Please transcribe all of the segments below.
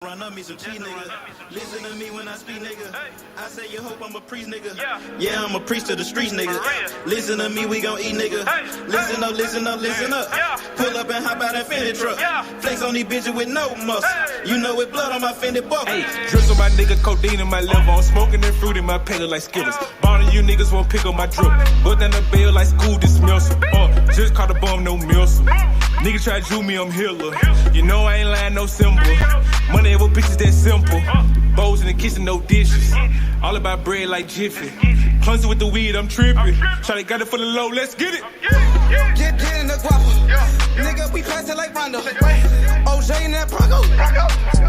Run up me some cheese, nigga. Listen to me when I speak, nigga. I say you hope I'm a priest, nigga. Yeah, I'm a priest to the streets, nigga. Listen to me, we gon' eat, nigga. Listen up, listen up, listen up. Pull up and hop out that Fendi truck. Flex on these bitches with no muscle. You know with blood on my Fendi buckle. Drips on my nigga, codeine in my liver. I'm smoking and fruit in my pedal like Skittles. Bonding you niggas won't pick up my drip. But down the bail like school dismissal. Just caught a bum, no missile. Nigga try to do me, I'm healer. You know I ain't lying, no symbol. Money with bitches that simple. Bowls in the kitchen, no dishes. All about bread like Jiffy. Clumsy with the weed, I'm tripping. Shawty got it for the low, let's get it. Get in the guapa. Nigga, we passing like Rondo. OJ in that Bronco.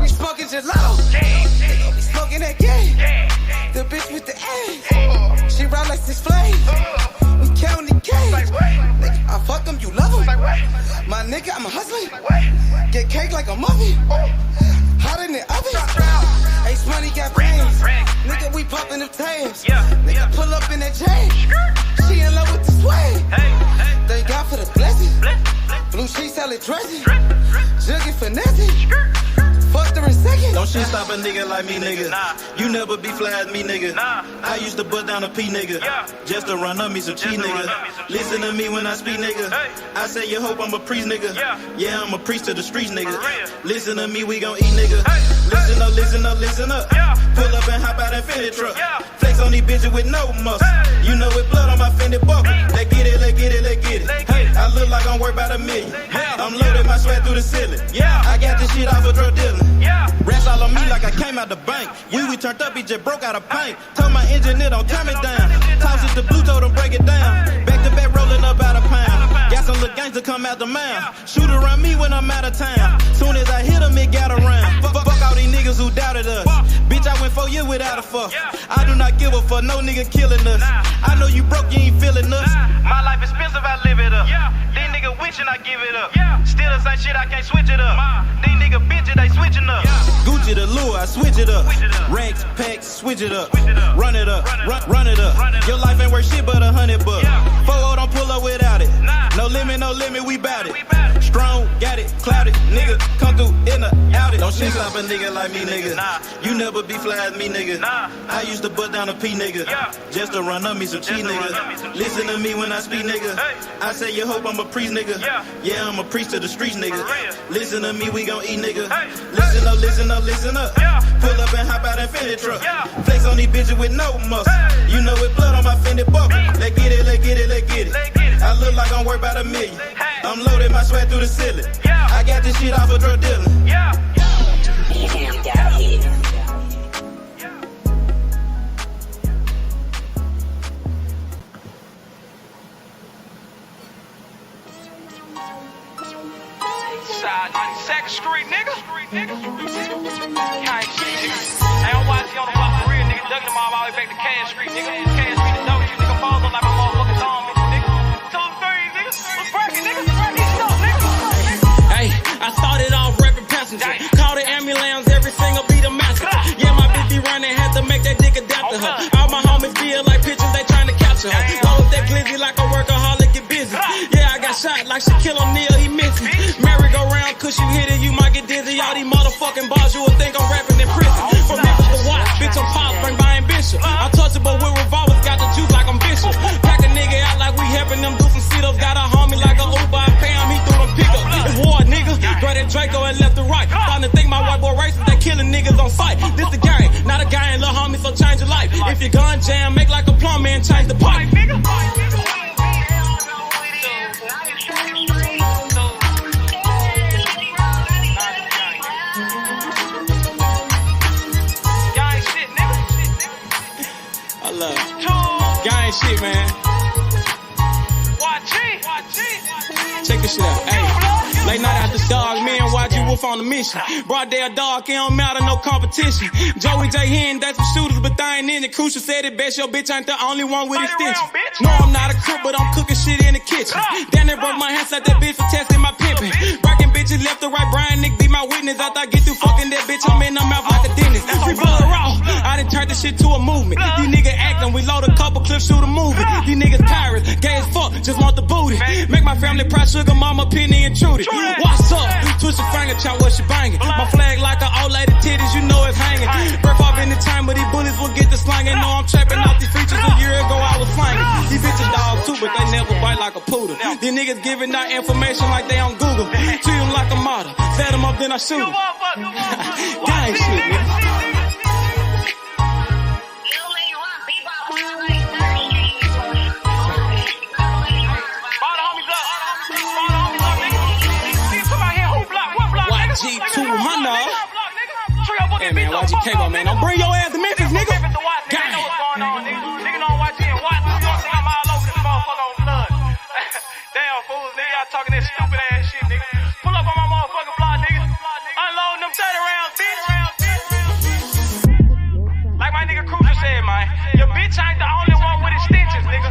We smoking gelato. Nigga, we smoking that game. The bitch with the ass. She ride like 6 flames. We counting the game. Nigga, I fuck him, you love him. My nigga, I'm a hustler. Get cake like a muffin. Hot in the oven. Ace money got brains. Nigga, we popping them tails. Nigga, pull up in that chain. She in love with the swag. Thank God for the blessing. Blue sheets, salad dressing. Jugging finessing. Fucked her in second. Don't shit stop a nigga like me, nigga. You never be fly as me, nigga. I used to butt down a P, nigga. Just to run up me some cheese, nigga. Listen to me when I speak, nigga. I say you hope I'm a priest, nigga. Yeah, I'm a priest to the streets, nigga. Listen to me, we gon' eat, nigga. Listen up, listen up, listen up. Pull up and hop out that Fendi truck. Flex on these bitches with no muscle. You know with blood on my Fendi buckle. Let's get it, let's get it, let's get it. I look like I'm worth about $1 million. I'm loaded, my sweat through the ceiling. I got this shit off a drug dealer. Rats all on me like I came out the bank. We turned up, he just broke out of paint. Told my engineer don't turn it down. Toss it to blue, told him break it down. Back to back rolling up out of pound. Got some little gangs to come out the mouth. Shoot around me when I'm out of town. Soon as I hit him, it got around. Fuck all these niggas who doubted us. Bitch, I went 4 years without a fuck. I do not give a fuck, no nigga killing us. I know you broke, you ain't feeling us. My life expensive, I live it up. These niggas witching, I give it up. Still the same shit, I can't switch it up. These niggas bitches, they switching up. Gucci the lure, I switch it up. Ranks, packs, switch it up. Run it up, run it up. Your life ain't worth shit but $100 bucks. 4-0 don't pull up without it. No limit, we bout it. Strong, got it, clouded. Nigga, come through in the out it. Don't shit stop a nigga like me, nigga. You never be fly as me, nigga. I used to butt down a P, nigga. Just to run up me some cheese, nigga. Listen to me when I speak, nigga. I say you hope I'm a priest, nigga. Yeah, I'm a priest to the streets, nigga. Listen to me, we gon' eat, nigga. Listen up, listen up, listen up. Pull up and hop out that Fendi truck. Flex on these bitches with no muscle. You know with blood on my Fendi buckle. Let's get it, let's get it, let's get it. I look like I'm worth about $1 million. I'm loaded, my sweat through the ceiling. I got this shit off a drug dealer. Side 92nd Street, nigga. Can't shit, nigga. Hey, I'm watching on the block for real, nigga. Ducking them all the way back to Cash Street, nigga. Cash Street, the dope shit, nigga. Falls on like my motherfucking thumb, nigga. 2-3, nigga. What's bracket, nigga? Hey, I started off rapping passenger. Call the ambulance, every single beat a master. Yeah, my bitch be running, had to make that dick adapt to her. All my homies feel like pictures, they trying to capture her. Roll with that glizzy like a workaholic, get busy. Yeah, I got shot like Shaquille O'Neal, he missing. Merry-go-round, cause you hit it, you might get dizzy. All these motherfucking bars, you would think I'm rapping in prison. From Memphis to Watt, bitch, I'm pop, bring by ambition. I'm touchable with revolvers, got the juice like I'm Bishop. Pack a nigga out like we helping them do some sit-ups. Got a homie like a Uber, I pay him, he threw them pickups. It's war, nigga. Right at Draco and left to right. Starting to think my white boy racist, they killing niggas on sight. This the gang, not a guy and little homie, so change your life. If your gun jam, make like a plumber and change the pipe. I love it. Gang shit, man. Check this shit out. Hey, late night after dog, me and YG Wolf on a mission. Broad day dark, it don't matter, no competition. Joey J. Hen, that's some shooters, but they ain't in it. Crucial said it best, your bitch ain't the only one with extension. No, I'm not a cook, but I'm cooking shit in the kitchen. Then they broke my hands like that bitch for testing my pimping. Breaking bitches left to right, Brian Nick be my witness. After I get through fucking that bitch, I'm in the mouth like a dentist. Free blood raw, I done turned this shit to a movement. These niggas acting, we load a couple clips, shoot a movie. These niggas pirates, gay as fuck, just want the booty. booty. Make my family proud, sugar mama, Penny and Trudy. What's up? Twist your finger, chop what she banging. My flag like an old lady titties, you know it's hanging. Breath off any time, but these bullets will get the slanging. Know I'm trapping off these features. A year ago I was slanging. These bitches dogs too, but they never bite like a poodle. These niggas giving out information like they on Google. Treat them like a model. Set them up, then I shoot them. Gang shit, nigga. YG200. Hey man, YG Cable, man. Don't bring your ass to Memphis, nigga. Gang. Nigga don't watch it and watch. You know I'm all over this motherfucker on blood. Damn fools, nigga. Y'all talking that stupid ass shit, nigga. Pull up on my motherfucking block, nigga. Unloading them 30 rounds, bitch. Like my nigga Cruiser said, man. Your bitch ain't the only one with extensions, nigga.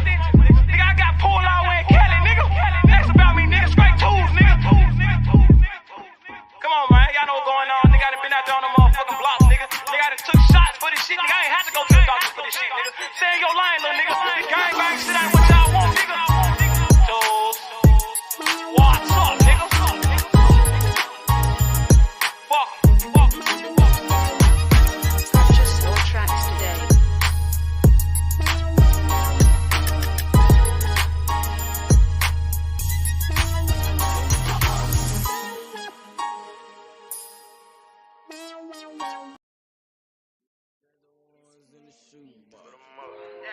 Nigga, I got pulled all the way in Cali, nigga. Next about me, nigga. Straight tools, nigga. Come on, man. Y'all know what's going on. Nigga, I done been out there on the motherfucking blocks, nigga. Nigga, I done took shots for this shit. Nigga, I ain't had to go to the doctor for this shit, nigga. Stay in your line, little nigga. Gang bang shit ain't what y'all want, nigga. Tools. What's up, nigga? Fuck. Purchase your tracks today.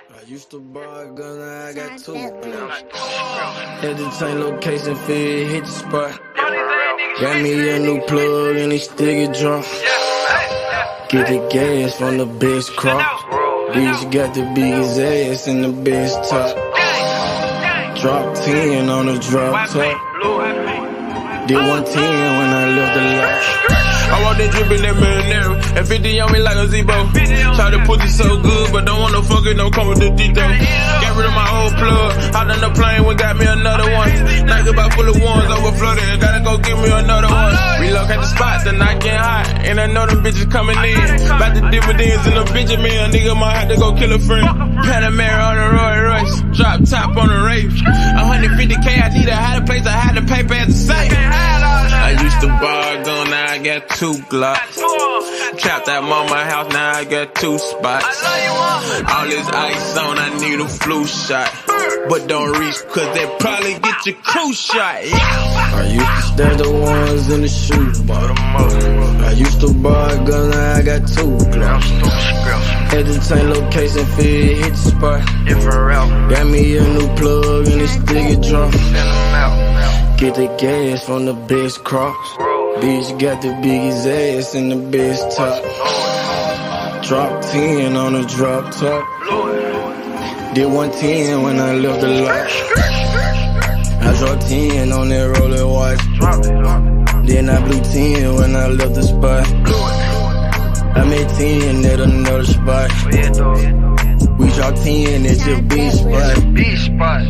I used to buy a gun, now I got two. Had to change location, feel hit the spot. Got me a new plug and they still get drunk. Get the gas from the best crop. Bitch got the biggest ass and the best top. Drop 10 on the drop top. Did 110 when I left the lot. I want that drip in that marinara, and 50 on me like a Zebo. Try to put it so good, but don't want no fucking, don't come with the detail. Got rid of my old plug, hopped on the plane, we got me another one. Night about full of ones, overflooded, gotta go get me another one. Relocate the spot, the night getting hot, and I know them bitches coming in. About the dividends in the Benjamin, a nigga might have to go kill a friend. Panamera on the Roy Royce, drop top on the Wraith. 150K, I need a higher place, I had to pay at the same. I used to buy a gun, now I got 2 Glocks. Trapped at mama house, now I got 2 spots. All this ice on, I need a flu shot. But don't reach, cause they probably get your crew shot. I used to stash the ones in the shoebox. I used to buy a gun, now I got 2 Glocks. Had to change location, feel hit the spot. Got me a new plug and it still get drunk. Get the gas from the best crops. Bitch got the biggest ass and the best top. Drop 10 on the drop top. Did 110 when I left the lot. I dropped 10 on that roller watch. Then I blew 10 when I left the spot. I made 10 at another spot. We dropped 10 at your beach spot.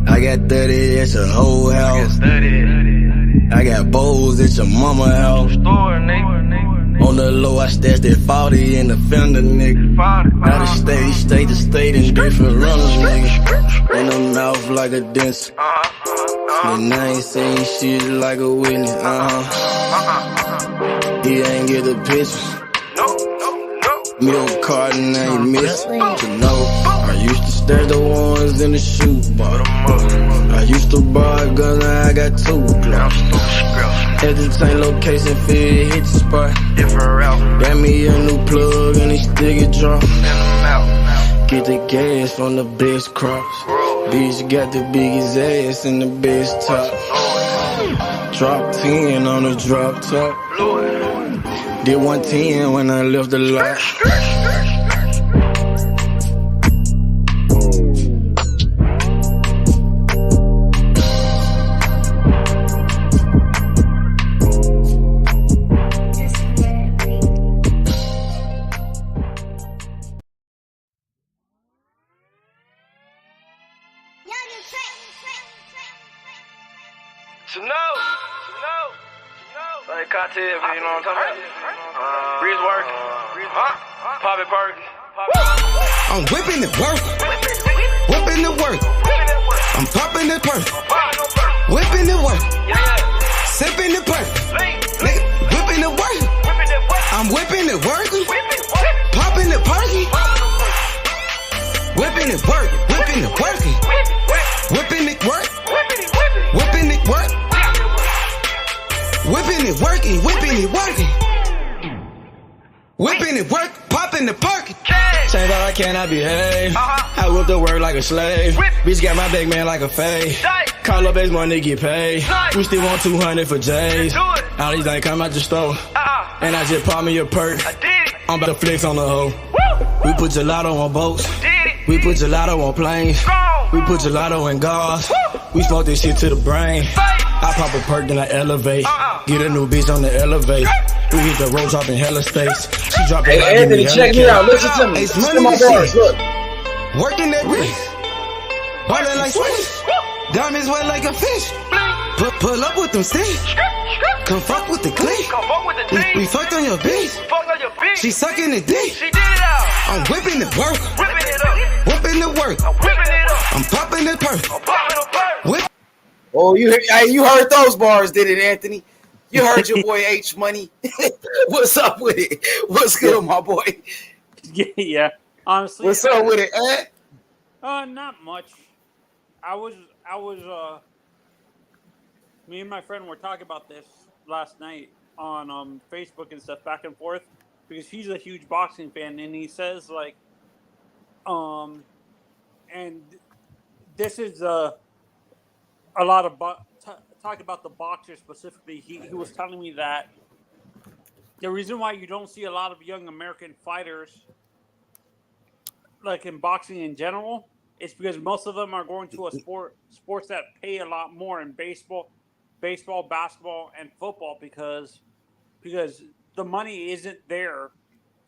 I got 30 at your whole house. I got bowls at your mama house. On the low, I stashed that 40 in the fender, nigga. Out of state to state in different runners, nigga. In the mouth like a dentist. And I ain't saying shit like a witness, He ain't get the picture. Milk carton ain't missing. You know, I used to stash the ones in the shoebox. I used to buy a gun, now I got 2 Glocks. Had to change location, feel hit the spot. Got me a new plug and it still get drunk. Get the gas from the best crops. Bitch got the biggest ass and the best top. Drop 10 on the drop top. Did 110 when I left the lot. Like cocktail, you know what I'm talking about? Breeze work. Poppy Perky. I'm whipping the work. Whipping the work. I'm popping the perk, whipping the work, sipping the perk, nigga, whipping the work. I'm whipping the work, popping the perky, whipping it work, whipping it working, whipping it work, whipping it work, whipping it working, whipping it working, whipping it work, popping the perky. Say that I cannot behave. I whip the work like a slave. Bitch got my big man like a fade. Call up his money, get paid. We still want 200 for J's. All these ain't come out the store. And I just pop me a perk. I'm about to flex on the hoe. We put gelato on boats. We put gelato on planes. We put gelato in cars. We smoke this shit to the brain. I pop a perk, then I elevate. Get a new bitch on the elevate. We hit the road dropping hella space. She dropped it. Hey, Anthony, check me out. Listen to me. Listen to my bars. Look. Working that wrist. Ballin' like Swiss. Diamonds wet like a fish. Pull up with them sticks. Come fuck with the clique. We fucked on your bitch. She sucking the dick. I'm whipping the work. Whipping the work. I'm popping the perk. Oh, you heard those bars, did it, Anthony? You heard your boy H Money. What's up with it? What's good, my boy? Yeah. Honestly, what's up with it, Ed? Not much. I was me and my friend were talking about this last night on Facebook and stuff, back and forth, because he's a huge boxing fan, and he says like, and this is a lot of talk about the boxers specifically. He was telling me that the reason why you don't see a lot of young American fighters like in boxing in general is because most of them are going to a sports that pay a lot more in baseball, basketball, and football because the money isn't there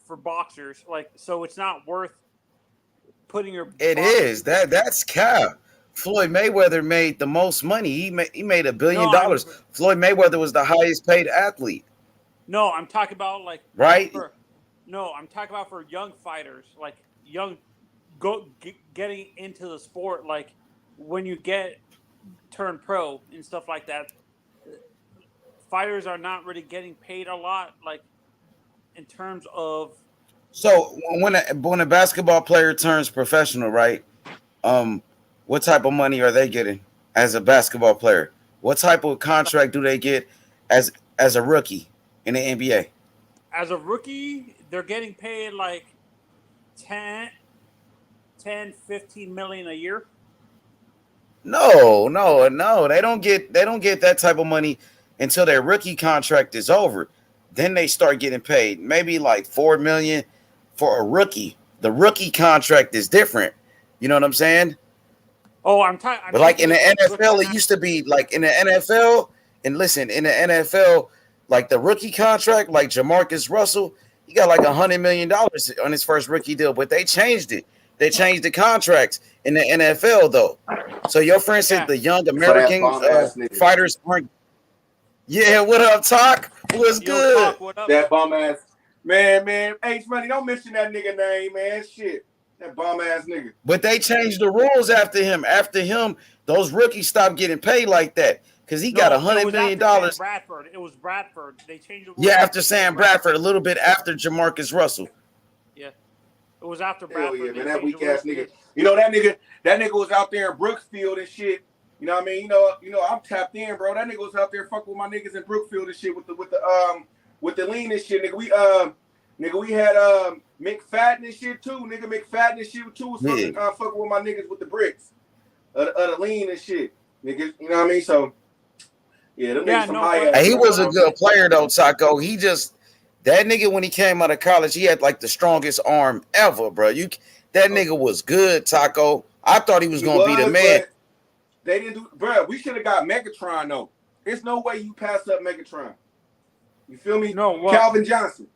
for boxers. Like, so it's not worth putting your. It is that's cap. Floyd Mayweather made the most money. He made $1 billion. Floyd Mayweather was the highest paid athlete. No, I'm talking about like right. I'm talking about for young fighters, like getting into the sport, like when you turn pro and stuff like that. Fighters are not really getting paid a lot, like in terms of. So when a basketball player turns professional, right? What type of money are they getting as a basketball player? What type of contract do they get as a rookie in the NBA? As a rookie, they're getting paid like 10, 15 million a year. No. They don't get that type of money until their rookie contract is over. Then they start getting paid maybe like $4 million for a rookie. The rookie contract is different. You know what I'm saying? Oh, I'm tired. But like in the NFL, it used to be like in the NFL. And listen, in the NFL, like the rookie contract, like Jamarcus Russell, he got like $100 million on his first rookie deal. But they changed it. They changed the contracts in the NFL though. So your friend said the young American fighters aren't. Yeah, what up, Talk? What's good? Talk, what up? That bum ass man. H Money, don't mention that nigga name, man. Shit. That bum ass nigga. But they changed the rules after him. After him, those rookies stopped getting paid like that because he got $100 million. Bradford. It was Bradford. They changed the rules. Yeah, after Sam Bradford, a little bit after Jamarcus Russell. Yeah, it was after Bradford. Hell yeah, man, that weak ass nigga. You know that nigga was out there in Brookfield and shit. You know what I mean? You know, I'm tapped in, bro. That nigga was out there fucking with my niggas in Brookfield and shit with the lean and shit, nigga. We had McFadden and shit too, nigga. McFadden and shit too was fucking with my niggas with the bricks, the lean and shit, niggas. You know what I mean? So yeah, them niggas some high ass. He was a good player though, Taco. He just that nigga when he came out of college, he had like the strongest arm ever, bro. That nigga was good, Taco. I thought he was gonna be the man. They didn't do, bro. We should have got Megatron though. There's no way you pass up Megatron. You feel me? No, what? Calvin Johnson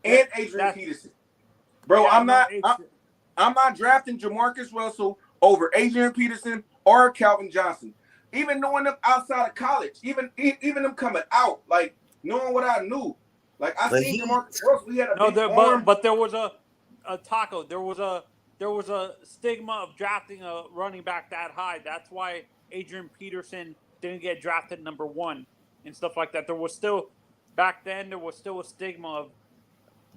and Adrian Peterson, bro. I'm not drafting Jamarcus Russell over Adrian Peterson or Calvin Johnson. Even knowing them outside of college, even them coming out, like knowing what I knew, like I seen Jamarcus Russell. He had a big arm. But there was a Taco. There was a there was a stigma of drafting a running back that high. That's why Adrian Peterson didn't get drafted number 1 and stuff like that. There was still back then. There was still a stigma of.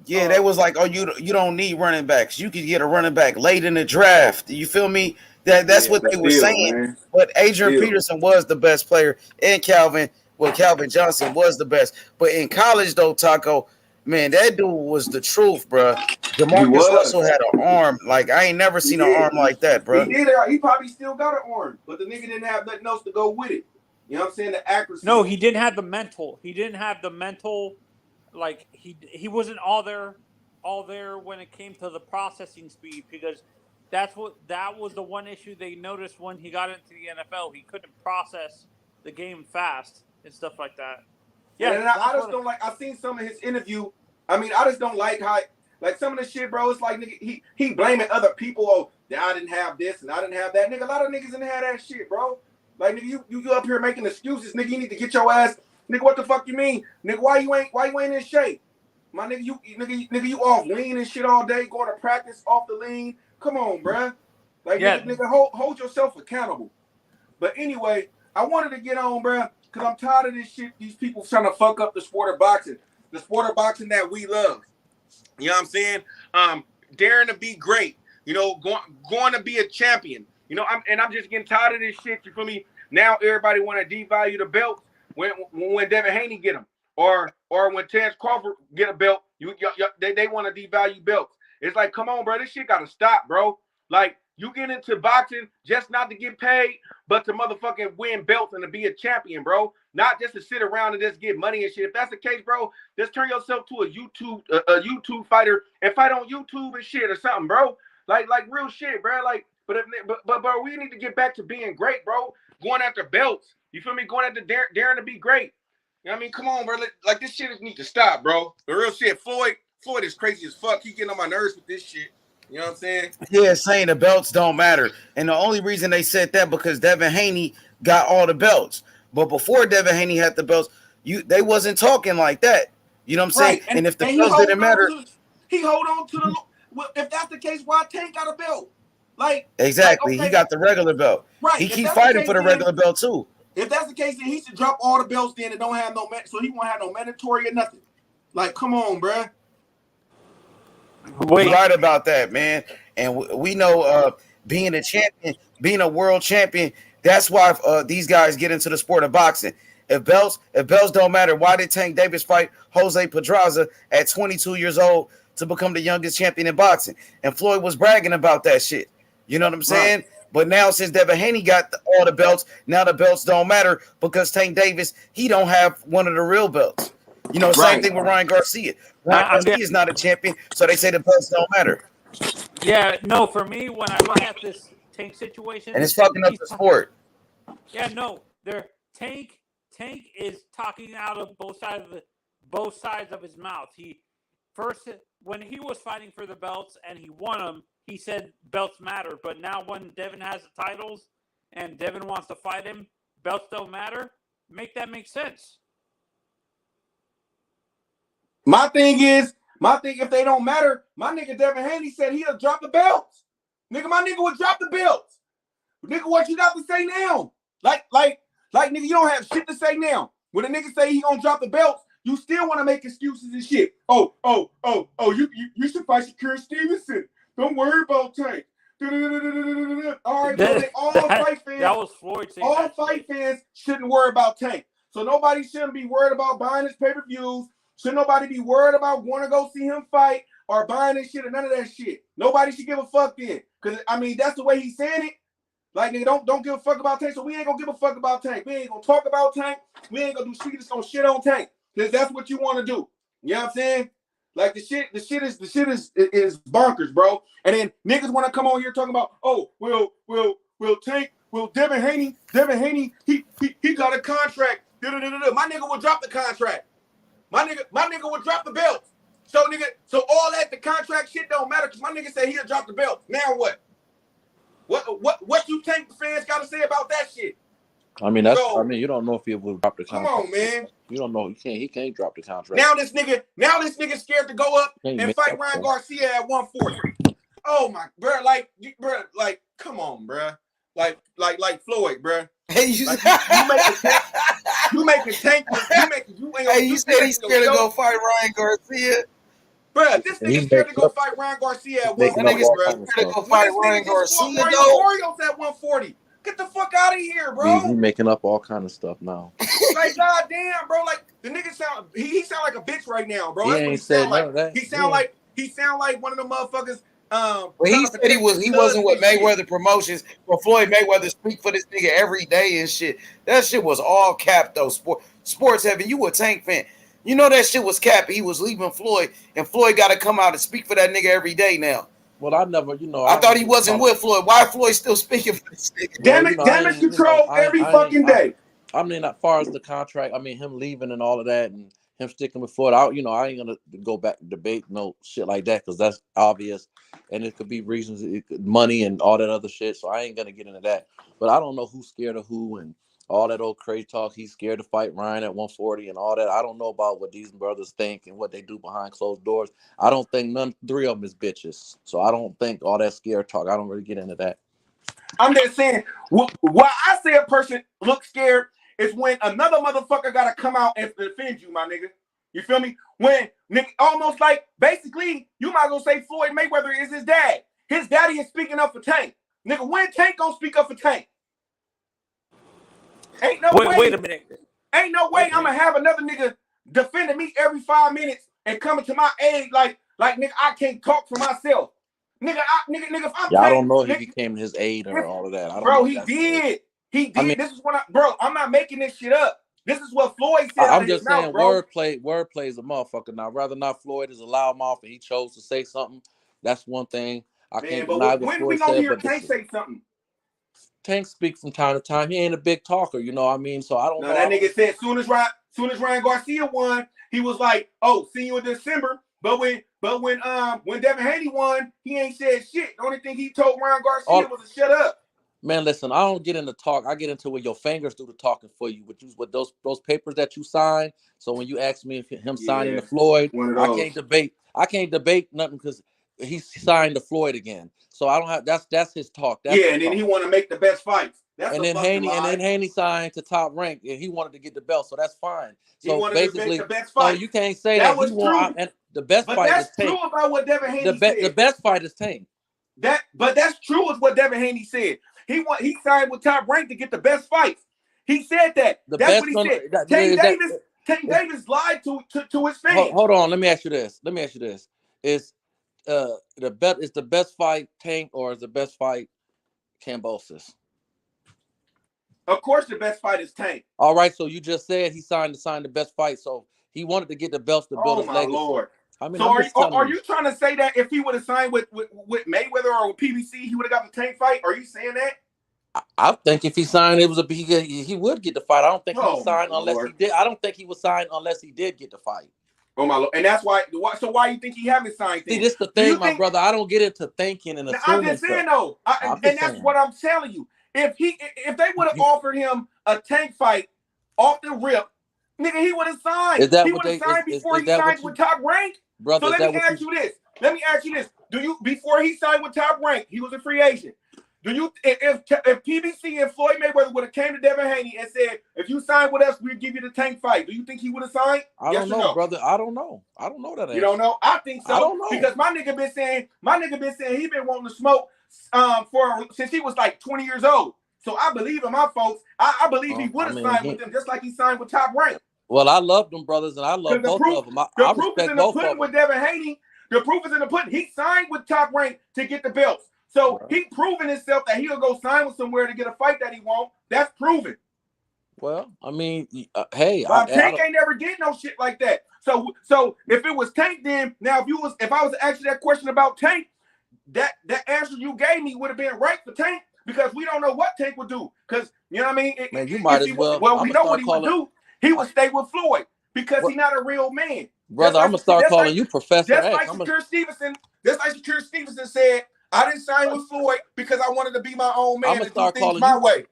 Yeah, they was like, oh, you don't need running backs. You could get a running back late in the draft. You feel me? That's what they were saying. Man. But Adrian Peterson was the best player, and Calvin Johnson was the best. But in college, though, Taco, man, that dude was the truth, bro. DeMarcus Russell had an arm. Like, I ain't never seen an arm like that, bro. He did. He probably still got an arm, but the nigga didn't have nothing else to go with it. You know what I'm saying? The accuracy. No, he didn't have the mental. He didn't have the mental. Like, he wasn't all there when it came to the processing speed, because that was the one issue they noticed when he got into the NFL. He couldn't process the game fast and stuff like that. Yeah, and I just don't like. I've seen some of his interview. I mean, I just don't like how, like, some of the shit, bro. It's like, nigga, he blaming other people. Oh, I didn't have this and I didn't have that. Nigga, a lot of niggas didn't have that shit, bro. Like, nigga, you up here making excuses, nigga. You need to get your ass. Nigga, what the fuck you mean? Nigga, why you ain't in shape? My nigga, you off lean and shit all day, going to practice off the lean. Come on, bruh. Like, yeah. nigga, hold yourself accountable. But anyway, I wanted to get on, bruh, because I'm tired of this shit. These people trying to fuck up the sport of boxing. The sport of boxing that we love. You know what I'm saying? Daring to be great. You know, going to be a champion. You know, I'm just getting tired of this shit. You feel me? Now everybody want to devalue the belts when Devin Haney get them. Or when Terence Crawford get a belt, they want to devalue belts. It's like, come on, bro, this shit gotta stop, bro. Like, you get into boxing just not to get paid, but to motherfucking win belts and to be a champion, bro. Not just to sit around and just get money and shit. If that's the case, bro, just turn yourself to a YouTube fighter and fight on YouTube and shit or something, bro. Like real shit, bro. Like, but bro, we need to get back to being great, bro. Going after belts. You feel me? Going after daring to be great. You know what I mean? Come on, bro. Like, this shit needs to stop, bro. The real shit. Floyd is crazy as fuck. He getting on my nerves with this shit. You know what I'm saying? Yeah, saying the belts don't matter. And the only reason they said that because Devin Haney got all the belts. But before Devin Haney had the belts, they wasn't talking like that. You know what I'm saying? Right. And if the belts didn't matter. He hold on to the – well, if that's the case, why Tank got a belt? Like, exactly. Like, okay. He got the regular belt. Right. He keep fighting for the regular belt, too. If that's the case, then he should drop all the belts then and don't have no – so he won't have no mandatory or nothing. Like, come on, bruh. We're right about that, man. And we know being a champion, being a world champion, that's why these guys get into the sport of boxing. If belts don't matter, why did Tank Davis fight Jose Pedraza at 22 years old to become the youngest champion in boxing? And Floyd was bragging about that shit. You know what I'm saying? Right. But now since Devin Haney got all the belts, now the belts don't matter because Tank Davis, he don't have one of the real belts. You know, same thing with Ryan Garcia. Ryan Garcia is not a champion, so they say the belts don't matter. Yeah, no, for me, when I look at this Tank situation, and it's fucking up the sport. Yeah, no, Tank is talking out of both sides of his mouth. He first, when he was fighting for the belts and he won them, he said belts matter. But now when Devin has the titles and Devin wants to fight him, belts don't matter. Make that make sense. My thing, if they don't matter, my nigga Devin Haney said he'll drop the belts. Nigga, my nigga would drop the belts. Nigga, what you got to say now? Like, nigga, you don't have shit to say now. When a nigga say he gonna drop the belts, you still want to make excuses and shit. Oh, you should fight Shakur Stevenson. Don't worry about Tank. All right, all fight fans. That was Floyd saying all fight fans shouldn't worry about Tank. So nobody shouldn't be worried about buying his pay-per-views. Should nobody be worried about going to go see him fight or buying this shit or none of that shit? Nobody should give a fuck then. Because, I mean, that's the way he's saying it. Like, nigga, don't give a fuck about Tank. So we ain't going to give a fuck about Tank. We ain't going to talk about Tank. We ain't going to do shit that's going to shit on Tank. Because that's what you want to do. You know what I'm saying? Like, the shit is bonkers, bro. And then niggas want to come on here talking about, oh, will Tank, will Devin Haney, he got a contract. My nigga will drop the contract. My nigga would drop the belt. So all that, the contract shit don't matter because my nigga said he'll drop the belt. Now what? What you think the fans got to say about that shit? I mean, you don't know if he will drop the contract. Come on, man. You don't know. He can't drop the contract. Now this nigga scared to go up and fight Ryan Garcia at 140. Oh my, bro, like, come on, bro. Like Floyd, bro. Hey, you, like, you make a tank with you ain't. Hey, you said he's scared to go fight Ryan Garcia. Bro, this nigga scared to go fight Ryan Garcia at 140, bro. Scared to go fight Ryan Garcia, Mario though. Barrios at 140. Get the fuck out of here, bro. He making up all kind of stuff now. Like, goddamn, bro. Like, the nigga sound he sound like a bitch right now, bro. He That's ain't what he said sound like. none of that. He sound like one of them motherfuckers. Well, he said he wasn't with Mayweather Promotions, but Floyd Mayweather speak for this nigga every day and shit. That shit was all cap though. Sports Heaven, you a Tank fan? You know that shit was cap. He was leaving Floyd, and Floyd got to come out and speak for that nigga every day now. Well, I never, I thought he wasn't with Floyd. Why Floyd still speaking for this nigga? Damage control every fucking day. I mean, as far as the contract, I mean, him leaving and all of that, and him sticking with Floyd, I ain't gonna go back and debate no shit like that because that's obvious, and it could be reasons, money and all that other shit. So I ain't gonna get into that. But I don't know who's scared of who and all that old crazy talk. He's scared to fight Ryan at 140 and all that. I don't know about what these brothers think and what they do behind closed doors. I don't think three of them is bitches. So I don't think all that scare talk. I don't really get into that. I'm just saying, why I say a person looks scared is when another motherfucker got to come out and defend you, my nigga. You feel me? When nigga, almost like basically you might as well say Floyd Mayweather is his dad. His daddy is speaking up for Tank. Nigga, when Tank gonna speak up for Tank? Ain't no way. Wait a minute. Ain't no way I'm gonna have another nigga defending me every 5 minutes and coming to my aid like nigga, I can't talk for myself. Nigga, if I'm I don't know if he became his aide or all of that. I don't know he did. He did. I mean, this is what I'm not making this shit up. This is what Floyd said. I'm just saying wordplay is a motherfucker. Now, rather not Floyd is a loudmouth and he chose to say something. That's one thing. I can't deny what Floyd said. When we gonna hear Tank say something? Tank speak from time to time. He ain't a big talker, you know what I mean? So I don't know. That nigga said soon as Ryan Garcia won, he was like, "Oh, see you in December." But when Devin Haney won, he ain't said shit. The only thing he told Ryan Garcia was to shut up. Man, listen, I don't get into talk. I get into where your fingers do the talking for you. With those papers that you sign. So when you ask me if him signing to Floyd, I can't debate. I can't debate nothing because he signed to Floyd again. So I don't have. That's his talk. That's and then he want to make the best fights. That's and then Haney signed to Top Rank and he wanted to get the belt. So that's fine. So he wanted basically, to make the best fight. So you can't say that he won. And the best fight is Tank. That's true about what Devin Haney said. The best fight is Tank. But that's true is what Devin Haney said. He signed with Top Rank to get the best fights. He said that. That's what he said. Tank Davis lied to his fans. Hold on. Let me ask you this. Is the best fight Tank or is the best fight Kambosos? Of course, the best fight is Tank. All right. So you just said he signed the best fight. So he wanted to get the belts to build his legacy. Lord. I mean, so are you trying to say that if he would have signed with Mayweather or with PBC, he would have got the Tank fight? Are you saying that? I think if he signed, he would get the fight. I don't think he would sign unless he did. I don't think he would sign unless he did get the fight. Oh my Lord! And that's why. So why you think he haven't signed? See, this the thing, my brother. I don't get into thinking and assuming. I'm just saying though, that's what I'm telling you. If they would have offered him a Tank fight off the rip, nigga, he would have signed. He would have signed before he signed with Top Rank. Brother, so let me ask you this. Do you before he signed with Top Rank, he was a free agent. Do you if PBC and Floyd Mayweather would have came to Devin Haney and said, if you sign with us, we'll give you the Tank fight? Do you think he would have signed? I don't know, brother. I don't know that answer. You don't know? I think so. I don't know. Because my nigga been saying he been wanting to smoke since he was like 20 years old. So I believe in my folks. I believe he would have signed with them just like he signed with Top Rank. Well, I love them brothers, and I love both of them. I respect both of them. With Devin Haney, the proof is in the pudding. He signed with Top Rank to get the belts. So he proven himself that he'll go sign with somewhere to get a fight that he won't. That's proven. Well, I mean, hey, Tank ain't never did no shit like that. So if it was Tank, then now if I was to ask you that question about Tank, that answer you gave me would have been right for Tank because we don't know what Tank would do. Because you know what I mean? Man, you might as well. Well, we know what he would do. He would stay with Floyd because he's not a real man. Brother, I'm gonna start calling you Professor X. Just like Shakur Stevenson said, I didn't sign with Floyd because I wanted to be my own man and do things my way.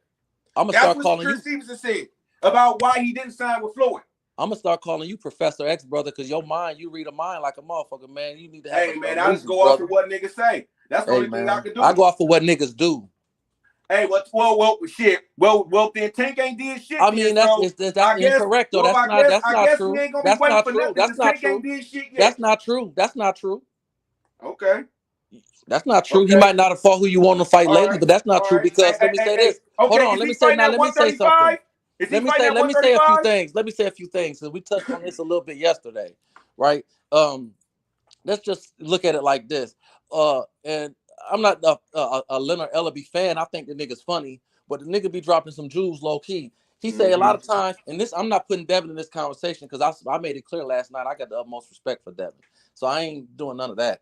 I'm gonna start calling you. That's what Stevenson said about why he didn't sign with Floyd. I'm gonna start calling you Professor X, brother, because your mind, you read a mind like a motherfucker, man. You need to have. Hey, man, I just go off of what niggas say. That's the only thing I can do. I go off of what niggas do. Hey, well, shit. Well, then Tank ain't did shit. I mean, that's incorrect, though. That's not true. That's not true. That's not true. That's not true. That's not true. Okay. That's not true. Okay. He might not have fought who you want to fight lately, but that's not true because let me say this. Hold on. Let me say something. Let me say a few things. Let me say a few things because we touched on this a little bit yesterday, right? Let's just look at it like this. And I'm not a Leonard Ellaby fan. I think the nigga's funny, but the nigga be dropping some jewels low key. He say a lot of times, and this I'm not putting Devin in this conversation because I made it clear last night. I got the utmost respect for Devin, so I ain't doing none of that.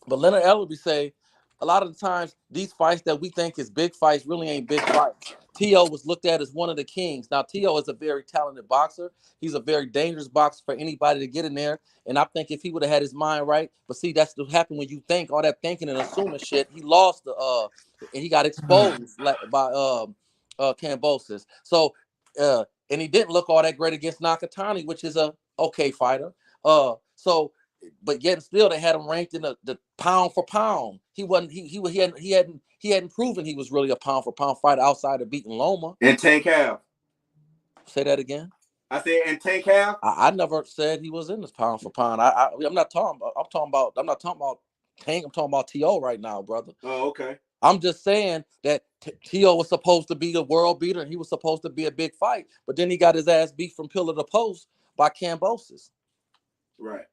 But Leonard Ellaby say a lot of the times these fights that we think is big fights really ain't big fights. T.O. was looked at as one of the kings. Now, T.O. is a very talented boxer. He's a very dangerous boxer for anybody to get in there. And I think if he would have had his mind right, but see, that's what happened when you think all that thinking and assuming shit. He lost and he got exposed by Kambosos. So, and he didn't look all that great against Nakatani, which is a okay fighter. But yet still they had him ranked in the pound for pound. He hadn't proven he was really a pound for pound fighter outside of beating Loma. And Tank Half. Say that again. I said and Tank Half. I never said he was in this pound for pound. I'm not talking about Tank. I'm talking about T.O. right now, brother. Oh, okay. I'm just saying that T.O. was supposed to be a world beater and he was supposed to be a big fight, but then he got his ass beat from pillar to post by Kambosos. Right.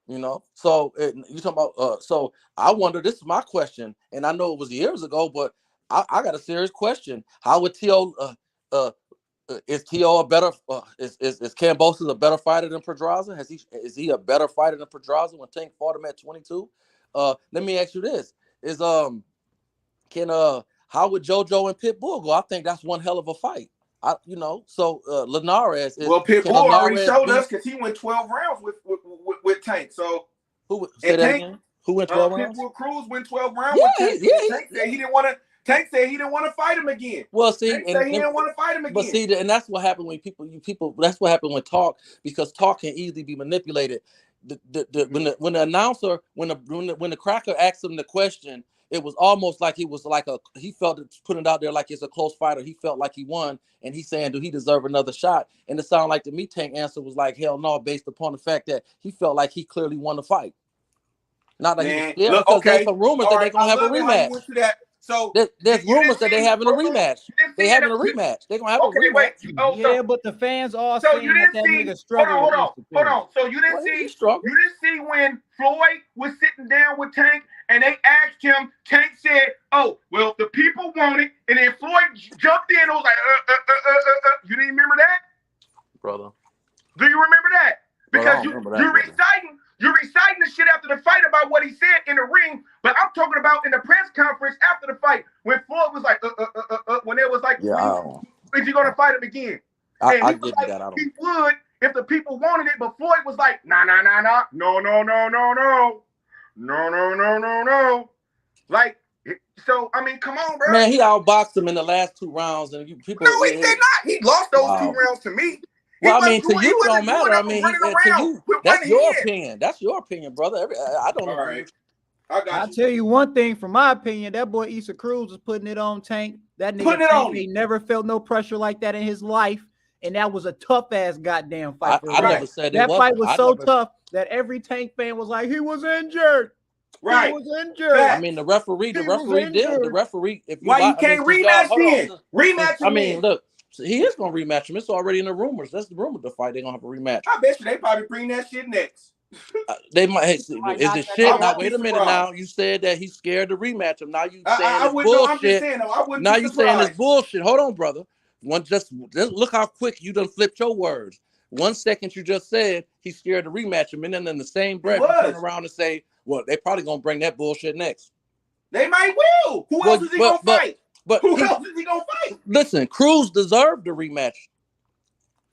You know, so you talking about so I wonder, this is my question, and I know it was years ago, but I got a serious question. How would T.O. Is T.O. a better is Kambosos a better fighter than Pedraza? Is he a better fighter than Pedraza when Tank fought him at 22? Let me ask you this. How would JoJo and Pitbull go? I think that's one hell of a fight. Linares is Pitbull already showed us because he went 12 rounds with Tank. So who say that again? Who went 12 rounds? Pitbull Cruz went 12 rounds with Tank. Tank said he didn't want to. Tank said he didn't want to fight him again. Well, see, Tank said he didn't want to fight him again. But see, and that's what happened when people. That's what happened when talk, because talk can easily be manipulated. When the announcer, when the cracker asked him the question, it was almost like he felt it, putting it out there like it's a close fighter. He felt like he won, and he's saying, do he deserve another shot? And it sounded like the me Tank answer was like, hell no, based upon the fact that he felt like he clearly won the fight. Not that there's some rumors that they're gonna have a rematch. So there's rumors that they're having a rematch. They're having a rematch. They're gonna have a rematch. But the fans all saying that nigga struggled. Hold on. So you didn't see when Floyd was sitting down with Tank and they asked him, Tank said, oh, well, the people want it. And then Floyd jumped in and was like, You didn't remember that? Brother. Do you remember that? Because you're reciting the shit after the fight about what he said in the ring, but I'm talking about in the press conference after the fight when Floyd was like, when it was like, is he gonna fight him again? I give you that. He would if the people wanted it, but Floyd was like, no. Like, so I mean, come on, bro. Man, he outboxed him in the last 2 rounds, and people. No, he did not. He lost those 2 rounds to me. Well, I mean, to you, it don't matter. I mean, to you, that's your opinion. That's your opinion, brother. I don't know. All right. I'll tell you one thing from my opinion. That boy Issa Cruz is putting it on Tank. That nigga Tank ain't never felt no pressure like that in his life. And that was a tough-ass goddamn fight. I never said that fight was so tough that every Tank fan was like, he was injured. Right. He was injured. I mean, the referee did. The referee, if why you can't rematch then? Rematch him. I mean, look. So he is gonna rematch him. It's already in the rumors. That's the rumor of the fight. They're gonna have a rematch. I bet you they probably bring that shit next. They might. Hey, is it shit? Now wait a minute. Now you said that he's scared to rematch him. Now you saying it's bullshit. Now you saying it's bullshit. Hold on, brother. Just look how quick you done flipped your words. 1 second you just said he's scared to rematch him, and then in the same breath you turn around and say, well, they probably gonna bring that bullshit next. They might will. Who else is he gonna fight? But who else is he gonna fight? Listen, Cruz deserved the rematch.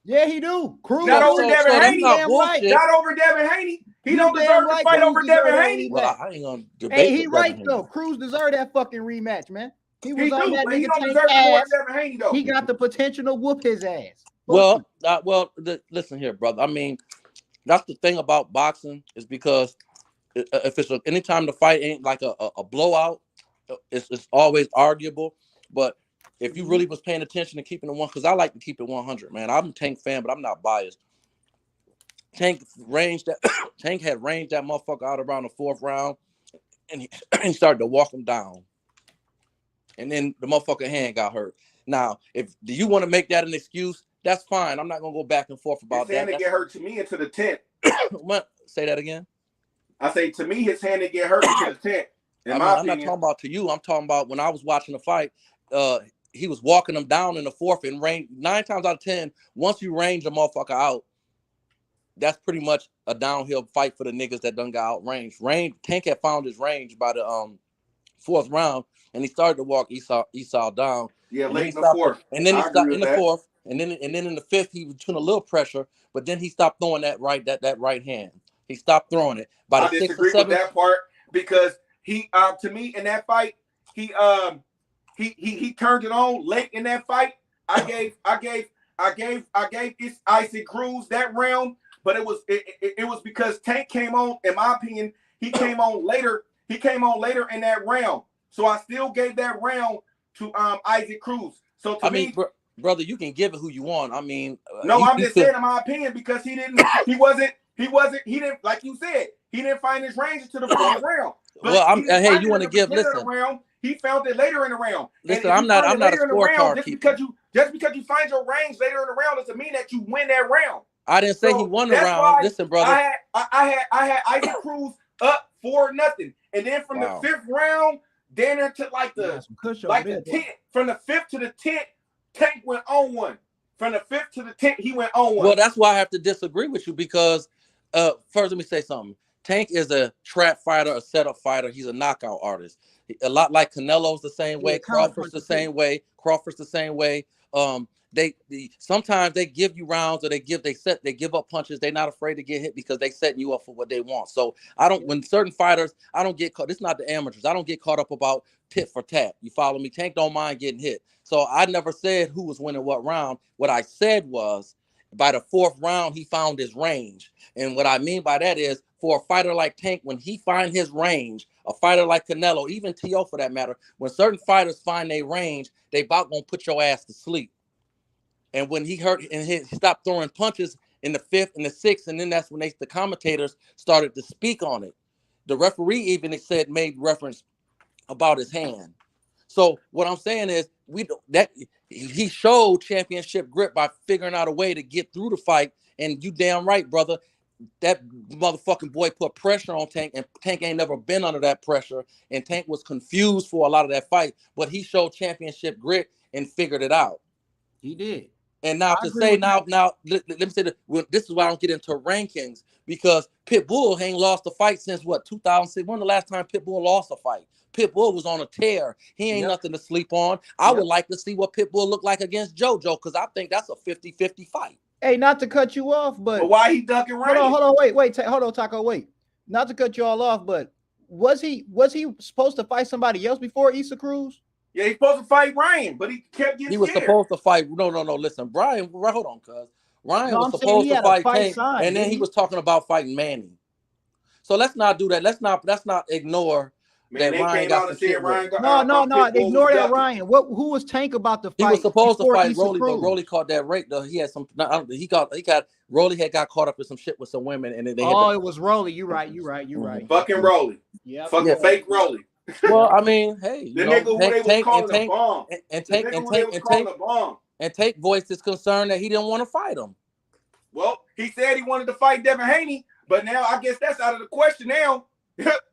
Yeah, he do. Cruz not over Devin Haney. Not over Devin Haney. He don't deserve to fight over Devin Haney. Well, I ain't gonna debate. Hey, he right though. Cruz deserved that fucking rematch, man. He was on that nigga Devin Haney though. He got the potential to whoop his ass. Well, listen here, brother. I mean, that's the thing about boxing is because if it's anytime the fight ain't like a blowout, it's always arguable. But if you really was paying attention to keeping it one, because I like to keep it 100, man. I'm a Tank fan, but I'm not biased. Tank had ranged that motherfucker out around the 4th round, and he started to walk him down. And then the motherfucker hand got hurt. Now, do you want to make that an excuse? That's fine. I'm not gonna go back and forth about his hand to get hurt to me into the tent. What? Say that again. I say to me, his hand to get hurt into the tent. I'm not talking about to you. I'm talking about when I was watching the fight. He was walking him down in the 4th and range 9 times out of 10. Once you range a motherfucker out, that's pretty much a downhill fight for the niggas that done got outranged. Tank had found his range by the 4th round, and he started to walk Esau down. Yeah, late in the 4th. And then he stopped in the 4th, and then in the 5th he was putting a little pressure, but then he stopped throwing that right hand. He stopped throwing it. By the 6th disagree or 7th, with that part because he to me in that fight he turned it on late in that fight. I gave Isaac Cruz that round, but it was because Tank came on. In my opinion, he came on later. He came on later in that round, so I still gave that round to Isaac Cruz. So to me, brother, you can give it who you want. I mean, no, I'm just saying in my opinion because he didn't, like you said, he didn't find his range until the 4th round. But hey, you want to give? Listen, round, he found it later in the round. Listen, I'm not a scorecard keeper. Just because you find your range later in the round doesn't mean that you win that round. I didn't say he won the round. Listen, brother, I had Isaac Cruz up 4-0, and then from the 5th round, then into like the 10th, from the 5th to the 10th, Tank went on one. From the 5th to the 10th, he went on one. Well, that's why I have to disagree with you because first, let me say something. Tank is a trap fighter, a setup fighter. He's a knockout artist. A lot like Canelo's the same way. Crawford's the same way. They sometimes they give you rounds or they give up punches. They're not afraid to get hit because they setting you up for what they want. So when certain fighters, I don't get caught. It's not the amateurs. I don't get caught up about tit for tat. You follow me? Tank don't mind getting hit. So I never said who was winning what round. What I said was by the 4th round, he found his range. And what I mean by that is for a fighter like Tank, when he find his range, a fighter like Canelo, even T.O. for that matter, when certain fighters find their range, they about gonna put your ass to sleep. And when he hurt and he stopped throwing punches in the 5th and the 6th, and then that's when the commentators started to speak on it. The referee even made reference about his hand. So what I'm saying is he showed championship grip by figuring out a way to get through the fight. And you damn right, brother. That motherfucking boy put pressure on Tank, and Tank ain't never been under that pressure. And Tank was confused for a lot of that fight, but he showed championship grit and figured it out. He did. And now to say let me say this is why I don't get into rankings, because Pitbull ain't lost a fight since 2006. When the last time Pitbull lost a fight? Pitbull was on a tear. He ain't nothing to sleep on. I would like to see what Pitbull look like against JoJo, because I think that's a 50-50 fight. Hey, not to cut you off, but why he ducking right? Hold on, wait, hold on, Taco, wait. Not to cut you all off, but was he supposed to fight somebody else before Issa Cruz? Yeah, he's supposed to fight Ryan, but he kept getting He was supposed to fight. No. Listen, Brian, hold on, cuz. Ryan was supposed to fight Tank, and then he was talking about fighting Manny. So let's not do that. Let's not ignore that Ryan got the shit. No. Ignore that Ryan. Who was Tank about to fight? He was supposed to fight Issa Rolly, Cruz? but Rolly caught that rape. Though he had some. Rolly had got caught up in some shit with some women, and then it was Rolly. You're right. Fucking Rolly. Yeah. Fucking fake Rolly. Well, I mean, hey, the nigga who they was calling a bomb. And Tank voiced his concern that he didn't want to fight him. Well, he said he wanted to fight Devin Haney, but now I guess that's out of the question now.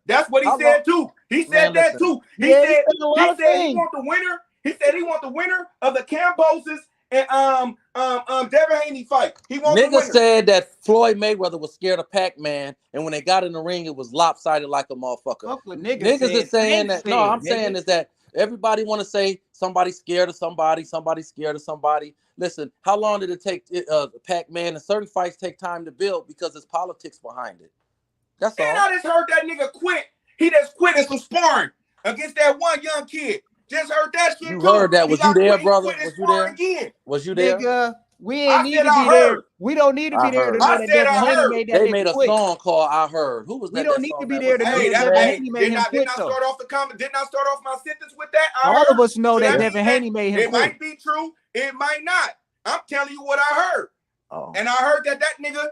That's what he said too. He said that too. He said he want the winner. He said he want the winner of the Camboses and Devin Haney fight. He wants the winner. Niggas said that Floyd Mayweather was scared of Pac-Man, and when they got in the ring, it was lopsided like a motherfucker. Niggas is saying that. No, I'm saying is that everybody want to say somebody's scared of somebody. Somebody's scared of somebody. Listen, how long did it take Pac-Man? And certain fights take time to build because there's politics behind it. That's all. And I just heard that nigga quit. He just quit in some sparring against that one young kid. Just heard that shit. You heard that? Was you there, brother? Was you there? Again. Was you there? We ain't need to be there. We don't need to be there to know that Devin Haney made that. They made a song called "I Heard." Who was that? We don't need to be there to know that Hey, Devin Haney made him quick. Didn't I start off my sentence with that? All of us know that Devin Haney made him quick. It might be true. It might not. I'm telling you what I heard. Oh. And I heard that nigga,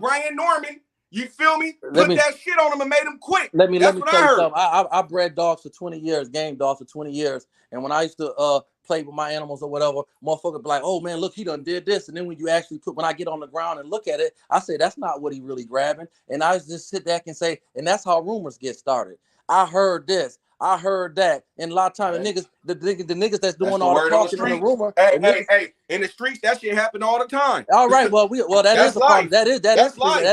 Brian Norman, you feel me? Put that shit on him and made him quit. Let me tell you something. I bred dogs for 20 years, game dogs for 20 years. And when I used to play with my animals or whatever, motherfucker be like, oh man, look, he done did this. And then when you actually when I get on the ground and look at it, I say, that's not what he really grabbing. And I just sit back and say, and that's how rumors get started. I heard this. I heard that. And a lot of times the niggas that's doing all the talking in the rumor. Hey, in the streets, that shit happen all the time. All right, that is a part. That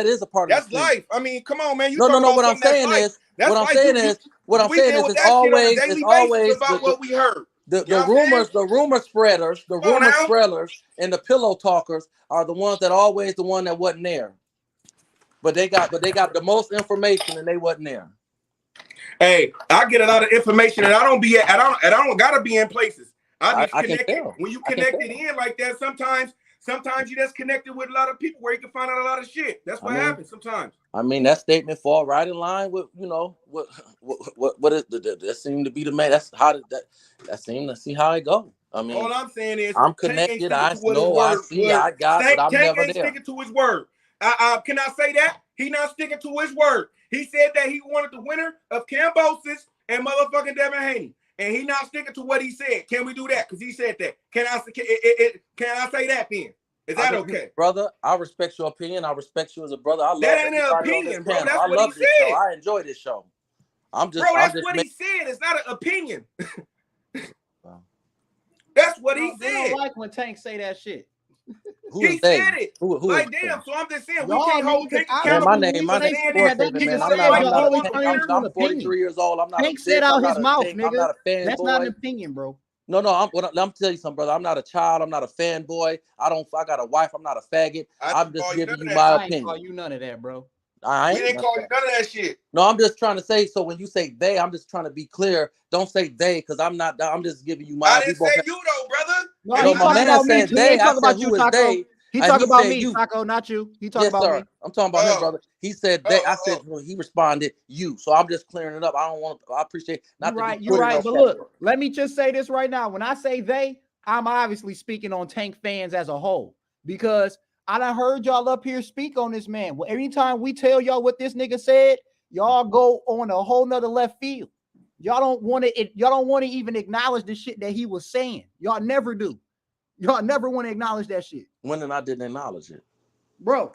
is a part of that's life. I mean, come on, man. No. What I'm saying is it's always about what we heard. The rumor spreaders, and the pillow talkers are the ones that always the one that wasn't there. But they got the most information and they wasn't there. Hey, I get a lot of information and I don't gotta be in places. I connected. When you connected in like that, sometimes you just connected with a lot of people where you can find out a lot of shit. That's what happens sometimes. I mean, that statement fall right in line with what is that seemed to be the man. That's how that seemed to see how it go. I mean, all I'm saying is I'm connected. I know. I see. I got. But I'm never there. Sticking to his word. Can I say that he not sticking to his word? He said that he wanted the winner of Cambosis and motherfucking Devin Haney, and he not sticking to what he said. Can we do that? Because he said that. Can I say that then? Is that okay, brother? I respect your opinion. I respect you as a brother. I love that. Ain't an opinion, bro. That's what he said. Show. I enjoy this show. That's what he said. It's not an opinion. That's what he said. I don't like when Tank say that shit. He said it. Who like damn. So I'm just saying we can't hold Tank accountable. My name man. I'm 43 years old. I'm not. Tank said out his mouth, nigga. That's not an opinion, bro. No. I'm telling you something, brother. I'm not a child. I'm not a fanboy. I got a wife. I'm not a faggot. I'm just giving you my opinion. I ain't call you none of that, bro. We didn't call you none of that shit. No, I'm just trying to say. So when you say they, I'm just trying to be clear. Don't say they, because I'm not. I'm just giving you my. I didn't say you though, brother. No, my man said they. I said who is they. He talking about me, Taco, not you. He talking about me. I'm talking about him, brother. He said they. I said he responded you. So I'm just clearing it up. I don't want. I appreciate. You're right. But look, let me just say this right now. When I say they, I'm obviously speaking on Tank fans as a whole, because I done heard y'all up here speak on this man. Well, every time we tell y'all what this nigga said, y'all go on a whole nother left field. Y'all don't want to even acknowledge the shit that he was saying. Y'all never do. Y'all never want to acknowledge that shit. When I didn't acknowledge it, bro.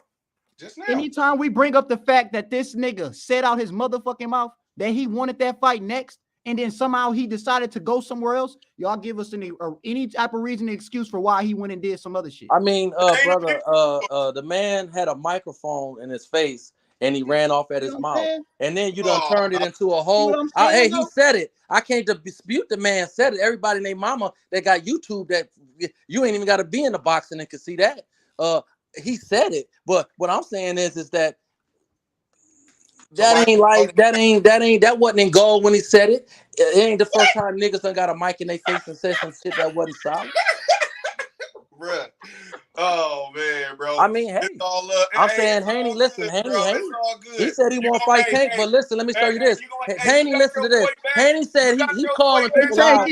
Just now. Anytime we bring up the fact that this nigga said out his motherfucking mouth that he wanted that fight next, and then somehow he decided to go somewhere else, y'all give us any type of reason, excuse for why he went and did some other shit. I mean, brother, the man had a microphone in his face and he ran off at his mouth. And then you done turned it into a whole. Hey, he said it. I can't dispute the man said it. Everybody named mama that got YouTube that you ain't even got to be in the boxing and can see that. He said it. But what I'm saying is that that wasn't in gold when he said it. It ain't the first time niggas done got a mic in their face and said some shit that wasn't solid. Bruh. Oh man, bro. I mean, hey, I'm saying Haney, listen, Haney. He said he won't fight Tank, but listen, let me show you this. Haney, listen to this. Haney said he calling people out.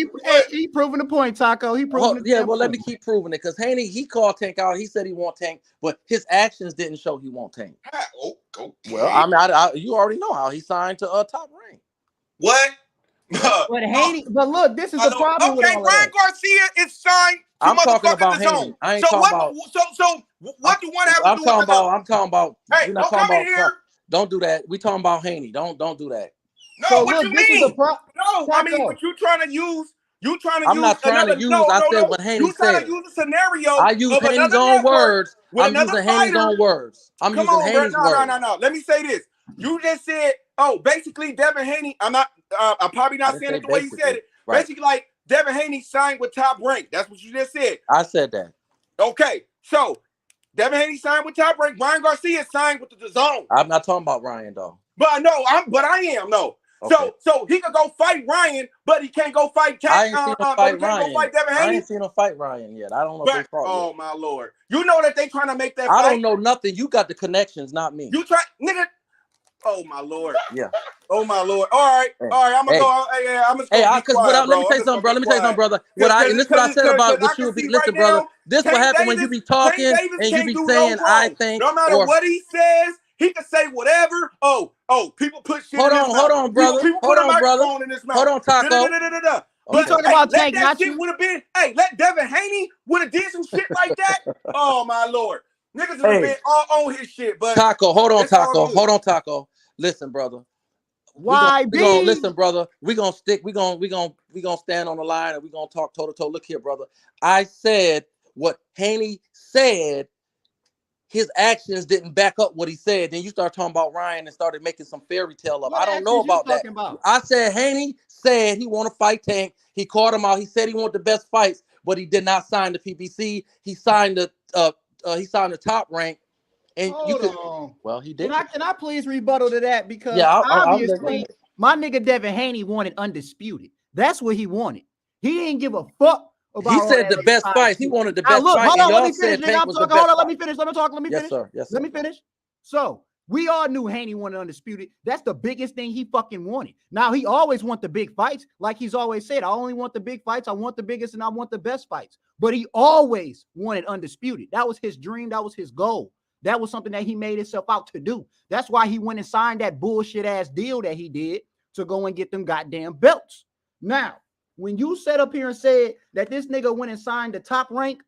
He proving the point, Taco. He proving the point. Well, let me keep proving it, because Haney, he called Tank out. He said he won't Tank, but his actions didn't show he won't Tank. Well, I mean, you already know how he signed to Top Rank. What? But Haney, but look, this is the problem. Okay, Ryan Garcia is signed. I'm talking about Haney. I ain't talking about. So what do one have to do with the zone? I'm talking about. Hey, don't come in here. Don't do that. We talking about Haney. Don't do that. No, so what you mean? No, I mean, what you trying to use? I'm not trying to use. I said what Haney said. You trying to use a scenario? I use Haney's own words. I'm using Haney's own words. I'm using Haney's words. No. Let me say this. You just said, basically Devin Haney. I'm probably not saying it the way you said it. Right. Basically, like Devin Haney signed with Top Rank. That's what you just said. I said that. Okay, so Devin Haney signed with Top Rank. Ryan Garcia signed with the zone. I'm not talking about Ryan though. But I am. No. Okay. So he could go fight Ryan, but he can't go fight Tank. I ain't seen him fight Ryan. Go fight Devin Haney. I ain't seen him fight Ryan yet. I don't know if they fought Oh yet. my Lord. You know that they trying to make that I fight? don't know nothing. You got the connections, not me. You try, nigga. Oh my Lord. Yeah. Oh my Lord. All right. I'm gonna go. I'm gonna go. Because let me tell you something, bro. Let me tell you something, brother. And this is what I said about what you be. Listen, brother. This what happen when you be talking and you be saying, I think. No matter what he says, he can say whatever. Oh, people put shit. Hold on, brother. People put a microphone in his mouth. Hold on, Taco. But talking about let Tank, that shit would have been. Hey, let Devin Haney would have did some shit like that. Oh my Lord. Niggas would have been all on his shit. But Taco, hold on, Taco. Listen, brother. Listen, brother. We gonna stand on the line and we gonna talk toe to toe. Look here, brother. I said what Haney said. His actions didn't back up what he said. Then you start talking about Ryan and started making some fairy tale up. I don't know about that. I said Haney said he want to fight Tank. He called him out. He said he wanted the best fights, but he did not sign the PBC. He signed the top rank. And well, he did. Can I please rebuttal to that? Because obviously my nigga Devin Haney wanted undisputed. That's what he wanted. He didn't give a fuck about. He said the best fights. He wanted the best fight. Hold on, let me finish. Let me finish. Let me talk. Let me finish. Yes, sir. Let me finish. So we all knew Haney wanted undisputed. That's the biggest thing he fucking wanted. Now he always want the big fights, like he's always said. I only want the big fights. I want the biggest, and I want the best fights. But he always wanted undisputed. That was his dream. That was his goal. That was something that he made himself out to do. That's why he went and signed that bullshit ass deal that he did to go and get them goddamn belts. Now, when you sat up here and said that this nigga went and signed the top rank,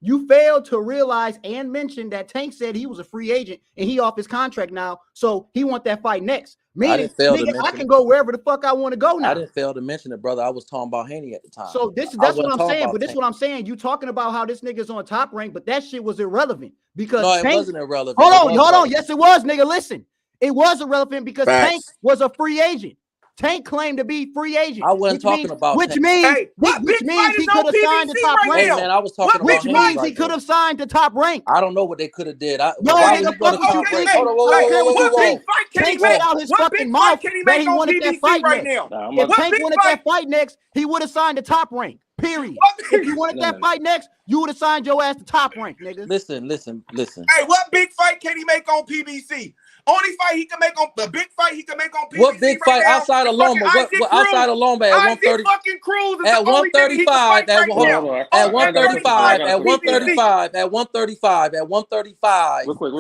you failed to realize and mention that Tank said he was a free agent and he off his contract now, so he want that fight next. Meaning, I can go wherever the fuck I want to go now. I didn't fail to mention it, brother. I was talking about Haney at the time. So that's what I'm saying. But this is what I'm saying. You talking about how this nigga's on top rank, but that shit was irrelevant because Tank, it wasn't irrelevant. Hold on. Yes, it was, nigga. Listen, it was irrelevant because Tank was a free agent. Tank claimed to be free agent. I wasn't talking about which means he could have signed the top rank. Hey, man, I was talking about which means he could have signed the top rank. I don't know what they could have did. Tank made out his fucking mouth that he wanted that fight next. If Tank wanted that fight next, he would have signed the top rank. Period. If you wanted that fight next, you would have signed your ass to top rank, nigga. Listen. Hey, what big fight can he make on PBC? Only fight he can make on the big fight he can make on PBC. What big fight outside of Loma? What outside of Loma at 130? At 135. At 135. At 135. At 135. At 135. Real quick.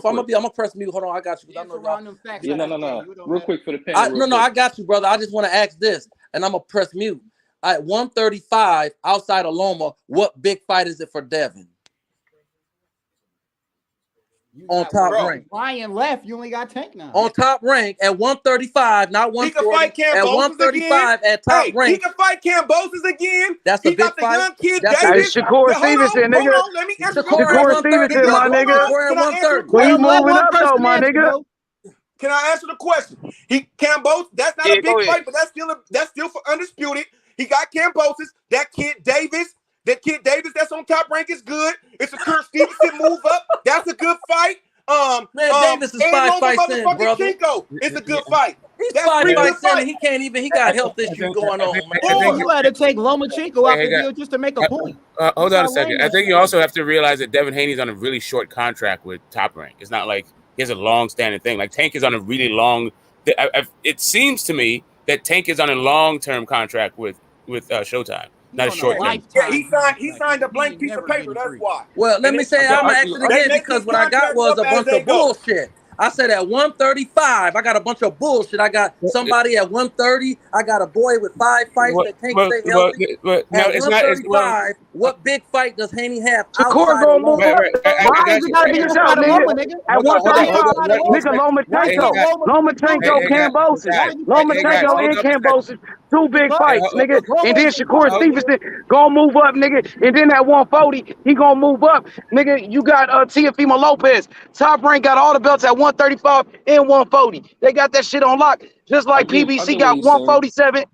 I'm gonna press mute. Hold on, I got you. I know no. Real quick for the panel. I got you, brother. I just want to ask this, and I'm gonna press mute. At 135 outside of Loma, what big fight is it for Devin? On top rank. Ryan left. You only got Tank now. On top rank at 135, not 140. He can fight at 135 at top rank. He can fight Cambosis again. That's a big fight. Young kid, Davis. Shakur Stevenson, nigga. Hold on, let me answer Shakur Stevenson, my nigga. When you moving up, though, my nigga. Can I answer the question? Cambosis. That's not a big fight, but that's still for undisputed. He got Cambosis. That kid Davis. That's on top rank is good. It's a Kurt Stevenson move up. That's a good fight. Davis is 5 fights in, brother. It's a good fight. He's 5 fights in. He can't even. He got health issues going on, man. You had to take Lomachenko out the deal just to make a point. Hold on a second. I think you also have to realize that Devin Haney's on a really short contract with Top Rank. It's not like he has a long-standing thing. Like Tank is on a really long. It seems to me that Tank is on a long-term contract with Showtime. Not a short term. Yeah, he signed a blank piece of paper. That's why. Well, let me say I'm actually again because what I got was a bunch of bullshit. I said at 135, I got a bunch of bullshit. I got somebody at 130. I got a boy with 5 fites that can't stay healthy. At 135, what big fight does Haney have? Shakur gonna move up. Ryan's gotta be yourself, nigga. At 135, nigga, Lomachenko, Cambosis. Lomachenko and Cambosis. 2 big fights, nigga. And then Shakur Stevenson gonna move up, nigga. And then at 140, he gonna move up. Nigga, you got Teofimo Lopez. Top rank got all the belts at 135 and 140. They got that shit on lock. Just like PBC got 147.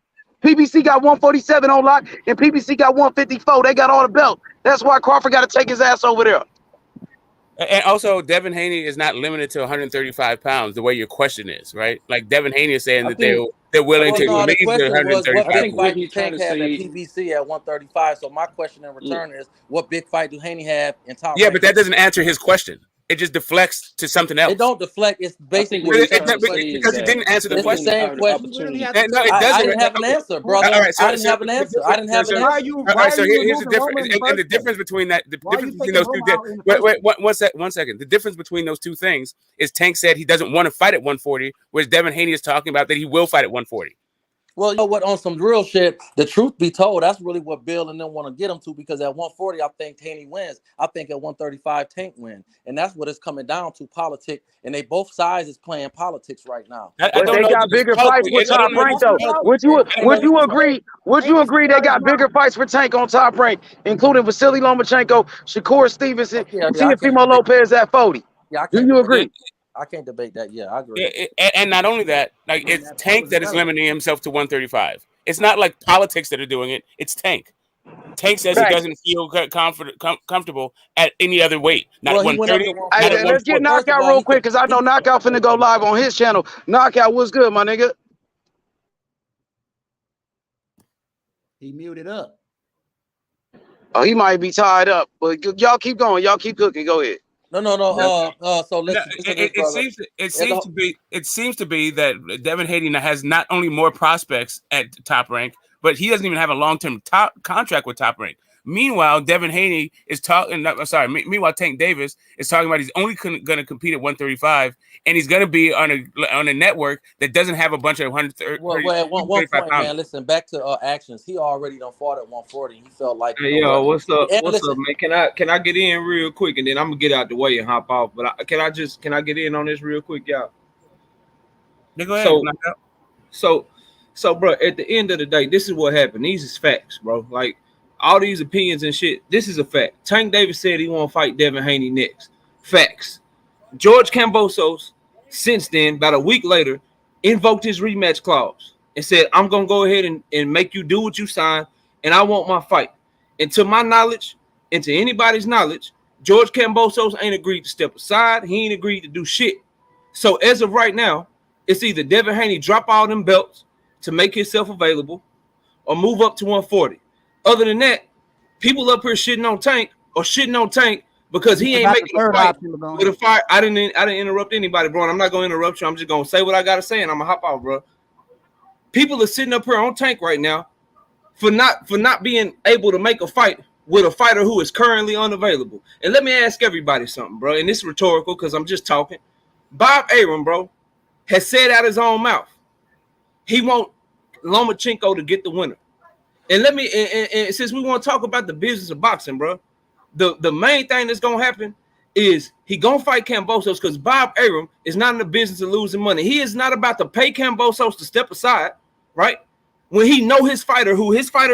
PBC got 147 on lock, and PBC got 154. They got all the belts. That's why Crawford got to take his ass over there. And also, Devin Haney is not limited to 135 pounds the way your question is, right? Like Devin Haney is saying that they're willing to no, the leave the question was 135 what big pounds. fight do Tank have at PBC at 135? So my question in return is, what big fight do Haney have in top? Yeah, but that doesn't answer his question. It just deflects to something else. It don't deflect. It's basically because it didn't answer the question. The same question. No, it doesn't. I didn't have an answer, brother. All right, I didn't have an answer. I didn't have an answer. All right, so here's the difference, and the difference between that, the difference between those two. Wait, 1 second. The difference between those two things is Tank said he doesn't want to fight at 140, whereas Devin Haney is talking about that he will fight at 140. Well, you know what? On some real shit, the truth be told, that's really what Bill and them want to get him to, because at 140, I think Haney wins. I think at 135, Tank wins. And that's what it's coming down to, politics. And they both sides is playing politics right now. But they got bigger fights with Top Rank, though. Would you agree? Would you agree they got bigger fights for Tank on Top Rank, including Vasily Lomachenko, Shakur Stevenson, Teofimo Lopez at 40? Yeah, do you agree? I can't debate that. Yeah, I agree. And not only that, like it's Tank that is limiting himself to 135. It's not like politics that are doing it. It's Tank. Tank says he doesn't feel comfortable at any other weight. Not 130. Let's get Knockout real quick, because I know Knockout finna go live on his channel. Knockout, what's good, my nigga? He muted up. Oh, he might be tied up, but y'all keep going. Y'all keep cooking. Go ahead. No. So listen. It seems to be that Devin Haney has not only more prospects at Top Rank, but he doesn't even have a long-term contract with Top Rank. Meanwhile, Devin Haney is talking. Meanwhile, Tank Davis is talking about he's only going to compete at 135, and he's going to be on a network that doesn't have a bunch of 130. Well, at one point, man. Listen, back to actions. He already done fought at 140. He felt like. Hey, yo, what's up? What's up, man? Can I get in real quick, and then I'm gonna get out the way and hop off. But can I get in on this real quick, y'all? Yeah, go ahead. So, bro, at the end of the day, this is what happened. These is facts, bro. Like. All these opinions and shit, this is a fact. Tank Davis said he want to fight Devin Haney next. Facts. George Kambosos, since then, about a week later, invoked his rematch clause and said, I'm going to go ahead and make you do what you signed, and I want my fight. And to my knowledge, and to anybody's knowledge, George Kambosos ain't agreed to step aside. He ain't agreed to do shit. So as of right now, it's either Devin Haney drop all them belts to make himself available or move up to 140. Other than that, people up here shitting on Tank because he ain't making a fight with a fight. I didn't interrupt anybody, bro. And I'm not gonna interrupt you. I'm just gonna say what I gotta say, and I'm gonna hop out, bro. People are sitting up here on Tank right now for not being able to make a fight with a fighter who is currently unavailable. And let me ask everybody something, bro. And this is rhetorical because I'm just talking. Bob Arum, bro, has said out his own mouth he want Lomachenko to get the winner. And let me, and since we want to talk about the business of boxing, bro, the main thing that's gonna happen is he gonna fight Kambosos because Bob Arum is not in the business of losing money. He is not about to pay Kambosos to step aside, right? When he know his fighter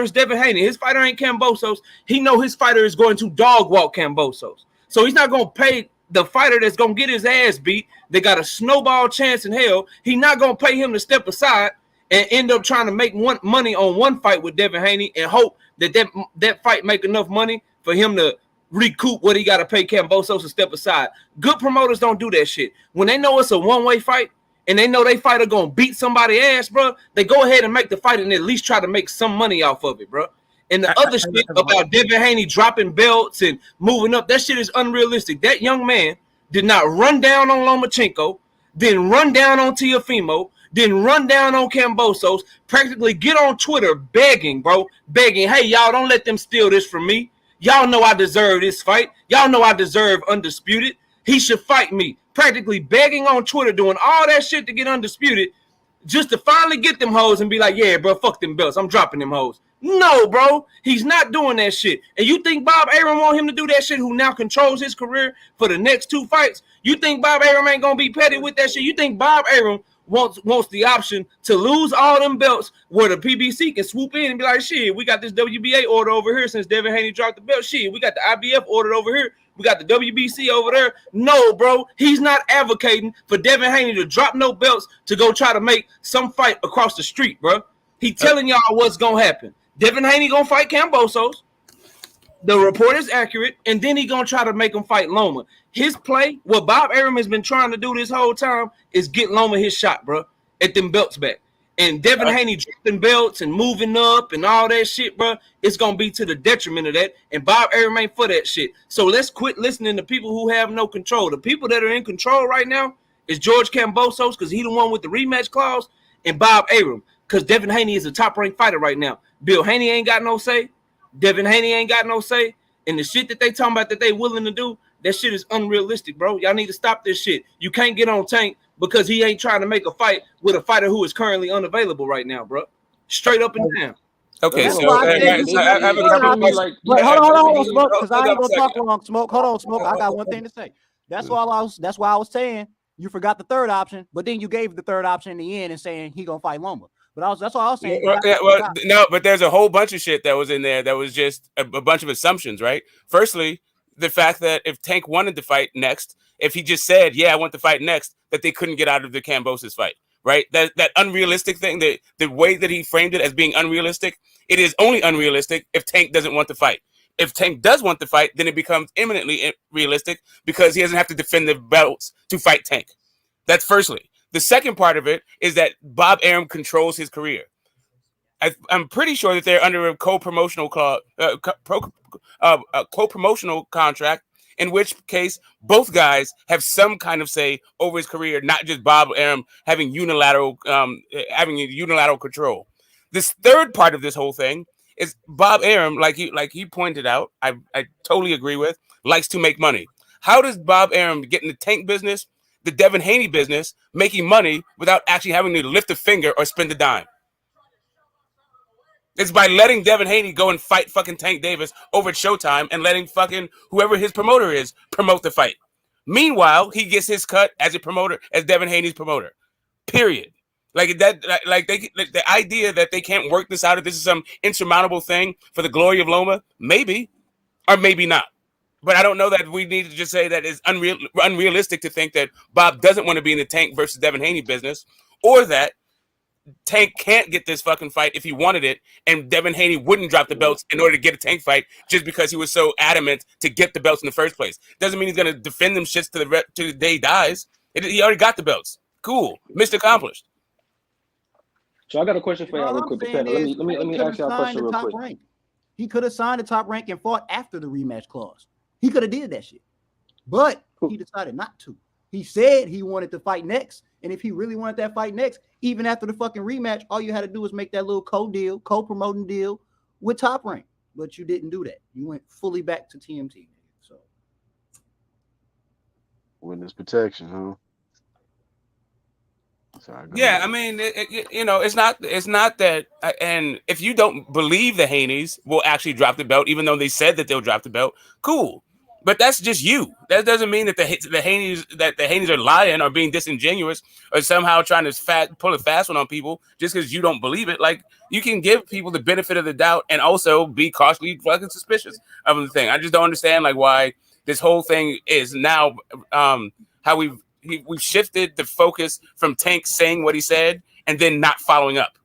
is Devin Haney, his fighter ain't Kambosos. He know his fighter is going to dog walk Kambosos, so he's not gonna pay the fighter that's gonna get his ass beat. They got a snowball chance in hell. He not gonna pay him to step aside and end up trying to make money on one fight with Devin Haney and hope that fight make enough money for him to recoup what he got to pay Kambosos to step aside. Good promoters don't do that shit. When they know it's a one-way fight and they know they fighter going to beat somebody ass, bro, they go ahead and make the fight and at least try to make some money off of it, bro. And the other shit about Devin Haney dropping belts and moving up, that shit is unrealistic. That young man did not run down on Lomachenko, then run down on Teofimo, then run down on Kambosos, practically get on Twitter begging, hey, y'all don't let them steal this from me. Y'all know I deserve this fight. Y'all know I deserve undisputed. He should fight me. Practically begging on Twitter, doing all that shit to get undisputed, just to finally get them hoes and be like, yeah, bro, fuck them belts. I'm dropping them hoes. No, bro, he's not doing that shit. And you think Bob Arum want him to do that shit, who now controls his career for the next two fights? You think Bob Arum ain't gonna be petty with that shit? You think Bob Arum wants the option to lose all them belts where the PBC can swoop in and be like, shit, we got this WBA order over here since Devin Haney dropped the belt. Shit, we got the IBF ordered over here. We got the WBC over there. No, bro, he's not advocating for Devin Haney to drop no belts to go try to make some fight across the street, bro. He telling y'all what's gonna happen. Devin Haney gonna fight Kambosos. The report is accurate, and then he gonna try to make him fight Loma. His play, what Bob Arum has been trying to do this whole time is get Loma his shot, bro, at them belts back. And Devin Haney dropping belts and moving up and all that shit, bro, it's going to be to the detriment of that. And Bob Arum ain't for that shit. So let's quit listening to people who have no control. The people that are in control right now is George Kambosos, because he the one with the rematch clause, and Bob Arum, because Devin Haney is a top-ranked fighter right now. Bill Haney ain't got no say. Devin Haney ain't got no say. And the shit that they talking about that they willing to do, that shit is unrealistic, bro. Y'all need to stop this shit. You can't get on Tank because he ain't trying to make a fight with a fighter who is currently unavailable right now, bro. Straight up and down. Okay, That's so why I I have a couple said, questions. but hold on, Smoke, because I ain't gonna talk long. Smoke, hold on, Smoke. I got one thing to say. That's why I was saying you forgot the third option, but then you gave the third option in the end and saying he gonna fight Loma. But that's all I was saying. No, but there's a whole bunch of shit that was in there that was just a bunch of assumptions, right? Firstly, the fact that if Tank wanted to fight next, if he just said, "Yeah, I want to fight next," that they couldn't get out of the Kambosos fight, right? That unrealistic thing, the way that he framed it as being unrealistic, it is only unrealistic if Tank doesn't want to fight. If Tank does want to fight, then it becomes imminently realistic because he doesn't have to defend the belts to fight Tank. That's firstly. The second part of it is that Bob Arum controls his career. I'm pretty sure that they're under a co-promotional co-promotional contract, in which case both guys have some kind of say over his career, not just Bob Arum having unilateral control. This third part of this whole thing is Bob Arum, like he pointed out, I totally agree with, likes to make money. How does Bob Arum get in the Tank business, the Devin Haney business, making money without actually having to lift a finger or spend a dime? It's by letting Devin Haney go and fight fucking Tank Davis over at Showtime and letting fucking whoever his promoter is promote the fight. Meanwhile, he gets his cut as a promoter, as Devin Haney's promoter. Period. Like that, the idea that they can't work this out, if this is some insurmountable thing for the glory of Loma, maybe, or maybe not. But I don't know that we need to just say that it's unrealistic to think that Bob doesn't want to be in the Tank versus Devin Haney business, or that Tank can't get this fucking fight if he wanted it, and Devin Haney wouldn't drop the belts in order to get a Tank fight just because he was so adamant to get the belts in the first place. Doesn't mean he's going to defend them shits to the day he dies. He already got the belts. Cool. Mission accomplished. So I got a question for y'all real quick. Let me ask y'all a question real quick. Rank. He could have signed the top rank and fought after the rematch clause. He could have did that shit. But he decided not to. He said he wanted to fight next. And if he really wanted that fight next, even after the fucking rematch, all you had to do was make that little co-promoting deal with Top Rank. But you didn't do that. You went fully back to TMT. So witness protection, huh? Sorry, yeah, I mean, it's not that. And if you don't believe the Haneys will actually drop the belt, even though they said that they'll drop the belt, cool. But that's just you. That doesn't mean that the Haneys are lying or being disingenuous or somehow trying to pull a fast one on people just because you don't believe it. Like, you can give people the benefit of the doubt and also be cautiously fucking suspicious of the thing. I just don't understand why this whole thing is now how we've shifted the focus from Tank saying what he said and then not following up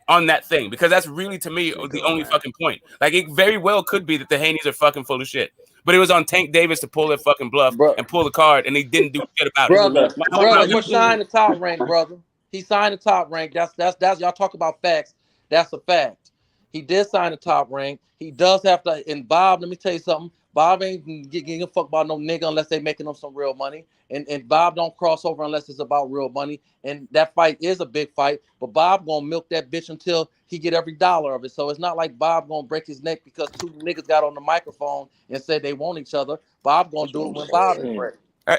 on that thing, because that's really, to me, the only fucking point. Like, it very well could be that the Haneys are fucking full of shit, but it was on Tank Davis to pull that fucking bluff and pull the card, and they didn't do shit about it. Brother, he signed the top rank, brother. He signed the top rank. That's y'all talk about facts. That's a fact. He did sign the top rank. He does have to. And Bob, let me tell you something. Bob ain't getting a fuck about no nigga unless they making him some real money. And Bob don't cross over unless it's about real money. And that fight is a big fight. But Bob gonna milk that bitch until he get every dollar of it. So it's not like Bob gonna break his neck because two niggas got on the microphone and said they want each other. Bob gonna do it when Bob is ready.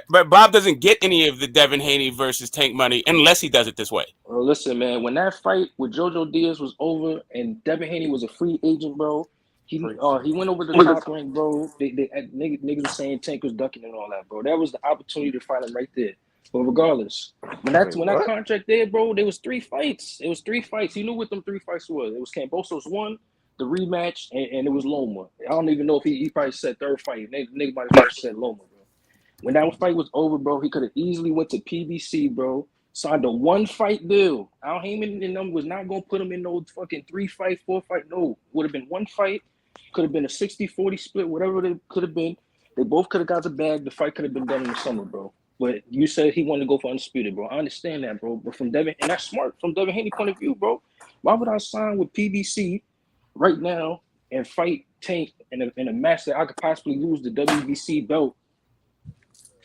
But Bob doesn't get any of the Devin Haney versus Tank money unless he does it this way. Well, listen, man. When that fight with JoJo Diaz was over and Devin Haney was a free agent, bro, he went over the top rank, bro. Niggas were saying Tank was ducking and all that, bro. That was the opportunity to fight him right there. But regardless, when that contract there, bro, there was 3 fights. It was 3 fights. He knew what them 3 fights was. It was Kambosos 1, the rematch, and it was Loma. I don't even know if he probably said 3rd fight. Nigga might have said Loma, bro. When that fight was over, bro, he could have easily went to PBC, bro. Signed a 1-fight deal. Al Heyman and them was not going to put him in no fucking 3-fight, 4-fight. No, would have been 1 fight. Could have been a 60-40 split, whatever it could have been. They both could have got the bag. The fight could have been done in the summer, bro. But you said he wanted to go for undisputed, bro. I understand that, bro. But from Devin, and that's smart from Devin Haney point of view, bro. Why would I sign with PBC right now and fight Tank in a match that I could possibly lose the WBC belt?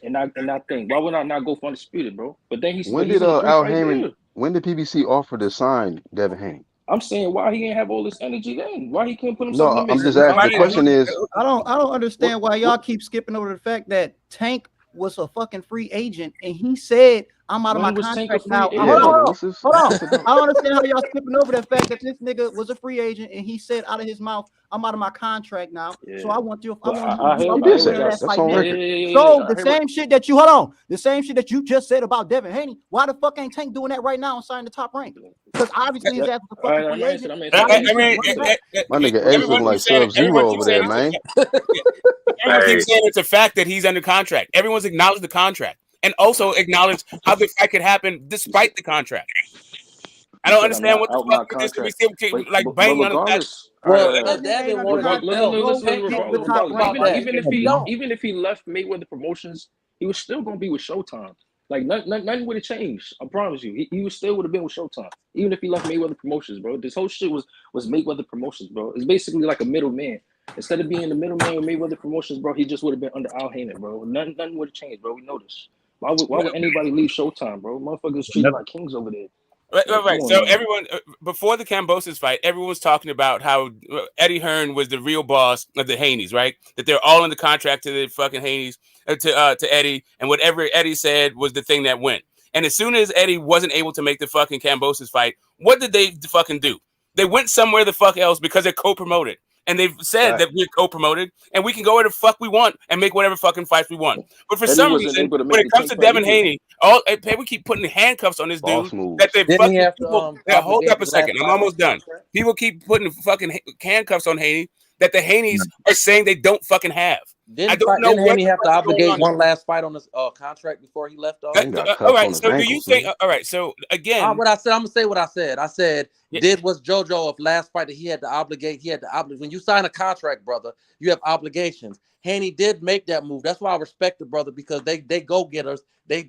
And I think, why would I not go for undisputed, bro? But then when did Al Heyman? When did PBC offer to sign Devin Haney? I'm saying why he didn't have all this energy then? Why he couldn't put himself in the mix? I'm just asking. The question is, I don't understand why y'all keep skipping over the fact that Tank was a fucking free agent and he said, I'm out of my contract now. Hold on. I don't understand how y'all skipping over the fact that this nigga was a free agent and he said out of his mouth, I'm out of my contract now. So I want you. So the same shit that you the same shit that you just said about Devin Haney. Why the fuck ain't Tank doing that right now and signing the Top Rank? Because obviously he's after the fucking free agent. My nigga Ace looking like Sub-Zero over there, man. Everyone keeps saying it's a fact that he's under contract. Everyone's acknowledged the contract and also acknowledged how the fight could happen despite the contract. I don't understand what the fuck this could be still like banging on the even if he left Mayweather Promotions, he was still gonna be with Showtime. Like nothing would have changed. I promise you, he was still would have been with Showtime, even if he left Mayweather Promotions, bro. This whole shit was Mayweather Promotions, bro. It's basically like a middleman. Instead of being the middleman with Mayweather Promotions, bro, he just would have been under Al Heyman, bro. Nothing would have changed, bro. We know this. Why would anybody leave Showtime, bro? Motherfuckers treated like kings over there. Right. So everyone, before the Kambosos fight, everyone was talking about how Eddie Hearn was the real boss of the Haneys, right? That they're all in the contract to the fucking Haneys, to Eddie, and whatever Eddie said was the thing that went. And as soon as Eddie wasn't able to make the fucking Kambosos fight, what did they fucking do? They went somewhere the fuck else because they're co-promoted. And they've said that we're co-promoted and we can go where the fuck we want and make whatever fucking fights we want. But for some reason, when it comes to Devin Haney, we keep putting handcuffs on this dude that they fucking people. Hold up a second, I'm almost done. People keep putting fucking handcuffs on Haney that the Haneys are saying they don't fucking have. Didn't Haney have to obligate one last fight on his contract before he left off? All right, so do you think? All right, so again, what I said, I'm gonna say what I said. I said, was JoJo of last fight that he had to obligate? He had to obligate. When you sign a contract, brother, you have obligations. Haney did make that move. That's why I respect the brother, because they go getters. They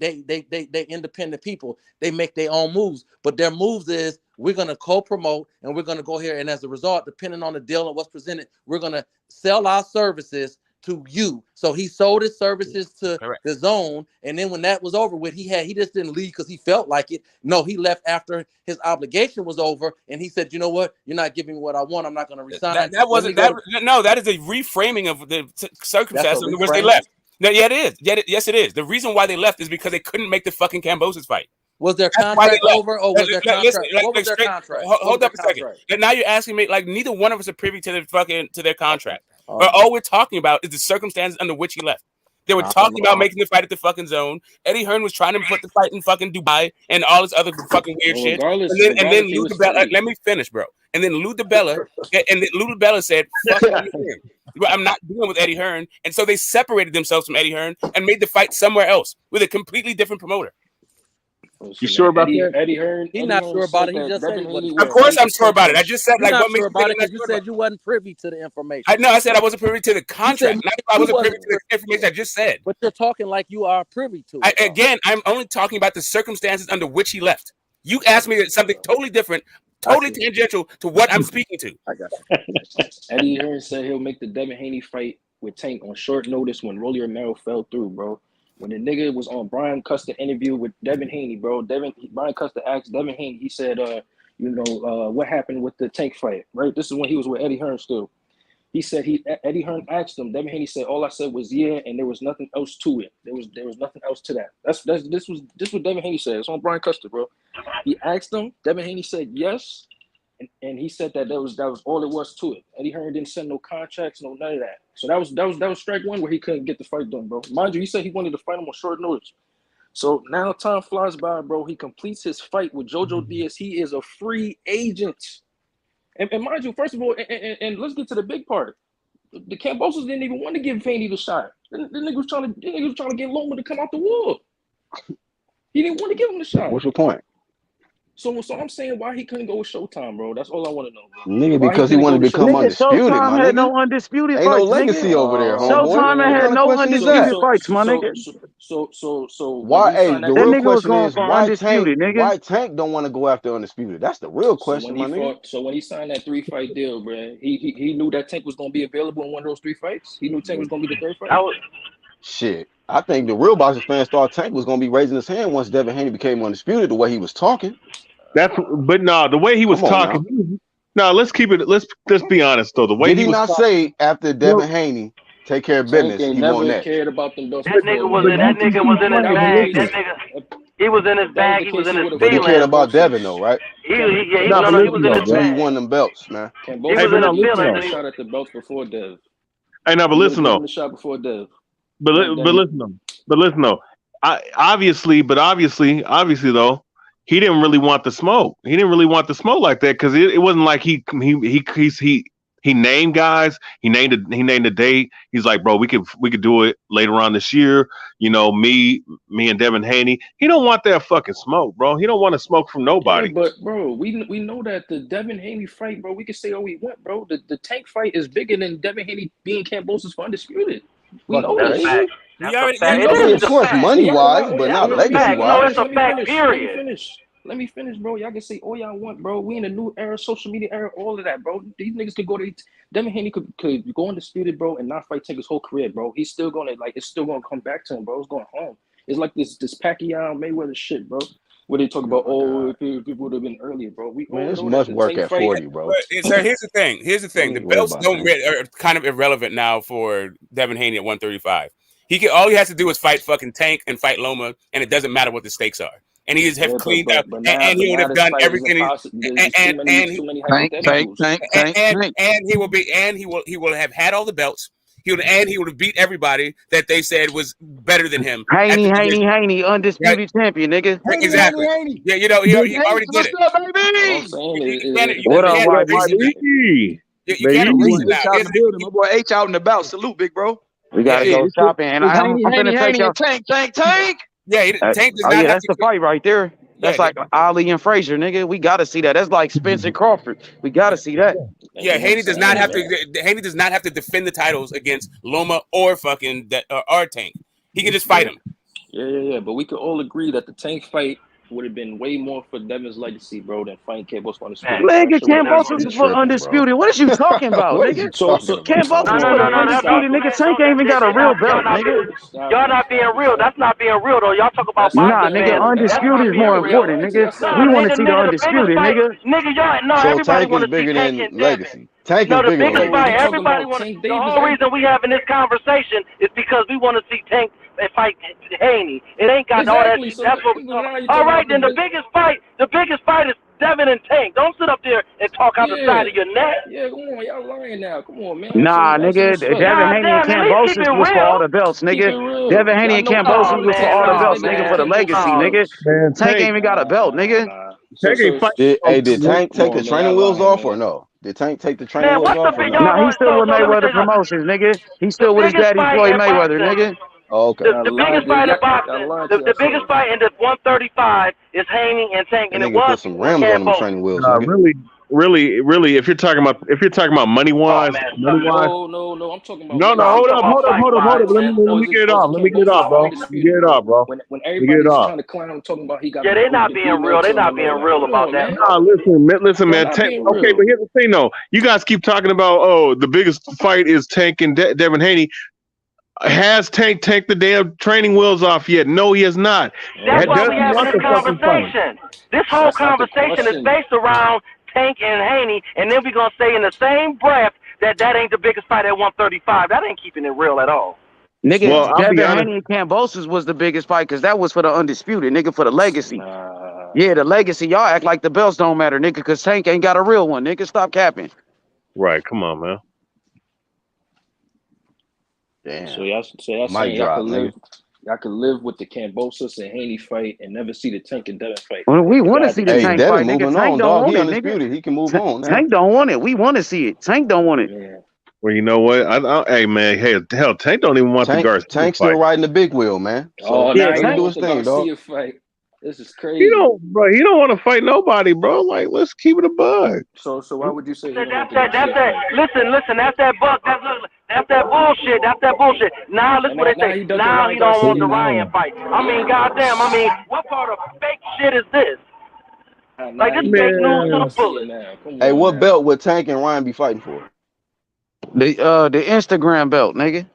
independent people. They make their own moves, but their moves is we're gonna co-promote and we're gonna go here, and as a result, depending on the deal and what's presented, we're gonna sell our services to you. So he sold his services to the Zone, and then when that was over with, he just didn't leave because he felt like it. No, he left after his obligation was over, and he said, "You know what? You're not giving me what I want. I'm not going to resign." That wasn't that. No, that is a reframing of the circumstances in which they left. Yeah, it is. Yes, it is. The reason why they left is because they couldn't make the fucking Kambosos fight. Was their contract over, or was their contract? What was their contract? Hold up a second. And now you're asking me, like, neither one of us are privy to their contract. All we're talking about is the circumstances under which he left. They were talking about making the fight at the fucking Zone. Eddie Hearn was trying to put the fight in fucking Dubai and all this other fucking weird shit. And then Lou DiBella, let me finish, bro. And then Lou DiBella said, "Fuck Eddie Hearn. I'm not dealing with Eddie Hearn." And so they separated themselves from Eddie Hearn and made the fight somewhere else with a completely different promoter. You sure about that? Eddie Hearn? He's not sure about it. He just said he wasn't. Of course, I'm sure about it. I just said, like, what makes you about it? Because you said you wasn't privy to the information. I said I wasn't privy to the contract. I wasn't privy to the information I just said. But you're talking like you are privy to it. Again, I'm only talking about the circumstances under which he left. You asked me something totally different, totally tangential to what I'm speaking to. I got you. Eddie Hearn said he'll make the Devin Haney fight with Tank on short notice when Rolly Romero fell through, bro. When the nigga was on Brian Custer interview with Devin Haney, bro, Brian Custer asked Devin Haney, he said, what happened with the Tank fight, right? This is when he was with Eddie Hearn still. He said Eddie Hearn asked him, Devin Haney said, all I said was yeah, and there was nothing else to it. There was nothing else to that. This what Devin Haney said. It's on Brian Custer, bro. He asked him, Devin Haney said yes, and he said that was all it was to it. Eddie Hearn didn't send no contracts, none of that. So that was strike one where he couldn't get the fight done, bro. Mind you, he said he wanted to fight him on short notice. So now time flies by, bro. He completes his fight with JoJo Diaz. He is a free agent. And mind you, first of all, and let's get to the big part. The Kambosos didn't even want to give Haney the shot. The nigga was trying to get Loma to come out the wood. He didn't want to give him the shot. What's your point? So I'm saying why he couldn't go with Showtime, bro. That's all I want to know, bro. Nigga, Why because he wanted to become undisputed, Showtime my had nigga. no undisputed Ain't no fights, legacy nigga. over there, homeboy. Showtime What had kind of no question is undisputed that? fights, my nigga. So Why? when he Hey, signed the that, That real nigga was question going is for why undisputed, nigga. Why Tank don't want to go after undisputed? That's the real question, my nigga. when he signed that 3-fight deal, bro, he knew that Tank was gonna be available in one of those 3 fights. He knew Tank was gonna be the third fight. Shit, I think the real boxing fans thought Tank was gonna be raising his hand once Devin Haney became undisputed. The way he was talking. But no, the way he was talking. No, let's keep it. Let's be honest though. The way Did he he was not talking, say after Devin Haney take care of Tank business, ain't he won never next? cared about them belts. That nigga was in his bag. That nigga, he was in his bag. He was in his But he cared feelings. about Devin though, right? He was in his So he bag. won them belts, man. He was in his feelings. He shot at the belts before Dev. I know, but listen though. The shot before Dev. But listen though. Obviously though, he didn't really want the smoke. He didn't really want the smoke like that because it wasn't like he named guys. He named a date. He's like, bro, we could do it later on this year. You know, me and Devin Haney. He don't want that fucking smoke, bro. He don't want to smoke from nobody. Yeah, but bro, we know that the Devin Haney fight, bro. We can say all we want, bro. The Tank fight is bigger than Devin Haney being Cambosis for undisputed. We know That's this. fact. That's a fact. Of course, money wise, but not legacy No, wise. it's a fact. Period. Let me finish, bro. Y'all can say all y'all want, bro. We in a new era, social media era, all of that, bro. These niggas could go to Devin Haney could go undisputed, bro, and not fight Tank his whole career, bro. He's still gonna it's still gonna come back to him, bro. It's going home. It's like this Pacquiao Mayweather shit, bro. Where they talk about if it would have been earlier, bro. We all There's know much that work at 40, bro. So here's the thing. The belts are kind of irrelevant now for Devin Haney at 135. All he has to do is fight fucking Tank and fight Loma, and it doesn't matter what the stakes are. And he have cleaned up, and he would have done everything. And he will have had all the belts. He would have beat everybody that they said was better than him. Haney, undisputed champion, nigga. Exactly. Haney. Yeah, you know, he already did it. What up, YB? You can't erase it now. My boy H out and about. Salute, big bro. We gotta go shopping, and I'm gonna take y'all. Tank. Yeah, Tank does not. That's the fight right there. That's like Ali and Frazier, nigga. We gotta see that. That's like Spence and Crawford. We gotta see that. Yeah, Haney does not have to defend the titles against Loma or fucking or Tank. He can just fight him. Yeah. But we could all agree that the Tank fight would have been way more for Devin's legacy, bro, than fighting Cambosis for undisputed. Nigga, Cambosis is for undisputed. What is you talking about, nigga? Cambosis is for undisputed, nigga. Tank ain't even got a real belt, nigga. Y'all not being real. That's not being real, though. Y'all talk about boxing. Nah, nigga, undisputed is more important, nigga. We want to see the undisputed, nigga. So Tank is bigger than legacy. Tank is bigger than legacy. Everybody want. The whole reason we having this conversation is because we want to see Tank fight Haney. It ain't got all that shit. That's what we talking. All right, then the biggest fight is Devin and Tank. Don't sit up there and talk out the side of your neck. Yeah, come on, y'all lying now. Come on, man. Nah, nigga, Devin Haney and Cambosis was for all the belts, nigga. Devin Haney and Cambosis was for all the belts, nigga, for the legacy, nigga. Tank ain't even got a belt, nigga. Did Tank take the training wheels off or no? Did Tank take the training wheels off or no? Nah, he's still with Mayweather Promotions, nigga. He's still with his daddy Floyd Mayweather, nigga. Oh, okay. The biggest fight in boxing, the biggest fight in this 135 is Haney and Tank, and it was put some rims on them training wheels. Really, if you're talking about money wise, no, I'm talking about. No, hold up. Let me get it off, bro. When everybody's trying to clown, talking about he got. Yeah, they're not being real. They're not being real about that. Nah, listen, man. Okay, but here's the thing, though. You guys keep talking about the biggest fight is Tank and Devin Haney. Has Tank take the damn training wheels off yet? No, he has not. That's why we having this conversation. This whole conversation is based around Tank and Haney, and then we're going to say in the same breath that ain't the biggest fight at 135. That ain't keeping it real at all. Nigga, Devin Haney and Cambosis was the biggest fight because that was for the undisputed, nigga, for the legacy. Yeah, the legacy. Y'all act like the belts don't matter, nigga, because Tank ain't got a real one, nigga. Stop capping. Right, come on, man. Damn. So y'all saying y'all can live with the Cambosis and Haney fight and never see the Tank and Devin fight. Well, we want to see the Tank fight, nigga. Tank don't want it, nigga. He can move on. Tank don't want it. We want to see it. Tank don't want it. Yeah. Well, you know what? Hey, man. Hell, Tank don't even want the Garcia Tank still riding the big wheel, man. So yeah, Tank do his thing, dog. This is He crazy. don't want to fight nobody, bro. Like, let's keep it a bug. So why would you say he That's don't that. Listen. That's that buck. That's that bullshit. That's that bullshit. Now listen what they say. Now he don't want the Ryan fight. I mean, goddamn. I mean, what part of fake shit is this? Like this fake news to the fullest. Hey, what belt would Tank and Ryan be fighting for? The Instagram belt, nigga.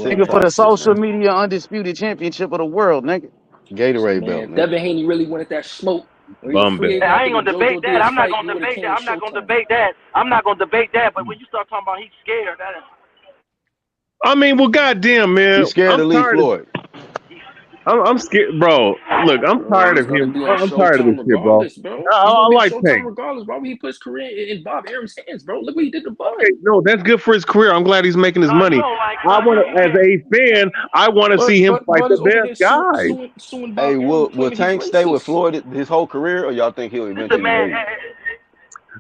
Nigga, for the social media undisputed championship of the world, nigga. Gatorade belt, man. Devin Haney really wanted that smoke. I ain't gonna debate that. I'm not gonna debate that. I'm not gonna debate that. But when you start talking about he's scared, that is. I mean, well, goddamn, man. He's scared to leave Floyd. I'm scared, bro. Look, I'm tired of him. I'm tired of this shit, bro. I like Tank. Regardless, why would he put his career in Bob Arum's hands, bro? Look what he did to Bob. Okay, no, that's good for his career. I'm glad he's making his money. I want to, as a fan, I want to see him fight the best guy. Hey, will Tank stay with Floyd his whole career, or y'all think he'll eventually leave?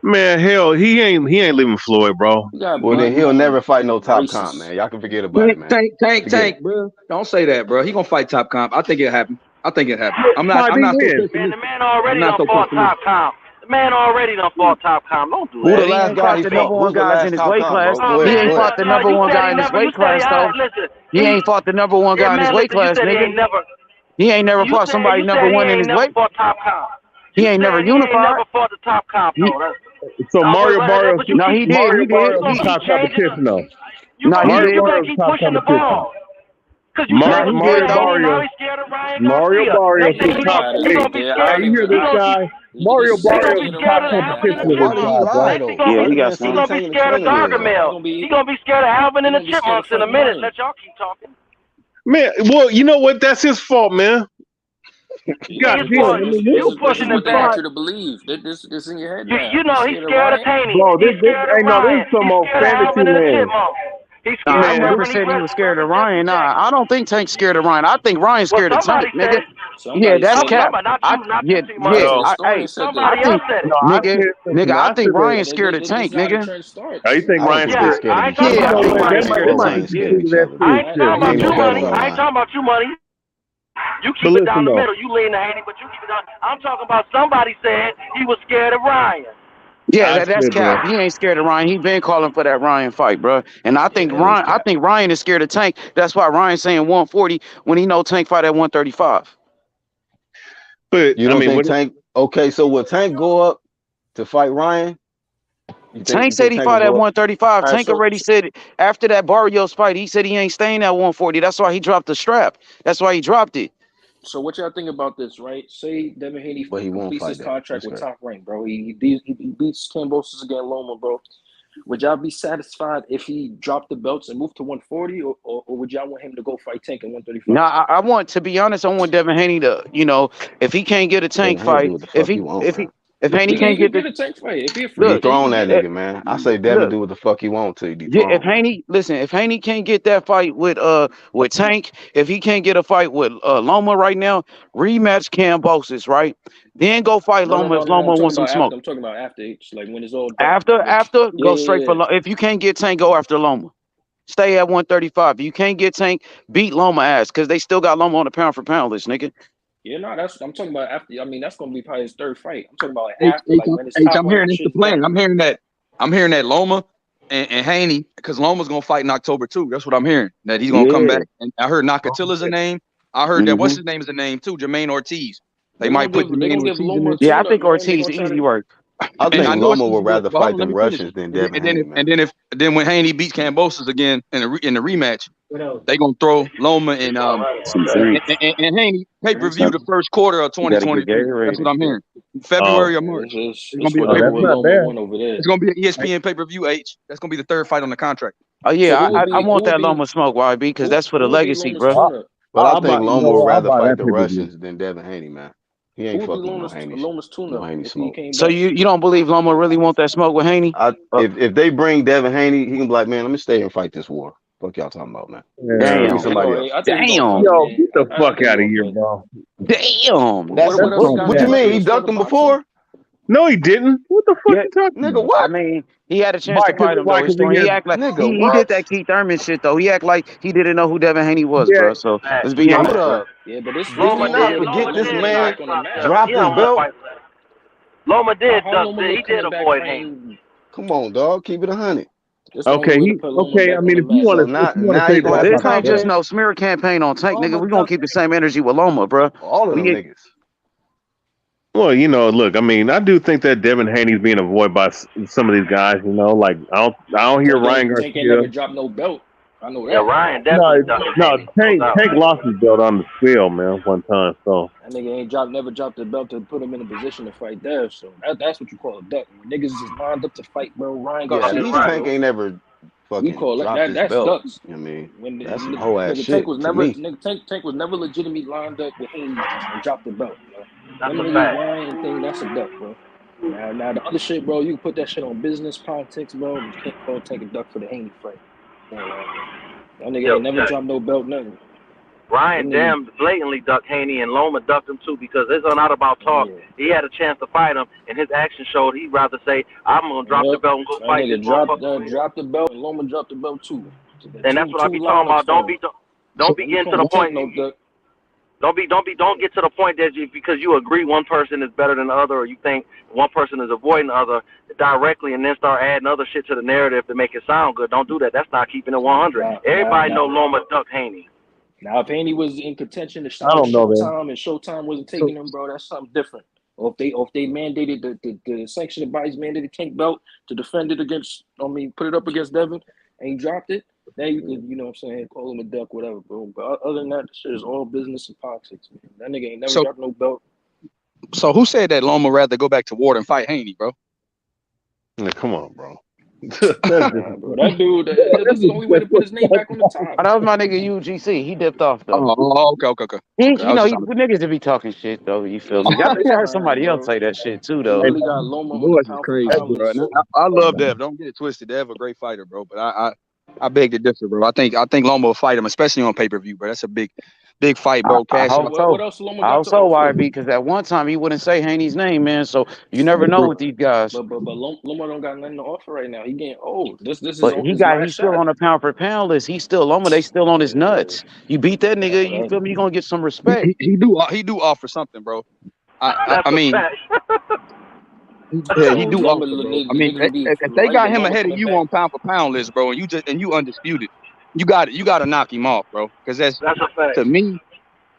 Man, hell, he ain't leaving Floyd, bro. Well, then he'll never fight no top comp, man. Y'all can forget about it, man. Tank, bro. Don't say that, bro. He gonna fight top comp. I think it'll happen. I'm not so man, the man already done fought top comp. The man already done fought top comp. Don't do that. Who the last guy he fought? Who's the last in his weight class? He ain't fought the number one guy in his weight class, though. He ain't fought the number one guy in his weight class, nigga. He ain't never fought somebody number one in his weight. He ain't never unified. He never fought the top comp, though. So Mario Barrios, no, he did. He did. Top competition, though. No, he did. You gotta keep pushing the ball. Mario Barrios is top. Hey, you hear this guy? Mario Barrios is top competition with this guy, bro. Yeah, he got some. He's gonna be scared of Gargamel. He's gonna be scared of Alvin and the Chipmunks in a minute. Let y'all keep talking. Man, well, you know what? That's his fault, man. God, you pushing the back to believe. This in your head. You know he's scared of Haney. Bro, this is some old fantasy land. I never said he was scared of Ryan. Nah, I don't think Tank's scared of Ryan. I think Ryan's scared of Tank, nigga. Yeah, that's cap. I think Ryan's scared of Tank, nigga. You think Ryan's scared of Tank? Yeah, I think Ryan's scared of Tank. I ain't talking about you money. You keep it down the middle. You lean to Haney, but you keep it down. I'm talking about somebody said he was scared of Ryan. Yeah, that's cap. He ain't scared of Ryan. He been calling for that Ryan fight, bro. And I think Ryan is scared of Tank. That's why Ryan's saying 140 when he know Tank fight at 135. But you don't think Tank? Okay, so will Tank go up to fight Ryan? Tank said he fought at 135. Tank already said after that Barrios fight, he said he ain't staying at 140. That's why he dropped the strap. That's why he dropped it. So what y'all think about this, right? Say Devin Haney completes his contract with Top Rank, bro. He beats Kambosos against Loma, bro. Would y'all be satisfied if he dropped the belts and moved to 140, or would y'all want him to go fight Tank at 135? No, I want, to be honest, I want Devin Haney to, if he can't get a Tank fight, if Haney can't get a Tank fight, if he dethrone that nigga, man. I say Devin do what the fuck he want to. Yeah, if Haney can't get that fight with Tank, if he can't get a fight with Loma right now, rematch Kambosos, right? Then go fight Loma if Loma wants some smoke. I'm talking about after, like when it's all done. After, go straight for Loma. If you can't get Tank, go after Loma. Stay at 135. If you can't get Tank, beat Loma ass, because they still got Loma on the pound for pound list, nigga. Yeah, no, I'm talking about after. I mean, that's gonna be probably his third fight. I'm talking about after. I'm hearing it's the plan. I'm hearing that Loma and Haney, because Loma's gonna fight in October too. That's what I'm hearing. That he's gonna come back. And I heard Nakatila's a name. I heard that what's his name is a name too. Jermaine Ortiz. They might put Jermaine Ortiz. Yeah, I think Ortiz easy work. I think Loma would rather fight them Russians than Devin Haney. And then when Haney beats Kambosos again in the rematch, they gonna throw Loma and Haney pay-per-view the first quarter of 2020. That's what I'm hearing. February or March. It's gonna be a pay-per-view. It's gonna be an ESPN pay-per-view. That's gonna be the third fight on the contract. Oh yeah, I want that Loma smoke, YB, because that's for the legacy, bro. But I think Loma would rather fight the Russians than Devin Haney, man. He ain't fucking no Haney smoke. So you don't believe Loma really want that smoke with Haney? If they bring Devin Haney, he can be like, man, let me stay and fight this war. Fuck y'all talking about, man. Damn. Yo, get the fuck out of here, bro. Damn. What you mean? He ducked him before? No, he didn't. What the fuck you talking nigga, about? what? I mean, he had a chance to fight him though. He act like he did that Keith Thurman shit though. He act like he didn't know who Devin Haney was, bro. So let's be honest, bro. Yeah, but this Did we not forget this man dropped his belt? Loma did. Loma He did avoid Haney. Come on, dog. Keep it 100. Okay, okay. I mean, if you want to say that, this ain't just no smear campaign on Tank, nigga. We gonna keep the same energy with Loma, bro. All of them niggas. Well, you know, look, I mean, I do think that Devin Haney's being avoided by some of these guys. You know, like I don't hear Ryan Garcia. Tank ain't never dropped no belt. I know that. Yeah, Ryan definitely. Tank lost his belt on the field, man, one time. So that nigga ain't never dropped the belt to put him in a position to fight Dev. So that's what you call a duck. When niggas is lined up to fight, bro. Ryan Garcia. Yeah, Tank ain't never fucking dropped his that's belt. ducks. I mean, when that's some whole ass shit. Tank was never legitimately lined up with Haney and dropped the belt, bro. That's a fact. Ryan thing, that's a duck, bro. Now the other shit, bro, you can put that shit on business, politics, bro. You can't call Tank a duck for the Haney fight. That nigga ain't never dropped no belt, nothing. Ryan damn blatantly ducked Haney, and Loma ducked him too because it's not about talk. Yeah. He had a chance to fight him, and his action showed he'd rather say, "I'm gonna drop the belt and go fight." Nigga dropped the belt, and Loma dropped the belt too. And that's what I be talking about. Don't be getting to the point. Don't get to the point that because you agree one person is better than the other, or you think one person is avoiding the other directly, and then start adding other shit to the narrative to make it sound good. Don't do that. That's not keeping it 100. Everybody know Loma ducked Haney. Now, if Haney was in contention to Showtime and Showtime wasn't taking him, bro, that's something different. Or if they mandated the sanctioned bodies mandated Tank belt to defend it against, put it up against Devin, and he dropped it. Now you can, you know what I'm saying, call him a duck, whatever, bro. But other than that, shit is all business and politics, man. That nigga ain't never dropped no belt. So who said that Loma rather go back to war than fight Haney, bro? Yeah, come on, bro. Bro, that dude, that's the only way to put his name back on the top. That was my nigga UGC. He dipped off though. Oh, okay. Niggas to be talking shit though. You feel me? I heard somebody else say that shit too though. Really got Loma Boys is crazy, bro. I love Dev. Don't get it twisted. Dev a great fighter, bro. But I beg to differ, bro. I think Loma will fight him, especially on pay-per-view, bro. That's a big fight, bro. I hope so, YB, because at one time he wouldn't say Haney's name, man. So you never know with these guys. But Loma don't got nothing to offer right now. He getting old. This is he's still on a pound for pound list. He's still Loma. They still on his nuts. You beat that nigga, you feel me? You gonna get some respect. He do offer something, bro. I mean. Yeah, he do offer, bro. I mean, if they got him ahead of you on pound for pound list, bro, and you undisputed, you got to knock him off, bro. Because that's a fact. To me,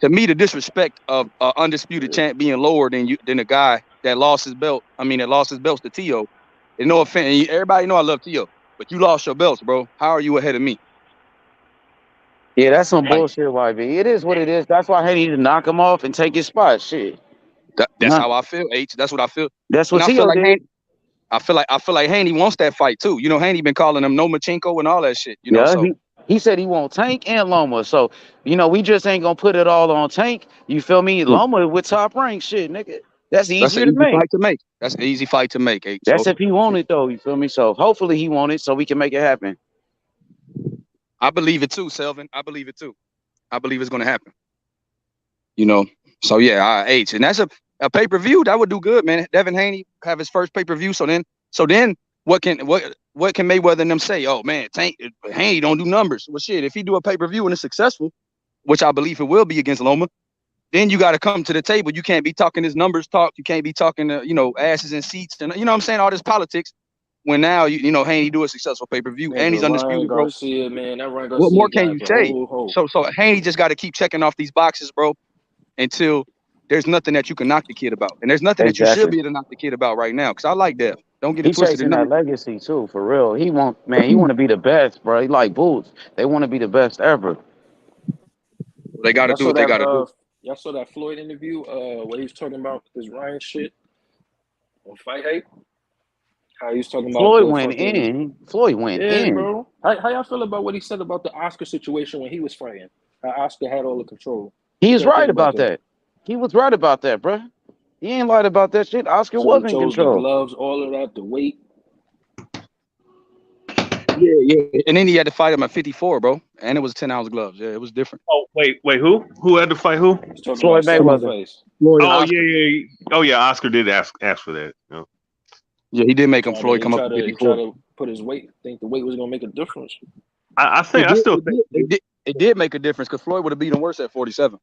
the disrespect of undisputed champ being lower than a guy that lost his belt. I mean, that lost his belts to Tio. And no offense, everybody know I love Tio, but you lost your belts, bro. How are you ahead of me? Yeah, that's some bullshit, YB. It is what it is. That's why Haney need to knock him off and take his spot. Shit. That's how I feel, H. That's what I feel. That's what Tio did. I feel like Haney wants that fight too. You know, Haney been calling him Nomachenko and all that shit. You know, so. He said he want Tank and Loma. So, you know, we just ain't gonna put it all on Tank. You feel me? Loma with top rank shit, nigga. That's easier to make. That's an easy fight to make, H. That's if he want it though, you feel me? So hopefully he want it so we can make it happen. I believe it too, Selvin. I believe it too. I believe it's gonna happen. You know, so yeah, H. And that's a pay-per-view that would do good, man. Devin Haney have his first pay-per-view. So then what can Mayweather and them say? Oh man, Haney don't do numbers. Well shit, if he do a pay-per-view and it's successful, which I believe it will be against Loma, then you gotta come to the table. You can't be talking this numbers talk, you can't be talking asses and seats and you know what I'm saying, all this politics. When now you know Haney do a successful pay-per-view and he's undisputed, bro. Garcia, man, that Ryan Garcia, what more can you say? So Haney just gotta keep checking off these boxes, bro, until there's nothing that you can knock the kid about. And there's nothing that you should be able to knock the kid about right now. Because I like Dev. Don't get it twisted. He's chasing that legacy, too, for real. He want to be the best, bro. He like Boots. They want to be the best ever. They got to do what they got to do. Y'all saw that Floyd interview where he was talking about this Ryan shit on Fight Hype? How he was talking about Floyd went in. Floyd went in. Bro. How y'all feel about what he said about the Oscar situation when he was fighting? How Oscar had all the control. He was right about that. He was right about that, bro. He ain't lied about that shit. Oscar was in control. The gloves, all of that, the weight. Yeah. And then he had to fight him at 54, bro. And it was 10-ounce gloves. Yeah, it was different. Oh, wait, who? Who had to fight who? Floyd Mayweather. Oh, yeah. Oh, yeah, Oscar did ask for that. Yeah, he did make him Floyd come up to He 54. tried to put his weight. Think the weight was gonna make a difference. I still think it did make a difference because Floyd would have beat him worse at 47.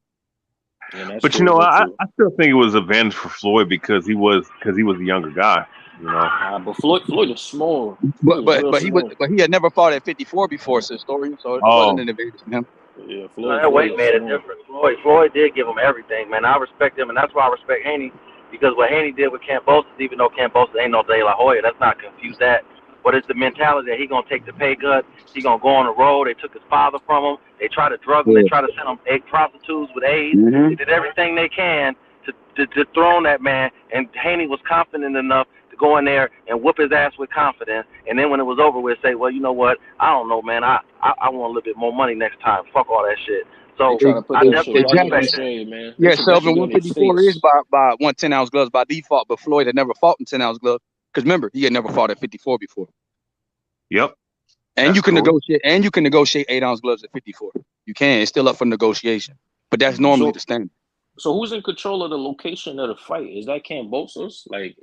But you know, I still think it was advantage for Floyd because he was a younger guy. You know, but Floyd is small. But he had never fought at 54 before, so it wasn't an advantage for him. Yeah, that weight made a difference. Floyd did give him everything, man. I respect him, and that's why I respect Haney, because what Haney did with Kambosos, even though Kambosos ain't no De La Hoya, let's not confuse that. But it's the mentality that he gonna take the pay cut. He gonna go on the road. They took his father from him. They try to drug him. They try to send him prostitutes with AIDS. They did everything they can to throw on that man. And Haney was confident enough to go in there and whoop his ass with confidence. And then when it was over with, say, well, you know what? I don't know, man. I want a little bit more money next time. Fuck all that shit. So I definitely respect that. Man. Yeah, Selvin 154 is by 10-ounce gloves by default, but Floyd had never fought in 10-ounce gloves. Because remember, he had never fought at 54 before. Yep. And you can negotiate 8-ounce gloves at 54. You can. It's still up for negotiation. But that's normally the standard. So who's in control of the location of the fight? Is that Kambosos? Like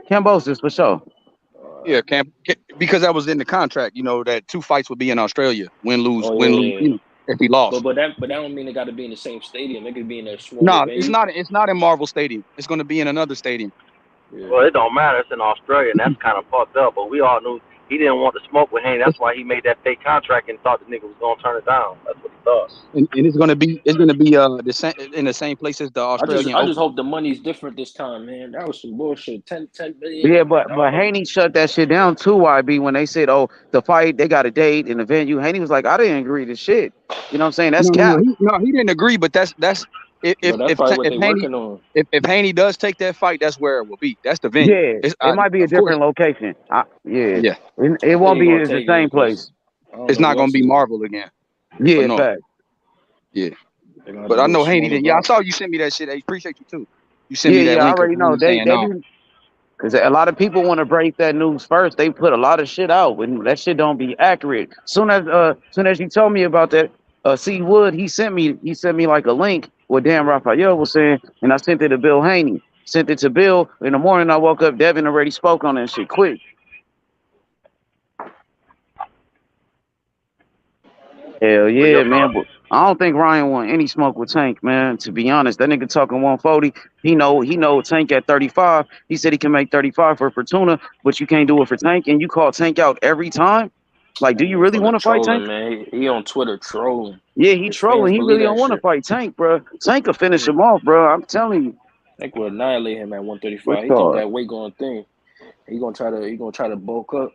Kambosos for sure. Yeah, because that was in the contract, you know, that 2 fights would be in Australia. Win, lose, you know, if he lost. But that don't mean they got to be in the same stadium. They could be in a small. No, it's not in Marvel Stadium. It's going to be in another stadium. Yeah. Well, it don't matter. It's in Australia, and that's kind of fucked up. But we all knew he didn't want to smoke with Haney. That's why he made that fake contract and thought the nigga was gonna turn it down. That's what he thought. And it's gonna be the same in the same place as the Australian. I just hope the money's different this time, man. That was some bullshit. 10 million. Yeah, but Haney shut that shit down too. YB when they said, "Oh, the fight they got a date in the venue." Haney was like, "I didn't agree to shit." You know what I'm saying? That's cap. No, he didn't agree, but that's. If Haney does take that fight, that's where it will be. That's the venue. Yeah, it might be a different location. It won't be the same place. It's not going to be Marvel again. Yeah, no. Fact. Yeah, but I know Haney did. Yeah, I saw you sent me that shit. I appreciate you too. You sent me that link. I already know. They do. Because a lot of people want to break that news first. They put a lot of shit out, and that shit don't be accurate. Soon as you told me about that, C Wood, he sent me like a link. What Dan Raphael was saying, and I sent it to Bill Haney. Sent it to Bill. In the morning, I woke up, Devin already spoke on that shit quick. Hell yeah, man. But I don't think Ryan want any smoke with Tank, man. To be honest, that nigga talking 140. He know Tank at 35. He said he can make 35 for Fortuna, but you can't do it for Tank, and you call Tank out every time? Like, do you really want to fight Tank? Man. He on Twitter trolling. Yeah, he trolling. He really don't want to fight Tank, bro. Tank will finish him off, bro. I'm telling you. Tank will annihilate him at 135. He think that weight going thing. He gonna try to bulk up,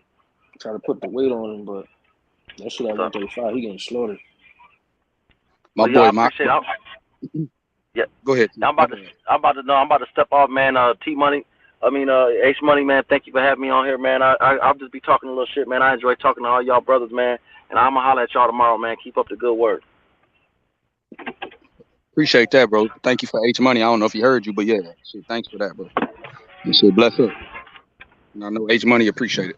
try to put the weight on him, but that shit at 135, he getting slaughtered. My boy, yeah. Go ahead. I'm about to step off, man. H Money, man, thank you for having me on here, man. I'll just be talking a little shit, man. I enjoy talking to all y'all brothers, man. And I'm going to holler at y'all tomorrow, man. Keep up the good work. Appreciate that, bro. Thank you for H Money. I don't know if he heard you, but yeah, shit, thanks for that, bro. Shit, bless up. And I know H Money appreciate it.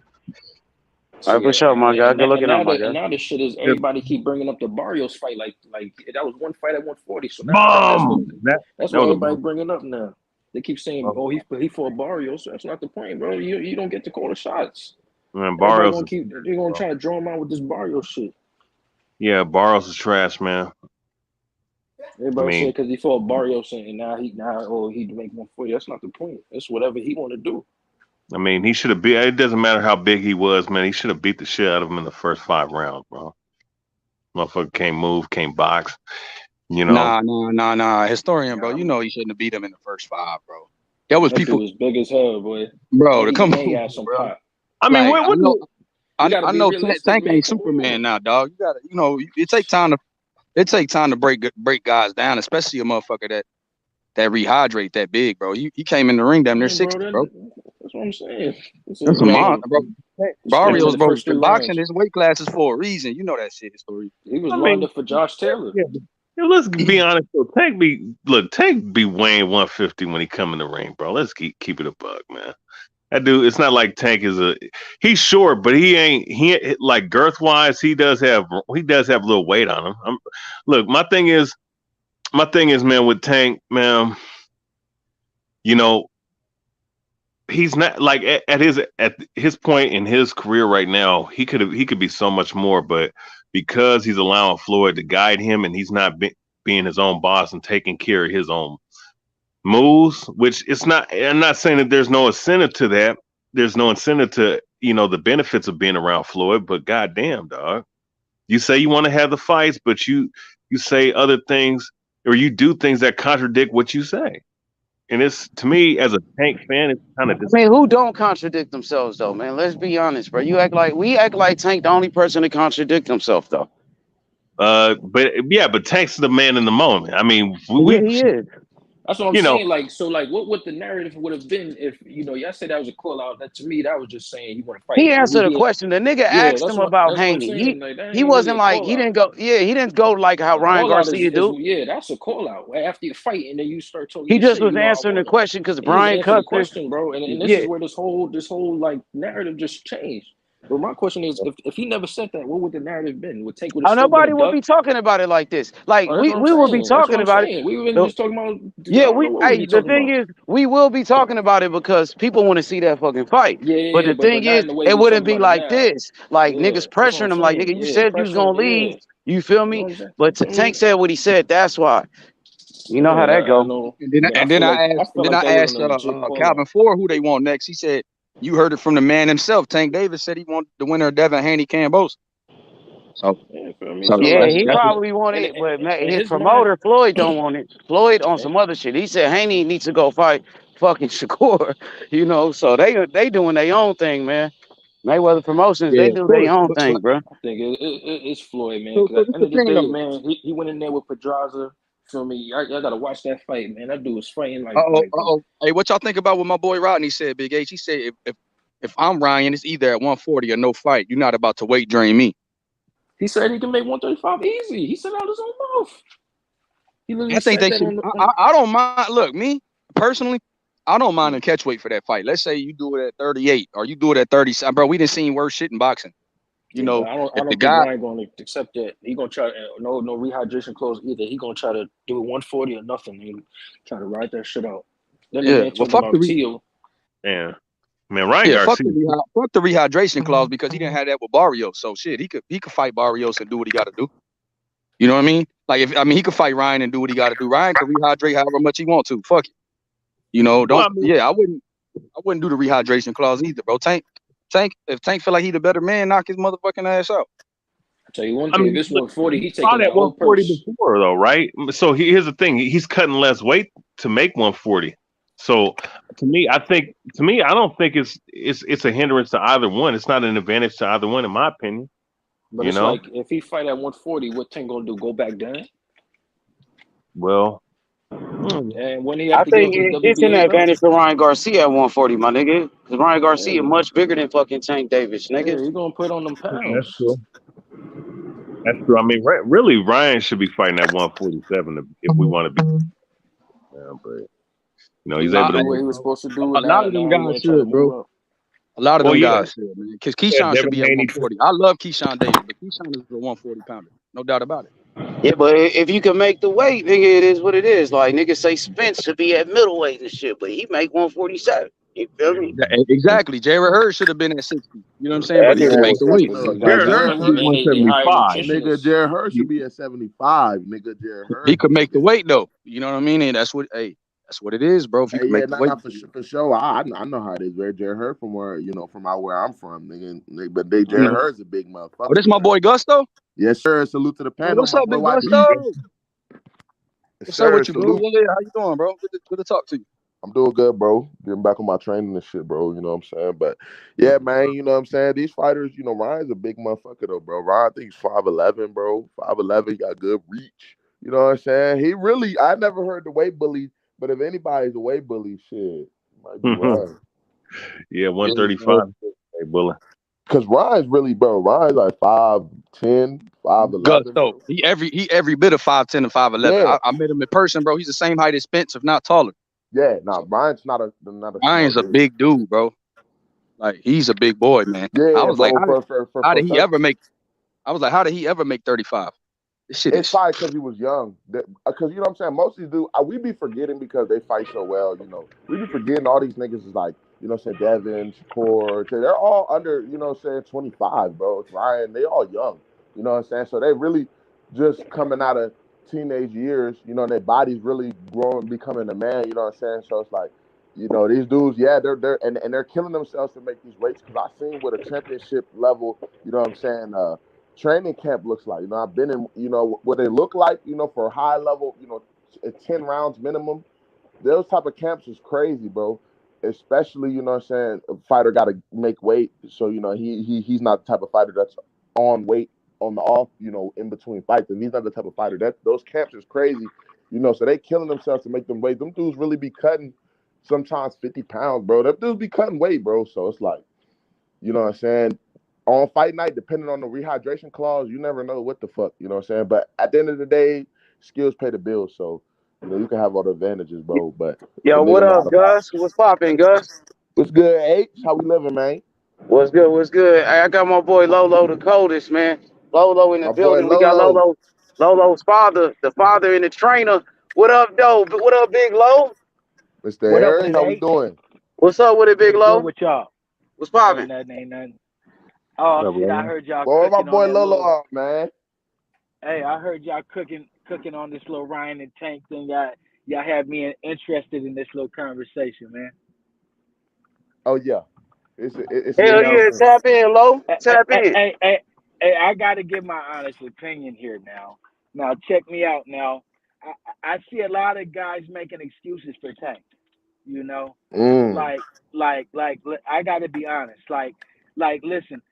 All right, for sure, my guy. Good looking out, my guy. Now the shit is everybody keep bringing up the Barrios fight, like that was one fight at 140. So that's what everybody bringing up now. They keep saying, "Oh, he fought Barrios." So that's not the point, bro. You don't get to call the shots. Man, Barrios. They're gonna try to draw him out with this Barrios shit. Yeah, Barrios is trash, man. Everybody said because he fought Barrios and now he make 140. That's not the point. That's whatever he want to do. I mean, he should have beat. It doesn't matter how big he was, man. He should have beat the shit out of him in the first 5 rounds, bro. Motherfucker can't move, can't box. You know, nah. Historian, bro. You know he shouldn't have beat him in the first 5, bro. That was people was big as hell, boy. Bro, to come on, bro. I mean, I know Tank ain't Superman now, dog. You gotta, it take time to break guys down, especially a motherfucker that rehydrate that big, bro. He came in the ring damn near 60, bro. That's what I'm saying. That's a monster, bro. Barrios, bro. Boxing his weight classes for a reason. You know that shit, History. He was lined up for Josh Taylor. Yeah, let's be honest though. Tank be weighing 150 when he come in the ring, bro. Let's keep it a buck, man. That dude, it's not like Tank is he's short, but he like girth wise, he does have a little weight on him. Look, my thing is, man, with Tank, man, you know, he's not like at his point in his career right now, he could be so much more, but because he's allowing Floyd to guide him and he's not being his own boss and taking care of his own moves, which it's not. I'm not saying that there's no incentive to that. There's no incentive to, the benefits of being around Floyd, but goddamn, dog, you say you want to have the fights, but you say other things or you do things that contradict what you say. And it's, to me, as a Tank fan, it's kind of. I mean, who don't contradict themselves though, man? Let's be honest, bro. We act like Tank the only person to contradict himself though. But Tank's the man in the moment. I mean, he is. That's what I'm saying. Like, what would the narrative would have been if y'all said that was a call out? That to me, that was just saying he want to fight. He answered the question. The nigga asked him about Haney. He wasn't like he didn't go. Yeah, he didn't go like how Ryan Garcia do. Yeah, that's a call out after you fight, and then you start talking. He just was answering the question because Brian cut the question, bro. And this is where this whole like narrative just changed. But my question is, if he never said that, what would the narrative been? Would Tank nobody would be talking about it like this. Like we will be talking about it. We were just talking about. Yeah, the thing is, we will be talking about it because people want to see that fucking fight. But the thing is, it wouldn't be like this. Like niggas pressuring him, like nigga, you said you was gonna leave. You feel me? But Tank said what he said. That's why. You know how that go. And then I asked Calvin Ford who they want next. He said. You heard it from the man himself. Tank Davis said he wanted the winner of Devin Haney Cambosa. So he probably wanted it, but his promoter Floyd don't want it. Floyd on some other shit. He said Haney needs to go fight fucking Shakur. So they doing their own thing, man. Mayweather Promotions, they do their own thing, bro. I think it's Floyd, man. At the end of the day, man, he went in there with Pedraza. Feel me? I gotta watch that fight, man. That dude was fighting like. Hey, what y'all think about what my boy Rodney said? Big H. He said if I'm Ryan, it's either at 140 or no fight. You're not about to weight drain me. He said he can make 135 easy. He said out his own mouth. I think they should. I don't mind. Look, me personally, I don't mind a catch weight for that fight. Let's say you do it at 38 or you do it at 30. Bro, we didn't see worse shit in boxing. I don't think Ryan going to accept that. He gonna try no rehydration clause either. He gonna try to do it 140 or nothing. He try to ride that shit out. Then fuck the yeah, man, Ryan Garcia. Fuck the rehydration clause because he didn't have that with Barrios. So shit, he could fight Barrios and do what he got to do. You know what I mean? Like he could fight Ryan and do what he got to do. Ryan can rehydrate however much he want to. Fuck it. I wouldn't do the rehydration clause either, bro. If Tank feel like he the better man, knock his motherfucking ass out. I tell you one thing, this 140, he taking that 140 before though, right? So here's the thing: he's cutting less weight to make 140. So to me, I don't think it's a hindrance to either one. It's not an advantage to either one, in my opinion. But it's like if he fight at 140, what Tank gonna do? Go back down? Well. And when I think it's an advantage for Ryan Garcia at 140, my nigga. Because Ryan Garcia much bigger than fucking Tank Davis, nigga. Yeah, he's gonna put on them pounds. That's true. I mean, really, Ryan should be fighting at 147 if we want to be. Yeah, but he's able to. What he was supposed to do. A lot of them guys should, bro. A lot of them guys should, man. Because Keyshawn should be at 140. I love Keyshawn Davis, but Keyshawn is a 140 pounder, no doubt about it. Yeah, but if you can make the weight, nigga, it is what it is. Like niggas say Spence should be at middleweight and shit, but he make 147. You feel me? Exactly. Jared Hurd should have been at 60. You know what I'm saying? But he can make the weight. Jared Hurd should be 175. Nigga, Jared Hurd should be at 75. Nigga, Jared Hurd. He could make the weight though. You know what I mean? And that's what it is, bro. If you can make the weight. For sure. I know how it is. Where Jared Hurd from from out where I'm from, nigga. But Jared Hurd's a big motherfucker. Oh, this my boy Gusto? Yes, sir. Salute to the panel. What's up, big Gusto? What's up with you, bro? Yeah, how you doing, bro? Good to talk to you. I'm doing good, bro. Getting back on my training and shit, bro. You know what I'm saying? But yeah, man, you know what I'm saying? These fighters, Ryan's a big motherfucker though, bro. Ryan, I think he's 5'11", bro. 5'11", he got good reach. You know what I'm saying? I never heard the weight bully, but if anybody's a weight bully, shit, might be Ryan. Yeah, 135. Hey, bully. Because Ryan's really, bro. Ryan's like 5'10", 5'11". Gusto. He every bit of 5'10" and 5'11". Yeah. I met him in person, bro. He's the same height as Spence, if not taller. Yeah, Ryan's not a Ryan's a big dude, bro. Like he's a big boy, man. Yeah, I was like, how did he ever make? I was like, how did he ever make 35? This shit it's is probably because he was young. Because you know what I'm saying. Most of these dudes, we be forgetting because they fight so well. You know, we be forgetting all these niggas is like, you know, what I'm saying Devin, Shakur. They're all under, you know, what I'm saying 25, bro. It's Ryan. They all young. You know what I'm saying. So they really just coming out of teenage years. You know, their body's really growing, becoming a man. You know what I'm saying. So it's like, you know, these dudes, yeah, they're killing themselves to make these weights. Because I've seen what a championship level, you know what I'm saying, training camp looks like. You know, I've been in, you know, what they look like, you know, for a high level, you know, 10 rounds minimum. Those type of camps is crazy, bro. Especially, you know what I'm saying, a fighter got to make weight. So, you know, he's not the type of fighter that's on weight on the off, you know, in between fights. And he's not the type of fighter. Those camps is crazy, you know, so they killing themselves to make them weight. Them dudes really be cutting sometimes 50 pounds, bro. Them dudes be cutting weight, bro. So it's like, you know what I'm saying? On fight night, depending on the rehydration clause, you never know what the fuck, you know what I'm saying? But at the end of the day, skills pay the bills. So, you know, you can have all the advantages, bro. But yo, what up, Gus? What's poppin', Gus? What's good, H? How we living, man? What's good? What's good? I got my boy Lolo, the coldest, man. Lolo in the building. We got Lolo's father, the father and the trainer. What up, though? What up, Big Lo? Mr. Harris, how we doing? What's up with it, Big Lo? With y'all? What's poppin'? Ain't nothing. Oh shit! I heard y'all. Well, my cooking boy on that Lolo, little, man. Hey, I heard y'all cooking on this little Ryan and Tank thing. Y'all have me interested in this little conversation, man. Oh yeah, it's hell yeah, tap in, Lo. Tap in. Hey, I got to give my honest opinion here now. Now check me out. Now I see a lot of guys making excuses for Tank. You know, like I got to be honest. Like listen.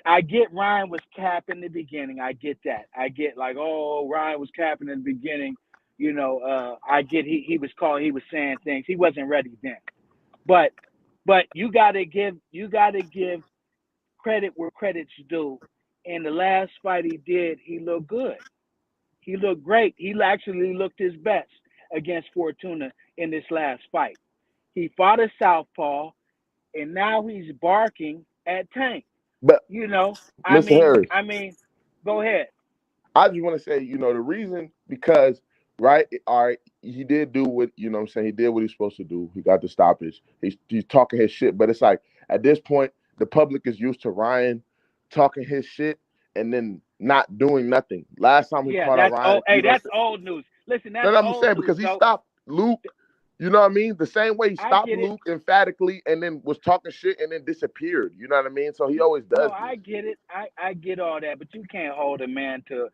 I get Ryan was capping in the beginning. I get that. I get like, oh, Ryan was capping in the beginning. You know, I get he was saying things. He wasn't ready then. But you gotta give credit where credit's due. And the last fight he did, he looked good. He looked great. He actually looked his best against Fortuna in this last fight. He fought a southpaw, and now he's barking at Tank. But you know, Harris, I mean, go ahead. I just want to say, you know, the reason because right, all right, he did do what, you know what I'm saying, he did what he's supposed to do. He got the stoppage. He's talking his shit, but it's like at this point, the public is used to Ryan talking his shit and then not doing nothing. Last time we caught Ryan, that's old news. Listen, that's I'm saying because he stopped Luke. You know what I mean? The same way he stopped Luke emphatically and then was talking shit and then disappeared. You know what I mean? So he always does. No, I get it. I get all that, but you can't hold a man to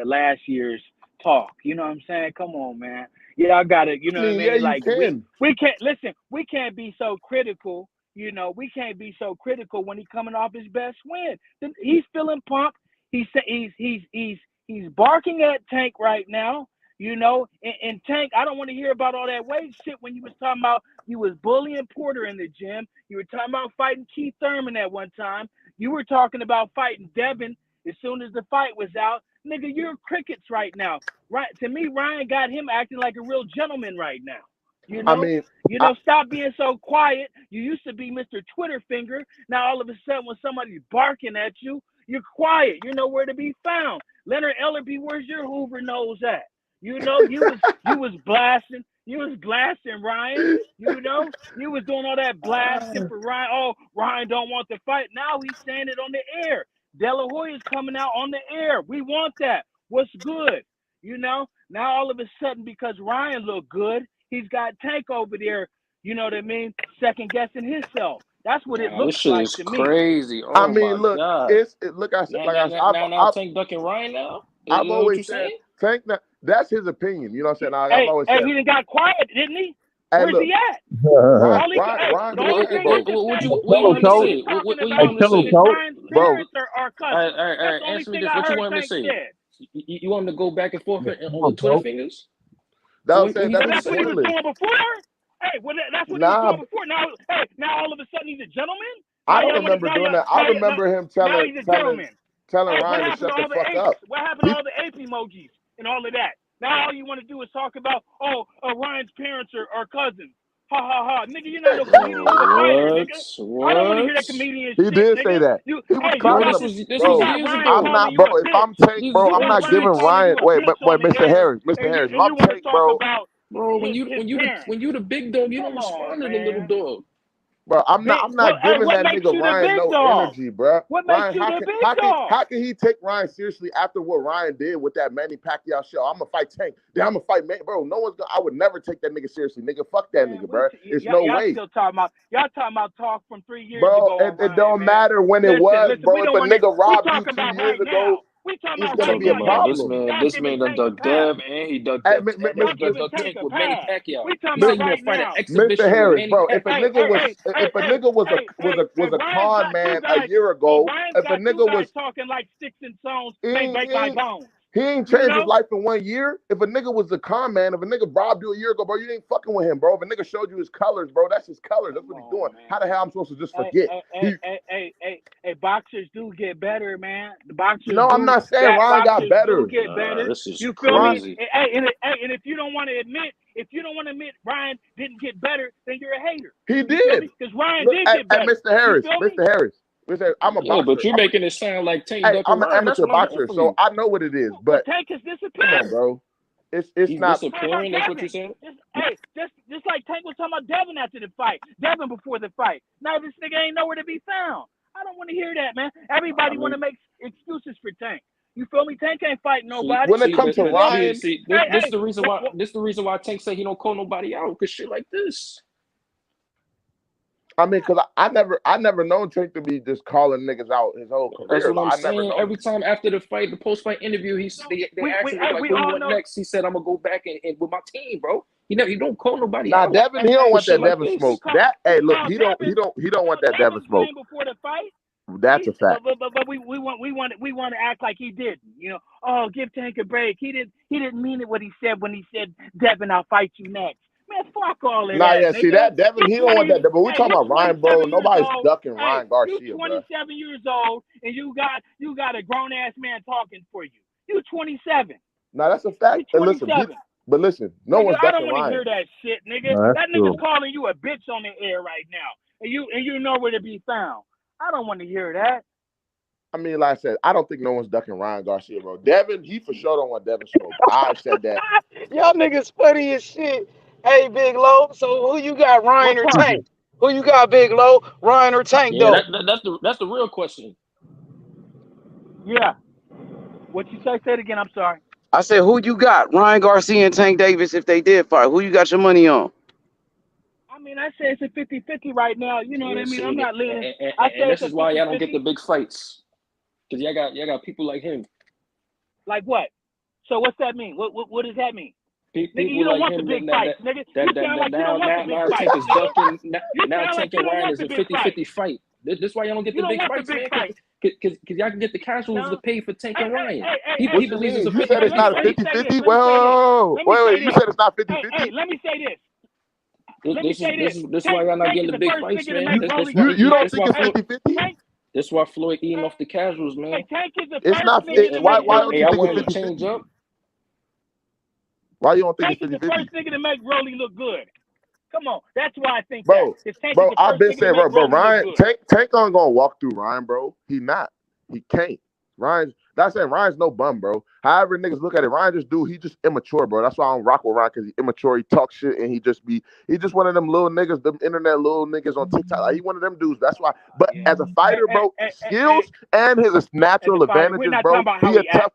last year's talk. You know what I'm saying? Come on, man. Yeah, I got it. You know what I mean? Yeah, like can. We can't listen. We can't be so critical. You know, we can't be so critical when he's coming off his best win. He's feeling pumped. He's barking at Tank right now. You know, and Tank, I don't want to hear about all that weight shit when you was talking about you was bullying Porter in the gym. You were talking about fighting Keith Thurman at one time. You were talking about fighting Devin as soon as the fight was out. Nigga, you're crickets right now. Right? To me, Ryan got him acting like a real gentleman right now. You know, stop being so quiet. You used to be Mr. Twitter finger. Now all of a sudden when somebody's barking at you, you're quiet. You're nowhere to be found. Leonard Ellerby, where's your Hoover nose at? You know, you was blasting Ryan. You know, you was doing all that blasting for Ryan. Oh, Ryan don't want to fight. Now he's saying it on the air. De La Hoya's coming out on the air. We want that. What's good? You know, now all of a sudden because Ryan looked good, he's got Tank over there. You know what I mean? Second guessing himself. That's what it looks like to me. Crazy. Oh, I mean, look, God. Now Tank ducking Ryan now. I've always said Tank. That's his opinion. You know what I'm saying? I've always said he done got quiet, didn't he? Hey, Where's he at? Ryan, what you want him to say? What you want him to say? Ryan's parents are cousins. All right, answer me this. What you want him to say? You want him to go back and forth on the Twitter fingers? That's what he was doing before? Hey, that's what he was doing before. Now all of a sudden he's a gentleman? I don't remember doing that. I remember him telling Ryan to shut the fuck up. What happened to all the ape emojis and all of that? Now all you want to do is talk about, Ryan's parents are cousins. Ha ha ha, nigga, you're not no comedian, you're a fighter, nigga. I don't want to hear that comedian shit, He did nigga. say that. You, He was hey, calling you him, got bro. Ryan I'm calling not, you bro. a If I'm bitch. Tank, bro, You I'm got not Ryan giving calling Ryan. you a Wait, bitch but on the Mr. air, Harris, Mr. and Harris, if you I'm want to Tank, talk bro, about Bro, his parents. when you the big dog, you don't Come respond on, to the little man. dog. bro, I'm not giving What that makes nigga you the Ryan big no dog? energy, bro. What makes Ryan, you the big dog? how can he take Ryan seriously after what Ryan did with that Manny Pacquiao show? I'm gonna fight Tank, then I'm gonna fight Man, bro. No one's gonna. I would never take that nigga seriously, nigga. Fuck that nigga, bro. It's no Y'all way, still talking about talk from 3 years bro. ago on It Ryan, don't man. matter when it was, Listen, bro. we If don't a want to. nigga We robbed you talking 2 about years right ago, now. We talking it's about gonna right be a now. Y'all problem. This giving man done Tank a ducked pass. Dev and he ducked Hey, Y'all giving Tank a Manny pass. Pacquiao. We talking He said about you gonna right fight an now. exhibition Mr. with Harris, Manny bro, if a Pacquiao. nigga was a con man a year ago, Ryan's if a got you nigga guys was talking like sticks and stones he may ain't, break he my ain't, bones. he ain't You changed his know? life in 1 year. If a nigga was a con man, if a nigga robbed you a year ago, bro, you ain't fucking with him, bro. If a nigga showed you his colors, bro, that's his colors. That's what he's doing. How the hell I'm supposed to just forget? Hey, boxers do get better, man. The boxers No, I'm not saying Ryan got better. do get better. This is You feel crazy. me? And if you don't want to admit, Ryan didn't get better, then you're a hater. He did. Because Ryan Look, did hey, get better. Mr. Harris, You feel me? Mr. Harris, I'm a Yeah, boxer. but you're making it sound like Tank Hey, ducking I'm an Ryan. That's amateur what I'm hearing boxer, from so you. I know what it is. But Tank has come disappeared. on, bro. It's He's not disappearing. That's what you said. Just like Tank was talking about Devin after the fight, Devin before the fight. Now this nigga ain't nowhere to be found. I don't want to hear that, man. Everybody want to make excuses for Tank. You feel me? Tank ain't fighting nobody. when it comes to Ryan. This is the reason why. This is the reason why Tank say he don't call nobody out, cause shit like this. I mean, because I never known Tank to be just calling niggas out his whole career. That's what I'm I never saying. known. Every time after the fight, the post-fight interview, they asked him like, "Who you want next?" He said, "I'm gonna go back and with my team, bro." He don't call nobody Nah, out. Devin, he don't want that like Devin this. smoke. Hey, look, he don't want that Devin smoke. Before the fight. That's a fact. But we want to act like he didn't. You know, oh, give Tank a break. He didn't mean it what he said when he said, Devin, I'll fight you next. Man, fuck all of nah, that. yeah, nigga. see that Devin, he don't want that. But we talking about Ryan, bro. Nobody's ducking Ryan Garcia, you bro. 27 years old and you got a grown ass man talking for you. You 27. Nah, that's a fact. You 27. Listen, no one's I ducking don't want to Ryan. hear that shit, nigga. No, that nigga's calling you a bitch on the air right now, and you know where to be found. I don't want to hear that. I mean, like I said, I don't think no one's ducking Ryan Garcia, bro. Devin, he for sure don't want Devin smoke. I said that. Y'all niggas funny as shit. Hey, Big Low. So who you got, Ryan or Tank? Who you got, Big Low? Ryan or Tank, Yeah, though? that's the real question. Yeah. What you say? Say it again. I'm sorry. I said, who you got, Ryan Garcia and Tank Davis, if they did fight? Who you got your money on? I mean, I say it's a 50-50 right now. You know what I mean? I'm not leaning. And this is why y'all don't get the big fights. Because y'all got people like him. Like what? So what's that mean? What does that mean? People nigga, you don't like want him the big that, fights, nigga. You sound like you don't want the big Tank fights. is ducking. Now like Tank you and don't Ryan want is the a big 50-50 fight. This is why y'all don't get the big fights, man. Because y'all can get the casuals to pay for Tank and Ryan. He believes it's a 50-50 You said it's not a 50-50? Wait, you said it's not 50-50? Hey, let me say this. This is why y'all not getting the big fights, man. You don't think it's 50-50? That's why Floyd eating off the casuals, man. Tank is the it's not. Why don't you think it's 50-50? Change up? Why you don't think Tank it's 50-50? is the first nigga to make Rolly look good. Come on, that's why I think bro, that. Tank bro, is the I've first been nigga saying, to make bro, Rolly Ryan, look good. Tank ain't gonna walk through Ryan, bro. He not. He can't. That's saying Ryan's no bum, bro. However niggas look at it, Ryan he just immature, bro. That's why I don't rock with Ryan, because he's immature. He talks shit and he just one of them little niggas, them internet little niggas on TikTok. Like, he one of them dudes. That's why. But as a fighter, bro, skills and his natural advantages, bro, he a tough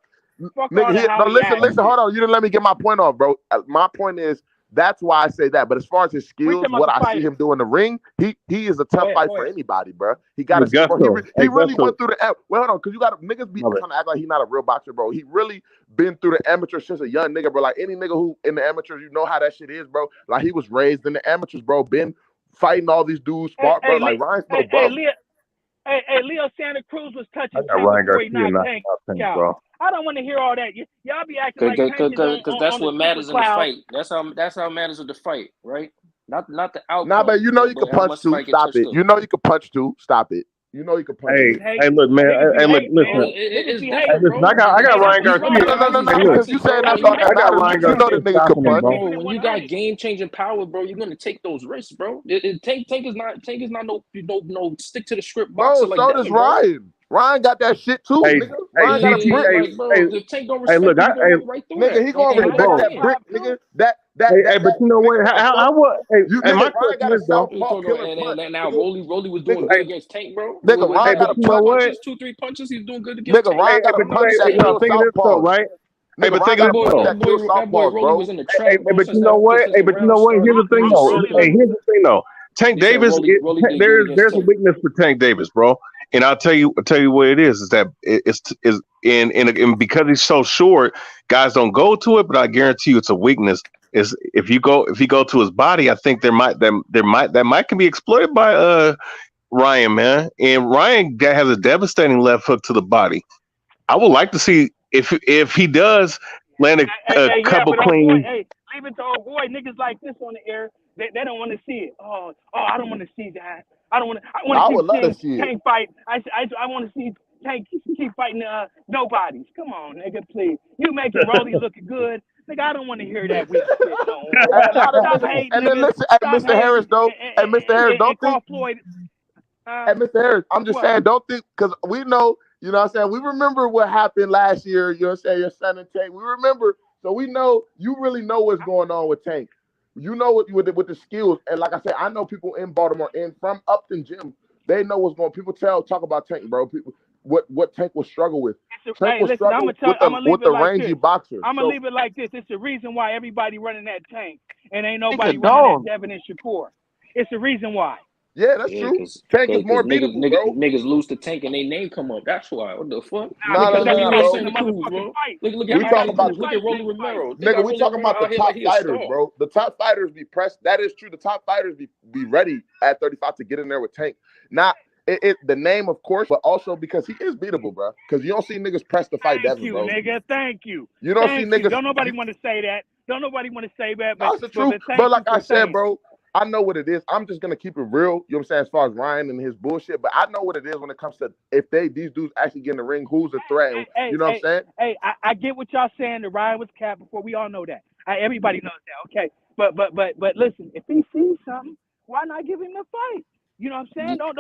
nigga. Listen, hold on. You didn't let me get my point off, bro. My point is, that's why I say that. But as far as his skills, what I see him do in the ring, he is a tough fight for anybody, bro. He got to. He really went through the. Well, hold on, because you got niggas be trying to act like he's not a real boxer, bro. He really been through the amateurs since a young nigga, bro. Like any nigga who in the amateurs, you know how that shit is, bro. Like he was raised in the amateurs, bro. Been fighting all these dudes, bro. Like Ryan's no bum. Leo Santa Cruz was touching Tank before he knocked Tank out. I don't want to hear all that. Y'all be acting like Tank is on that's what matters in the fight. That's how it matters in the fight, right? Not the outcome. Nah, but you know you can punch too. Stop it. You know you can punch too. Stop it. You know he could punch. Hey, look, man. Hey, look, listen. It's Hey, different, listen. bro. I got Ryan Garcia. No. Hey, look. Because you saying that's all that I got matters. Ryan You know the Garcia nigga could stopping him, punch. bro. When you got game-changing power, bro, you're gonna take those risks, bro. Tank is not no stick to the script boxer Bro, like so Devin, does bro. Ryan. Ryan got that shit too, Hey, nigga. Ryan got a GG. brick. Like, bro, if Tank don't Hey, respect look. you, he gonna walk right through Nigga, that. he gonna And respect bro. that brick, nigga. That Hey, but you know what? nigga, Hey, my nigga, Ryan question got a is though. southpaw killer punch. and now Nigga, Rolly was doing good against Tank, bro. nigga, With Ryan that, got a you know two punch. what? punches, 2-3 punches, he's doing good against Nigga, Tank. Ryan got a Come on, punch that But kills think of this though, southpaws. right? Hey, Nigga, but Ryan think got of a this punch though. that kills that boy southpaws, Rolly bro. was in the trap, bro, But since you know what? the But you know round what? Here's started. the thing He though. just Hey, here's the thing though. Tank He said Davis, Rolly did good against there's a Tank. weakness for Tank Davis, bro. And I'll tell you what it is that is and because he's so short, guys don't go to it. But I guarantee you, it's a weakness. Is if you go to his body, I think that might can be exploited by Ryan, man. And Ryan has a devastating left hook to the body. I would like to see if he does land a couple but clean. leave it to old boy. Niggas like this on the air, they don't want to see it. Oh, I don't want to see that. I want I to would love to keep see seeing it. Tank fight. I want to see Tank keep fighting nobodies. Come on, nigga, please. You making Rolly look good. Nigga, I don't want to hear that weak shit no more. Hey, a lot of Stop niggas. hating, And then nigga. listen, hey, Stop Mr. Harris, hating. though. Hey, Mr. Harris, don't And call think. Floyd. Hey, Mr. Harris, I'm just saying, don't think, because we know, you know what I'm saying, we remember what happened last year, you know what I'm saying, your son and Tank. We remember, so we know, you really know what's going on with Tank. You know what with the skills. And like I said, I know people in Baltimore and from Upton Gym, they know what's going on. People talk about Tank, bro. People, what Tank will struggle with. Tank will struggle with the rangy boxer. I'm going to leave it like this. It's the reason why everybody running that Tank and ain't nobody running that Devin and Shakur. It's the reason why. Yeah, that's true. Tank is more beatable, bro. Niggas lose to Tank and they name come up. That's why. What the fuck? No, bro. Look at We talking about look at Rolly Romero. Nigga, we talking about the top fighters, bro. The top fighters be pressed. That is true. The top fighters be ready at 35 to get in there with Tank. Not the name, of course, but also because he is beatable, bro. Because you don't see niggas press to fight Devin, bro. Thank you. You don't see niggas. Don't nobody want to say that. Don't nobody want to say that. But that's the truth, bro. Like I said, bro. I know what it is. I'm just gonna keep it real. You know what I'm saying? As far as Ryan and his bullshit, but I know what it is when it comes to if these dudes actually get in the ring, who's a threat? You know what I'm saying? Hey, I get what y'all saying. The Ryan was capped before. We all know that. Everybody knows that. Okay, but listen, if he sees something, why not give him the fight? You know what I'm saying? Don't.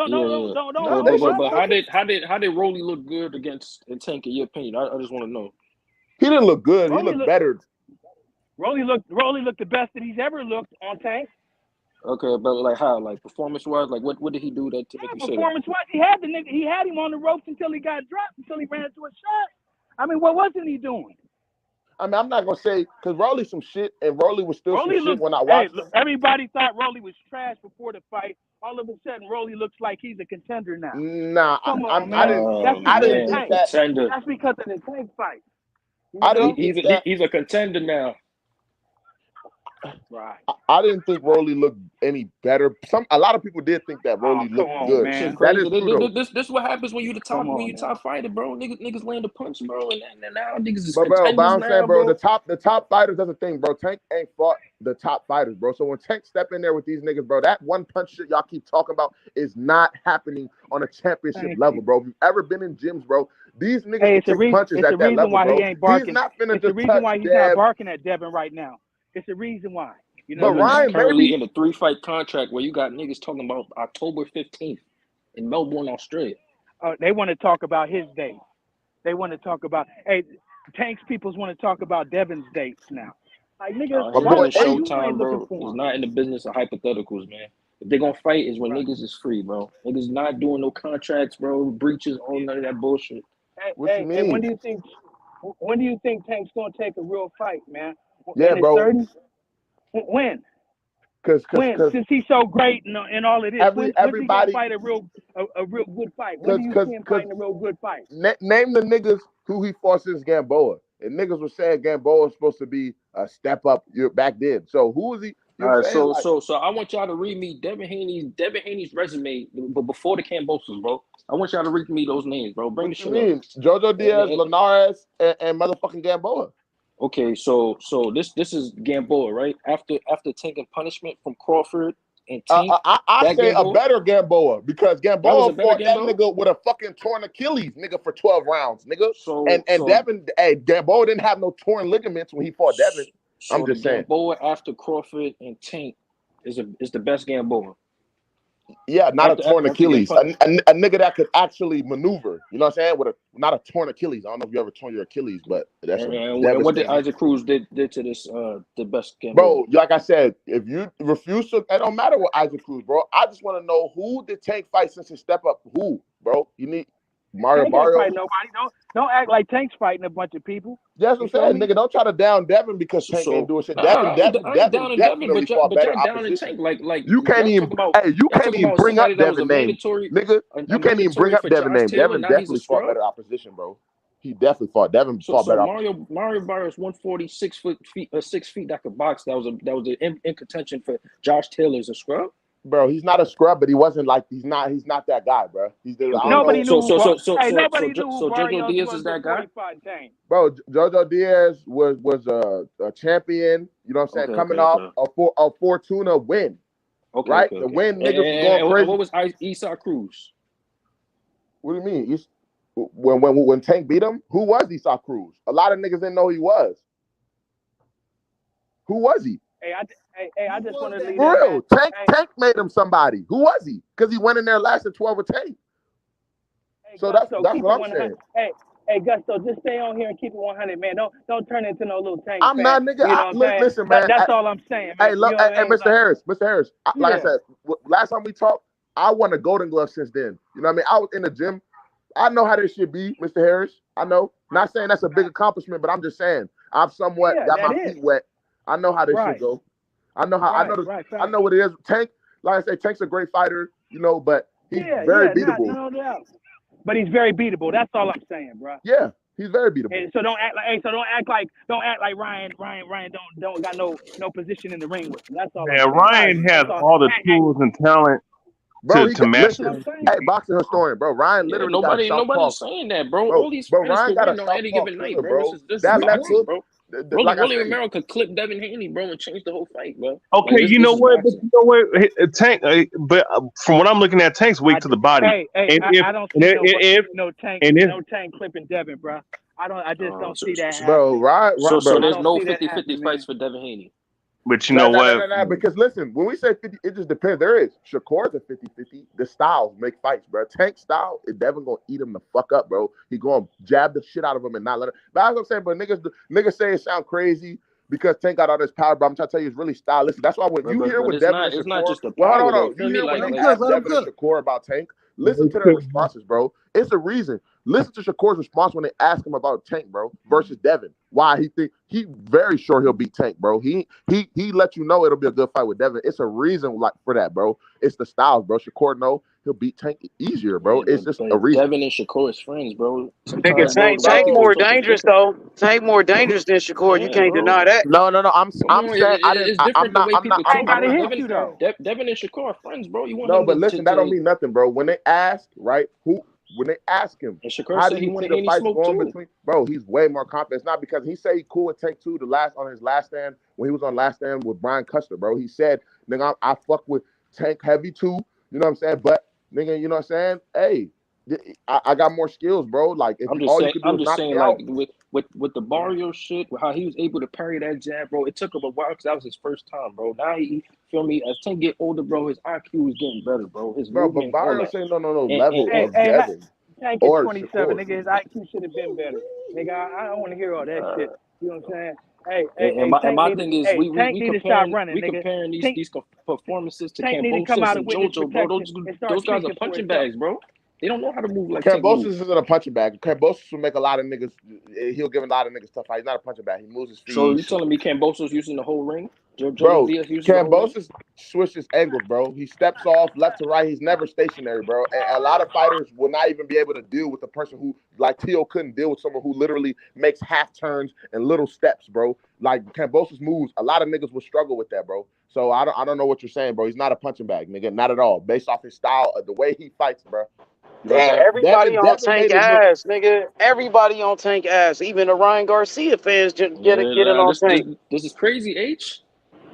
But how did Rolly look good against Tank in your opinion? I just want to know. He didn't look good. He looked better. Rolly looked the best that he's ever looked on Tank. Okay, but like how? Like performance wise, like what did he do to make you say that? Performance wise, he had him on the ropes until he got dropped, until he ran into a shot. I mean, what wasn't he doing? I mean, I'm not gonna say because Rolly some shit, and Rolly was still some shit when I watched him. Everybody thought Rolly was trash before the fight. All of a sudden, Rolly looks like he's a contender now. Nah, I didn't think that. That's because of the Tank fight. He's a contender now. Right. I didn't think Rolly looked any better. A lot of people did think that Rolly looked good. Man. That is true, this what happens when you the top fighter, bro. Niggas land a punch, bro, and now niggas is but I'm now, saying, bro, the top fighters. That's the thing, bro. Tank ain't fought the top fighters, bro. So when Tank step in there with these niggas, bro, that one punch shit y'all keep talking about is not happening on a championship level, bro. If you've ever been in gyms, bro, these niggas take punches at that level, bro. He's not finna just touch why he's not barking at Devin right now. It's the reason why. You know, but Ryan currently in a 3-fight contract where you got niggas talking about October 15th in Melbourne, Australia. They want to talk about his dates. They want to talk about Tank's peoples want to talk about Devin's dates now. Like niggas, Showtime, bro. He's not in the business of hypotheticals, man. If they're gonna fight, is when niggas is free, bro. Niggas not doing no contracts, bro. Breaches, all none of that bullshit. What you mean? When do you think Tank's gonna take a real fight, man? Yeah, bro. 30s? When? Since he's so great and all it is. Everybody fight a real good fight. When do you see him fighting a real good fight? Name the niggas who he fought since Gamboa. And niggas were saying Gamboa was supposed to be a step up back then. So who is he? All right, so I want y'all to read me Devin Haney's resume, but before the Cambosas, bro. I want y'all to read me those names, bro. Bring the shit up. Jojo Diaz, Linares, and motherfucking Gamboa. Okay, so this is Gamboa, right? After taking punishment from Crawford and Tank. I say Gamboa? a better Gamboa because That was Gamboa a better fought Gamboa? that nigga with a fucking torn Achilles, nigga, for 12 rounds, nigga. So Devin, Gamboa didn't have no torn ligaments when he fought Devin. So I'm just the saying. Gamboa after Crawford and Tank is the best Gamboa. Yeah, not a torn Achilles. A nigga that could actually maneuver. You know what I'm saying? Not a torn Achilles. I don't know if you ever torn your Achilles, but that's And what did Isaac Cruz did to this the best Gamboa? Bro, like I said, if you refuse to, it don't matter what Isaac Cruz, bro. I just want to know who did Tank fight since his step up. Who, bro? You need Mario Tank ain't fight nobody. Don't act like Tank's fighting a bunch of people. That's what I'm saying, nigga. Don't try to down Devin because Tank ain't doing shit. Devin definitely fought better opposition. Like you can't even, you can't even bring up Devin name, nigga. You can't even bring up Devin name. Devin definitely fought better opposition, bro. He definitely fought. Devin fought better. Mario Barrios 146 feet, 6 feet that could box. That was in contention for Josh Taylor's a scrub. Bro, he's not a scrub, but he wasn't like he's not that guy, bro. He's the nobody knew. Nobody knew Jojo Diaz is that guy. Bro, Jojo Diaz was a champion. You know what I'm saying? Coming off a Fortuna win. Right, the win niggas was going crazy. What was Isaac Cruz? What do you mean? When Tank beat him, who was Isaac Cruz? A lot of niggas didn't know who he was. Who was he? Hey, I just want to leave for real. Tank made him somebody. Who was he? Because he went in there last at 12 with Tank. So that's what I'm saying. Hey, Gusto, just stay on here and keep it 100, man. Don't turn into no little Tank. I'm not, nigga. You know listen, man. That's all I'm saying. Man. Hey, look, hey, Mr. Harris. Like I said, last time we talked, I won a Golden Glove since then. You know what I mean? I was in the gym. I know how this shit be, Mr. Harris. I know. Not saying that's a big accomplishment, but I'm just saying I've somewhat got my feet wet. I know how this shit go. I know how. I know what it is. Tank, like I say, Tank's a great fighter, you know, but he's very beatable. No doubt. But he's very beatable. That's all I'm saying, bro. Yeah, he's very beatable. And so don't act like Ryan don't got no position in the ring with him. That's all. Yeah, Ryan has all the tools and talent. Bro, to match him. Hey, boxing historian, bro. Ryan literally nobody's saying that, bro. All these fighters Ryan got win on any given night, bro. This is boxing, bro. Rolly Romero could clip Devin Haney, bro, and change the whole fight, bro. Okay, you know what? Tank. But from what I'm looking at, Tank's weak to the body. I don't see no Tank clipping Devin, bro. I just don't see that happening. Bro, right. So there's no 50-50 fights for Devin Haney. But you know what? No, because listen, when we say 50, it just depends. There is. Shakur's a 50-50. The styles make fights, bro. Tank style, Devin gonna eat him the fuck up, bro. He gonna jab the shit out of him and not let him. But that's what I'm saying. But niggas say it sound crazy because Tank got all this power, but I'm trying to tell you, it's really stylistic. That's why when you hear what Devin and Shakur, it's not just the power. Hold on. You hear when they ask Devin and Shakur about Tank, listen to their responses, bro. It's a reason. Listen to Shakur's response when they ask him about Tank, bro, versus Devin. Why he very sure he'll beat Tank, bro. He let you know it'll be a good fight with Devin. It's a reason for that, bro. It's the styles, bro. Shakur know he'll beat Tank easier, bro. It's just a reason. Devin and Shakur is friends, bro. Tank more dangerous though. Tank more dangerous than Shakur. You can't deny that. No. I'm saying I'm not. Devin and Shakur are friends, bro. But listen, that don't mean nothing, bro. When they ask, right, when they ask him, how do you see the fight going between? Bro, he's way more confident. It's not because he said he cool with Tank too. On his last stand, when he was on last stand with Brian Custer, bro, he said, "Nigga, I fuck with Tank heavy too." You know what I'm saying? But nigga, you know what I'm saying? Hey, I got more skills, bro. Like if I'm just saying, like with the Barrio shit, how he was able to parry that jab, bro. It took him a while because that was his first time, bro. Now he feel me. As Tank get older, bro, his IQ is getting better, bro. His movement, but Barrio saying no level of Devin. Tank is 27, nigga. His IQ should have been better, nigga. I don't want to hear all that shit. You know what I'm saying? Hey, my thing is, we comparing these performances to Kambosos and JoJo, bro. Those guys are punching bags, bro. They don't know how to move like Kambosos isn't a punching bag. Kambosos will make a lot of niggas. He'll give a lot of niggas tough fight. He's not a punching bag. He moves his feet. So you telling me Kambosos using the whole ring? Bro, Kambosos switches angles, bro. He steps off left to right. He's never stationary, bro. And a lot of fighters will not even be able to deal with the person who, like Teo, couldn't deal with someone who literally makes half turns and little steps, bro. Like Kambosos moves. A lot of niggas will struggle with that, bro. So I don't know what you're saying, bro. He's not a punching bag, nigga. Not at all. Based off his style, the way he fights, bro. Damn, everybody on Tank ass, nigga. Everybody on Tank ass. Even the Ryan Garcia fans get it on Tank. This is crazy, H.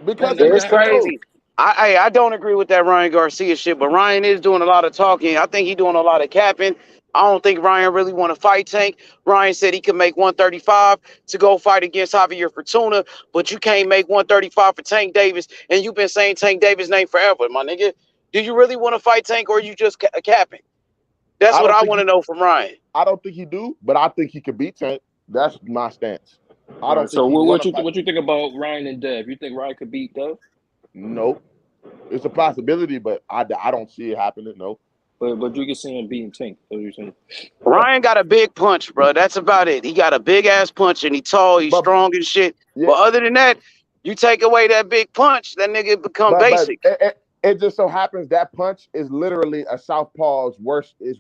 Because it's crazy. I don't agree with that Ryan Garcia shit, but Ryan is doing a lot of talking. I think he's doing a lot of capping. I don't think Ryan really want to fight Tank. Ryan said he could make 135 to go fight against Javier Fortuna, but you can't make 135 for Tank Davis, and you've been saying Tank Davis' name forever, my nigga. Do you really want to fight Tank, or are you just capping? That's what I want to know from Ryan. I don't think he do, but I think he could beat Tank. That's my stance. I don't. So what you think about Ryan and Dev? You think Ryan could beat Dev? Nope. It's a possibility, but I don't see it happening. No. But you can see him beating Tank. That's what you're saying. Ryan got a big punch, bro. That's about it. He got a big ass punch, and he's tall, he's strong and shit. Yeah. But other than that, you take away that big punch, that nigga become basic. It just so happens that punch is literally a southpaw's worst. Is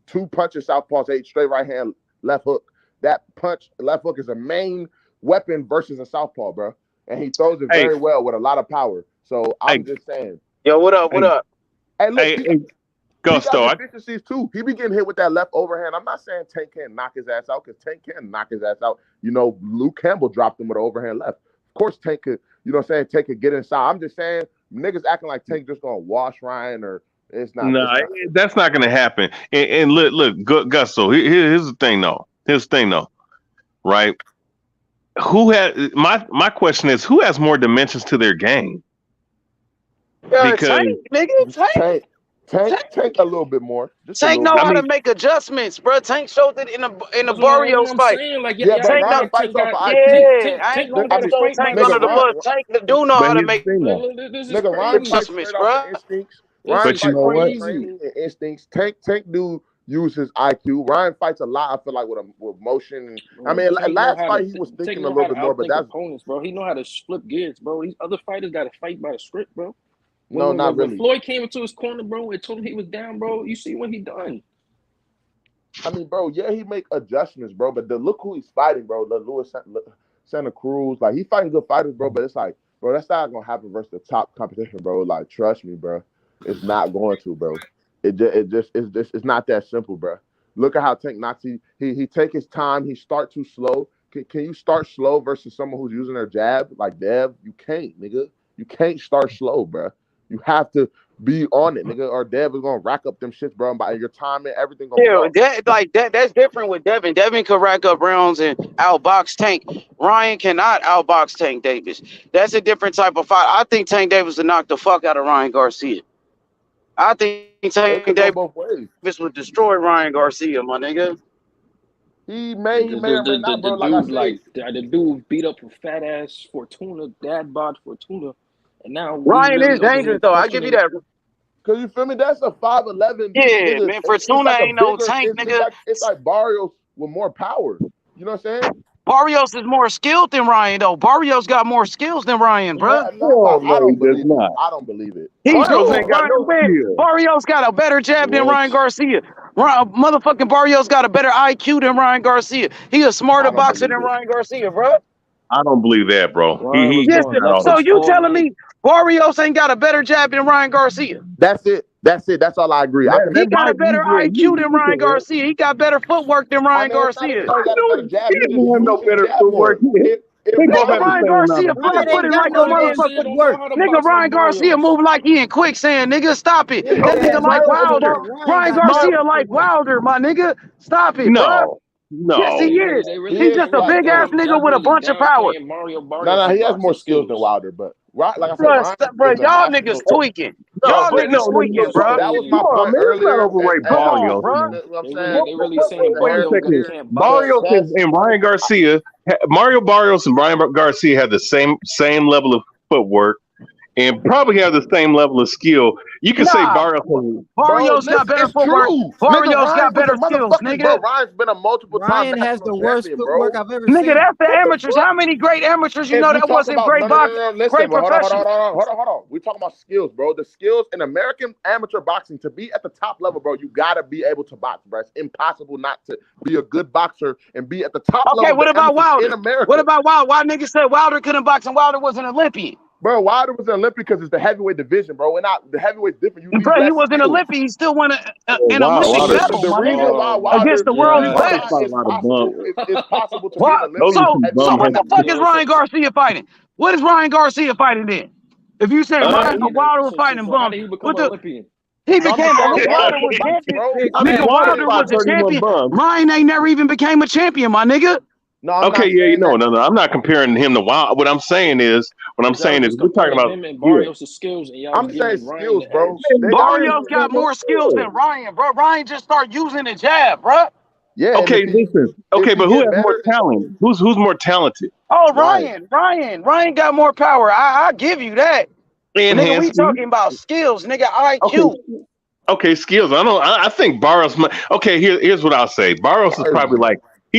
two punches southpaws hate, straight right hand, left hook. That punch, left hook, is a main weapon versus a southpaw, bro. And he throws it very well with a lot of power. So I'm just saying. Yo, what up? What up? Hey, look, he Gusto, got efficiencies too. He be getting hit with that left overhand. I'm not saying Tank can't knock his ass out, because Tank can knock his ass out. You know, Luke Campbell dropped him with an overhand left. Of course, Tank could, you know what I'm saying, Tank could get inside. I'm just saying, niggas acting like Tank just gonna wash Ryan, or it's not. No, that's not gonna happen. And look, Gusto, here's the thing though. Right? Who has my question is, who has more dimensions to their game? Because Tank, nigga, Tank a little bit more. Tank know how to make adjustments, bro. Tank showed it in the Barrios fight. Tank gonna throw Tank under the bus. Tank do know how to make adjustments, bro. But you know what? Instincts. Tank do use his IQ. Ryan fights a lot, I feel like, with motion. I mean, last fight he was thinking a little bit more, but that's opponents, bro. He know how to flip gears, bro. These other fighters got to fight by the script, bro. Not really. When Floyd came into his corner, bro, and told him he was down, bro, you see what he done. I mean, bro, yeah, he make adjustments, bro, but look who he's fighting, bro. Luis Santa Cruz, like, he fighting good fighters, bro, but it's like, bro, that's not gonna happen versus the top competition, bro. Like, trust me, bro, it's not going to, bro. It's not that simple, bro. Look at how Tank knocks. He take his time. He start too slow. Can you start slow versus someone who's using their jab like Dev? You can't, nigga. You can't start slow, bro. You have to be on it, nigga, or Dev is gonna rack up them shits, bro. By your time and everything. That's different with Devin. Devin could rack up rounds and outbox Tank. Ryan cannot outbox Tank Davis. That's a different type of fight. I think Tank Davis would knock the fuck out of Ryan Garcia. I think Tank Davis would destroy Ryan Garcia, my nigga. He may or not, bro. The dude beat up a fat ass Fortuna, dad bod Fortuna. And now Ryan is dangerous, though. I give you that. Cause you feel me? That's a 5'11". Yeah, man. Fortuna ain't no Tank, nigga. It's like Barrios with more power. You know what I'm saying? Barrios is more skilled than Ryan, though. Barrios got more skills than Ryan, bro. I don't believe it. Barrios got a better jab than Ryan Garcia. Motherfucking Barrios got a better IQ than Ryan Garcia. He a smarter boxer than Ryan Garcia, bro. I don't believe that, bro. So you telling me Barrios ain't got a better jab than Ryan Garcia? That's it. That's all I agree. He got a better IQ than Ryan Garcia. He got better footwork than Ryan Garcia. He don't have no better footwork. Ryan Garcia flat-footed like no motherfucker. Nigga, Ryan Garcia move like he in quicksand. Nigga, stop it. That nigga like Wilder. Ryan Garcia like Wilder, my nigga. Stop it, bro. No. Yes, he is. He's just a big ass nigga with a bunch of power. No, he has more skills than Wilder, but like I said, bro, y'all niggas tweaking. Y'all niggas tweaking, bro. That was my point earlier. They really saying Barrios and Ryan Garcia, Mario Barrios and Ryan Garcia have the same level of footwork and probably have the same level of skill. You can say Barrios got better footwork. Barrios got better skills, nigga. Ryan's been a multiple time. Ryan has the worst footwork I've ever seen. Nigga, that's the amateurs. How many great amateurs you know that wasn't great boxing? Great professionals. Hold on. We're talking about skills, bro. The skills in American amateur boxing, to be at the top level, bro, you gotta be able to box, bro. It's impossible not to be a good boxer and be at the top level. Okay, what about Wilder? In America. What about Wilder? Why niggas said Wilder couldn't box and Wilder was an Olympian? Bro, Wilder was an Olympic because it's the heavyweight division, bro. And the heavyweight's different. Bro, he was an Olympian. He still won an Olympic medal against the world's best. It's possible to be an Olympian. So what the fuck is Ryan Garcia fighting? What is Ryan Garcia fighting then? If you say Ryan or Wilder were fighting bums, what the? He became Wilder was champion. Nigga, Wilder was a champion. Ryan ain't never even became a champion, my nigga. No, I'm no. I'm not comparing him to Wilder. What I'm saying is we're talking about him and Barrios' skills, and y'all. I'm saying skills, bro. Barrios got more skills than Ryan, bro. Ryan just started using the jab, bro. Yeah. Okay, listen. Okay, but who has more talent? Who's more talented? Oh, Ryan got more power. I give you that. And nigga, we talking about skills, nigga. IQ. Okay, skills. I think Barrios. Okay, here's what I'll say. Barrios is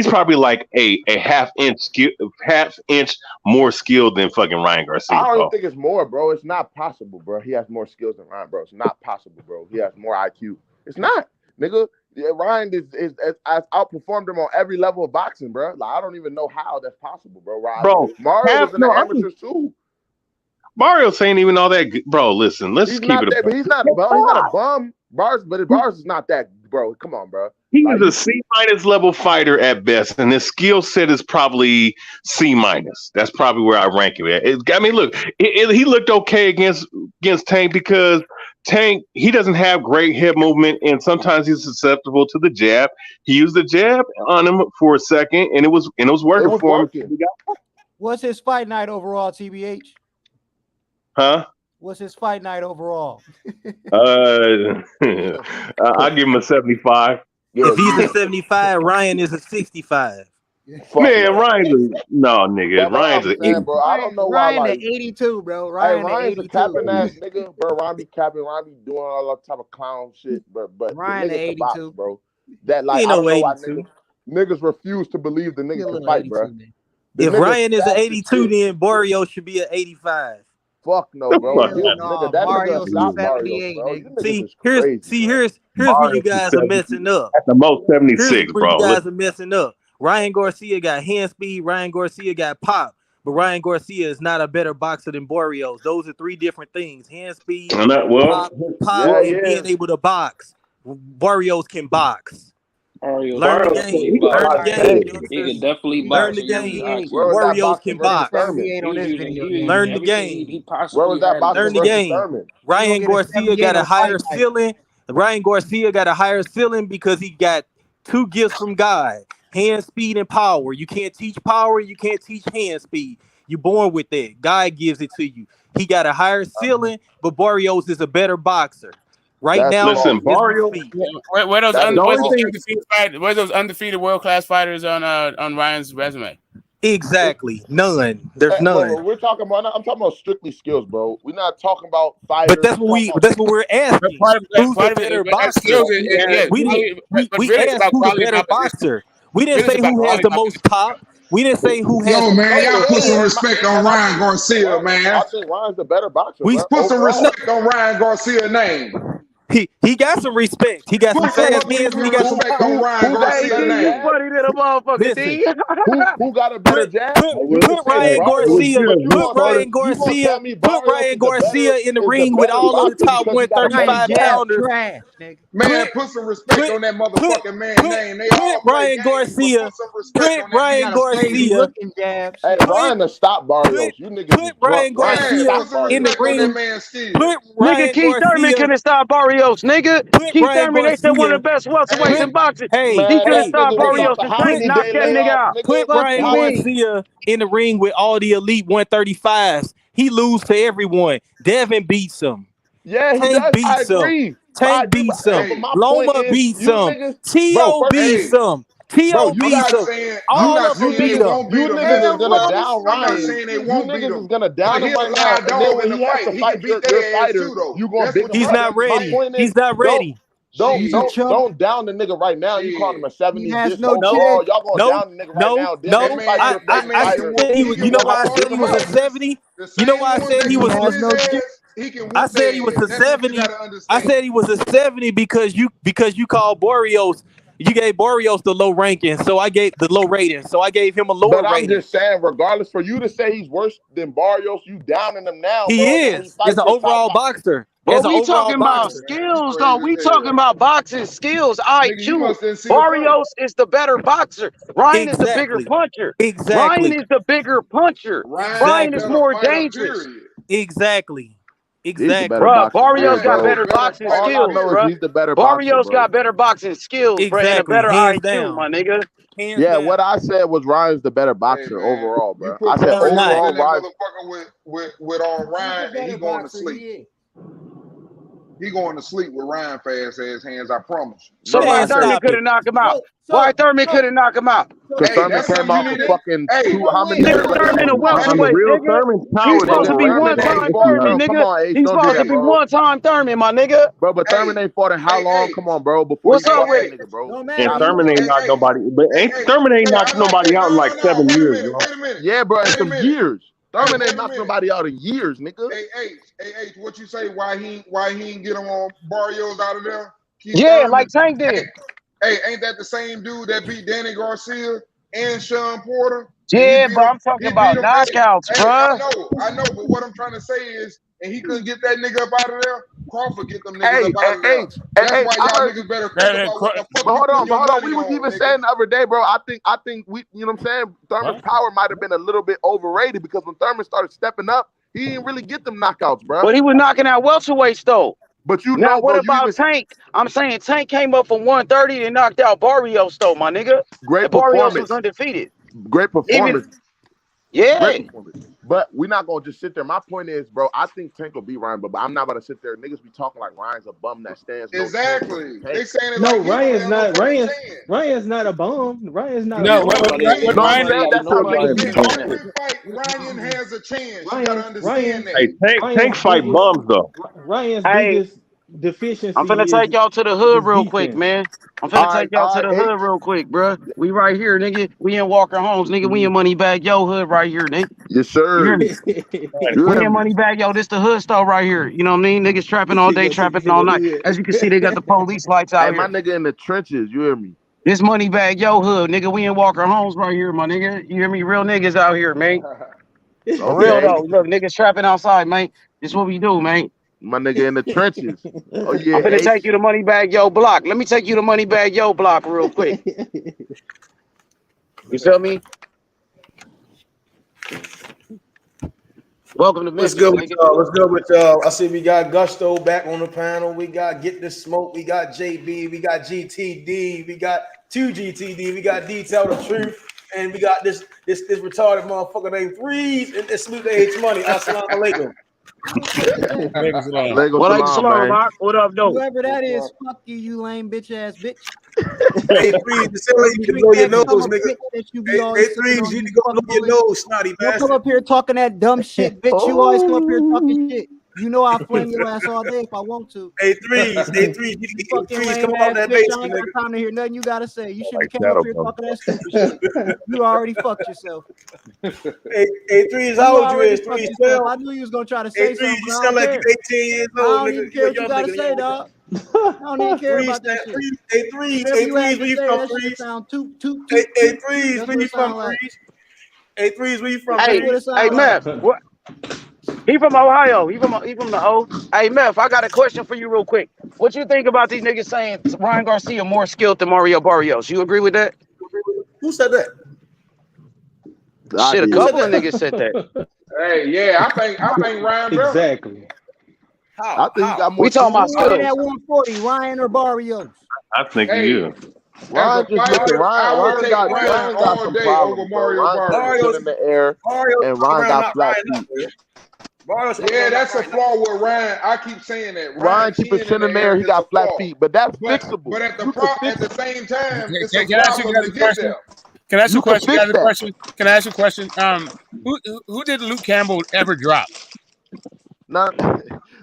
probably like a half inch more skilled than fucking Ryan Garcia. I don't even think it's more, bro. It's not possible, bro. He has more skills than Ryan, bro. It's not possible, bro. He has more IQ. It's not, nigga. Yeah, Ryan is outperformed him on every level of boxing, bro. Like I don't even know how that's possible, bro. Mario was in the amateurs too. Barrios ain't even all that good. Bro, listen, let's keep it. But he's not a bum. Bars is not that, bro. Come on, bro. He is a C- level fighter at best, and his skill set is probably C-. That's probably where I rank him at. I mean, look, he looked okay against Tank because Tank, he doesn't have great head movement, and sometimes he's susceptible to the jab. He used the jab on him for a second, and it was working for him. What's his fight night overall, TBH? Huh? What's his fight night overall? I'll give him a 75. If he's a 75, Ryan is a 65. Man, Ryan's Ryan's an 80. Bro. I don't know why. Ryan at 82, bro. Ryan's a capping ass nigga, bro. Ryan be capping. Ryan be doing all that type of clown shit, but Ryan at 82, box, bro. That like I don't know why niggas refuse to believe the nigga can fight, bro. If Ryan is an 82, then Barrios should be an 85. Fuck no, bro. Mario stop Mario, bro. Here's where you guys are messing up. At the most 76, bro. You guys are messing up. Ryan Garcia got hand speed. Ryan Garcia got pop. But Ryan Garcia is not a better boxer than Barrios. Those are three different things. Hand speed, pop, and being able to box. Barrios can box. Learn the game. Learn the game. He can definitely box. Learn the game. Barrios can box. Learn the game. Learn the game. Ryan Garcia got a higher ceiling. Ryan Garcia got a higher ceiling because he got two gifts from God: hand speed and power. You can't teach power. You can't teach hand speed. You're born with that. God gives it to you. He got a higher ceiling, but Barrios is a better boxer. Listen, Barrios. Where those undefeated world-class fighters on Ryan's resume? Exactly, none. There's none. I'm talking about strictly skills, bro. We're not talking about fighters. But that's what we're asking. Who's the better boxer? We asked who's the better boxer. We didn't say who has the most pop. We didn't say who has. Yo, man, y'all put some respect on Ryan Garcia, man. I think Ryan's the better boxer. Put some respect on Ryan Garcia's name. He got some respect. He got some fast hands. He got some respect on Ryan Garcia's name. You funny little motherfucker, D. Who got a better jab? Put Ryan Garcia in the ring with all of the top 135 pounders. Man, put some respect on that motherfucking man's name. Put Ryan Garcia. Put Ryan Garcia. Hey, Ryan to stop Barrios. You niggas. Put Ryan Garcia in the ring. Put Nigga, Keith Thurman couldn't stop Barrios, nigga. Keith Thurman, they said one of the best welterweights in boxing. He couldn't stop Barrios and Tank knocked that nigga out. Put Ryan Garcia in the ring with all the elite 135s. He lose to everyone. Devin beats him. Yeah, Tank beats him. Tank beats him. Loma beats him. T.O. beats him. T.O. beats him. All of them beat him. You niggas is gonna down Ryan. You niggas is gonna down him right now. And then when he has to fight your fighter, you gonna beat him. He's not ready. He's not ready. Don't down the nigga right now. You call him a 70. Y'all going down the nigga right now. You know why I said he was a 70? You know why I said he was I said he was a 70. I said he was a 70 because you called Barrios. You gave Barrios the low ranking, so I gave the low rating. So I gave him a lower rating. But I'm just saying, regardless, for you to say he's worse than Barrios, you downing him now. He is. He's an overall boxer. But we talking about skills, though. We talking about boxing skills, IQ. Barrios is the better boxer. Ryan is the bigger puncher. Exactly. Ryan is the bigger puncher. Ryan is more dangerous. Exactly. Bro, Barrios got better boxing skills, bro. He's the better Barrios boxer, got better boxing skills, bro, and a better IQ, my nigga. What I said was Ryan's the better boxer overall, bro. I said overall, Ryan. With Ryan, he going to sleep. He going to sleep with Ryan fast ass hands. I promise you. So why Thurman couldn't knock him out? Why Thurman couldn't knock him out? Because Thurman came off the fucking how many? Thurman a welterweight, nigga. He's supposed to be one-time Thurman, nigga. He's supposed to be one-time Thurman, my nigga. Bro, but Thurman ain't fought in how long? Come on, bro. What's up with it, bro? And Thurman ain't knocked nobody, but Thurman ain't knocked nobody out in like 7 years, bro. Yeah, bro, in some years. Thurman ain't knocked nobody out in years, nigga. Hey, what you say? Why he ain't get him on Barrios out of there? Yeah, like Tank did. Hey, ain't that the same dude that beat Danny Garcia and Sean Porter? Yeah, bro, I'm talking about knockouts, bro. I know, but what I'm trying to say is, and he couldn't get that nigga up out of there. Crawford get them niggas up out of there. That's why y'all niggas better think about what the fuck. Hold on. We was even saying the other day, bro. I think we, you know what I'm saying? Thurman's power might have been a little bit overrated because when Thurman started stepping up, he didn't really get them knockouts, bro. But he was knocking out welterweights though. But you now, know, what about Tank? I'm saying Tank came up from 130 and knocked out Barrios, though, my nigga. Great Barrios was undefeated. Great performance. Yeah. Great performance. But we're not gonna just sit there. My point is, bro, I think Tank will beat Ryan, but I'm not gonna sit there. Niggas be talking like Ryan's a bum that stands. Exactly. They saying it no, like Ryan's not. Ryan's not a bum. Ryan's not. No, Ryan has a chance. You gotta understand that. Hey, Tank fight bums though. Ryan's biggest deficiency. I'm finna take y'all to the hood real quick, man. I'm finna take y'all to the hood real quick, bro. We right here, nigga. We in Walker Homes, nigga. We in Moneybag Yo hood right here, nigga. Yes, sir. We in Moneybag Yo. This the hood store right here. You know what I mean? Niggas trapping all day, trapping all night. As you can see, they got the police lights out here. My nigga in the trenches. You hear me? This Moneybag Yo hood, nigga. We in Walker Homes right here, my nigga. You hear me? Real niggas out here, man. For real though. Look, niggas trapping outside, man. This is what we do, man. My nigga in the trenches. Oh yeah. I'm gonna take you to Moneybag Yo block. Let me take you to Moneybag Yo block real quick. You feel me? Welcome to Memphis. What's good with y'all? What's good with y'all? I see we got Gusto back on the panel. We got Get the Smoke. We got JB. We got GTD. We got 2GTD. We got Detail the Truth. And we got this retarded motherfucker named Threes. And salute to H Money. Assalamu alaikum. What up, though? Whoever that is, fuck you, you lame bitch ass bitch. Hey, Threes, the silly you can blow your nose, nigga. Hey, Threes, you need to go blow your nose, snotty bastard. Don't come up here talking that dumb shit, bitch. You always come up here talking shit. You know I'll flame your ass all day if I want to. Hey, Threes, you can come out that base. I ain't got time to hear nothing you gotta say. You should have came up here talking that stupid shit. You already fucked yourself. Hey, Threes, how old you is? 3, 12? I knew you was gonna try to say something. You sound like you're 18 years old. I don't even care what you gotta say, dog. I don't even care about that shit. Hey, Threes, where you from, Threes? Hey, Threes, where you from, Threes? Hey, Threes, where you from? Hey, Meth, what? He from Ohio. He from the O. Hey, Meth, I got a question for you real quick. What you think about these niggas saying Ryan Garcia more skilled than Mario Barrios? You agree with that? Who said that? Shit, a couple of niggas said that. Hey, yeah, I think Ryan better. Exactly. I think he got more. We talking about skills. At 140, Ryan or Barrios? I think he is. Ryan just looking. Ryan got some problems. Ryan in the air, and Ryan got flat feet. Yeah, that's a flaw with Ryan. I keep saying that. Ryan keep his chin in there. He got flat feet, but that's fixable. But at the same time, Can I ask you a question? Can I ask you a question? Who did Luke Campbell ever drop?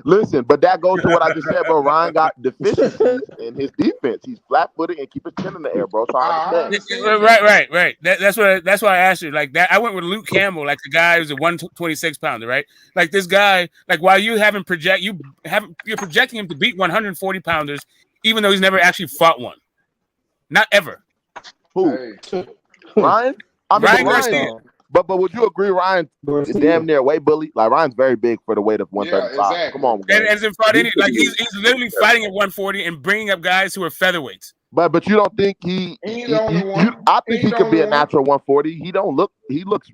Listen, but that goes to what I just said, bro. Ryan got deficiencies in his defense. He's flat-footed and keep his chin in the air, bro. So I understand. Right. That's why I asked you. Like that, I went with Luke Campbell, like the guy who's a 126 pounder, right? Like this guy, like while you're projecting him to beat 140 pounders, even though he's never actually fought one, not ever. Who? Ryan? Ryan Garcia. But would you agree Ryan is damn near weight bully? Like Ryan's very big for the weight of 135. Yeah, exactly. Come on, and hasn't fought any. Like he's literally fighting at 140 and bringing up guys who are featherweights. But you don't think I think he could be a natural 140. He looks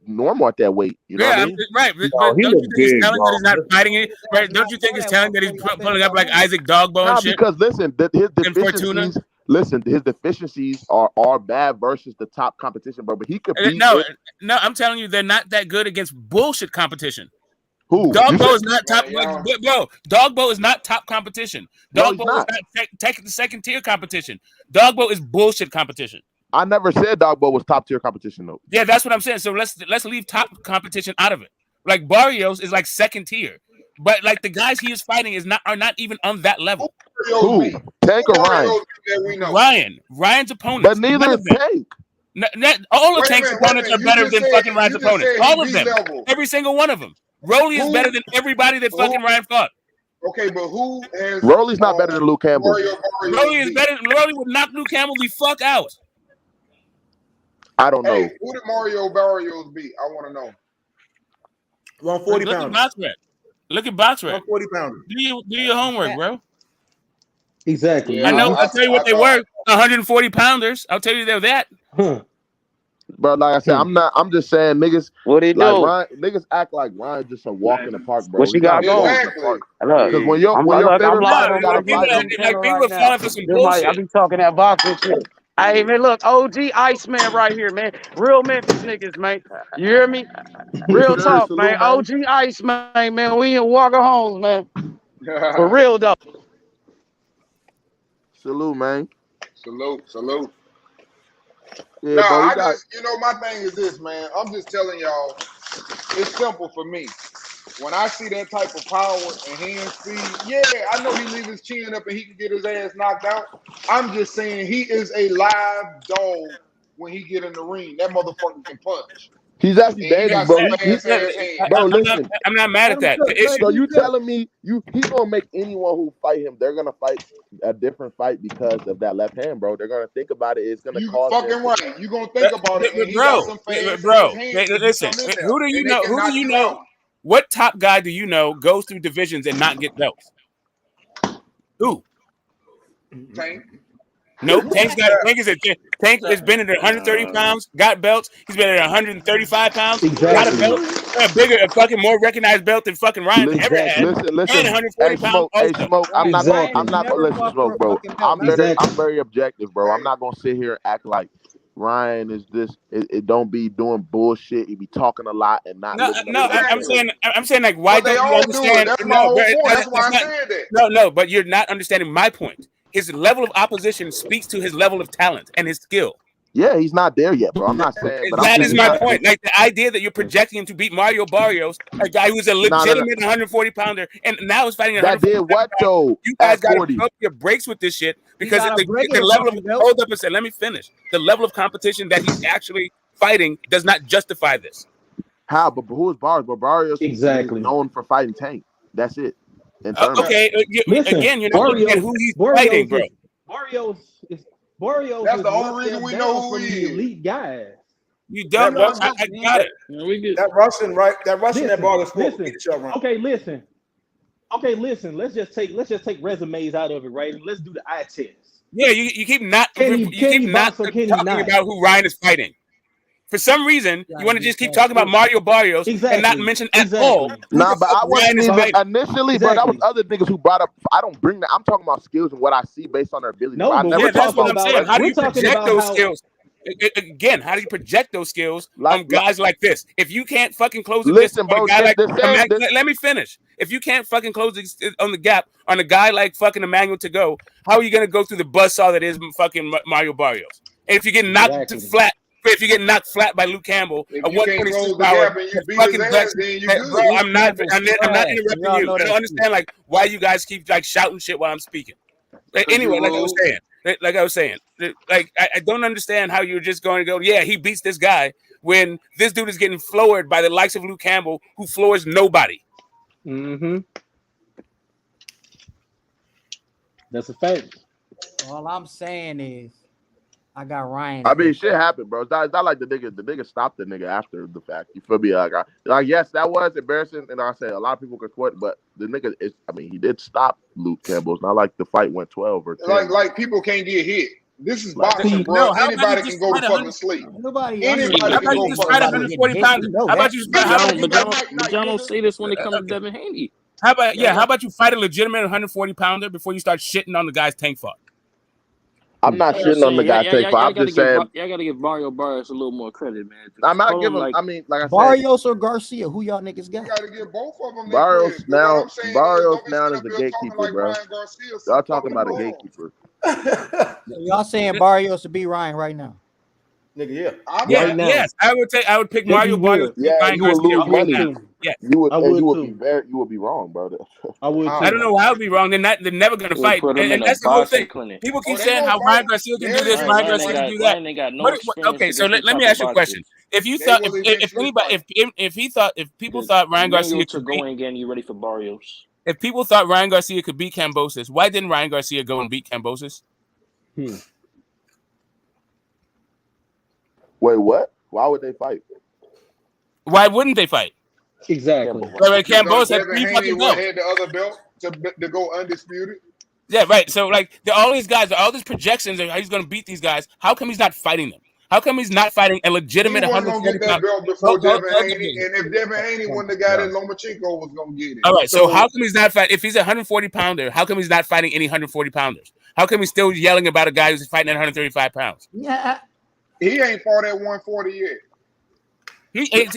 normal at that weight. You know what I mean? Right. But don't you think it's telling that he's not fighting it? Right? Don't you think it's telling that he's pulling up like Isaac Dogbo and shit? Because listen, his deficiencies. Listen, his deficiencies are bad versus the top competition, bro. But he could beat. No, I'm telling you, they're not that good against bullshit competition. Who? Dogbo is not top, bro. Dogbo is not top competition. Dogbo is not the second tier competition. Dogbo is bullshit competition. I never said Dogbo was top tier competition though. Yeah, that's what I'm saying. So let's leave top competition out of it. Like Barrios is like second tier, but like the guys he is fighting are not even on that level. Who? Tank or Ryan? Ryan's opponents. But neither is Tank. All of Tank's opponents are better than fucking Ryan's opponents. All of them. Every single one of them. Rolly is better than everybody that fucking Ryan fought. Okay, but who has? Rolly's not better than Luke Campbell. Rolly is better. Rolly would knock Luke Campbell the fuck out. I don't know. Hey, who did Mario Barrios beat? I want to know. 140 pounds. Look at box rec. 140 pounds. Do your homework, bro. Exactly. I know. I'll tell you what they were. 140 pounders. I'll tell you they're that. But like I said, I'm just saying, niggas. What he do? Like niggas act like Ryan's just a walk in the park, bro. What she got going? Because when your favorite fighter got to fight, I be talking that boxing shit. Hey man, look, OG Iceman right here, man. Real Memphis niggas, man. You hear me? Real talk, man. OG Iceman, man. We in Walker Homes, man. For real though. Salute, man. Salute. Yeah, nah, bro, my thing is this, man. I'm just telling y'all, it's simple for me. When I see that type of power and hand speed, yeah, I know he leave his chin up and he can get his ass knocked out. I'm just saying he is a live dog when he get in the ring. That motherfucker can punch. He's actually dangerous, bro. Bro, listen. I'm not mad at that. So you telling me he's gonna make anyone who fight him, they're gonna fight a different fight because of that left hand, bro. They're gonna think about it. It's gonna cause fucking right. You gonna think about it, bro. Listen, who do you know? What top guy do you know goes through divisions and not get belts? Who? Tank. Nope. Tank has been at 130 pounds, got belts. He's been at 135 pounds, got a belt, a fucking more recognized belt than fucking Ryan ever had. Listen. And 140 pounds. Hey, Smoke. I'm not gonna listen, Smoke, bro. I'm very objective, bro. I'm not gonna sit here and act like Ryan is this. It don't be doing bullshit. He be talking a lot and not. I'm saying like, why don't you understand? That's why I said that. No, but you're not understanding my point. His level of opposition speaks to his level of talent and his skill. Yeah, he's not there yet, bro. I'm not saying. But that is my point. Like the idea that you're projecting him to beat Mario Barrios, a guy who's a legitimate 140 pounder, and now is fighting 140 pounder. What though? You guys got to pump your brakes with this shit because the level of hold up and say, let me finish. The level of competition that he's actually fighting does not justify this. How? But who is Barrios? But Barrios is known for fighting Tank. That's it. Okay, again, you're not looking at who he's fighting, bro. Barrios. That's the only reason we know who he is. Elite guys. You don't know. I got it. That Russian, right? That Russian that brought us. Okay, listen. Let's just take resumes out of it, right? And let's do the eye test. Yeah, you keep not talking about who Ryan is fighting. For some reason, you want to just keep talking about Mario Barrios and not mention at all. Nah, but I wasn't even initially, but that was other niggas who brought up. I don't bring that. I'm talking about skills and what I see based on their ability. No, that's what I'm saying. How do you project those skills? Again, how do you project those skills on guys like this? If you can't fucking close the distance on a guy like let me finish. If you can't fucking close on the gap on a guy like fucking Emmanuel to go, how are you gonna go through the buzzsaw that is fucking Mario Barrios? And if you get knocked flat. If you get knocked flat by Luke Campbell, a 126 power, bro, I'm not interrupting you. I don't understand like why you guys keep like shouting shit while I'm speaking. Anyway, like I was saying, like I don't understand how you're just going to go, yeah, he beats this guy when this dude is getting floored by the likes of Luke Campbell, who floors nobody. Mm-hmm. That's a fact. All I'm saying is, I got Ryan. I mean, shit happened, bro. It's not like the nigga stopped the nigga after the fact. You feel me? Like yes, that was embarrassing, and I said a lot of people could quit, but the nigga he did stop Luke Campbell. It's not like the fight went 12 or 10. Like people can't get hit. This is boxing, bro. Anybody can go to fucking sleep. Anybody can go to fight 140 pounder. How about you? But y'all don't say this when it comes to Devin Haney. How about you fight a legitimate 140 pounder before you start shitting on the guy's Tank fought? I'm not shitting on the guy Tank fought. I'm just saying. Y'all gotta give Mario Barrios a little more credit, man. I'm not giving. I mean, like I said, Barrios or Garcia, who y'all niggas got? You gotta give both of them. Barrios now is the gatekeeper, bro. Y'all talking about a gatekeeper. Y'all saying Barrios to beat Ryan right now? Nigga, yes, I would pick Mario Barrios. Yeah, you would lose money. Yeah, you would be wrong, brother. I would. I don't know how it'd be wrong. They're never gonna fight, and that's the whole thing. People keep saying how Ryan Garcia can do this, Ryan Garcia can do that. Okay, so let me ask you a question. If you thought, if people thought Ryan Garcia could go again, you ready for Barrios? If people thought Ryan Garcia could beat Kambosos, why didn't Ryan Garcia go and beat Kambosos? Wait, what? Why would they fight? Why wouldn't they fight? Exactly. Kambosos had 3 fucking belts. Had the other belt to go undisputed. Yeah, right. So like all these guys, all these projections of how he's going to beat these guys. How come he's not fighting them? How come he's not fighting a legitimate 140 get that belt before Devin Haney? And if Devin Haney won the guy that Lomachenko was going to get it. All right. So how come he's not fighting? If he's a 140 pounder, how come he's not fighting any 140 pounders? How come he's still yelling about a guy who's fighting at 135 pounds? Yeah. He ain't fought at 140 yet.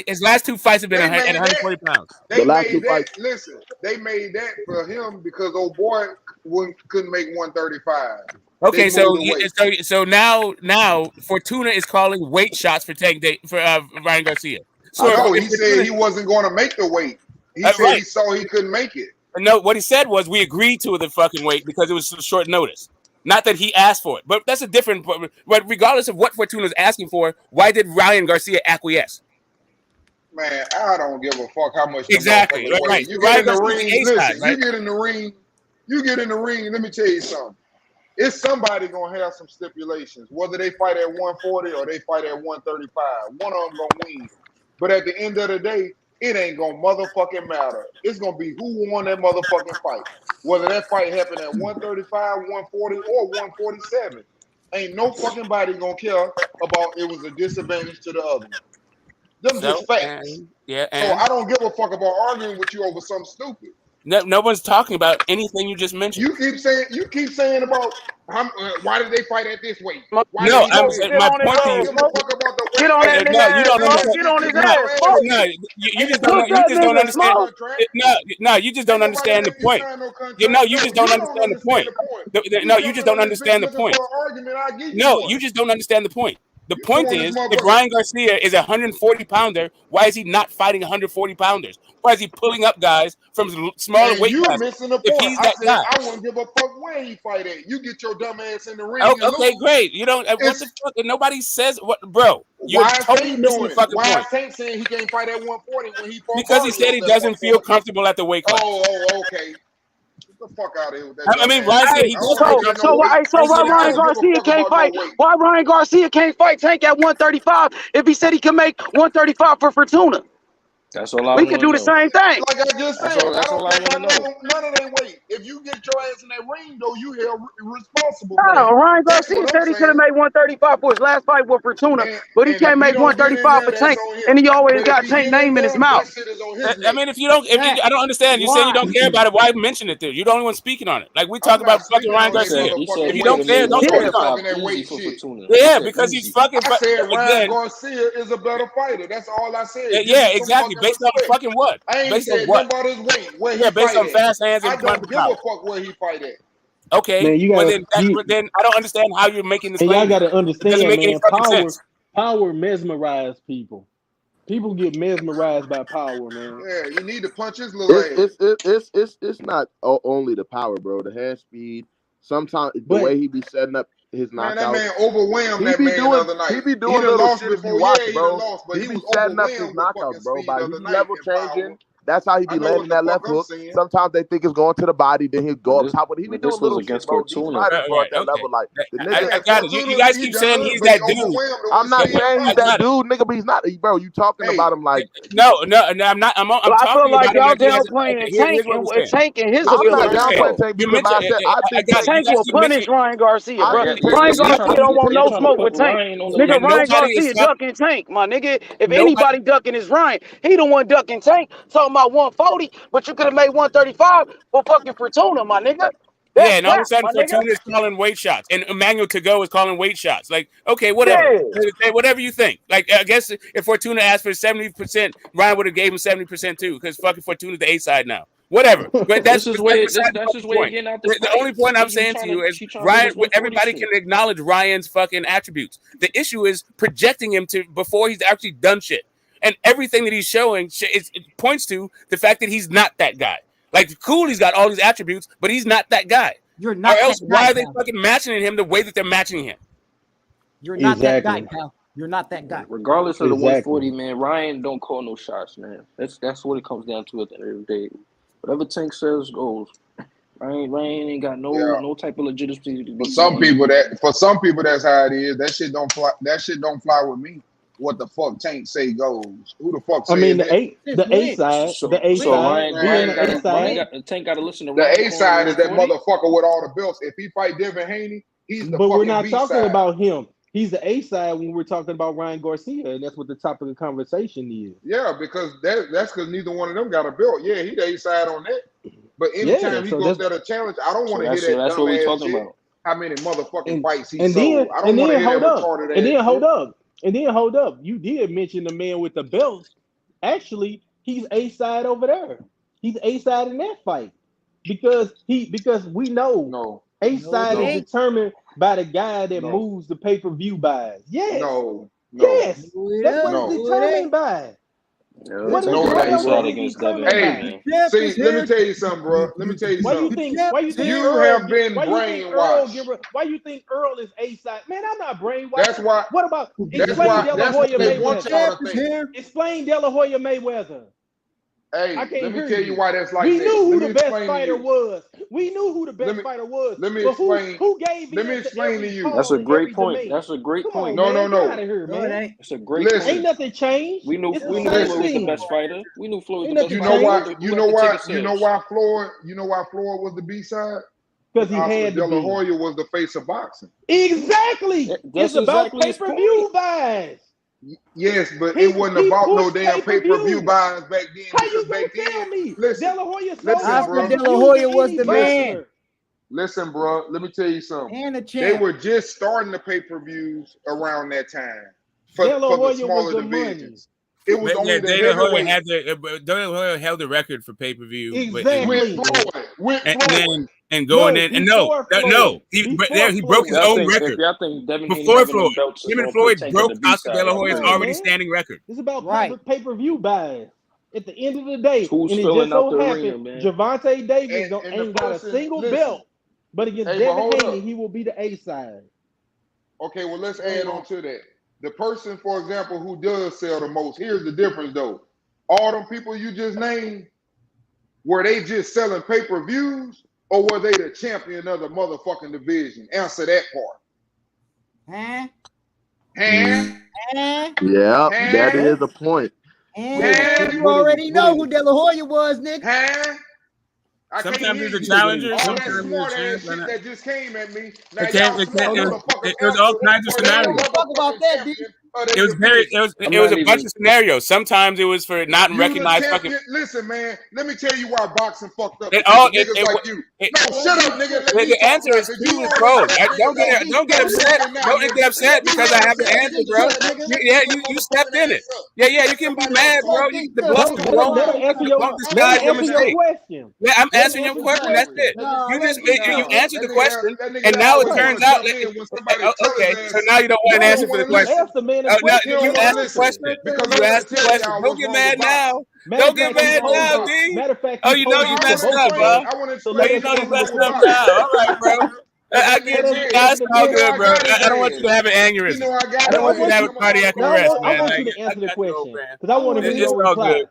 His last 2 fights have been at 140 pounds. They made that. Listen, they made that for him because old boy couldn't make 135. Okay, so now Fortuna is calling weight shots for Ryan Garcia. So no, he said he wasn't going to make the weight. He said he saw he couldn't make it. No, what he said was we agreed to the fucking weight because it was short notice. Not that he asked for it, but that's a different. But regardless of what Fortuna's asking for, why did Ryan Garcia acquiesce? Man, I don't give a fuck how much. Exactly. Right. You get in the ring. Listen, you get in the ring. You get in the ring. Let me tell you something. It's somebody gonna have some stipulations, whether they fight at 140 or they fight at 135. One of them gonna win. But at the end of the day, it ain't gonna motherfucking matter. It's gonna be who won that motherfucking fight. Whether that fight happened at 135, 140, or 147. Ain't no fucking body gonna care about it was a disadvantage to the other. Them just facts. So I don't give a fuck about arguing with you over something stupid. No one's talking about anything you just mentioned. You keep saying about why did they fight at this weight? My point is, get on that nigga. You don't understand. Get on his ass. No, you just don't understand. No, you just don't understand the point. No, you just don't understand the point. No, you just don't understand the point. No, you just don't understand the point. The point is, if Ryan Garcia is a 140 pounder, why is he not fighting 140 pounders? Why is he pulling up guys from smaller weight classes? You're missing the point. I wouldn't give a fuck where he fight at. You get your dumb ass in the ring. Okay, great. You don't. What the fuck? Nobody says what, bro. You're totally missing the fucking point. Why is Tank saying he can't fight at 140 when he fought? Because he said he doesn't feel comfortable at the weight class. Oh, okay. Get the fuck out of here with that. I mean, Ryan said he doesn't. So why Ryan Garcia can't fight? Why Ryan Garcia can't fight Tank at 135 if he said he can make 135 for Fortuna? That's all I We can do the same thing. Like I just said, I don't care about none of that weight. If you get your ass in that ring, though, you held responsible. No, Ryan Garcia said he could have made 135 for his last fight with Fortuna, but he can't make 135 for Tank, and he always got Tank name in his mouth. I mean, I don't understand. You say you don't care about it. Why mention it? Dude, you're the only one speaking on it. Like we talk about fucking Ryan Garcia. If you don't care, don't talk about it. Yeah, because he's fucking. I said Ryan Garcia is a better fighter. That's all I said. Yeah, exactly. Based on fucking what? I ain't based said on what? about his weight. Where he based on fast hands and I don't give a fuck where he fight at. Okay, man, then I don't understand how you're making this. Y'all got to understand, man. Sense. Power mesmerizes people. People get mesmerized by power, man. Yeah, you need to punch his little ass. It's not only the power, bro. The hand speed. Sometimes the way he be setting up his knockouts. Man, that man overwhelmed that man the other night. He be doing little shit if you watch, bro. He be setting up his knockouts, bro. By he level changing, That's how he be landing that left hook. Sometimes they think it's going to the body, then he'll go up top. But he be doing little shit, bro. These fighters, bro, at that level, like the nigga. I got it. You guys keep saying he's that dude. I'm not saying he's that dude, nigga, but he's not. Bro, you talking about him like no, I'm not. I'm I feel talking like about y'all him. downplaying Tank and his I'm not ability. downplaying Tank because I said I think Tank will punish Ryan Garcia, bro. Ryan Garcia don't want no smoke with Tank. Nigga, Ryan Garcia ducking Tank, my nigga. If anybody ducking is Ryan. He the one ducking Tank, talking about 140, but you could have made 135 for fucking Fortuna, my nigga. Yeah, and all of a sudden Fortuna is calling weight shots, and Emmanuel Tago is calling weight shots. Like, okay, whatever, whatever you think. Like, I guess if Fortuna asked for 70%, Ryan would have gave him 70% too, because fucking Fortuna's the A side now. Whatever, but that's just way getting out the only point I'm saying to you is Ryan. Everybody can acknowledge Ryan's fucking attributes. The issue is projecting him to before he's actually done shit. And everything that he's showing it points to the fact that he's not that guy. Like, cool, he's got all these attributes, but he's not that guy. You're not. Or else, why are they fucking matching him the way that they're matching him? You're not that guy, pal. You're not that guy. Regardless of the 140, man, Ryan don't call no shots, man. That's what it comes down to at the end of the day. Whatever Tank says goes. Ryan ain't got no type of legitimacy. For some people, that's how it is. That shit don't fly. That shit don't fly with me. What the fuck Tank say goes? Who the fuck? I mean, the A side. The A side. Tank got to listen to the A side is that motherfucker with all the belts. If he fight Devin Haney, he's the. But we're not B talking side. about him. He's the A side when we're talking about Ryan Garcia, and that's what the topic of the conversation is. Yeah, because that's because neither one of them got a belt. Yeah, he the A side on that. But anytime he goes there to challenge, I don't want to hear that. That's what we're talking about. How many motherfucking fights he sold? I don't want to hear that retarded ass. And then hold up. You did mention the man with the belts. Actually, he's A side over there. He's A side in that fight because we know A side is determined by the guy that moves the pay-per-view buys. Yes. Yes. That's what it's determined by. Hey, see, let me tell you something, bro. Let me tell you something. Why you think you Earl, have been brainwashed? Why you think Earl is A side? Man, I'm not brainwashed. That's why. What about explain De La Hoya Mayweather? Explain De La Hoya Mayweather. Hey, let me tell you why that's like we that. Knew who the best fighter was. We knew who the best fighter was. Let me explain. Who gave? Let me explain to you. That's a great point. That's a great point. No. It's a great point. Ain't nothing changed. We knew Floyd was the best fighter. We knew Floyd was the best fighter. You know why Floyd was the B side? Because he had De La Hoya was the face of boxing. Exactly. It's about pay-per-view buys. Yes, but it wasn't about no damn pay-per-view buys back then. How you gonna tell me? Listen, De La Hoya De La Hoya was the man. Listen, bro. Let me tell you something. They were just starting the pay-per-views around that time for the smaller divisions. It was only De La Hoya held the record for pay-per-view. Exactly. And going in, and he broke his own record before Floyd. Him and Floyd broke Oscar De La Hoya's already standing record. It's about pay-per-view buys. At the end of the day, who's and it filling just so out the happened, arena, man? Gervonta Davis ain't got a single belt, but against Devin Haney, he will be the A side. Okay, well, let's add on to that. The person, for example, who does sell the most, here's the difference, though. All them people you just named, were they just selling pay-per-views, or were they the champion of the motherfucking division? Answer that part. Yeah, that is the point. You already know who De La Hoya was, Nick. Sometimes he's a challenger. All that Sometimes smart ass shit that just came at me. It was all kinds of scenarios. Talk about that, dude. It was a bunch of scenarios. Sometimes it was for not recognized fucking. Listen, man. Let me tell you why boxing fucked up. Niggas like you. No, shut up, nigga. The answer is two is bro. Don't get upset. Don't get upset because I have the answer, bro. You stepped in it. Yeah. You can be mad, bro. The bluff is wrong. This guy's your mistake. Yeah, I'm answering your question. That's it. You answered the question, and now it turns out. Okay, so now you don't want an answer for the question. You asked the question. You asked the question. Don't get mad now. Don't get mad now, D. Oh, you know you messed up, bro. You know you messed up now. All right, bro. I get you. That's all good, bro. I don't want you to have an aneurysm. I don't want you to have a cardiac arrest, man. I want you to answer the question because I want to hear your reply.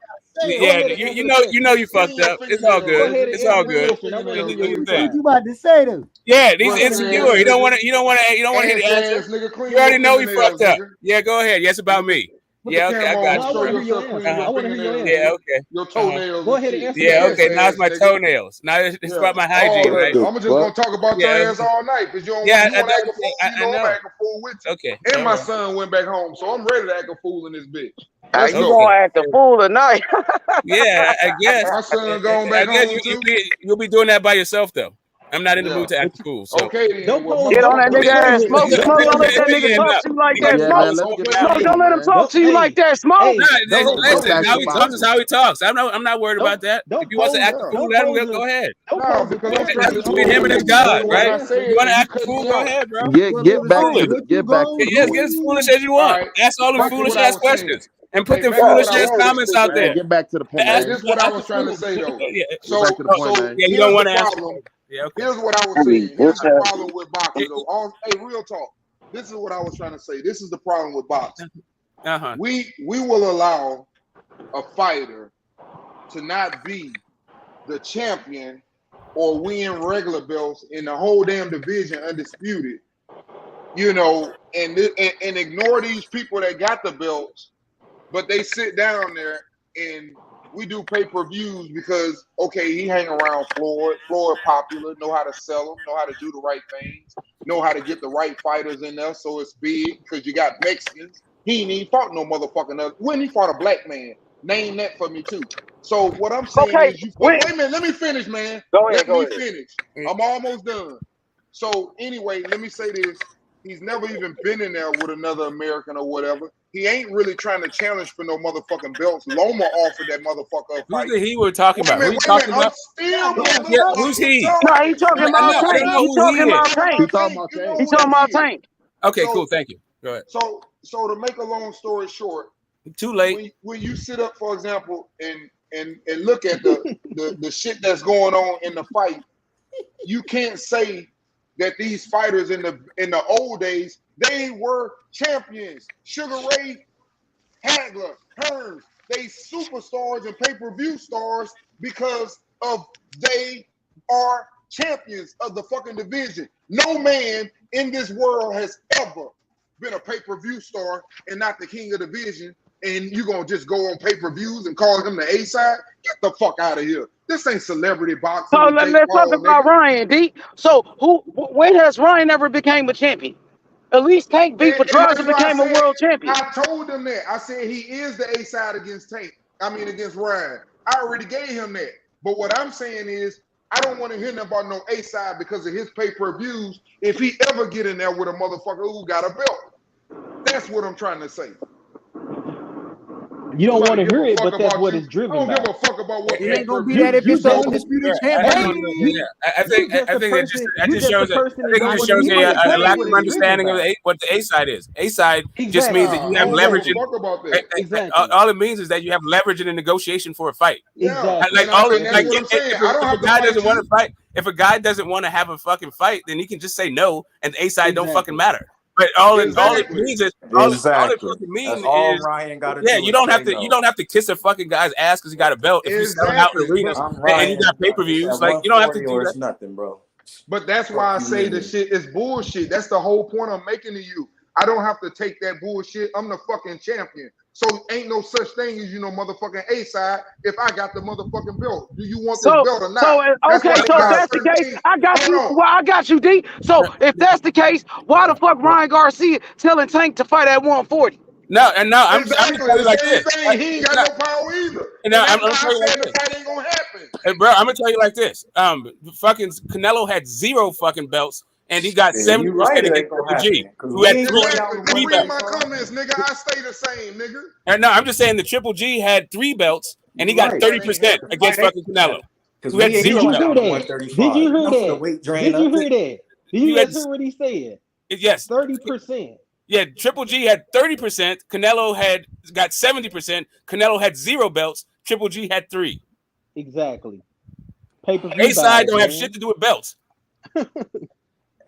you know you fucked up. It's all good. It's all good. What you about to say though? Yeah, he's insecure. You don't want to hear the answer. You already know he fucked up. Yeah, go ahead. Yes, about me. Yeah, okay, I got you. I want to hear your answer. Yeah, okay. Your toenails. Go ahead and answer. Yeah, okay. Now it's my toenails. Now it's about my hygiene, right? I'm just gonna talk about your ass all night because you don't want to act a fool. You know I'm acting a fool with you. Okay. And my son went back home, so I'm ready to act a fool in this bitch. You gonna act a fool tonight? Yeah, I guess. My son going back home too. You'll be doing that by yourself though. I'm not in the mood to act a fool. So. Okay, then. Get on that nigga ass. Smoke. Don't let that nigga talk to you like that. Smoke. Don't let him talk to you like that. Smoke. Listen, how he talks is how he talks. I'm not worried about that. If he wants to act a fool, let him go ahead. That's between him and his God, right? You want to act a fool? Go ahead, bro. Get back. Yes, get as foolish as you want. Ask all the foolish ass questions. And put them foolish ass comments out there. Get back to the point. This is what I was trying to say though. So you don't want to answer. Yeah, okay. Here's what I was saying. Here's the problem with boxing, though. Hey, real talk. This is what I was trying to say. This is the problem with boxing. We will allow a fighter to not be the champion or win regular belts in the whole damn division undisputed, and ignore these people that got the belts, but they sit down there and we do pay-per-views because, okay, he hang around Floyd. Floyd popular, know how to sell them, know how to do the right things, know how to get the right fighters in there so it's big because you got Mexicans. He ain't even fought no motherfucking other. When he fought a black man, name that for me too. So what I'm saying is, wait a minute, let me finish, man. Let me finish. I'm almost done. So anyway, let me say this. He's never even been in there with another American or whatever. He ain't really trying to challenge for no motherfucking belts. Loma offered that motherfucker a fight. Who's the he we're talking about? Who you talking about? Who's he? No, he talking about Tank. He talking about Tank. Okay, cool. Thank you. Go ahead. So to make a long story short, too late. When you sit up, for example, and look at the shit that's going on in the fight, you can't say that these fighters in the old days, they were champions. Sugar Ray, Hagler, Hearns, they superstars and pay-per-view stars because of they are champions of the fucking division. No man in this world has ever been a pay-per-view star and not the king of the division, and you're going to just go on pay-per-views and call him the A-side? Get the fuck out of here. This ain't celebrity boxing. So let's talk about Ryan, D. So when has Ryan ever became a champion? At least Tank beat Pedraza and became a world champion. I told him that. I said he is the A-side against against Ryan. I already gave him that. But what I'm saying is, I don't want to hear nothing about no A-side because of his pay-per-views if he ever get in there with a motherfucker who got a belt. That's what I'm trying to say. You don't want to hear it, but that's what it's driven by. I don't give a fuck about what. It ain't gonna be that if it's an undisputed champion. I think that just shows a lack of understanding of what the A-side is. A-side just means that you have leverage. All it means is that you have leverage in a negotiation for a fight. Exactly. If a guy doesn't want to have a fucking fight, then he can just say no, and the A-side don't fucking matter. But all it means is Ryan got to do. You don't have to kiss a fucking guy's ass because he got a belt. If he's selling out the arenas and you got pay-per-views, like you don't have to do that. Nothing, bro. But that's why I say the shit is bullshit. That's the whole point I'm making to you. I don't have to take that bullshit. I'm the fucking champion. So ain't no such thing as motherfucking A-side if I got the motherfucking belt. Do you want this belt or not? So if that's the case, I got you. Well, I got you, D. So if that's the case, why the fuck Ryan Garcia telling Tank to fight at 140? No, I'm tell you like this. He ain't got no power either. I'm gonna tell you like this. That ain't gonna happen. Hey, bro, I'm gonna tell you like this. Fucking Canelo had 0 fucking belts. And he got 70% against Triple G, who had 3 belts. My comments, nigga. I stay the same, nigga. And no, I'm just saying the Triple G had 3 belts, and he got 30% against fucking Canelo, who had 0 belts. Did you hear that? Did you guys hear what he said? Yes, 30%. Yeah, Triple G had 30%. Canelo got 70%. Canelo had 0 belts. Triple G had 3. Exactly. Pay-per-view. A-side don't have shit to do with belts.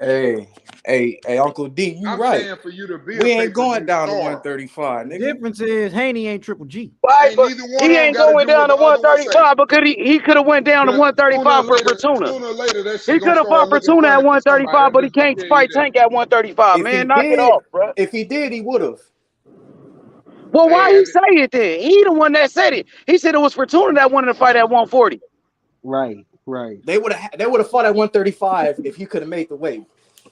Hey, Hey, Uncle D, you I'm right. saying for you to be We a ain't going down to star. 135, nigga. The difference is Haney ain't Triple G. Right, but he ain't going down to 135 because he could have went down to 135 for Fortuna. Sooner or later, that shit He gonna could have start fought looking Fortuna at funny for somebody. 135, but he I'm just gonna can't tell you fight that. Tank at 135. If Man, he knock it did, off, bro. if he did, he would have. Well, why he say it then? He the one that said it. He said it was Fortuna that wanted to fight at 140. Right. They would have fought at 135 if he could have made the weight.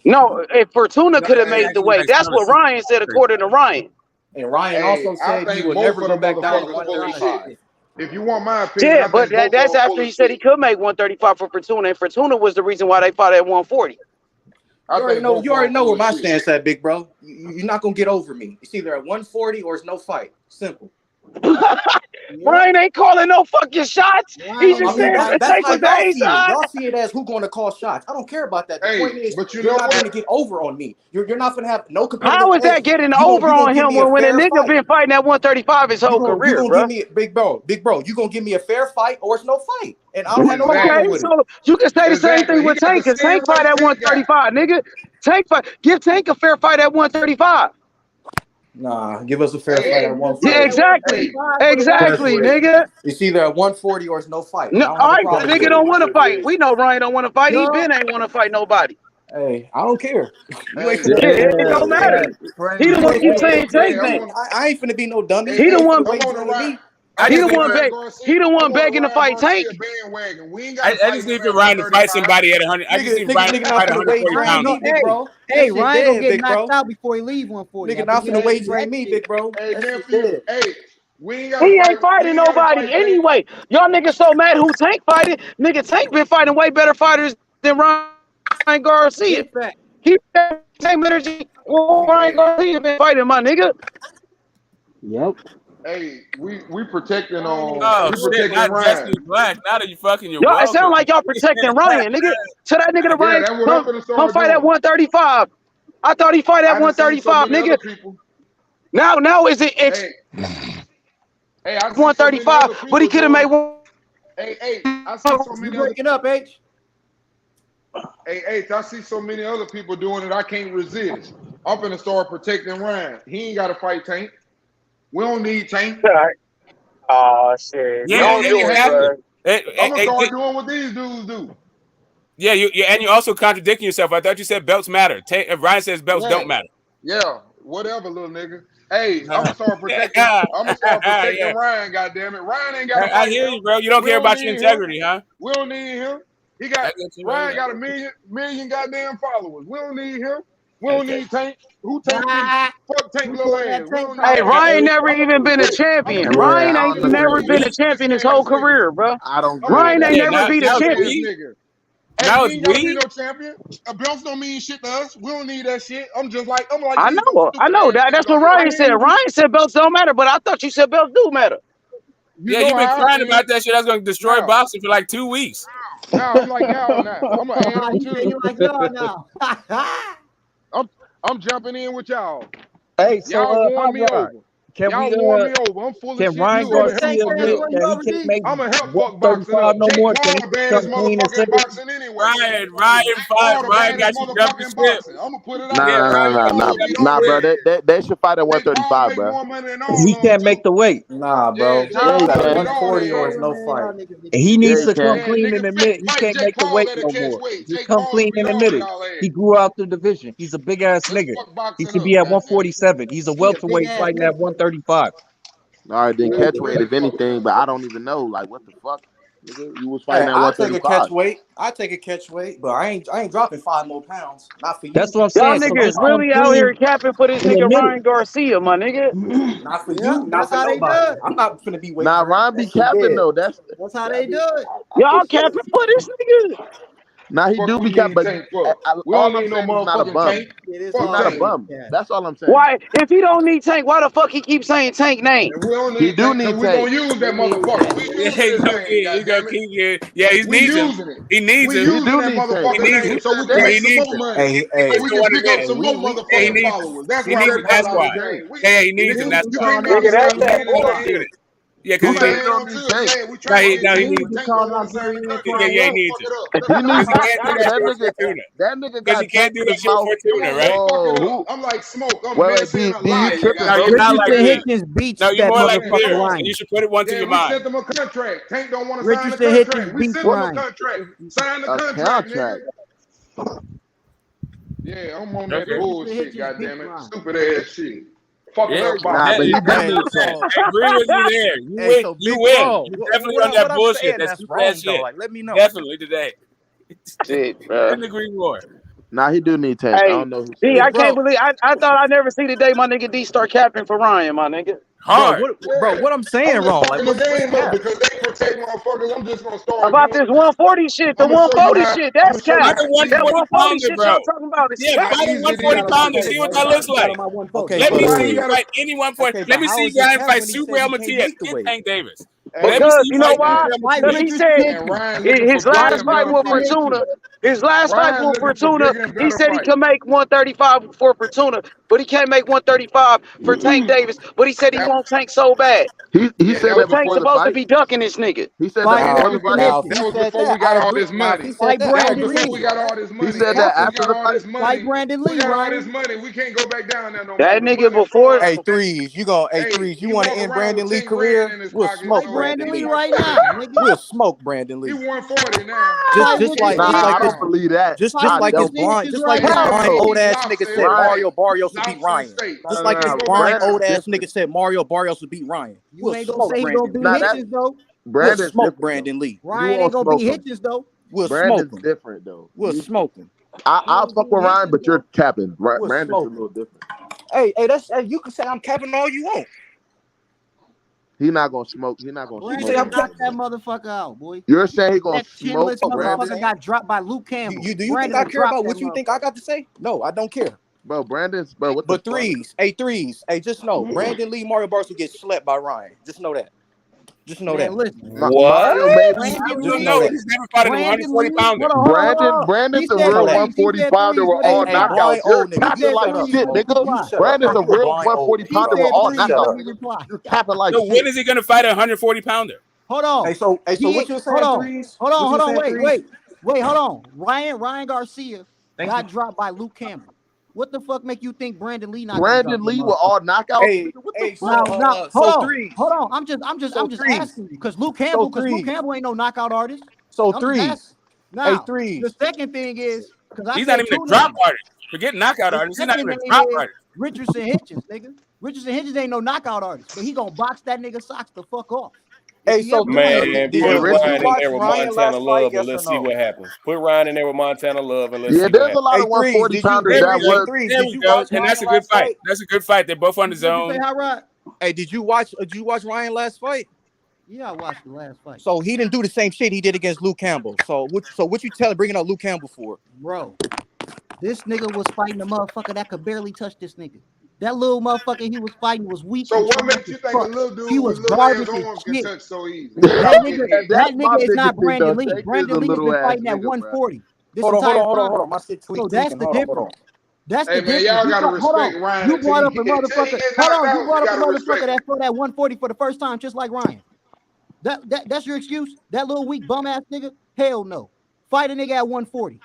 No, if Fortuna could have made the weight, that's what Ryan said according to Ryan. And Ryan also said he would never go back down to 135. If you want my opinion, Yeah, but that's after he said he could make 135 for Fortuna, and Fortuna was the reason why they fought at 140. You already know where my stance at, big bro. You're not gonna get over me. It's either at 140 or it's no fight. Simple. Ryan ain't calling no fucking shots. He just said that's how was the y'all A see it. side. Y'all see it as who going to call shots. I don't care about that. The point is, but you you're know not what? going to get over on me. You're not going to have no competitive. How is that getting over on him when a nigga been fighting at 135 his whole career, You gonna bro? give me big bro. You gonna give me a fair fight or it's no fight, and I don't have no problem with it. So you can say the same thing with Tank, because Tank fight at 135, nigga. Give Tank a fair fight at 135. Nah, give us a fair fight at 140. Yeah, exactly, nigga. It's either at 140 or it's no fight. No, all right, the nigga don't want to fight. We know Ryan don't want to fight. He been ain't want to fight nobody. Hey, I don't care. It don't matter. He the one keep saying Tank thing. I ain't finna be no dummy. He the one. He He the one begging to fight Tank. I just need for Ryan to fight somebody at 100. I just need Ryan to fight 140 pounds. Hey, Ryan gonna get knocked out before he leave 140. Nigga not finna wait train me, big bro. Hey, nephew. Hey, we ain't He ain't fighting nobody anyway. Y'all niggas so mad who Tank fighting. Nigga, Tank been fighting way better fighters than Ryan Garcia. He got the same energy. Ryan Garcia been fighting, my nigga. Yep. Hey, we protecting on. Oh we shit! protecting Not Ryan. just black. Now that you fucking your Y'all, it sound like y'all protecting Ryan, nigga. Tell that nigga to Ryan come fight at 135. I thought he fight at 135, nigga. Now is it? Hey, 135, but he could have made one. Hey, I see so many breaking up, H. Hey, I see so many other people doing it. I can't resist. I'm finna start protecting Ryan. He ain't got to fight Tank. We don't need Tank. Oh shit. Yeah, I'm gonna start doing what these dudes do. Yeah, and you're also contradicting yourself. I thought you said belts matter. Ryan says belts don't matter. Yeah, whatever, little nigga. Hey, I'm gonna start protecting. Yeah. Ryan. Goddamn it, Ryan ain't got. I hear you, bro. You don't care about your integrity, huh? We don't need him. He got Ryan got a million goddamn followers. We don't need him. We don't need Tank. Who Tank? Fuck Tank little ass. Hey, Ryan never even been a champion. Ryan ain't never been a champion his whole career, bro. Ryan ain't never been a champion. Now it's we no champion. Belts don't mean shit to us. We don't need that shit. I'm like. I know that. That's what Ryan said. Ryan said belts don't matter, but I thought you said belts do matter. You've been crying about that shit. That's gonna destroy boxing for like 2 weeks. Now I'm like y'all now. I'm gonna add on too. You like y'all now. I'm jumping in with y'all. Hey, so y'all won me over. Y'all won me over. I'm full of shit. Can Ryan Garcia admit that he can't make I'm gonna help fuck boxing up. no more? Can he baddest come clean and say motherfucking boxing anyway. Ryan got you jumping ship. I'm gonna put it out. Nah, bro. They should fight at 135, bro. He can't make the weight. Nah, bro. Yeah, 140 or it's no fight. He needs to come clean and admit he can't make the weight no more. Just come clean and admit it. He grew out the division. He's a big ass nigga. He should be at 147. He's a welterweight fighting at 135. All right, then catch weight if anything, but I don't even know. Like, what the fuck? Nigga, you was fighting at 135. I take a catch weight, but I ain't dropping 5 more pounds. Not for you. That's what I'm saying. Y'all niggas really out here capping for this nigga Ryan Garcia, my nigga. Not for you. Not for nobody. I'm not finna be waiting. Nah, Ryan be capping though. That's how they do it. Y'all capping for this nigga. Nah, he do be capping, but all I'm saying is not a bum. He's not a bum. That's all I'm saying. Why? If he don't need Tank, why the fuck he keep saying Tank name? He do need Tank. We gonna use that motherfucker. Yeah, he needs him. He needs him. We do need Tank. He needs him. So we can make some more money. We can pick up some more motherfucking followers. That's why. That's why. Yeah, he needs him. That's why. Yeah, because he don't need Tank. No, he needs to call out Gary Antoine. Yeah, he needs it. He needs that nigga because he can't do that shit for Fortuna, right? Whoa, I'm like Smoke. I'm messing a lot. No, you're not like me. Beats No, you're that more like motherfucker Beers, Ryan. and you should put it one to your We mind. sent them a contract. Tank don't want to sign the Richardson contract. We beats sent them a Ryan. contract. Sign the contract, nigga. Yeah, I'm on that bullshit, goddammit. Stupid ass shit. Fucking up but he definitely agree with you there. You win. So you Big win. Bro, You definitely what on that I'm bullshit. saying, That's wrong, that though. shit. Like, let me know. Definitely today. Couldn't agree more. Nah, he do need Tank. I Hey, don't know. D, I can't believe I thought I'd never see the day my nigga D start capping for Ryan, my nigga. Hard. Bro, what I'm saying wrong? Like, the game up because they protect motherfuckers. I'm just gonna start About this 140 shit, the 140 shit, that's cap. Fight a 140 That 140 pounder, shit bro. y'all talking about is Yeah, cap. fight a 140 pounder. See what that looks like. Okay, Let me but- see you fight any 140. Okay, Let me but see how you is it guys cap fight when he Super said El he can't Matias make the and weight? Tank Davis. Because you know why? Because he said his last fight with Fortuna, he said he can make 135 for Fortuna, but he can't make 135 for Tank Davis. But he said he won't Tank so bad. He said that But Tank's before the supposed to fight. be ducking this nigga. He said that before the fight. That was before we got all this money. Fight That Brandon was before Lee. we got all this money. He said that after the fight. Fight Brandon Lee, We got all Ryan. this money. We can't go back down there no more. That The nigga money before. Hey, Threes, you want to end Brandon Lee career? We'll smoke Brandon Lee Lee right now, nigga. We'll smoke Brandon Lee. He 140 now. Just like I this. don't believe that. Just I like this don't. blind, just like right this now. blind Hell no. old ass nigga said Ryan. Mario Barrios would beat Lobster Ryan. steak. Just like this No, blind Brandon's old ass different. nigga said Mario Barrios would beat Ryan. You We'll ain't gonna smoke say he gonna Brandon beat Lee. Hitchens though. We'll Brandon's smoke different, Brandon Lee. Ryan ain't gonna beat Hitchens though. We'll Brandon's smoke him. different though. We'll smoke him. I'll fuck with Ryan, but you're capping. We'll Brandon's smoke a little different. Hey, that's you can say I'm capping all you want. He not gonna smoke. He not gonna Brandon smoke. knock that motherfucker out, boy. You're saying he gonna That smoke chinless motherfucker Brandon? got dropped by Luke Campbell. Do you Brandon think I care about dropped what that you think I got to say? No, I don't care. Bro, Brandon's what But the fuck? threes. Hey, just know Brandon Lee, Mario Barrios will get slept by Ryan. Just know that. Just know that. Listen. What? Just know that. He's never fought a 140 pounder. Brandon's a real 140 pounder with all knockouts. You're capping like shit, nigga. Brandon's a real 140 pounder with all knockouts. You're capping like So shit. when is he gonna fight a 140 pounder? Hold on. Hey, so what you saying, Threes? Hold on. Wait, hold on. Ryan Garcia got dropped by Luke Campbell. What the fuck make you think Brandon Lee not Brandon Lee with all knockouts? Hey, what the fuck? Hold on. I'm just asking you because Luke Campbell ain't no knockout artist. So I'm Threes. just now, Hey, Threes. the second thing is because He's not even a drop artist. Forget knockout artist. He's not even a drop artist. Richardson Hitchens, nigga. Richardson Hitchens ain't no knockout artist, but he gonna box that nigga socks the fuck off. Hey, so man, did put you Ryan in watch there with Ryan Montana last Love fight, yes and let's or see no? what happens. Put Ryan in there with Montana Love and let's see Yeah, what there's a happens. lot of 140 pounders that would. There we go. And that's a good fight. That's a good fight. They're both on the zone. Hey, did you watch Ryan last fight? Yeah, I watched the last fight. So he didn't do the same shit he did against Luke Campbell. So what you bringing up Luke Campbell for? Bro, this nigga was fighting a motherfucker that could barely touch this nigga. That little motherfucker he was fighting was weak. So what makes you think a little dude he was with little garbage ass as arms can shit. touch so easy? That nigga is not thing, Brandon though. Lee. Tank is Brandon a Lee has been little-ass fighting at nigga, bro. 140. Hold on. My shit tweet. So that's the difference. That's Hey the man, difference. y'all gotta respect Ryan. You brought up a motherfucker. You brought up a gotta motherfucker respect that fought at 140 for the first time, just like Ryan. That's your excuse? That little weak bum ass nigga? Hell no. Fight a nigga at 140.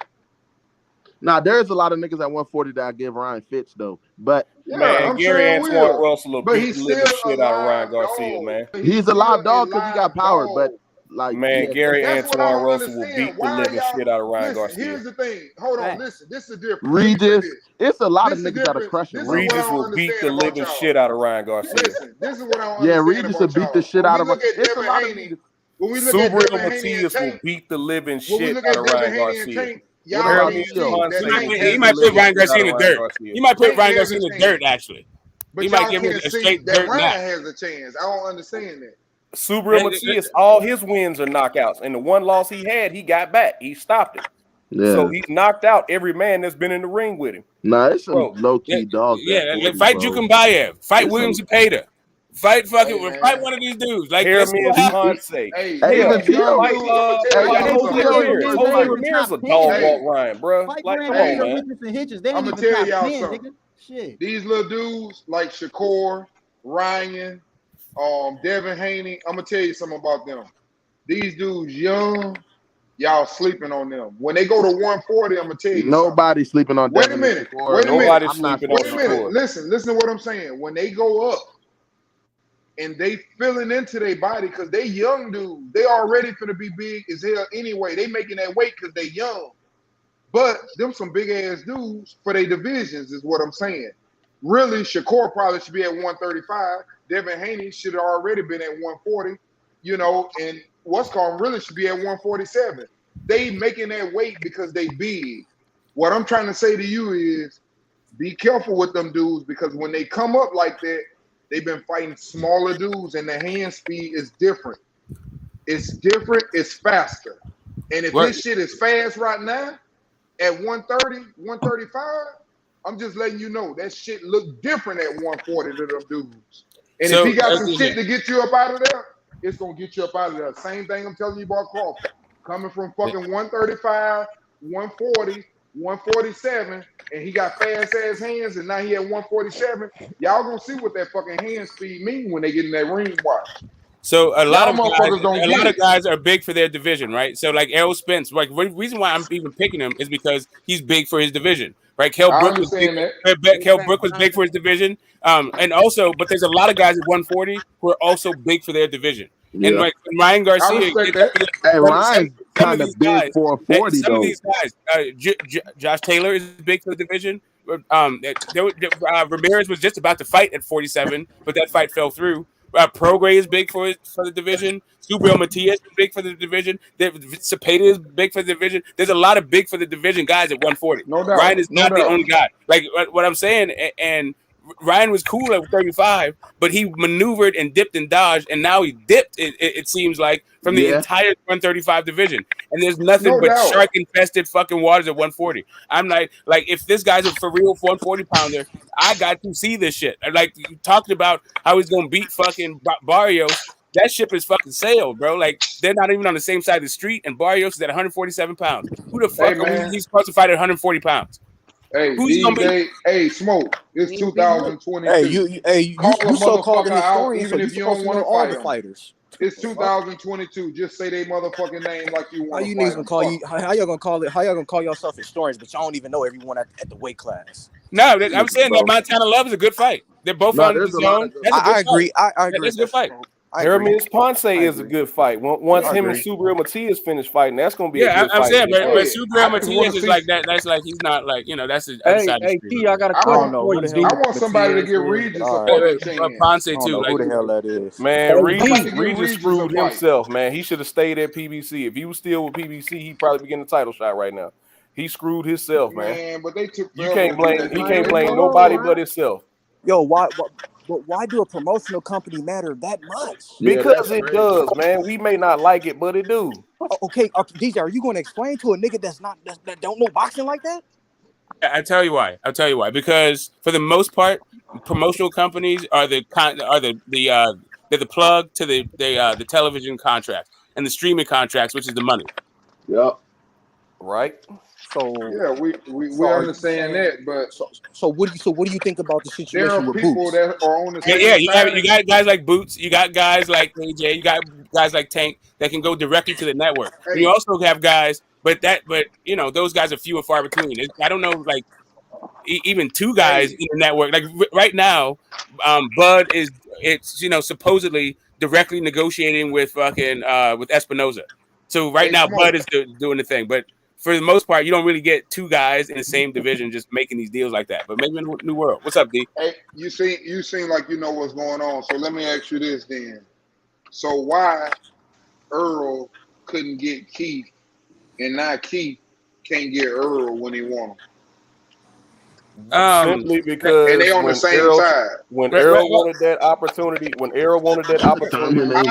Nah, there's a lot of niggas at 140 that I give Ryan fits though, but man, Gary Antoine Russell will beat the living shit out of Ryan Garcia, man. He's a live dog because he got power, but like Gary Antoine Russell will beat the living shit out of Ryan Garcia. Here's the thing. Hold on, listen. This is different. Regis, it's a lot of niggas that are crushing. Regis will beat the living shit out of Ryan Garcia. Listen, this is what I don't Yeah, understand Regis will beat the shit out of. It's a lot of niggas. When we look at Subriel Devin Haney and Matias will Tank, beat the living when we shit look out at of Devin Ryan Haney and Garcia. Tank, y'all can't see that He might put Ryan Garcia in the dirt. He might put Ryan Garcia in the dirt, actually. But He y'all might give him can't a see straight that dirt Ryan nap. has a chance. I don't understand that. Subriel Matias, all his wins are knockouts, and the one loss he had, he got back. He stopped it. Yeah. So he's knocked out every man that's been in the ring with him. Nah, it's a low key dog. Fight Jukumbayev. Fight William Zepeda. Fight fight one of these dudes. Like Jeremy Ponce. Hey, Jose Ramirez a dog walk Ryan, bro. Like, come on, man. I'm gonna tell y'all something. Shit. These little dudes like Shakur, Ryan, Devin Haney. I'm gonna tell you something about them. These dudes young, y'all sleeping on them. When they go to 140, I'm gonna tell you Nobody sleeping on Wait a Devin minute. Shakur. Wait a minute. Nobody's sleeping on Wait a minute. Shakur. Listen to what I'm saying. When they go up and they filling into their body, because they young dudes, they already finna be big as hell anyway. They making that weight because they young. But them some big ass dudes for their divisions is what I'm saying. Really, Shakur probably should be at 135. Devin Haney should have already been at 140, and what's called really should be at 147. They making that weight because they big. What I'm trying to say to you is be careful with them dudes, because when they come up like that, they've been fighting smaller dudes and the hand speed is different. It's different, it's faster. And if this shit is fast right now, at 130, 135, I'm just letting you know that shit look different at 140 to them dudes. And if he got some shit to get you up out of there, it's gonna get you up out of there. Same thing I'm telling you about Crawford. Coming from fucking 135, 140, 147, and he got fast ass hands, and now he at 147. Y'all gonna see what that fucking hand speed mean when they get in that ring watch. So a lot of guys are big for their division, right? So like Errol Spence, like the reason why I'm even picking him is because he's big for his division, right? Kell Brook was big for his division, and also, but there's a lot of guys at 140 who are also big for their division. Yeah. And like Ryan Garcia, Ryan's kind of big for a 40 some though. of these guys, Josh Taylor is big for the division. Ramirez was just about to fight at 47, but that fight fell through. Prograis is big for the division. Subriel Matias is big for the division. Cepeda is big for the division. There's a lot of big for the division guys at 140. No doubt. Ryan is not the only guy. Like what I'm saying, and Ryan was cool at 35, but he maneuvered and dipped and dodged, and now he dipped. It seems like from the entire 135 division, and there's nothing but shark-infested fucking waters at 140. I'm like if this guy's a for real 140 pounder, I got to see this shit. Like you talked about how he's gonna beat fucking Barrios. That ship is fucking sailed, bro. Like they're not even on the same side of the street, and Barrios is at 147 pounds. Who the fuck are he's supposed to fight at 140 pounds? Hey, Smoke. It's 2022. Hey, you so-called an historian, even so if you don't want to all fight the fighters. It's 2022. Just say they motherfucking name like you want. How you niggas gonna call you? How y'all gonna call it? How y'all gonna call yourself historians, but y'all don't even know everyone at the weight class? No, I'm saying that Montana Love is a good fight. They're both on the zone. I agree. I agree. That's a good fight. Aramis Ponce is a good fight. Once him and Subriel Matias finish fighting, that's going to be a good fight. I'm saying, but Subriel Matias is like that. That's like he's not like that's the other side of the street. I got a question for you. I want somebody to get Regis a fucking chance. Ponce too. Who the hell that is? Man, Regis screwed himself. Man, he should have stayed at PBC. If he was still with PBC, he'd probably be getting a title shot right now. He screwed himself, man. But they took. You can't blame. He can't blame nobody but himself. Yo, why do a promotional company matter that much? Because it does, man. We may not like it, but it do. Okay, DJ, are you going to explain to a nigga that don't know boxing like that? I'll tell you why. Because for the most part, promotional companies are the plug to the television contract and the streaming contracts, which is the money. Yep. Right. So yeah, we understand that, but so what do you think about the situation there are with people Boots? that are on the same you got guys like Boots, you got guys like AJ, you got guys like Tank that can go directly to the network. You also have guys, but those guys are few and far between. I don't know, like even two guys in the network. Like right now, Bud is supposedly directly negotiating with fucking with Espinoza. So right now, Bud is doing the thing, but for the most part, you don't really get two guys in the same division just making these deals like that. But maybe in a new world. What's up, D? Hey, you seem like you know what's going on. So let me ask you this then. So why Earl couldn't get Keith and now Keith can't get Earl when he wants him? Simply because and they on the same side. When Errol wanted that opportunity, I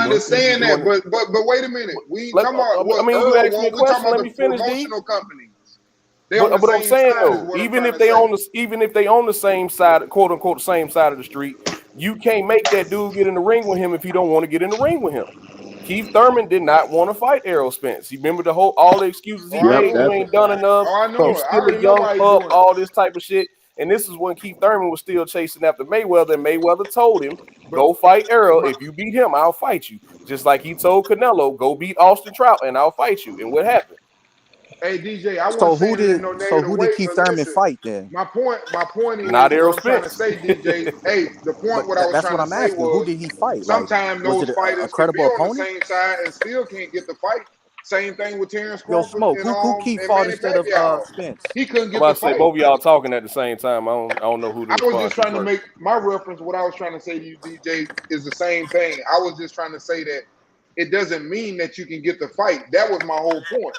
understand that, but wait a minute. We talking about what Earl wants. We talking about the promotional companies. But I'm saying though, even if they on the same side, quote unquote, same side of the street, you can't make that dude get in the ring with him if you don't want to get in the ring with him. Keith Thurman did not want to fight Errol Spence. You remember all the excuses he made. He ain't done enough. He's still a young pup. All this type of shit. And this is when Keith Thurman was still chasing after Mayweather, and Mayweather told him, go fight Errol. If you beat him, I'll fight you. Just like he told Canelo, go beat Austin Trout, and I'll fight you. And what happened? Hey DJ, I wasn't saying it in no negative way. Keith Thurman fight then? My point is not Errol what I'm Spence. trying to say, DJ. Hey, the point what I was trying to say was, who did he fight? Sometimes those fighters can be on the same side and still can't get the fight. Same thing with Terence Crawford. Smoke. Who Keith fought instead of Spence? He couldn't get the fight. Say, both of y'all talking at the same time. I don't know who. I was just trying to make my reference. What I was trying to say to you, DJ, is the same thing. I was just trying to say that it doesn't mean that you can get the fight. That was my whole point.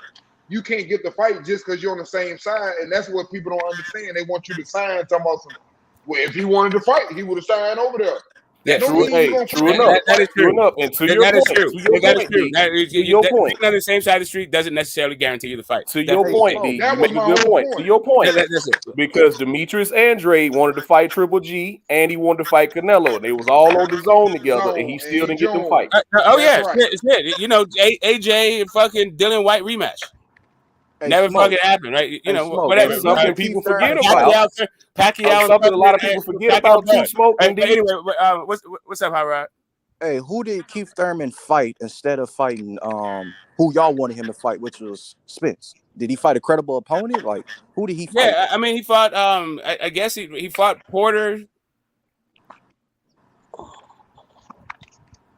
You can't get the fight just because you're on the same side, and that's what people don't understand. They want you to sign talking about some. Well, if he wanted to fight, he would have signed over there. Yeah, true enough. That is true. And to your point, that is true. Being on the same side of the street doesn't necessarily guarantee you the fight. To your point, D, you make a good point. To your point, because Demetrius Andrade wanted to fight Triple G and he wanted to fight Canelo. They was all on the zone together, and he still didn't get them fight. It's good. You know, AJ and fucking Dylan White rematch. Never fucking happened, right? You know, whatever. Something people forget about. Pacquiao. Something a lot of people forget about too. Smoke. Anyway, what's up, High Rod? Hey, who did Keith Thurman fight instead of fighting who y'all wanted him to fight, which was Spence? Did he fight a credible opponent? Like, who did he fight? Yeah, I mean, he fought. I guess he fought Porter.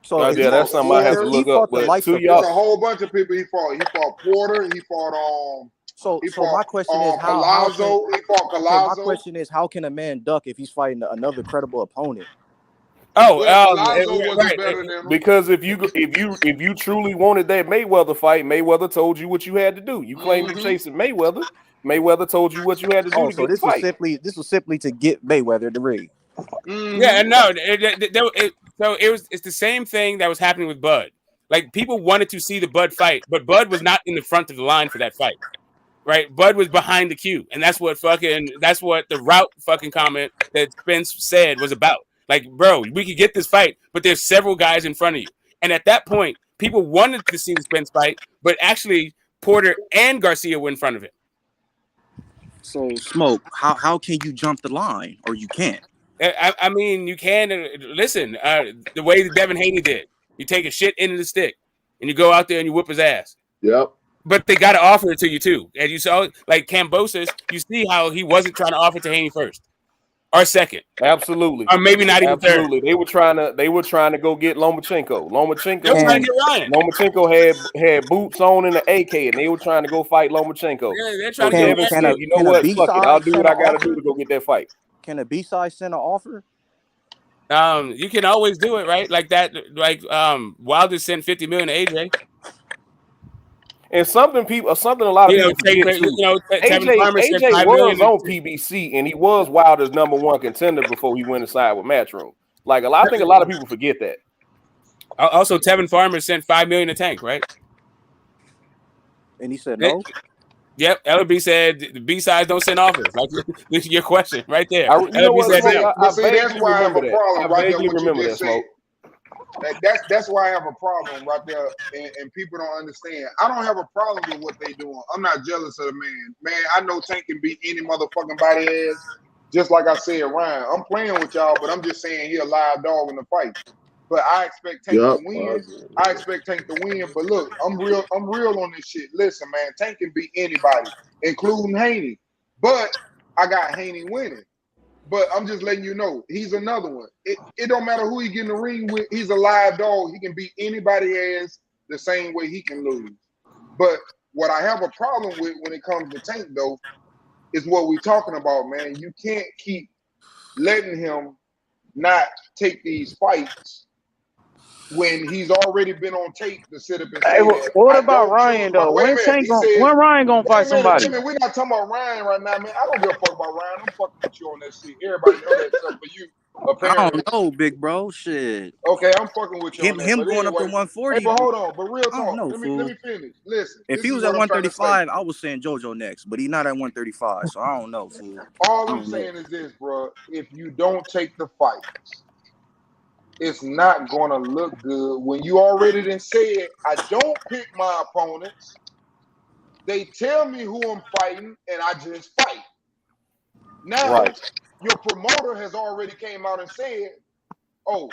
So that's something I have to look up. But there's a whole bunch of people he fought. He fought Porter. He fought So my question is how He fought Collazo. My question is how can a man duck if he's fighting another credible opponent? Because if you truly wanted that Mayweather fight, Mayweather told you what you had to do. You claimed you're chasing Mayweather. Mayweather told you what you had to do to get the fight. This was simply to get Mayweather to ring. Yeah, and no, it's the same thing that was happening with Bud. Like, people wanted to see the Bud fight, but Bud was not in the front of the line for that fight. Right? Bud was behind the queue. And that's what the route fucking comment that Spence said was about. Like, bro, we could get this fight, but there's several guys in front of you. And at that point, people wanted to see the Spence fight, but actually Porter and Garcia were in front of him. So, Smoke, how can you jump the line? Or you can't? I mean, you can. Listen, the way that Devin Haney did. You take a shit into the stick, and you go out there and you whip his ass. Yep. But they got to offer it to you, too. And you saw, like, Kambosos, you see how he wasn't trying to offer it to Haney first. Or second. Absolutely. Or maybe not even third. They were trying to go get Lomachenko. Lomachenko had boots on and an AK, and they were trying to go fight Lomachenko. Yeah, they're trying to said, you know what? Fuck it. I'll do what I gotta do to go get that fight. Can a B-side send an offer? You can always do it, right? Like that, Wilder sent $50 million to AJ. And something a lot of people forget too. AJ was on PBC, and he was Wilder's #1 contender before he went inside with Matchroom. Like, I think a lot of people forget that. Also, Tevin Farmer sent $5 million to Tank, right? And he said no. Yep, LB said the B-sides don't send offers. Like, this is your question right there. LB said no. That's why I have a problem right there. What you just said. That's why I have a problem right there, and people don't understand. I don't have a problem with what they doing. I'm not jealous of the man. Man, I know Tank can beat any motherfucking body ass. Just like I said, Ryan, I'm playing with y'all, but I'm just saying he a live dog in the fight. But I expect Tank to win. I expect Tank to win. But look, I'm real on this shit. Listen, man, Tank can beat anybody, including Haney. But I got Haney winning. But I'm just letting you know, he's another one. It don't matter who he get in the ring with. He's a live dog. He can beat anybody ass the same way he can lose. But what I have a problem with when it comes to Tank, though, is what we're talking about, man. You can't keep letting him not take these fights when he's already been on tape to sit up and say what about Ryan, though? When Ryan gonna fight somebody? We're not talking about Ryan right now, man. I don't give a fuck about Ryan. I'm fucking with you on that shit. Everybody know that stuff, but you apparently. I don't know, big bro. Shit. Okay, I'm fucking with you. Him going up to 140. Hey, but hold on. But real talk. Let me finish. Listen. If he was at 135, I was saying JoJo next, but he's not at 135, so I don't know, fool. All I'm saying is this, bro. If you don't take the fights, it's not gonna look good when you already done said I don't pick my opponents. They tell me who I'm fighting, and I just fight. Now your promoter has already came out and said, "Oh,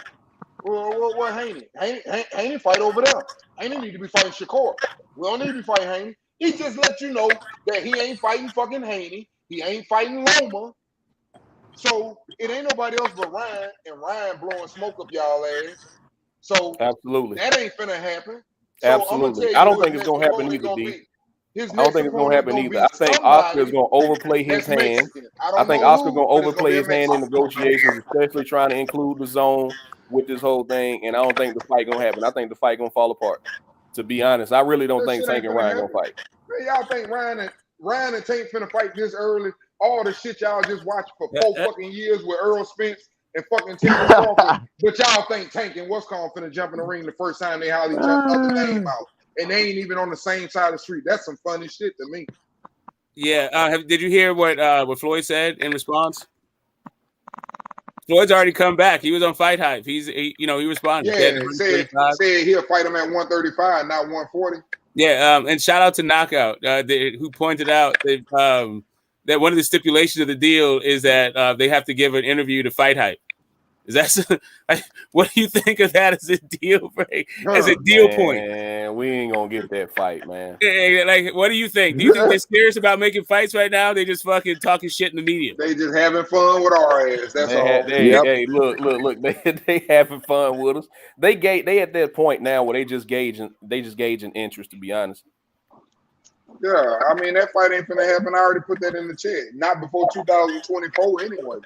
well, Haney fight over there. Haney need to be fighting Shakur. We don't need to be fighting Haney." He just let you know that he ain't fighting fucking Haney. He ain't fighting Loma. So it ain't nobody else but Ryan, and Ryan blowing smoke up y'all ass. So absolutely, that ain't finna happen. So absolutely, I don't think it's gonna happen either, D. I don't think it's gonna happen either. I think Oscar is gonna overplay his hand. I think Oscar gonna overplay his hand in negotiations, especially trying to include the zone with this whole thing. And I don't think the fight gonna happen. I think the fight gonna fall apart. To be honest, I really don't think Tank and Ryan gonna fight. Man, y'all think Ryan and Tank finna fight this early? All the shit y'all just watched for 4 fucking years with Errol Spence and fucking Terence Crawford, but y'all think Tank and what's called finna jump in the ring the first time they holler each other name out, and they ain't even on the same side of the street. That's some funny shit to me. Yeah, did you hear what Floyd said in response? Floyd's already come back. He was on Fight Hype. He responded. Yeah, said he'll fight him at 135, not 140. Yeah, and shout out to Knockout, who pointed out that one of the stipulations of the deal is that they have to give an interview to Fight Hype. Is that what do you think of that as a deal point? Man, we ain't gonna get that fight, man. Like, what do you think? Do you think they're serious about making fights right now? They just fucking talking shit in the media. They just having fun with our ass. That's all. Hey, look. They having fun with us. They at that point now where they just gauging interest. To be honest. Yeah, I mean that fight ain't finna happen. I already put that in the chat. Not before 2024 anyway.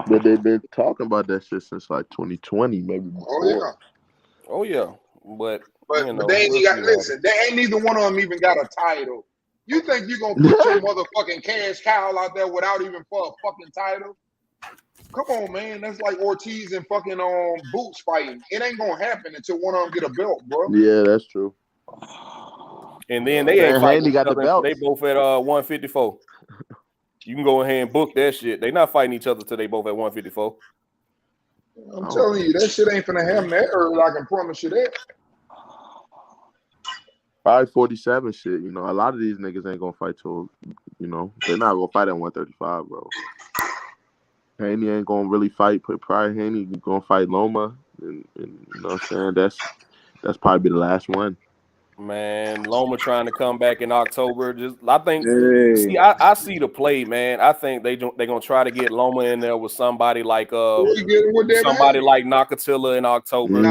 But they've been talking about that shit since like 2020, maybe before. Oh yeah. But they ain't got. Listen, they ain't neither one of them even got a title. You think you gonna put your motherfucking cash cow out there without even for a fucking title? Come on, man. That's like Ortiz and fucking Boots fighting. It ain't gonna happen until one of them get a belt, bro. Yeah, that's true. And then they ain't fighting. Got the belt. They both at 154. You can go ahead and book that shit. They not fighting each other till they both at 154. I'm telling you, that shit ain't finna happen that early. I can promise you that. 547 shit. You know, a lot of these niggas ain't gonna fight till, they're not gonna fight at 135, bro. Haney ain't gonna really fight. Probably Haney gonna fight Loma, and you know what I'm saying. That's probably the last one. Man, Loma trying to come back in October. I see the play, man. I think they gonna try to get Loma in there with somebody like like Nakatilla in October.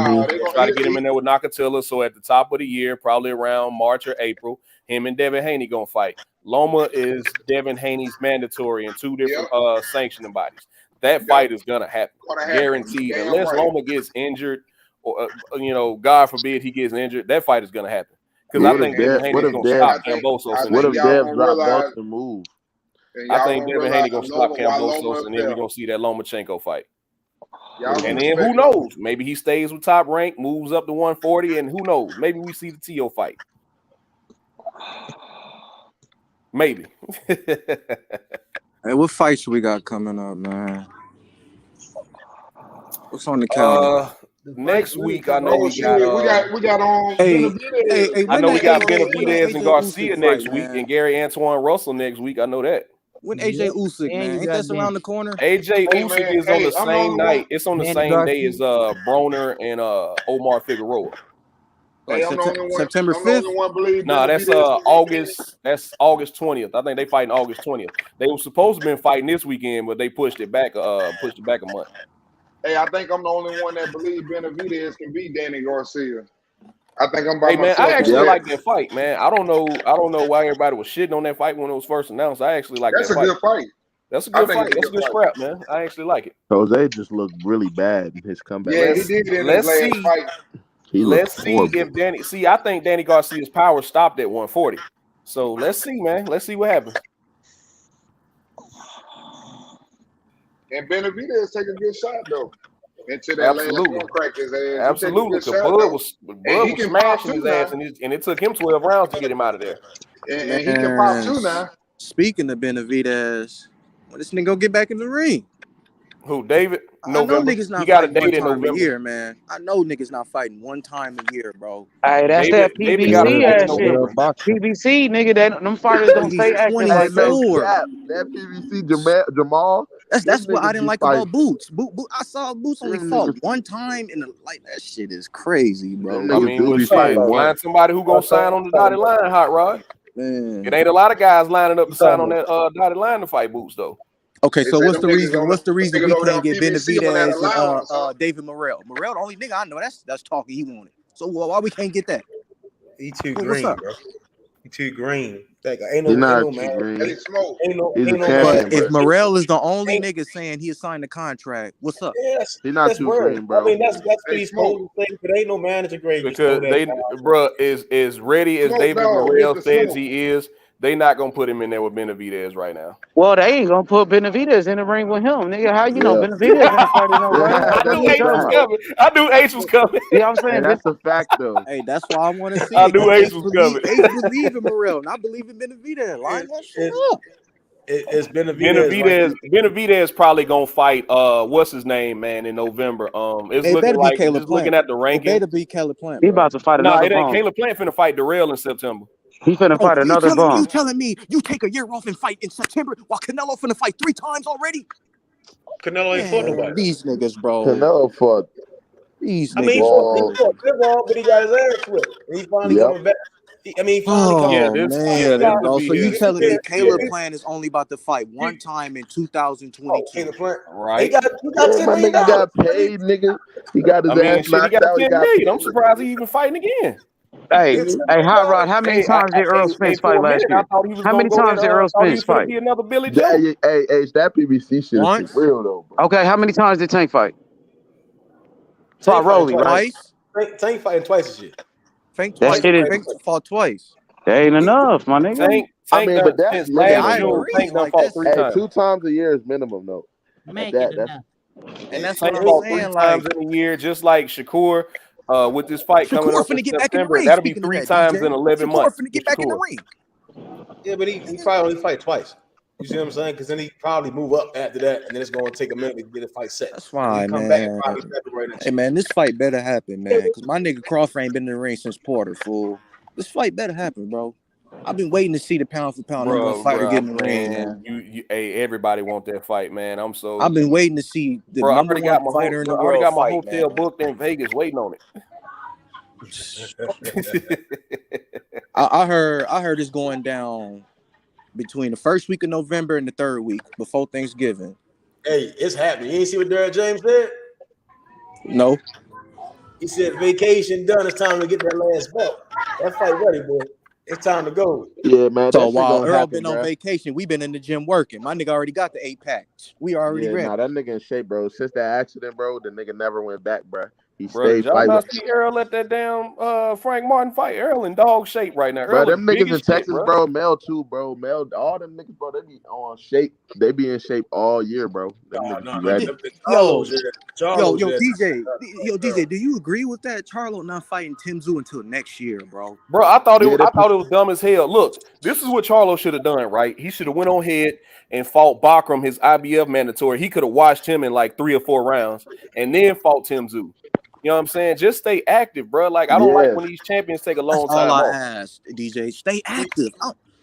Try to get him in there with Nakatilla. So at the top of the year, probably around March or April, him and Devin Haney gonna fight. Loma is Devin Haney's mandatory in 2 different sanctioning bodies. That fight is gonna happen, guaranteed. Unless Loma gets injured, or God forbid he gets injured, that fight is gonna happen. Because I think Devin Haney gonna stop Kambosos. What if Dev drop belts and move? I think Devin Haney gonna stop Kambosos, and then we're gonna see that Lomachenko fight. And then who knows? Maybe he stays with Top Rank, moves up to 140, and who knows? Maybe we see the Tio fight. Maybe. Hey, what fights we got coming up, man? What's on the calendar? Next week, I know we got on. I know we got Benavidez and Garcia next week, and Gary Antoine Russell next week. I know that. When AJ Usyk, man, ain't that around the corner? AJ Usyk is on the same night. It's on the same day as Broner and Omar Figueroa. Like September 5th? No, that's August. That's August 20th. I think they fighting August 20th. They were supposed to be fighting this weekend, but they pushed it back a month. Hey, I think I'm the only one that believes Benavidez can beat Danny Garcia. I think I'm by myself. Man, I actually like that fight, man. I don't know why everybody was shitting on that fight when it was first announced. I actually like that fight. That's a good fight. That's a good fight. That's a good scrap, man. I actually like it. Jose just looked really bad in his comeback. Yeah, he did in his last fight. Let's see if Danny. See, I think Danny Garcia's power stopped at 140. So let's see, man. Let's see what happens. And Benavidez take a good shot though. Into that lane, crack his ass. Absolutely. Bud was smashing his ass, and it took him 12 rounds to get him out of there. And he can pop too now. Speaking of Benavidez, when this nigga go get back in the ring? Who, David? November. I know niggas not he got a fighting date in one time November. a year, man. I know niggas not fighting one time a year, bro. Hey, that's David, that PBC ass shit. PBC, nigga, them fighters don't stay active like that. That PBC Jamal. That's what I didn't like about Boots. I saw Boots only fought one time, and like that shit is crazy, bro. I mean, find somebody who gonna sign on the dotted line, Hot Rod. Man. It ain't a lot of guys lining up to sign on that dotted line to fight Boots though. Okay, so what's the reason? What's the reason we can't get Benavidez and David Morrell? Morrell, the only nigga I know that's talking he wanted. So why we can't get that? He too green, bro. He too green. Like, He's not too green. He's a but if Morrell is the only nigga saying he signed the contract, what's up? Yes, he's not too green, bro. I mean, that's what he's supposed to say, but ain't no manager grade. Because they, bro, is ready as David Morrell says he is. They not gonna put him in there with Benavidez right now. Well, they ain't gonna put Benavidez in the ring with him, nigga. How you know Benavidez ain't fighting no ring? I knew Ace was coming. Yeah, I'm saying that's a fact though. Hey, that's why I want to see. I knew Ace was coming. Ace believe in Morrell, and I believe in Benavidez. Line that shit up. It's Benavidez probably gonna fight what's his name, man, in November. It's looking like just looking at the ranking. It better be Caleb Plant. He about to fight another. No, it ain't. Caleb Plant finna fight Darrell in September. He finna fight another bum. You telling me you take a year off and fight in September while Canelo finna fight 3 times already? Canelo ain't fought nobody. These niggas, bro. Canelo fought. These niggas. I mean, he fought, but he got his ass whipped. And he finally coming back. He finally coming back. So you telling me Caleb Plant is only about to fight one time in 2022? Caleb Plant, right? He got my nigga got paid, nigga. He got his ass knocked out. He got $10 million. I'm surprised he even fighting again. Hey, Hot Rod, how many times did Errol Spence fight last year? How many times did Errol Spence fight? Another Billy Joe. Hey, that PBC shit is real though, bro. Okay, how many times did Tank fight? Fought Rolly, right? Tank fighting twice this year. Tank fought twice. That ain't enough, my nigga. I mean, but that's I agree. Tank done fought 3 times. 2 times a year is minimum though. Make it enough. And that's Tank what fought I'm 3 saying. times in a year, just like Shakur. With this fight coming up in September, that'll be 3 times in 11 months. Finna get back in the ring. Yeah, but he probably only fight twice. You see what I'm saying? Because then he probably move up after that, and then it's going to take a minute to get a fight set. That's fine, man. Hey, man, this fight better happen, man. Because my nigga Crawford ain't been in the ring since Porter, fool. This fight better happen, bro. I've been waiting to see the pound for pound number one fighter get in the ring, man. Hey, everybody want that fight, man. I've been waiting to see the number one fighter in the world. I already got my fight, hotel man. booked in Vegas, waiting on it. I heard it's going down between the first week of November and the third week before Thanksgiving. Hey, it's happening. You ain't see what Derek James said? No. He said, vacation done. It's time to get that last belt. That fight ready, boy. It's time to go. Yeah, man. So while Earl been on vacation, we been in the gym working. My nigga already got the 8-packs. We already ready. Nah, that nigga in shape, bro. Since that accident, bro, the nigga never went back, bro. He Bro, stayed y'all not see Errol let that damn Frank Martin fight. Errol in dog shape right now. Bro, them niggas in Texas, bro. Mel too, bro. Mel, all them niggas, bro. They be on shape. They be in shape all year, bro. Yo, DJ, do you agree with that? Charlo not fighting Tim Tszyu until next year, bro. Bro, I thought it was dumb as hell. Look, this is what Charlo should have done, right? He should have went on ahead and fought Bakram, his IBF mandatory. He could have watched him in like 3 or 4 rounds and then fought Tim Tszyu. You know what I'm saying? Just stay active, bro. Like, I don't like when these champions take a long time off. All I asked, DJ. Stay active.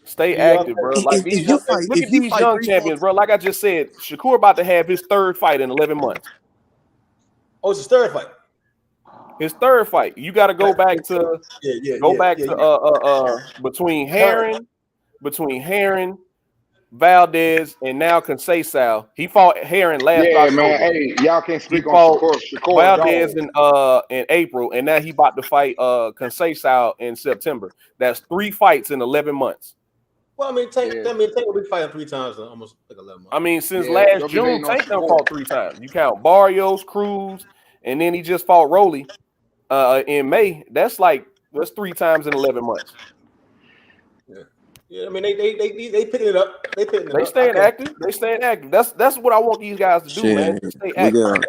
Stay active, bro. Like, look at these young champions, bro. Like I just said, Shakur about to have his 3rd fight in 11 months. Oh, it's his 3rd fight. His 3rd fight. You got to go back to between Herring, Valdez, and now Conceição. He fought Herring last October. Man. Hey, y'all can't speak on Shakur Valdez in April, and now he about to fight Conceição in September. That's 3 fights in 11 months. Well, I mean, Tank will be fighting 3 times in almost like 11 months. I mean, since last June, Tank done fought 3 times. You count Barrios, Cruz, and then he just fought Rolly in May. That's 3 times in 11 months. Yeah, I mean they picking it up. They staying active. They staying active. That's what I want these guys to do, man. Stay active.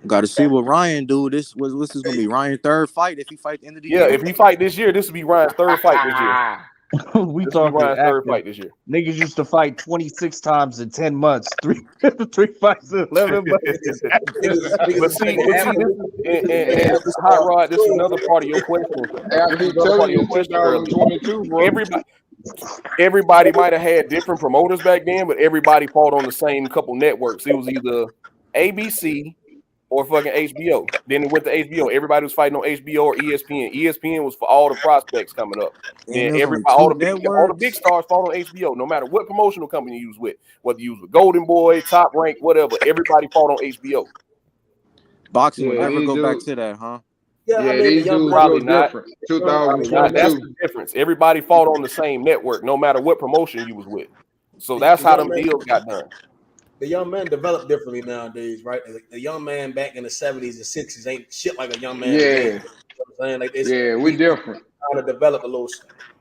Got to see what Ryan do. This is gonna be Ryan's 3rd fight if he fight the end of the year. Yeah, if he fight this year, this will be Ryan's 3rd fight this year. We This is talking Ryan's third active. fight this year. Niggas used to fight 26 times in 10 months. Three fights in 11 months. But see, and Hot Rod, this is another part of your question. I keep telling you, 2022, bro. Everybody might have had different promoters back then, but everybody fought on the same couple networks. It was either ABC or fucking HBO. Then it went to HBO. Everybody was fighting on HBO or ESPN. ESPN was for all the prospects coming up. Then everybody, all the big stars fought on HBO. No matter what promotional company you was with, whether you was with Golden Boy, Top Rank, whatever, everybody fought on HBO. Boxing would never go back to that, huh? Yeah, I mean, these dudes probably go not. different. 2022. That's the difference. Everybody fought on the same network, no matter what promotion you was with. So that's how them deals got done. The young man develop differently nowadays, right? The young man back in the 70s and 60s ain't shit like a young man. Yeah. Today. You know what I'm saying? Like we different. Trying to develop a little.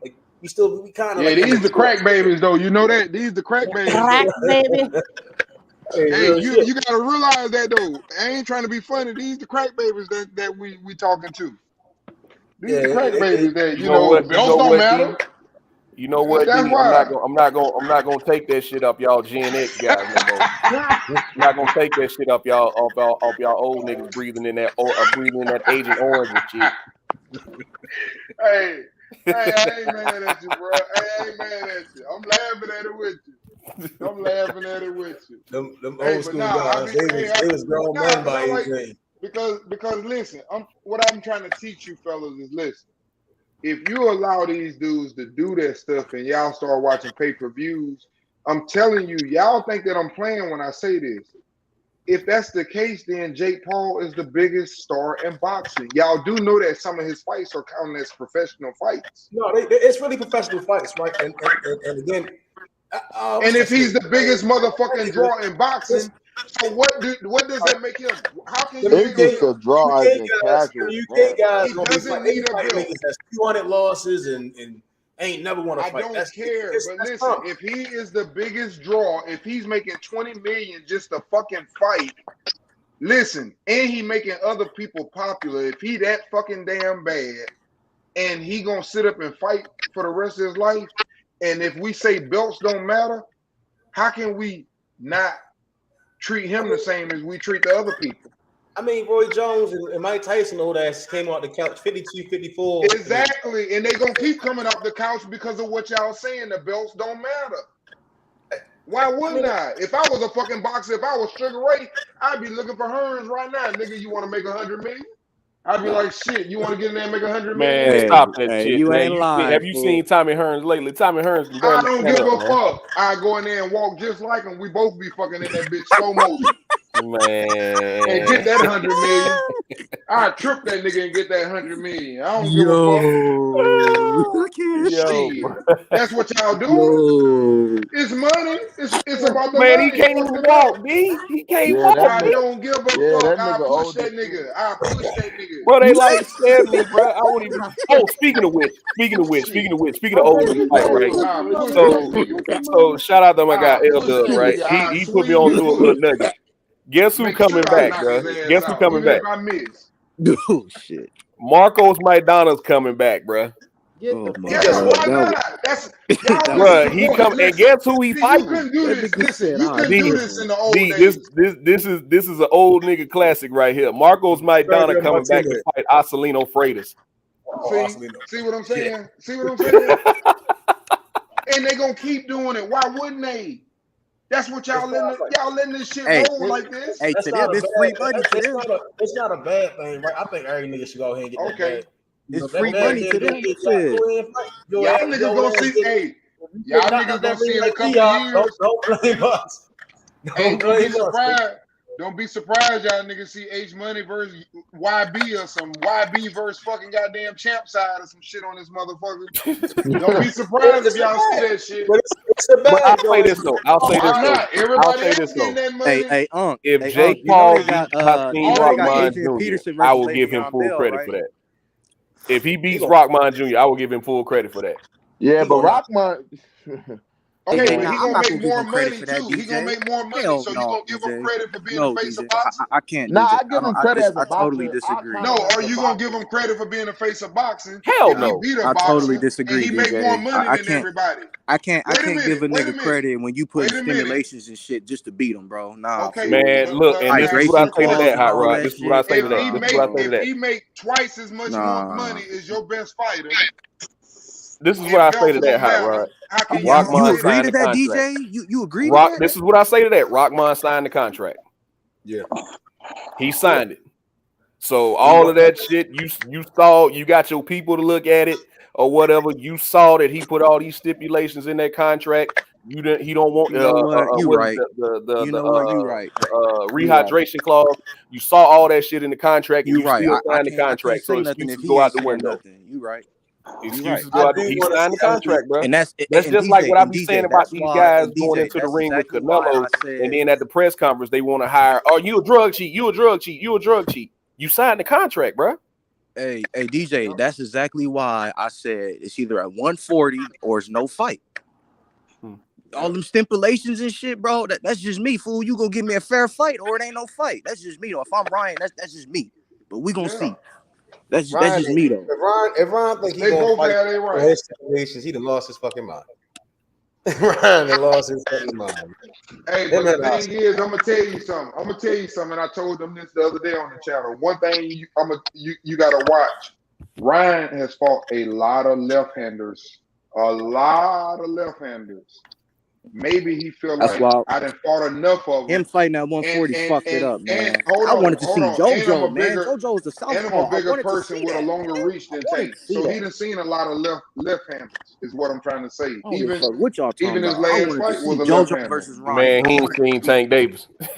Like we kind of. Yeah, these the crack babies though. You know that these the crack babies. Crack baby. Hey, you gotta realize that though. I ain't trying to be funny. These the crack babies that we talking to. These the crack babies that belts don't matter. You know what? That's why. I'm not gonna take that shit up y'all Gen X guys no more. I'm not gonna take that shit up y'all off y'all old niggas breathing in that Agent Orange and shit. Hey, I ain't mad at you, bro. I ain't mad at you. I'm laughing at it with you. Them old school guys, they was grown men by age. Because listen, what I'm trying to teach you fellas is listen. If you allow these dudes to do that stuff and y'all start watching pay-per-views, I'm telling you, y'all think that I'm playing when I say this. If that's the case, then Jake Paul is the biggest star in boxing. Y'all do know that some of his fights are counted as professional fights. No, it's really professional fights, right? And again, and if he's the biggest motherfucking draw in boxing, so what does that make him? How can you it's just a draw as a casual? UK guys he doesn't need a bill. That's 200 losses and ain't never won a fight. I don't care, but listen, if he is the biggest draw, if he's making 20 million just to fucking fight, listen, and he making other people popular, if he that fucking damn bad, and he gonna sit up and fight for the rest of his life, and if we say belts don't matter, how can we not treat him the same as we treat the other people? I mean, Roy Jones and Mike Tyson, old ass, came out the couch 52, 54. Exactly, and they gonna keep coming off the couch because of what y'all saying. The belts don't matter. Why wouldn't I? If I was a fucking boxer, if I was Sugar Ray, I'd be looking for Hearns right now, nigga. You want to make 100 million? I'd be like, shit. You want to get in there and make 100 million? Man, stop that shit. You man. ain't lying. Have you seen Tommy Hearns lately? Tommy Hearns. I don't give a fuck. I go in there and walk just like him. We both be fucking in that bitch slow motion. Man, and get that 100 million. I trip that nigga and get that 100 million. I don't give a fuck. That's what y'all do. It's money. It's about the man. money. He can't even walk, B. He can't walk. I don't give a fuck. I push that nigga. I push that nigga. Bro, they like scared me, bro. I won't even. Oh, speaking of old niggas, right? So shout out to my guy L Dub, right? He put me on to a little nugget. Guess who coming back, bro? Guess who coming back? Oh shit! Marcos Maidana's coming back, bro. Oh my God! Bro, he come and guess who he fighting? You couldn't do this. Listen, you couldn't do this in the old days. This is an old nigga classic right here. Marcos Maidana coming back to fight Acelino Freitas. See what I'm saying? See what I'm saying? And they gonna keep doing it. Why wouldn't they? That's what y'all letting this shit roll like this. Hey, to them, it's free money to them. It's not a bad thing, right? I think every nigga should go ahead and get that bag. It's free money to them. Y'all niggas gonna see. Hey, y'all niggas gonna see in a couple years. Don't blame us. Don't be surprised, y'all niggas see H Money versus YB or some YB versus fucking goddamn Champ Side or some shit on this motherfucker. Don't be surprised if y'all see that shit. But I'll say this though. Hey, if Jake Paul beats Hakeem Rockman Jr., I will give him full credit for that. If he beats Rockman Jr., I will give him full credit for that. Yeah, but Rockman, Okay, man, but he I'm gonna not make gonna give more him credit money for that, too. He gonna DJ. make more money. Hell So you no, gonna give him DJ. credit for being the No, face of DJ. boxing? I can't, Nah, DJ. I give him credit as a I totally boxer. I disagree. No, crown him as are a you gonna boxer. give him credit for being the face of boxing Hell if he no. beat a I totally boxer and disagree, he make more DJ. money than everybody? I can't Wait a give a minute. Wait a nigga minute. credit when you put Wait a minute. stimulations and shit just to beat him, bro. Nah, Okay, fool. Man, look, and this is what I Hydration say to clause that, and Hot all Rod. that This is what I shit. say to that. Nah, This is what I say to if that. he make twice as much money as your best fighter, This is what I say to that, Hot matter, Rod. how can You Rockman agree signed to the that, contract. DJ? You agree to that? This is what I say to that. Rockman signed the contract. Yeah. He signed it. So all of that shit, you saw, you got your people to look at it or whatever. You saw that he put all these stipulations in that contract. He don't want You know what? You right. You know what? You right. rehydration clause. You saw all that shit in the contract, and You you right. still I signed the can't contract. say So nothing if excuses he go out ain't the saying window. nothing. You right. Excuses go out. He signed the contract, bro. And that's just DJ, like what I be DJ, saying about that's these why, guys and going DJ, into the that's ring with exactly why Canelo, I said, and then at the press conference they want to hire. Oh, you a drug cheat? You a drug cheat? You a drug cheat? You signed the contract, bro. Hey, DJ, that's exactly why I said it's either at 140 or it's no fight. All them stipulations and shit, bro. That's just me, fool. You gonna give me a fair fight or it ain't no fight. That's just me, though. If I'm Ryan, that's just me. But we gonna see. That's just me, though. If Ryan think he gonna fight for his stipulations, he done lost his fucking mind. Ryan done lost his fucking mind. Hey, but the thing is, I'm gonna tell you something. And I told them this the other day on the channel. One thing you gotta watch. Ryan has fought a lot of left-handers. Maybe he feel That's like why I done fought enough of them. him fighting at 140 fucked it up, man. Hold I on, wanted to see JoJo, man. JoJo's the and I'm southpaw. a bigger I wanted person to see with that. a longer reach than Tank. So he done seen a lot of left-handers, is what I'm trying to say. I don't give a fuck what y'all talking Even his about. I last wanted to fight see was a JoJo left-hander. versus Ryan. Man, he ain't seen Tank Davis. I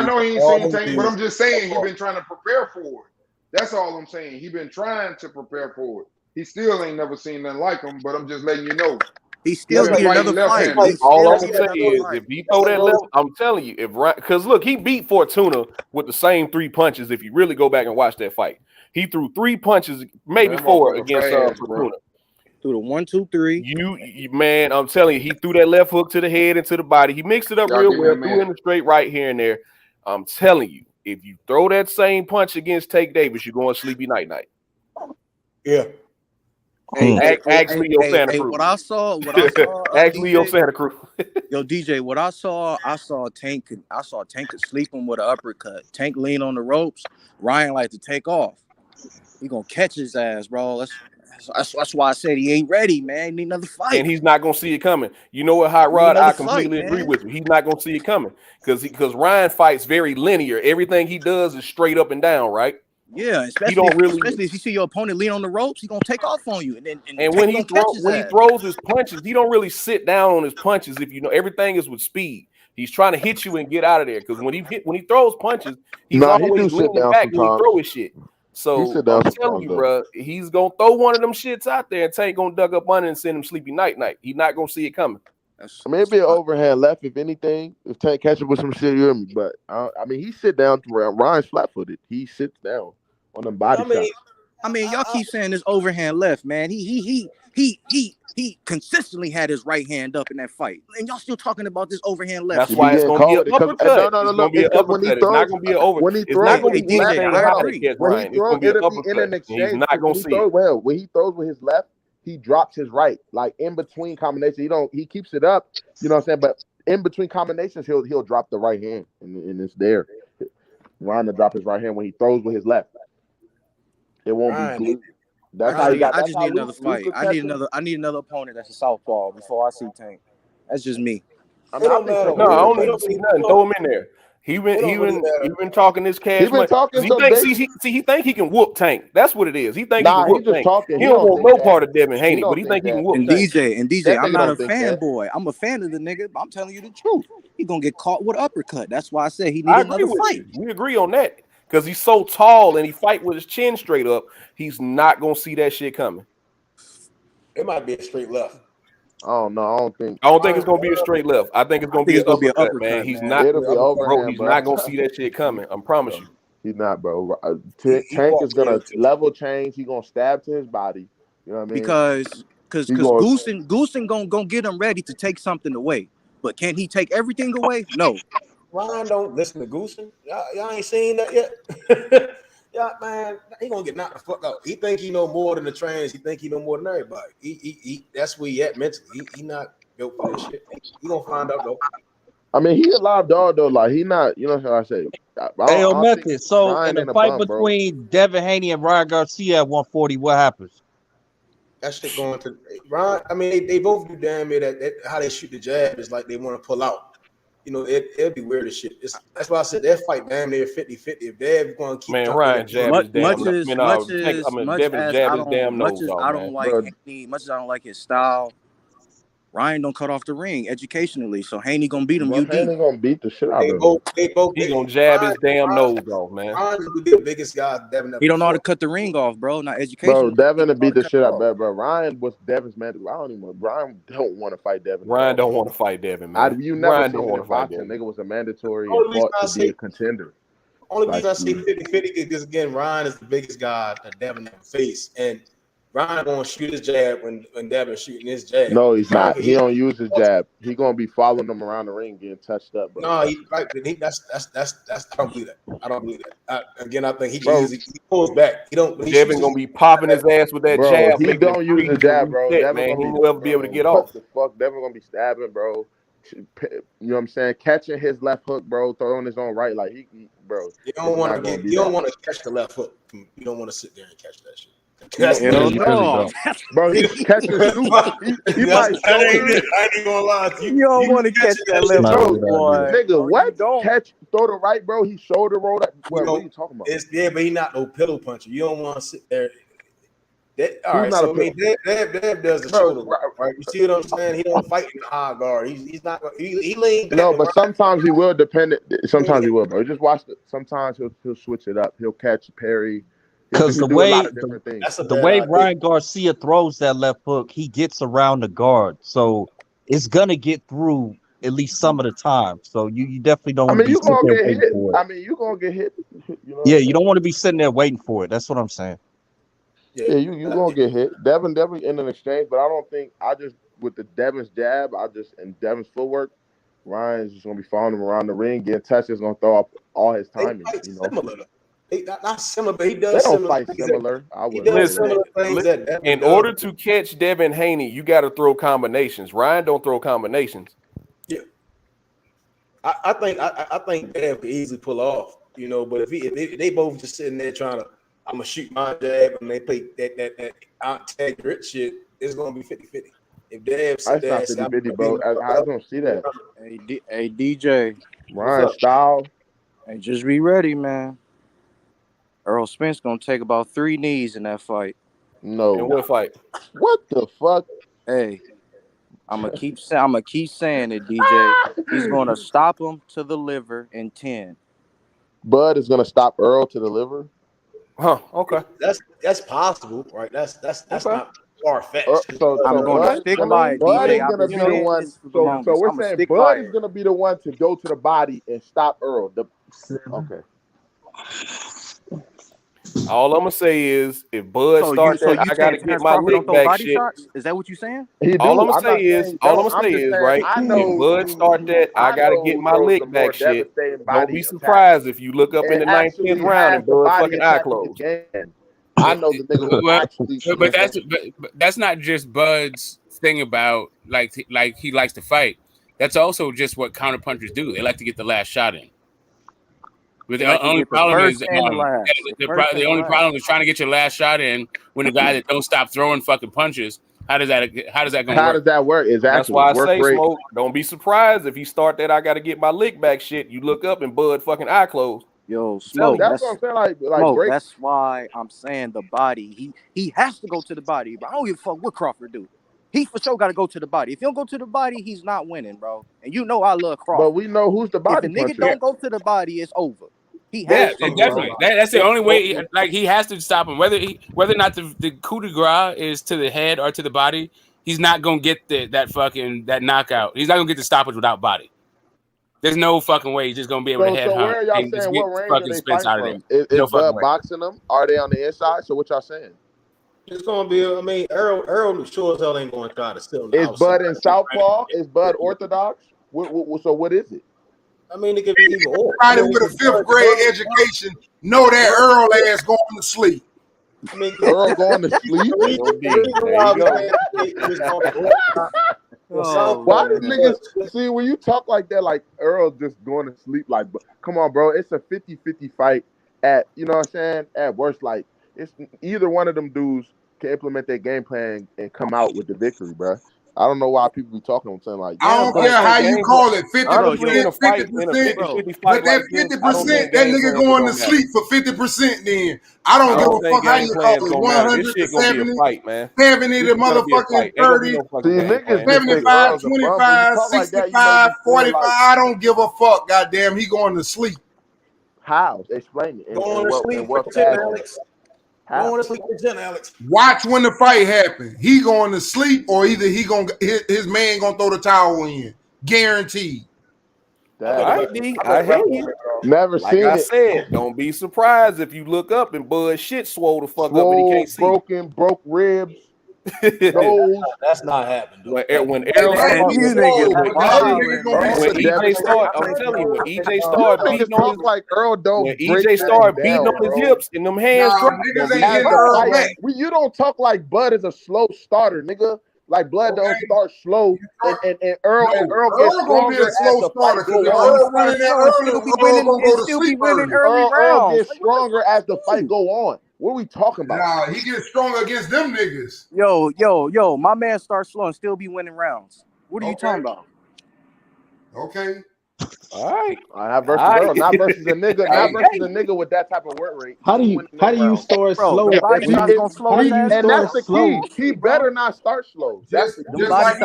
know he ain't seen Tank, but I'm just saying he been trying to prepare for it. That's all I'm saying. He been trying to prepare for it. He still ain't never seen nothing like him, but I'm just letting you know. He still need another fight. All I'm gonna say is, if he throw that left, I'm telling you, because look, he beat Fortuna with the same 3 punches. If you really go back and watch that fight, he threw 3 punches, maybe 4 against Fortuna. Through the 1, 2, 3. You man, I'm telling you, he threw that left hook to the head and to the body. He mixed it up real well, threw in the straight right here and there. I'm telling you, if you throw that same punch against Tank Davis, you're going sleepy night. Yeah. Ask Leo Santa Cruz. What I saw, ask Leo Santa Cruz. Yo, DJ, what I saw Tank could sleep him with an uppercut. Tank lean on the ropes. Ryan like to take off. He gonna catch his ass, bro. That's why I said he ain't ready, man. He need another fight. And he's not gonna see it coming. You know what, Hot Rod? I completely agree with you. He's not gonna see it coming because Ryan fights very linear. Everything he does is straight up and down, right? Yeah, especially if you see your opponent lean on the ropes, he's gonna take off on you. And when he throws his punches, he don't really sit down on his punches. If you know, everything is with speed. He's trying to hit you and get out of there because when he throws punches, he's always leaning back when he throw his shit. So I'm telling you, bro, he's gonna throw one of them shits out there and Tank gonna duck up under and send him sleepy night. He's not gonna see it coming. I mean, it'd be an overhand left if anything. If Tank catch him with some shit, you hear me? But I mean, he sit down. Ryan's flat-footed. He sits down on them body shots. I mean, y'all keep saying this overhand left, man. He consistently had his right hand up in that fight, and y'all still talking about this overhand left. That's why it's gonna be an uppercut. No, it's gonna be an uppercut. It's not gonna be an over. It's not gonna be DJ. I agree. When he throws, it'll be in an exchange. He's not gonna see it. Well, when he throws with his left, he drops his right, like in between combinations. He keeps it up. You know what I'm saying? But in between combinations, he'll drop the right hand, and it's there. Ryan to drop his right hand when he throws with his left. It won't be glued. That's how you got. I just need another fight. I need another opponent that's a southpaw before I see Tank. That's just me. I don't need see nothing. Throw him in there. He been talking this cash. He been talking. He think he can whoop Tank. That's what it is. He think he can whoop Tank. Talking. He don't want no part of Devin Haney, but he think he can whoop Tank. DJ, I'm not a fanboy. I'm a fan of the nigga, but I'm telling you the truth. He gonna get caught with an uppercut. That's why I said he need another fight. We agree on that. Because he's so tall and he fight with his chin straight up, he's not gonna see that shit coming. It might be a straight left. Oh no, I don't think it's gonna be a straight left. I think it's gonna be an uppercut, man. He's not. He's not gonna see that shit coming. I promise you. He's not, bro. Tank is gonna level change. He's gonna stab to his body. You know what I mean? Because Because Goosen gonna get him ready to take something away. But can he take everything away? No. Ryan don't listen to Goosen. Y'all ain't seen that yet. Yeah, man, he gonna get knocked the fuck out. He think he know more than the trainers. He think he know more than everybody. He that's where he at mentally. He not built for this shit. He gonna find out though. I mean, he a live dog though. Like he not, you know what I say. Hey, Method. So in the fight between Devin Haney and Ryan Garcia at 140, what happens? That shit going to Ryan. I mean, they both do damn near that how they shoot the jab is like they want to pull out. You know, it'll be weird as shit. That's why I said that fight damn near 50-50. If they're going to keep Ryan jab is damn Devin jab is damn nose. I don't like Haney. Much as I don't like his style, Ryan don't cut off the ring educationally, so Haney gonna beat him. Haney gonna beat the shit out of him. They both. He gonna jab his damn nose off, man. Ryan's the biggest guy Devin ever. He don't know how to cut the ring off, bro. Not education. Bro, Devin to beat the shit out of bro. Ryan was Devin's man. I don't even. Ryan don't want to fight Devin. Ryan don't want to fight Devin, man. You never Ryan seen don't want to fight Devin. Nigga was a mandatory and fought to be a contender. Only reason I say 50-50 is because again, Ryan is the biggest guy that Devin ever faced, and Ryan gonna shoot his jab when Devin's shooting his jab. No, he's not. He don't use his jab. He gonna be following them around the ring, getting touched up. Bro. No, that's I don't believe that. I don't believe that. I think he pulls back. Devin gonna be popping his ass with that jab. He don't use the jab, bro. Devin man, he will never be able to get off. The fuck, Devin gonna be stabbing, bro. You know what I'm saying? Catching his left hook, bro. Throwing his own right, like he bro. You don't want to catch the left hook. You don't want to sit there and catch that shit. Bro, he catches he might. I ain't gonna lie to you. You don't want to catch that left hook, boy. Nigga, what? Catch, throw the right, bro. He shoulder roll that. What are you talking about? But he not no pillow puncher. You don't want to sit there. All right, so I mean, Dev does the shoulder, right? You see what I'm saying? He don't fight in the high guard. He's not. He lean back. No, but sometimes he will. Sometimes he will, bro. Just watch it. Sometimes he'll switch it up. He'll catch parry. Because the way Ryan Garcia throws that left hook, he gets around the guard, so it's gonna get through at least some of the time. So you definitely don't. You're gonna get hit. You're gonna get hit. You don't want to be sitting there waiting for it. That's what I'm saying. Yeah, you gonna get hit. Devin in an exchange, but I don't think with the Devin's jab, and Devin's footwork, Ryan's just gonna be following him around the ring, getting touches, gonna throw up all his timing. Not similar, but he does. They don't fight similar. In order to catch Devin Haney, you got to throw combinations. Ryan don't throw combinations. Yeah, I think Dev could easily pull off, But if they both just sitting there trying to, I'm gonna shoot my jab, and they play that tag grit shit, it's gonna be 50-50. If Dev sit there, 50-50, bro. I don't see that. Hey, DJ, Ryan style. Hey, just be ready, man. Errol Spence gonna take about 3 knees in that fight. No. In what fight? What the fuck? Hey, I'm gonna keep saying it, DJ. He's gonna stop him to the liver in 10. Bud is gonna stop Earl to the liver. Huh? Okay. That's possible, right? That's not far fetched. So I'm gonna stick by it, Bud DJ. is gonna be the one. So we're saying Bud is gonna be the one to go to the body and stop Earl. Okay. All I'm gonna say is, if Bud starts that, I gotta get my lick back shit. Is that what you're saying? All I'm gonna say is, right? If Bud start that, I gotta get my lick back shit. Don't be surprised if you look up in the 9th, 10th round and Bud fucking eye closed. I know the nigga who actually. But that's not just Bud's thing about like he likes to fight. That's also just what counterpunchers do. They like to get the last shot in. But the only problem is the only problem is trying to get your last shot in when the guy that don't stop throwing fucking punches. How does that work? Exactly. That's why I say, Smoke, don't be surprised if you start that. I got to get my lick back shit. You look up and Bud fucking eye closed. Yo, Smoke. That's what I'm saying. Like Smoke, that's why I'm saying the body. He has to go to the body, bro. I don't give a fuck what Crawford do. He for sure got to go to the body. If you don't go to the body, he's not winning, bro. And you know I love Crawford. But we know who's the body. If the nigga don't go to the body, it's over. Definitely. That's the only way. Like he has to stop him. Whether or not the coup de grace is to the head or to the body, he's not gonna get that knockout. He's not gonna get the stoppage without body. There's no fucking way he's just gonna be able to head hunt. Where are y'all saying what range are they fighting from? Is Bud boxing them? Are they on the inside? So what y'all saying? It's gonna be. I mean, Errol sure as hell ain't going to try to steal. Is Bud in Southpaw? Is Bud Orthodox? So what is it? I mean, it could be either or. Everybody with a 5th grade education know that Earl ass going to sleep. I mean, Earl going to sleep. There you go. Why do niggas see when you talk like that, like Earl just going to sleep? Like, come on, bro, it's a 50-50 fight. At you know what I'm saying? At worst, like it's either one of them dudes can implement their game plan and come out with the victory, bro. I don't know why people be talking. I'm saying like I don't care how you call it, 50%, 50%. But that 50%, that nigga going to sleep for 50%. Then I don't give a fuck how you call it. 100 to 70, 70 to motherfucking 30, 75, 25, 65, 45. I don't give a fuck. Goddamn, he going to sleep. How? Explain it. Going to sleep for 10, Alex. Going to sleep for 10, Alex. Watch when the fight happen. He going to sleep, or either his man gonna throw the towel in. Guaranteed. I hear you. Never like seen I it. said, don't be surprised if you look up and Bud shit swole the fuck up and he can't see. Broke ribs. That's not happening. When Errol when EJ started, I'm telling you, when EJ started beating on his like Earl don't when EJ started beating on his hips and them hands you don't talk like Bud is a slow starter, nigga. Like Blood don't start slow, and Earl gets stronger as the fight goes on. Earl gets stronger as the fight go on. What are we talking about? Nah, he gets stronger against them niggas. Yo, my man starts slow and still be winning rounds. What are you talking about? Okay. All right. Not versus Earl, not versus a nigga, not versus a nigga with that type of work rate. How do you start slow? And that's the key. He better not start slow. Just like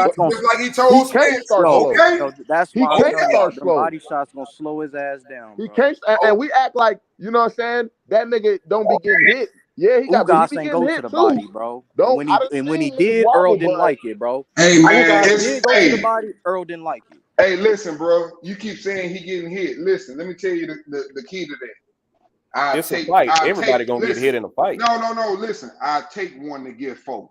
he told Spence. Okay. That's why he can't start slow. Body shots gonna slow his ass down. He can't, and we act like you know what I'm saying. That nigga don't be getting hit. Yeah, he got Ugas he ain't be go getting to the hit body, too. bro. Don't, when he did, Earl didn't like it, bro. Hey man, Ugas did go to the body. Earl didn't like it. Hey, listen, bro. You keep saying he getting hit. Listen, let me tell you the key to that. It's a fight. Everybody gonna get hit in a fight. No. Listen, I take one to get 4.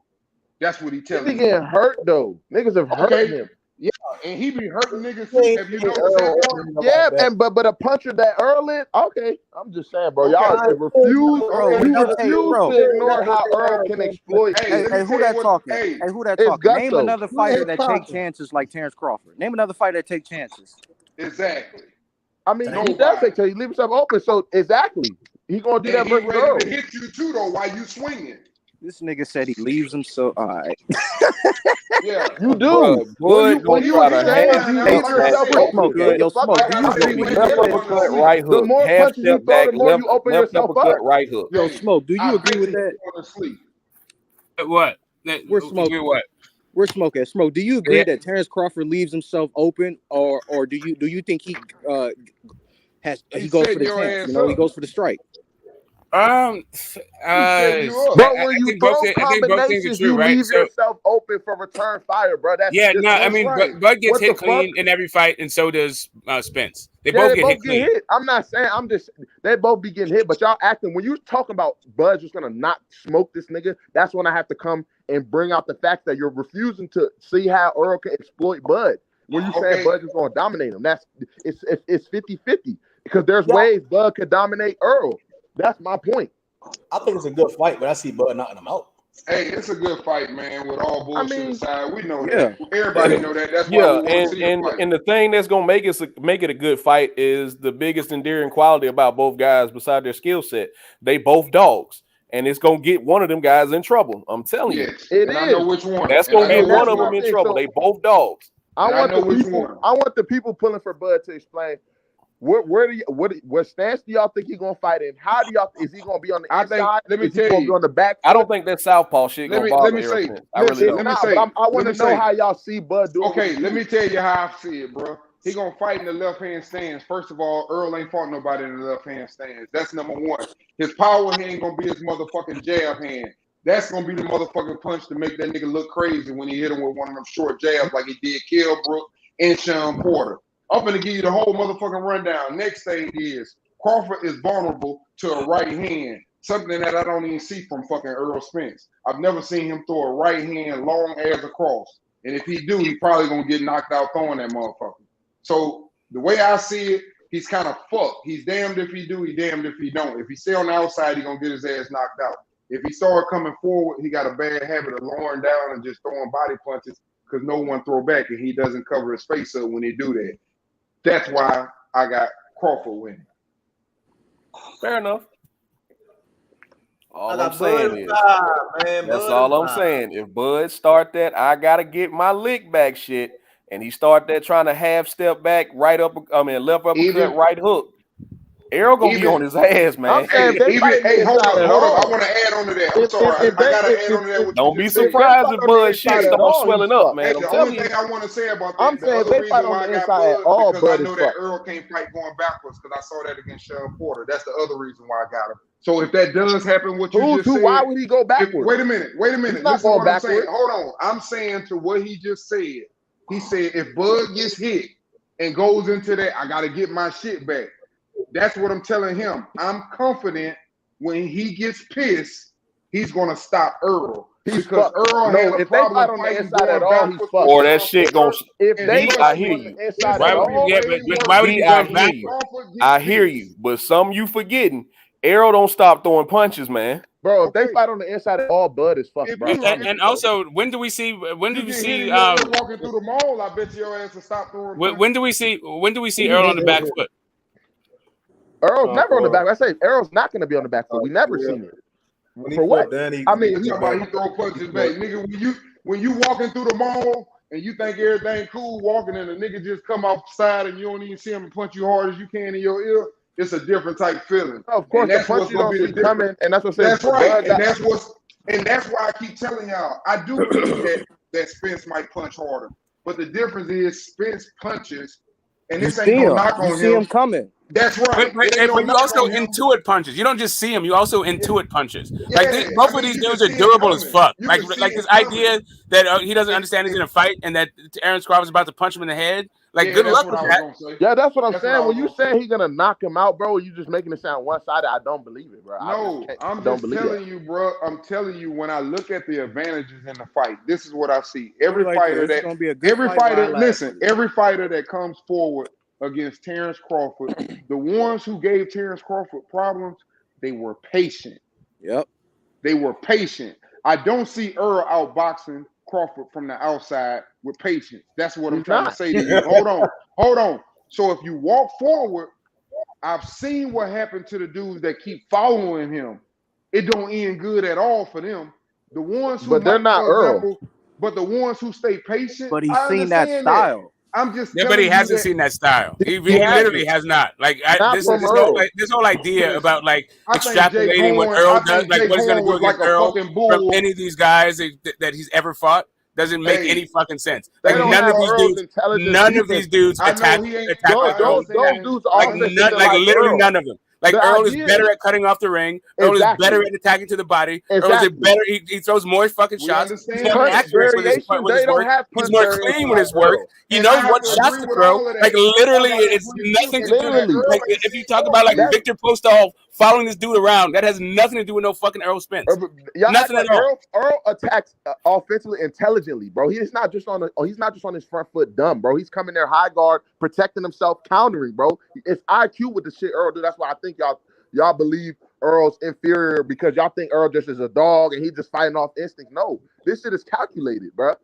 That's what he telling me. He getting hurt though. Niggas have hurt him. Yeah, and he be hurting niggas too. Have you noticed that? Yeah, but a puncher that Earl in. Okay, I'm just saying, bro. Y'all refuse to ignore how Earl can exploit. Hey, who that talking? Hey, who that talking? Name another fighter that take chances like Terence Crawford. Name another fighter that take chances. Exactly. I mean, he does take chances. He leaves himself open. So exactly, he gonna do that versus Earl. He hit you too though while you swinging. This nigga said he leaves him so. All right. Yeah, you do. When you right hook. The more punches you throw, the more you open yourself up. Right hook. Yo, Smoke, do you agree with that? What? We're smoking. What? We're smoking. Smoke. Do you agree that Terence Crawford leaves himself open, or do you think he goes for the chance? You know, he goes for the strike. But when you throw combinations, you leave yourself open for return fire, bro. That's I mean, Bud gets hit clean in every fight, and so does Spence. They both get hit clean. I'm not saying they both be getting hit, but y'all acting when you talking about Bud's just gonna not smoke this nigga. That's when I have to come and bring out the fact that you're refusing to see how Earl can exploit Bud. When you saying Bud is gonna dominate him, it's 50-50 because there's ways Bud could dominate Earl. That's my point. I think it's a good fight, but I see Bud knocking him out. Hey, it's a good fight, man. With all bullshit aside, we know that. Everybody know that. That's why and the thing that's gonna make it a good fight is the biggest endearing quality about both guys, beside their skill set. They both dogs, and it's gonna get one of them guys in trouble. I'm telling you, I know which one. That's gonna get one of them in trouble. They both dogs. I want the people pulling for Bud to explain. What stance do y'all think he's gonna fight in? How do y'all is he gonna be on the inside? Let me tell you, on the back. I don't think that southpaw shit gonna bother me. I want to know how y'all see Bud doing. Okay, let me tell you how I see it, bro. He gonna fight in the left hand stance. First of all, Earl ain't fought nobody in the left hand stance. That's number one. His power hand gonna be his motherfucking jab hand. That's gonna be the motherfucking punch to make that nigga look crazy when he hit him with one of them short jabs like he did Kilbrook and Sean Porter. I'm going to give you the whole motherfucking rundown. Next thing is Crawford is vulnerable to a right hand. something that I don't even see from fucking Errol Spence. I've never seen him throw a right hand long as across. And if he do, he probably gonna get knocked out throwing that motherfucker. So the way I see it, he's kind of fucked. He's damned if he do, he damned if he don't. If he stay on the outside, he gonna get his ass knocked out. If he start coming forward, he got a bad habit of lowering down and just throwing body punches because no one throw back and he doesn't cover his face up when he do that. That's why I got Crawford winning. Fair enough. All I'm saying is, that's all I'm saying. If Bud start that, I gotta get my lick back shit, and he start that trying to half step back, left uppercut, right hook. Errol gonna be on his ass, man. Hold on. I want to add on to that. I'm sorry. I gotta add on to that. Don't be surprised if Bud shit start swelling up, man. The only thing I want to say about that, the other reason why I got Bud, because I know that Errol can't fight going backwards, because I saw that against Sean Porter. That's the other reason why I got him. So if that does happen, what you just said, why would he go backwards? Wait a minute. He's not going backwards. Hold on. I'm saying to what he just said. He said if Bud gets hit and goes into that, I got to get my shit back. That's what I'm telling him. I'm confident when he gets pissed, he's gonna stop Errol. Because Errol has a problem fighting going backwards. Or that shit gonna. I hear you. Why would he go backwards? I hear you, but some you forgetting. Errol don't stop throwing punches, man. Bro, if they fight on the inside, all Bud is fucked, bro. And also, when do we see? walking through the mall, I bet your ass will stop throwing punches. When do we see Errol on the back foot? Errol's never on the back. I say Errol's not going to be on the back foot. We never seen it. For what? I mean, he throw punches back, nigga. When you walking through the mall and you think everything cool, walking and the nigga just come outside and you don't even see him and punch you hard as you can in your ear, it's a different type feeling. Of course, the punch you don't see coming, and that's what I'm saying. That's right, and that's why I keep telling y'all. I do believe that Spence might punch harder, but the difference is Spence punches, and this ain't gonna knock on him. You see him coming. That's right. But you also intuit punches. You don't just see him. You also intuit punches. Both of these dudes are durable as fuck. Like this idea that he doesn't understand he's in a fight and that Terence Crawford's about to punch him in the head. Good luck with that. Yeah, that's what I'm saying. When you saying he's gonna knock him out, bro, you just making it sound one-sided. I don't believe it, bro. No, I'm just telling you, bro. I'm telling you, when I look at the advantages in the fight, this is what I see. Every fighter that comes forward against Terence Crawford, the ones who gave Terence Crawford problems, they were patient. Yep. They were patient. I don't see Errol outboxing Crawford from the outside with patience. That's what I'm trying to say to you. Hold on. So if you walk forward, I've seen what happened to the dudes that keep following him. It don't end good at all for them. The ones who but they're not Errol. But the ones who stay patient, but he's seen that style. I'm just but he hasn't seen that style. He literally has not. This whole idea about extrapolating what Errol does, what he's going to do against Errol from any of these guys that he's ever fought doesn't make any fucking sense. None of these dudes attack Errol. Literally none of them. Errol is better at cutting off the ring. Errol is better at attacking to the body. Errol is better. He throws more fucking shots. He's more accurate with his work. He's more clean with his work. He knows what shots to throw. Literally, it's nothing to do. If you talk about Victor Postol following this dude around, that has nothing to do with no fucking Errol Spence. Nothing at all. Errol attacks offensively intelligently, bro. He's not just on his front foot dumb, bro. He's coming there high guard, protecting himself, countering, bro. It's IQ with the shit Errol do. That's why I think y'all believe Errol's inferior because y'all think Errol just is a dog and he's just fighting off instinct. No, this shit is calculated, bro.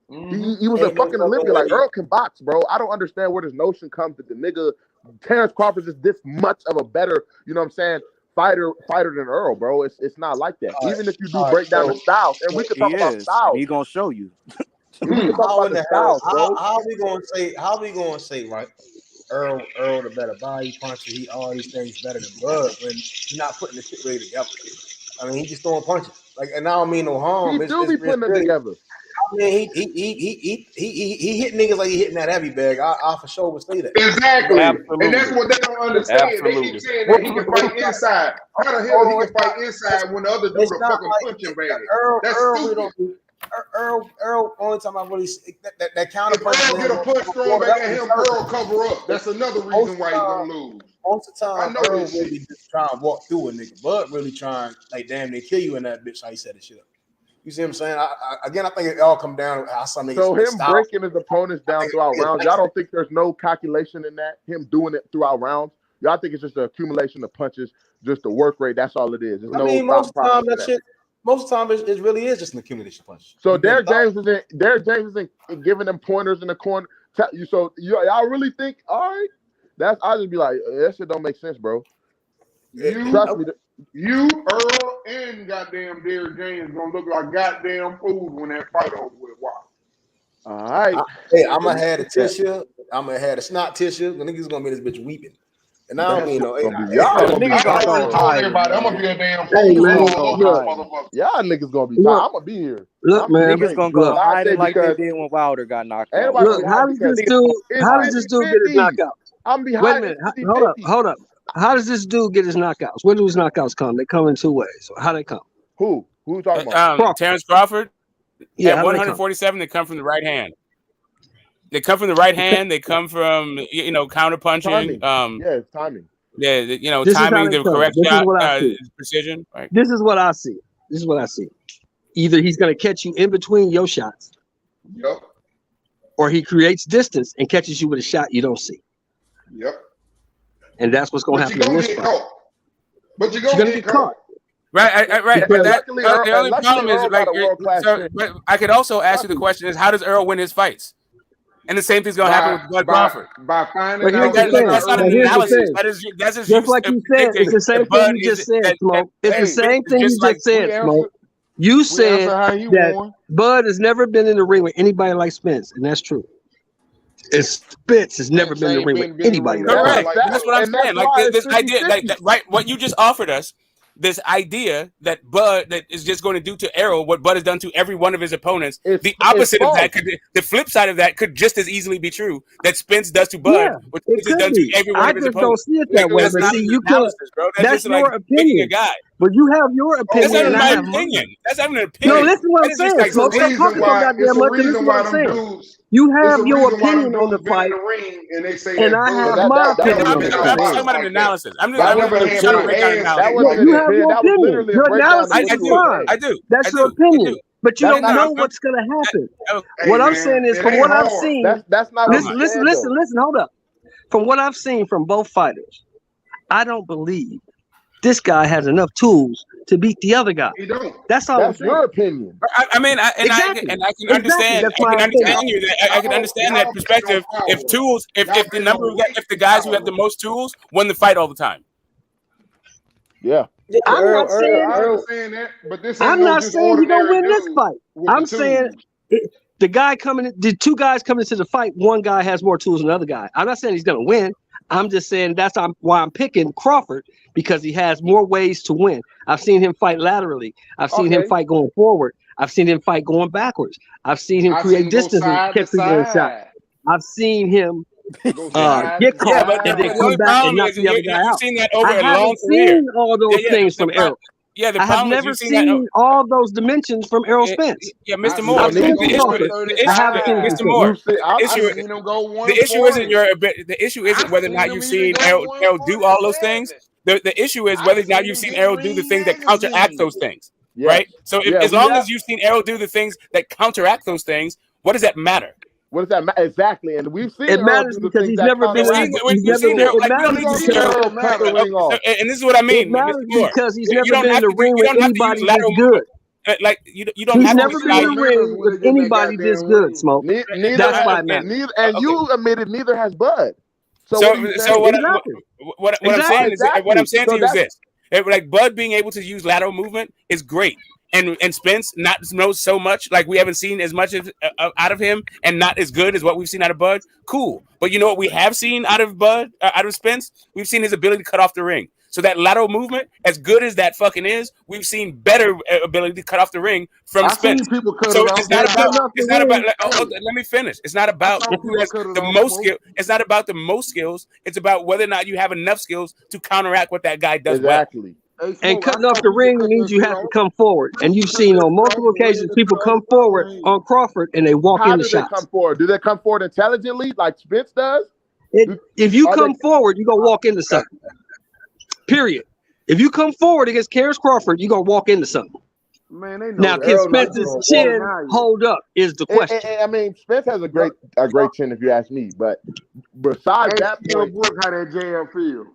He was a fucking Olympian. Errol can box, bro. I don't understand where this notion comes that the nigga Terence Crawford is this much of a better, you know what I'm saying, fighter than Errol, bro. It's not like that. Even if you do break down the styles, and we can talk about styles. He's gonna show you. We can talk about the styles, bro. How we gonna say right? Errol the better body puncher. He all these things better than Bud when you're not putting the shit really together. I mean, he just throwing punches. And I don't mean no harm. He do be putting them together. I mean, he hit niggas like he hitting that heavy bag. I for sure would say that. Exactly. Absolutely. And that's what they don't understand. Absolutely. They keep saying that he can fight inside. How the hell he can fight inside when the other dude are fucking punching bag? That's stupid. Errol, only time I really that counter punch. If Errol get a punch thrown back at him, Errol cover up. That's another reason why he's gonna lose. Most of the time, Errol really just trying to walk through a nigga. Bud really trying, like, damn, they kill you in that bitch. How he set the shit up. You see what I'm saying? I think it all come down to how some niggas. So him breaking his opponents down throughout rounds, y'all don't think there's no calculation in that? Him doing it throughout rounds? Y'all think it's just an accumulation of punches, just the work rate? That's all it is. There's most of the time it really is just an accumulation of punches. So Derrick James isn't giving them pointers in the corner. So y'all really think, all right? I'll just be like, that shit don't make sense, bro. Trust me. You, Earl, and goddamn Derrick James gonna look like goddamn fools when that fight over with. Wow. All right. I'm gonna have the tissue. I'm gonna have the snot tissue. The niggas gonna be this bitch weeping. And I don't mean no. I'm gonna be a damn fool. Y'all niggas gonna be tired. I'm gonna be here. Look, man, niggas gonna go hiding like they did when Wilder got knocked out. Look, how does this dude get his knockout? I'm behind. Wait a minute. Hold up. How does this dude get his knockouts? Where do his knockouts come? They come in two ways. How they come? Who you talking about? Terence Crawford. Yeah, at 147, they come from the right hand. They come from the right hand. They come from counter punching. Timing. It's timing. Yeah, timing, the correct shot, precision. Right. This is what I see. Either he's going to catch you in between your shots, or he creates distance and catches you with a shot you don't see. Yep. And that's what's going to happen in this fight. But you're going to get caught. Right. But the only problem is, but I could also ask you the question: is how does Errol win his fights? And the same thing's going to happen with Bud Crawford. By finding out. That's not an analysis. That's just like you said. It's the same thing you just said, Smoke. It's the same thing you just said, Smoke. You said that Bud has never been in the ring with anybody like Spence, and that's true. Spence has never been in the ring with anybody. Correct. That's what I'm saying. Like this idea, right? What you just offered us, this idea that Bud that is just going to do to Errol what Bud has done to every one of his opponents. The opposite of that the flip side of that could just as easily be true that Spence does to Bud, what Spence has done to every one of his opponents. I just don't see it that way. But see, you can't. That's your opinion. But you have your opinion. That's not my opinion. That's having an opinion. No, listen what I'm saying. Smoke, stop talking so goddamn much. Listen what I'm saying. You have your opinion on the fight, and I have my opinion on the fight. I'm talking about an analysis. I'm trying to break down an analysis. You have your opinion. Your analysis is fine. I do. That's your opinion. But you don't know what's going to happen. What I'm saying is, from what I've seen, that's not. Listen. Hold up. From what I've seen from both fighters, I don't believe this guy has enough tools to beat the other guy. You don't. That's all. That's your opinion. I mean, I can understand. I can understand that perspective. If the guys who have the most tools won the fight all the time. Yeah. I'm not saying that, but I'm not saying you're gonna win this fight. I'm saying the two guys coming into the fight, one guy has more tools than the other guy. I'm not saying he's gonna win. I'm just saying that's why I'm picking Crawford, because he has more ways to win. I've seen him fight laterally. I've seen him fight going forward. I've seen him fight going backwards. I've seen him create distance and catch people inside. I've seen him get caught and then come back and knock the other guy out. You've seen that over a long career. I haven't seen all those things from Errol. Yeah, I have never seen all those dimensions from Errol Spence. Yeah, Mr. Moore. The issue isn't whether or not you've seen Errol do all those things. The issue is whether or not you've seen Errol do the things that counteract those things. Right? So as long as you've seen Errol do the things that counteract those things, what does that matter? What does that matter? Exactly. And we've seen it matters because he's never been. And this is what I mean. It matters because he's never been in the ring with anybody this good. Like you don't he's have never been in the ring with anybody this good, Smoke. That's why it matters. And you admitted neither has Bud. So what I'm saying to you is this: like Bud being able to use lateral movement is great. And Spence not knows so much, like we haven't seen as much out of him, and not as good as what we've seen out of Bud. Cool, but you know what we have seen out of Spence? We've seen his ability to cut off the ring. So that lateral movement, as good as that fucking is, we've seen better ability to cut off the ring from Spence. It's not about. Let me finish. It's not about who has the most skill. It's not about the most skills. It's about whether or not you have enough skills to counteract what that guy does. Exactly. And cutting off the ring means you have to come forward. And you've seen on multiple occasions people come forward on Crawford and they walk How in the do they shots. come forward? Do they come forward intelligently like Spence does? If you come forward, you're going to walk into something. Period. If you come forward against Terence Crawford, you're going to walk into something. Man, they know now, can Spence's chin hold up is the question. I mean, Spence has a great chin if you ask me. But besides that point, how that JL feel.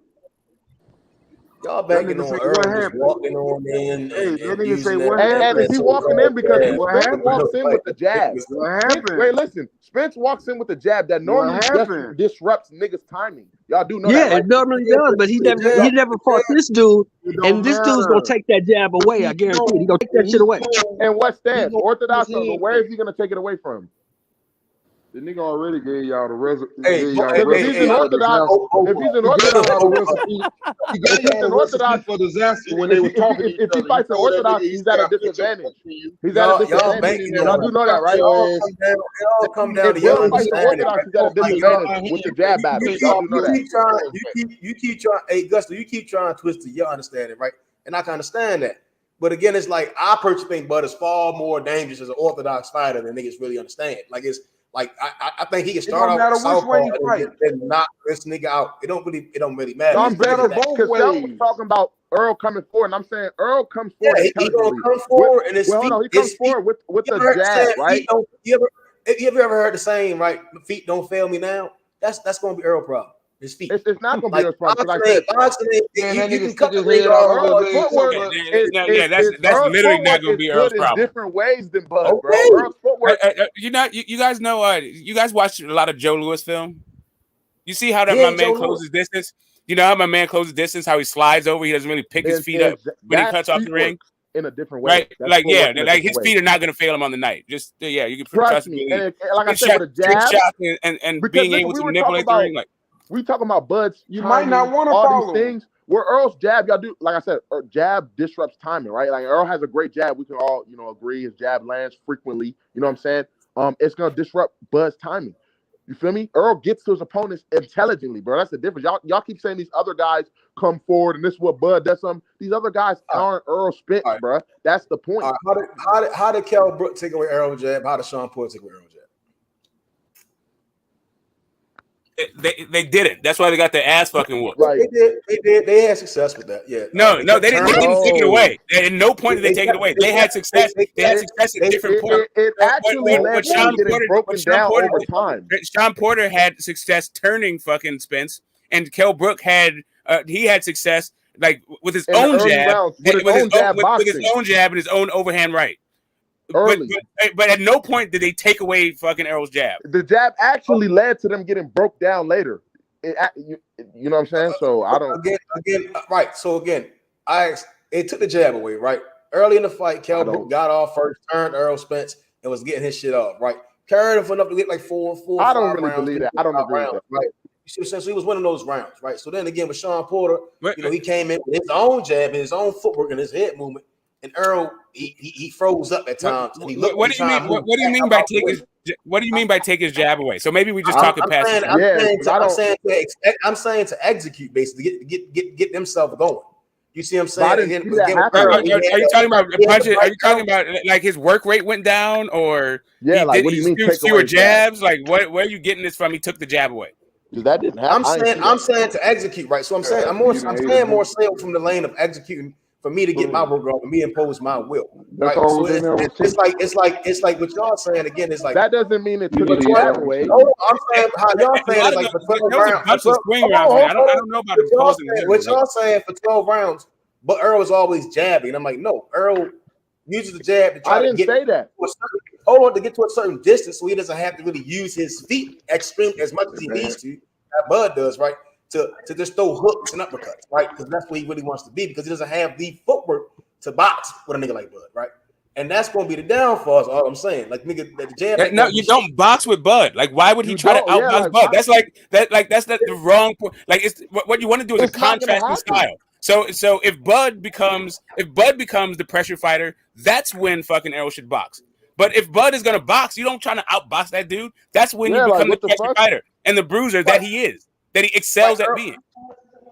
Y'all banging on Earl, just walking on in. Hey, that nigga using say that- what and happened? is he walking in because What Spence happened? walks in with the jab? What Spence, happened? wait, listen. Spence walks in with the jab that normally happened? disrupts niggas' timing. Y'all do know Yeah, that, right? it normally does, but he never fought this dude, and this dude's gonna take that jab away. I guarantee it. He gonna take that shit away. And what stance? Orthodox, or where is he gonna take it away from? The nigga already gave y'all the recipe. If he's an Orthodox, if he's an Orthodox for disaster when they were talking. If he fights an Orthodox, he's at a disadvantage. He's at a disadvantage. Y'all do know that, right? It all come down to y'all understanding. Orthodox is at a disadvantage with the jab battle. Y'all do know that. You keep trying, hey Gusto, you keep trying to twist to your understanding, right? And I can understand that. But again, it's like I personally think Bud is far more dangerous as an Orthodox fighter than niggas really understand. Like it's like I think he can start out with southpaw and knock this nigga out. It don't really matter. I'm better both ways. Was talking about Earl coming forward, and I'm saying Earl comes forward. Yeah, he gonna come forward and he comes forward with the jab, right? You ever heard the saying, right? Feet don't fail me now. That's gonna be Earl problem. His feet. It's not gonna be Earl's problem. You can cut the leg off. Yeah, that's literally not gonna be Earl's problem. In different ways than Bud, bro. Earl's footwork. You guys know. You guys watch a lot of Joe Louis film. You see how my man closes distance. You know how my man closes distance. How he slides over. He doesn't really pick his feet up when he cuts off the ring. In a different way, right? Like his feet are not going to fail him on the night. Just you can trust me. And like I said, with a jab and being able to manipulate the ring, like we talking about Bud's. You might not want to all follow these things. Where Earl's jab, y'all do like I said, jab disrupts timing, right? Like Earl has a great jab. We can all agree his jab lands frequently. You know what I'm saying? It's gonna disrupt Bud's timing. You feel me? Earl gets to his opponents intelligently, bro. That's the difference. Y'all keep saying these other guys come forward and this is what Bud does. These other guys aren't Earl Spence, bro. That's the point. How did Kell Brook take away Errol jab? How did Sean Porter take away Errol jab? They didn't. That's why they got their ass fucking whooped. Right. They did. They had success with that. Yeah. No, they didn't take it away. At no point did they take it away. They had success. They had success at different points. It actually led to getting broken down over time. Sean Porter had success turning fucking Spence, and Kell Brook had success like with his own jab, with his own jab and his own overhand right. But at no point did they take away fucking Errol's jab. The jab actually led to them getting broke down later. You know what I'm saying? So I don't again right. So again, it took the jab away, right? Early in the fight, Kell Brook got off first, turned Errol Spence and was getting his shit off, right? Carried him for enough to get like four. I don't really believe that. I don't agree with that. Right? So he was winning those rounds, right? So then again with Sean Porter, he came in with his own jab and his own footwork and his head movement. And Earl, he froze up at times. And he looked. What do you mean by take his jab away? So maybe we just talking past. I'm saying to execute, basically get themselves going. You see what I'm saying? Are you talking about like his work rate went down, or like what do you mean fewer jabs? Like where are you getting this from? He took the jab away. That didn't happen. I'm saying to execute, right? So I'm saying more so from the lane of executing. For me to get my work on, for me to impose my will. Right? So it's like what y'all saying again. It's like that doesn't mean it took the jab away. I'm saying how y'all saying is like for 12 rounds. I don't know about what y'all saying for 12 rounds, but Earl is always jabbing. I'm like, no, Earl uses the jab to try to get say that. To get to a certain distance, so he doesn't have to really use his feet extreme as much as he needs to. That Bud does, right? To just throw hooks and uppercuts, right? Because that's where he really wants to be, because he doesn't have the footwork to box with a nigga like Bud, right? And that's going to be the downfall. Is all I'm saying. Like nigga, the jab. No, you don't box with Bud. Like, why would he try to outbox Bud? That's that's the wrong point. Like, it's what you want to do is a contrasting style. So if Bud becomes the pressure fighter, that's when fucking Errol should box. But if Bud is gonna box, you don't try to outbox that dude. That's when you become the pressure fighter and the bruiser that he is. That he excels at being.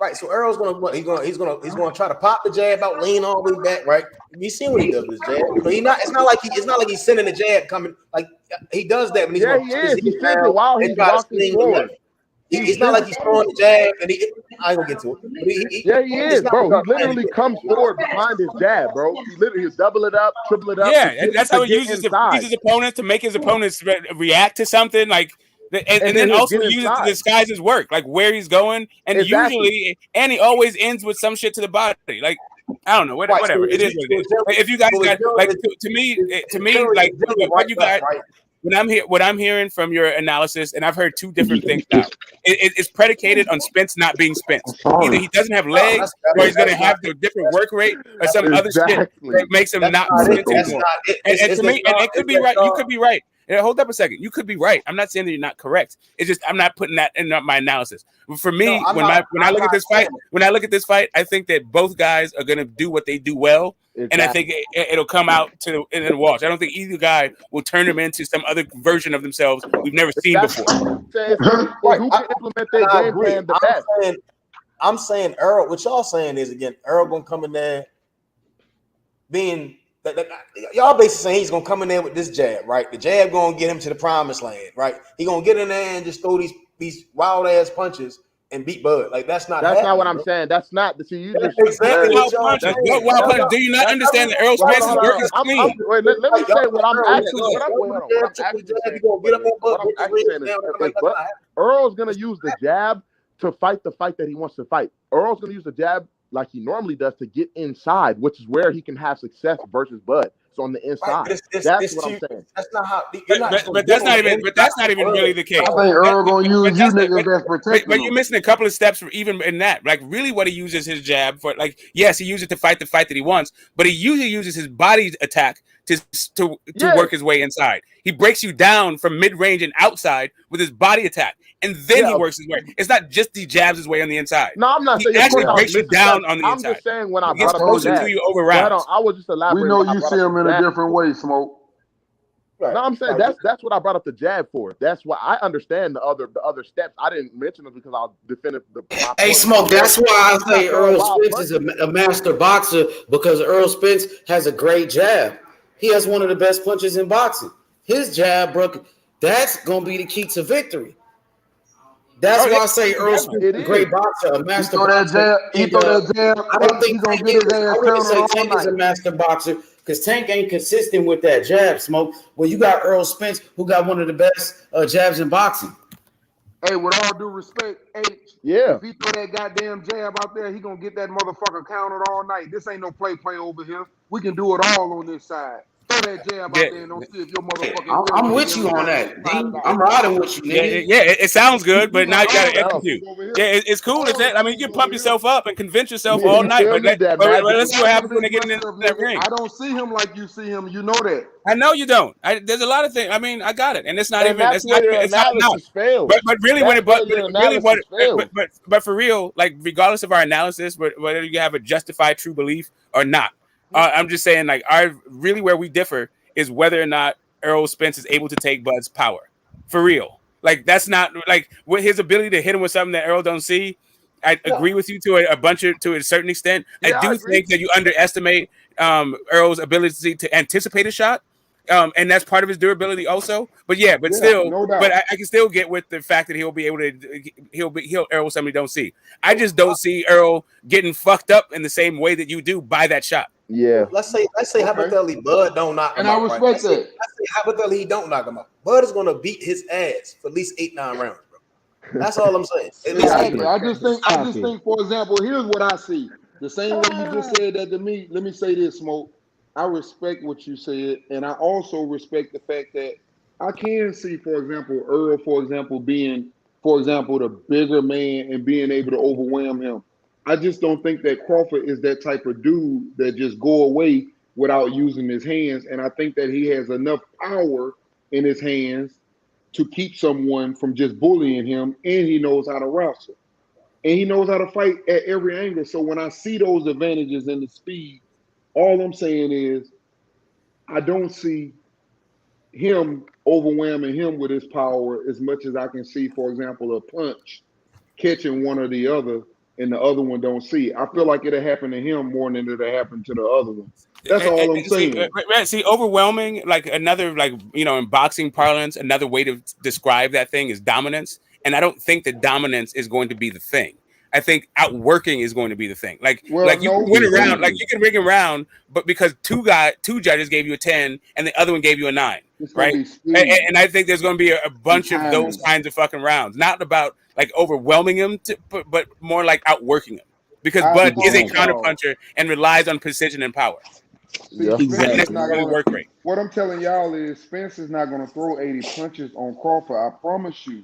Right, so Errol's he's gonna try to pop the jab out, lean all the way back, right? You see what he does with his jab. You know, it's not like he's sending the jab coming like he does that when he's he sends it while he's walking forward. He's not like he's throwing the jab and I ain't gonna get to it. He is, bro. He literally comes forward behind his jab, bro. He'll double it up, triple it up. Yeah, and that's how he uses his opponents to make his opponents react to something like. And then also uses it to disguise his work, like where he's going, and usually, and he always ends with some shit to the body. Like I don't know, whatever. It is what it is. If you guys got like to me, like what you got. What I'm hearing from your analysis, and I've heard two different things now. It's predicated on Spence not being Spence. Either he doesn't have legs, or he's going to have the different work rate, or some other shit that makes him not Spence anymore. And to me, and it could be right. You could be right. Hold up a second. You could be right. I'm not saying that you're not correct. It's just I'm not putting that in my analysis. For me, when I look at this fight, I think that both guys are going to do what they do well. Exactly. And I think it'll come out in the wash. I don't think either guy will turn them into some other version of themselves we've never seen before. Who can implement their game plan the best? I'm saying Errol. What y'all saying is again, Errol gonna come in there being. Y'all basically saying he's gonna come in there with this jab, right? The jab gonna get him to the promised land, right? He gonna get in there and just throw these wild ass punches and beat Bud. Like that's not what I'm saying. That's not the see you just exactly what punches. Do you not understand that Errol Spence's work is clean? Wait, let me say what I'm actually saying is Earl's gonna use the jab to fight the fight that he wants to fight. Earl's gonna use the jab like he normally does to get inside, which is where he can have success versus Bud. So on the inside, that's what I'm saying. That's not how. But that's not even really the case. I think Earl gonna use you niggas as protection. But you're missing a couple of steps even in that. Like really, what he uses his jab for, like yes, he uses it to fight the fight that he wants, but he usually uses his body attack to work his way inside. He breaks you down from mid-range and outside with his body attack, and then he works his way. It's not just he jabs his way on the inside. No, I'm not saying he actually breaks you down on the inside. I'm just saying when I brought up the jab, you over rounds. I was just elaborating. We know you see him in a different way, Smoke. Right. No, I'm saying that's what I brought up the jab for. That's why I understand the other steps. I didn't mention them because I'll defend the. Hey, Smoke. That's why I say Errol Spence is a master boxer because Errol Spence has a great jab. He has one of the best punches in boxing. His jab, bro, that's gonna be the key to victory. That's why I say Errol Spence is a great boxer, a master boxer. He throw that jab. I don't think Tank is a master boxer because Tank ain't consistent with that jab, Smoke. Well, you got Errol Spence, who got one of the best jabs in boxing. Hey, with all due respect, H, if he throw that goddamn jab out there, he gonna get that motherfucker counted all night. This ain't no play over here. We can do it all on this side. Throw that jab out there and don't see if your motherfucker. I'm with you on that. I'm riding with you, nigga. Yeah, it sounds good, but now you gotta execute. Yeah, it's cool. I mean, you can pump yourself up and convince yourself all night, but let's see what happens when they get in that ring. I don't see him like you see him. You know that. I know you don't. There's a lot of things. I mean, I got it, and it's not even. It's not. But really, but for real, like regardless of our analysis, whether you have a justified true belief or not, I'm just saying, like, where we differ is whether or not Errol Spence is able to take Bud's power. For real. Like, that's not, like, with his ability to hit him with something that Errol don't see, I agree with you to a certain extent. Yeah, I do think that you underestimate Errol's ability to anticipate a shot. And that's part of his durability also. But still, no doubt. But I can still get with the fact that he'll be able to, he'll Errol somebody don't see. I just don't see Errol getting fucked up in the same way that you do by that shot. Yeah. Let's say hypothetically Bud don't knock him out. And I respect that. Let's say hypothetically he don't knock him out. Bud is gonna beat his ass for at least 8-9 rounds, bro. That's all I'm saying. Exactly. I just think, for example, here's what I see. The same way you just said that to me. Let me say this, Smoke. I respect what you said, and I also respect the fact that I can see, for example, Earl, being, the bigger man and being able to overwhelm him. I just don't think that Crawford is that type of dude that just go away without using his hands, and I think that he has enough power in his hands to keep someone from just bullying him, and he knows how to wrestle. And he knows how to fight at every angle. So when I see those advantages in the speed, all I'm saying is I don't see him overwhelming him with his power as much as I can see, for example, a punch catching one or the other and the other one don't see it. I feel like it'll happen to him more than it'll happen to the other one. That's all I'm saying. See, overwhelming, like another, like, you know, in boxing parlance, another way to describe that thing is dominance. And I don't think that dominance is going to be the thing. I think outworking is going to be the thing. Like, you can win a round, like you can ring a round, but because two judges gave you a 10 and the other one gave you a 9, right? And I think there's going to be a bunch of those kinds of fucking rounds. Not about like overwhelming him, but more like outworking him. Because Bud is a counterpuncher and relies on precision and power. See, exactly. What I'm telling y'all is Spence is not going to throw 80 punches on Crawford. I promise you.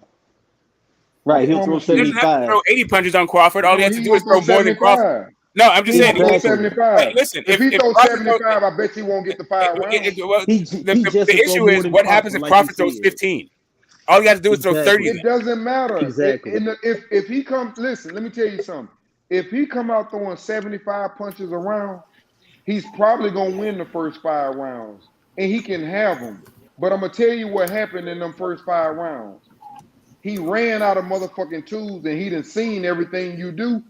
Right, he'll throw 75. He doesn't have to throw 80 punches on Crawford. All he has to do is throw more than Crawford. No, I'm just saying. He 75. Hey, listen, if he throws 75, I bet you won't get the 5 rounds. The issue is what happens if Crawford throws 15. All he has to do is throw 30. It doesn't matter. Exactly. If he comes, listen, let me tell you something. If he come out throwing 75 punches a round, he's probably gonna win the first 5 rounds, and he can have them. But I'm gonna tell you what happened in them first 5 rounds. He ran out of motherfucking tools, and he done seen everything you do.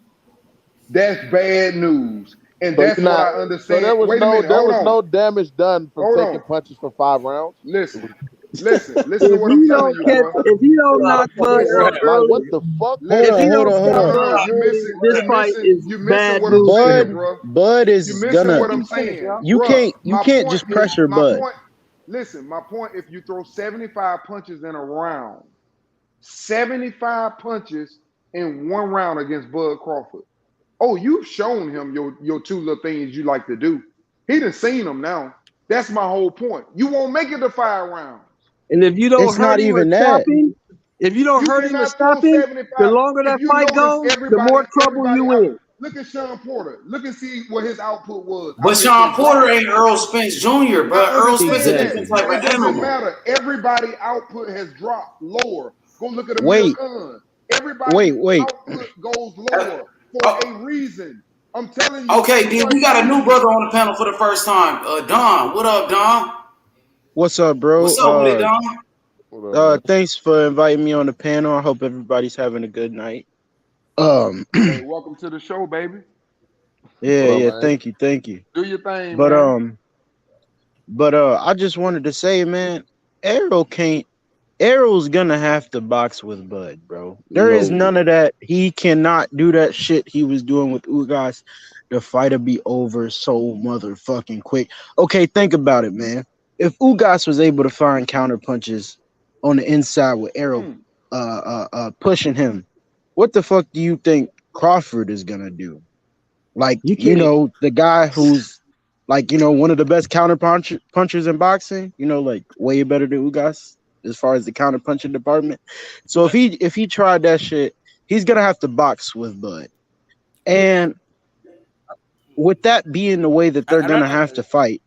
That's bad news, and that's what I understand. So there was no damage done from taking punches for 5 rounds. Listen to what I'm telling you, bro. If you don't knock Bud out early, what the fuck? Hold on. This fight is bad news. Bud is gonna. What I'm saying. You can't just pressure Bud. Listen, my point: if you throw 75 punches in a round, 75 punches in 1 round against Bud Crawford. Oh, you've shown him your 2 little things you like to do. He done seen them now. That's my whole point. You won't make it to 5 rounds. And if you don't hurt him or stop him, the longer that fight goes, the more trouble you in. Look at Sean Porter. Look and see what his output was. But Sean Porter ain't Errol Spence Jr., bro. Errol Spence is a different type of animal. It doesn't matter. Everybody output has dropped lower. Go look at the gun. Everybody output goes lower for a reason. I'm telling you. Okay, then we got a new brother on the panel for the first time. Don. What up, Don? What's up, bro? What's up, Don? Thanks for inviting me on the panel. I hope everybody's having a good night. Hey, welcome to the show, baby. Yeah, thank you. Do your thing, man. I just wanted to say, man, Errol's gonna have to box with Bud, bro. There is none of that. He cannot do that shit he was doing with Ugas. The fight'll be over so motherfucking quick. Okay, think about it, man. If Ugas was able to find counter punches on the inside with Errol pushing him, what the fuck do you think Crawford is gonna do? Like, the guy who's like, one of the best counter punchers in boxing, like way better than Ugas as far as the counter punching department. So if he tried that shit, he's gonna have to box with Bud. And with that being the way that they're gonna have to fight,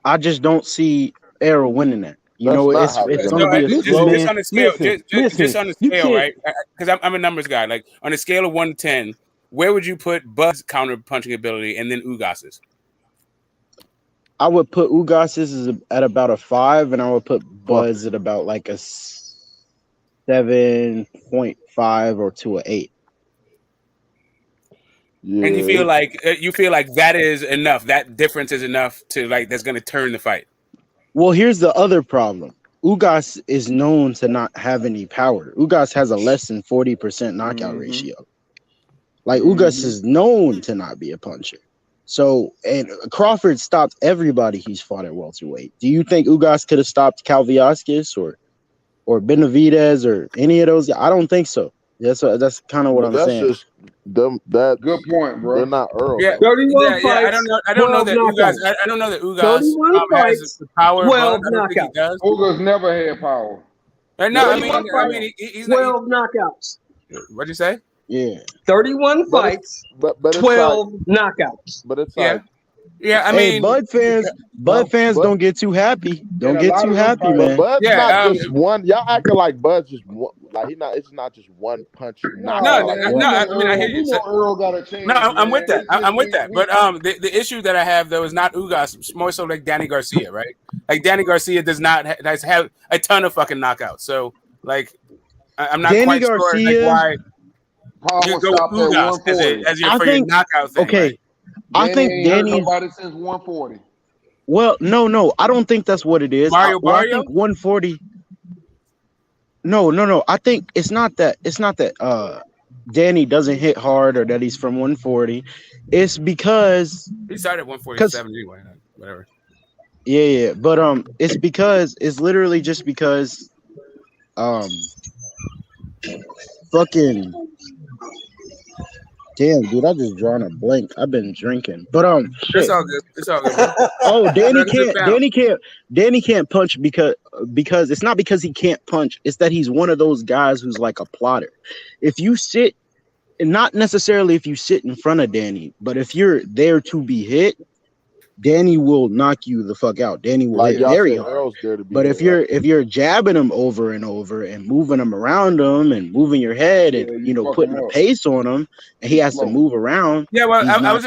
I just don't see Errol winning that. It's going to be a slow. Just on the scale, just on the scale, right? Because I'm a numbers guy. Like on a scale of 1 to 10, where would you put Bud's counter punching ability and then Ugas's? I would put Ugas's at about a 5, and I would put Bud's at about like a 7.5 or to an 8. Yeah. And you feel like that is enough. That difference is enough to that's going to turn the fight. Well, here's the other problem. Ugas is known to not have any power. Ugas has a less than 40% knockout ratio. Like, Ugas is known to not be a puncher. So, and Crawford stopped everybody he's fought at welterweight. Do you think Ugas could have stopped Kalviaskis or Benavidez or any of those? I don't think so. That's kind of what I'm saying. Just that good point, bro. They're not Earl. Yeah, 31 fights. I don't know that Ugas has the power. 12 knockouts. Ugas never had power. No, he's 12 knockouts. What'd you say? Yeah, 31 fights, but 12 knockouts. But it's Bud fans don't get too happy. Don't get too happy, man. Bud's not just one. Y'all acting like Bud's just one. Like it's not just one punch. No. I hear you. Earl got a change. No, I'm with that. I'm with that. But the issue that I have though is not Ugas. It's more so like Danny Garcia, right? Like Danny Garcia does not have a ton of fucking knockouts. So like I'm not Danny quite Garcia, sure why. Power stopped at 140. as your knockout thing. Okay, right? I think Danny. Nobody since 140. Well, no, I don't think that's what it is. Mario I Barrio? think 140. No. I think it's not that. Danny doesn't hit hard or that he's from 140. It's because he started at 147 anyway. Whatever. Yeah. But it's literally just because fucking damn, dude, I just drawn a blank. I've been drinking. But It's all good. It's all good. Danny can't punch because it's not because he can't punch. It's that he's one of those guys who's like a plotter. If you sit, and not necessarily if you sit in front of Danny, but if you're there to be hit, Danny will knock you the fuck out. Danny will hit very hard. But if you're jabbing him over and over and moving him around him and moving your head and putting a pace on him, and he has to move around. Yeah, well, I was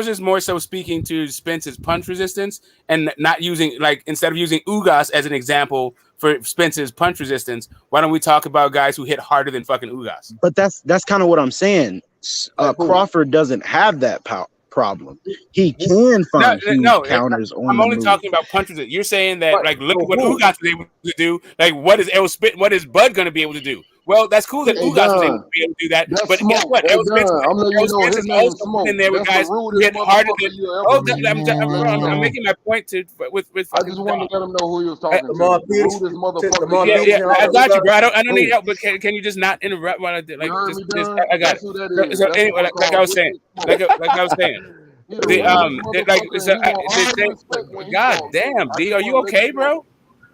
just more so speaking to Spence's punch resistance and not using instead of using Ugas as an example for Spence's punch resistance. Why don't we talk about guys who hit harder than fucking Ugas? But that's kind of what I'm saying. Crawford doesn't have that problem. He can find counters on. I'm only talking about punches. You're saying that look at what Ugas was able to do. What is Errol Spence? What is Bud going to be able to do? Well, that's cool that Ugas was able to be able to do that. But guess what? Errol Spence is also in there with guys who hit harder than. I'm making my point with. I just wanted to let him know who he was talking to. Yeah, I got you, bro. I don't need help, but can you just not interrupt while I did? I got it. So anyway, like I was saying, God damn, D, are you okay, bro?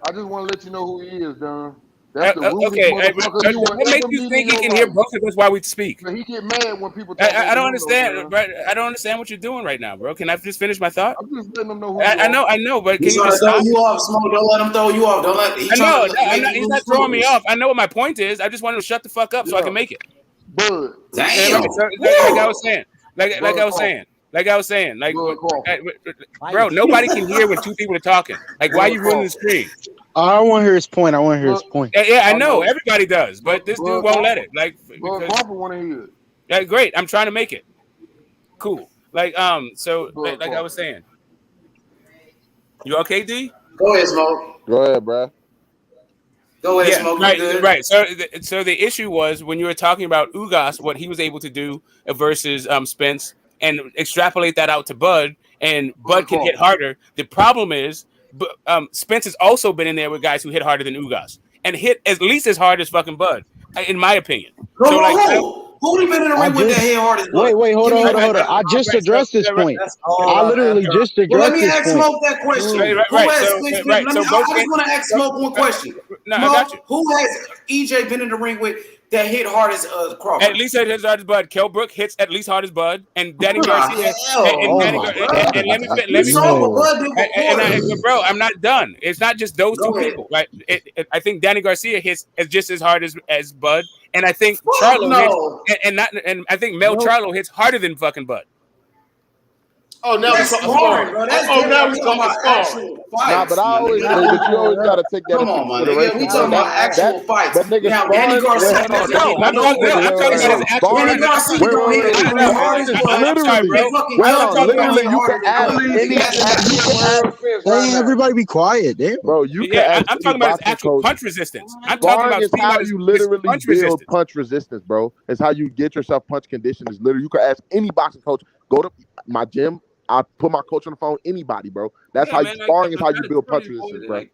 I just want to let you know who he is, Don. Okay, what makes you think he can hear both of us while we speak? He get mad when people. I don't understand. I don't understand what you're doing right now, bro. Can I just finish my thought? I'm just letting him know who. I know, but can you just throw you off, Smoke? Don't let him throw you off. Don't let. He's not throwing me off. I know what my point is. I just wanted to shut the fuck up so I can make it. Bud. Damn. Like I was saying, bro, nobody can hear when two people are talking. Like, why are you ruining the screen? I want to hear his point. Yeah, I know. Everybody does, but this dude won't let it. Crawford want to hear it. Yeah, great. I'm trying to make it cool. Like I was saying. You okay, D? Go ahead, Smoke. Go ahead, bro. Go ahead, Smoke. Right. So the issue was when you were talking about Ugas, what he was able to do versus Spence, and extrapolate that out to Bud, and Bud can hit harder. The problem is, Spence has also been in there with guys who hit harder than Ugas and hit at least as hard as fucking Bud, in my opinion. Who been in the ring with that hit hard as Bud? Wait, hold on. I just addressed this point. I literally just addressed this point. Let me ask Smoke that question. I just want to ask Smoke one question. No, I got you. Who has EJ been in the ring with that hit hard as Crawford? At least as hard as Bud. Kell Brook hits at least hard as Bud, and Danny Garcia. Bro, I'm not done. It's not just those two people. Right? I think Danny Garcia hits just as hard as Bud, and I think Charlo hits, and I think Mel Charlo hits harder than fucking Bud. Oh, now we're talking sparring. Now we're talking sparring. Nah, but I always say that you always gotta take that into consideration. We talking about actual fights. Now, Danny Garcia. Literally, you can ask any. Everybody be quiet, damn. Bro, you can ask. I'm talking about his actual punch resistance. I'm talking about how you literally build punch resistance, bro. It's how you get yourself punch condition. Is literally you can ask any boxing coach. Go to my gym. I put my coach on the phone. Anybody, bro. That's how sparring is how you build punch resistance, bro.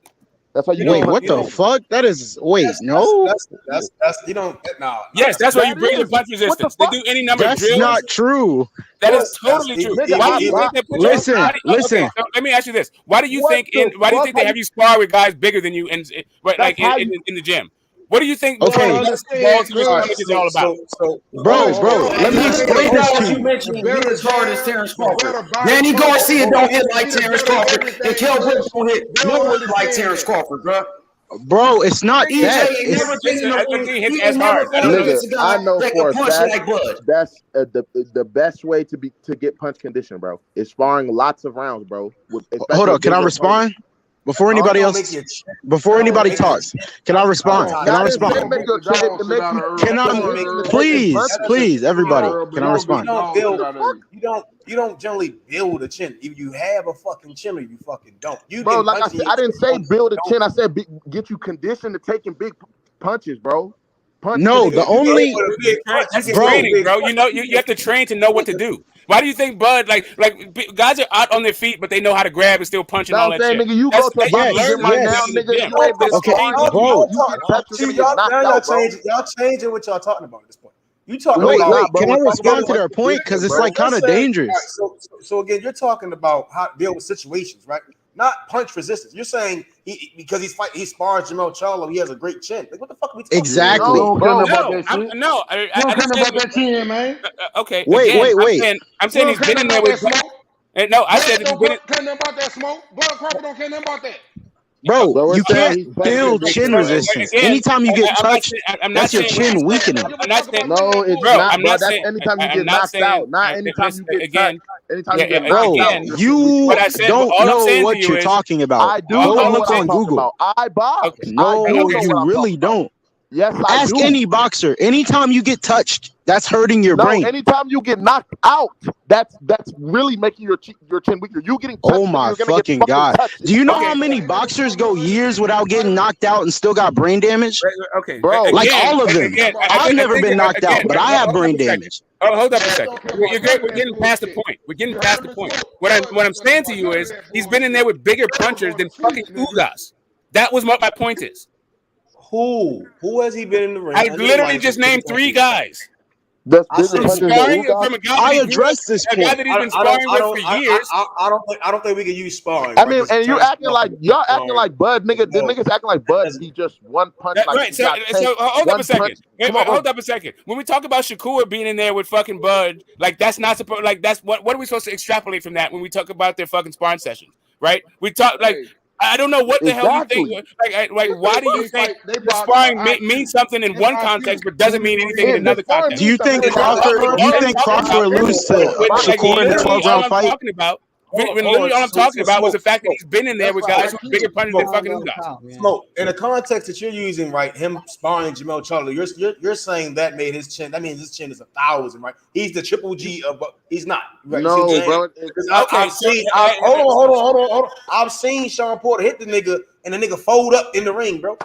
That's how you. Wait, what the fuck? That is no. That's you don't. No. Yes, that's why you bring the punch resistance. They do any number of drills. That's not true. That is totally true. Why do you think they put listen. So let me ask you this: Why do you think they have you spar with guys bigger than you in the gym? What do you think? Okay, is all about? Bro, let me explain this to you. You mentioned hit as hard as Terence Crawford. Danny Garcia don't hit like Terence Crawford, and Kell Brook don't hit nobody like Terence Crawford, bro. Bro, it's not that. I know for a fact that's the best way to get punch condition, bro. Is sparring lots of rounds, bro. Hold on, can I respond? Before anybody else, before anybody talks, can I respond? Can I respond? Can I please, everybody? Can I respond? You don't generally build a chin. If you have a fucking chin, or you fucking don't. Bro, like I said, I didn't say build a chin. I said get you conditioned to taking big punches, bro. No, the only that's training, bro. You know, you have to train to know what to do. Why do you think Bud like guys are out on their feet, but they know how to grab and still punch and all that shit? Nigga, you go to a boxing gym right now, nigga. Y'all changing what y'all talking about at this point. You talking wait, about? Can I respond to their point? Because it's like kind of dangerous. Right, so again, you're talking about how to deal with situations, right? Not punch resistance. You're saying because he spars Jermell Charlo, he has a great chin. Like, what the fuck are we talking exactly. about? I don't about that chin, man. Okay. Wait. I'm saying he's been in there with. No, I said he's been. Don't care nothing about that smoke. Bud Crawford don't care nothing about that. Bro, you can't build chin resistance. Anytime you get touched, that's your chin weakening. I'm not saying. No, it's not, bro. That's anytime you get knocked out. Not anytime you get touched. Anytime you get knocked out. You don't know what you're talking about. I do Go know look what on I'm talking Google. about. I box. No, you really don't. Yes, I Ask do. any boxer. Anytime you get touched, that's hurting your brain. Anytime you get knocked out, that's really making your chin weaker. You getting touched, oh my fucking god! Do you know how many boxers go years without getting knocked out and still got brain damage? Okay, bro, like all of them. I've never been knocked out, but I have brain damage. Oh, hold up a second. We're getting past the point. We're getting past the point. What I'm saying to you is he's been in there with bigger punchers than fucking Ugas. That was what my point is. Who has he been in the ring? I literally just named 3 guys. I addressed this point. A guy that he's been sparring with for years. I don't think we can use sparring. I mean, and you acting like acting like Bud, nigga. The niggas acting like Bud. He just one punch. Like right. So hold up a second. Hold up a second. When we talk about Shakur being in there with fucking Bud, like that's not supposed. Like that's what are we supposed to extrapolate from that when we talk about their fucking sparring sessions? Right? We talk like. I don't know what the hell you think. Like, why do you think sparring means something in one context but doesn't mean anything in another context? Do you think Crawford? Lose to Shakur in the 12-round fight? Literally all I'm talking about was the fact that he's been in there with guys with bigger punches than fucking Ugas. Smoke. In the context that you're using, right? Him sparring Jermell Charlo, you're saying that made his chin. That means his chin is 1,000, right? He's the triple G of. He's not. Right? No, bro. Hold on. I've seen Sean Porter hit the nigga and the nigga fold up in the ring, bro.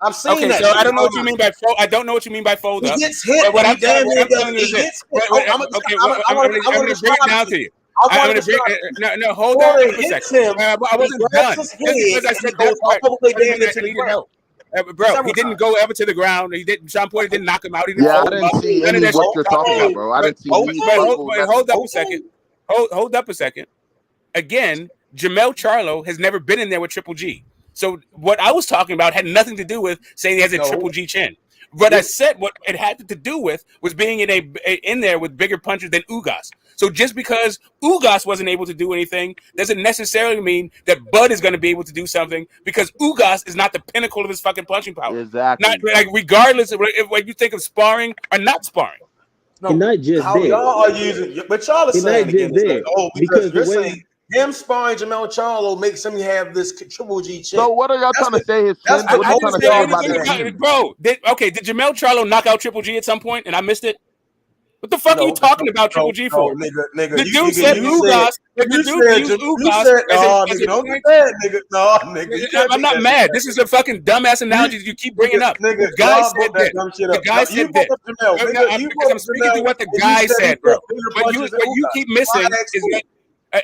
I've seen that. So I don't know what you mean by fold. I don't know what you mean by fold up. He gets hit. What I'm telling you is this. I'm going to break it down to you. I'm gonna break. No, hold on for a second. I wasn't done. Just because I said that part, bro, he didn't go ever to the ground. He didn't. Sean Porter didn't knock him out. He didn't I didn't see any of what you're talking about, bro. I didn't see. Hold up a second. Hold up a second. Again, Jermell Charlo has never been in there with Triple G. So what I was talking about had nothing to do with saying he has a Triple G chin. What I said, what it had to do with was being in there with bigger punches than Ugas. So just because Ugas wasn't able to do anything doesn't necessarily mean that Bud is going to be able to do something because Ugas is not the pinnacle of his fucking punching power. Exactly. Not like regardless of what you think of sparring or not sparring. No, not just how y'all are using, but y'all are saying again, because you're saying him sparring Jermell Charlo makes him have this Triple G chin. So what are y'all trying to say? His chin? What are you trying to say about that? Bro, did Jermell Charlo knock out Triple G at some point and I missed it? What the fuck are you talking about Triple G for? Nigga, the dude said Ugas. The dude used Ugas. I'm not mad. This is a fucking dumbass analogy that you keep bringing up. The guy said that. The guy said that. I'm speaking to what the guy said, bro. What you keep missing is that,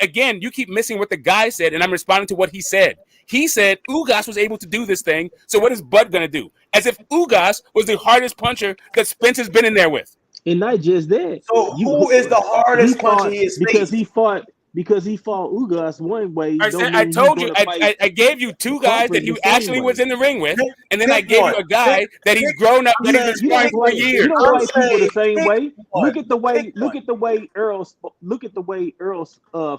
again, you keep missing what the guy said, and I'm responding to what he said. He said Ugas was able to do this thing, so what is Bud going to do? As if Ugas was the hardest puncher that Spence has been in there with. And not just that. So who is the hardest puncher he has because he fought Ugas one way. I told you, I gave you 2 guys that he actually was in the ring with, and then I gave you a guy that he's grown up, that he's been sparring for years. You don't fight people the same way. Look at the way Errol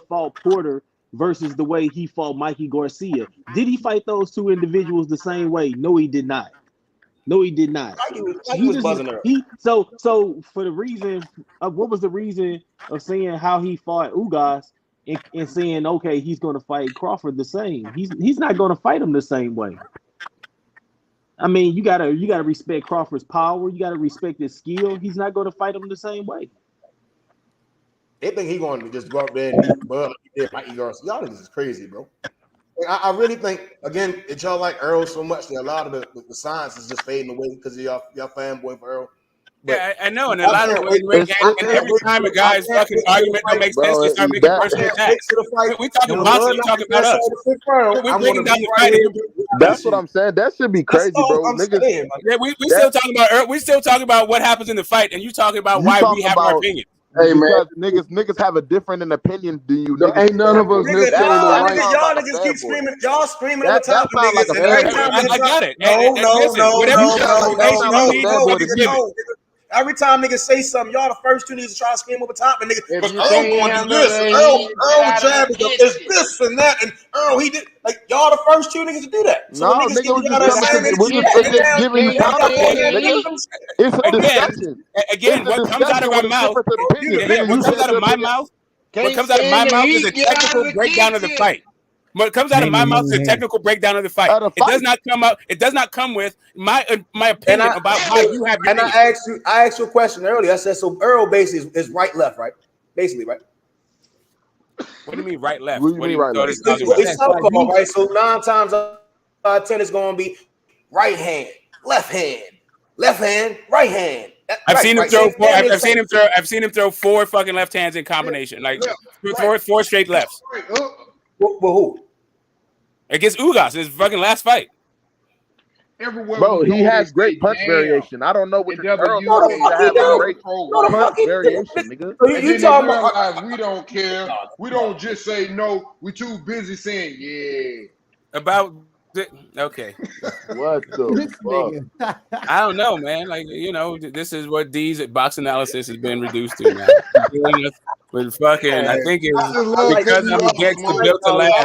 fought Porter versus the way he fought Mikey Garcia. Did he fight those 2 individuals the same way? No, he did not. He was buzzing her. So for the reason of what was the reason of saying how he fought Ugas and saying, okay, he's going to fight Crawford the same. He's not going to fight him the same way. I mean, you gotta respect Crawford's power. You gotta respect his skill. He's not going to fight him the same way. They think he's going to just go up there and beat Bud like he did Mikey Garcia. Y'all niggas is crazy, bro. I really think, again, that y'all like Errol so much that a lot of the science is just fading away because of y'all fanboy for Errol. Yeah, I know, and a lot of and every time a guy's fucking argument don't make sense, they start making personal attacks. We talking boxing, you talking about us. We're breaking down the fight. That's what I'm saying. That should be crazy, bro. Niggas, yeah, we still talking about we still talking about what happens in the fight, and you talking about why we have our opinion. Hey man, niggas have a different opinion than you. Niggas. Ain't none of us necessarily. Y'all niggas keep screaming. Y'all screaming on the top of niggas. I got it. No. Every time niggas say something, y'all the first two niggas try to scream over top and niggas. Because Earl going to do this. Earl jab is this and that, and Earl he did like y'all the first two niggas to do that. So no, nigga, we're just giving you counterpoint. It's a discussion. Again, what comes out of our mouth? What comes out of my mouth? What comes out of my mouth is a technical breakdown of the fight. What comes out of my mouth is a technical breakdown of the fight. It does not come out. It does not come with my opinion about how you have. And I asked you a question earlier. I said so. Earl basically is right left, right? Basically, right. What do you mean right left? What do you mean right left? It's southpaw, right? So 9 times out of 10 is going to be right hand, left hand, right hand. I've seen him throw. I've seen him throw 4 fucking left hands in combination, like 4 straight lefts. But who? Against Ugas, his fucking last fight. Everywhere bro, he has great punch variation. I don't know what you're great punch variation, nigga. You talking about we don't care. We don't just say no. We too busy saying about. Okay. What the fuck? I don't know, man. Like, you know, this is what D's box analysis has been reduced to now. With fucking, I think it's because I'm against the built to last. I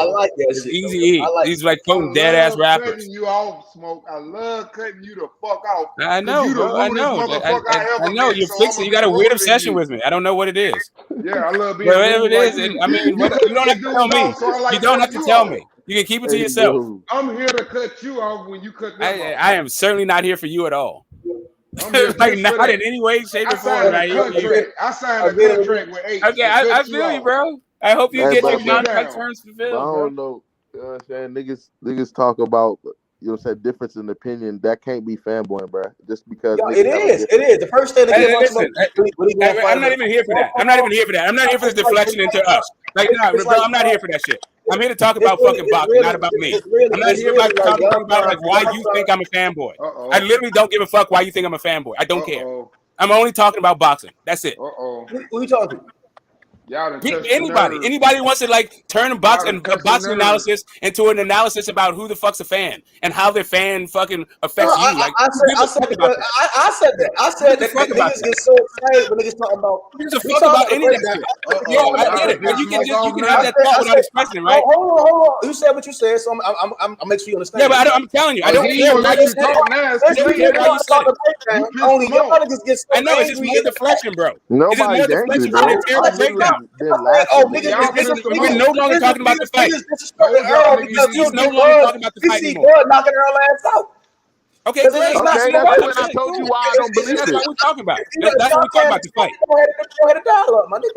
like that shit. Easy E. He's like quoting dead ass rappers. Cutting you off, Smoke. I love cutting you the fuck off. I know, bro. I know. I know. You're fixing. You got a weird obsession with me. I don't know what it is. Yeah, I love being. Whatever it is, I mean, you don't have to tell me. You don't have to tell me. You can keep it to yourself. I'm here to cut you off when you cut them off. I am certainly not here for you at all. Like not in any way, shape, or form. I signed a contract with H. Okay, I feel you, bro. I hope you get your contract terms fulfilled. I don't know. You know what I'm saying? Niggas talk about, you know what I'm saying, difference in opinion. That can't be fanboying, bro. Just because it is. The first thing I'm not even here for that. I'm not here for this deflection into us. Like, nah, bro, I'm not here for that shit. I'm here to talk about fucking boxing, not about me. I'm not here to talk about like why you think I'm a fanboy. I literally don't give a fuck why you think I'm a fanboy. I don't care. I'm only talking about boxing. That's it. Who you talking? Anybody who wants to like turn a boxing analysis into an analysis about who the fuck's a fan and how their fan fucking affects you. Like, I said that. I said that niggas get so excited when niggas talking about. Who's a fuck about any of that shit? Yo, I get it. But you can have that thought without expressing it, right? Hold on. You said what you said, so I'm make sure you understand. Yeah, but I'm telling you, I don't care what you said. I don't care how you said it. Only y'all niggas get so I know it's just more deflection, bro. Nobody angry, bro. We're no longer talking about the fight. He's no longer talking about the fight anymore. Knocking her ass out. Okay, that's when I told you why I don't believe it. That's what we're talking about. That's what we're talking about, the fight.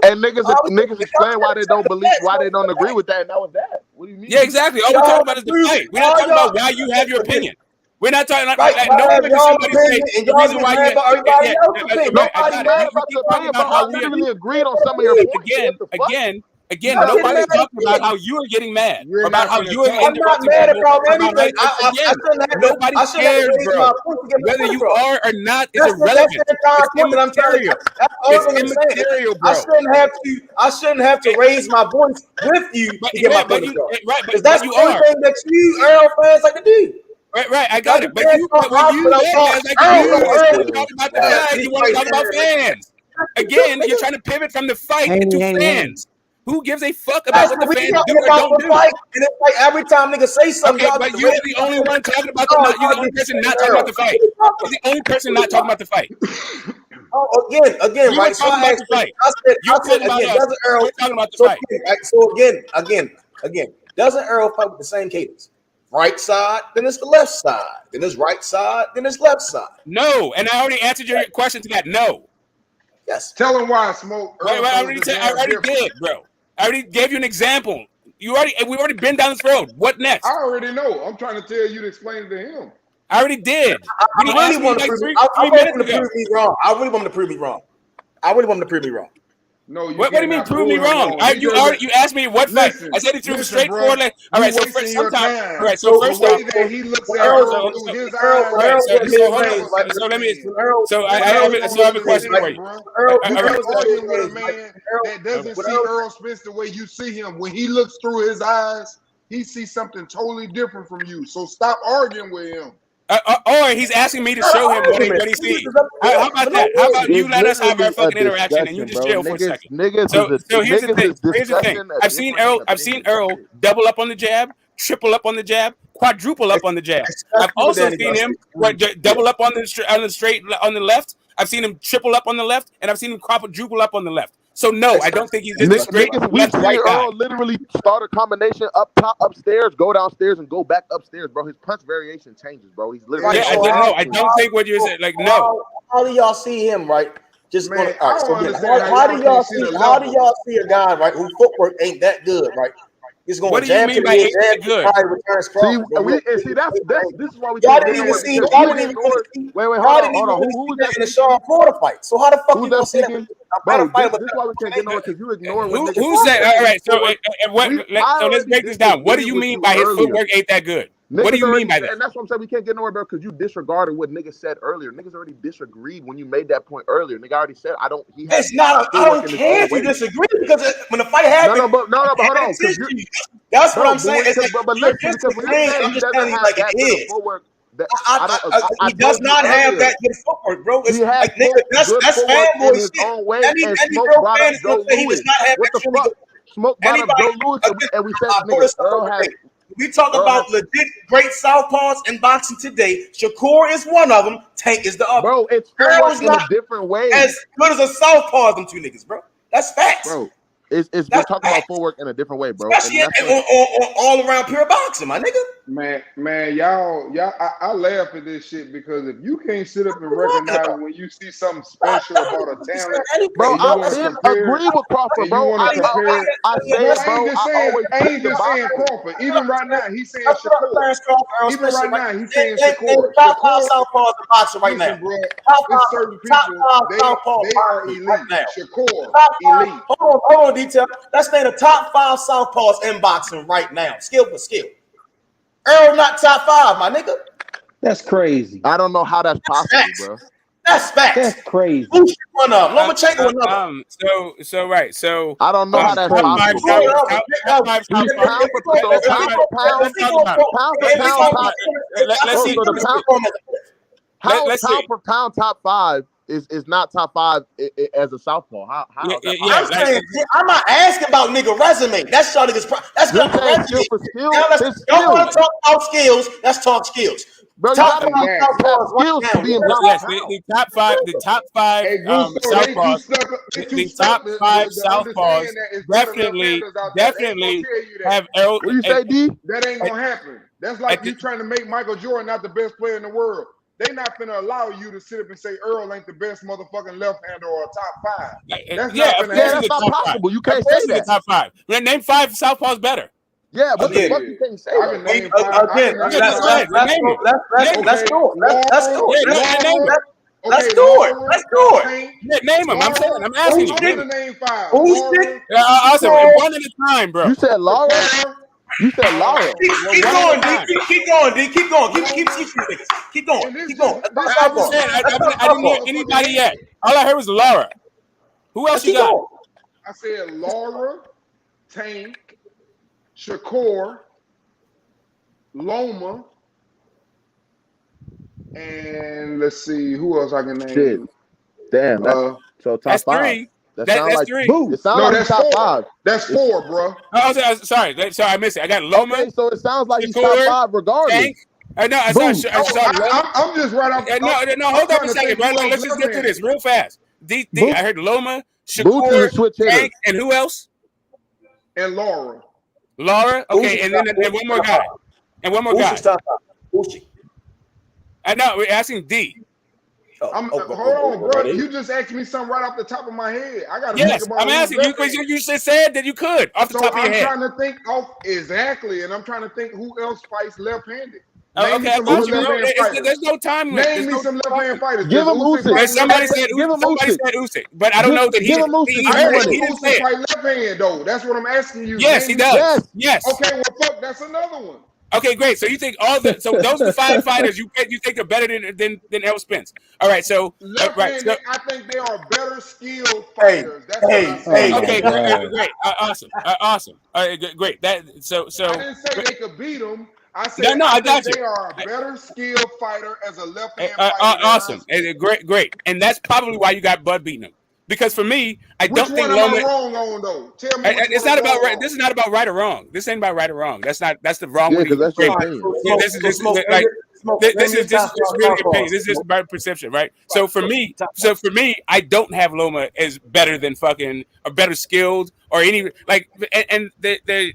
And niggas explain why they don't believe, why they don't agree with that, and that was that. What do you mean? Yeah, exactly. All we're talking about is the fight. We're not talking about why you have your opinion. We're not talking like nobody say the reason why you I literally agreed on some of your points. Again, nobody's talking about how you are getting mad. About how you are interrupting people. Nobody cares, bro. Whether you are or not is irrelevant. It's immaterial. It's immaterial, bro. I shouldn't have to raise my voice with you to get my point across. Right, because that's the only thing that you Errol fans like to do. Right, I got it. But you want to talk about the fans, you want to talk about fans. Again, you're trying to pivot from the fight into fans. Who gives a fuck about what the fans do or don't do? And it's like every time niggas say something. Okay, but you're the only one talking about the fight. You're the only person not talking about the fight. You're the only person not talking about the fight. Again, right? So I said, again, doesn't Errol? Again, doesn't Errol fight with the same cadence? Right side, then it's the left side, then it's right side, then it's left side. No, and I already answered your question to that. No. Yes. Tell him why, Smoke. I already did, bro. I already gave you an example. We've already been down this road. What next? I already know. I'm trying to tell you to explain it to him. I already did. I really want to prove me wrong. I really want him to prove me wrong. No, you what do you mean prove me wrong? You asked me what fight. I said it through the straightforward. All right, so first off, so he looks at Errol through his eyes. So let me. So I have a question for you. Arguing with a man that doesn't see Errol Spence the way you see him. When he looks through his eyes, he sees something totally different from you. So stop arguing with him. Or he's asking me to show him what he sees. How about that? How about you let us have our fucking interaction and you just chill for a second? So here's the thing. Here's the thing. I've seen Errol double up on the jab, triple up on the jab, quadruple up on the jab. I've also seen him double up on the straight on the left. I've seen him triple up on the left, and I've seen him quadruple up on the left. So no, I don't think he's just a straight left right guy. Earl literally start a combination up top, upstairs, go downstairs, and go back upstairs, bro. His punch variation changes, bro. He's literally. Yeah, I don't think what you're saying. Like no. How do y'all see him, right? Just man, how do y'all see a guy, right, whose footwork ain't that good, right? He's going what do you mean by ain't that good? This is why we y'all didn't even see. Hold on. Who's that in the Shawn Porter fight? So how the fuck you gonna say that? Bro, this is why we can't get nowhere because you ignore what who's that? All right, so let's break this down. What do you mean by his footwork ain't that good? What do you mean by that? And that's what I'm saying. We can't get nowhere, bro, because you disregarded what niggas said earlier. Niggas already disagreed when you made that point earlier. Nigga already said, I don't. It's not. I don't care if you disagree because when the fight happened, but hold on. That's what I'm saying. But listen, because when you're saying he doesn't have that good footwork, he does not have that good footwork, bro. It's like nigga, that's fanboy shit. Any bro fan is gonna say he does not have that good. Smoke brought up Joe Louis, and we said nigga, Earl has. We talk about legit great southpaws in boxing today. Shakur is one of them. Tank is the other. Bro, it's footwork in a different way. As good as a southpaw as them two niggas, bro. That's facts. Bro, we're talking about footwork in a different way, bro. Especially on all around pure boxing, my nigga. Man, y'all, I laugh at this shit because if you can't sit up and recognize when you see something special about a talent, bro, I didn't agree with Crawford, bro. I ain't just saying Crawford. Even right now, he's saying Shakur. Even right now, he's saying Shakur. Top five southpaws in boxing right now. There's certain people, they are elite. Shakur, elite. Hold on, detail. Let's name the top 5 southpaws in boxing right now, skill for skill. Earl not top 5, my nigga. That's crazy. I don't know how that's possible, bro. That's facts. That's crazy. Who's one of them? Lomachenko another. So I don't know how that's possible. Let's see. How pound for pound top 5 is not top 5 as a southpaw? How I'm not asking about nigga resume. That's y'all niggas. That's your resume. Don't want to talk about skills. Let's talk skills. Bro, the top five southpaws. The top 5 southpaws definitely have Errol. What you say, D? That ain't gonna happen. That's like you trying to make Michael Jordan not the best player in the world. They not finna allow you to sit up and say Earl ain't the best motherfucking left-hander or a top 5. That's not possible. You can't say that. Top 5. Name 5 southpaws better. Yeah, what the fuck you can't say that? Let's do it. Name them. I'm asking you. Name 5. Awesome. One at a time, bro. You said Laura? You said Laura. Keep going, D. Keep going, D. Keep going. Keep teaching niggas. Keep going. Keep going. I didn't hear anybody yet. All I heard was Laura. Who else you got? I said Laura, Tank, Shakur, Loma, and let's see who else I can name. Shit. Damn. So top 5. 3. That's 3. It sounds like that's top 4. 5. That's 4, bro. Oh, sorry, I missed it. I got Loma. Okay, so it sounds like he's top 5 regardless. Tank, I know. I saw Loma. I'm just right off. No. Hold on a second, bro. Let's just get through this real fast. D. I heard Loma, Shakur, Tank, and who else? And Laura. Okay, and then one more guy. And one more guy. I know. We're asking D. Hold on, bro. You just asked me something right off the top of my head. I got to think about. I'm asking you because you just said that you could off the top of your head. I'm trying to think exactly, and I'm trying to think who else fights left-handed. Okay, there's no time. Name me some left-hand fighters. Give him Usyk. Somebody said Usyk, but I don't know that he didn't say fight left-hand though. That's what I'm asking you. Yes, he does. Yes. Okay, well, fuck, that's another one. Okay, great. So you think those are the 5 fighters you think are better than Errol Spence. All right, so I think they are better skilled fighters. Okay, great. Awesome. Great. That so I didn't say they could beat them. I said I got you. They are a better skilled fighter as a left-hand fighter. Awesome. Great. And that's probably why you got Bud beating him. Because for me, I don't think Loma. Which one am I wrong on though? Tell me. It's not about right. This is not about right or wrong. This ain't about right or wrong. That's the wrong one. Because that's your opinion. This is just really opinion. This is just my perception, right? So for me, I don't have Loma as better than fucking or better skilled or any like. And I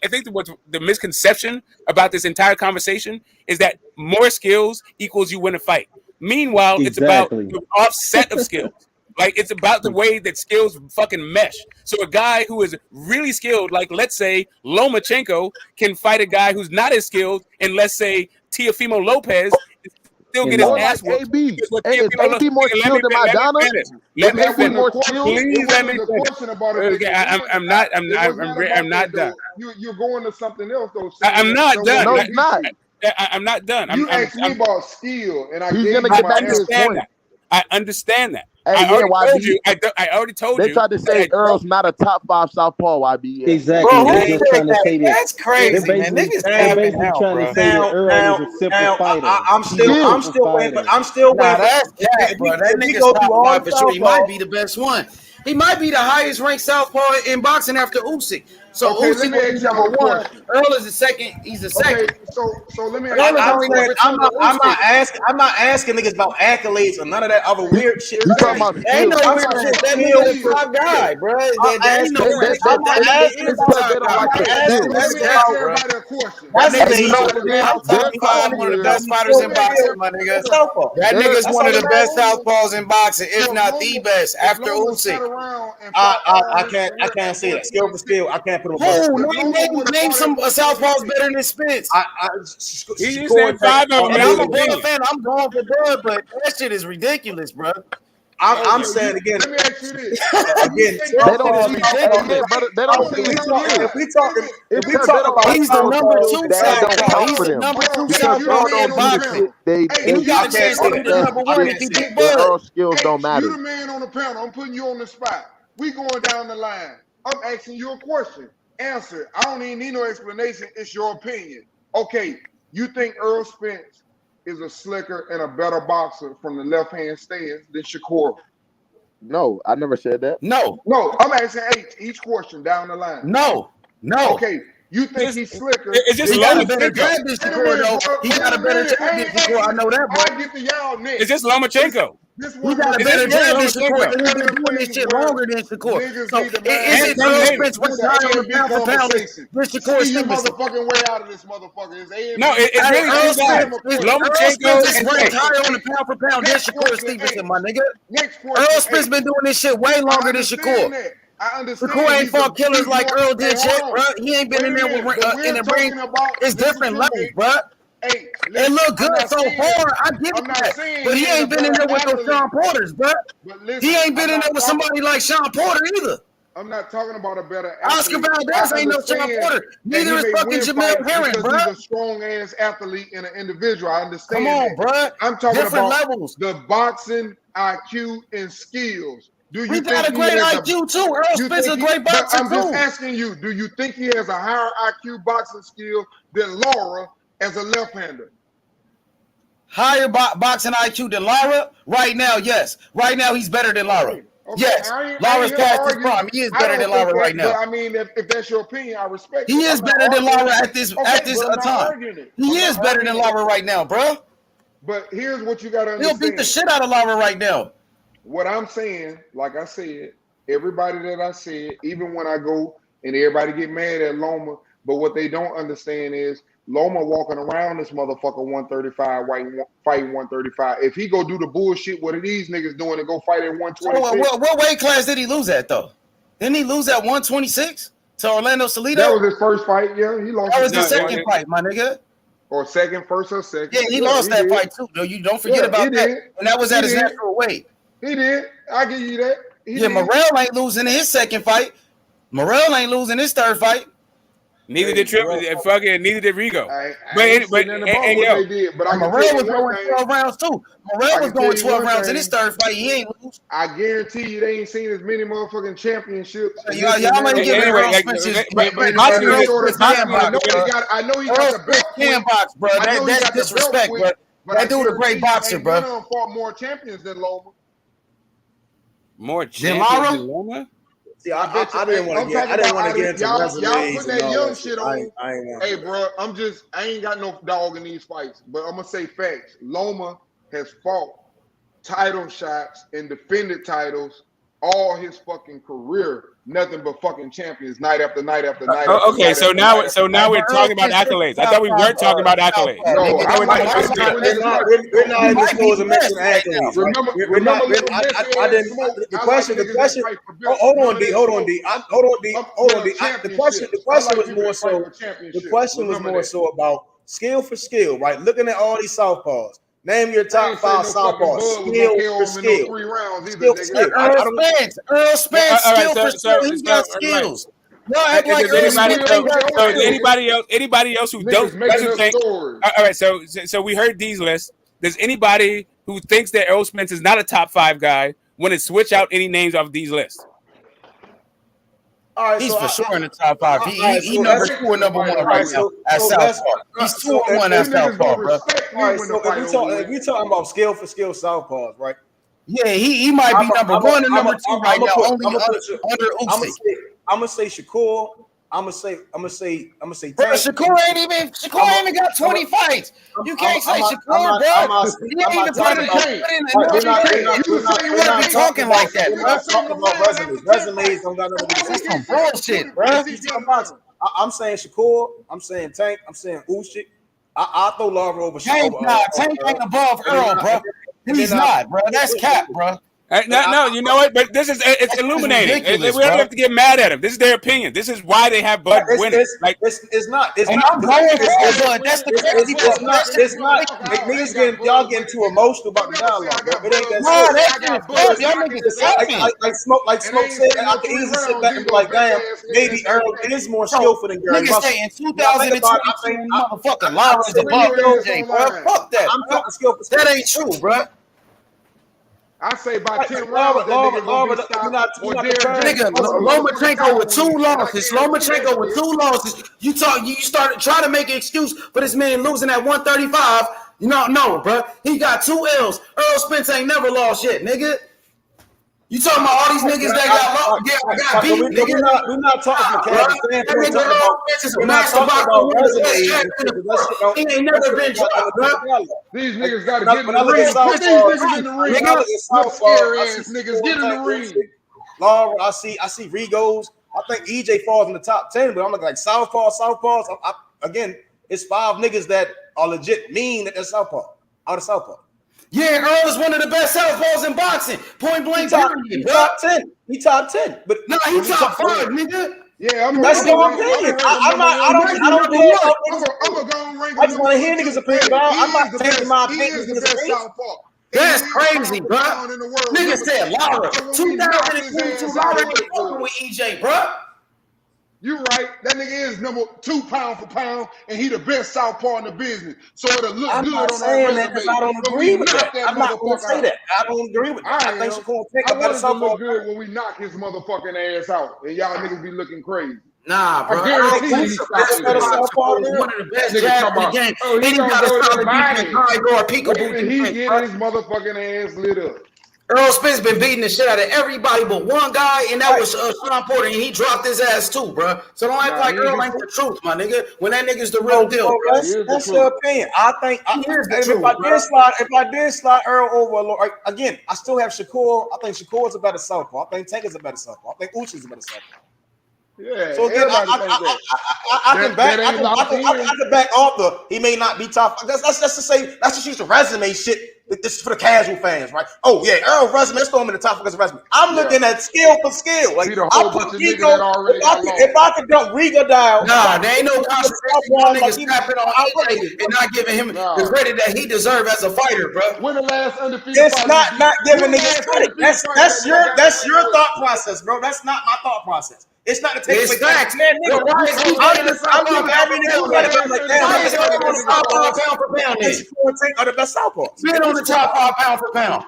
think what the misconception about this entire conversation is that more skills equals you win a fight. Meanwhile, it's about the offset of skills. Like, it's about the way that skills fucking mesh. So a guy who is really skilled, like, let's say, Lomachenko, can fight a guy who's not as skilled, and let's say, Teofimo Lopez still get his ass whooped. Is AB more skilled than Maidana? Let me finish. Please let me finish. I'm not done. You're going to something else, though. I'm not done. No, he's not. I'm not done. You asked me about skill, and I he's going to get back to his point. I understand that. Hey, I already told you. They tried to say Earl's not a top 5 southpaw. YB. Exactly. Bro, that's crazy, man. Niggas basically trying to say that Earl is a simple fighter. I'm still waiting. That's Jack, bro. That nigga's top 5 for sure. He might be the best one. He might be the highest ranked southpaw in boxing after Usyk. So Usyk is number 1. Earl is the second. He's the second. So let me. I'm not asking niggas about accolades or none of that other weird shit. You talking about ain't no weird shit. That nigga is top guy, bro. Ain't no weird shit. I'm one of the best fighters in boxing, my nigga. That nigga's one of the best southpaws in boxing, if not the best. After Usyk, I can't say that. Skill for skill, I can't put him up. Name some southpaws better than Spence. He said 5 of them. I'm a Bud fan. I'm going for Bud, but that shit is ridiculous, bro. I'm saying again. Let me ask you this. They don't see if we talk about he's the number 2 southpaw. He's the number 2 southpaw in boxing. You got a chance to be the number 1 if you beat Bud. Earl skills don't matter. You the man on the panel. I'm putting you on the spot. We going down the line. I'm asking you a question. Answer. I don't even need no explanation. It's your opinion. Okay. You think Errol Spence is a slicker and a better boxer from the left-hand stance than Shakur? No, I never said that. No, I'm asking each question down the line. No. Okay, you think he's slicker? It's just he got a better jab than Shakur, though. He got a better jab than Shakur. I know that, bro. I get to y'all next. It's just Lomachenko. He got a better jab than Shakur. He's been doing this shit longer than Shakur. So is it Errol Spence was higher on the pound for pound than Shakur? See your motherfucking way out of this motherfucker. No, it's really Errol Spence. Lomachenko is ranked higher on the pound for pound than Shakur Stevenson, my nigga. Errol Spence been doing this shit way longer than Shakur. I understand. Shakur ain't fought killers like Earl did yet, bro. He ain't been in there with in the ring. It's different levels, bro. Hey, it look good so far. I give it that, but he ain't been in there with those Sean Porters, bro. He ain't been in there with somebody like Sean Porter either. I'm not talking about a better athlete. Oscar Valdez ain't no Sean Porter. Neither is fucking Jamel Herring, bro. He's a strong ass athlete and an individual. I understand. Come on, bro. I'm talking different about levels. The boxing IQ and skills. He got a great IQ too. Earl Spence is a great boxer too. I'm just asking you, do you think he has a higher IQ boxing skill than Laura as a left-hander? Higher boxing IQ than Lara? Right now, yes. Right now, he's better than Lara. Okay, Yes, Lara's past his prime. He is better than Lara right now. But I mean, if that's your opinion, I respect it. He is better than Lara at this time. He is better than Lara right now, bro. But here's what you got to understand. He'll beat the shit out of Lara right now. What I'm saying, like I said, everybody that I said, even when I go and everybody get mad at Loma, but what they don't understand is Loma walking around this motherfucker 135, fighting 135. If he go do the bullshit what these niggas doing and go fight at 126. So what weight class did he lose at though? Didn't he lose at 126 to Orlando Salido? That was his first fight, yeah. He lost. That was his second fight, my nigga. Or first or second. Yeah, he lost that fight too. No, you don't forget about that. And that was at his natural weight. He did. I give you that. Morrell ain't losing in his second fight. Morrell ain't losing his third fight. Neither did Triple. Neither did Rigo. But Morrell was going 12 rounds too. Morrell was going 12 rounds in his third fight. He ain't lose. I guarantee you, they ain't seen as many motherfucking championships. Y'all ain't giving Errol Spence his I know he got the best can box, bro. That's disrespect, bro. That dude a great boxer, bro. None of them fought more champions than Loma. More champions than Loma? See, I didn't want to get into y'all putting that young shit on. Hey, bro, I ain't got no dog in these fights, but I'm gonna say facts. Loma has fought title shots and defended titles all his fucking career. Nothing but fucking champions, night after night after night. Okay, so now we're talking about accolades. I thought we weren't talking about accolades. No, we're not even supposed to mention accolades. We're not. I didn't. The question. Hold on, D. The question was more so about skill for skill, right? Looking at all these southpaws. Name your top 5 southpaws. Skill for skill. Earl Spence. Skill for skill. He's got skills. No, act like anybody else who doesn't think. All right, so we heard these lists. Does anybody who thinks that Errol Spence is not a top 5 guy want to switch out any names off these lists? Right, he's for sure in the top 5. He number 2 or number 1 right now at Southpaw. He's 2-1 at Southpaw, bro. All right, so if we talking about skill for skill southpaws, right? Yeah, he might be number 1 and number 2 right now. Only under Usyk. I'm gonna say Shakur. I'm gonna say. Bro, Shakur ain't even got 20 fights. You can't say Shakur, bro. He ain't even put in the talking like that, bro. I'm talking about resumes. Don't got nothing to do with some bullshit, bro. I'm saying Shakur. I'm saying Tank. I'm saying Usyk. I throw Lara over. Tank ain't above Earl, bro. He's not, bro. That's cap, bro. No, you know what? But it's illuminating. We don't have to get mad at him. This is their opinion. This is why they have Bud winning. It's not. That's the crazy part. It's not. Niggas y'all getting too emotional about the dialogue. It ain't that. Like Smoke said, I can easily sit back and be like, damn, maybe Earl is more skillful than Gary. Niggas say in 2022, motherfucking Lara's above OJ, bro. Fuck that. I'm talking skillful. That ain't true, bro. I say by 10 rounds, nigga, Lomachenko with 2 losses. Lomachenko with 2 losses. You started trying to make an excuse for this man losing at 135. No, bro. He got 2 L's. Earl Spence ain't never lost yet, nigga. You talking about all these niggas that got beat? We're not talking about he ain't never been dropped, bro. These niggas got to get in the ring. Put these niggas in the ring. Niggas get in the ring. Laura, I see Rigos. I think EJ falls in the top 10, but I'm looking like Southpaws. Again, it's 5 niggas that are legit mean that they're Southpaw. Out of Southpaw. Yeah, Earl is one of the best southpaws in boxing. Point blank. He top 10. He top 10. But no, he top 5, nigga. Yeah, that's your opinion. I don't care. I just want to hear niggas' opinion. I'm not taking my opinion. That's crazy, bro. Niggas said Lara. 2022 Lara with EJ, bro. You right. That nigga is number 2 pound for pound, and he the best southpaw in the business. So it'll look good on saying that because I don't agree with that. I'm not going to say that. I don't agree with that. I think she's going to take a better southpaw. Look good when we knock his motherfucking ass out, and y'all niggas be looking crazy. Nah, bro. I guarantee he's one of the best jabs in the game. He get his motherfucking ass lit up. Errol Spence been beating the shit out of everybody but one guy, and that was Sean Porter, and he dropped his ass too, bro. So don't act like Earl ain't the truth, my nigga. When that nigga's the real deal, bro. That's your opinion. I think if I did slide Earl over again, I still have Shakur. I think Shakur is a better southpaw. I think Tank is a better southpaw. I think Uche is a better southpaw. Yeah. So again, I can back off the he may not be top. That's just to say let's just use the resume shit. This is for the casual fans, right? Oh yeah, Earl resume. Let's throw him in the top because of resume. I'm looking at skill for skill. Like I put Rigo. If I could dump Rigo down, there ain't no conversation. Niggas snapping on AJ and not giving him the credit that he deserves as a fighter, bro. When the last undefeated? It's not giving niggas credit. That's your thought process, bro. That's not my thought process. It's not to take away facts, man. I'm looking at every nigga who got it like that. Why is it on the top 5 pound for pound? Are the best southpaws. Been on the top 5 pound for pound.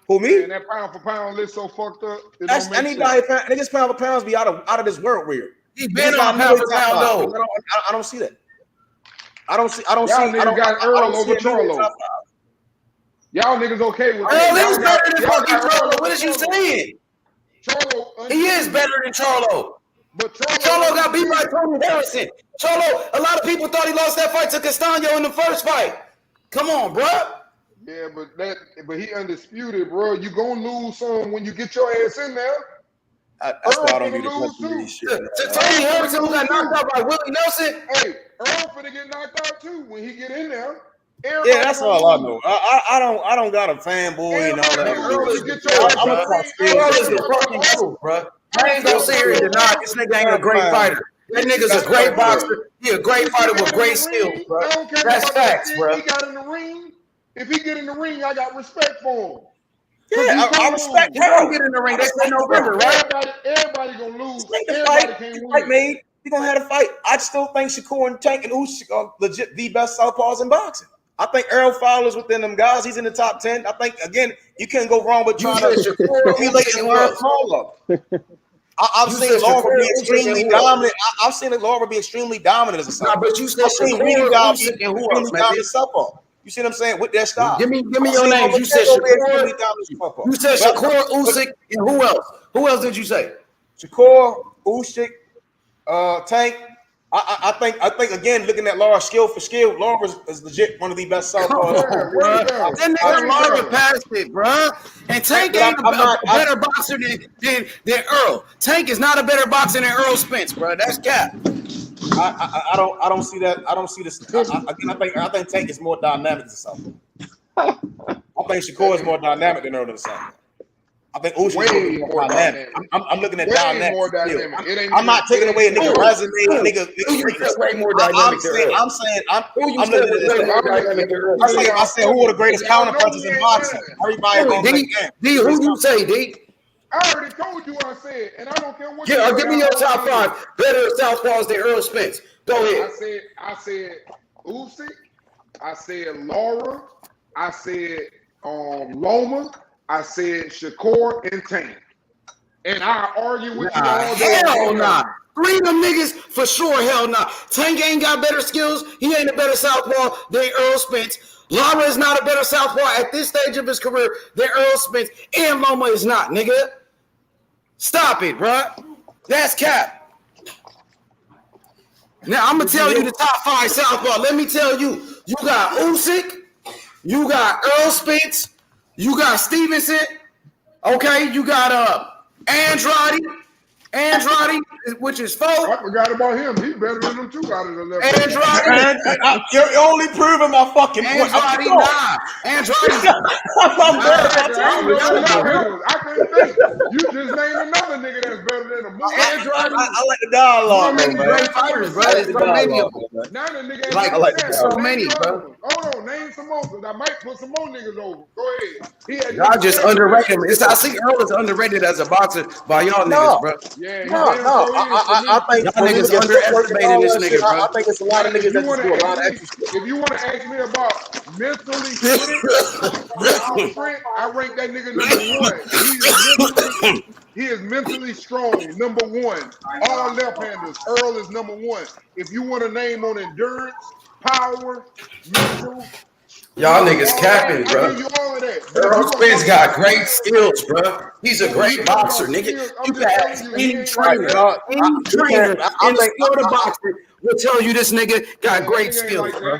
Who me? And that pound for pound list so fucked up. That's anybody. Niggas pound for pounds be out of this world weird. He been on pound for pound though. I don't see that. I don't see. Y'all niggas got Earl over Charlo. Y'all niggas okay with that? Earl is better than fucking Charlo. What is you saying? Charlo, he is better than Charlo. But Charlo got beat by Tony Harrison. Charlo, a lot of people thought he lost that fight to Castaño in the first fight. Come on, bro. Yeah, but he undisputed, bro. You gonna lose some when you get your ass in there. That's why I don't do the shit. Tony Harrison, who got knocked out by Willie Nelson. Hey, Earl finna get knocked out too when he get in there. Yeah, that's all I know. I don't got a fanboy and all that. I'm a Earl is the fucking truth, bro. I ain't gonna sit here and deny this nigga ain't a great fighter. That nigga's a great boxer. He a great fighter with great skills, bro. That's facts, bro. He got in the ring. If he get in the ring, I got respect for him. Yeah, I respect him. Don't get in the ring. They say November, right? Everybody gonna lose. Everybody can't win. He gonna have a fight. I still think Shakur and Tank and Usyk are legit the best southpaws in boxing. I think Errol Fowler's within them guys. He's in the top 10. I think again, you can't go wrong with trying to emulate and learn Fowler. I've seen Laura be extremely dominant. I've seen Laura be extremely dominant as a southpaw. But you said Shakur, Usyk, and who else, man? You see what I'm saying? With their style. Give me your names. You said Shakur. You said Shakur, Usyk, and who else? Who else did you say? Shakur, Usyk, Tank. I think again, looking at Laura's skill for skill, Laura is legit one of the best southpaws. That nigga Laura passed it, bro. And Tank ain't a better boxer than Earl. Tank is not a better boxer than Errol Spence, bro. That's cap. I don't see that. I don't see this. I think Tank is more dynamic than southpaw. I think Shakur is more dynamic than Earl than southpaw. I think Usyk is more dynamic. I'm looking at dynamic. I'm not taking away a nigga resume. Way more dynamic. I'm saying I said who are the greatest counterpunchers in boxing? Everybody gonna D, who you say, D? I already told you what I said, and I don't care what. Give me your top 5 better southpaws than Errol Spence. Go ahead. I said Usyk. I said Laura. I said Loma. I said Shakur and Tank. And I argue with you all day. Hell nah. 3 of them niggas for sure, hell nah. Tank ain't got better skills. He ain't a better southpaw than Errol Spence. Lara is not a better southpaw at this stage of his career than Errol Spence. And Loma is not, nigga. Stop it, bro. That's cap. Now, I'm going to tell you the top 5 southpaw. Let me tell you. You got Usyk. You got Errol Spence. You got Stevenson, okay? You got Andrade, which is 4. I forgot about him. He's better than them 2 out of the left. Andrade, you're only proving my fucking point. Andrade, nah. Andrade. I couldn't think. You just named another nigga that's better than him. Andrade. I like the dialogue. Great fighters, bro. There's so many of them. Now the nigga like so many, bro. Hold on, name some more. I might put some more niggas over. Go ahead. Y'all just underrated him. I see Earl is underrated as a boxer by y'all niggas, bro. Yeah, I think y'all niggas underestimating this nigga, bro. I think it's a lot of niggas that just do a lot of extra shit. If you want to ask me about mentally strength, I rank that nigga number 1. He is mentally strong, number 1. All left-handers. Earl is number 1. If you want to name on endurance, power, mental, y'all niggas capping, bro. I give you all of that. Errol Spence got great skills, bro. He's a great boxer, nigga. You can ask any trainer in the sport of boxing will tell you this nigga got great skills, bro.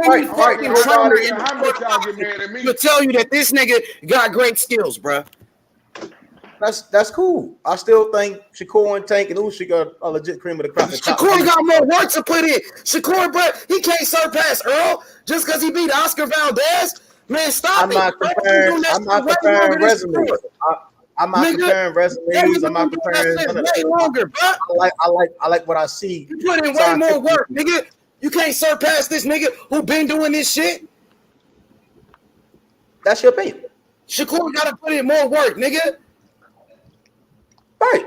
Any fucking trainer in the sport of boxing will tell you that this nigga got great skills, bro. That's cool. I still think Shakur and Tank and Usyk are a legit cream of the crop. Shakur got more work to put in. Shakur, bro, he can't surpass Earl just because he beat Oscar Valdez. Man, stop I'm not comparing resumes. I'm not comparing resumes. I'm not comparing way longer, bro. I like what I see. You put in way more work, nigga. You can't surpass this nigga who been doing this shit. That's your opinion. Shakur got to put in more work, nigga. Right.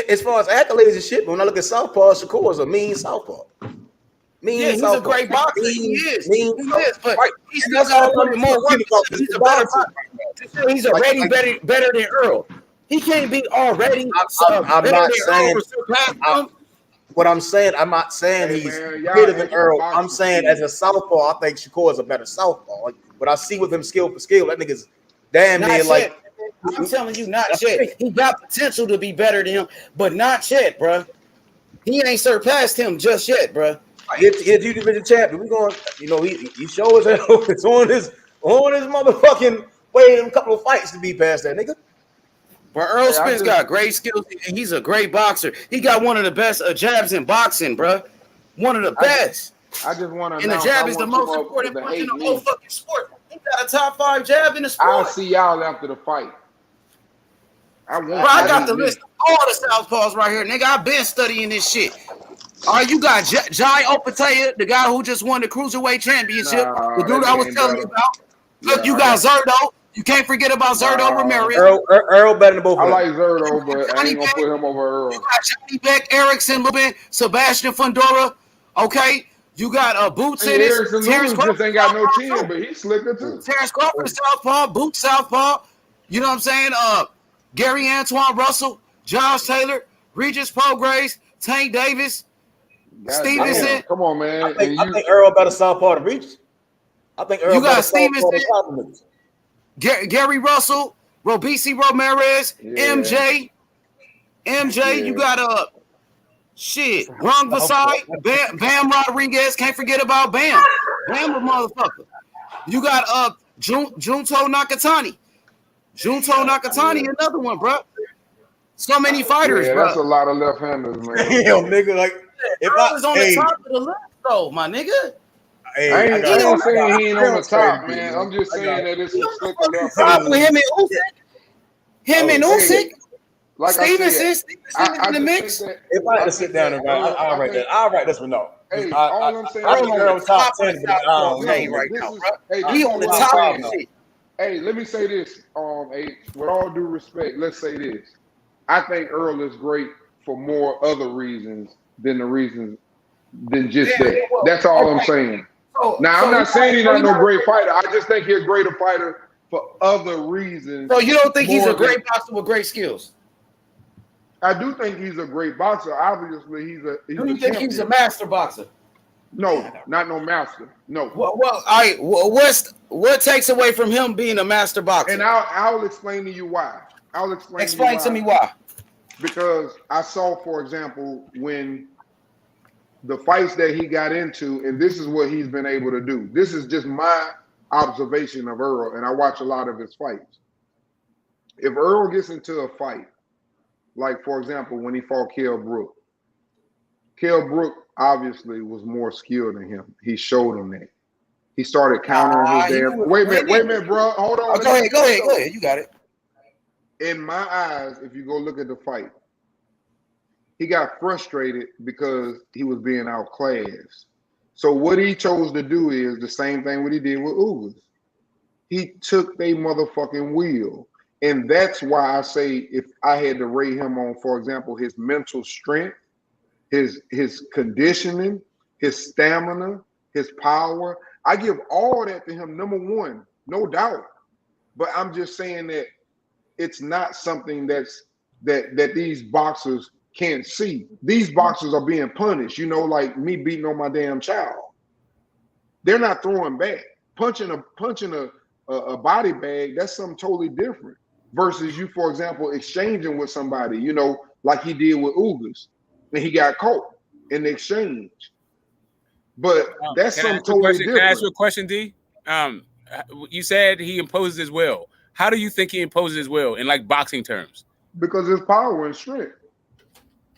As far as accolades and shit, but when I look at Southpaw, Shakur is a mean Southpaw. He's a great boxer. He is, but he still got to put in more work. He's already better than Earl. He can't be already. I'm not saying. What I'm saying, I'm not saying he's better than Earl. I'm saying as a Southpaw, I think Shakur is a better Southpaw. Like what I see with him skill for skill, that nigga's damn near like. I'm telling you, not yet. He got potential to be better than him, but not yet, bro. He ain't surpassed him just yet, bro. He's you division champion. We going, he shows it's on his motherfucking way in a couple of fights to be past that nigga. But Errol Spence got great skills, and he's a great boxer. He got one of the best jabs in boxing, bro. One of the best. I just want to. And the jab is the most important punch in the whole fucking sport. He got a top 5 jab in the sport. I'll see y'all after the fight. I got the list of all the southpaws right here, nigga. I've been studying this shit. All right, you got Jai Opetaia, the guy who just won the Cruiserweight Championship. The dude I was telling you about. Look, you got Zerdo. You can't forget about Zerdo Ramirez. Earl better than both of them. I like Zerdo, but I ain't going to put him over Earl. You got Johnny Beck, Erickson, Lubin, Sebastian Fundora. Okay? You got Boots in this. Terence Crawford just ain't got no chin, but he's slicker too. Terence Crawford, Southpaw. Boots, Southpaw. You know what I'm saying? Gary Antoine Russell, Josh Taylor, Regis Prograis, Tank Davis, Stevenson. Come on, man. I think Earl better Southpaw than Regis. I think Earl better Southpaw than Southpaw. Gary Russell, Robisi Ramirez, MJ, you got Rung Vasai, Bam Rodriguez. Can't forget about Bam. Bam a motherfucker. You got Junto Nakatani. Another one, bro. So many fighters, bro. That's a lot of left-handers, man. Damn, nigga, like if I was on the top of the list, though, my nigga. I ain't saying he ain't on the top, man. I'm just saying that it's a slicker left. With him and Usyk. Like Stevenson in the mix. If I had to sit down and write, I'll write that. I'll write this one no. Hey, all I'm saying, I think Earl's top 10, but I don't know right now, bro. He on the top of shit. Hey, let me say this. With all due respect, let's say this. I think Earl is great for more other reasons than just that. That's all I'm saying. Now, I'm not saying he's not no great fighter. I just think he's a greater fighter for other reasons. So you don't think he's a great boxer with great skills? I do think he's a great boxer. Obviously, he's a think he's a master boxer? No, not no master. No. Well, all right. What takes away from him being a master boxer? And I'll explain to you why. Explain to me why. Because I saw, for example, when the fights that he got into, and this is what he's been able to do. This is just my observation of Earl, and I watch a lot of his fights. If Earl gets into a fight, like, for example, when he fought Kell Brook obviously was more skilled than him. He showed him that. He started countering his damn. Wait a minute, bro. Hold on. Go ahead. You got it. In my eyes, if you go look at the fight, he got frustrated because he was being outclassed. So what he chose to do is the same thing what he did with Ugas. He took their motherfucking wheel. And that's why I say if I had to rate him on, for example, his mental strength, his conditioning, his stamina, his power, I give all that to him, number one, no doubt. But I'm just saying that it's not something that these boxers can't see. These boxers are being punished, like me beating on my damn child. They're not throwing back. Punching a a body bag, that's something totally different. Versus you, for example, exchanging with somebody, you know, like he did with Ugas, and he got caught in the exchange. But that's something totally different. Can I ask you a question, D? You said he imposes his will. How do you think he imposes his will in like boxing terms? Because his power and strength.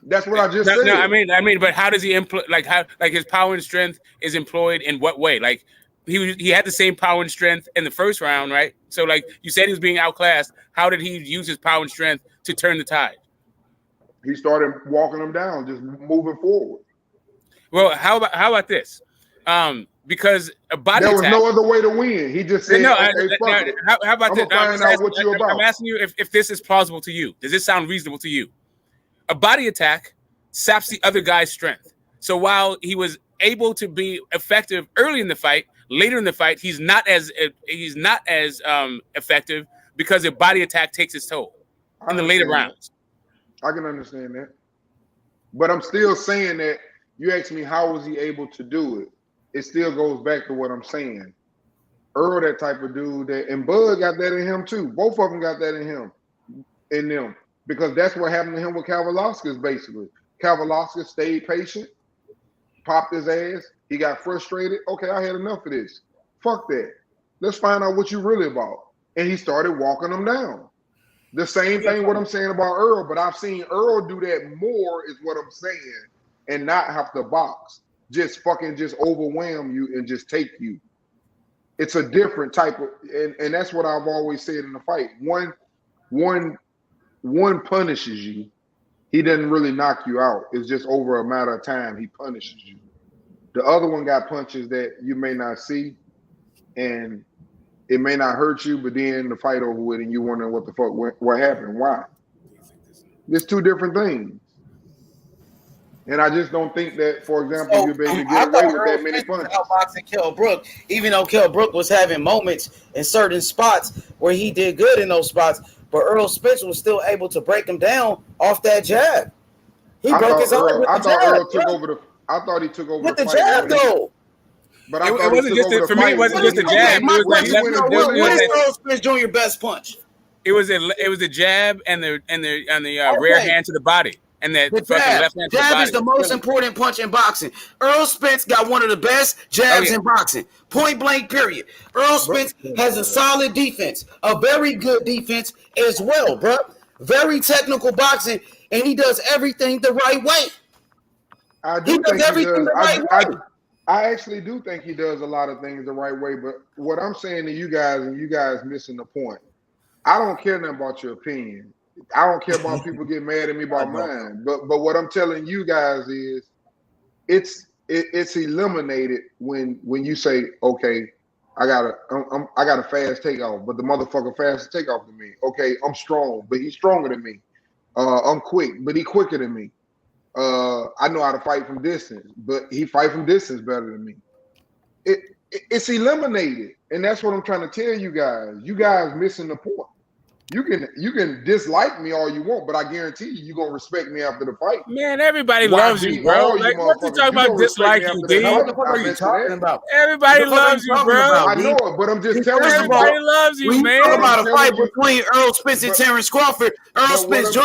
That's what I just said. No, I mean, but how does he like his power and strength is employed in what way? Like he had the same power and strength in the first round, right? So like you said he was being outclassed. How did he use his power and strength to turn the tide? He started walking them down, just moving forward. Well, how about this? Because a body there was attack, no other way to win. He just said, no, okay, how about this? I'm asking you if this is plausible to you. Does this sound reasonable to you? A body attack saps the other guy's strength. So while he was able to be effective early in the fight, later in the fight, he's not as effective because a body attack takes its toll in the later rounds. I can understand that. But I'm still saying that you asked me how was he able to do it. It still goes back to what I'm saying. Earl, that type of dude, and Bud got that in him too. Both of them got that in them. Because that's what happened to him with Kavaliauskas, basically. Kavaliauskas stayed patient, popped his ass. He got frustrated. Okay, I had enough of this. Fuck that. Let's find out what you really about. And he started walking them down. The same thing what I'm saying about Earl, but I've seen Earl do that more is what I'm saying, and not have to box. Just overwhelm you and just take you. It's a different type of, and that's what I've always said in the fight. One punishes you. He doesn't really knock you out. It's just over a matter of time he punishes you. The other one got punches that you may not see, and it may not hurt you, but then the fight over with, and you wonder what the fuck, what happened, why? There's two different things. And I just don't think that, for example, you'll be able to get away with that many punches. Outboxing Kell Brook, even though Kell Brook was having moments in certain spots where he did good in those spots, but Errol Spence was still able to break him down off that jab. He broke his arm with the jab. I thought he took over with the jab, though. But it wasn't just for me. It wasn't just a jab. What is Errol Spence Jr. best punch? It was a jab and the rear hand to the body. And that fucking left hand jab is the most important punch in boxing. Errol Spence got one of the best jabs in boxing. Point blank, period. Errol Spence has a solid defense, a very good defense as well, bro. Very technical boxing, and he does everything the right way. I actually do think he does a lot of things the right way, but what I'm saying to you guys, and you guys missing the point, I don't care nothing about your opinion. I don't care about people getting mad at me about mine. But what I'm telling you guys is it's eliminated when you say, okay, I got a fast takeoff, but the motherfucker faster takeoff than me. Okay, I'm strong, but he's stronger than me. I'm quick, but he quicker than me. I know how to fight from distance, but he fight from distance better than me. It's eliminated, and that's what I'm trying to tell you guys. You guys missing the point. You can dislike me all you want, but I guarantee you're gonna respect me after the fight. Man, everybody loves you, bro. Like, what you talking about dislike you, D? What the fuck are you talking about? Everybody loves you, bro. I know it, but I'm just telling you. Everybody loves you, man. Talk about a fight between Errol Spence and Terence Crawford. Errol Spence Jr.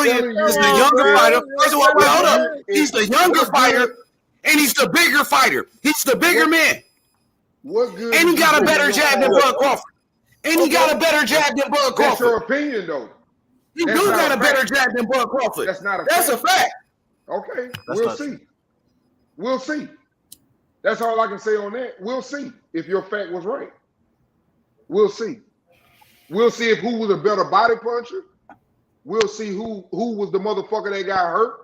is the younger fighter. Hold up. He's the younger fighter, and he's the bigger fighter. He's the bigger man. And he got a better jab than Bud Crawford. And he got a better jab than Bud Crawford. That's your opinion, though. He do got a better jab than Bud Crawford. That's not a fact. That's a fact. Okay, we'll see. We'll see. That's all I can say on that. We'll see if your fact was right. We'll see. We'll see if who was a better body puncher. We'll see who was the motherfucker that got hurt.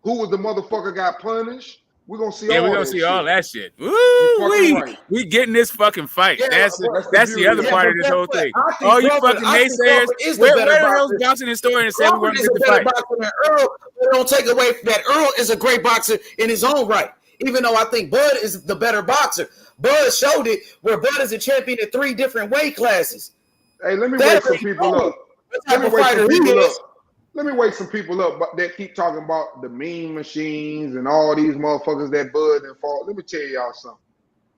Who was the motherfucker got punished. We're gonna see all that shit. Woo! We getting this fucking fight. That's the other part of this whole thing. All you fucking naysayers, where the hell's bouncing his story and saying we're gonna get the fight? Earl, don't take away that Earl is a great boxer in his own right. Even though I think Bud is the better boxer. Bud showed it where Bud is a champion in 3 different weight classes. Hey, let me wake some people up. Let me wake some people up that keep talking about the meme machines and all these motherfuckers that Bud and fought. Let me tell y'all something.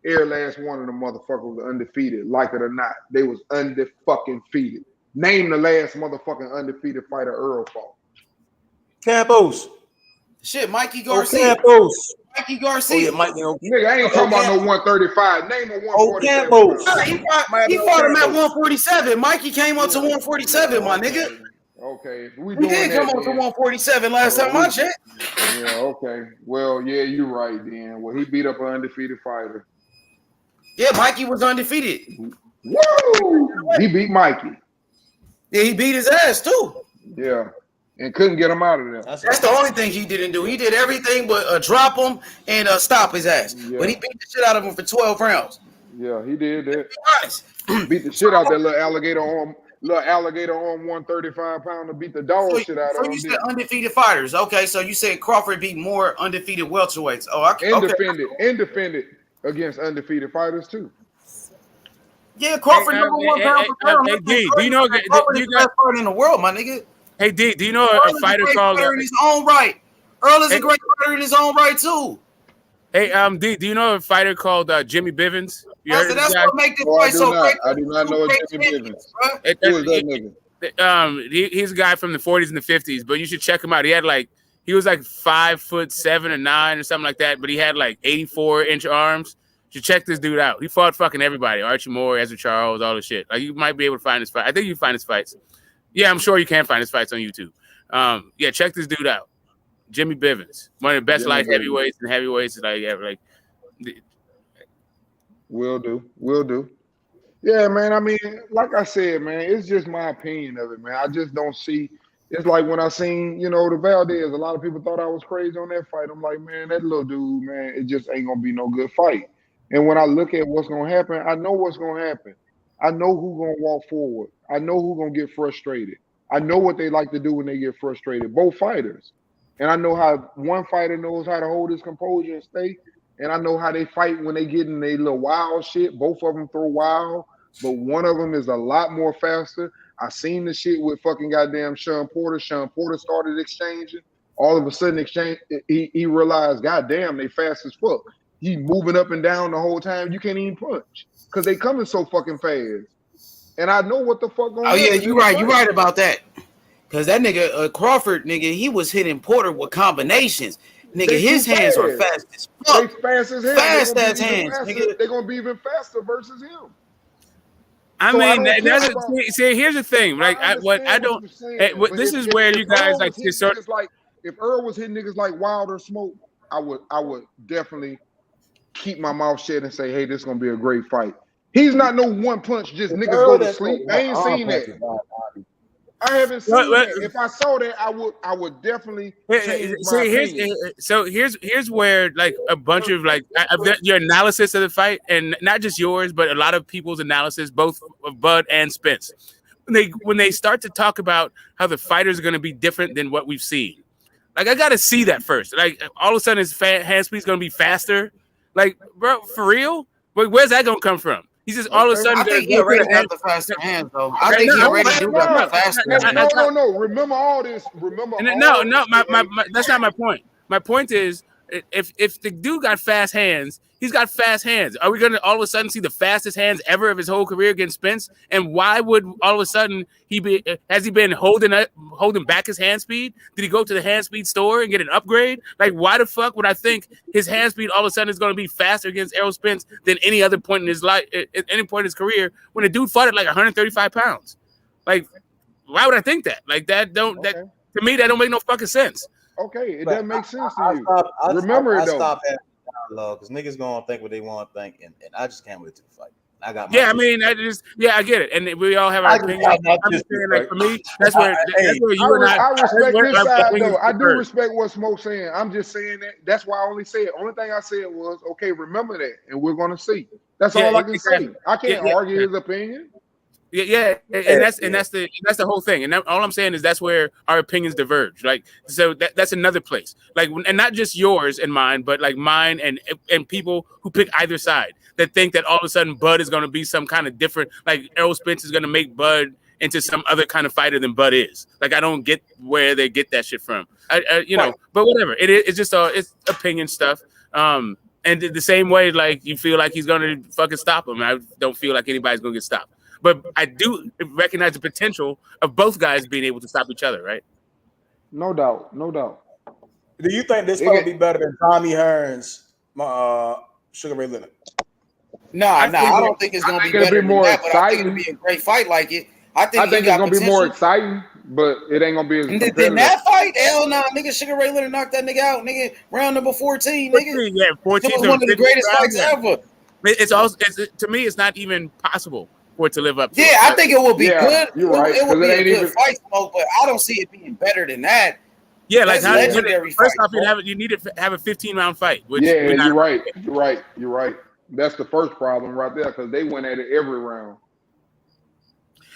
Every last one of them motherfuckers was undefeated, like it or not. They was undefeated. Name the last motherfucking undefeated fighter Earl fought. Campos. Shit, Mikey Garcia. Campos. Mikey Garcia. Oh, yeah, Mikey. Nigga, I ain't talking about no 135. Name a 147. He fought him at 147. Mikey came up to 147, my nigga. Okay. We did come up to 147 last time I checked. Yeah, okay. Well, yeah, you're right then. Well, he beat up an undefeated fighter. Yeah, Mikey was undefeated. Woo! He beat Mikey. Yeah, he beat his ass too. Yeah. And couldn't get him out of there. That's the only thing he didn't do. He did everything but drop him and stop his ass. Yeah. But he beat the shit out of him for 12 rounds. Yeah, he did that. Beat the shit out that little alligator on 135 pounder. Beat the dog shit out of him. So you said undefeated fighters. Okay, so you said Crawford beat more undefeated welterweights. Oh, okay. And defended against undefeated fighters too. Yeah, Crawford number one pound for pound. Hey, D, do you know Crawford is the best fighter in the world, my nigga. Hey, D, do you know a fighter called? In his own right. Earl is a great fighter in his own right too. Hey, D, do you know a fighter called Jimmy Bivens? You heard that's what make this fight so great. I do not know a Jimmy Bivens. Who is that nigga? He's a guy from the 40s and the 50s, but you should check him out. He was like 5'7" or 9" or something like that, but he had like 84-inch arms. You should check this dude out. He fought fucking everybody. Archie Moore, Ezra Charles, all this shit. Like, you might be able to find his fight. I think you can find his fights. Yeah, I'm sure you can find his fights on YouTube. Yeah, check this dude out. Jimmy Bivens, one of the best light heavyweights and heavyweights like ever. Like, will do. Yeah, man. I mean, like I said, man, it's just my opinion of it, man. I just don't see. It's like when I seen, the Valdez. A lot of people thought I was crazy on that fight. I'm like, man, that little dude, man, it just ain't gonna be no good fight. And when I look at what's gonna happen, I know what's gonna happen. I know who's gonna walk forward. I know who's gonna get frustrated. I know what they like to do when they get frustrated. Both fighters. And I know how one fighter knows how to hold his composure and stay. And I know how they fight when they get in their little wild shit. Both of them throw wild, but one of them is a lot more faster. I seen the shit with fucking goddamn Sean Porter. Sean Porter started exchanging. All of a sudden, he realized, goddamn, they fast as fuck. He moving up and down the whole time. You can't even punch because they coming so fucking fast. And I know what the fuck going on. Oh, yeah, you're right. You're right about that. Because that nigga, Crawford, nigga, he was hitting Porter with combinations. Nigga, his hands are fast as fuck. They fast as hell. Fast as hands, nigga. They're going to be even faster versus him. I mean, here's the thing. Like, this is where you guys like to sort of like. If Earl was hitting niggas like Wilder Smoke, I would definitely keep my mouth shut and say, hey, this is gonna be a great fight. He's not no one punch, just niggas go to sleep. I ain't seen that. I haven't seen that. If I saw that, I would definitely change my opinion. Here's where like a bunch of like your analysis of the fight, and not just yours, but a lot of people's analysis, both of Bud and Spence, when they start to talk about how the fighters are going to be different than what we've seen. Like, I got to see that first. Like, all of a sudden his hand speed's going to be faster. Like, bro, for real? But where's that going to come from? He's just all of a sudden. I think he already got the faster hands, though. I think he already do got the faster hands. No. Remember all this. That's not my point. My point is, if the dude got fast hands, he's got fast hands. Are we going to all of a sudden see the fastest hands ever of his whole career against Spence? And why would all of a sudden has he been holding back his hand speed? Did he go to the hand speed store and get an upgrade? Like, why the fuck would I think his hand speed all of a sudden is going to be faster against Errol Spence than any other point in his life, at any point in his career, when a dude fought at like 135 pounds? Like, why would I think that? Like, to me, that don't make no fucking sense. Okay, it doesn't make sense to you. Remember it though. Because niggas gonna think what they want to think, and I just can't wait to the fight. I got I get it, and we all have our opinion. I'm just saying, like, for me, that's where you and I respect this side though. I do respect what Smoke's saying. I'm just saying that. That's why I only said. Only thing I said was, okay, remember that, and we're gonna see. That's all I can say. I can't argue his opinion. Yeah, and that's the whole thing. And all I'm saying is that's where our opinions diverge. Like, so that's another place. Like, and not just yours and mine, but like mine and people who pick either side that think that all of a sudden Bud is going to be some kind of different. Like, Errol Spence is going to make Bud into some other kind of fighter than Bud is. Like, I don't get where they get that shit from. But whatever. It's just it's opinion stuff. And the same way, like you feel like he's gonna fucking stop him. I don't feel like anybody's gonna get stopped. But I do recognize the potential of both guys being able to stop each other, right? No doubt, no doubt. Do you think this fight will be better than Tommy Hearns, Sugar Ray Leonard? I don't think it's gonna be better than that, but I think it'll be a great fight like it. I think it's gonna be more exciting, but it ain't gonna be as competitive. Than that fight? Hell no, nigga. Sugar Ray Leonard knocked that nigga out, nigga. Round number 14, nigga. Yeah, 14. It was one of the greatest fights ever. It's also to me, it's not even possible for it to live up to. Yeah, I think it will be good. You're right. It will be a good fight, Smoke, but I don't see it being better than that. Yeah, like how legendary first fight, off, you need to have a 15-round fight. Which you're right. You're right. That's the first problem right there because they went at it every round.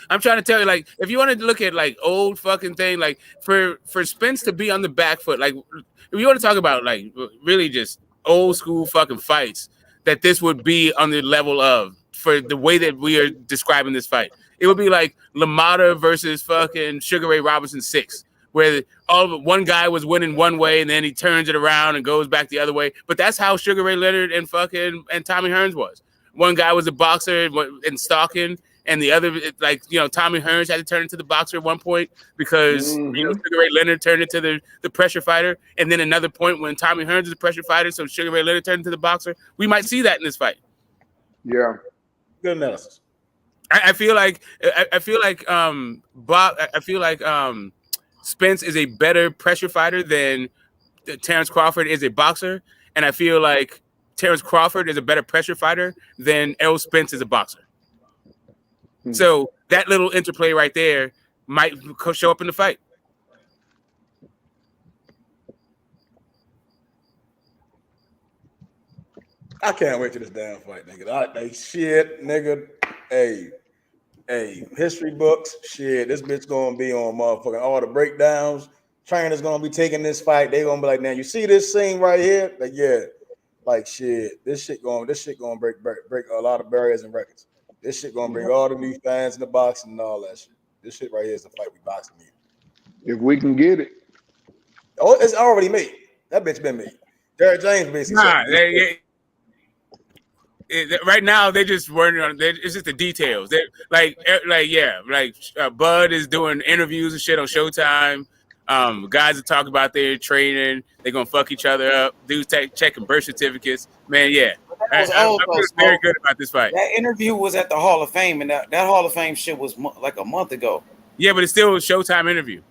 I'm trying to tell you, like, if you want to look at like old fucking thing, like for Spence to be on the back foot, like if you want to talk about like really just old school fucking fights, that this would be on the level of for the way that we are describing this fight. It would be like LaMotta versus fucking Sugar Ray Robinson 6, where one guy was winning one way and then he turns it around and goes back the other way. But that's how Sugar Ray Leonard and Tommy Hearns was. One guy was a boxer and stalking. And the other, like, Tommy Hearns had to turn into the boxer at one point because, Sugar Ray Leonard turned into the pressure fighter. And then another point when Tommy Hearns is a pressure fighter, so Sugar Ray Leonard turned into the boxer. We might see that in this fight. Yeah. Good analysis. I feel like Spence is a better pressure fighter than Terence Crawford is a boxer. And I feel like Terence Crawford is a better pressure fighter than Errol Spence is a boxer. So that little interplay right there might show up in the fight. I can't wait to this damn fight, nigga. Shit, nigga. Hey, history books. Shit, this bitch gonna be on motherfucking all the breakdowns. Trainers gonna be taking this fight. They gonna be like, now you see this scene right here? Like, yeah, like shit. This shit gonna break a lot of barriers and records. This shit gonna bring all the new fans in the boxing and all that shit. This shit right here is the fight we boxing in. If we can get it. Oh, it's already made. That bitch been made. Derek James basically. Right now they just working on. It's just the details. Bud is doing interviews and shit on Showtime. Guys are talking about their training. They're gonna fuck each other up. Dudes checking birth certificates. Man, yeah. I'm very good about this fight. That interview was at the Hall of Fame, and that Hall of Fame shit was like a month ago. Yeah, but it's still a Showtime interview.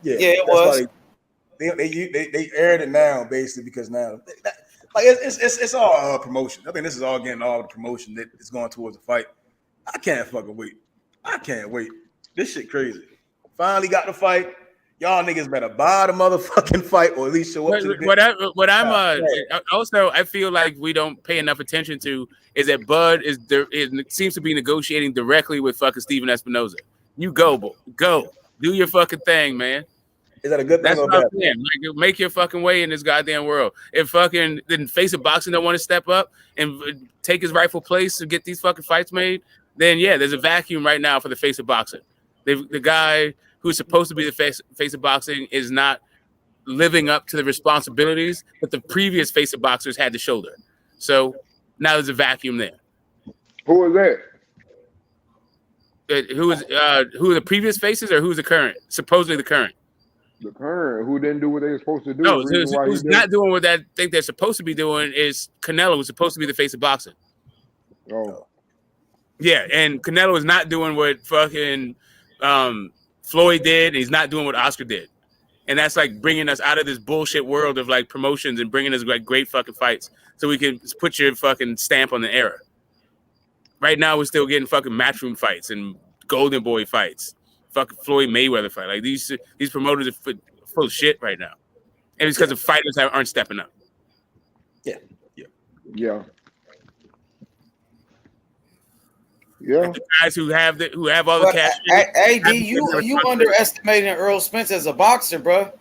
Yeah, it was. They aired it now, basically, because now, it's all promotion. I think this is all getting all the promotion that is going towards the fight. I can't fucking wait. I can't wait. This shit crazy. Finally got the fight. Y'all niggas better buy the motherfucking fight or at least show up to the also I feel like we don't pay enough attention to is that Bud seems to be negotiating directly with fucking Steven Espinoza. You go do your fucking thing, man. Is that a good thing? That's what I'm saying. Like, make your fucking way in this goddamn world. If fucking the face of boxing don't want to step up and take his rightful place to get these fucking fights made, then yeah, there's a vacuum right now for the face of boxing. The guy who's supposed to be the face of boxing is not living up to the responsibilities that the previous face of boxers had to shoulder. So now there's a vacuum there. Who is that? Who are the previous faces or who's the current? Supposedly the current. The current who didn't do what they were supposed to do. No, who's not doing what I think they're supposed to be doing is Canelo, who's supposed to be the face of boxing. Oh. Yeah, and Canelo is not doing what fucking Floyd did, and he's not doing what Oscar did. And that's like bringing us out of this bullshit world of like promotions and bringing us like great fucking fights so we can put your fucking stamp on the era. Right now, we're still getting fucking matchroom fights and Golden Boy fights, fucking Floyd Mayweather fight. Like these promoters are full of shit right now. And it's because the fighters aren't stepping up. Yeah. Like the guys who have all the cash. AD, you underestimating Errol Spence as a boxer, bro.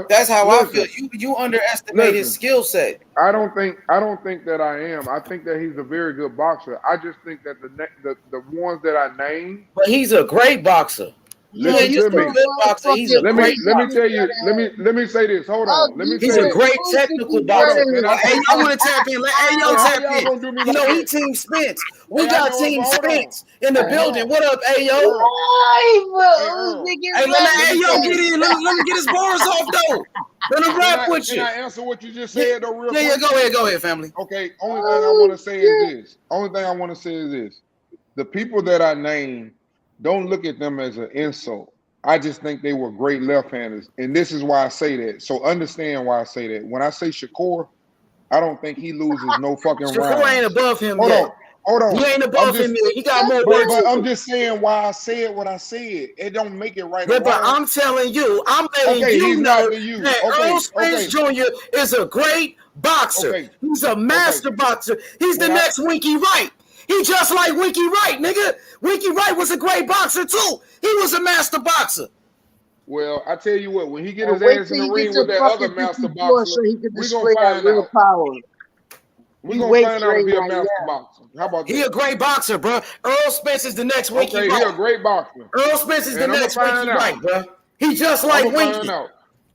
That's how I feel. You underestimate his skill set. I don't think that I am. I think that he's a very good boxer. I just think that the ones that I named. But he's a great boxer. Listen to me. Let me tell you. Let me say this. Hold on. Let me say He's a great technical boxer. Hey, I want to tap in. Let Ayo tap in. You know, he Team Spence. We got Team Spence in the building. What up, Ayo? Hey, let Ayo get in. Let me get his bars off, though. Let him rap with you. Can I answer what you just said, though, real quick? Yeah, go ahead, family. Okay, only thing I want to say is this. The people that I named, don't look at them as an insult. I just think they were great left-handers, and this is why I say that. So understand why I say that. When I say Shakur, I don't think he loses no fucking round. Shakur ain't above him yet. Hold on. He ain't above him yet. He got more work. But I'm just saying why I said what I said. It don't make it right. Yeah, but I'm telling you, I'm letting you know that Errol Spence Jr. is a great boxer. He's a master boxer. He's the next Winky Wright. He just like Winky Wright, nigga. Winky Wright was a great boxer too. He was a master boxer. Well, I tell you what, when he get his ass in the ring with that other master boxer, so he can we display gonna that find real out. power. We're going to find out if he's a master boxer. How about that? He a great boxer, bro. Earl Spence is the next Winky Wright. Okay, he a great boxer. Earl Spence is the next Winky Wright, bro. He just like Winky.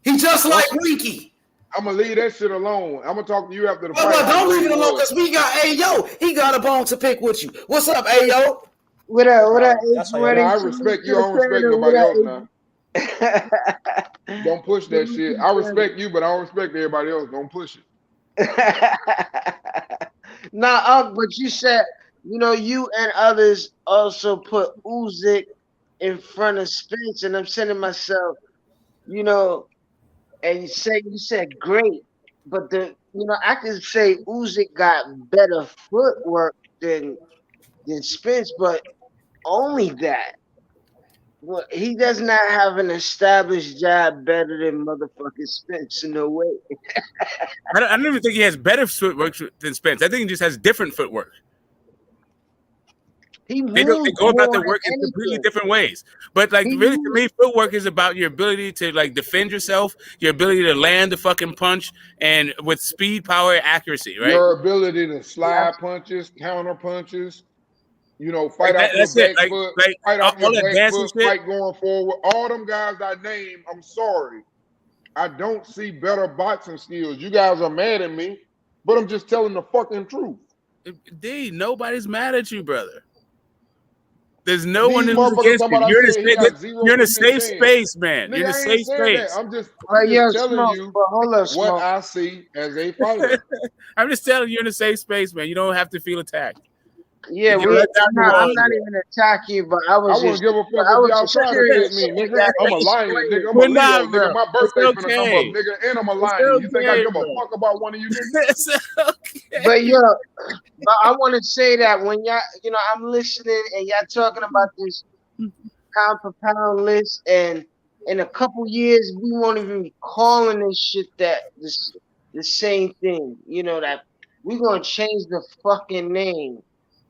He just like Winky. I'm going to leave that shit alone. I'm going to talk to you after the fight. Well, don't leave it alone because we got Ayo. He got a bone to pick with you. What's up, Ayo? What up? I respect you. I don't respect nobody else now. Don't push that shit. I respect you, but I don't respect everybody else. Don't push it. But you said, you and others also put Usyk in front of Spence, and I'm saying to myself, and you said great, but I can say Usyk got better footwork than Spence, but only that. Well, he does not have an established jab better than motherfucking Spence. No way. I don't even think he has better footwork than Spence. I think he just has different footwork. They go about their work in completely different ways. But really, to me, footwork is about your ability to defend yourself, your ability to land the fucking punch, and with speed, power, accuracy, right? Your ability to slide punches, counter punches. Fight off your back foot, fight off your back foot, fight going forward. All them guys I named, I'm sorry. I don't see better boxing skills. You guys are mad at me, but I'm just telling the fucking truth. D, nobody's mad at you, brother. There's no one who's against you. You're in a safe space, man. You're in a safe space. I'm just telling you what I see as a fighter. I'm just telling you, you're in a safe space, man. You don't have to feel attacked. Yeah, I'm not even attacking you, but I wouldn't give a fuck if y'all trying to hit me, nigga. I'm a lion, nigga. I'm a Leo, nigga. My birthday finna come up, nigga, and I'm a lion. You think I give a fuck about one of you niggas? But I want to say that when y'all, I'm listening and y'all talking about this pound for pound list, and in a couple years we won't even be calling this shit the same thing. That we're gonna change the fucking name.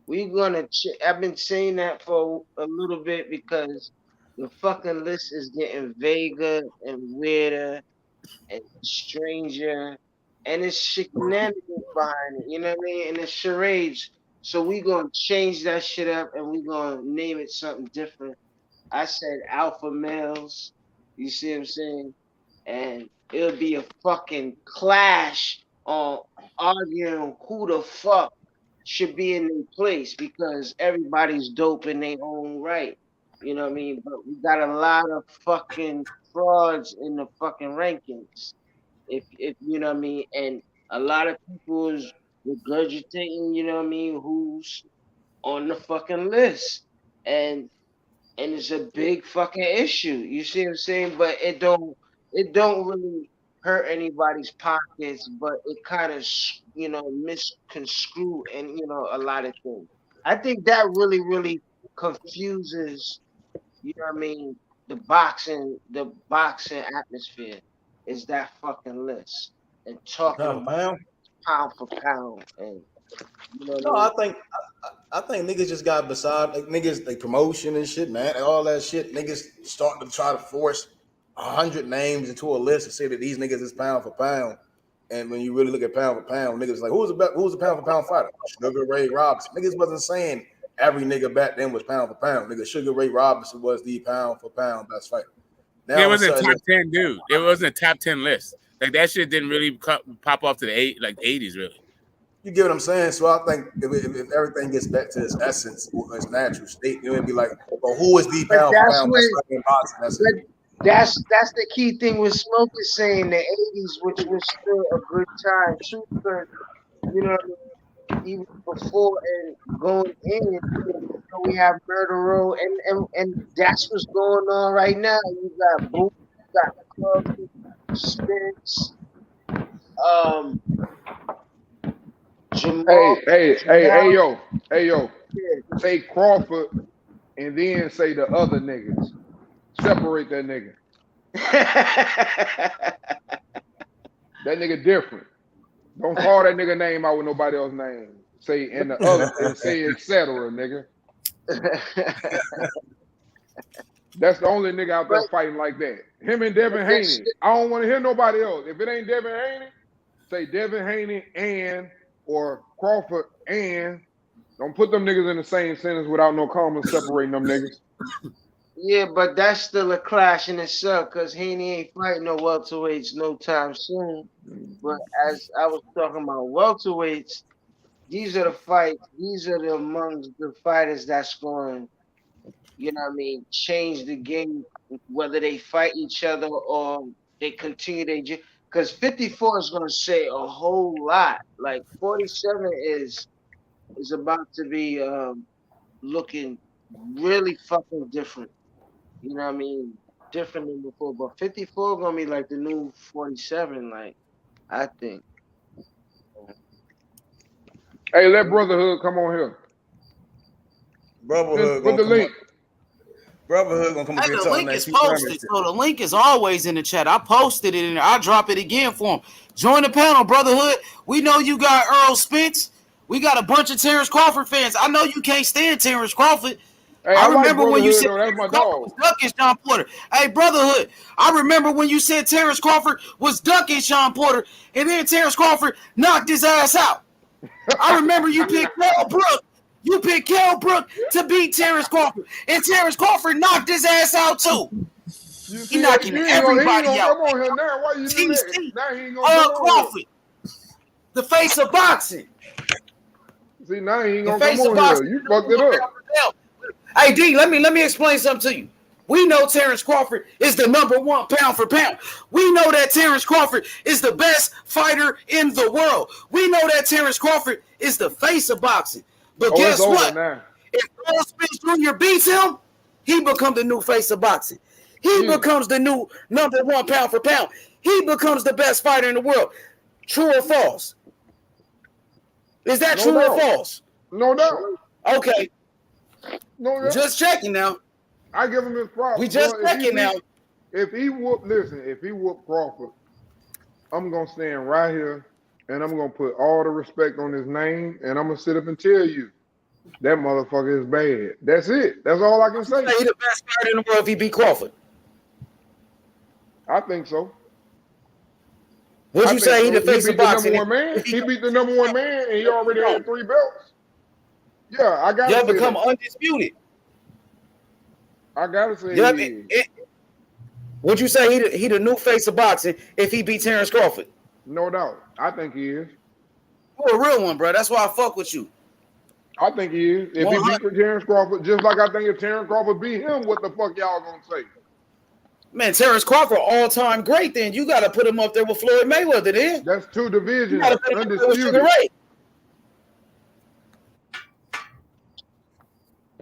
We're gonna. I've been saying that for a little bit because the fucking list is getting vaguer and weirder and stranger, and it's shenanigans behind it. You know what I mean? And it's charades. So we gonna change that shit up and we gonna name it something different. I said alpha males. You see what I'm saying? And it'll be a fucking clash on arguing who the fuck should be in their place because everybody's dope in their own right. You know what I mean? But we got a lot of fucking frauds in the fucking rankings. If you know what I mean, and a lot of people is regurgitating, you know what I mean, who's on the fucking list. And it's a big fucking issue. You see what I'm saying? But it don't really hurt anybody's pockets, but it kind of misconstrue and a lot of things. I think that really confuses, you know what I mean, the boxing atmosphere is that fucking list and talking about pound for pound and I think niggas just got beside niggas promotion and shit, man, and all that shit. Niggas starting to try to force 100 names into a list and say that these niggas is pound for pound. And when you really look at pound for pound, niggas like who's the pound for pound fighter? Sugar Ray Robinson. Niggas wasn't saying every nigga back then was pound for pound. Nigga, Sugar Ray Robinson was the pound for pound best fighter. Now it wasn't a top 10 dude. It wasn't a top 10 list. Like that shit didn't really pop off to the 80s, really. You get what I'm saying? So I think if everything gets back to its essence or its natural state, it would be like, well, who is the pound for pound best fighter in boxing? That's the key thing with Smoke is saying the 80s, which was still a good time too, because you know what I mean, even before and going in, we have Murder Row and that's what's going on right now. You got Boom, you got Crawford, Spence, Jamal. Hey, yo. Yeah. Say Crawford and then say the other niggas. Separate that nigga. That nigga different. Don't call that nigga name out with nobody else's name. Say and the other and say etc. nigga. That's the only nigga out there fighting like that. Him and Devin Haney. I don't want to hear nobody else. If it ain't Devin Haney, say Devin Haney and or Crawford and. Don't put them niggas in the same sentence without no comma separating them niggas. Yeah, but that's still a clash in itself because Haney ain't fighting no welterweights no time soon. But as I was talking about welterweights, these are the fights. These are the amongst the fighters that's going, you know what I mean, change the game, whether they fight each other or they continue their. Because 54 is going to say a whole lot. Like 47 is about to be looking really fucking different. You know what I mean? Different than before. But 54 gonna be like the new 47, like, I think. Hey, let Brotherhood come on here. Brotherhood put the link. Brotherhood gonna come up here. The link is posted. So the link is always in the chat. I posted it and I'll drop it again for him. Join the panel, Brotherhood. We know you got Errol Spence. We got a bunch of Terence Crawford fans. I know you can't stand Terence Crawford. Hey, I remember like when you said though, that's my Crawford was ducking Sean Porter. Hey, Brotherhood, I remember when you said Terence Crawford was ducking Sean Porter, and then Terence Crawford knocked his ass out. I remember you picked Kell Brook. You picked Kell Brook to beat Terence Crawford, and Terence Crawford knocked his ass out too. He knocking everybody out. Come on here now. Why you do that? Now he ain't gonna Crawford, the face of boxing. See, now he ain't gonna come on here. You fucked it up. Hey, D, let me explain something to you. We know Terence Crawford is the #1 pound for pound. We know that Terence Crawford is the best fighter in the world. We know that Terence Crawford is the face of boxing. But guess what? If Errol Spence Jr. beats him, he becomes the new face of boxing. He becomes the new #1 pound for pound. He becomes the best fighter in the world. True or false? Is that true or false? No doubt. Okay. No doubt. Just checking now. I give him his props. We just checking now. If he whoop Crawford, I'm gonna stand right here and I'm gonna put all the respect on his name and I'm gonna sit up and tell you that motherfucker is bad. That's it. That's all I can say. He's the best fighter in the world if he beat Crawford. I think so. Would you say he the face of boxing? He beat the #1 man and he already had 3 belts. Yeah, I gotta say become undisputed. I gotta say would you say he the new face of boxing if he beat Terence Crawford? No doubt. I think he is. You're a real one, bro. That's why I fuck with you. I think he is. If he beat Terence Crawford, just like I think if Terence Crawford beat him, what the fuck y'all gonna say? Man, Terence Crawford, all-time great, then. You got to put him up there with Floyd Mayweather, then. That's 2 divisions. Undisputed.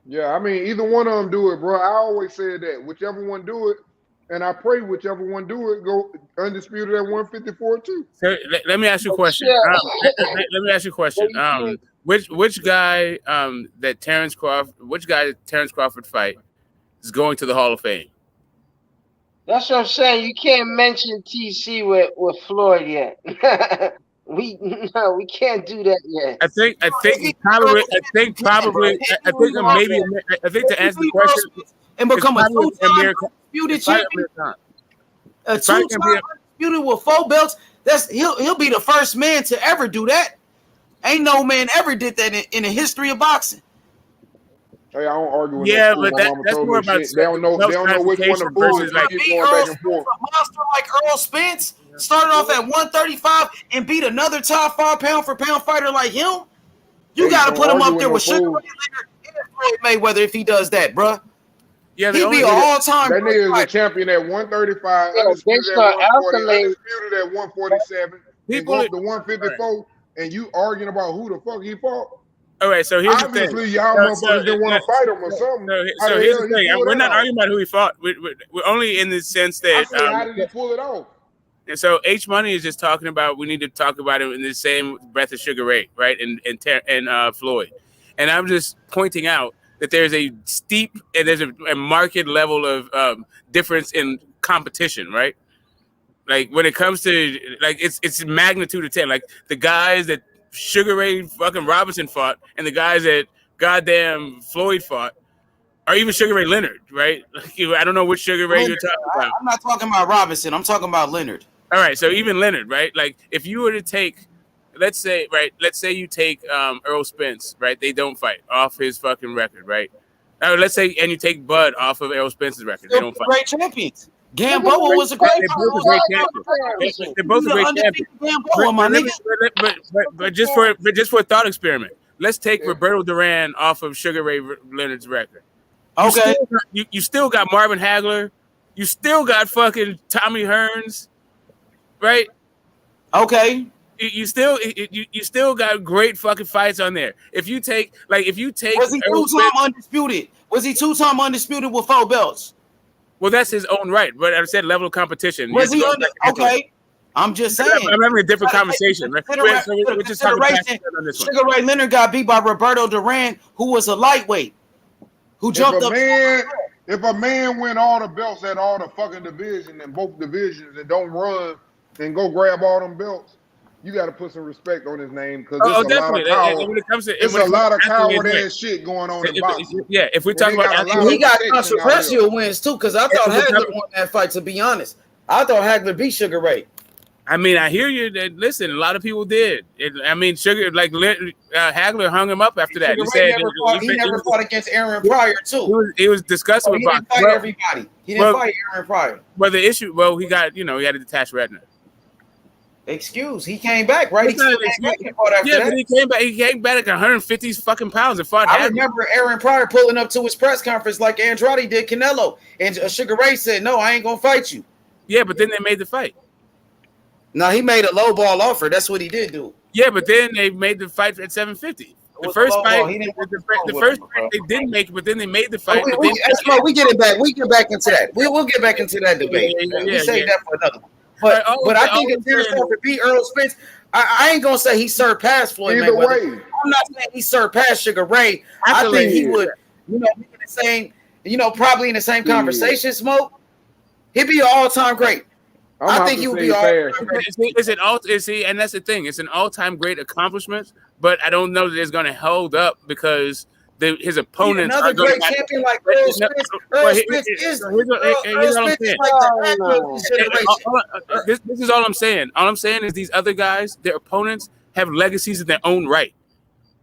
Yeah, I mean, either one of them do it, bro. I always said that. Whichever one do it, and I pray whichever one do it, go undisputed at 154 too. So, let me ask you a question. Let me ask you a question. Which guy that Terence Crawford fight is going to the Hall of Fame? That's what I'm saying. You can't mention TC with Floyd yet. we can't do that yet. I think to answer the question and become a 2-time undisputed champion. A 2-time undisputed with 4 belts. He'll be the first man to ever do that. Ain't no man ever did that in the history of boxing. Hey, I don't argue with Yeah, no but that's more about shit. They don't know which one to boo. versus like beat Earl Spence, a monster like Earl Spence, started off at 135 and beat another top 5 pound for pound fighter like him. You got to put him up there with Sugar Ray Leonard and Floyd Mayweather if he does that, bruh. Yeah, he'd be an all-time. That nigga is a champion at 135, undisputed at 140, undisputed at 147. People go up to 154, and you arguing about who the fuck he fought. All right, so here's obviously the thing. y'all motherfuckers didn't want to fight him or something. So here's the thing. We're not arguing about who he fought. We're only in the sense that. How did he pull it off? And so H Money is just talking about we need to talk about it in the same breath of Sugar Ray, right? And Floyd. And I'm just pointing out that there's a steep and there's a marked level of difference in competition, right? Like when it comes to like it's magnitude of 10. Like the guys that Sugar Ray fucking Robinson fought and the guys that goddamn Floyd fought, or even Sugar Ray Leonard, right? Like, I don't know which Sugar Ray you're talking about. I'm not talking about Robinson. I'm talking about Leonard. All right, so even Leonard, right? Like if you were to take, let's say you take Errol Spence, right? They don't fight off his fucking record, right? Let's say, and you take Bud off of Errol Spence's record. They don't fight. Great champions. Gamboa was a great champion. They're both a great champion. But just for a thought experiment, let's take Roberto Duran off of Sugar Ray Leonard's record. Okay. You still got Marvin Hagler. You still got fucking Tommy Hearns, right? Okay. You still got great fucking fights on there. If you take was he two-time undisputed? Was he two-time undisputed with 4 belts? Well, that's his own right, but I said level of competition. Was he okay? I'm just saying. I'm having a different conversation. Right? We're just talking on this one. Sugar Ray Leonard got beat by Roberto Duran, who was a lightweight, who jumped up. If a man win all the belts at all the fucking division and both divisions and don't run and go grab all them belts, you got to put some respect on his name because it's a lot of coward ass shit going on in boxing. Yeah, if we talk about he got controversial wins too, because I thought Hagler won that fight. To be honest, I thought Hagler beat Sugar Ray. I mean, I hear you. Listen, a lot of people did. Hagler hung him up after that. He never fought against Aaron Pryor too. He was discussing with boxing. He didn't fight everybody. He didn't fight Aaron Pryor. Well, the issue, he got he had a detached retina. Excuse, he came back, right? But he came back. He came back at 150 fucking pounds and fought. I remember Aaron Pryor pulling up to his press conference like Andrade did Canelo, and Sugar Ray said, "No, I ain't gonna fight you." Yeah, but then they made the fight. No, he made a low ball offer. That's what he did do. Yeah, but then they made the fight at 750. The first fight, they didn't make it, but then they made the fight. We get it back. We get back into that. We'll get back into that debate. We save that for another one. But I think if Terence Crawford beat Errol Spence, I ain't gonna say he surpassed Floyd Mayweather. I'm not saying he surpassed Sugar Ray. I think he would, be in the same, probably in the same conversation. Smoke, he'd be an all-time great. I think he would be all-time great. And that's the thing. It's an all-time great accomplishment, but I don't know that it's gonna hold up because his opponents another great champion like Errol Spence. Errol Spence is this is all I'm saying. All I'm saying is these other guys, their opponents have legacies in their own right.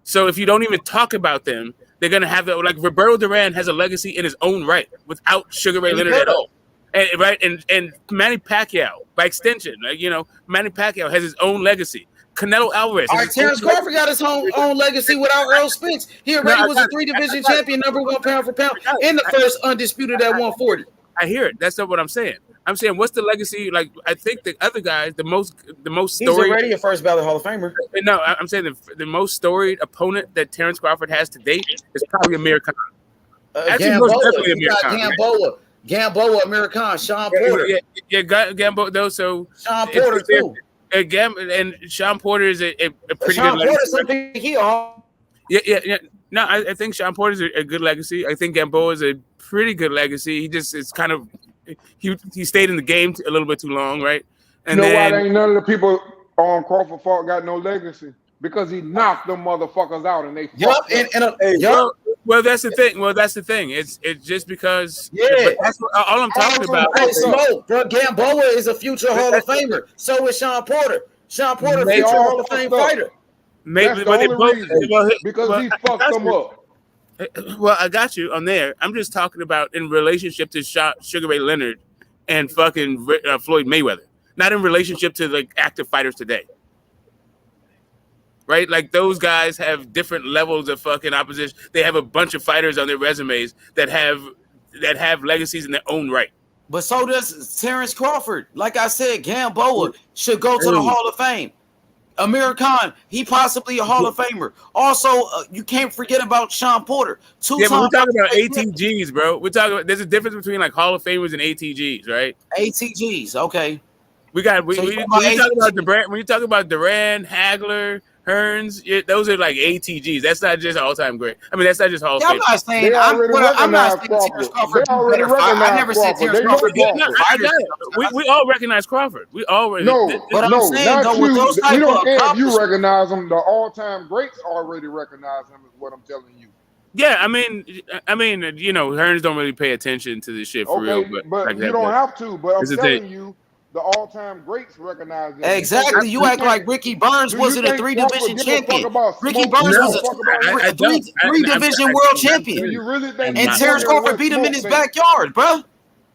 So if you don't even talk about them, they're gonna have like Roberto Duran has a legacy in his own right without Sugar Ray Leonard at all. And Manny Pacquiao by extension, Manny Pacquiao has his own legacy. Canelo Alvarez. All right, Terence Crawford got his own legacy without Errol Spence. He already was a 3-division champion, #1 pound for pound, and the first undisputed at 140. I hear it. That's not what I'm saying. I'm saying, what's the legacy? Like, I think the other guys, the most storied. He's already a first ballot Hall of Famer. No, I'm saying the most storied opponent that Terence Crawford has to date is probably Amir Khan. Gamboa, Amir Khan, Sean Porter. Gamboa though. So Sean Porter too. And Sean Porter is a pretty Sean good legacy. Yeah. No, I think Sean Porter is a good legacy. I think Gamboa is a pretty good legacy. He just is kind of he stayed in the game a little bit too long, right? And why ain't none of the people on Crawford fought got no legacy? Because he knocked them motherfuckers out and they Well, that's the thing. It's just because. Yeah, but that's all I'm talking about. Gamboa is a future Hall of Famer. So is Sean Porter. Sean Porter, future Hall of Fame fighter. Maybe, but because he fucked them up. Well, I got you on there. I'm just talking about in relationship to Sugar Ray Leonard and fucking Floyd Mayweather, not in relationship to like active fighters today. Right? Like those guys have different levels of fucking opposition. They have a bunch of fighters on their resumes that have legacies in their own right. But so does Terence Crawford. Like I said, Gamboa should go to the Hall of Fame. Amir Khan, he possibly a Hall of Famer. Also, you can't forget about Sean Porter. But we're talking about ATGs, bro. We're talking about there's a difference between like Hall of Famers and ATGs, right? ATGs, okay. We when you talk about Duran, Hagler, Hearns, those are like ATGs. That's not just all-time great. I mean, that's not just Hall of Fame. I'm not saying Terence Crawford. I never said Terence Crawford. We all recognize Crawford. We already but I'm saying though, with those type of you recognize them. The all-time greats already recognize them. Is what I'm telling you. Yeah, I mean, you know, Hearns don't really pay attention to this shit for real, but like you don't have to. But I'm telling you. The all-time greats recognize them. Exactly. You act like Ricky Burns wasn't a 3-division champion. Ricky Burns was a three-division world champion. And Terence Crawford beat him in his backyard, bro.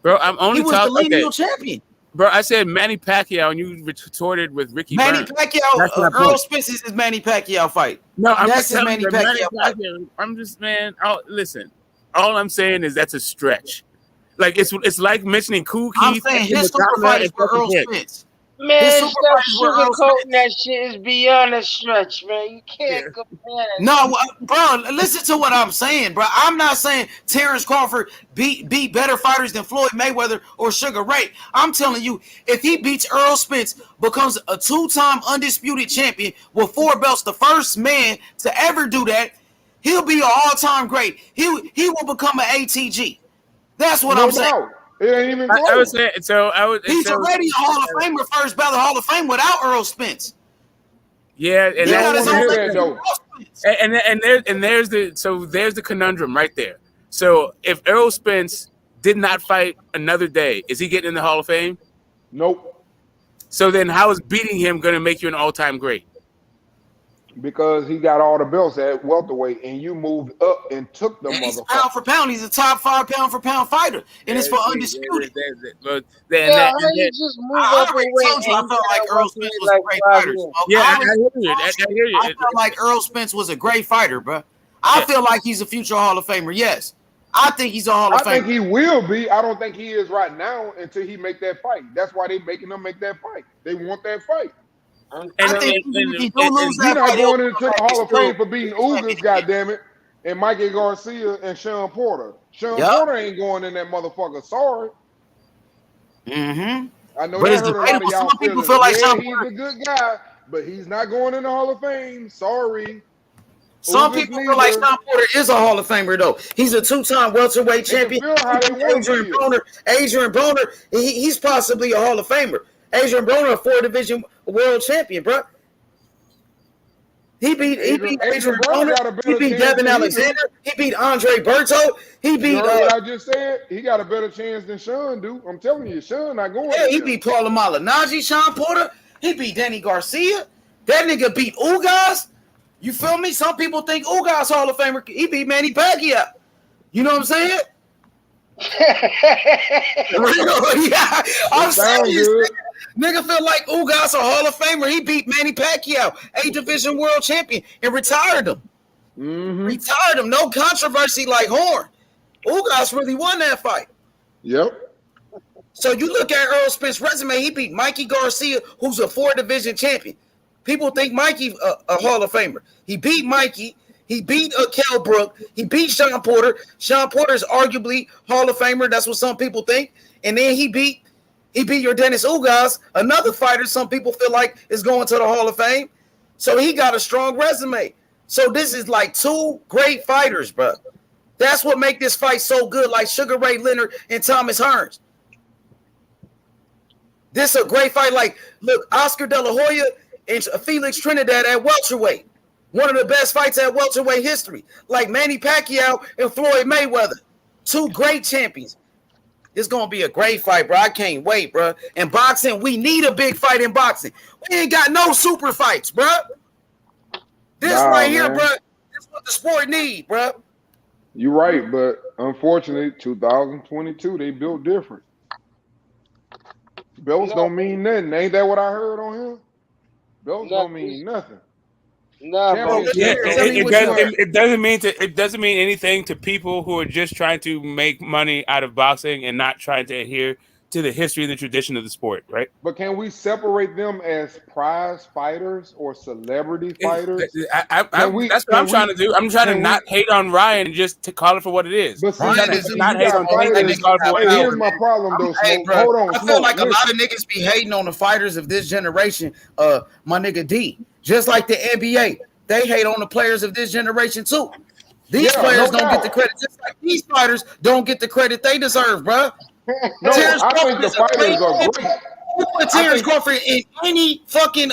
Bro, I'm only talking. He was the lineal champion. Bro, I said Manny Pacquiao, and you retorted with Ricky Burns. Manny Pacquiao, Errol Spence is his Manny Pacquiao fight. No, I'm that's just his Manny Pacquiao fight. I'm just, man. Listen, all I'm saying is that's a stretch. Like it's like mentioning Cool Keith. I'm saying his super fighters were Errol Spence. Man, stop sugarcoating that shit is beyond a stretch, man. You can't compare that. No, bro, listen to what I'm saying, bro. I'm not saying Terence Crawford beat better fighters than Floyd Mayweather or Sugar Ray. I'm telling you, if he beats Errol Spence, becomes a 2-time undisputed champion with 4 belts, the first man to ever do that, he'll be an all-time great. He will become an ATG. That's what I'm saying. It ain't even close. I would say so. He's already a Hall of Famer, first ballot Hall of Fame without Errol Spence. Yeah, and there's that, there's the conundrum right there. So if Errol Spence did not fight another day, is he getting in the Hall of Fame? Nope. So then, how is beating him going to make you an all-time great? Because he got all the belts at welterweight, and you moved up and took them. He's pound for pound. He's a top 5 pound for pound fighter, and it's for undisputed. You just move up and I felt like Errol Spence was a great fighter. I felt like Errol Spence was a great fighter, bro. I feel like he's a future Hall of Famer. Yes, I think he's a Hall of Famer. I think he will be. I don't think he is right now until he make that fight. That's why they making him make that fight. They want that fight. I think he do lose that fight. You're not going into the Hall of true. Fame for beating Ugas, goddammit, and Mikey Garcia and Sean Porter. Porter ain't going in that motherfucker. Sorry. I know but that hurt a lot of y'all. Some people feel like Sean he's a good guy, but he's not going in the Hall of Fame. Sorry. Some people feel like Sean Porter is a Hall of Famer, though. He's a 2-time welterweight champion. Adrian Broner, he's possibly a Hall of Famer. Adrian Broner, a 4-division world champion, bro. He beat Adrian Broner. He beat Devin Alexander. He beat Andre Berto. He beat. What I just said. He got a better chance than Sean do. I'm telling you, Sean not going. Yeah, he beat Paul Malignaggi, Sean Porter. He beat Danny Garcia. That nigga beat Ugas. You feel me? Some people think Ugas Hall of Famer. He beat Manny Pacquiao. You know what I'm saying? Yeah, I'm serious. Nigga feel like Ugas a Hall of Famer. He beat Manny Pacquiao, 8-division world champion, and retired him. Retired him. No controversy like Horn. Ugas really won that fight. Yep. So you look at Errol Spence's resume. He beat Mikey Garcia, who's a 4-division champion. People think Mikey a Hall of Famer. He beat Mikey. He beat Kell Brook. He beat Sean Porter. Sean Porter is arguably Hall of Famer. That's what some people think. And then he beat your Dennis Ugas, another fighter some people feel like is going to the Hall of Fame. So he got a strong resume. So this is like 2 great fighters, bro. That's what make this fight so good, like Sugar Ray Leonard and Thomas Hearns. This is a great fight. Like, look, Oscar De La Hoya and Felix Trinidad at welterweight. One of the best fights at welterweight history. Like Manny Pacquiao and Floyd Mayweather. 2 great champions. It's going to be a great fight, bro. I can't wait, bro. In boxing, we need a big fight in boxing. We ain't got no super fights, bro. This here, bro, this is what the sport need, bro. You're right, but unfortunately, 2022 they built different. Belts don't mean nothing. Ain't that what I heard on here? Belts don't mean nothing. Nah, bro. It doesn't mean anything to people who are just trying to make money out of boxing and not trying to adhere to the history and the tradition of the sport, right? But can we separate them as prize fighters or celebrity fighters? That's what I'm trying to do. I'm trying to not hate on Ryan and just to call it for what it is. But Ryan is not hate on Tank and just call it for what it is. Here's my problem, though. Hey, bro, hold on. I feel like a lot of niggas be hating on the fighters of this generation. My nigga D, just like the NBA, they hate on the players of this generation too. These players don't get the credit, just like these fighters don't get the credit they deserve, bro. No, Terence I Crawford think the fighters are great. You put Terence Crawford in any fucking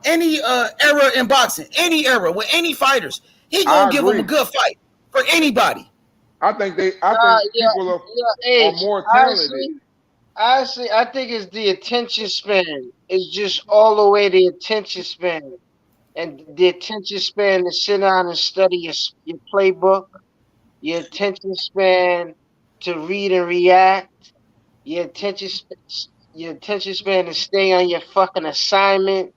any era in boxing, any era with any fighters, he gonna give them a good fight for anybody. I think people are more talented. Honestly, I think it's the attention span. It's just all the way the attention span. And the attention span to sit down and study your playbook, your attention span to read and react, your attention span to stay on your fucking assignment,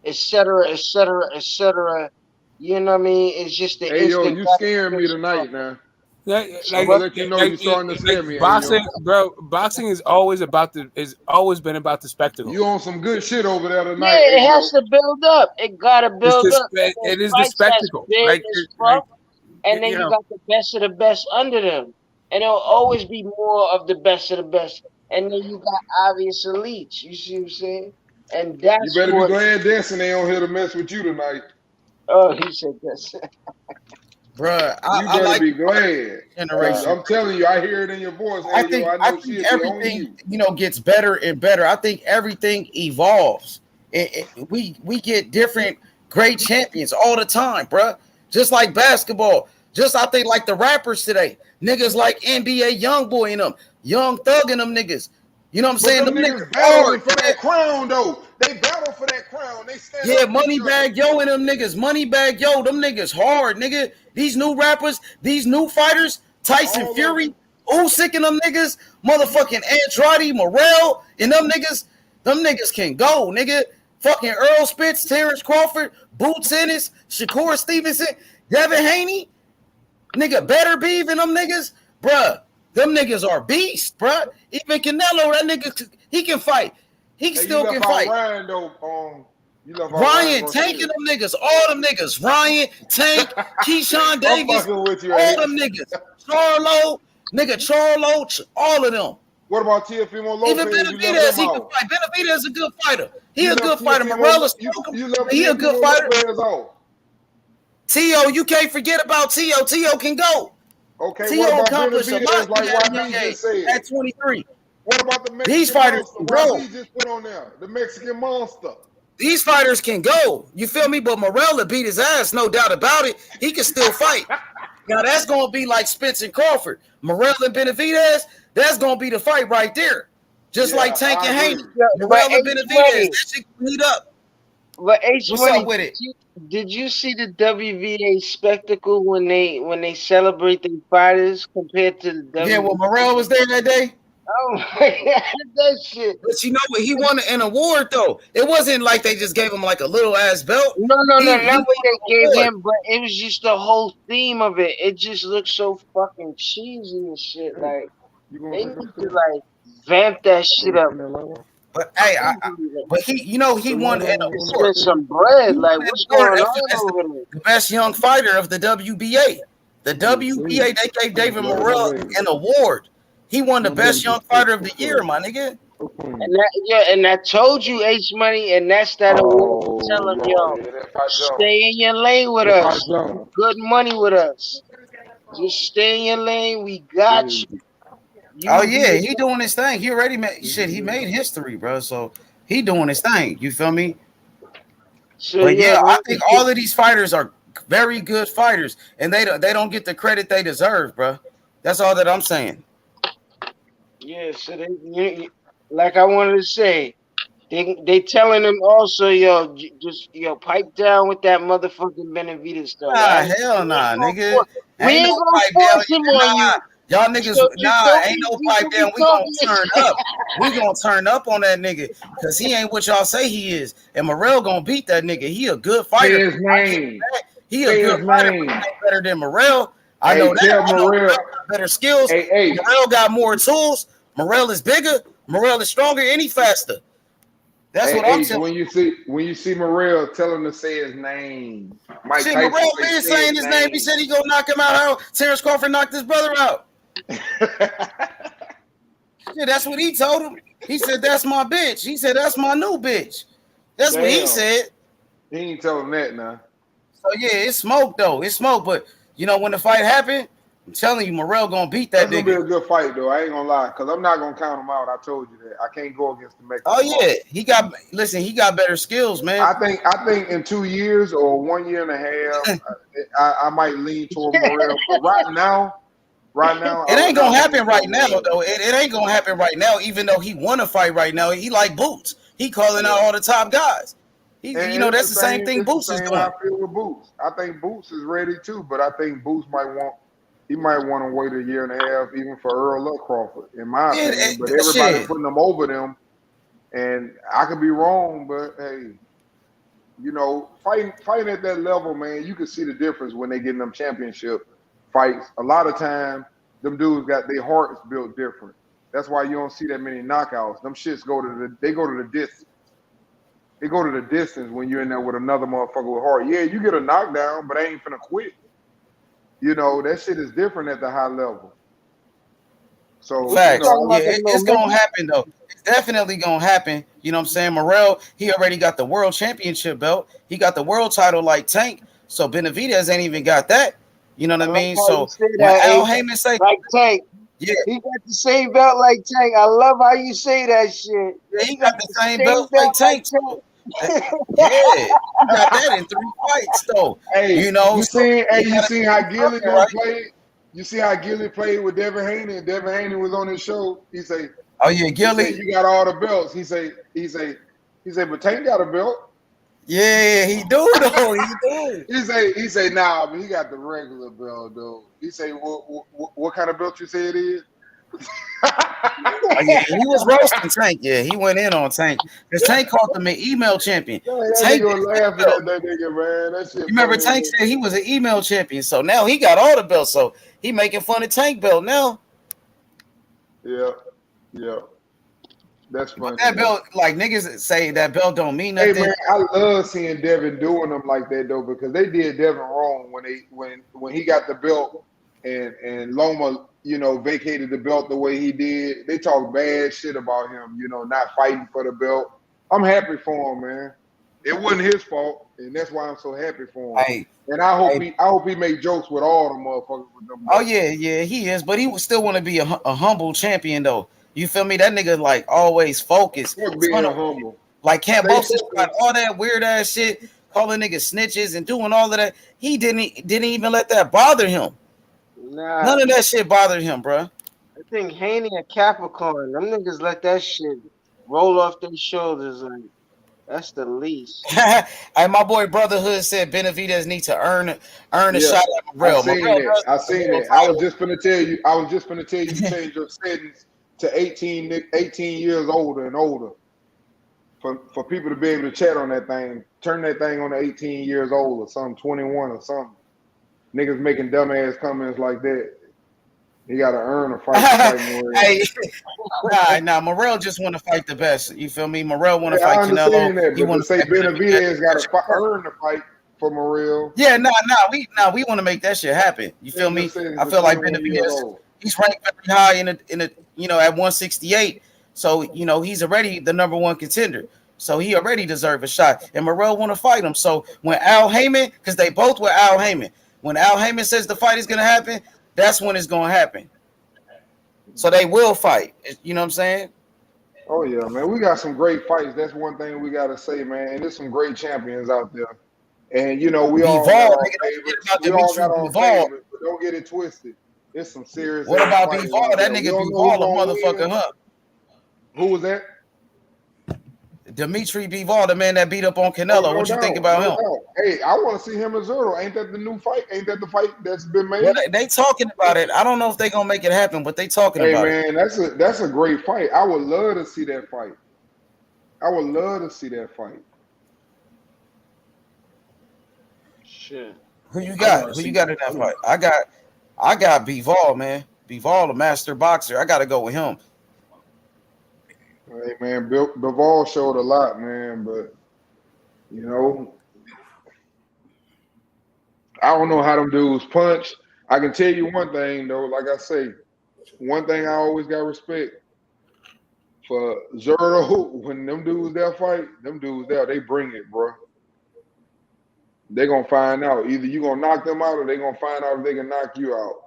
etc., etc., etc. You know what I mean? It's just the hey, yo, you scaring me tonight, now. I'm gonna let you know you're starting to scare me. Boxing, bro. Boxing is always been about the spectacle. You on some good shit over there tonight? Yeah, it has to build up. It gotta build up. It is the spectacle, and then you got the best of the best under them, and it'll always be more of the best of the best. And then you got obvious elites. You see what I'm saying? And that's you better be glad Destin ain't on here to mess with you tonight. Oh, he said this. Bruh, you better be glad. I'm telling you, I hear it in your voice. I think everything gets better and better. I think everything evolves. We get different great champions all the time, bruh. Just like basketball. I think like the rappers today. Niggas like NBA Youngboy and them. Young Thug and them niggas. You know what I'm saying? Them niggas battling for that crown, though. They battle for that crown. They stand Moneybag Yo and them niggas. Moneybag Yo, them niggas hard, nigga. These new rappers, these new fighters, Tyson Fury, Usyk and them niggas, motherfucking Andrade, Morrell, and them niggas can go, nigga. Fucking Errol Spence, Terence Crawford, Boots Ennis, Shakur Stevenson, Devin Haney, nigga, Better Beef and them niggas, bruh. Them niggas are beasts, bruh. Even Canelo, that nigga, he can fight. He still can fight. Ryan, though, Ryan, Tank and them niggas, all them niggas. Ryan, Tank, Keyshawn Davis, all them niggas. Charlo, all of them. What about Teofimo Lopez? Even Benavidez, he can fight. Benavidez is a good fighter. He a good fighter. Morales, he a good fighter. T.O., you can't forget about T.O. T.O. can go. Okay, T.O. accomplished a lot at 23. What about the Mexican these fighters, bro? He just put on there the Mexican monster. These fighters can go. You feel me? But Morella beat his ass, no doubt about it. He can still fight. Now that's gonna be like Spence and Crawford. Morella and Benavidez, that's gonna be the fight right there. Just like Tank and Haney. Morella and Benavidez, that shit can heat up. But What's up with it? Did you see the WVA spectacle when they celebrate their fighters compared to the WVA? Yeah, well, Morrell was there that day. Oh my God, that shit! But you know what? He won an award though. It wasn't like they just gave him like a little ass belt. No, not what they gave him, but it was just the whole theme of it. It just looked so fucking cheesy and shit. Like they need to like vamp that shit up. But hey, but he won an award. Some bread, like what's going on over there? The best young fighter of the WBA. The WBA, they gave David Morrell an award. He won the best young fighter of the year, my nigga. And I told you, H Money, and that's that award. Tell him, yo, stay in your lane with us. Good money with us. Just stay in your lane. We got you. Oh yeah, he doing his thing. He already made shit. He made history, bro. So he doing his thing. You feel me? So, but yeah, I think all of these fighters are very good fighters, and they don't get the credit they deserve, bro. That's all that I'm saying. Yeah, so they, like I wanted to say, they telling them also, just pipe down with that motherfucking Benavidez stuff. Hell nah, nigga. We ain't no gonna pipe force down. him on you. Y'all niggas, So just don't ain't no be, pipe just down. be We gonna talking turn your up. We gonna turn up on that nigga because he ain't what y'all say he is. And Morrell gonna beat that nigga. He a good fighter. Say his name. He a Say good his fighter, name. but he ain't better than Morrell. I Hey, know that. tell I know Morrell. Morrell got better skills. Hey. Morrell got more tools. Morrell is bigger. Morrell is stronger and he faster. That's what I'm telling you. When you see Morrell, tell him to say his name. Mike Shit, Tyson Morrell been saying his name. He said he gonna knock him out. How Terence Crawford knocked his brother out. Yeah, that's what he told him. He said, "That's my bitch." He said, "That's my new bitch." That's what he said. He ain't telling that now. So yeah, it's smoke though. It's smoke, but you know when the fight happened, I'm telling you, Morrell gonna beat that That's nigga. gonna be a good fight though. I ain't gonna lie, because I'm not gonna count him out. I told you that. I can't go against the Mexican. Oh yeah, he got better skills, man. I think in 2 years or 1 year and a half, I might lean toward Morrell. But right now, it ain't gonna happen right now though. It ain't gonna happen right now. Even though he won a fight right now, he like Boots. He calling out all the top guys. That's the same thing Boots is doing. I feel with Boots. I think Boots is ready too, but I think Boots might want to wait a year and a half, even for Errol or Crawford, in my opinion. But everybody putting them over them, and I could be wrong, but hey, you know, fighting at that level, man, you can see the difference when they get in them championship fights. A lot of time, them dudes got their hearts built different. That's why you don't see that many knockouts. Them shits go to the distance. They go to the distance when you're in there with another motherfucker with heart. Yeah, you get a knockdown, but I ain't finna quit. You know, that shit is different at the high level. So, facts. It's gonna happen though. It's definitely gonna happen. You know what I'm saying? Morrell, he already got the world championship belt. He got the world title like Tank. So Benavidez ain't even got that. You know what I mean? So when Al Heyman say like Tank, yeah, he got the same belt like Tank. I love how you say that shit. Yeah, he got the same belt like Tank. Yeah, he got that in 3 fights though. Hey, you know, you seen how Gilly played? You see how Gilly played with Devin Haney, and Devin Haney was on his show. He say, "Oh yeah, Gilly, you got all the belts." He say, "But Tank got a belt." Yeah, he do though. He do. he say, "Nah, but he got the regular belt though." He say, "What kind of belt you say it is?" Yeah, he was roasting Tank. Yeah, he went in on Tank because Tank called him an email champion. Tank was laughing at that nigga, man. That shit. You remember Tank said he was an email champion, so now he got all the belts. So he making fun of Tank belt now. Yeah. That's funny. But that belt, like niggas say, that belt don't mean nothing. Hey man, I love seeing Devin doing them like that though, because they did Devin wrong when he got the belt and Loma, you know, vacated the belt the way he did. They talk bad shit about him, you know, not fighting for the belt. I'm happy for him, man. It wasn't his fault, and that's why I'm so happy for him. And I hope he make jokes with all the motherfuckers with them. Oh yeah, he is, but he would still want to be a humble champion though. You feel me? That nigga like always focused. Being humble. Like Cambosis got all that weird ass shit, calling niggas snitches and doing all of that. He didn't even let that bother him. Nah, none of that shit bothered him, bro. I think Haney and Capricorn, them niggas let that shit roll off their shoulders. Like that's the least. And my boy Brotherhood said Benavidez need to earn a shot at Morrell. I seen it. I was just gonna tell you. You change your sentence to 18 years older and older. For people to be able to chat on that thing, turn that thing on to 18 years old or something, 21 or something. Niggas making dumbass comments like that. He got to earn a fight. Nah, Morrell just want to fight the best. You feel me? Morrell want to fight I understand Canelo. That, but to say Benavidez got to earn the fight for Morrell. Yeah, we want to make that shit happen. You feel me? I feel like Benavidez, he's ranked very high in the you know, at 168. So, you know, he's already the number one contender. So he already deserves a shot. And Morrell want to fight him. So when Al Heyman, because they both were Al Heyman, when Al Heyman says the fight is going to happen, that's when it's going to happen. So they will fight. You know what I'm saying? Oh, yeah, man. We got some great fights. That's one thing we got to say, man. And there's some great champions out there. And, you know, we all got our favorites. We all got our favorites, but don't get it twisted. There's some serious. What about B-Ball? That nigga B-Ball a motherfucker, huh? Who was that? Dimitri Bivol, the man that beat up on Canelo. What you think about him? Hey, I want to see him and Zerto. Ain't that the new fight? Ain't that the fight that's been made? Well, they talking about it. I don't know if they gonna make it happen, but they talking about it. Hey man, that's a great fight. I would love to see that fight. Shit. Who you got? Who you got in that fight? I got Bivol, man. Bivol, a master boxer. I got to go with him. Hey man, Bivol showed a lot, man, but you know, I don't know how them dudes punch. I can tell you one thing though, like I say, one thing I always got respect for Zerto. When them dudes there fight, they bring it, bro. They're gonna find out. Either you gonna knock them out or they're gonna find out if they can knock you out.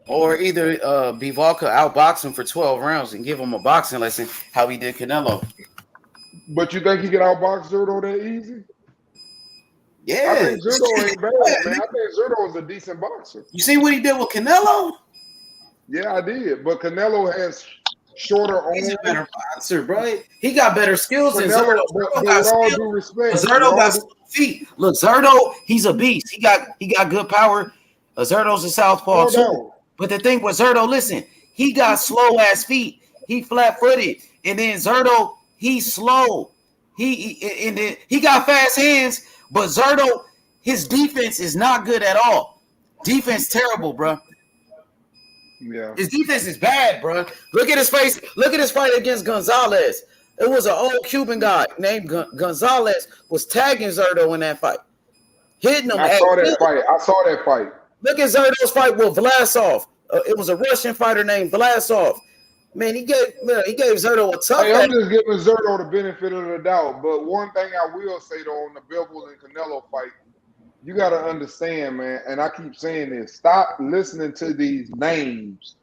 Or either Bivol could outbox him for 12 rounds and give him a boxing lesson how he did Canelo. But you think he can outbox Zerto that easy? Yeah. I think Zerto ain't bad, man. I think Zerto is a decent boxer. You see what he did with Canelo? Yeah, I did. But Canelo has shorter arms. He's a better boxer, bro. He got better skills than Zerto. But with all due respect, Zerto got slow feet. Look, Zerto, he's a beast. He got good power. Zerto's a southpaw too. But the thing with Zerto, listen, he got slow ass feet. He flat footed, and then Zerto, he's slow. He got fast hands, but Zerto, his defense is not good at all. Defense terrible, bro. Yeah, his defense is bad, bro. Look at his face. Look at his fight against Gonzalez. It was an old Cuban guy named Gonzalez was tagging Zerto in that fight, hitting him. I saw that fight. Look at Zerto's fight with Vlasov. It was a Russian fighter named Vlasov. Man, he gave Zerto a tough. Hey, I'm just giving Zerto the benefit of the doubt. But one thing I will say though on the Bivol and Canelo fight, you got to understand, man. And I keep saying this: stop listening to these names.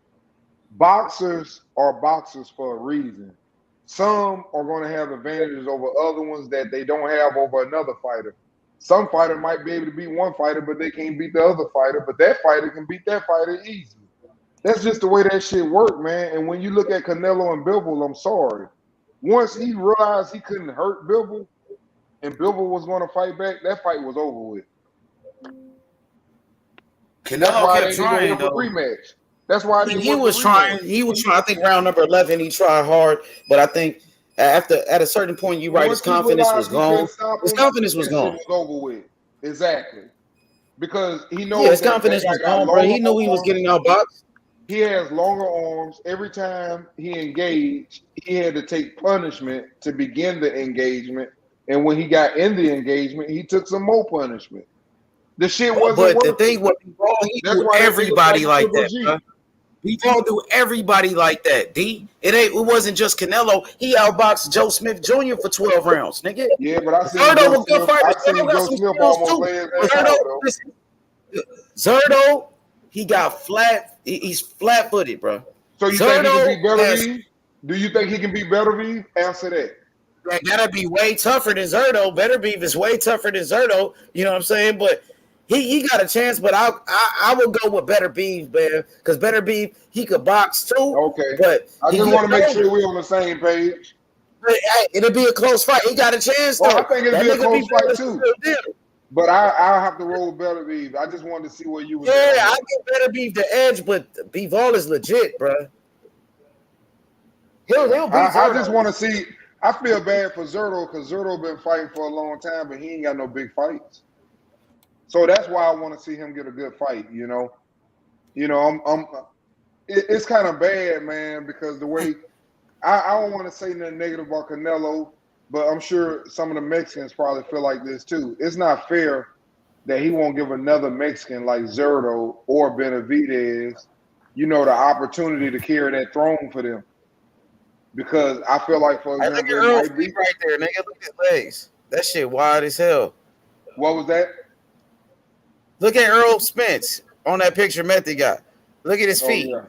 Boxers are boxers for a reason. Some are going to have advantages over other ones that they don't have over another fighter. Some fighter might be able to beat one fighter, but they can't beat the other fighter. But that fighter can beat that fighter easy. That's just the way that shit work, man. And when you look at Canelo and Bivol, I'm sorry. Once he realized he couldn't hurt Bivol, and Bivol was going to fight back, that fight was over with. Canelo kept trying though. Rematch. That's why he was trying. He was trying. I think round number 11, he tried hard, but I think at a certain point, you're right. His confidence was gone. His confidence was gone. Was over with. Exactly. Because he knows. Yeah, his confidence was gone, bro. He knew he was getting outboxed. He has longer arms. Every time he engaged, he had to take punishment to begin the engagement. And when he got in the engagement, he took some more punishment. The shit wasn't working. But the thing was, he do everybody like that, bro. We all do everybody like that, D. It wasn't just Canelo. He outboxed Joe Smith Jr. for 12 rounds, nigga. Yeah, but I seen Joe Smith almost lay his ass out, Zerto, he got flat. He's flat-footed, bro. So you think he can beat Beterbiev? Do you think he can beat Beterbiev? Answer that. That gotta be way tougher than Zerto. Beterbiev is way tougher than Zerto. You know what I'm saying? But he got a chance. But I would go with Beterbiev, man, because Beterbiev he could box too. Okay, but I just want to make sure we're on the same page. But, it'll be a close fight. He got a chance though. I think it'll be a close fight too. But I'll have to roll with Beterbiev. I just wanted to see where you were. Yeah, I give Beterbiev the edge, but Bivol is legit, bro. He'll beat I just want to see. I feel bad for Zerto because Zerto been fighting for a long time, but he ain't got no big fights. So that's why I want to see him get a good fight. It's kind of bad, man, because the way I don't want to say nothing negative about Canelo, but I'm sure some of the Mexicans probably feel like this too. It's not fair that he won't give another Mexican like Zerto or Benavidez, the opportunity to carry that throne for them. Because I feel like, for example, look at Earl's feet right there, nigga. Look at his legs. That shit wide as hell. What was that? Look at Errol Spence on that picture Method got. Look at his feet. Yeah.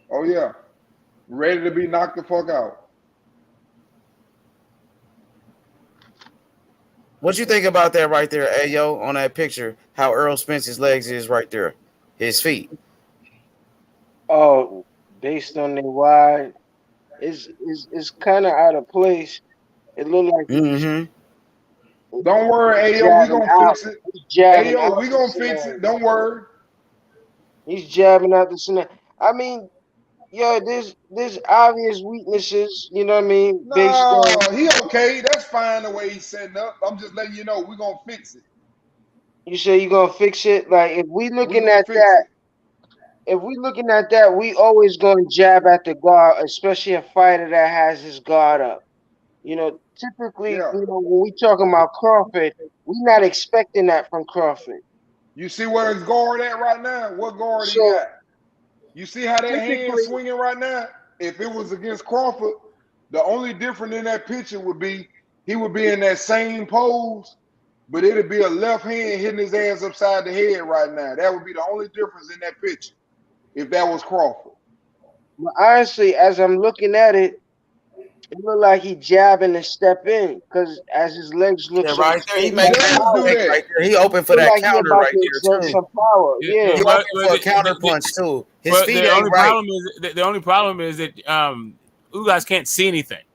Oh, yeah. Ready to be knocked the fuck out. What you think about that right there, Ayo, on that picture, how Errol Spence's legs is right there, his feet? Oh, based on the wide, it's kind of out of place. It looked like Don't worry, Ayo, we gonna fix it. Ayo, we gonna fix it. Don't worry. He's jabbing out the scenario. I mean, yo, there's obvious weaknesses. You know what I mean? Based on he okay. That's fine the way he's setting up. I'm just letting you know we gonna fix it. You say you gonna fix it? Like if we looking at that, we always gonna jab at the guard, especially a fighter that has his guard up. You know, typically, when we talking about Crawford, we're not expecting that from Crawford. You see where his guard at right now? What guard he got? You see how that hand swinging right now? If it was against Crawford, the only difference in that picture would be he would be in that same pose, but it'd be a left hand hitting his ass upside the head right now. That would be the only difference in that picture if that was Crawford. But honestly, as I'm looking at it, it looked like he jabbing to step in because as his legs look right there, he makes right there. He open for that counter right there too. Some power, He open for a counter punch too. His feet ain't right. The only problem is that Ugas can't see anything.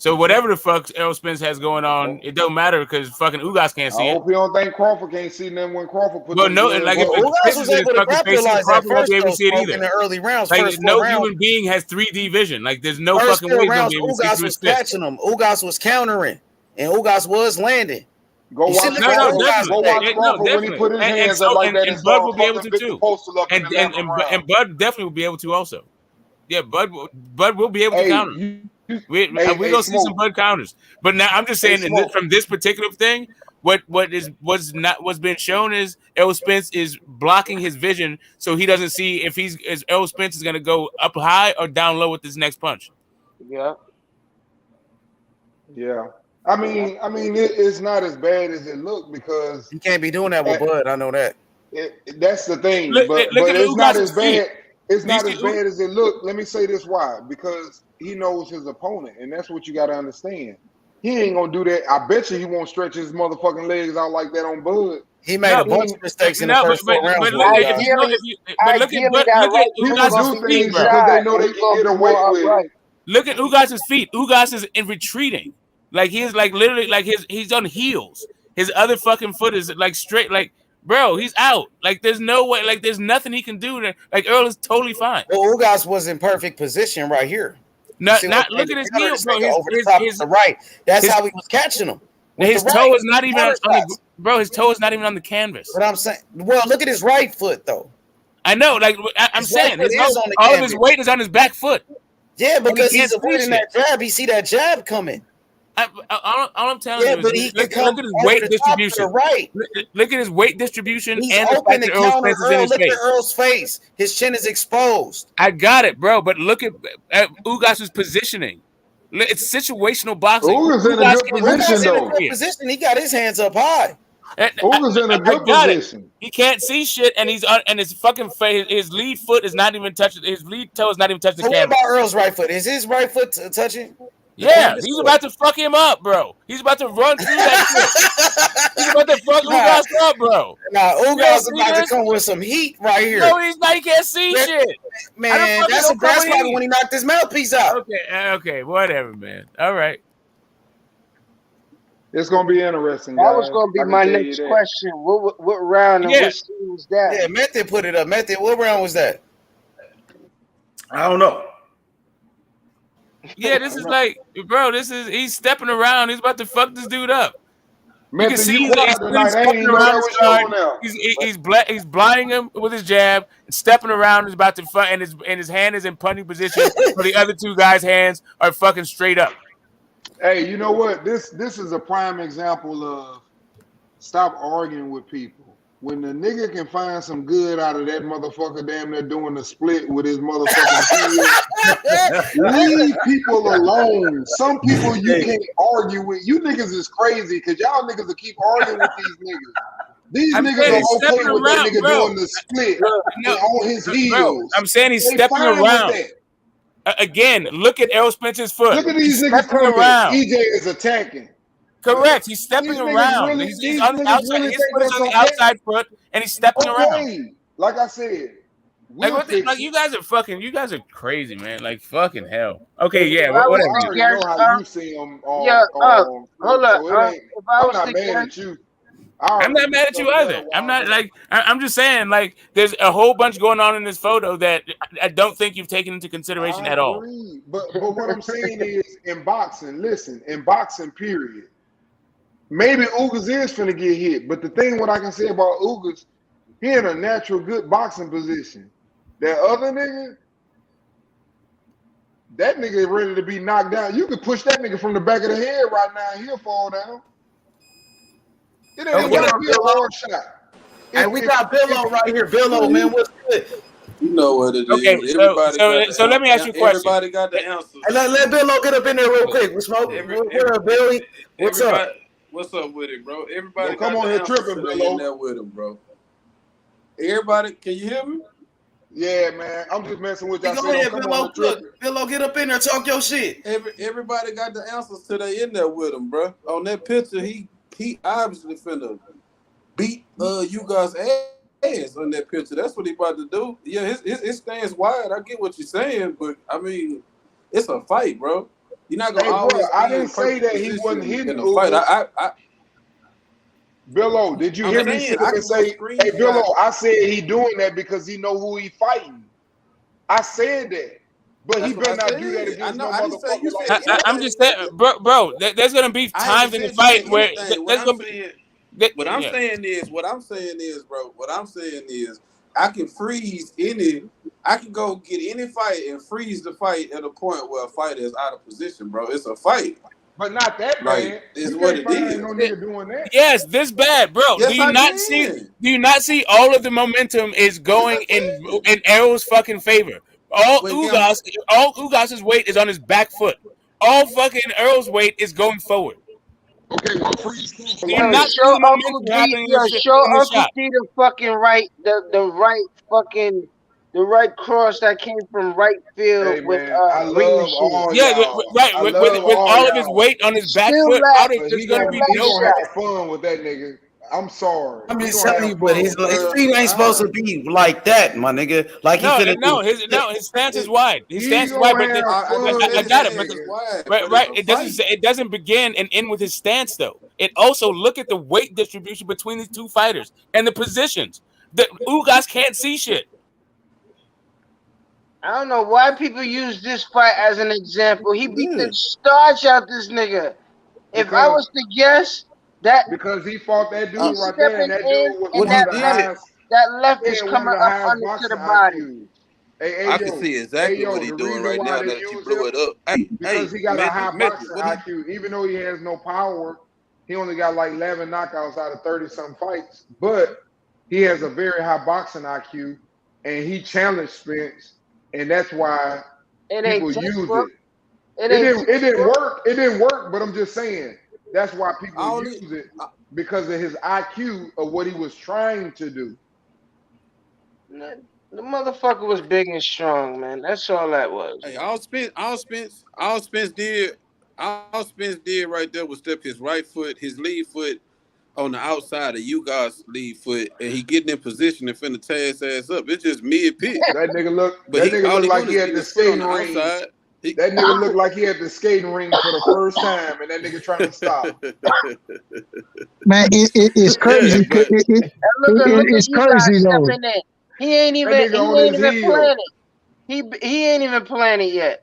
So whatever the fuck Errol Spence has going on, it don't matter because fucking Ugas can't see I it. hope you don't think Crawford can't see them when Crawford put. Well, no, like if Ugas was able to capitalize that first in the early rounds. Like first no round, human being has 3D vision. Like there's no first fucking way he's gonna rounds, be able to see Ugas through was his fist. catching him. Ugas was countering, and Ugas was landing. Go watch Crawford when he put his hands up like that. And Bud will be able to too. And Bud definitely will be able to also. Yeah, Bud will be able to counter. We're gonna see some Bud counters, but now I'm just saying from this particular thing, what's been shown is Errol Spence is blocking his vision, so he doesn't see if Errol Spence is gonna go up high or down low with this next punch. Yeah. I mean, it's not as bad as it looked because you can't be doing that with Bud. I know that. That's the thing, but it's not as bad. It's not as bad as it looked. Let me say this why. Because he knows his opponent, and that's what you got to understand. He ain't going to do that. I bet you he won't stretch his motherfucking legs out like that on Bud. He made a bunch of mistakes in the first 4 rounds. But look at Ugas' feet, bro. They know they can get away with it. Look at Ugas' feet. Ugas is in retreating. Like he is like literally like he's on heels. His other fucking foot is like straight like bro, he's out. Like, there's no way. Like, there's nothing he can do. Like, Earl is totally fine. Well, Ugas was in perfect position right here. Not look at his heel, bro. His right. That's how he was catching him. His toe is not even on the bro. His toe is not even on the canvas. But I'm saying, well, look at his right foot though. I know. Like I'm saying, all of his weight is on his back foot. Yeah, because he's avoiding that jab. He see that jab coming. All I'm telling you is look at his weight distribution. Right. Look at his weight distribution. He's and open the to fact that counter Earl. look at Earl's face. His chin is exposed. I got it, bro. But look at Ugas' positioning. It's situational boxing. Ugas in a good position, though. He got his hands up high. Ugas in a good position. He can't see shit, and he's and his fucking face. His lead foot is not even touching. His lead toe is not even touching the canvas. canvas. What about Earl's right foot? Is his right foot touching? Yeah, he's about to fuck him up, bro. He's about to run through that shit. He's about to fuck Ugas up, bro. Nah, Ugas is about to come with some heat right here. No, he's not. He can't see shit. Man, that's probably when he knocked his mouthpiece out. Okay, whatever, man. All right. It's gonna be interesting. That was gonna be my next question. What round and what scene was that? Yeah, Method put it up. Method, what round was that? I don't know. Yeah, this is like, bro, he's stepping around. He's about to fuck this dude up. You can see he's stepping around his guard. He's blinding him with his jab, and stepping around. He's about to fuck, and his hand is in punting position. So the other two guys' hands are fucking straight up. Hey, you know what? This is a prime example of stop arguing with people. When the nigga can find some good out of that motherfucker, damn near doing the split with his motherfucking head, leave people alone. Some people you can't argue with. You niggas is crazy because y'all niggas will keep arguing with these niggas. These niggas are okay with that nigga doing the split on his heels. I'm saying he's stepping around. Again, look at Errol Spence's foot. Look at these niggas coming around. EJ is attacking. Correct. He's stepping around. He's on the outside. His foot is on the outside foot, and he's stepping around. Like I said, Like you guys are crazy, man. Like fucking hell. Okay, yeah, I whatever. was I already know how you see him. hold up. So it ain't. If I I'm was not to mad guess, at you. I'm not mad at you either. I'm not like I'm just saying like there's a whole bunch going on in this photo that I don't think you've taken into consideration I at all. agree, but what I'm saying is, in boxing, listen, in boxing, period. Maybe Ugas is finna get hit, but the thing what I can say about Ugas, he in a natural good boxing position. That other nigga, that nigga is ready to be knocked down. You could push that nigga from the back of the head right now, and he'll fall down. It ain't even gotta be a hard shot. And we got Billo right here. Billo, man, what's good? You know what it is. Okay, so let me ask you a question. Everybody got the answers. And let Billo get up in there real quick. We smoke. What up, Billy? What's up? What's up with it, bro? Everybody come got on the here answers tripping, today Billo. in there with him, bro. Everybody, can you hear me? Yeah, man. I'm just messing with y'all. Go ahead, Billo. Look, Billo, get up in there, talk your shit. Everybody got the answers today in there with him, bro. On that picture, he obviously finna beat you guys' ass on that picture. That's what he about to do. Yeah, his stance wide. I get what you're saying, but I mean, it's a fight, bro. You're not gonna always. Bro, I didn't say that he wasn't hitting in a fight. Billo, did you hear me sit up and say, hey, Billo, I said he doing that because he know who he fighting. I said that. But he better not do that against no motherfucker like that. I'm just saying, bro, there's going to be times in the fight where there's going to be... What I'm saying is, bro, I can freeze I can go get any fight and freeze the fight at a point where a fighter is out of position, bro. It's a fight. But not that bad. Is what it is. No nigga doing that. Yes, this bad, bro. Yes, do you not see all of the momentum is going in Errol's fucking favor? All Ugas's weight is on his back foot. All fucking Errol's weight is going forward. Okay, well, You're not show Uncle D, show Uncle D the fucking right, the right fucking. The right cross that came from right field with I love all right with all of his weight on his back foot. There's gonna be no have fun with that nigga. I'm sorry. I'm just telling you, but his feet ain't supposed to be like that, my nigga. Like his stance is wide. His stance is wide, but I got it. But right, it doesn't begin and end with his stance though. It also look at the weight distribution between these two fighters and the positions. The Ugas can't see shit. I don't know why people use this fight as an example. He beat the starch out this nigga. If I was to guess that because he fought that dude right there, and that dude was one of the highest. That left is coming up under to the body. I can see exactly what he's doing right now that you blew it up. Because he got a high boxing IQ. Even though he has no power, he only got like 11 knockouts out of 30-some fights. But he has a very high boxing IQ, and he challenged Spence. And that's why people use it. It didn't work. It didn't work, but I'm just saying that's why people use it because of his IQ of what he was trying to do. The motherfucker was big and strong, man. That's all that was. Hey, all Spence did right there was step his right foot, his lead foot on the outside of you guys' lead foot, and he getting in position and finna tear his ass up. It's just mid-pitch. That nigga look like he had the skating ring. That nigga looked like he had the skating ring for the first time, and that nigga trying to stop. Man, it's crazy. It's crazy though. He ain't even planning. He ain't even planning yet.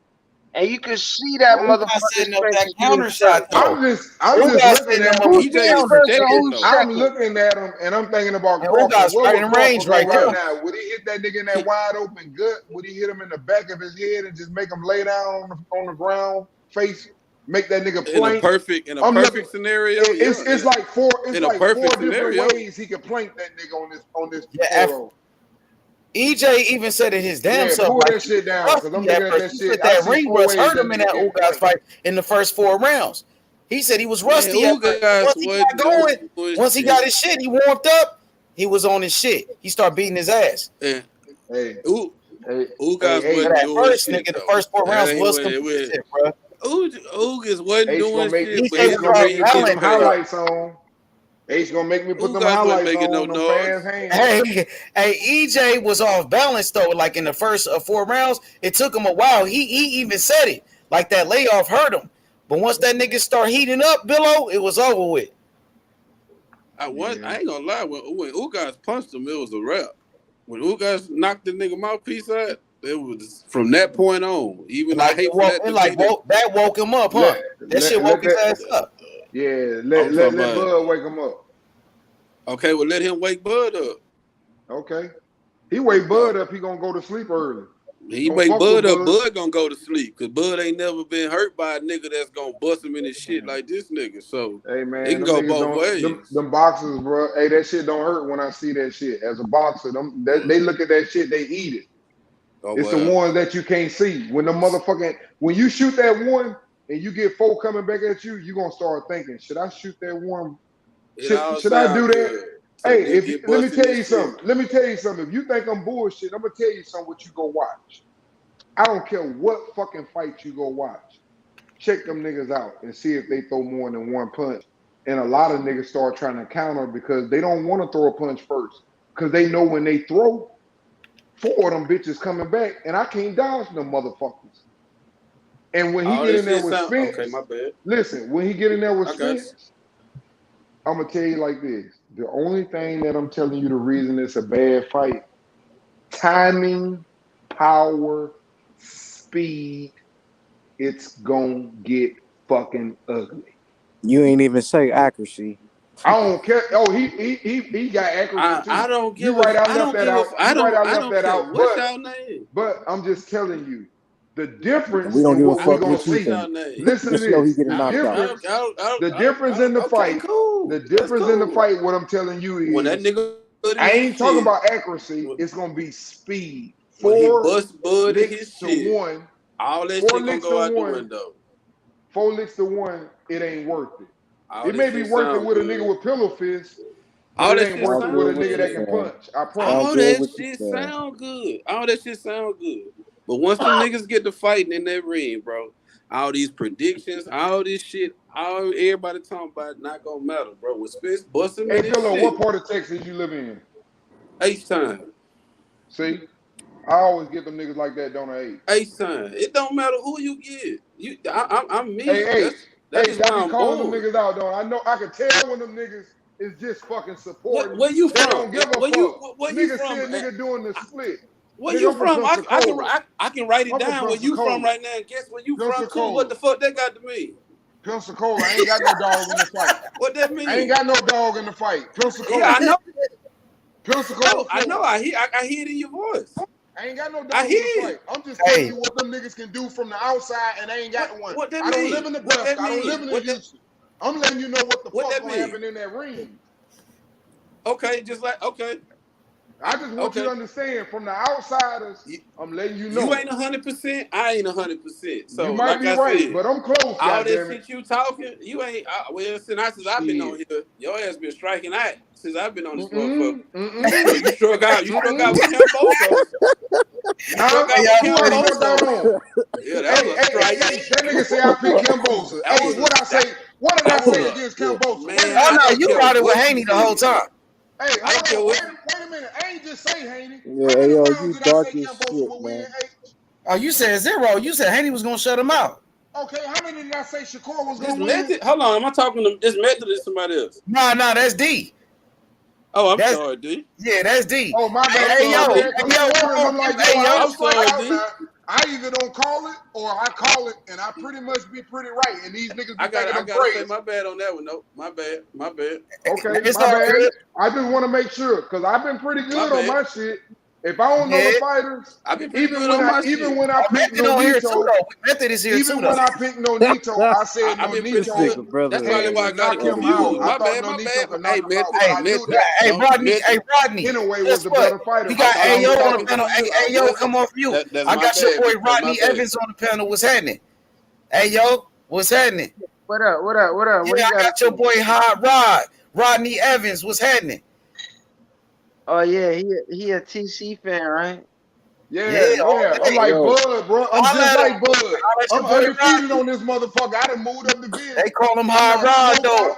And you can see that motherfucker. That counter shot. I'm just looking at him. I'm looking at him, and I'm thinking about Crawford. Right in range right now. Would he hit that nigga in that wide open gut? Would he hit him in the back of his head and just make him lay down on the ground, face, make that nigga plank? In a perfect scenario, it's like four different ways he could plank that nigga on this photo. EJ even said it his damn self. Pull that shit down, because I'm looking at that shit. That ring rust hurt him in that Ugas fight in the first 4 rounds. He said he was rusty. Once he got his shit, he warmed up. He was on his shit. He started beating his ass. Ugas the first 4 rounds was some shit, bro. Ugas wasn't doing shit. He gave him highlights on. Ace gonna make me put them highlights on them fast hands. Hey, EJ was off balance though. Like in the first 4 rounds, it took him a while. He even said it. Like that layoff hurt him. But once that nigga start heating up, Billo, it was over with. I ain't gonna lie. When Ugas punched him, it was a wrap. When Ugas knocked the nigga mouthpiece out, it was from that point on. Even like I hate that woke him up, huh? That shit woke his ass up. Yeah, let Bud wake him up. Okay, well let him wake Bud up. Okay, he wake Bud up. He gonna go to sleep early. He wake Bud up. Bud gonna go to sleep because Bud ain't never been hurt by a nigga that's gonna bust him in his shit like this nigga. So hey man, it can go both ways. Them boxers, bro. Hey, that shit don't hurt when I see that shit. As a boxer, they look at that shit, they eat it. It's the ones that you can't see. When when you shoot that one and you get 4 coming back at you, you gonna start thinking, should I shoot that one? Should I do that? Hey, let me tell you something. Let me tell you something. If you think I'm bullshit, I'm gonna tell you something what you go watch. I don't care what fucking fight you go watch. Check them niggas out and see if they throw more than one punch. And a lot of niggas start trying to counter because they don't want to throw a punch first. Because they know when they throw, 4 of them bitches coming back, and I can't dodge them motherfuckers. And when he get in there with Spence, okay, my bad. Listen, when he get in there with Spence, I'm gonna tell you like this. The only thing that I'm telling you the reason it's a bad fight, timing, power, speed, it's gonna get fucking ugly. You ain't even say accuracy. I don't care. Oh, he got accuracy too. I don't give I left that out. What's your name? But I'm just telling you, the difference We don't give a in fuck what we're gonna what you see. think. Listen to this. The difference in the fight. The difference in the fight. What I'm telling you is, when that nigga, I ain't talking about accuracy. It's gonna be speed. 4 licks to 1. All that shit gonna go out the window. 4 licks to 1. It ain't worth it. All it may be worth it with a nigga with pillow fists. But it ain't worth it with a nigga that can punch. I promise. All that shit sound good. All that shit sound good. But once the niggas get to fighting in that ring, bro, all these predictions, all this shit, everybody talking about not gonna matter, bro. With Spence busting Hey, Philo, what part of Texas you live in? H-Town. See? I always get them niggas like that, don't I? H-Town. It don't matter who you get. I'm me. Hey, that's y'all be calling them niggas out, though. I know I can tell when them niggas is just fucking supporting. Where you they from? Don't give a fuck. Where you niggas from? see a nigga doing the split. Where you from? I can write it down where you from right now and guess where you from too. What the fuck that got to mean? Pensacola, I ain't got no dog in the fight. What that mean? I ain't got no dog in the fight. Pensacola. Yeah, I know. Pensacola. I know. I hear it in your voice. I ain't got no dog in the fight. I'm just telling you what them niggas can do from the outside, and they ain't got one. What that I don't mean? live in the Best. I don't live in the Houston. I'm letting you know what the fuck gonna happen in that ring. Okay, just like I just want you to understand from the outsiders. I'm letting you know. You ain't 100%. I ain't 100%. So you might be right, but I'm close. All that shit you talking, you ain't. Well, since I've been on here, your ass been striking out since I've been on this motherfucker. So you struck out. You struck out with Cambosos. Yeah, that was a strike. That nigga say I picked Cambosos. Hey, what I say? What did I say against Cambosos? Oh no, you rode it with Haney the whole time. Hey, wait a minute. I ain't just say Haney. Yeah, yo, you dark as shit, man. Oh, you said 0. You said Haney was gonna shut him out. Okay, how many did I say Shakur was gonna win? Hold on, am I talking to this Method or somebody else? No, that's D. Oh, I'm sorry, D. Yeah, that's D. Oh, my bad. Hey, yo, I'm sorry, D. I either don't call it or I call it, and I pretty much be pretty right. And these niggas be taking them praise. Say my bad on that one. No, my bad. Okay, my bad. I just want to make sure because I've been pretty good on my shit. If I don't know the fighters, even when I pick Nonito, Method is here even when I pick Nonito, I said Nonito. That's probably why I got him confused. My bad. Hey, Rodney. Anyway, was the better fighter. We got Ayo on the panel. Ayo, come off mute. I got your boy Rodney Evans on the panel. What's happening? Ayo, what's happening? What up? Yeah, I got your boy Hot Rodney Evans. What's happening? Oh yeah, he a TC fan, right? Yeah. I'm like Bud, bro. I'm just like Bud. I'm undefeated on this motherfucker. I done moved up the bid. They call him High Rod though.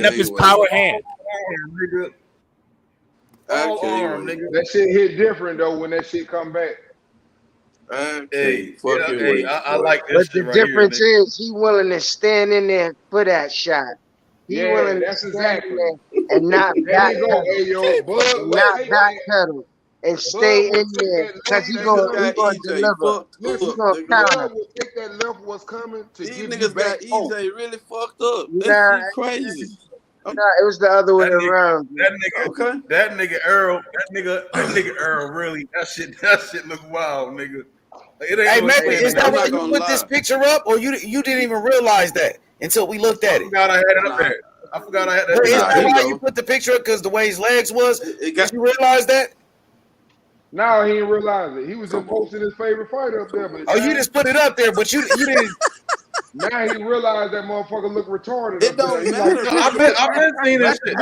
setting up his power hand. All arm, nigga. That shit hit different though when that shit come back. Hey, I like this. But the difference is he willing to stand in there for that shot. He willing to stand in there and not backpedal and stay in there because he gonna deliver. He gonna counter. Will think that left was coming to These give niggas you back. got EJ really fucked up. Nah, That shit crazy. Nah, it was the other way around. That nigga Earl really that shit look wild, nigga. Hey, Matthew, is that why you put this picture up, or you didn't even realize that until we looked at it? I forgot I had it up there. I forgot I had that. Is that why you put the picture up? Because the way his legs was? Did you realize that? No, he didn't realize it. He was just posting his favorite fight up there. But you just put it up there, but you didn't. Now he realized that motherfucker look retarded. It don't matter. I've been seeing that shit.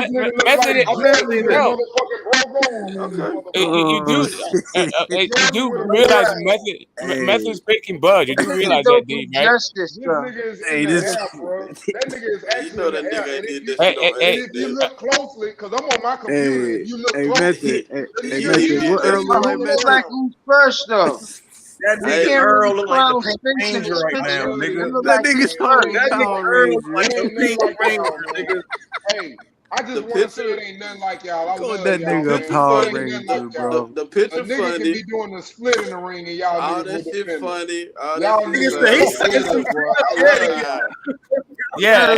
You do realize Method is faking Bud. You do realize that, D, right? This nigga is in the app, bro. That nigga is actually in the app. If you look closely, because I'm on my computer, if you look closely, Who look like who's first though? That nigga Earl look like the Pink Ranger right now, nigga. That nigga Earl look like the Pink Ranger, nigga. Hey, I just want to say it ain't nothing like y'all. I love that y'all, nigga man. Power Ranger, bro. The picture a nigga funny. can be doing the split in the ring and y'all All niggas that shit funny. Y'all Yeah,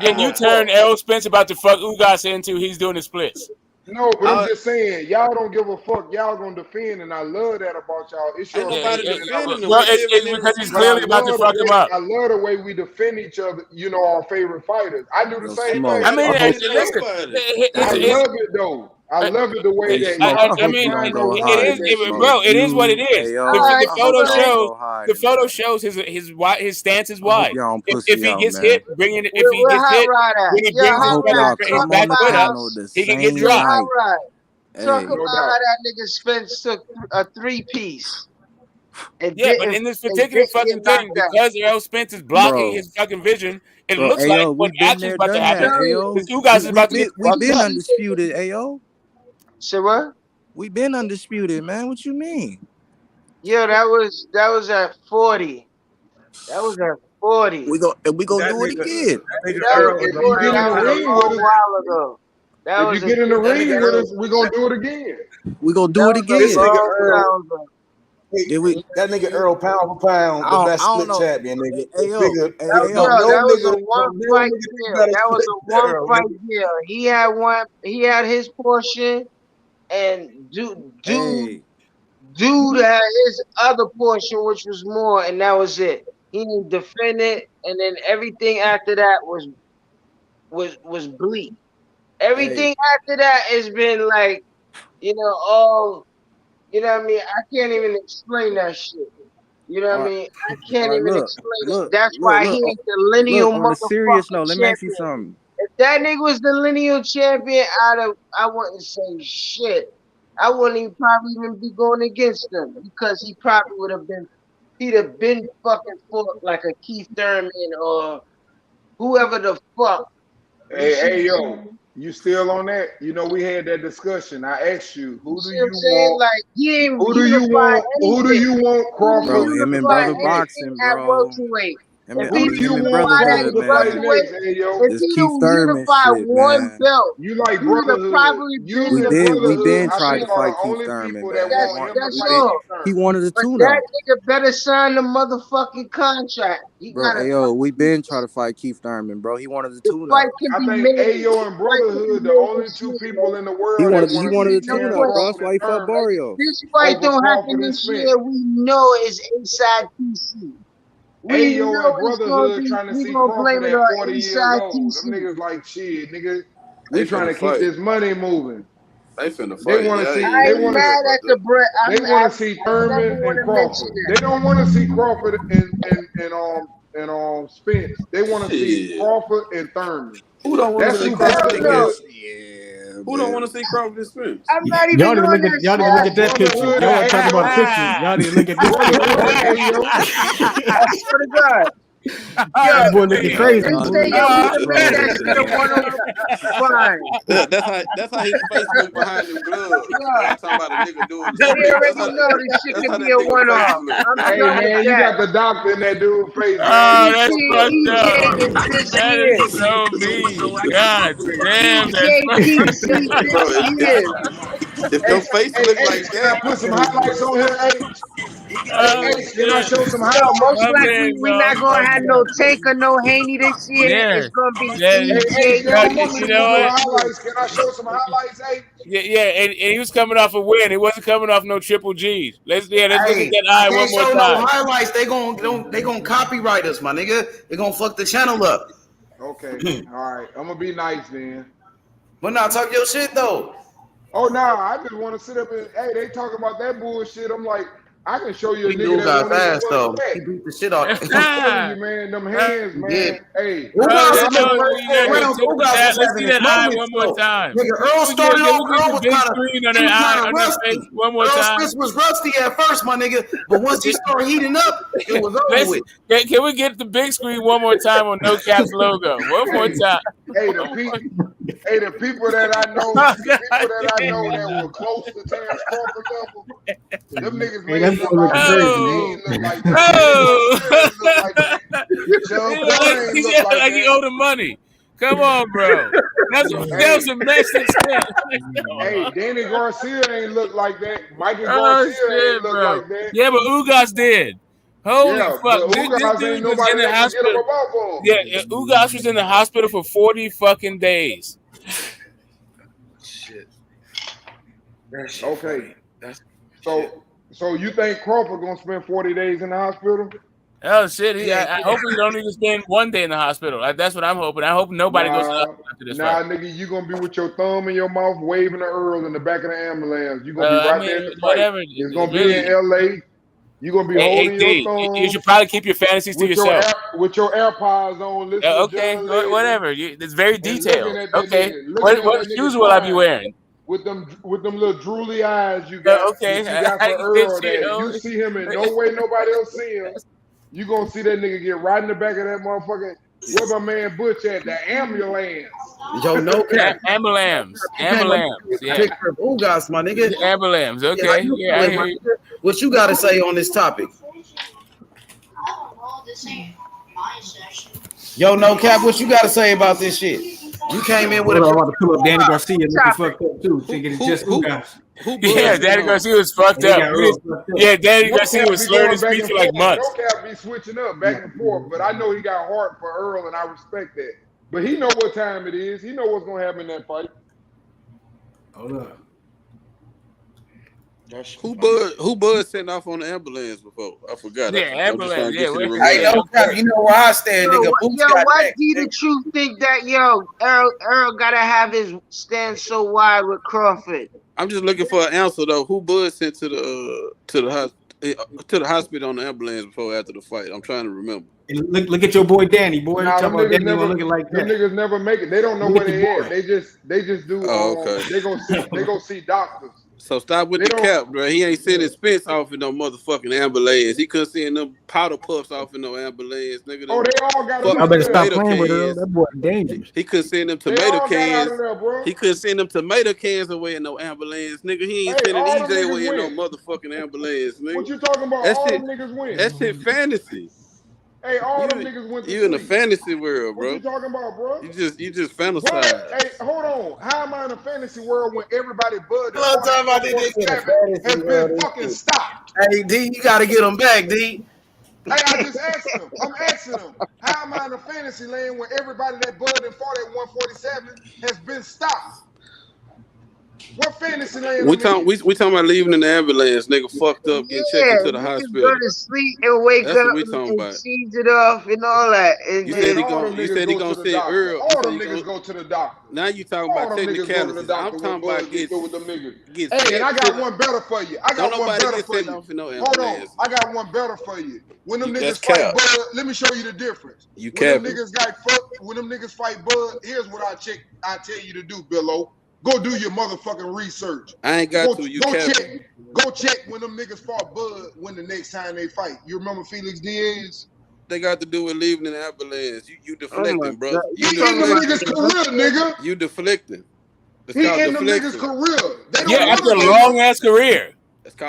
and you turn Errol Spence about to fuck Ugas into he's doing the splits. No, but I'm just saying, y'all don't give a fuck. Y'all gonna defend, and I love that about y'all. It's your opinion. It's because he's clearly about to fuck him up. I love the way we defend each other. You know, our favorite fighters. I do the same thing. I mean, listen, I love it though. I love it the way that. I mean, it is what it is. The photo shows his stance is wide. If he gets hit, when he brings his back foot up, he can get dropped. Talk about how that nigga Spence took a 3-piece. Yeah, but in this particular fucking thing, because Errol Spence is blocking his fucking vision, it looks like what actually about to happen. You guys is about to get we've been undisputed, Ayo. Say what? We've been undisputed, man. What you mean? Yeah, that was at 40. That was at 40. We go do it again. If you get in the ring with us, while ago. If you get in the ring with us, we're gonna do it again. We're gonna do it again. This nigga Earl, that nigga Earl pound for pound, the best split champion, nigga. That was a one-fight deal. That was a one-fight deal. He had his portion, and dude had his other portion, which was more, and that was it. He didn't defend it, and then everything after that was bleak. Everything after that has been like, you know, all, you know what I mean? I can't even explain that shit. You know what I mean? I can't even explain it. That's why he ain't the lineal motherfucker. On a serious note, let me ask you something. If that nigga was the lineal champion, I wouldn't say shit. I wouldn't even probably even be going against him because he probably would have been, he'd have been fucking fought like a Keith Thurman or whoever the fuck. Hey, yo. You still on that? You know, we had that discussion. I asked you, who do you want? Like, who do you want? Who do you want? Crawford. Bro, him and brother boxing, bro. If he unified this Keith Thurman shit, man. belt, you like brotherhood. We been trying to fight Keith Thurman, man. He wanted the two now. That nigga better sign the motherfucking contract. Bro, we been trying to fight Keith Thurman, bro. He wanted the two now. I think Ayo and Brotherhood, the only two people in the world. He wanted the two now, bro. That's why he fought Barrio. This fight don't happen this year. We know it's inside PC. Ayo and Brotherhood trying to see Crawford at 40 years old. Them niggas like shit, nigga. They trying to keep this money moving. They finna fight. They want to see. They want to see Thurman and Crawford. They don't want to see Crawford and Spence. They want to see Crawford and Thurman. Who don't want to see Crawford? Who don't want to see Crawford and Spence? I'm not even y'all need to look at that picture. Y'all talking about pictures. Y'all need to look at this picture. I swear to God. Yeah, boy looking crazy. That's how his face was behind the glove. I'm talking about a nigga doing They already know this shit can be a one-off. Hey man, you got the doctor in that dude's face. Oh, that's fucked up. That is so mean. God damn, that's If your face look like that, put some highlights on here. Can I show some highlights? Most likely we're not gonna have no Tank or no Haney this year. It's gonna be Hey, EJ. you know what? Highlights. Can I show some highlights? Hey. Yeah, and he was coming off a win. He wasn't coming off no triple G's. Let's look at that eye one more time. No highlights. They gonna copyright us, my nigga. They gonna fuck the channel up. Okay, all right. I'm gonna be nice then. But now talk your shit though. Oh no, I just want to sit up and they talking about that bullshit. I'm like, I can show you a He nigga got fast though. Back. He beat the shit out. I'm telling you, man, them hands, man. Hey, let's see that eye one more time. Nigga, Earl started off. Earl was kind of rusty. One more time. Earl Spence was rusty at first, my nigga, but once he started heating up, it was over with. Can we get the big screen one more time on No Cap's logo? One more time. The people that I know, that were close to Terence Crawford level, them niggas made it look like like he owed him money. Come on, bro. That was some message. Hey, Danny Garcia ain't look like that. Michael Garcia ain't look like that. Yeah, but Ugas did. Holy fuck. This dude was in the hospital. Yeah, Ugas was in the hospital for 40 fucking days. Shit. Okay. So you think Crawford gonna spend 40 days in the hospital? Oh shit! I hope he don't even spend 1 day in the hospital. That's what I'm hoping. I hope nobody goes after this. Nigga, you gonna be with your thumb in your mouth, waving the Earl in the back of the ambulance. You gonna be right there in the fight. Whatever. It's gonna be in LA. You gonna be holding your thumb. You should probably keep your fantasies to yourself. With your AirPods on. Okay, whatever. It's very detailed. Okay, what shoes will I be wearing? With them little drooly eyes you got. Okay, you got for Earl that you see him in no way nobody else see him. You gonna see that nigga get right in the back of that motherfucker. Where my man Butch at? The ambulance. Yo, no cap. Ambulance. Yeah. Picture of Ugas, my nigga. Ambulance. Okay. Yeah, what you gotta say on this topic? Yo, no cap. What you gotta say about this shit? You came in with I want to pull up Danny Garcia looking fucked up too, thinking it's just Ugas. Yeah, Danny Garcia was fucked up. Yeah, Danny Garcia was slurring his speech for like months. No cap be switching up back and forth, but I know he got heart for Earl, and I respect that. But he know what time it is. He know what's gonna happen in that fight. Hold up. Who Bud sent off on the ambulance before? I forgot. Yeah, ambulance. Yeah, you know where I stand, nigga. Why do the truth think that Earl gotta have his stand so wide with Crawford? I'm just looking for an answer though. Who Bud sent to the hospital on the ambulance before after the fight? I'm trying to remember. Look at your boy Danny, boy. Nah, them Danny looking like that. Them niggas never make it. They don't know where they at. They just do. Okay. They go see doctors. So stop with the cap, bro. He ain't sending Spence off in no motherfucking ambulance. He couldn't send them powder puffs off in no ambulance, nigga. They all got. I better stop playing with her. That boy dangerous. He couldn't send them tomato cans. He couldn't send them tomato cans away in no ambulance, nigga. He ain't sending EJ away in no motherfucking ambulance, nigga. What you talking about? All them niggas win. That shit fantasy. Hey, all them niggas went to You in the fantasy world, bro. What you talking about, bro? You just fantasize. Hey, hold on. How am I in a fantasy world when everybody Bud has been fucking stopped? Hey, D, you gotta get him back, D. Hey, I just asked him. I'm asking him. How am I in a fantasy land when everybody that Bud and fought at 147 has been stopped? What fantasy land? We talking about leaving in the ambulance, nigga. Fucked up, getting checked into the hospital. Go to sleep and wake up and seize it off and all that. You said he gonna say Earl. All them niggas go to the doctor. Now you talking about technicalities. I'm talking about get with them niggas. Hey, and I got one better for you. I got one better for you. Hold on, I got one better for you. When them niggas fight Bud, let me show you the difference. When them niggas fight Bud, here's what I tell you to do, Billo. Go do your motherfucking research. I ain't got to. Go check when them niggas fought Bud when the next time they fight. You remember Felix Diaz? They got to do with leaving in the ambulance. You deflecting, bro. You in the niggas' career, nigga. You deflecting. He in the niggas' career. Yeah, after a long ass career.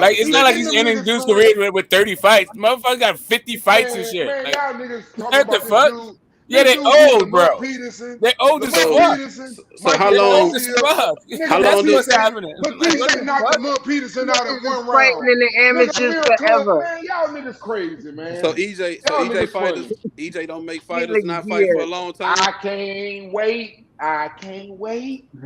Like it's not like he's ending dude's career with 30 fights. Motherfucker got 50 fights and shit. Man, like, y'all niggas what the fuck? Yeah, they old, bro. They old as fuck. So how long? How long what's happening? But these ain't knocked Lamont Peterson out in one round. Fighting in the amateurs forever. Man, y'all niggas crazy, man. So EJ fighters, EJ don't make fighters not fight for a long time. I can't wait.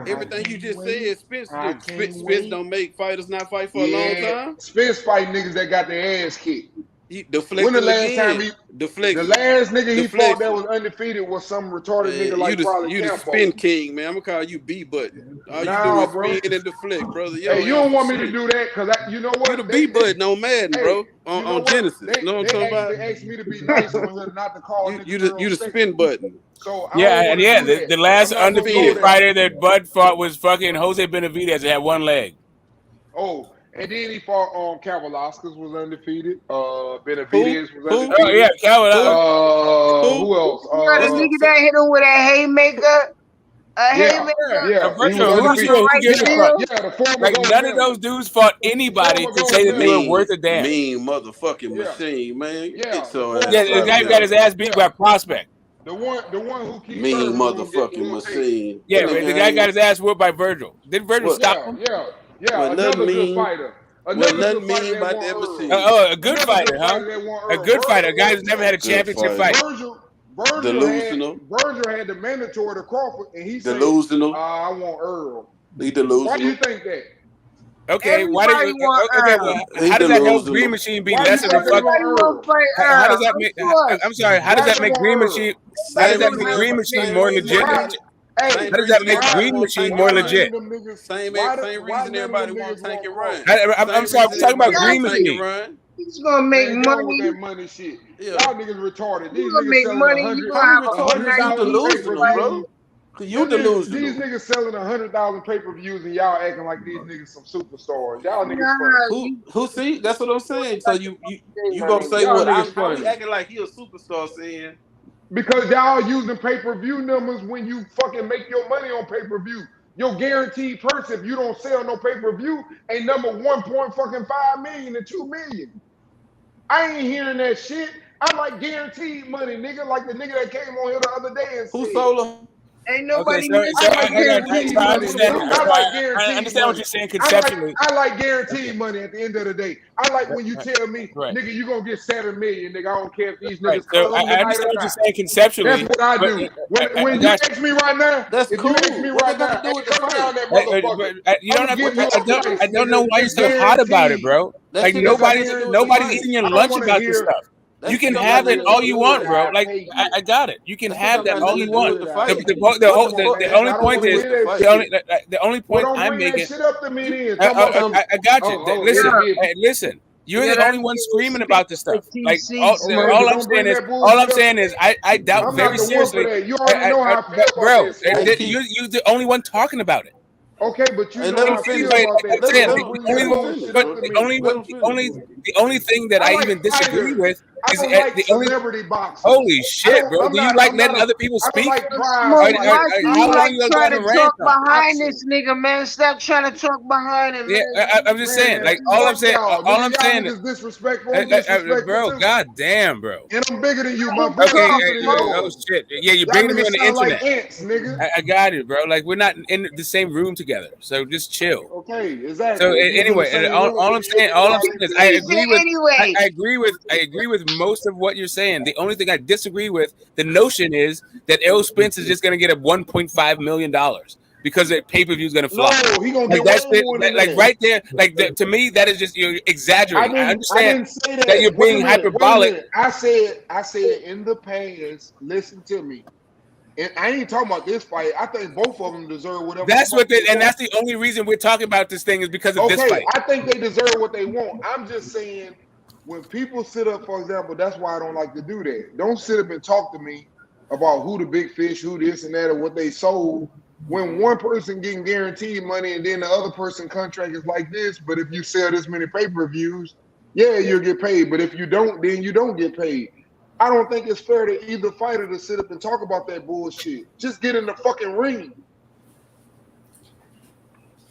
Everything you just said, Spence do. Spence don't make fighters not fight for a long time. Spence fight niggas that got their ass kicked. When the last time the last nigga he fought that was undefeated was some retarded nigga like probably you the spin king, man. I'm gonna call you B button. All you do is spin and deflect, brother. Hey, you don't want me to do that because you know what? You the B button on Madden, bro. On Genesis. You know what I'm talking about? They asked me to be nice on here, not to call you the spin button. So the last undefeated fighter that Bud fought was fucking Jose Benavidez that had one leg. Oh. And then he fought on Kavaliauskas was undefeated. Benavidez was undefeated. Oh yeah, Kavaliauskas. Who else? You got a nigga that hit him with a haymaker. Like none of those dudes fought anybody to say that they were worth a damn. Mean motherfucking machine, man. The guy got his ass beat by Prospect. The one who keeps mean motherfucking machine. Yeah, the guy got his ass whooped by Virgil. Did Virgil stop him? Yeah, another good fighter. Nothing mean about that machine. A good fighter, huh? A good fighter. A guy who's never had a championship fight. Virgil had the mandatory to Crawford, and he said, delusional. I want Earl. He delusional. Why do you think that? Okay, why do you? How does that help Green Machine be less than a fucking? How does that make? I'm sorry. How does that make Green Machine? How does that make Green Machine more legit? How does that make Green Machine more legit? Same reason everybody wants Tank and Ryan. I'm sorry, we're talking about Green Machine. He's gonna make money. That money shit. Y'all niggas retarded. These gonna niggas make selling money. You gonna have a delusional, bro. You delusional. These niggas selling 100,000 pay-per-views and y'all acting like these niggas some superstars. Y'all niggas who see? That's what I'm saying. So you gonna say what? How you acting like he a superstar saying? Because y'all using pay-per-view numbers when you fucking make your money on pay-per-view. Your guaranteed purse, if you don't sell no pay-per-view, ain't number 1.5 million and 2 million. I ain't hearing that shit. I like guaranteed money, nigga. Like the nigga that came on here the other day and who sold him? Ain't nobody. I understand what you're saying conceptually. I like guaranteed money at the end of the day. I like when you tell me, nigga, you gonna get 7 million, nigga. I don't care if these niggas. So I understand what you're saying conceptually. That's what I do. When you ask me right now, that's cool. You ask me right now, I don't know why you're so hot about it, bro. Like nobody's eating your lunch about this stuff. You can have it all you want, bro. Like I got it. You can have that all you want. The only point is the only point I'm making. I got you. Listen. You're the only one screaming about this stuff. Like all I'm saying is I doubt very seriously. Bro, you're the only one talking about it. Okay, but you know how I feel about that. The only thing that I even disagree with is the only celebrity boxing. Holy shit, bro! Do you like letting other people speak? How long you trying to talk behind this nigga, man? Stop trying to talk behind him. Yeah, I'm just saying. Like all I'm saying is disrespectful. Bro. God damn, bro. And I'm bigger than you, my brother. Oh shit. Yeah, you're bigger than me on the internet. Like ants, nigga. I got it, bro. Like we're not in the same room together, so just chill. Okay, exactly. So anyway, all I'm saying is I agree with most of what you're saying. The only thing I disagree with, the notion is that Errol Spence is just going to get a $1.5 million because the pay-per-view is going to fly. No, he going to get like right there. Like to me, that is just you're exaggerating. I understand that you're being hyperbolic. I said in the past. Listen to me. And I ain't talking about this fight. I think both of them deserve whatever. That's the only reason we're talking about this thing is because of this fight. I think they deserve what they want. I'm just saying, when people sit up, for example, that's why I don't like to do that. Don't sit up and talk to me about who the big fish, who this and that, or what they sold. When one person getting guaranteed money and then the other person contract is like this, but if you sell this many pay-per-views, yeah, you'll get paid. But if you don't, then you don't get paid. I don't think it's fair to either fighter to sit up and talk about that bullshit. Just get in the fucking ring.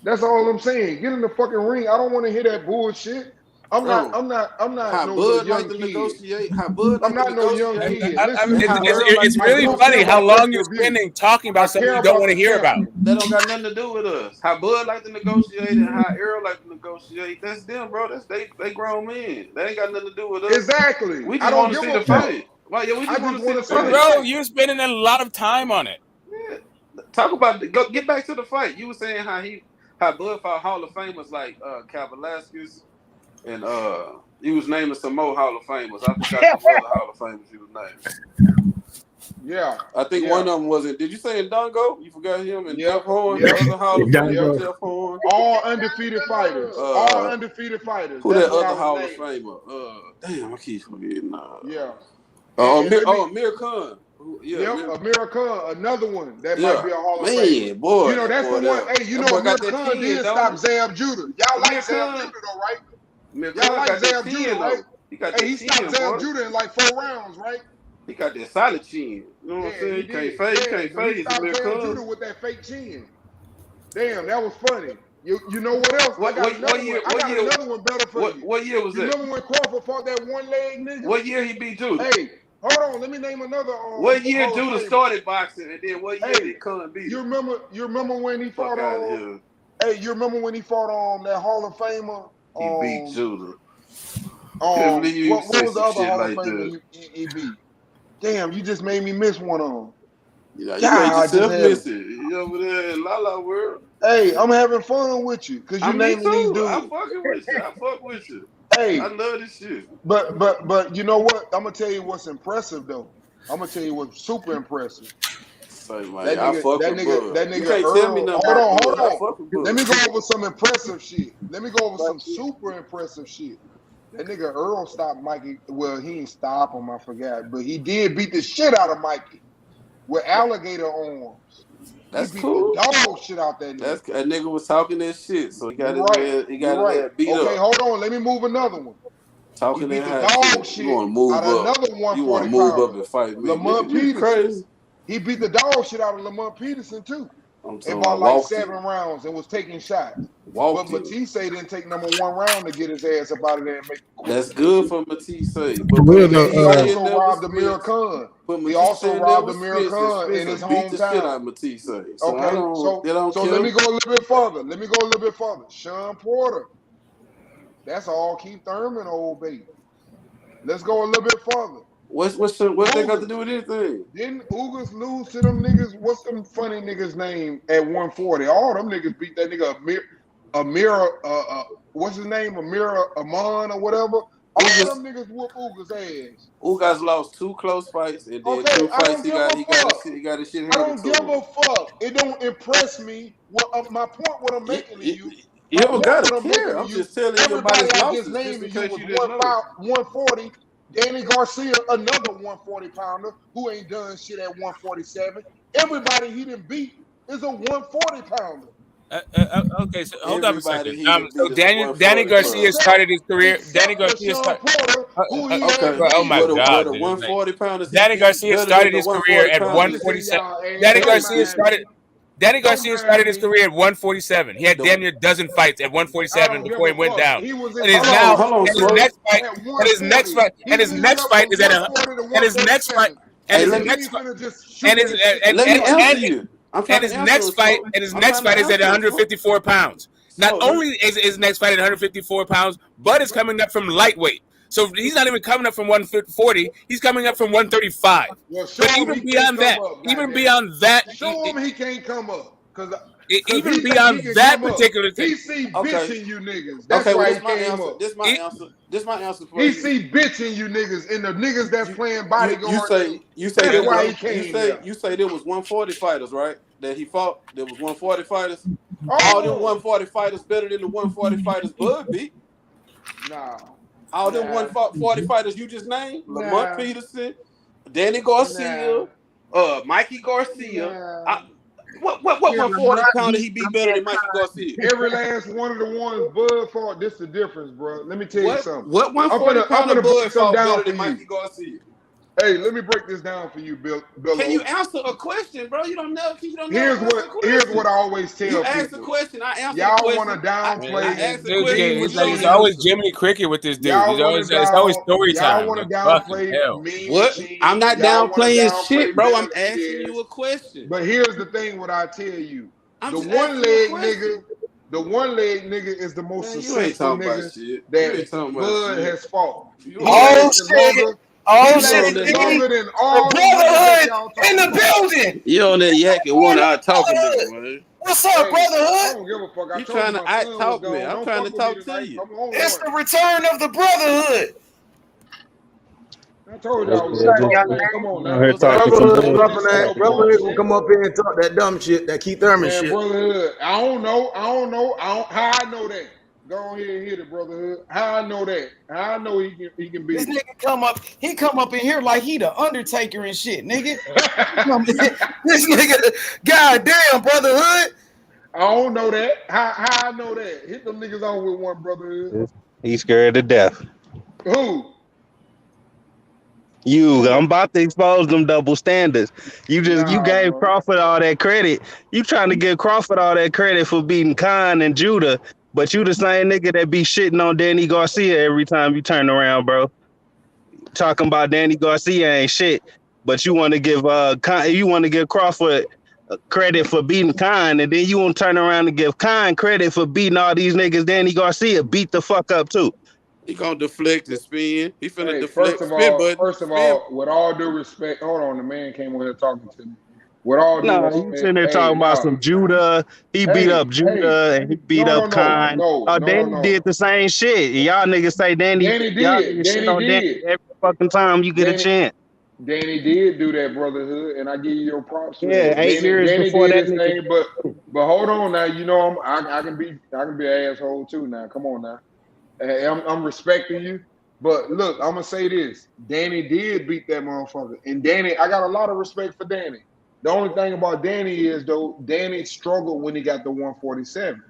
That's all I'm saying. Get in the fucking ring. I don't want to hear that bullshit. I'm not How no Bud young like to kid. negotiate. How Bud I'm like to not no young negotiate. kid. Listen to me, bro. It's I really don't funny care how about long the you're review. spending talking I about something care you don't about want to the hear about. champion. That don't got nothing to do with us. How Bud like to negotiate and how Errol like to negotiate. That's them, bro. That's they grown men. That ain't got nothing to do with us. Exactly. We I just don't want to give see a the fuck. fight. Well, yeah, we I just want just to see want the to see fight. the Bro, fight. you're spending a lot of time on it. Yeah. Talk about go get back to the fight. You were saying how Bud fought Hall of Famers like Cal Velasquez and he was naming some more Hall of Famers. I forgot them other Hall of Famers he was naming. Yeah. I think one of them wasn't. Did you say Ndongo? You forgot him and Jeff Horn, Yep. the other Hall of Famer, Yep. Jeff Horn. All undefeated fighters. All undefeated fighters. Who That's that what other I Hall was of naming. Famer? Damn, I keep forgetting. Yeah. Amir Khan. Yeah, Amir Khan, another one that Yeah. might be a Hall of Man, Famer. boy, You know, that's that the boy one. there. Hey, you That know, boy Amir got that Khan chin, did don't stop he? Zab Judah. Y'all Amir like Zab Khan- Judah, though, right? Amir Y'all Khan like got that Zab chin, Judah, right? He got Hey, that he chin, stopped Zab boy. Judah in like 4 rounds, right? He got that solid chin. You know what I'm saying? he You can't did. fade. You Yeah, can't but he fade stopped Amir Zab Judah Khan. with that fake chin. Damn, that was funny. You know what else? I got another one better for you. What year was you that? Remember when Crawford fought that one-leg nigga? What year he beat Judah? Hey, hold on. Let me name another. What year Hall of Judah Famer. started boxing, and then what year Hey, did Khan beat You him? remember when he fought Fuck out of on? here. Hey, you remember when he fought that Hall of Famer? He beat Judah. What believe you say was the some other shit Hall like of Famer that. he beat? Damn, you just made me miss one of them. Yeah, you God, made I yourself just miss it. You over there in La La World. Hey, I'm having fun with you because you Me naming these too. dudes. I'm fucking with you. I fuck with you. Hey, I love this shit. but you know what? I'm gonna tell you what's impressive though. I'm gonna tell you what's super impressive. Say, man, That I nigga, fuck that with nigga, Bud. that nigga You can't Earl. tell me nothing about Hold Bud. I on. fuck with Bud. Let me go over some impressive shit. Let me go over some super impressive shit. That nigga Earl stopped Mikey. Well, he didn't stop him, I forgot, but he did beat the shit out of Mikey with alligator arms. That's he beat cool. the dog shit out that nigga. That nigga was talking that shit, so he got his ass beat up. Okay, hold on. Let me move another one. Talking He beat that the high dog shit. shit You want to move out up? of another You 140 want to move pounder. up and fight me? Lamont You Peterson. crazy? He beat the dog shit out of Lamont Peterson too. I'm It talking fought about like walked 7 him. rounds and was taking shots. Walked But him. Matisse didn't take number 1 round to get his ass up out of there and make it quick. That's good for Matisse. But He also robbed Amir Khan. He also robbed Amir Khan in his beat the shit out hometown. of Matisse. So Okay, so let me go a little bit further. Sean Porter. That's all Keith Thurman, old baby. Let's go a little bit further. What they got to do with anything? Didn't Ugas lose to them niggas? What's them funny niggas' name at 140? All them niggas beat that nigga Amir what's his name? Amir Aman or whatever. All them niggas whoop Ugas' ass. Ugas lost 2 close fights, and then 2 fights he got his shit handed I don't give a fuck. It don't impress me. My point, what I'm making to you. You don't gotta care. I'm just telling you about his losses, just just in named case was you didn't know. 140. Danny Garcia, another 140 pounder who ain't done shit at 147. Everybody he didn't beat is a 140 pounder. Okay, so hold up a second. So Danny Garcia started his career. Danny Garcia started. Oh my God, the 140 pounders. Danny Garcia started his career at 147. Danny Garcia started his career at 147. He had damn near a dozen fights at 147 before he went down. And his next fight is at is at 154 pounds. Not only is his next fight at 154 pounds, but it's coming up from lightweight. So he's not even coming up from 140. He's coming up from 135. But even beyond that, show him he can't come up. Even beyond that particular thing, he see bitch in you niggas. That's why he came up. This my answer for you. you. He see bitch in you niggas and the niggas that's playing bodyguard. You say there was 140 fighters, right? That he fought. There was 140 fighters. All them 140 fighters better than the 140 fighters Bud beat. Nah. All them 140 fighters you just named, Lamont Peterson, Danny Garcia, Mikey Garcia. What 140 pounder he beat better than Mikey Garcia? Every last one of the ones Bud fought. This the difference, bro. Let me tell you something. What 140 pounder Bud fought better than Mikey Garcia? Hey, let me break this down for you, Bill. Can you answer a question, bro? You don't know. Here's what I always tell people. You ask the question. I answer y'all the question. want to downplay. I ask the question. It's always Jiminy Cricket with this dude. It's always story time. Y'all want to downplay me? What? I'm not downplaying shit, bro. I'm asking you a question. But here's the thing: what I tell you, the one leg nigga is the most successful nigga that Bud has fought. Oh shit! Oh shit! The brotherhood in the building. You on that yak and one eye talking nigga, man. What's up, brotherhood? I don't give a fuck. You trying to out talk me? I'm trying to talk to you. It's the return of the brotherhood. I told y'all. Come on now. Brotherhood will come up here and talk that dumb shit, that Keith Thurman shit. Brotherhood. I don't know. How I know that? Go ahead and hit it, brotherhood. How I know that? How I know he can beat this nigga come up in here like he the Undertaker and shit, nigga. This nigga, goddamn, brotherhood. I don't know that. How I know that? Hit them niggas on with one, brotherhood. He's scared to death. Who? You, I'm about to expose them double standards. You gave Crawford all that credit. You trying to give Crawford all that credit for beating Khan and Judah, but you the same nigga that be shitting on Danny Garcia every time you turn around, bro. Talking about Danny Garcia ain't shit, but you want to give Crawford credit for beating Khan, and then you want to turn around and give Khan credit for beating all these niggas. Danny Garcia beat the fuck up too. He gonna deflect and spin. He finna deflect. First of all, with all due respect, hold on, the man came over here talking to me. With all due respect, you sitting there talking about some Judah. He beat up Judah and he beat up Khan. Danny did the same shit. Y'all niggas say Danny did. Danny every fucking time you get a chance. Danny did do that, brotherhood, and I give you your props. Yeah, 8 years before that. Thing, but hold on now, you know I can be an asshole too now. Come on now. I'm respecting you, but look, I'm gonna say this: Danny did beat that motherfucker, and Danny, I got a lot of respect for Danny. The only thing about Danny is though, Danny struggled when he got the 147.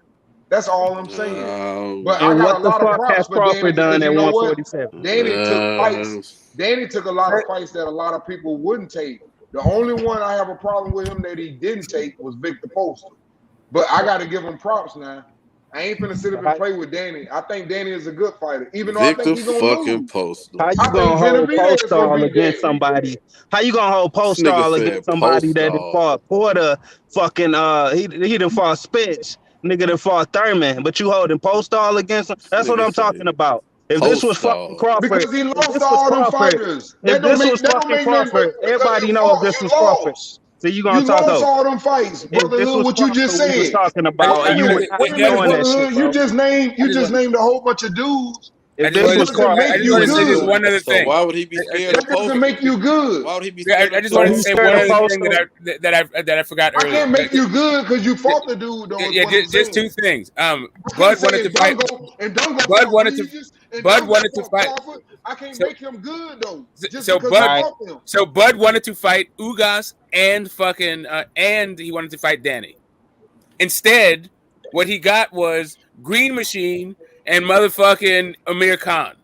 That's all I'm saying. But I got a lot of props for Danny. Done at you know 147. What? Danny took fights. Danny took a lot of fights that a lot of people wouldn't take. The only one I have a problem with him that he didn't take was Victor Poster. But I got to give him props now. I ain't finna sit up and play with Danny. I think Danny is a good fighter, even though I think he's gonna lose. Poster. How you gonna hold Postal against somebody? How you gonna hold Postal against somebody that fought Porter? Fucking he done fought Spence, nigga that fought Thurman, but you holding Postal against him? That's what I'm talking about. If this was fucking Crawford, because he lost all them fighters. If this was fucking Crawford, everybody knows this was Crawford. So you gonna talk lost all them fights, brotherhood. What you just said. Was talking about, and you were doing that shit, you just named a whole bunch of dudes. If this was Crawford, I just want to say this one other thing. So why would he be scared of doesn't make you good. Why would he be scared? I just wanted to say one other thing that I forgot earlier. I can't make you good because you fought the dude. Though, yeah, just two things. Bud wanted to fight. Bud wanted to fight. I can't make him good though. So Bud wanted to fight Ugas and and he wanted to fight Danny. Instead, what he got was Green Machine and motherfucking Amir Khan.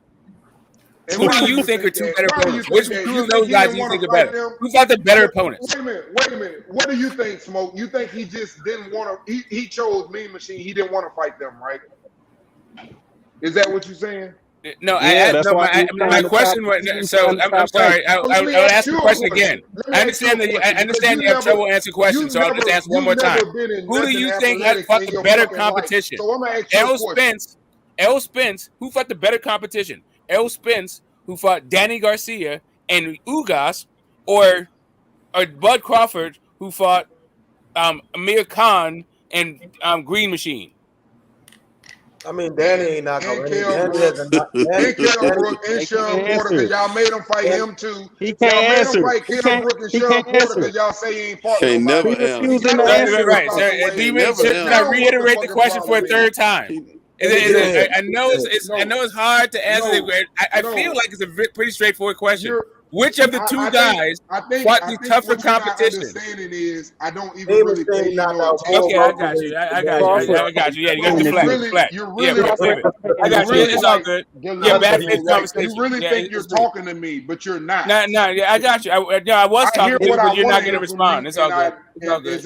Who do you think are two better opponents? Which two of those guys do you think are better? Who's got the better opponents? Wait a minute. What do you think, Smoke? You think he just didn't want to? He chose Mean Machine. He didn't want to fight them, right? Is that what you're saying? No, my question was. So I'm sorry. I'll ask the question again. I understand you have trouble answering questions, so I'll just ask one more time. Who do you think had fought the better competition? Errol Spence, who fought the better competition? Errol Spence, who fought Danny Garcia and Ugas, or Bud Crawford, who fought Amir Khan and Green Machine? I mean, Danny ain't not going to and Sean Porter, because y'all made him fight him too. He can't answer. Y'all made him fight Kell Brook and Sean Porter because y'all say he ain't fought nobody. Right. Should I reiterate the question for a third time? I know it's hard to answer. I feel like it's a pretty straightforward question. Which of the two guys fought the tougher competition? Understanding is I don't even really pay Okay, I got you. I got you. Yeah, you got the flat. You're Yeah, really, pivot. I got you. It's all good. Yeah, bad faith conversation. You really think you're talking to me, but you're not. No, yeah, I got you. I was talking to you, but you're not going to respond. It's all good. It's all good.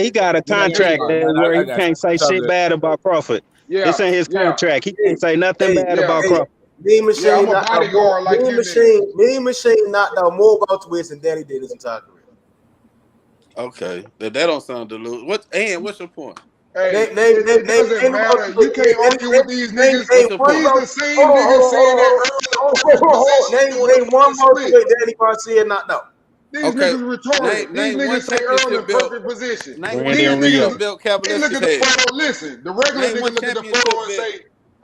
He got a contract where he can't say shit bad about Crawford. It's in his contract. He can't say nothing bad about Crawford. Mean Machine knocked out Mean Machine knocked out more welterweights than Danny did his entire career. Okay, that don't sound deluded. What's your point? Hey, it doesn't matter. You can't argue with these niggas. He's the same nigga saying that earlier. Name one welterweight Danny Garcia knocked out. These niggas retarded. These niggas say Earl in perfect position. Name one championship built They look at the Kabalevsky photo. Listen, the regular niggas look at the photo and say,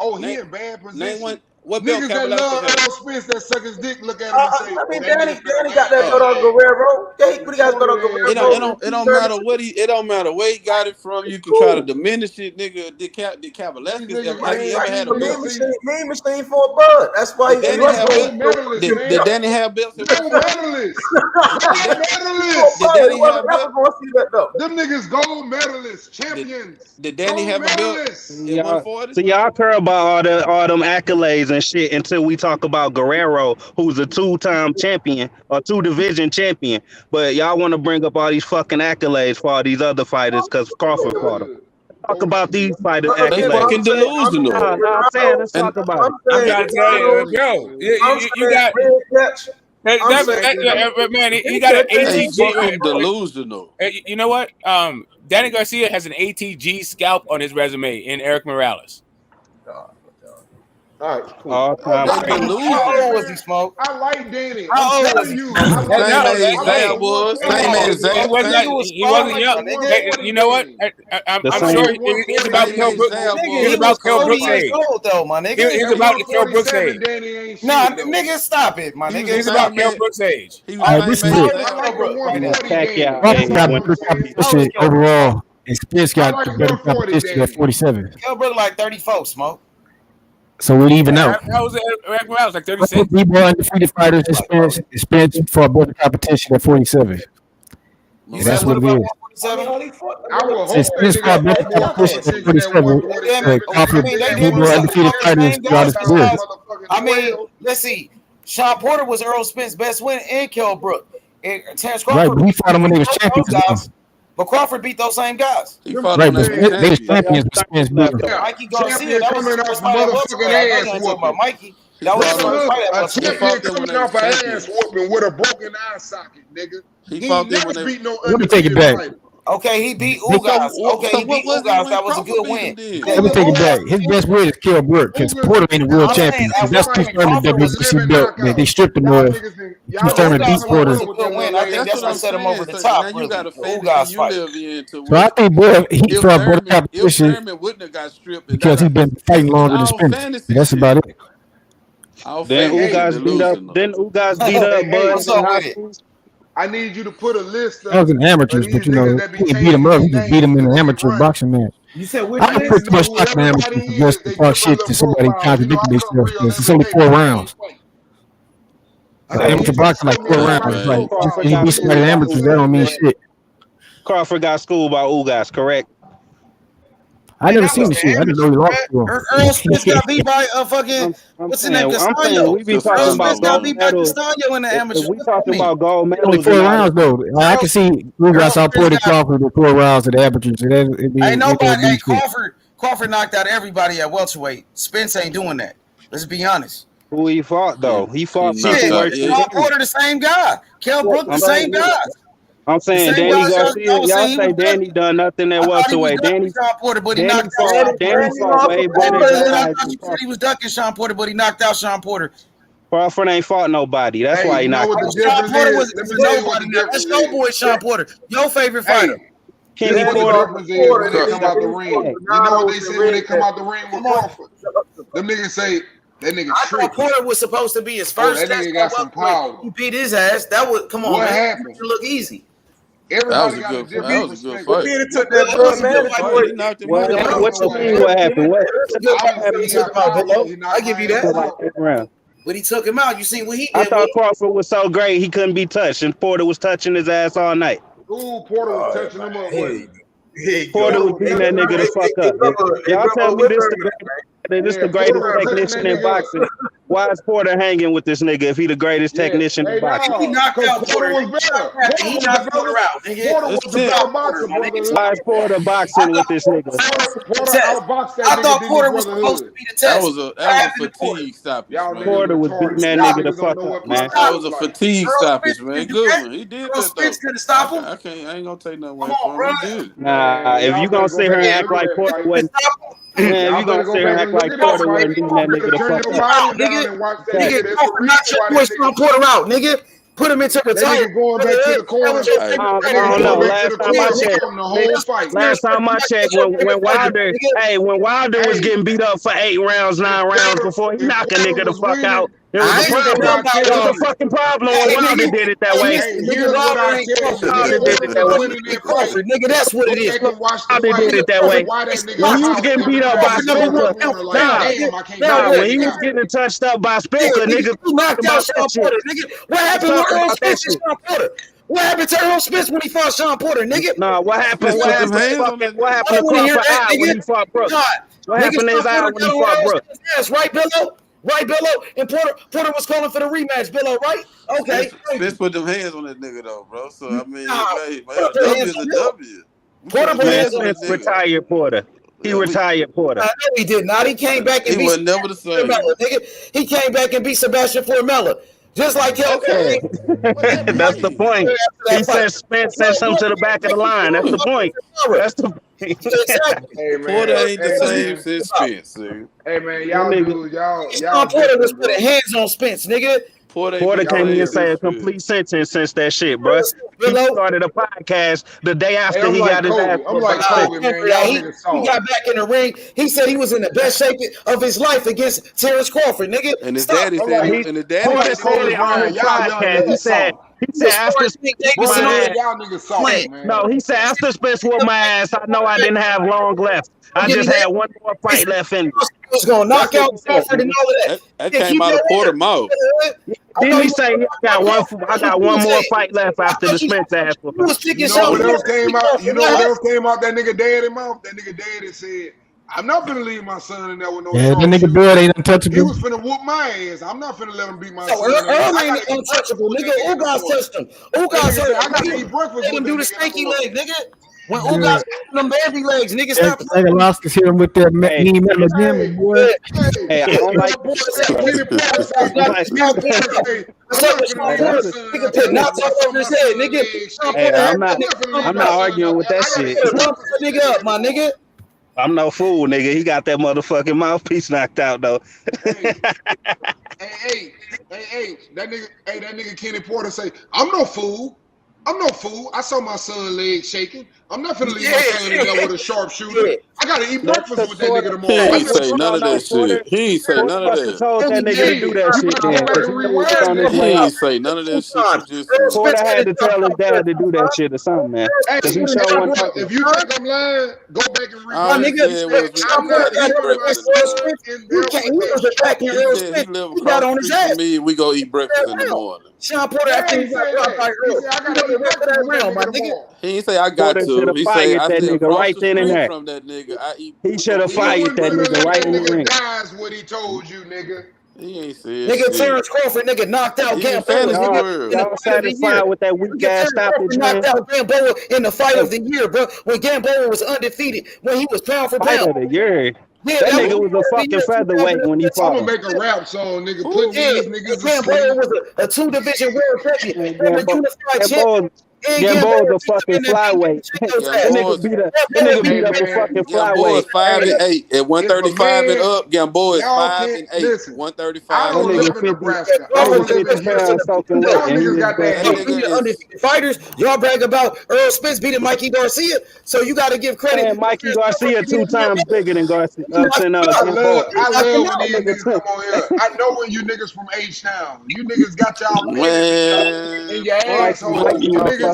"Oh, he in bad position." What belt Niggas that love Kabalevsky Errol Spence that suck his dick look at him and say, I mean, Danny got that belt on Guerrero. What he got on Guerrero? It don't matter what it don't matter where he got it from. You can try to diminish it, nigga. Did Kabalevsky ever had a belt? Mean Machine for a bud. That's why Did Danny have belts? No medalist. Did Danny have belts? Them niggas gold medalists, champions. Did Danny have a belt? So y'all care about all them accolades and shit until we talk about Guerrero, who's a 2-time champion or 2-division champion. But y'all want to bring up all these fucking accolades for all these other fighters because Crawford fought them. Talk about these fighters. They fucking delusional. I'm saying, let's talk about it. I gotta tell you, you got. Man, he got an ATG. Delusional. You know what? Danny Garcia has an ATG scalp on his resume in Eric Morales. All right, cool. How old was he, Smoke? I like Danny. How old was he? He wasn't young. You know what? I'm sure he's about Kell Brooks. He's about Kell Brooks' age. Though, my nigga. He's about Kell Brooks' age. Nah, nigga, stop it, my nigga. He's about Kell Brooks' age. This is it. Overall, and Spence got the better competition at 47. Kell Brooks like 34, Smoke. So we even out. That was Eric Morales, like 36. We were undefeated fighters and Spence for a better competition at 47. And that's what it is. Spence for a better competition at 47. We were undefeated fighters throughout his career. I mean, let's see. Sean Porter was Errol Spence's best win and Kell Brooks. Terence Crawford. Right, but we fought him when they was champions. But Crawford beat those same guys. Right, but they was champions. Spence beat them. Mikey Garcia, that was his motherfucking ass whooping. Mikey, that was a champion coming off an ass whooping with a broken eye socket, nigga. He never beat no. Let me take it back. Okay, he beat Ugas. Okay, he beat Ugas. That was a good win. Let me take it back. His best win is Kell Brooks because Porter ain't a world champion. That's Keith Thurman WBC belt. They stripped him of. Keith Thurman beat Porter. I think that's what set him over the top. Really, Ugas fight. So I think he for a better competition because he's been fighting longer than Spence. That's about it. Then Ugas beat up Bud. I need you to put a list of. That was in amateurs, but you know, he didn't beat him up. He just beat him in an amateur boxing match. You said which I don't put too much stock in amateurs just to talk shit to somebody contradicting themselves because it's only 4 rounds. Amateur boxing like 4 rounds. Like he beat somebody in amateurs, that don't mean shit. Crawford got schooled by Ugas, correct? I never seen the shit. I didn't know he lost to him. Earl Spence got beat by fucking what's his name? Castaño. We be talking about got beat by Castaño in the amateur. We talking about gold medals. Only 4 rounds though. I can see Ugas saw Porter Crawford with 4 rounds at the amateurs. Ain't nobody. Crawford knocked out everybody at welterweight. Spence ain't doing that. Let's be honest. Who he fought though? He fought Porter, the same guy. Kell Brooks, the same guy. I'm saying Danny Garcia. Y'all say Danny done nothing at welterweight. Danny fought way better than guys. He was ducking Sean Porter, but he knocked out Sean Porter. Crawford ain't fought nobody. That's why he knocked out. Sean Porter was nobody. That's your boy Sean Porter. Your favorite fighter. Kenny Porter. When they come out the ring. You know what they say when they come out the ring with Crawford? Them niggas say. That nigga I thought Porter was supposed to be his first. That nigga got some power. He beat his ass. That would come on. What man. happened? It look easy. Everybody that was a good fight. fight. He took that blood man. What you mean? What happened? I give you that. But he took him out. You seen what he did? I thought Crawford was so great he couldn't be touched, and Porter was touching his ass all night. Ooh, Porter was touching him up. Porter was beating that nigga the fuck up. Y'all tell me this the greatest technician in boxing. Why is Porter hanging with this nigga if he the greatest technician in boxing? He knocked out Porter. Was better. He knocked Porter out. Porter was the better boxer. Why is Porter boxing with this nigga? Porter outboxed that I nigga. thought Porter was supposed to be the test. That was a fatigue stoppage. Porter was beating that nigga the fuck up, man. That was a fatigue stoppage, man. Good one. He did that Spence couldn't stop him. I ain't gonna take nothing away from him. He did. Nah, if you gonna sit here and act like Porter wasn't, man, if you gonna sit here and act like Porter wasn't beating that nigga the fuck up. Nigga, knock your boy Sean Porter out, nigga. Put him into retirement. Going back to the corner. I don't know. Last time I checked, when Wilder was getting beat up for 8 rounds, 9 rounds before he knocked a nigga the fuck out. There was a problem. There was a fucking problem when Wilder did it that way. Wilder did it that way. Nigga, that's what it is. Wilder did it that way. When he was getting beat up by Spencer, when he was getting touched up by Spencer, nigga, knocked out Sean Porter, nigga. What happened with Errol Spence and Sean Porter? What happened to Errol Spence when he fought Sean Porter, nigga? Nah, what happened to Crawford eye when he fought Brooks? What happened to his eye when he fought Brooks? Yes, right, Billo? Right, Billo? And Porter was calling for the rematch, Billo, right? Okay. Spence put them hands on that nigga, though, bro. So, I mean, a W is a W. Porter retired Porter. He retired Porter. I know he did not. He came back and beat was never the same. He came back and beat Sebastian Formella. Just like him. Okay. That's the point. He said Spence sent him to the back of the line. That's the point. That's the point. Hey, man. Porter ain't the same since Spence, dude. Hey, man, y'all Porter was putting hands on Spence, nigga. Porter can't even say a complete sentence since that shit, bro. He started a podcast the day after he got his ass. I'm like Kobe, man. He got back in the ring. He said he was in the best shape of his life against Terence Crawford, nigga. And his daddy said, Porter said it on his podcast. He said after Spence whooped my ass. No, he said after Spence whooped my ass, I know I didn't have long left. I just had one more fight left in me. He was gonna knock out Crawford and all of that. That came out of Porter's mouth. Didn't he say I got one more fight left after the Spence ass whooping? You know what else came out? You know what else came out that nigga daddy mouth? That nigga daddy said, I'm not finna leave my son in there with no. Yeah, that nigga Bird ain't untouchable. He was finna whoop my ass. I'm not finna let him beat my son. Earl ain't untouchable, nigga. Ugas touched him. Ugas said, I gotta eat breakfast. Let him do the stanky leg, nigga. When Ugas them bandy legs, nigga, stop. Oscar hit him with that metal gym, boy. Hey, I don't like. I'm not arguing with that shit. Nigga up, my nigga. I'm no fool, nigga. He got that motherfucking mouthpiece knocked out though. Hey, that nigga Kenny Porter say, I'm no fool. I saw my son legs shaking. I'm not finna leave my son in there with a sharpshooter. I gotta eat breakfast with that nigga tomorrow. He ain't say none of that shit. He ain't say none of that. Told that nigga to do that shit. He ain't say none of that shit. Porter had to tell his dad to do that shit or something, man. If you think I'm lying, go back and read. My nigga, he live across the street from me. We go eat breakfast in the morning. Sean Porter, I think he ain't say I got to. He say I stay right then and there. From that nigga. I eat. He should have fired that nigga right in the ring. That's what he told you, nigga. He ain't said nigga, Terence Crawford, nigga, knocked out Gamboa. Y'all satisfied with that weak ass stoppage, man? Knocked out Gamboa in the fight of the year, bro. When Gamboa was undefeated, when he was pound for pound. Fight of the year. Yeah, that nigga was a fucking featherweight when he fought. I'm gonna make a rap song, nigga. Put these niggas Gamboa was a 2-division world champion. Gamboa's a fucking flyweight. That nigga beat up a fucking flyweight. 5-8 at 135 and up. Gamboa is 5-8. 135. I don't live in Nebraska. Undefeated fighters. Y'all brag about Errol Spence beating Mikey Garcia, so you got to give credit. Man, Mikey Garcia 2 times bigger than Garcia. I love when these niggas come on here. I know when you niggas from H-Town. You niggas got y'all in your asshole. You niggas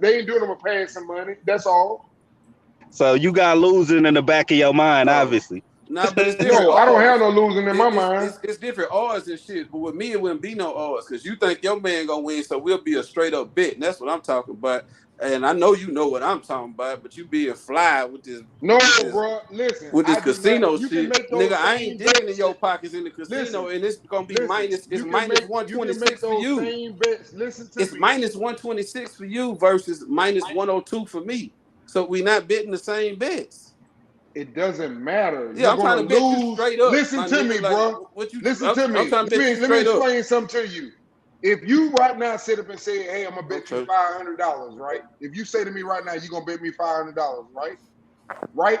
They ain't doing them a paying some money. That's all. So you got losing in the back of your mind, obviously. Nah, but it's different. No, I don't have no losing in my mind. It's different odds and shit. But with me, it wouldn't be no odds because you think your man gonna win, so we'll be a straight up bet. And that's what I'm talking about. And I know you know what I'm talking about, but you being fly with this. No, bro. Listen, with this casino shit, nigga. I ain't digging in your pockets in the casino, and it's gonna be minus. It's minus 126 for you. Same bets. Listen to it's me. minus 126 for you versus minus 102 for me. So we not betting the same bets. It doesn't matter. Yeah, I'm trying to bet you straight up. Listen to me, bro. Listen to me. I'm trying to bet you Let me straight up. explain something to you. If you right now sit up and say, "Hey, I'm gonna bet you $500," right? If you say to me right now, you're gonna bet me $500, right? Right?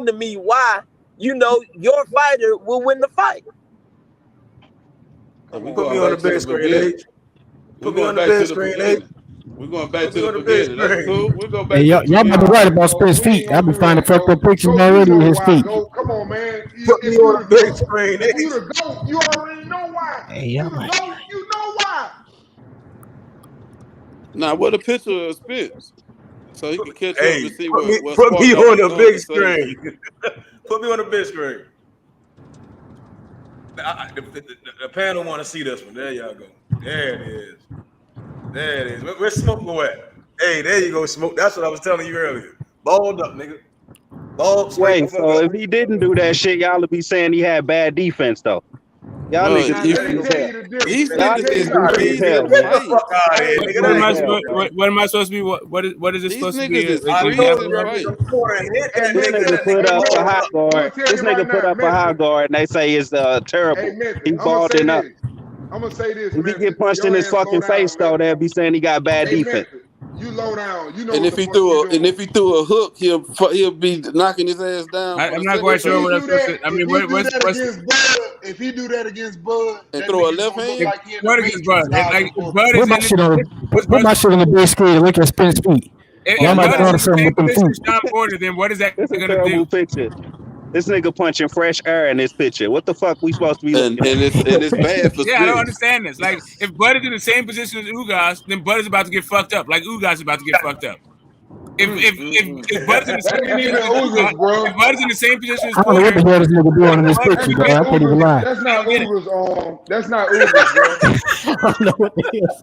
explain to me why your fighter will win the fight. Put me on the big screen, H. Put me on the big screen, H. We're going back to the beginning. That's cool. We'll go back Hey, to y'all might be right about Spence' feet. I've been finding fucked up pictures already of his feet. Come on, man. Put me on the big screen, If you the GOAT, you already know why. Hey, You the GOAT, you know why. Now, what a picture of Spence, so he can catch up and see what put me on the big screen. Put me on the big screen. The panel want to see this one. There y'all go. There it is. There it is. Where's Smoke go at? Hey, there you go, Smoke. That's what I was telling you earlier. Balled up, nigga. Wait, so if he didn't do that shit, y'all would be saying he had bad defense, though. Y'all niggas these niggas is goofy as hell, man. What am I supposed to be? What is this supposed to be? This nigga put up a hot guard. This nigga put up a hot guard, and they say it's terrible. He balled up. I'm gonna say this. If he get punched in his fucking face, though, they'll be saying he got bad defense. You low down. You know. And if he threw a hook, he'll be knocking his ass down. I'm not quite sure what I'm supposed to. I mean, if he do that against Bud and throw a left hand, what against Bud? Like Bud Put my shit on the big screen and look at Spence feet. If Bud is in the same position as Sean Porter, then what is that going to do? Picture. This nigga punching fresh air in this picture. What the fuck we supposed to be looking and it's bad for I don't understand this. Like, if Bud is in the same position as Ugas, then Bud is about to get fucked up. Like Ugas is about to get fucked up. If Bud's in the same position as Ugas, bro. If Bud's in the same position as Porter, I don't know what the hell this nigga doing in this picture, bro. I can't even lie. That's not Ugas. That's not Ugas, bro. I don't know what the hell.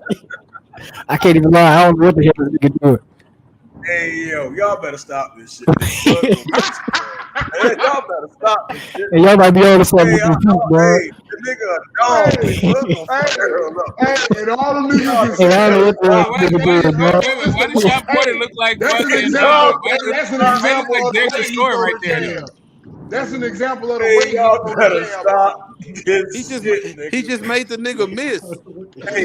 I can't even lie. I don't know what the hell this nigga doing. Hey, yo, y'all better stop this shit. Hey, y'all better stop this shit. Hey, y'all might be on to something with your feet, bro. Hey, the nigga a dog. Hey, and all the niggas. Hey, I don't know what the hell this nigga doing, bro. Why does Sean Porter look like That's an fucking? example. That's an example of there's the a way story he right go to there. jail. That's an example of the Hey, way y'all better jail. stop. He just made the nigga miss.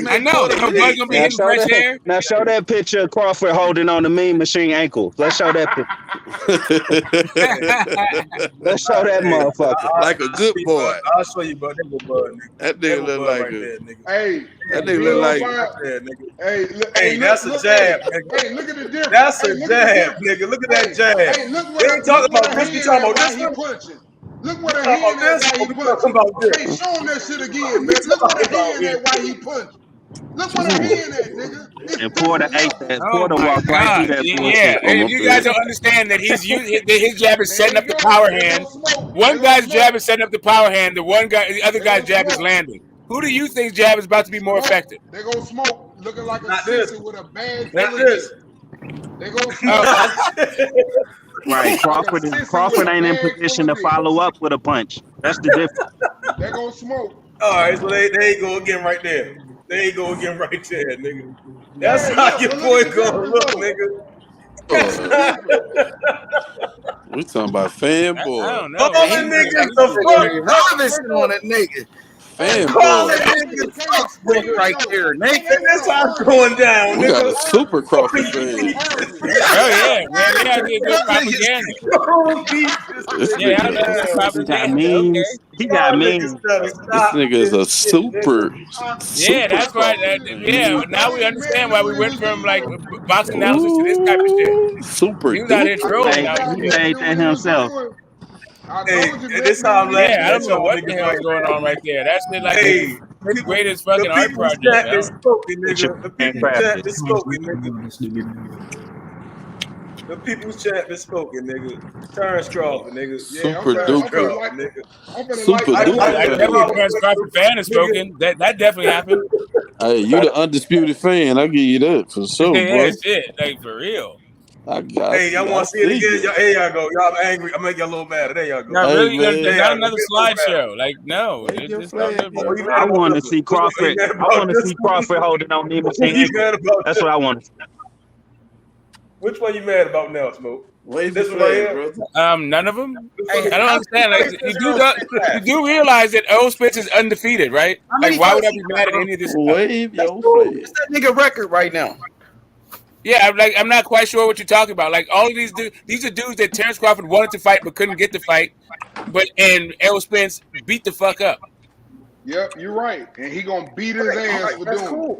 I know. Bud's gonna be hitting fresh air. Now show that picture of Crawford holding on the mean machine ankle. Let's show that picture. Let's show that motherfucker. Like a good boy. I'll show you, bro. That nigga look like Hey, that nigga look like. Hey, that's a jab, nigga. Hey, look at the difference. That's a jab, nigga. Look at that jab. Hey, look what ain't talking about this. We talking about this. He punching. Look what a hand is while he punching. Hey, show him that shit again, man. Look what a hand is while he punching. Look what a hand is, nigga. And Porter ate that. Porter my walked right God. through that. Yeah, and you guys don't understand that his jab is setting up the power hand. One guy's jab is setting up the power hand. The other guy's jab is landing. Who do you think's jab is about to be more effective? They gonna smoke, looking like a Not this. sissy with a bag. Not this. They gonna smoke. Right, Crawford ain't in position to follow up with a punch. That's the difference. They gonna smoke. All right, so there you go again right there. There you go again right there, nigga. That's how your boy gonna look, nigga. We talking about fanboy. I don't know. Oh, that nigga Robinson on that nigga. Fanboy. Right there, nigga. That's how it's going down, We got nigga. a super Crawford fan. Oh yeah, man. We gotta get good propaganda. This Yeah, I know nigga, good He got propaganda. memes. Okay. He got memes. this nigga is a super. Yeah, that's why. Yeah, now we understand why we went from like boxing analysis to this type of shit. Super. He was out here trolling out He here. made that himself. Hey, this how I'm laughing. Yeah, I don't know what the hell is going on right there. That's like Hey, the greatest fucking art project. chat Yo. is spoken, nigga. The people's chat is spoken, nigga. The people's chat is spoken, nigga. Terence Crawford, nigga. Super duper. Super I duper. definitely Terence Crawford fan is spoken. That definitely happened. Hey, you the undisputed fan. I give you that for sure, Yeah, boy. shit, like for real. Hey, y'all want to see it again? Hey, y'all go. Y'all angry. I make y'all a little mad. There y'all go. No, really, man. there's not another slideshow. Like, no. Hey, It's just your not flag, good. I want to see Crawford. I want to see Crawford holding on the machine. That's what I want to see. Which one you mad about now, Smoke? Wave This your one right flag, here? bro. None of them. I don't understand. Like, you do realize that Errol Spence is undefeated, right? Like, why would I be mad at any of this stuff? Wave your flag. It's that nigga record right now. Yeah, I'm not quite sure what you're talking about. Like, all of these dudes, these are dudes that Terence Crawford wanted to fight but couldn't get to fight, and Errol Spence beat the fuck up. Yep, you're right, and he gonna beat his ass for doing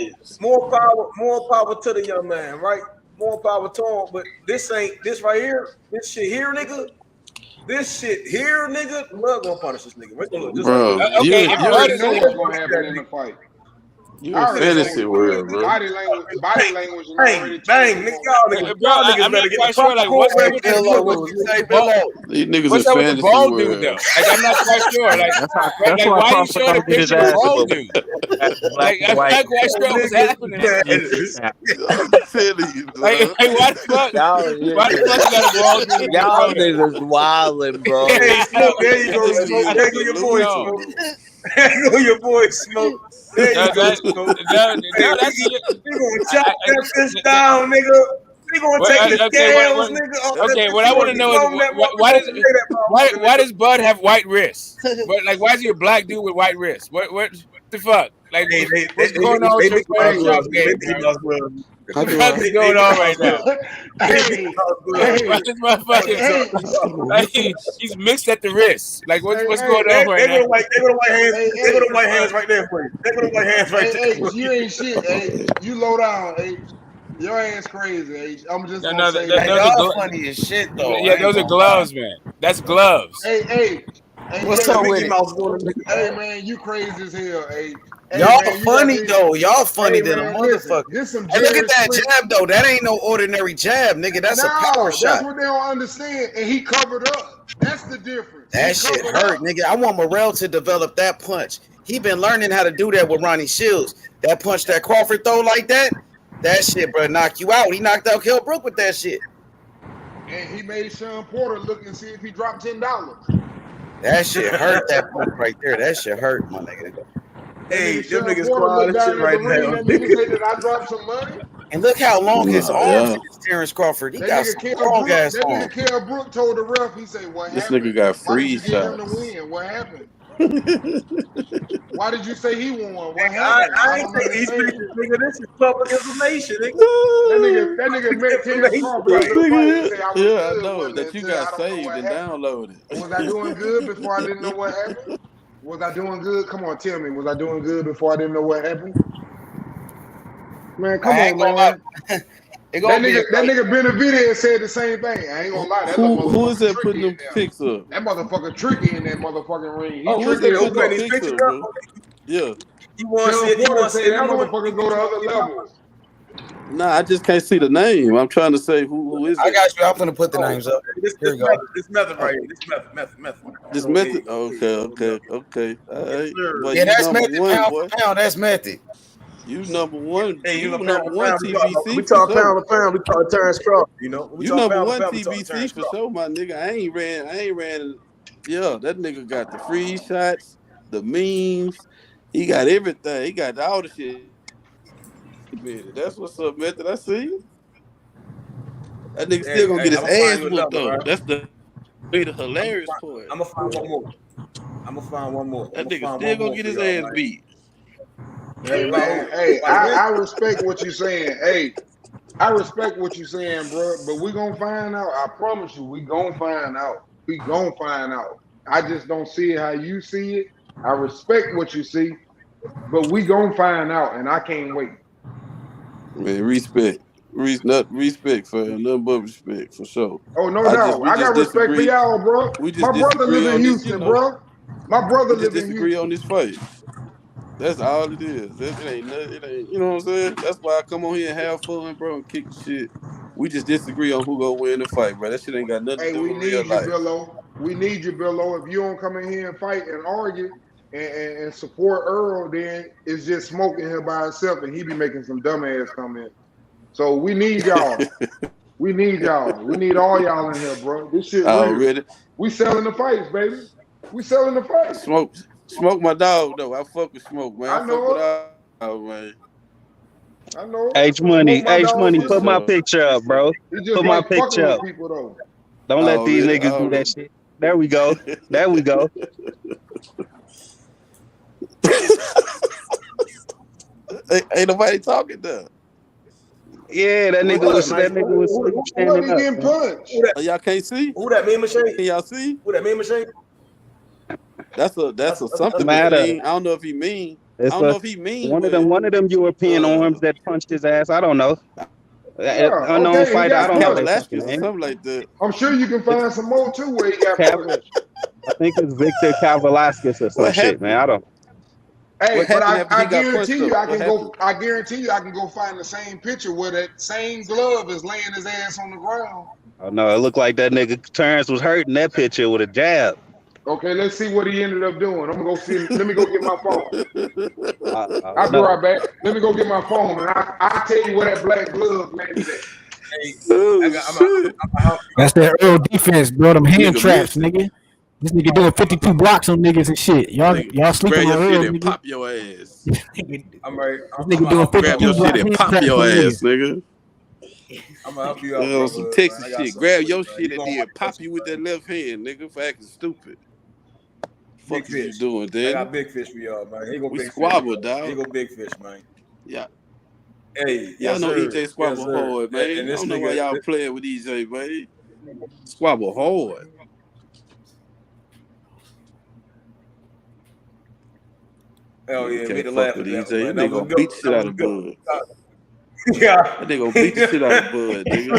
it. More power to the young man, right? More power to him. But this right here, this shit here, nigga. This shit here, nigga. Blood gonna punish this nigga. Bro, Okay, I already know what's gonna happen in the fight. You in fantasy world, bro. Body language. Bang, bang, nigga. Y'all niggas better get the sure, like, what's fuck with the These niggas what's in up with the fantasy ball dude world. though? Like, I'm not quite sure. Like, That's why why you showing a Crawford get his picture of the ass ball whooped. dude? Like, I'm not quite sure what's happening. I'm telling you, Like, why the fuck? Why the fuck you got a ball dude? Y'all niggas wildin', bro. Hey, Smoke, there you go, Smoke. There go your boy, Smoke. There go your boy, Smoke. There you go, Smoke. He gonna chop that fish down, nigga. He gonna take the scales, nigga. Okay, what I want to know is why does Bud have white wrists? Like, why is he a black dude with white wrists? What the fuck? Like, what's going on with your Photoshop game, bro? What the fuck is going on right now? This motherfucker, like, he's mixed at the wrist. Like, what's going on right now? They go to white hands right there for you. They go to white hands right there. Hey, you ain't shit. Hey, you low down. Hey, your ass crazy. Hey, I'm just gonna say that. Y'all funny as shit though. Yeah, those are gloves, man. That's gloves. Hey, what's up with it? Hey, man, you crazy as hell. Hey, y'all man, funny though. Y'all funny than a motherfucker. Hey, look at that jab though. That ain't no ordinary jab, nigga. That's a power shot. That's what they don't understand. And he covered up. That's the difference. That shit hurt, nigga. I want Morrell to develop that punch. He been learning how to do that with Ronnie Shields. That punch that Crawford throw like that shit, bro, knock you out. He knocked out Kell Brook with that shit. And he made Sean Porter look and see if he dropped $10. That shit hurt. That punch right there. That shit hurt, my nigga. Hey, them niggas crying this shit right now. That I dropped some money. And look how long his arms is, Terence Crawford. He got some long ass arms. That nigga Kell Brook told the ref, he said, what happened? This nigga got free shots. What happened? Why did you say he won? What happened? I ain't say he's nigga. This is public information, nigga. That nigga met Terence Crawford. Yeah, I know that you got saved and downloaded. Was I doing good before I didn't know what happened? Was I doing good? Come on, tell me. Was I doing good before I didn't know what happened? Man, come on, man. That nigga Benavidez said the same thing. I ain't gonna lie. Who is that putting them pics up? That motherfucker tricky in that motherfucking ring. Who's that putting these pictures up? Yeah. You want to see that motherfucker go to other levels. Nah, I just can't see the name. I'm trying to say who is it? I got you. I'm gonna put the names up. This method right here. This method. Okay. All right. Yeah, that's method. Pound, that's method. You number one. Hey, you number one TBC. We talk pound to pound. We talk Terence Crawford. You know. You number one TBC for sure, my nigga. I ain't ran. Yeah, that nigga got the free shots, the memes. He got everything. He got all the shit. That's what's up, Method. I see you. That nigga still gonna get his ass whooped though. Right? That's the hilarious part. I'm gonna find one more. That nigga still gonna get his ass beat. Hey, man, I respect what you're saying. Hey, I respect what you're saying, bro. But we gonna find out. I promise you, we gonna find out. We gonna find out. I just don't see it how you see it. I respect what you see, but we gonna find out, and I can't wait. Man, respect for him. Nothing but respect for sure. Oh, no doubt. I got respect for y'all, bro. My brother live in Houston, bro. My brother live in Houston. Disagree on this fight. That's all it is. It ain't, you know what I'm saying? That's why I come on here and have fun, bro, and kick the shit. We just disagree on who gonna win the fight, bro. That shit ain't got nothing to do with real life. Billo. We need you, Billo. If you don't come in here and fight and argue and support Earl, then it's just smoking here by itself, and he be making some dumbass comments. So we need y'all. We need y'all. We need all y'all in here, bro. This shit real. We selling the fights, baby. We selling the fights. Smoke my dog though. I fuck with Smoke, man. I know. Man. I know. H Money, put my picture up, bro. Put my picture up. Don't let these niggas do that shit. There we go. Ain't nobody talking though. Yeah, that nigga was standing up. Getting punched. Y'all can't see? Who that mean machine? Can y'all see? Who that mean machine? That's a something. I don't know if he mean. One of them European arms that punched his ass. I don't know. Unknown fighter. I don't know. Something like that. I'm sure you can find some more too where he got punched. I think it's Victor Kavalaskis or some shit, man. I don't. Hey, but I guarantee you, I guarantee you, I can go find the same picture where that same glove is laying his ass on the ground. Oh no, it looked like that nigga Terence was hurting that picture with a jab. Okay, let's see what he ended up doing. I'm gonna go see. Let me go get my phone. I'll be right back. Let me go get my phone, and I'll tell you where that black glove landed at. That's that Earl defense, bro. Them hand traps, nigga. This nigga doing 52 blocks on niggas and shit. Y'all sleeping on Earl, nigga. Pop your ass. I'm right. This nigga doing 52 blocks and pop your ass, nigga. I'm gonna help you out. Some Texas shit. Grab your shit and then pop you with that left hand, nigga, for acting stupid. fuck is you doing, Danny? I got big fish for y'all, man. Here go We big squabble, fish. dog. Here go big fish, man. Yeah. Hey, Y'all know sir. EJ squabble hard, man. And I this don't know why y'all playing with EJ, man. Squabble hard. Hell yeah, can't fuck laugh with EJ. That They gonna beat the shit out of Bud. Yeah. They gonna beat the shit out of Bud, nigga.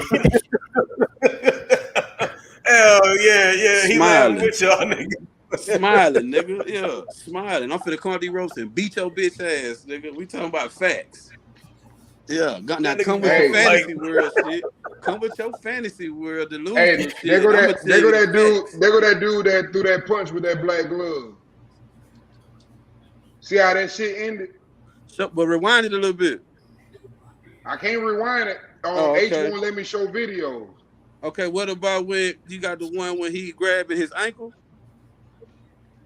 Hell yeah. He laughing with y'all, nigga. Smiling, nigga. Yeah, smiling. I'm finna come to these ropes and beat your bitch ass, nigga. We talking about facts. Yeah, now come with your fantasy world shit. Come with your fantasy world delusional shit. There go that dude that threw that punch with that black glove. See how that shit ended? But rewind it a little bit. I can't rewind it. okay. H won't let me show videos. Okay, what about when you got the one when he grabbing his ankle?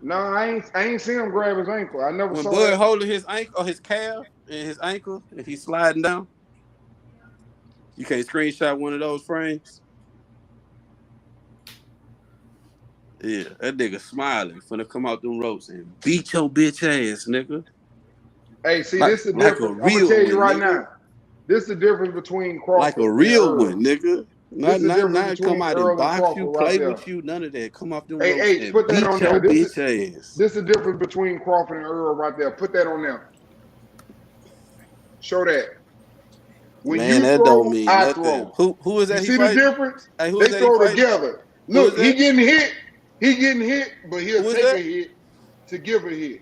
No, I ain't seen him grab his ankle. I never when saw Bud that. holding his ankle or his calf and his ankle and he's sliding down. You can't screenshot one of those frames. Yeah, that nigga smiling finna come out them ropes and beat your bitch ass, nigga. Hey, see, this is the difference. I'm gonna tell you right now. This is the difference between Crawford. Like a real one, nigga. Not come out and box Crawford you, play with you, none of that. Come off them ropes and put that beat on your there. bitch ass. This is the difference between Crawford and Earl right there. Put that on there. Show that. When Man, that don't mean nothing. Who is that? You see the difference? Hey, they throw together. Look, he getting hit. He getting hit, but he'll take a hit to give a hit.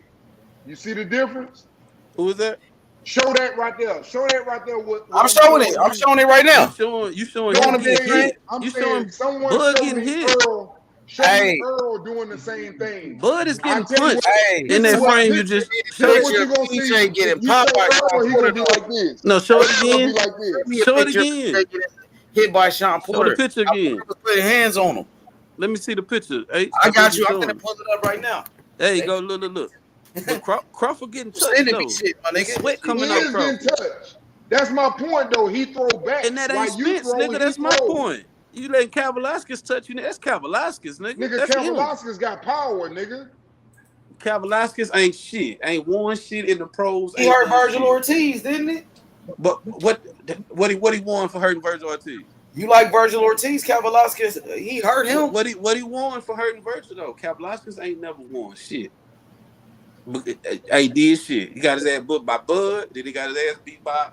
You see the difference? Who is that? Show that right there. Show that right there. I'm showing it. I'm showing it right now. You showing him getting hit. I'm you saying someone Bud show getting me hit. Earl. Show me Earl doing the same thing. Bud is getting punched in that frame. You just show what you gonna see. EJ getting You popped say by Earl, he gonna Sean be like this. No, show it again. Like this. Show it again. Hit by Sean Porter. Show the picture again. Put hands on him. Let me see the picture. Hey, I got you. I'm gonna pull it up right now. There you go. Look. But Crawford getting touched though. Shit, my nigga. Sweat coming he out. Is getting touched. That's my point though. He throw back. And that ain't Spence, nigga. That's my point. You let Cal Velasquez touch you. That's Cal Velasquez, nigga. Nigga, Cal Velasquez got power, nigga. Cal Velasquez ain't shit. Ain't won shit in the pros. He hurt Virgil Ortiz, didn't he? But what he won for hurting Virgil Ortiz? You like Virgil Ortiz? Cal Velasquez, he hurt him. What he won for hurting Virgil though? Cal Velasquez ain't never won shit. He did shit. He got his ass booked by Bud. Then he got his ass beat by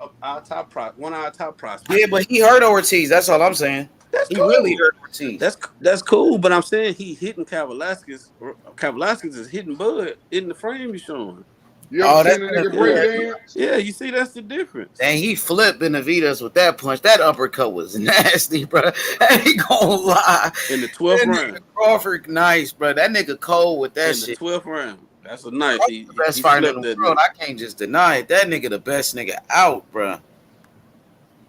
one of our top prospects. Yeah, but he hurt Ortiz. That's all I'm saying. That's he cool. really hurt Ortiz. That's cool. But I'm saying he hitting Cal Velasquez. Cal Velasquez is hitting Bud in the frame you showing. You ever seen a nigga break dance? Yeah, you see that's the difference. And he flipped Benavidez with that punch. That uppercut was nasty, bro. I ain't gonna lie. In the 12th round. Crawford, nice, bro. That nigga cold with that shit. In the 12th round. That's a knife. He's the best fighter in the world. I can't just deny it. That nigga the best nigga out, bro.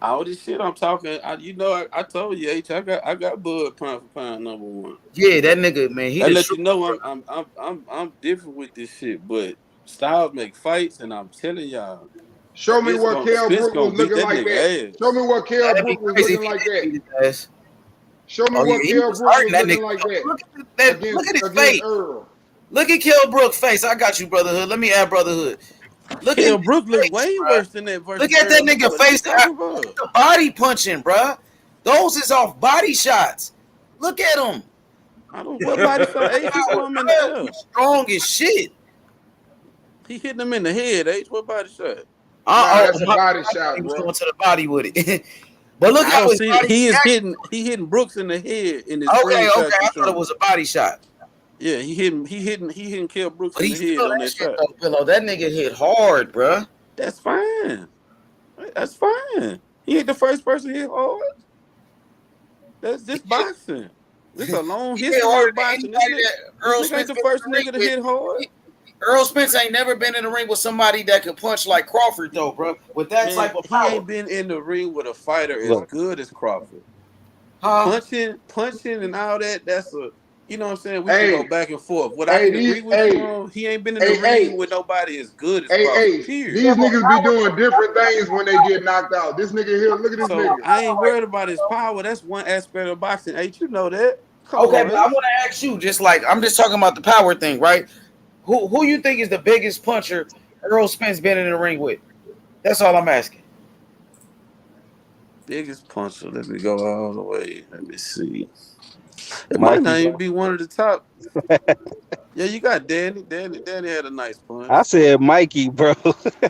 All this shit I'm talking, I told you, H, I got Bud pound for pound number one. Yeah, that nigga, man. I let you know I'm different with this shit, but Styles make fights, and I'm telling y'all. Show me what Kell Brook was looking like that. Show me what Kell Brook was looking like that. Show me what Kell Brook was looking like that. Look at his face. Look at Kell Brook's face. I got you, Brotherhood. Let me add Brotherhood. Look at Brook look way worse than that. Look at that nigga face. The body punching, bro. Those is off body shots. Look at him. I don't know what body shot. H him in the air. Strong as shit. He hitting him in the head. H, what body shot? That's a body shot. He was going to the body with it. But look how he hitting Brooks in the head in his Okay. I thought it was a body shot. Yeah, he hitting Kell Brooks in the head on that shot. Though, that nigga hit hard, bro. That's fine. That's fine. He ain't the first person hit hard. That's just boxing. This a long history of boxing. Earl Spence ain't the first nigga to hit hard. Earl Spence ain't never been in the ring with somebody that could punch like Crawford, though, bro. With that type of power. He ain't been in the ring with a fighter as good as Crawford. Punching and all that, that's a... You know what I'm saying? We can go back and forth. What I can agree with you on, he ain't been in the ring with nobody as good as Crawford. These niggas be doing different things when they get knocked out. This nigga here, look at this nigga. I ain't worried about his power. That's one aspect of boxing. H, you know that. Okay, but I want to ask you, just like, I'm just talking about the power thing, right? Who you think is the biggest puncher Errol Spence been in the ring with? That's all I'm asking. Biggest puncher. Let me go all the way. Let me see. It might not even be one of the top. Yeah, you got Danny. Danny had a nice punch. I said Mikey, bro.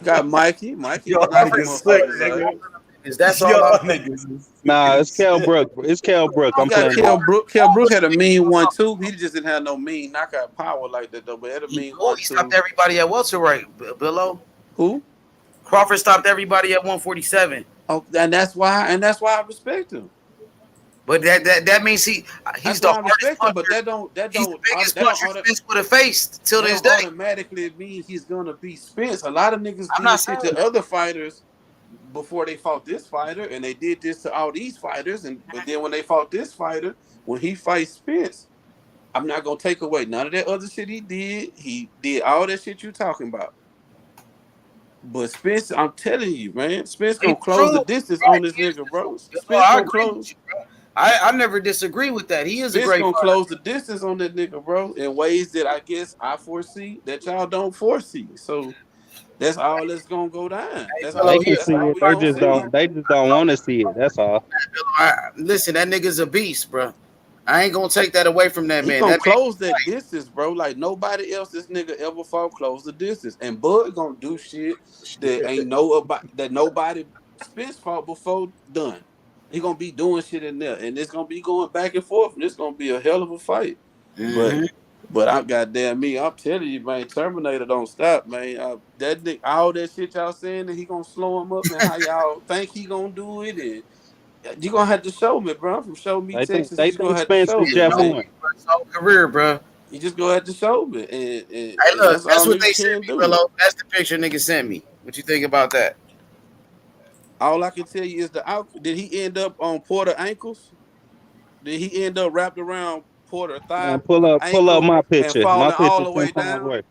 Got Mikey. Mikey. Yo, niggas sick, nigga. Is that all? Nah, it's Cal Brook. It's Cal Brook. I'm playing. Cal Brook had a mean one too. He just didn't have no mean knockout power like that though. But had a mean one He too. stopped everybody at welterweight. Billo. Who? Crawford stopped everybody at 147. Oh, and that's why I respect him. But that means he's the hardest puncher. But that don't He's the biggest puncher Spence would have faced till this day. Automatically means he's gonna beat Spence. A lot of niggas did shit to other fighters before they fought this fighter, and they did this to all these fighters. But then when they fought this fighter, when he fights Spence, I'm not gonna take away none of that other shit he did. He did all that shit you talking about. But Spence, I'm telling you, man, Spence gonna close the distance on this nigga, bro. Spence gonna close. I never disagree with that. He is a great gonna fighter. close the distance on that nigga, bro, in ways that I guess I foresee that y'all don't foresee. So that's all that's gonna go down. That's all. They can see it. They just don't want to see it. That's all. Listen, that nigga's a beast, bro. I ain't gonna take that away from that man. He gonna That close that distance, bro. Like nobody else this nigga ever fought close the distance. And Bud gonna do shit that nobody Spence fought before done. He gonna be doing shit in there, and it's gonna be going back and forth, and it's gonna be a hell of a fight. But I goddamn me, I'm telling you, man, Terminator don't stop, man. That nigga, all that shit y'all saying that he gonna slow him up, and how y'all think he gonna do it, and you gonna have to show me, bro. From Show Me Texas, they you gonna have Spence to show me. whole career, bro. You just gonna have to show me. And hey, look, that's what they sent me, Willow. That's the picture nigga sent me. What you think about that? All I can tell you is did he end up on Porter ankles? Did he end up wrapped around Porter thigh? Pull up my picture. And falling My picture all the way down?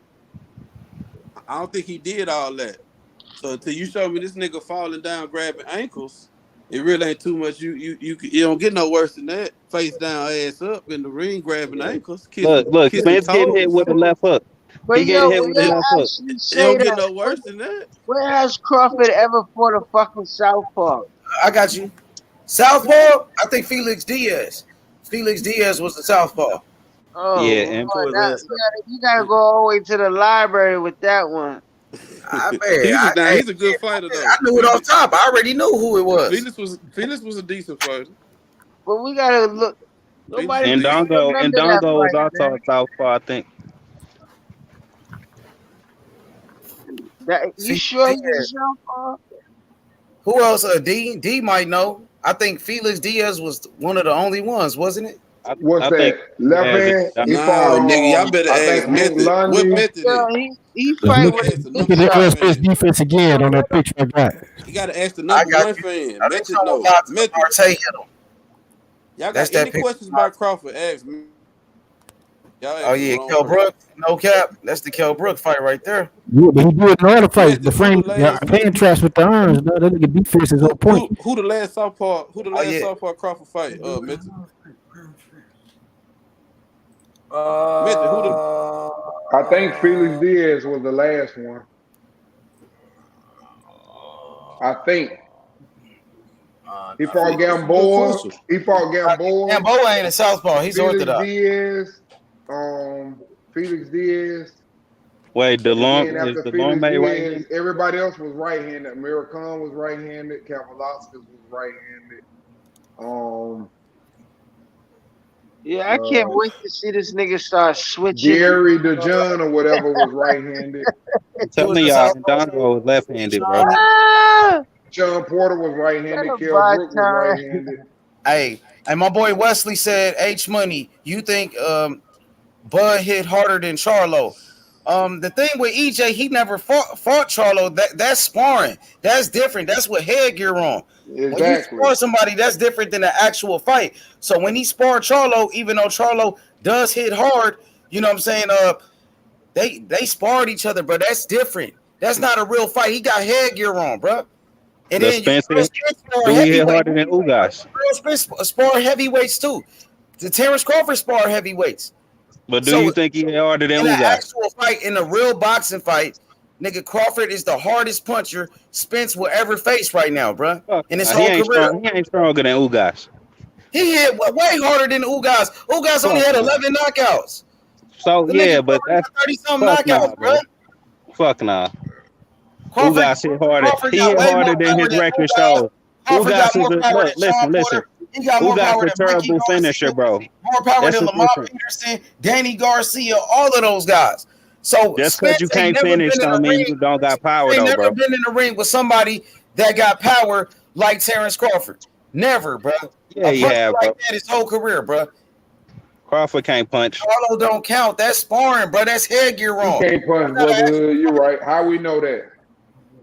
I don't think he did all that. So until you show me this nigga falling down grabbing ankles, it really ain't too much. You don't get no worse than that. Face down, ass up in the ring, grabbing ankles. Look, Spence getting hit with the left hook. But he getting hit with the left hook. It don't get no worse than that. Where has Crawford ever fought a fucking southpaw? I got you. Southpaw? I think Felix Diaz. Felix Diaz was the southpaw. Oh, yeah, and you gotta go all the way to the library with that one. He's a good fighter though. I knew it off top. I already knew who it was. Felix was a decent fighter. But we gotta look. Nobody. And Dongo was also southpaw, I think. You sure he's southpaw? Who else? D might know. I think Felix Diaz was one of the only ones, wasn't it? What's that? Left hand? Nigga, y'all better ask Method. What Method is? He fight with Look at Errol Spence defense again on that picture I got. You gotta ask the number one fan. Method knows. Method. Y'all got any questions about Crawford? Ask me. Oh yeah, Kell Brook, no cap. That's the Kell Brook fight right there. Yeah, but he do it in all the fights. The frame, hand traps with the arms. That nigga defense is on point. Who the last southpaw? Southpaw Crawford fight? Method. I think Felix Diaz was the last one. I think. He fought Gamboa. Gamboa ain't a southpaw. He's orthodox. Diaz. Felix Diaz. Wait, is the long made right? Everybody else was right-handed. American was right-handed. Kavalauskas was right-handed. Yeah, I can't wait to see this nigga start switching. Gary DeJohn or whatever was right-handed. I'm telling y'all, Dongo was left-handed, bro. John Porter was right-handed. Kell Brook was right-handed. Hey, my boy Wesley said, H Money, you think Bud hit harder than Charlo? The thing with EJ, he never fought Charlo. That's sparring. That's different. That's what headgear on. Exactly. When you spar somebody, that's different than the actual fight. So when he sparred Charlo, even though Charlo does hit hard, you know what I'm saying? They sparred each other, bro. That's different. That's not a real fight. He got headgear on, bro. And then do he hit harder than Ugas? Spence spar heavyweights too. The Terence Crawford spar heavyweights. But do you think he hit harder than in an Ugas? actual fight in a real boxing fight, nigga, Crawford is the hardest puncher Spence will ever face right now, bro. In his whole career. He ain't stronger than Ugas. He hit way harder than Ugas. Ugas only had 11 knockouts. So yeah, but that's 30-something knockouts, bro. Fuck nah. Ugas hit harder. He hit harder than his record shows. Ugas is listen. Ugas a terrible finisher, bro. More power than Lamar Peterson, Danny Garcia, all of those guys. So just because you can't finish don't mean you don't got power, though, bro. Never been in the ring with somebody that got power like Terence Crawford. Never, bro. Yeah, he have, bro. Like that his whole career, bro. Crawford can't punch. Carlo don't count. That's sparring, bro. That's headgear wrong. He can't punch, brother. You're right. How we know that?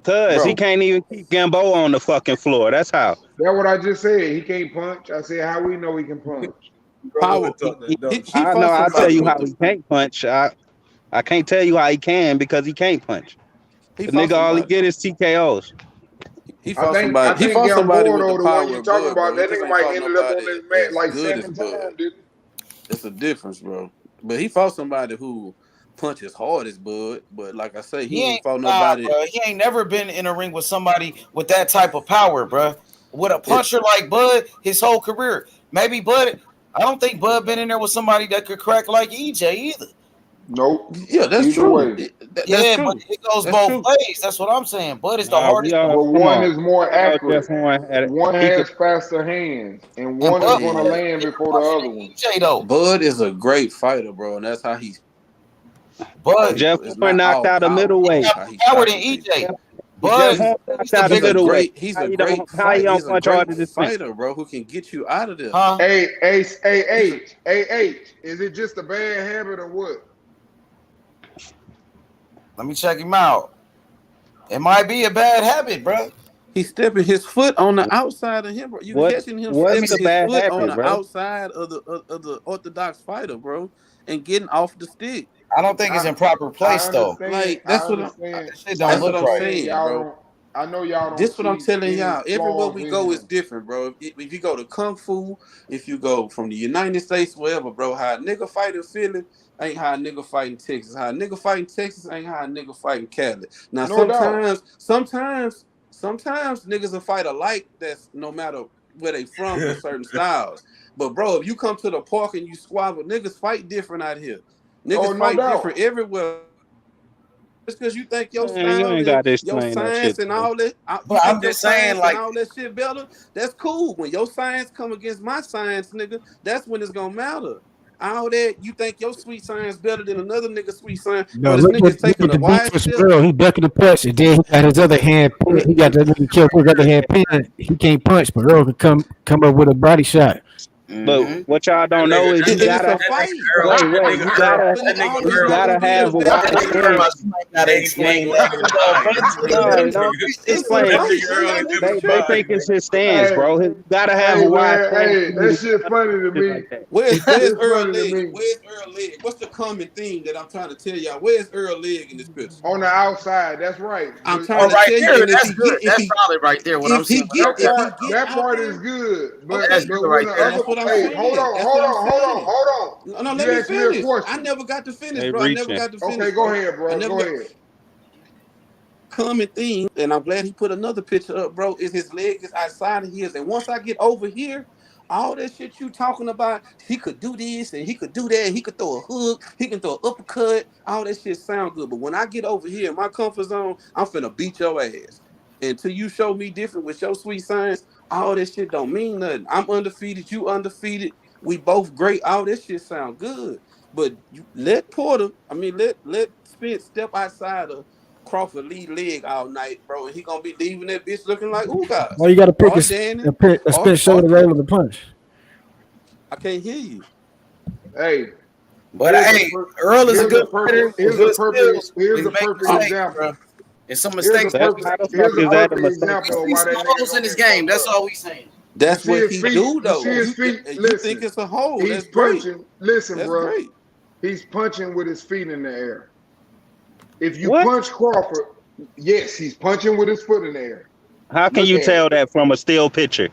Cause he can't even keep Gamboa on the fucking floor. That's how. That's what I just said. He can't punch. I said, how we know he can punch? I know. I'll tell you how he can't punch. I can't tell you how he can because he can't punch. The nigga, all he get is TKOs. He fought somebody. He fought somebody with the power. You talking about that nigga might end up on his mat like 7 times, dude. It's a difference, bro. But he fought somebody who punches hard as Bud. But like I say, he ain't fought nobody. Bro. He ain't never been in a ring with somebody with that type of power, bro. With a puncher like Bud, his whole career. Maybe Bud. I don't think Bud been in there with somebody that could crack like EJ either. Nope. Yeah, that's true. That's true. But it goes both ways. That's what I'm saying. Bud is the hardest. But one is more accurate. One has faster hands, and one is going to land before the other one. EJ though. Bud is a great fighter, bro, and that's how he's. Bud Jeff knocked out a middleweight. Power than EJ. Bud knocked out a middleweight. He's a great fighter, bro, who can get you out of there. Hey, is it just a bad habit or what? Let me check him out. It might be a bad habit, bro. He's stepping his foot on the outside of him, bro. You catching him stepping his foot on the outside of the orthodox fighter, bro, and getting off the stick. I don't think it's in proper place though. Like that's what I'm saying, bro. I know y'all don't. This is what I'm telling y'all. Everywhere we go is different, bro. If you go to Kung Fu, if you go from the United States, wherever, bro, how a nigga fight in Philly ain't how a nigga fight in Texas. How a nigga fight in Texas ain't how a nigga fight in Cali. Now, sometimes niggas will fight alike. That's no matter where they from with certain styles. But bro, if you come to the park and you squabble, niggas fight different out here. Niggas fight different everywhere. Just because you think your style, your science and all that, but I'm just saying, like all that shit better. That's cool. When your science come against my science, nigga, that's when it's gonna matter. All that you think your sweet science better than another nigga sweet science. No, look at the beef with Earl. He ducking the punch, and then he got his other hand. He got that nigga killed with other hand pin. He can't punch, but Earl can come up with a body shot. But what y'all don't know is you gotta fight. Wait, you gotta have a They think it's his stance, bro. You gotta have a wide stance. That shit funny to me. Where's Earl Leg? Where's Earl Leg? What's the common theme that I'm trying to tell y'all? Where's Earl Leg in this picture? On the outside, that's right. I'm trying to tell you. That's good. That's solid right there. What I'm saying. That part is good. But when the other Hey, hold on. No, let me finish. I never got to finish, bro. I never got to finish. Okay, go ahead, bro. Go ahead. Common theme, and I'm glad he put another picture up, bro, is his leg is outside of his. And once I get over here, all that shit you talking about, he could do this and he could do that. He could throw a hook. He can throw an uppercut. All that shit sound good. But when I get over here in my comfort zone, I'm finna beat your ass. Until you show me different with your sweet science, all that shit don't mean nothing. I'm undefeated. You undefeated. We both great. All this shit sound good. But let Spence step outside of Crawford lead leg all night, bro, and he gonna be leaving that bitch looking like Ugas. Well, you gotta pick a Spence shoulder rail to punch. I can't hear you. Hey. But Earl is a good fighter. Here's the perfect example. It's some mistakes. Here's a perfect example of why that in his game. That's all we saying. That's what he do, though. You think it's a hole. He's punching. Listen, bro. He's punching with his feet in the air. If you punch Crawford, yes, he's punching with his foot in the air. How can you tell that from a still picture?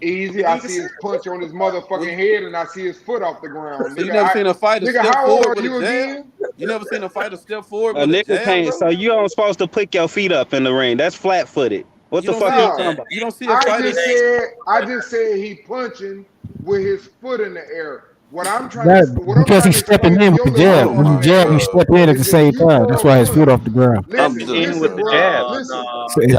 Easy. I see his punch on his motherfucking head, and I see his foot off the ground. You never seen a fighter step forward with a jab? You never seen a fighter step forward A with a nigga jab, can't. bro? So you don't supposed to pick your feet up in the ring. That's flat footed. What You the don't fuck see you a, talking about? you don't see a fighter. I just said he punching with his foot in the air. What I'm trying That, to because he's stepping explain to in with your the little jab. dumb When you ass jab, you step in at the is if same you time. That's throw a why his foot punch. off the ground. Listen, bro. Listen.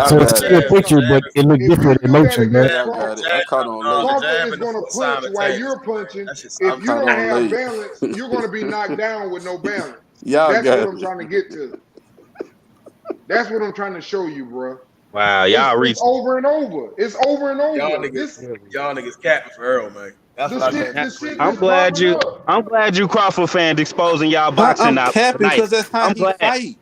So it's still a picture, but it look If you different in do that motion, bro. against Y'all got Crawford, it. I caught on late. Crawford is going to punch while you're punching. I If you caught don't on have late. balance, you're going to be knocked down with no balance. Y'all That's what got I'm it. trying to get to. That's what I'm trying to show you, bro. Wow, y'all It's reached. over and over. It's over and over. Y'all niggas capping for Errol, man. That's what I shit just just popping up. I'm glad you Crawford fans exposing y'all boxing I'm out capping tonight. because that's how I'm he glad. fight.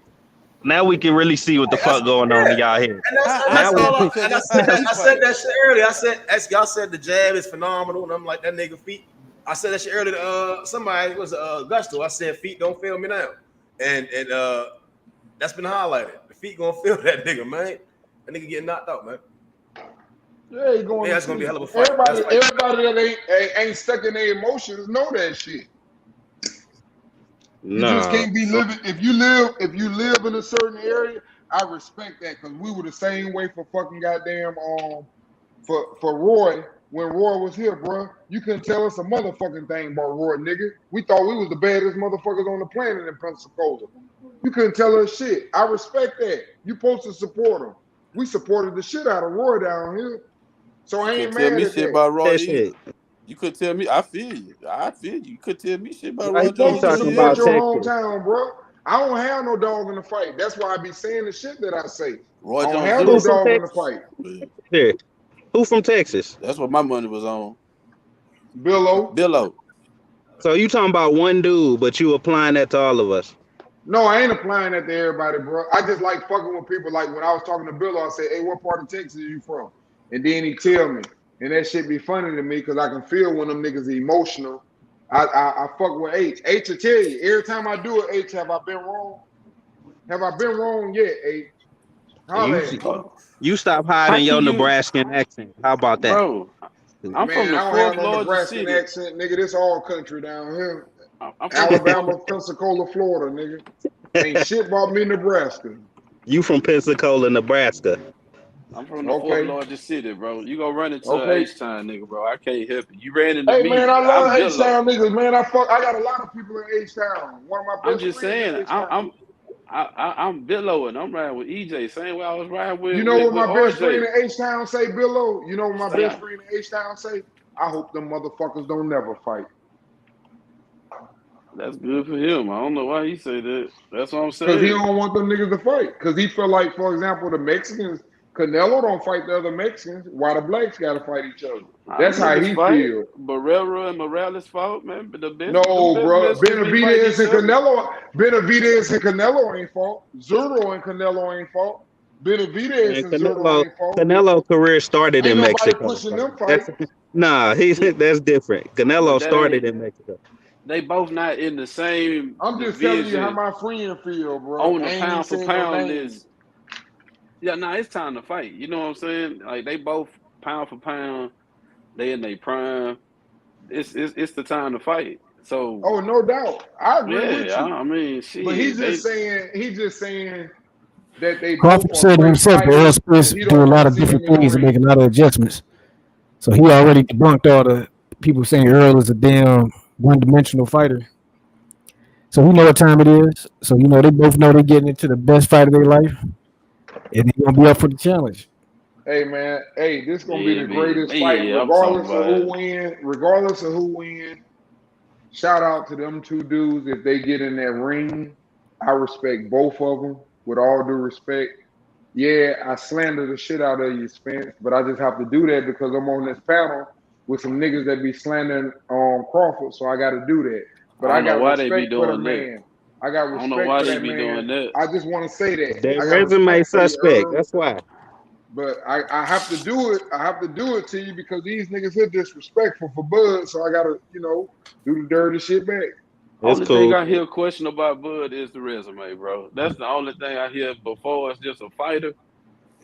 Now we can really see what the fuck going on in y'all head. And that's Now all. we, And I said that shit earlier. I said, y'all said the jab is phenomenal, and I'm like that nigga feet. I said that shit earlier. Somebody was Gusto. I said feet don't fail me now, and that's been highlighted. The feet gonna fail that nigga, man. That nigga getting knocked out, man. Yeah, he going. Yeah, that's gonna be a hell of a fight. Everybody that ain't stuck in their emotions know that shit. You just can't be living. If you live in a certain area, I respect that because we were the same way for fucking goddamn for Roy when Roy was here, bro. You couldn't tell us a motherfucking thing about Roy, nigga. We thought we was the baddest motherfuckers on the planet in Pensacola. You couldn't tell us shit. I respect that. You supposed to support him. We supported the shit out of Roy down here, so I ain't Tell mad me at shit that. about Roy either. You could tell me. I feel you. You could tell me shit about Roy You supposed to Jones. support your hometown, bro. I don't have no dog in the fight. That's why I be saying the shit that I say. Roy I don't Jones have no dog in the fight. Here. Who from Texas? That's what my money was on. Billo. So you talking about one dude, but you applying that to all of us? No, I ain't applying that to everybody, bro. I just like fucking with people. Like when I was talking to Billo, I said, "Hey, what part of Texas are you from?" And then he tell me, and that shit be funny to me because I can feel when them niggas emotional. I fuck with H. H will tell you every time I do it. H, have I been wrong? Have I been wrong yet, H? You stop hiding your Nebraskan accent. How about that? Bro, I'm from the fourth largest city. Accent, nigga. This all country down here. Alabama, Pensacola, Florida, nigga. Ain't shit about me, Nebraska. You from Pensacola, Nebraska? I'm from the fourth largest city, bro. You gonna run into an H-Town nigga, bro. I can't help it. You ran into me. Man, I love H-Town niggas, man. I got a lot of people in H-Town. One of my best I'm just saying, I'm Billo and I'm riding with EJ. Same way I was riding with. You know what my best RJ. friend in H-Town say, Billo? You know what my best friend in H-Town say? I hope them motherfuckers don't never fight. That's good for him. I don't know why he say that. That's what I'm saying. Because he don't want them niggas to fight. Because he feel like, for example, the Mexicans, Canelo don't fight the other Mexicans. Why the blacks got to fight each other? That's how he feel. Barrera and Morales fought, man. But the best, no, bro. Benavidez and Canelo ain't fought. Zurdo and Canelo ain't fought. Benavidez and Zurdo ain't fought. Canelo career started in Mexico. Pushing them fights. That's different. Canelo started in Mexico. They both not in the same. I'm just telling you how my friend feel, bro. On the pound for pound list. Yeah, it's time to fight. You know what I'm saying? Like they both pound for pound. They in their prime. It's the time to fight. So. Oh, no doubt. I agree with you. I mean, shit. But he's just saying that they. Crawford said himself that Errol Spence do a lot of different things and make a lot of adjustments. So he already debunked all the people saying Errol is a damn one-dimensional fighter. So we know what time it is. So they both know they're getting into the best fight of their life, and they're gonna be up for the challenge. Hey man, this gonna be the greatest fight, regardless of who wins. Shout out to them two dudes if they get in that ring. I respect both of them with all due respect. Yeah, I slander the shit out of you, Spence, but I just have to do that because I'm on this panel with some niggas that be slandering Crawford, so I got to do that. But I got respect for the man. I got respect for that man. I just want to say that. Their resume suspect. That's why. But I have to do it. I have to do it to you because these niggas are disrespectful for Bud, so I got to, do the dirty shit back. The only thing I hear question about Bud is the resume, bro. That's the only thing I hear before it's just a fighter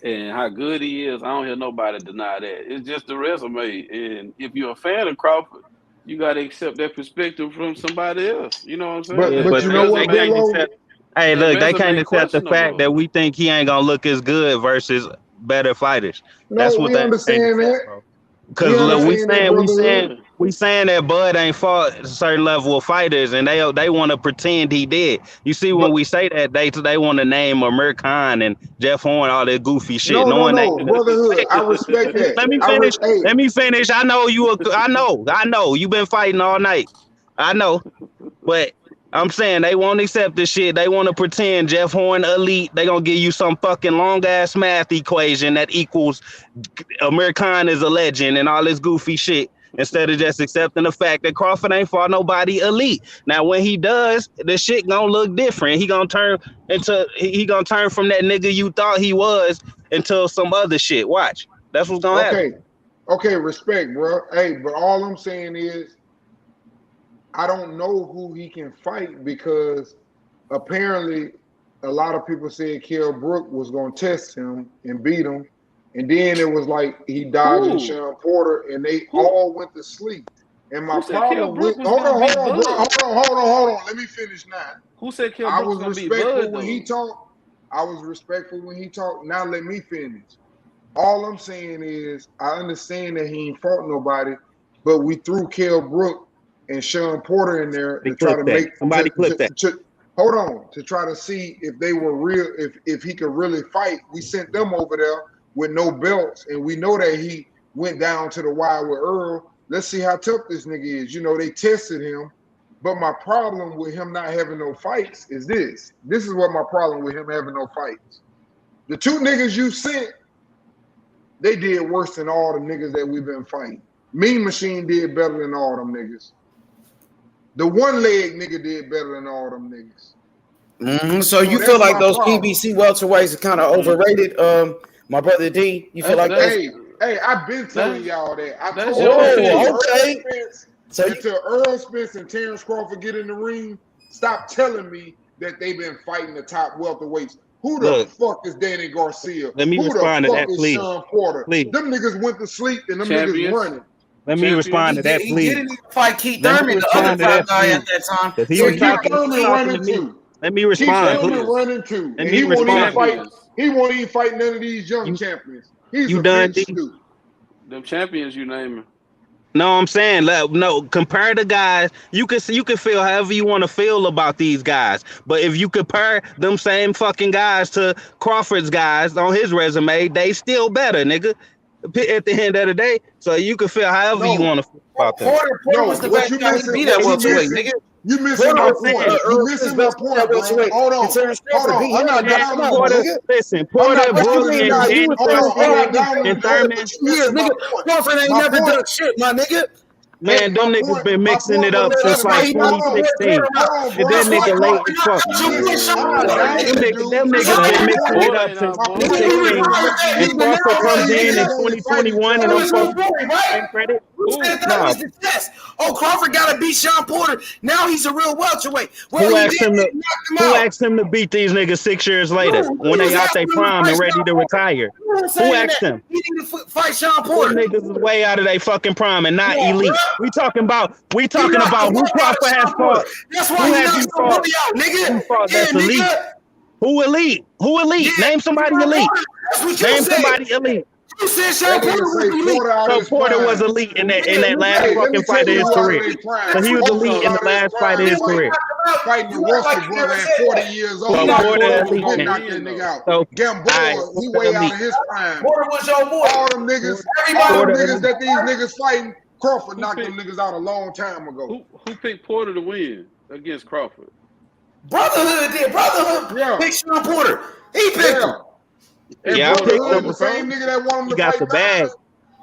and how good he is. I don't hear nobody deny that. It's just the resume. And if you're a fan of Crawford, You got to accept that perspective from somebody else. You know what I'm saying? But you know what, Billo? Hey, look, they can't accept the fact that we think he ain't gonna look as good versus better fighters. That's No, what we they understand that. bro. Because look, we saying that Bud ain't fought a certain level of fighters, and they want to pretend he did. You see, when we say that, they want to name Amir Khan and Jeff Horn, all that goofy shit. No, brotherhood. I respect that. Let me finish. Let me finish. I know you. I know. You've been fighting all night. I know, but I'm saying they won't accept this shit. They want to pretend Jeff Horn elite. They gonna give you some fucking long ass math equation that equals Amir Khan is a legend and all this goofy shit, instead of just accepting the fact that Crawford ain't fought nobody elite. Now, when he does, the shit gonna look different. He gonna turn from that nigga you thought he was into some other shit. Watch. That's what's gonna happen. Okay, respect, bro. Hey, but all I'm saying is, I don't know who he can fight because apparently a lot of people said Kell Brook was going to test him and beat him. And then it was like he dodged Sean Porter and they all went to sleep. And my problem with hold on. Let me finish now. Who said Kell Brook was going to be Bud, when he talked? I was respectful when he talked. Now let me finish. All I'm saying is I understand that he ain't fought nobody, but we threw Kell Brook and Sean Porter in there to try to make somebody clip that. Hold on, to try to see if they were real, if he could really fight. We sent them over there with no belts, and we know that he went down to the wire with Earl. Let's see how tough this nigga is. You know, they tested him, but my problem with him not having no fights is this. This is what my problem with him having no fights. The two niggas you sent, they did worse than all the niggas that we've been fighting. Mean Machine did better than all them niggas. The one leg nigga did better than all them niggas. So you feel like those PBC welterweights are kind of overrated, my brother D? You feel like that? Hey, I've been telling y'all that. I told until Errol Spence and Terence Crawford get in the ring, stop telling me that they've been fighting the top welterweights. Who the fuck is Danny Garcia? Let me respond to that, please. Sean Porter? Please. Them niggas went to sleep and them niggas running. Let me respond to that, please. He didn't even fight Keith Thurman, the other top guy at that time. Keith Thurman running too. Let me respond, Keith Thurman running too. And he won't even fight. He won't even fight none of these young champions. He's a bitch too. Them champions you naming. No, I'm saying no. Compare the guys. You can feel however you want to feel about these guys, but if you compare them same fucking guys to Crawford's guys on his resume, they still better, nigga. At the end of the day, so you can feel however you want to feel about them. Porter was the best guy to be that welterweight, nigga. You missing my point. You missing my point, bro. Hold on. I'm not down on Porter. Listen, Porter, Brooks, and Thurman. Crawford ain't never done shit, my nigga. Man, them niggas been mixing it up since like 2016. And that nigga late as fuck. Them niggas been mixing it up since 2016. And Crawford comes in 2021 and I'm supposed to credit. Oh, Crawford got to beat Sean Porter. Now he's a real welterweight. Who asked him to beat these niggas 6 years later when they out their prime and ready to retire? Who asked him? He need to fight Sean Porter. These niggas is way out of their fucking prime and not elite. We talking about who Crawford has fought. That's why he knocked somebody out, nigga. Who fought that's elite? Who elite? Who elite? Name somebody elite. Name somebody elite. You said Sean Porter was elite. So Porter was elite in that last fucking fight of his career. So he was elite in the last fight of his career. Fighting the Russell brother at 40 years old. So Porter elite. Knocked that nigga out. Gamboa, he way out of his prime. Porter was your boy. All them niggas, all them niggas that these niggas fighting, Crawford knocked them niggas out a long time ago. Who picked Porter to win against Crawford? Brotherhood did. Brotherhood picked Sean Porter. He picked him. Yeah, I picked him. The same nigga that wanted him to got the bag.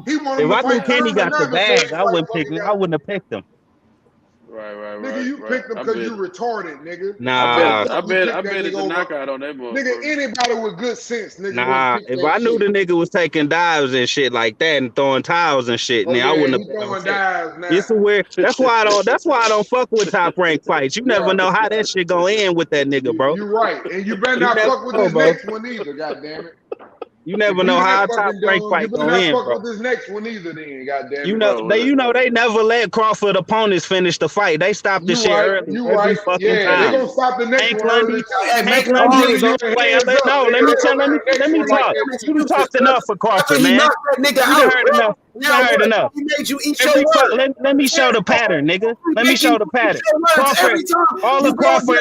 If I knew Kenny got the bag, I wouldn't pick him. I wouldn't have picked him. Right. Nigga, you picked him because you retarded, nigga. Nah. I bet it's a knockout on that motherfucker. Nigga, anybody with good sense, nigga. Nah, if I knew the nigga was taking dives and shit like that and throwing towels and shit, then I wouldn't have. Throwing dives now. It's a weird. That's why I don't fuck with top rank fights. You never know how that shit gonna end with that nigga, bro. You right, and you better not fuck with this next one either. Goddamn it. You never know how a top rank fight you better gonna not end, fuck bro. with this next one either. Then, goddamn. You know they never let Crawford opponents finish the fight. They stopped the shit early every fucking Yeah, time. they gonna stop the next Hank one early. Lundy was on the way. Let me talk. You talked enough for Crawford, man. You done heard enough. You done heard enough. He made you eat your words. Let me show the pattern, nigga. Let me show the pattern. Crawford,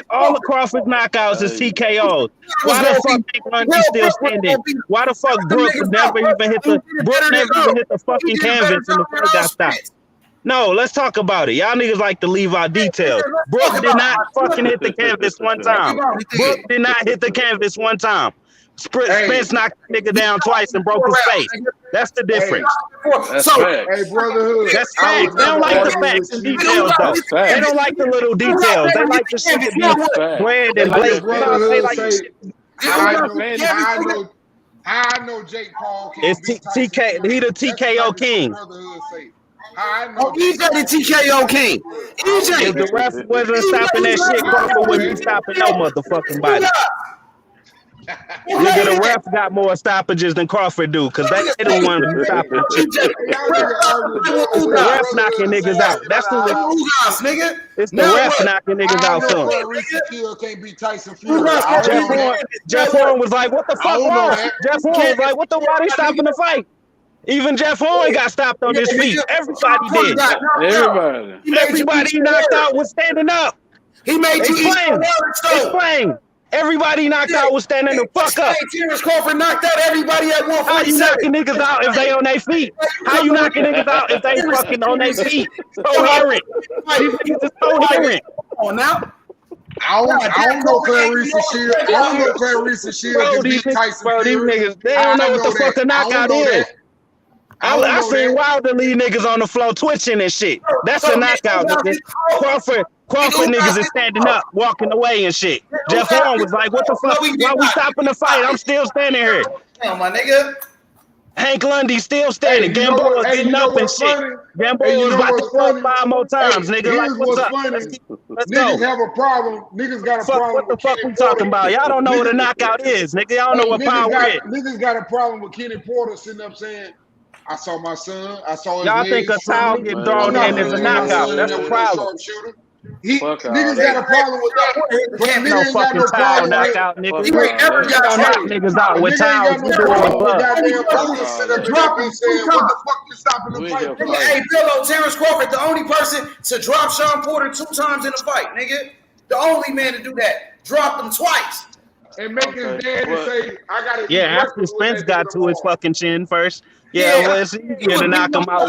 all of Crawford's knockouts is TKOs. Why the fuck Hank Lundy still standing? Why the fuck Brooke never even hit the fucking canvas and the fight got stopped? No, let's talk about it. Y'all niggas like to leave out details. Brooke did not fucking hit the canvas one time. Brooke did not hit the canvas one time. Spence knocked the nigga down twice and broke his face. That's the difference. That's facts. Hey, brotherhood. That's facts. They don't like the facts and details, though. They don't like the little details. They like the shit to be bland and blatant. I know Jake Paul can it's TK. He the TKO king. He's the TKO king. If the ref wasn't stopping that shit, Crawford wouldn't be stopping no motherfucking body. Nigga, the ref got more stoppages than Crawford do, cause they the one who stopping shit. The ref knocking niggas out. That's the nigga. It's the ref knocking niggas out. So can't beat Tyson Fury. Jeff Horn was like, "What the fuck wrong?" Jeff Horn was like, "What the? Why they stopping the fight?" Even Jeff Horn got stopped on his feet. Everybody did. Everybody he knocked out was standing up. He made you explain. Everybody knocked out was standing the fuck up. Terence Crawford knocked out everybody at 147. How you knocking niggas out if they on their feet? How you knocking niggas out if they fucking on their feet? Coherent. These niggas is coherent. Come on now. I don't know Clarissa Shield. I don't know Clarissa Shield. These niggas, they don't know what the fuck a knockout is. I seen Wilder leave niggas on the floor twitching and shit. That's a knockout, nigga. Crawford niggas is standing up, walking away and shit. Jeff Horn was like, "What the fuck? Why we stopping the fight? I'm still standing here." Damn, my nigga. Hank Lundy still standing. Gamboa was getting up and shit. Gamboa was about to go 5 more times, nigga. Like, what's up? Let's go. Niggas have a problem. Niggas got a problem. What the fuck we talking about? Y'all don't know what a knockout is, nigga. Y'all don't know what power is. Niggas got a problem with Kenny Porter sitting up saying, "I saw my son. I saw his Y'all think a towel get thrown in is a knockout? That's the problem. Niggas got a problem with that. No fucking towel knockout, nigga. You ain't never got knock niggas out with towels. We doing the fuck. Dropping saying, "What the fuck you stopping the fight?" Hey, Billo, Terence Crawford, the only person to drop Sean Porter 2 times in a fight, nigga. The only man to do that. Dropped him twice. And make his daddy say, "I gotta." Yeah, after Spence got to his fucking chin first. Yeah, well, it's easier to knock him out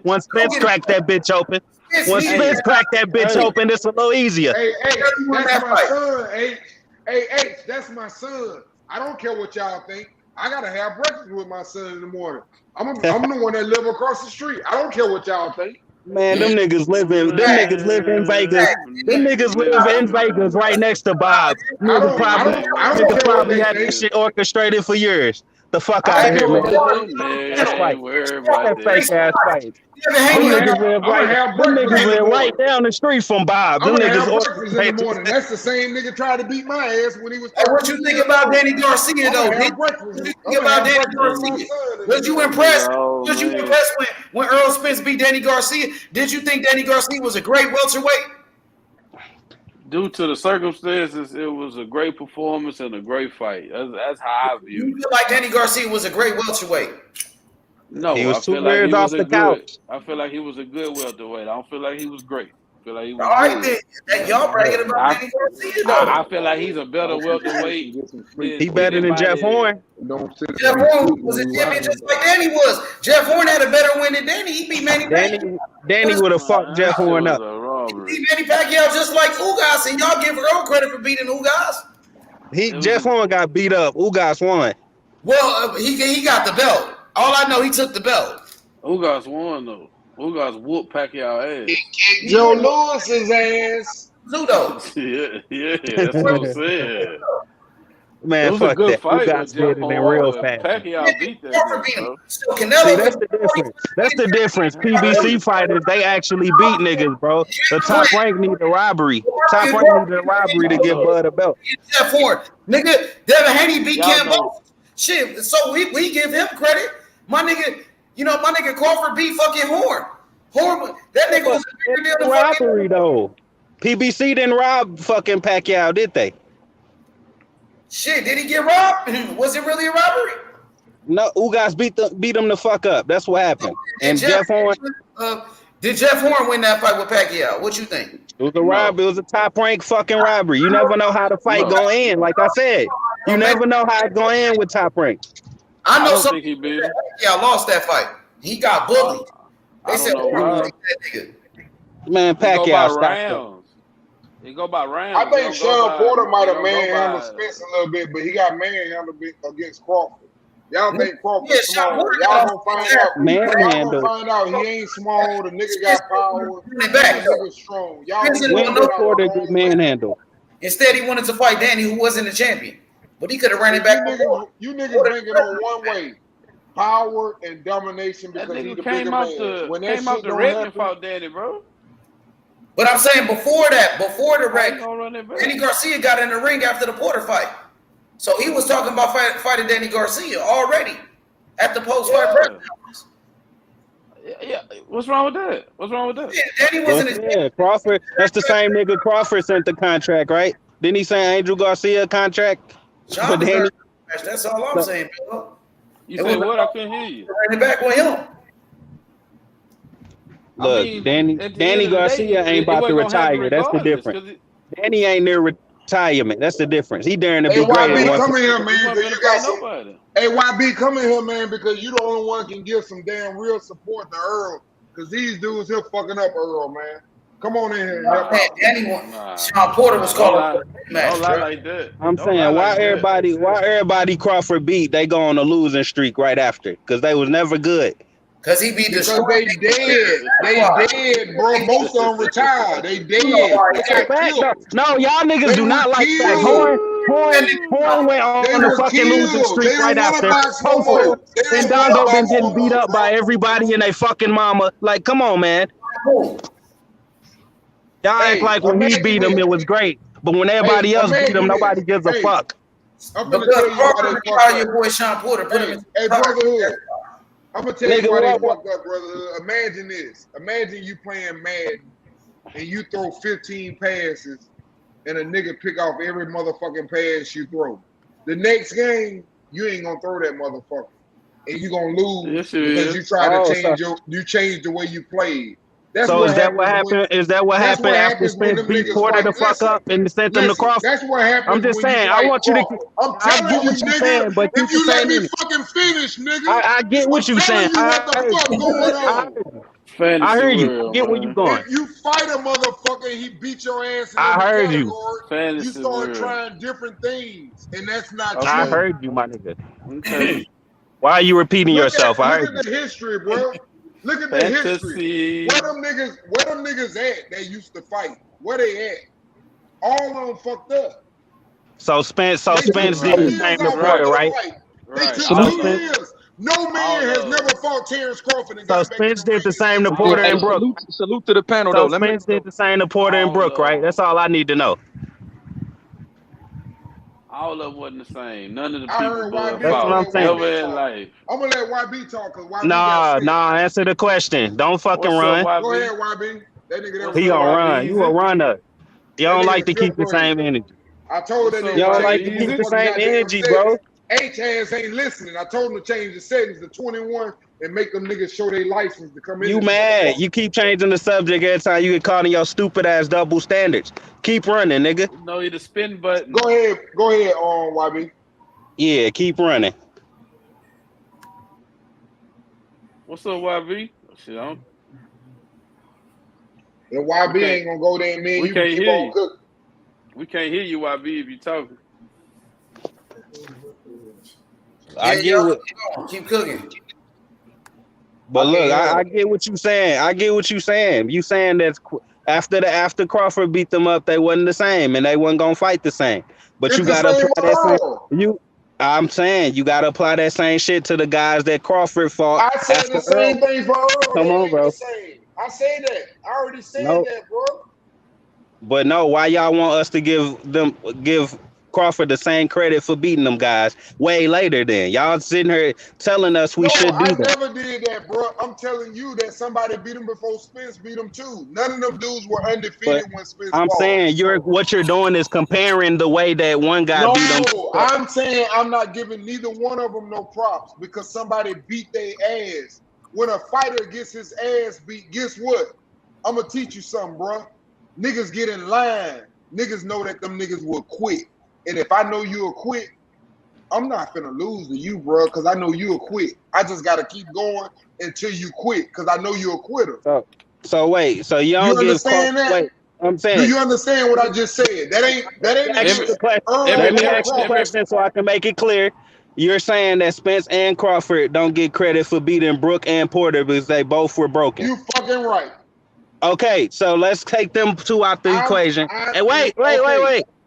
once Spence cracked that bitch open. Once Spence cracked that bitch open, it's a little easier. Hey, that's my son. Hey, that's my son. I don't care what y'all think. I gotta have breakfast with my son in the morning. I'm the one that live across the street. I don't care what y'all think. Man, them niggas live in Vegas. Them niggas live in Vegas right next to Bob. Niggas probably had this shit orchestrated for years. The fuck out of here, man. That's right. That fake ass fight. Them niggas live right down the street from Bob. Them niggas in the morning. That's the same nigga tried to beat my ass when he was. Hey, what you think about Danny Garcia though? What you think about Danny Garcia? Was you impressed? Was you impressed when Errol Spence beat Danny Garcia? Did you think Danny Garcia was a great welterweight? Due to the circumstances, it was a great performance and a great fight. That's how I view it. You feel like Danny Garcia was a great welterweight? No, he was 2 years off the couch. I feel like he was a good welterweight. I don't feel like he was great. I feel like he was all right, then. Y'all bragging about Danny Garcia, though. I feel like he's a better welterweight. He better than Jeff Horn. Jeff Horn was a champion just like Danny was. Jeff Horn had a better win than Danny. He beat Manny Pacquiao. Danny would have fucked Jeff Horn up. He beat Manny Pacquiao just like Ugas, and y'all give Earl credit for beating Ugas. Jeff Horn got beat up. Ugas won. Well, he got the belt. All I know, he took the belt. Ugas won though. Ugas whooped Pacquiao ass. Joe Lewis's ass. Zudo. Yeah, that's what I'm saying. Man, it was fuck a good that. fight. Ugas did it in real fast. Pacquiao beat that. See, that's the difference. That's the difference. PBC fighters, they actually beat niggas, bro. The top rank need the robbery. Top rank need the robbery to get Bud a belt. Jeff Horn. Nigga, Devin Haney beat Campbell. Shit, so we give him credit. My nigga, my nigga Crawford beat fucking Horn. That nigga was a bigger deal than robbery though. PBC didn't rob fucking Pacquiao, did they? Shit, did he get robbed? Was it really a robbery? No, Ugas beat him the fuck up. That's what happened. And Jeff Horn. Did Jeff Horn win that fight with Pacquiao? What you think? It was a robbery. It was a top rank fucking robbery. You never know how the fight gonna end. Like I said, you never know how it's gonna end with top rank. I know some people that Pacquiao lost that fight. He got bullied. They said, that nigga. Man, Pacquiao stopped. He go by rounds. I think Sean Porter might have manhandled Spence a little bit, but he got manhandled against Crawford. Y'all think Crawford small? Y'all gonna find out. Y'all gonna find out he ain't small. The nigga got power. The nigga strong. Y'all Porter did manhandle. Instead, he wanted to fight Danny, who wasn't the champion, but he could have ran it back. You niggas thinking on one way. Power and domination because he the bigger man. When that shit don't happen, fought Danny, bro. But I'm saying before the wreck, Danny Garcia got in the ring after the Porter fight. So he was talking about fighting Danny Garcia already at the post-fight press conference. Yeah, what's wrong with that? Yeah, Danny wasn't Crawford. That's the same nigga Crawford sent the contract, right? Didn't he say Angel Garcia contract? That's all I'm saying, Bill. You said what? I couldn't hear you. Ran it back with him. Look, Danny Garcia ain't about to retire. That's the difference. Danny ain't near retirement. That's the difference. He daring to be great. YB, come in here, man. You got some. Hey, YB, come in here, man, because you the only one can give some damn real support to Earl. Because these dudes here fucking up Earl, man. Come on in here. Sean Porter was calling. Don't lie like that. I'm saying why everybody Crawford beat, they go on a losing streak right after. Because they was never good. Because he beat the they dead. They dead, bro. Most of them retired. They dead. No, y'all niggas do not like that. Horn went on a fucking losing streak right after. And Dongo been getting beat up by everybody and they fucking mama. Like, come on, man. Y'all act like when he beat him, it was great. But when everybody else beat him, nobody gives a fuck. I'm gonna tell you why they fucked your boy Sean Porter. Put him in. Hey, brotherhood. I'm gonna tell you why they fucked up, brotherhood. Imagine this. Imagine you playing Madden and you throw 15 passes and a nigga pick off every motherfucking pass you throw. The next game, you ain't gonna throw that motherfucker. And you gonna lose because you try to change the way you played. So is that what happened? Is that what happened after Spence beat Porter the fuck up and sent them to Crawford? That's what happened. I'm just saying. I want you to. I'm telling you, nigga. But if you let me fucking finish, nigga. I get what you're saying. What the fuck going on? I heard you. Get where you going. If you fight a motherfucker, he beat your ass. I heard you. You start trying different things, and that's not true. I heard you, my nigga. Okay. Why are you repeating yourself? I heard you. Look at the history, bro. Look at the history. Where them niggas at that used to fight? Where they at? All of them fucked up. So Spence did the same to Porter, right? They took 2 years. No man has never fought Terence Crawford. So Spence did the same to Porter and Brook. Salute to the panel, though. Spence did the same to Porter and Brook, right? That's all I need to know. All of them wasn't the same. None of the people that's what I'm saying. Ever in life. I'm gonna let YB talk because YB Nah, answer the question. Don't fucking run. Go ahead, YB. That nigga he gonna run. You a runner. You don't like to keep the same energy. I told that nigga. You don't like to keep the same energy, bro. H-ass ain't listening. I told him to change the settings to 21 and make them niggas show their license to come in. You mad. You keep changing the subject every time you get caught in your stupid ass double standards. Keep running, nigga. No, you the spin button. Go ahead, YB. Yeah, keep running. What's up, YB? Shit, and YB ain't gonna go there, man. We can't hear you. We can't hear you, YB, if you talking. I get what. Keep cooking. But look, I get what you saying. You saying that after Crawford beat them up, they wasn't the same and they wasn't gonna fight the same. But you gotta apply that same. I'm saying you gotta apply that same shit to the guys that Crawford fought. I said the same thing for Earl. Come on, bro. I say that. I already said that, bro. But no, why y'all want us to give Crawford the same credit for beating them guys way later. Then y'all sitting here telling us we should do I that. never did that, bro. I'm telling you that somebody beat him before Spence beat him too. None of them dudes were undefeated when Spence I'm fought. saying what you're doing is comparing the way that one guy beat him. No, I'm saying I'm not giving neither one of them no props because somebody beat their ass. When a fighter gets his ass beat, guess what? I'm gonna teach you something, bro. Niggas get in line. Niggas know that them niggas will quit. And if I know you'll quit, I'm not finna lose to you, bro, because I know you'll quit. I just gotta keep going until you quit, because I know you're a quitter. So wait, so you don't understand that? Wait, I'm saying. Do you understand what I just said? That ain't Let me ask you a question so I can make it clear. You're saying that Spence and Crawford don't get credit for beating Brook and Porter because they both were broken. You fucking right. Okay, so let's take them two out the equation. And wait.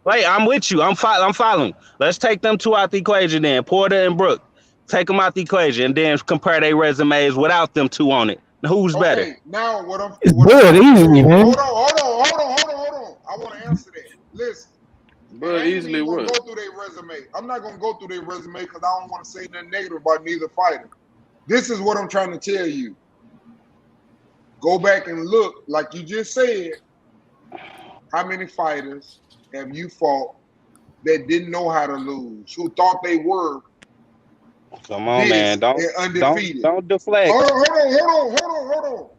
I'm with you. I'm following. Let's take them two out the equation then. Porter and Brook. Take them out the equation and then compare their resumes without them two on it. Who's better? Now what I'm easily, man. Hold on. I want to answer that. Listen. But easily what? Go through their resume. I'm not gonna go through their resume because I don't want to say nothing negative about neither fighter. This is what I'm trying to tell you. Go back and look, like you just said, how many fighters have you fought that didn't know how to lose, who thought they were? Come on, man. Don't deflect. Hold on.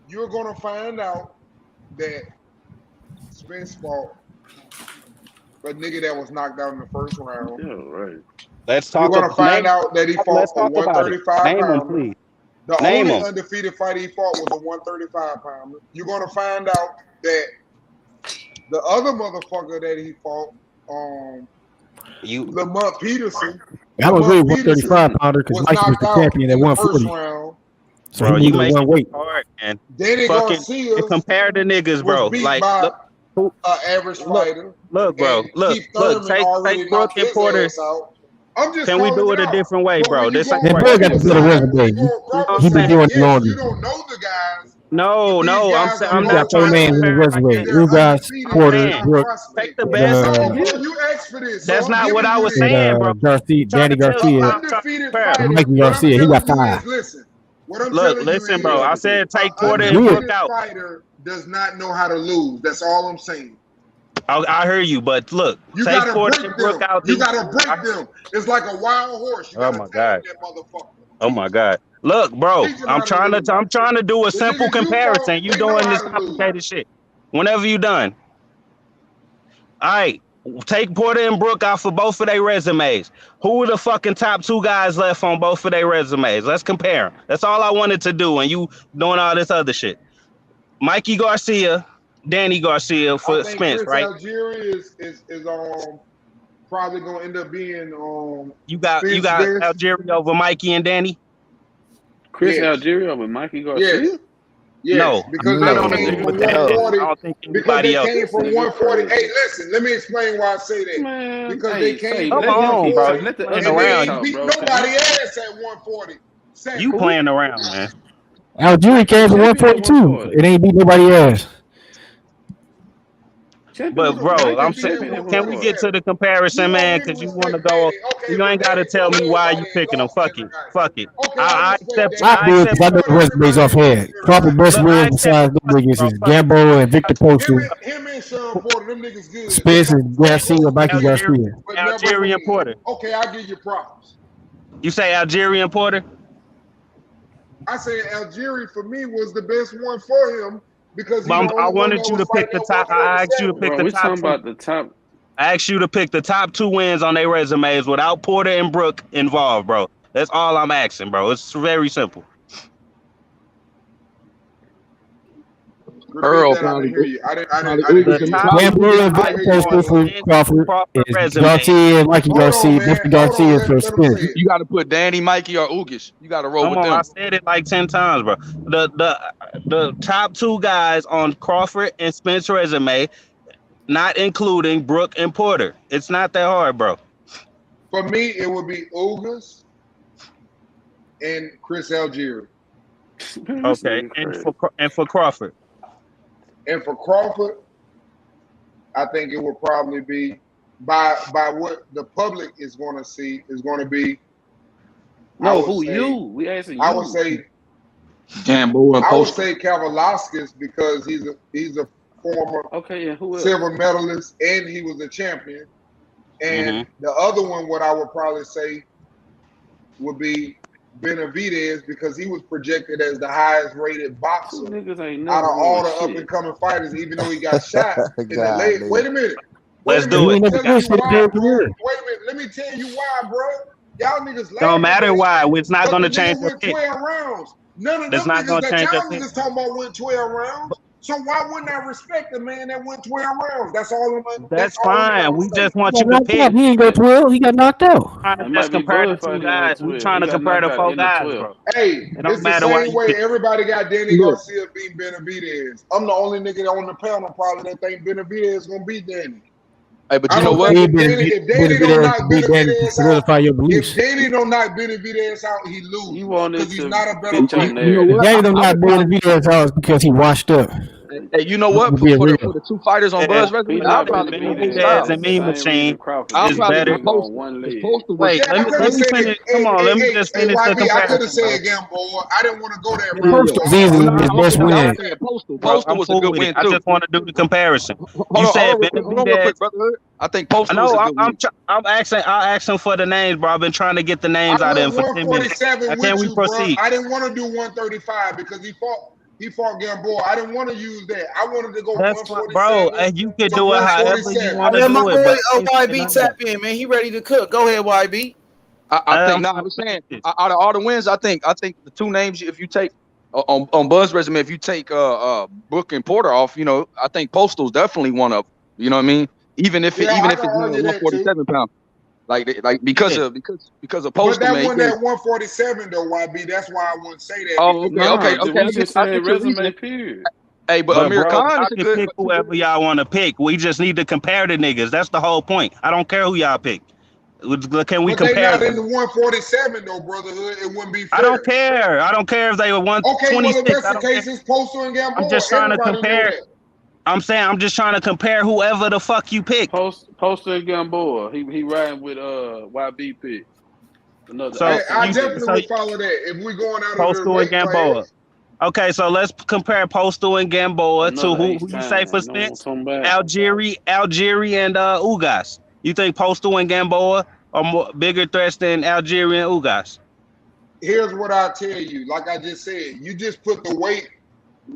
You're gonna find out that Spence fought a nigga that was knocked out in the first round. Yeah, right. Let's talk. You're gonna find out that he fought a 135 pounder. Please. The only undefeated fight he fought was a 135 pounder. You're gonna find out that the other motherfucker that he fought, Lamont Peterson. I was really 135 pounder because Mike was the champion at 140. So bro, he moved one weight. Hard, man. Danny Garcia compare the niggas, bro. Like average fighter. Look, bro. Look. Take Brook and Porter. Can we do it a different way, bro? This ain't right. Got to put a resume. He been doing it longer. You don't know the guys. No. I'm not trying to man resume. Ugas, Porter, Brook. Take the best. You asked for this. That's not what I was saying, bro. Danny Garcia, Mikey Garcia. He got 5. Listen. Listen, bro. I said take Porter and Brook out. Fighter does not know how to lose. That's all I'm saying. I hear you, but look, you take Porter and Brook out. You gotta break them. It's like a wild horse. You gotta God. That motherfucker. Oh my God. Look, bro. I'm trying to do a simple comparison. You doing this complicated shit. Whenever you done. All right. Take Porter and Brook out for both of their resumes. Who are the fucking top 2 guys left on both of their resumes? Let's compare them. That's all I wanted to do, and you doing all this other shit. Mikey Garcia, Danny Garcia for Spence, Chris right? Algieri is probably gonna end up being you got Algieri over Mikey and Danny. Chris Algieri over Mikey Garcia. Yes, no, because they came from 140. Because they came from 140. Hey, listen, let me explain why I say that. Man, because they came from 140. Let the and beat nobody ass at 140. You playing around, man. Algieri came from 142. It ain't beat nobody ass. But bro, I'm saying, can we get to the comparison, man? Because you want to go, you ain't got to tell me why you picking them. Fuck it. I accept. I know the resumes offhand. Couple best wins besides the niggas is Gambo and Victor Postal. Him and Sean Porter, them niggas good. Spence and Garcia, Mikey Garcia. Algerian Porter. Okay, I'll give you props. You say Algerian Porter? I say Algieri for me was the best one for him. Because I wanted you to pick the top. I asked you to pick the top. Talking about the top. I asked you to pick the top 2 wins on their resumes without Porter and Brook involved, bro. That's all I'm asking, bro. It's very simple. Earl probably. I didn't Crawford is Garcia and Mikey Garcia. Mr. Garcia for Spence. You got to put Danny, Mikey, or Ugas. You got to roll with them. I said it like 10 times, bro. The top 2 guys on Crawford and Spence resume, not including Brook and Porter. It's not that hard, bro. For me, it would be Ugas and Chris Algieri. Okay, and for Crawford. And for Crawford, I think it would probably be by what the public is going to see is going to be. No, we asking you. I would say Gamboa and I would Postal. say Kavaliauskas because he's a former and who else? silver medalist and he was a champion. And the other one, what I would probably say would be Benavidez because he was projected as the highest rated boxer out of all the up and coming fighters, even though he got shot in the leg. Wait a minute. Let's do it. Wait a minute. Let me tell you why, bro. Y'all niggas Don't matter why. It's not going to change the pick. 12 rounds. None of them It's not niggas that change y'all the pick. niggas talking about went 12 rounds. So why wouldn't I respect the man that went 12 rounds? That's all I'm That's fine. We just want you to pick. He ain't go 12. He got knocked out. Just compare the two guys. We're trying to compare the 4 guys, bro. Hey, It don't it's the matter why same you way pick. everybody got Danny Garcia beating Benavidez. I'm the only nigga on the panel probably that think Benavidez is gonna beat Danny. Hey, but you know what? If Danny don't knock Benavidez out, solidify your beliefs. if Danny don't knock Benavidez out, he loses because he's not a better You know what? Danny don't not Benavidez out because he washed up. Hey, you know what? For the two fighters on Buzz resume, I'll probably be Benavidez and Mean Machine is better. Wait, let me finish. Come on, let me just finish the comparison. I could have said Gamboa. I didn't want to go there. Postal's easily his best win. Postal was a good win too. I just want to do the comparison. Hold on real quick, brother. I think Postal was a good win. I'm asking for the names, bro. I've been trying to get the names out of him for 10 minutes. Can we proceed? I didn't want to do 135 because he fought Gamboa. I didn't want to use that. I wanted to go 147. Bro, you can do it however you want to Yeah, do my it. boy YB tap in, man. He ready to cook. Go ahead, YB. I think. I'm saying out of all the wins, I think the two names if you take on Buzz resume, if you take Book and Porter off, I think Postal's definitely one of. You know what I mean? Even if it's 147 pounds. Like because of Postal. But that one at 147 though, YB. That's why I wouldn't say that. Oh, okay. Just saying resume period. Hey, but Amir Khan is I can pick whoever y'all want to pick. We just need to compare the niggas. That's the whole point. I don't care who y'all pick. Can we but compare? They not in the 147 though, brotherhood. It wouldn't be fair. I don't care. I don't care if they were 126. Okay, well, if that's the case, it's Postal and Gamboa. I'm just trying to compare. I'm saying I'm just trying to compare whoever the fuck you pick. Postal and Gamboa. He riding with YB pick. I definitely would follow that if we're going out Postal and Gamboa. Class. Okay, so let's compare Postal and Gamboa to who you say for Spence? Algieri and Ugas. You think Postal and Gamboa are bigger threats than Algieri and Ugas? Here's what I'll tell you. Like I just said, you just put the weight.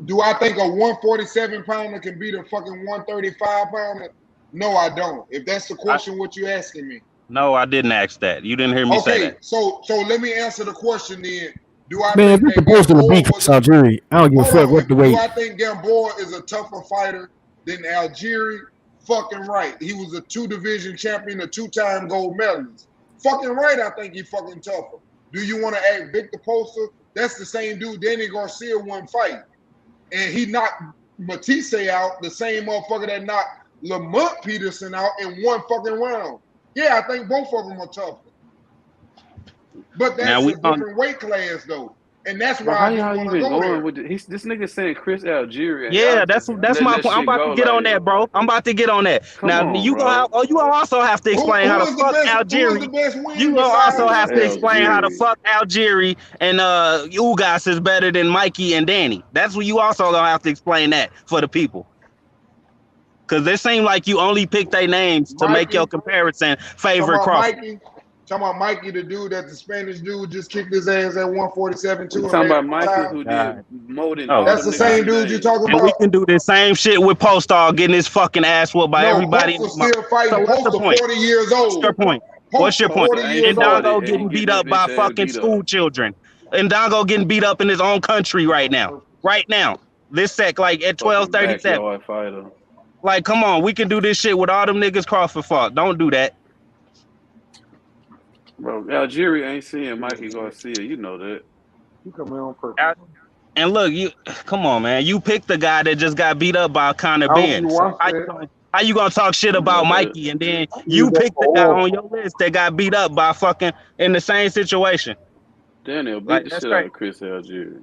Do I think a 147 pounder can beat a fucking 135 pounder? No, I don't. If that's the question, what you asking me? No, I didn't ask that. You didn't hear me say that. So let me answer the question then. Do I think if you're supposed to beat Algieri, I don't give a fuck what the weight. Do I think Gamboa is a tougher fighter than Algieri? Fucking right. He was a 2-division champion, a 2-time gold medalist. Fucking right, I think he fucking tougher. Do you want to act Victor Postal? That's the same dude Danny Garcia won fight. And he knocked Matisse out, the same motherfucker that knocked Lamont Peterson out in one fucking round. Yeah, I think both of them are tougher. But that's a different weight class, though. And that's why I didn't want to go there. With this nigga saying Chris Algieri. Yeah, that's my point. I'm about to get on that, bro. I'm about to get on that. Now you gonna also have to explain how the fuck Algieri. You gonna also have to explain how the fuck Algieri and Ugas is better than Mikey and Danny. That's what you also gonna have to explain that for the people. Cause it seems like you only pick their names to make your comparison favorite Crawford. Talking about Mikey, the dude that the Spanish dude just kicked his ass at 147 too. Talking about Mikey who did more than. That's the same dude you talking about. And we can do the same shit with Postal getting his fucking ass whooped by everybody. Postal still fighting. Postal 40 years old. What's your point? What's your point? And Dongo getting beat up by fucking school children. And Dongo getting beat up in his own country right now. Right now. This sec like at 12:37. Like, come on, we can do this shit with all them niggas Crawford fought. Don't do that. Bro, Algieri ain't seeing Mikey Garcia. You know that. You come here on purpose. And look, come on, man. You picked the guy that just got beat up by Conor Ben. So how you gonna talk shit about Mikey and then you picked the guy on your list that got beat up by fucking in the same situation? Daniel beat the shit out of Chris Algieri.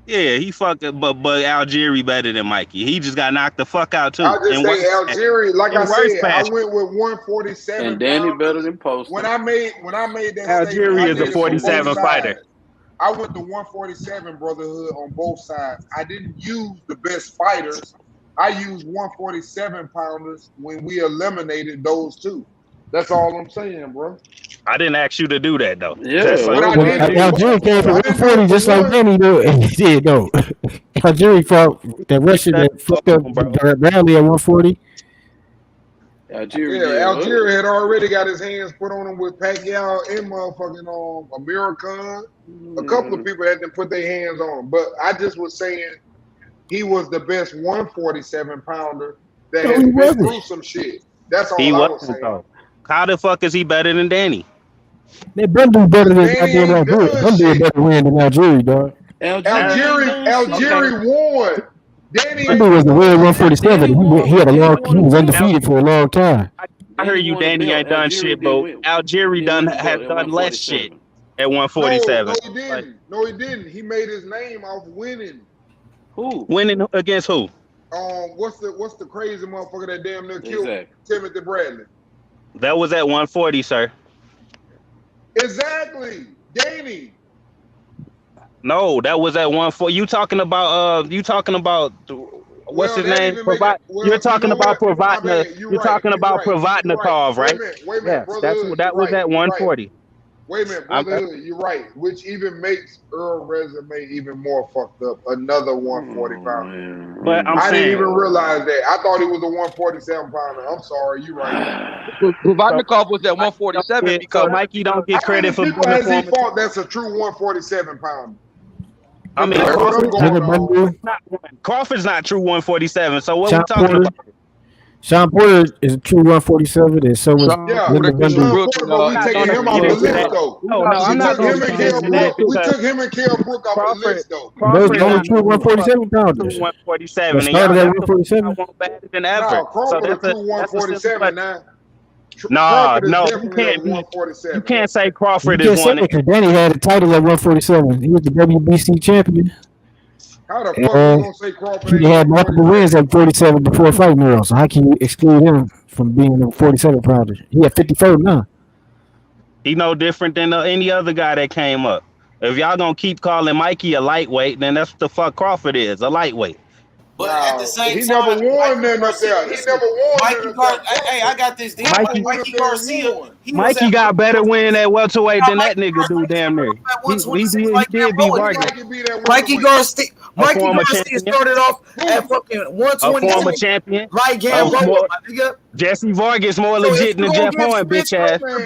Yeah, he fucking, but Algieri better than Mikey. He just got knocked the fuck out too. I just say Algieri, like I said, I went with 147. And Danny better than Post. When I made that Algieri is a 47 fighter. I went to 147 brotherhood on both sides. I didn't use the best fighters. I used 147 pounders when we eliminated those two. That's all I'm saying, bro. I didn't ask you to do that though. Yeah, Algieri came from 140 just like Danny did. And he did though. Algieri fought that Russian that fucked up Bradley at 140. Algieri had already got his hands put on him with Pacquiao and motherfucking American. A couple of people had to put their hands on him, but I just was saying he was the best 147 pounder that has been through some shit. That's all I was saying. Though. How the fuck is he better than Danny? That Bundu better than Algieri. Bundu better win than Algieri, dog. Algieri won. Bundu was the world 147. He was undefeated for a long time. I heard you, Danny ain't done shit, but Algieri has done less shit at 147. No, he didn't. He made his name off winning. Who? Winning against who? What's the crazy motherfucker that damn near killed Timothy Bradley? That was at 140, sir. Exactly, Danny. No, that was at 140. You talking about what's his name? You're talking about Provatnikov. You're talking about Provatnikov, right? Wait a minute, yes, that was at 140. Wait a minute, brotherhood, you're right. Which even makes Earl's resume even more fucked up. Another 140 pounder. But I didn't even realize that. I thought he was a 147 pounder. I'm sorry, you're right. Provatnikov was at 147 because Mikey don't get credit for people has he fought that's a true 147 pounder. I mean, Crawford's not true 147. So what are we talking about? Sean Porter is a true 147, and so was we taking him off the list though. We took him and Kell Brook off the list though. Those are the only true 147 pounders. 147. Started at 147. I want better than ever. Crawford a true 147 now. No, you can't say Crawford is one. Because Danny had a title at 147. He was the WBC champion. How the fuck you gonna say Crawford? He had multiple wins at 47 before fighting Earl. So how can you exclude him from being a 47 pounder? He had 54 now. He no different than any other guy that came up. If y'all gonna keep calling Mikey a lightweight, then that's what the fuck Crawford is, a lightweight. But at the same he time, never won nothing up there. He never won. Hey, I got this. Mikey Garcia. Mikey got better win at welterweight than that nigga do. Damn near. He did beat Vargas. Mikey Garcia started off at fucking 120. A former champion. Like Gamboa, my nigga. Jesse Vargas more legit than Jeff Horn, bitch ass. For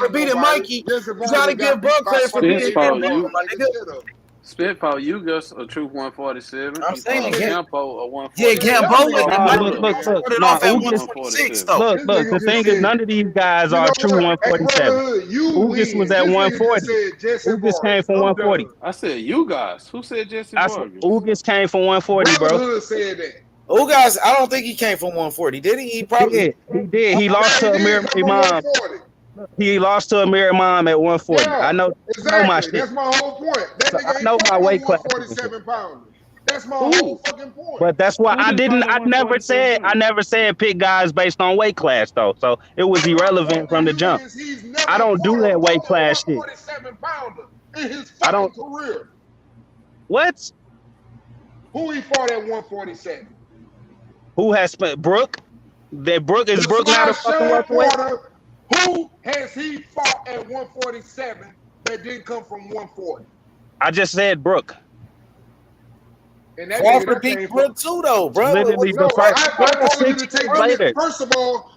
beating Mikey, you gotta give Buck credit for beating Gamboa, my nigga. Spitfall, you just a true 147. I'm saying Gampo a 147. Yeah, Gamboa. Look, the thing is, none of these guys are true 147. Ugas was at 140. Ugas came from 140. I said you guys. Who said Jesse Vargas? Ugas came from 140, bro. Ugas, I don't think he came from 140. Did he? He probably did. He lost to Amir Imam. He lost to Amir Imam at 140. Yeah, I know my shit. That's my whole point. I know my weight class. 147 pounders. That's my whole fucking point. But that's why I never said pick guys based on weight class though. So it was irrelevant from the jump. I don't do that weight class shit. 147 pounder in his fucking career. What? Who he fought at 147? Who has spent Brooke? That Brooke is Brooke not a fucking welterweight? Who has he fought at 147 that didn't come from 140? I just said Brooke. And that Crawford beat Brooke too, though, bro. Literally, First of all,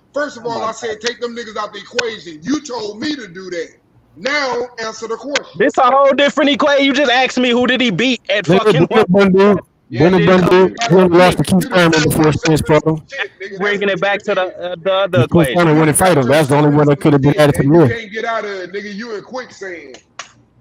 I said take them niggas out the equation. You told me to do that. Now answer the question. This a whole different equation. You just asked me who did he beat at fucking Bundu lost to Keith Thurman before Spence problem. Bringing it back to the other equation. Keith Thurman wouldn't fight him. That's the only one that could have been added to the list. You can't get out of it, nigga. You in quicksand.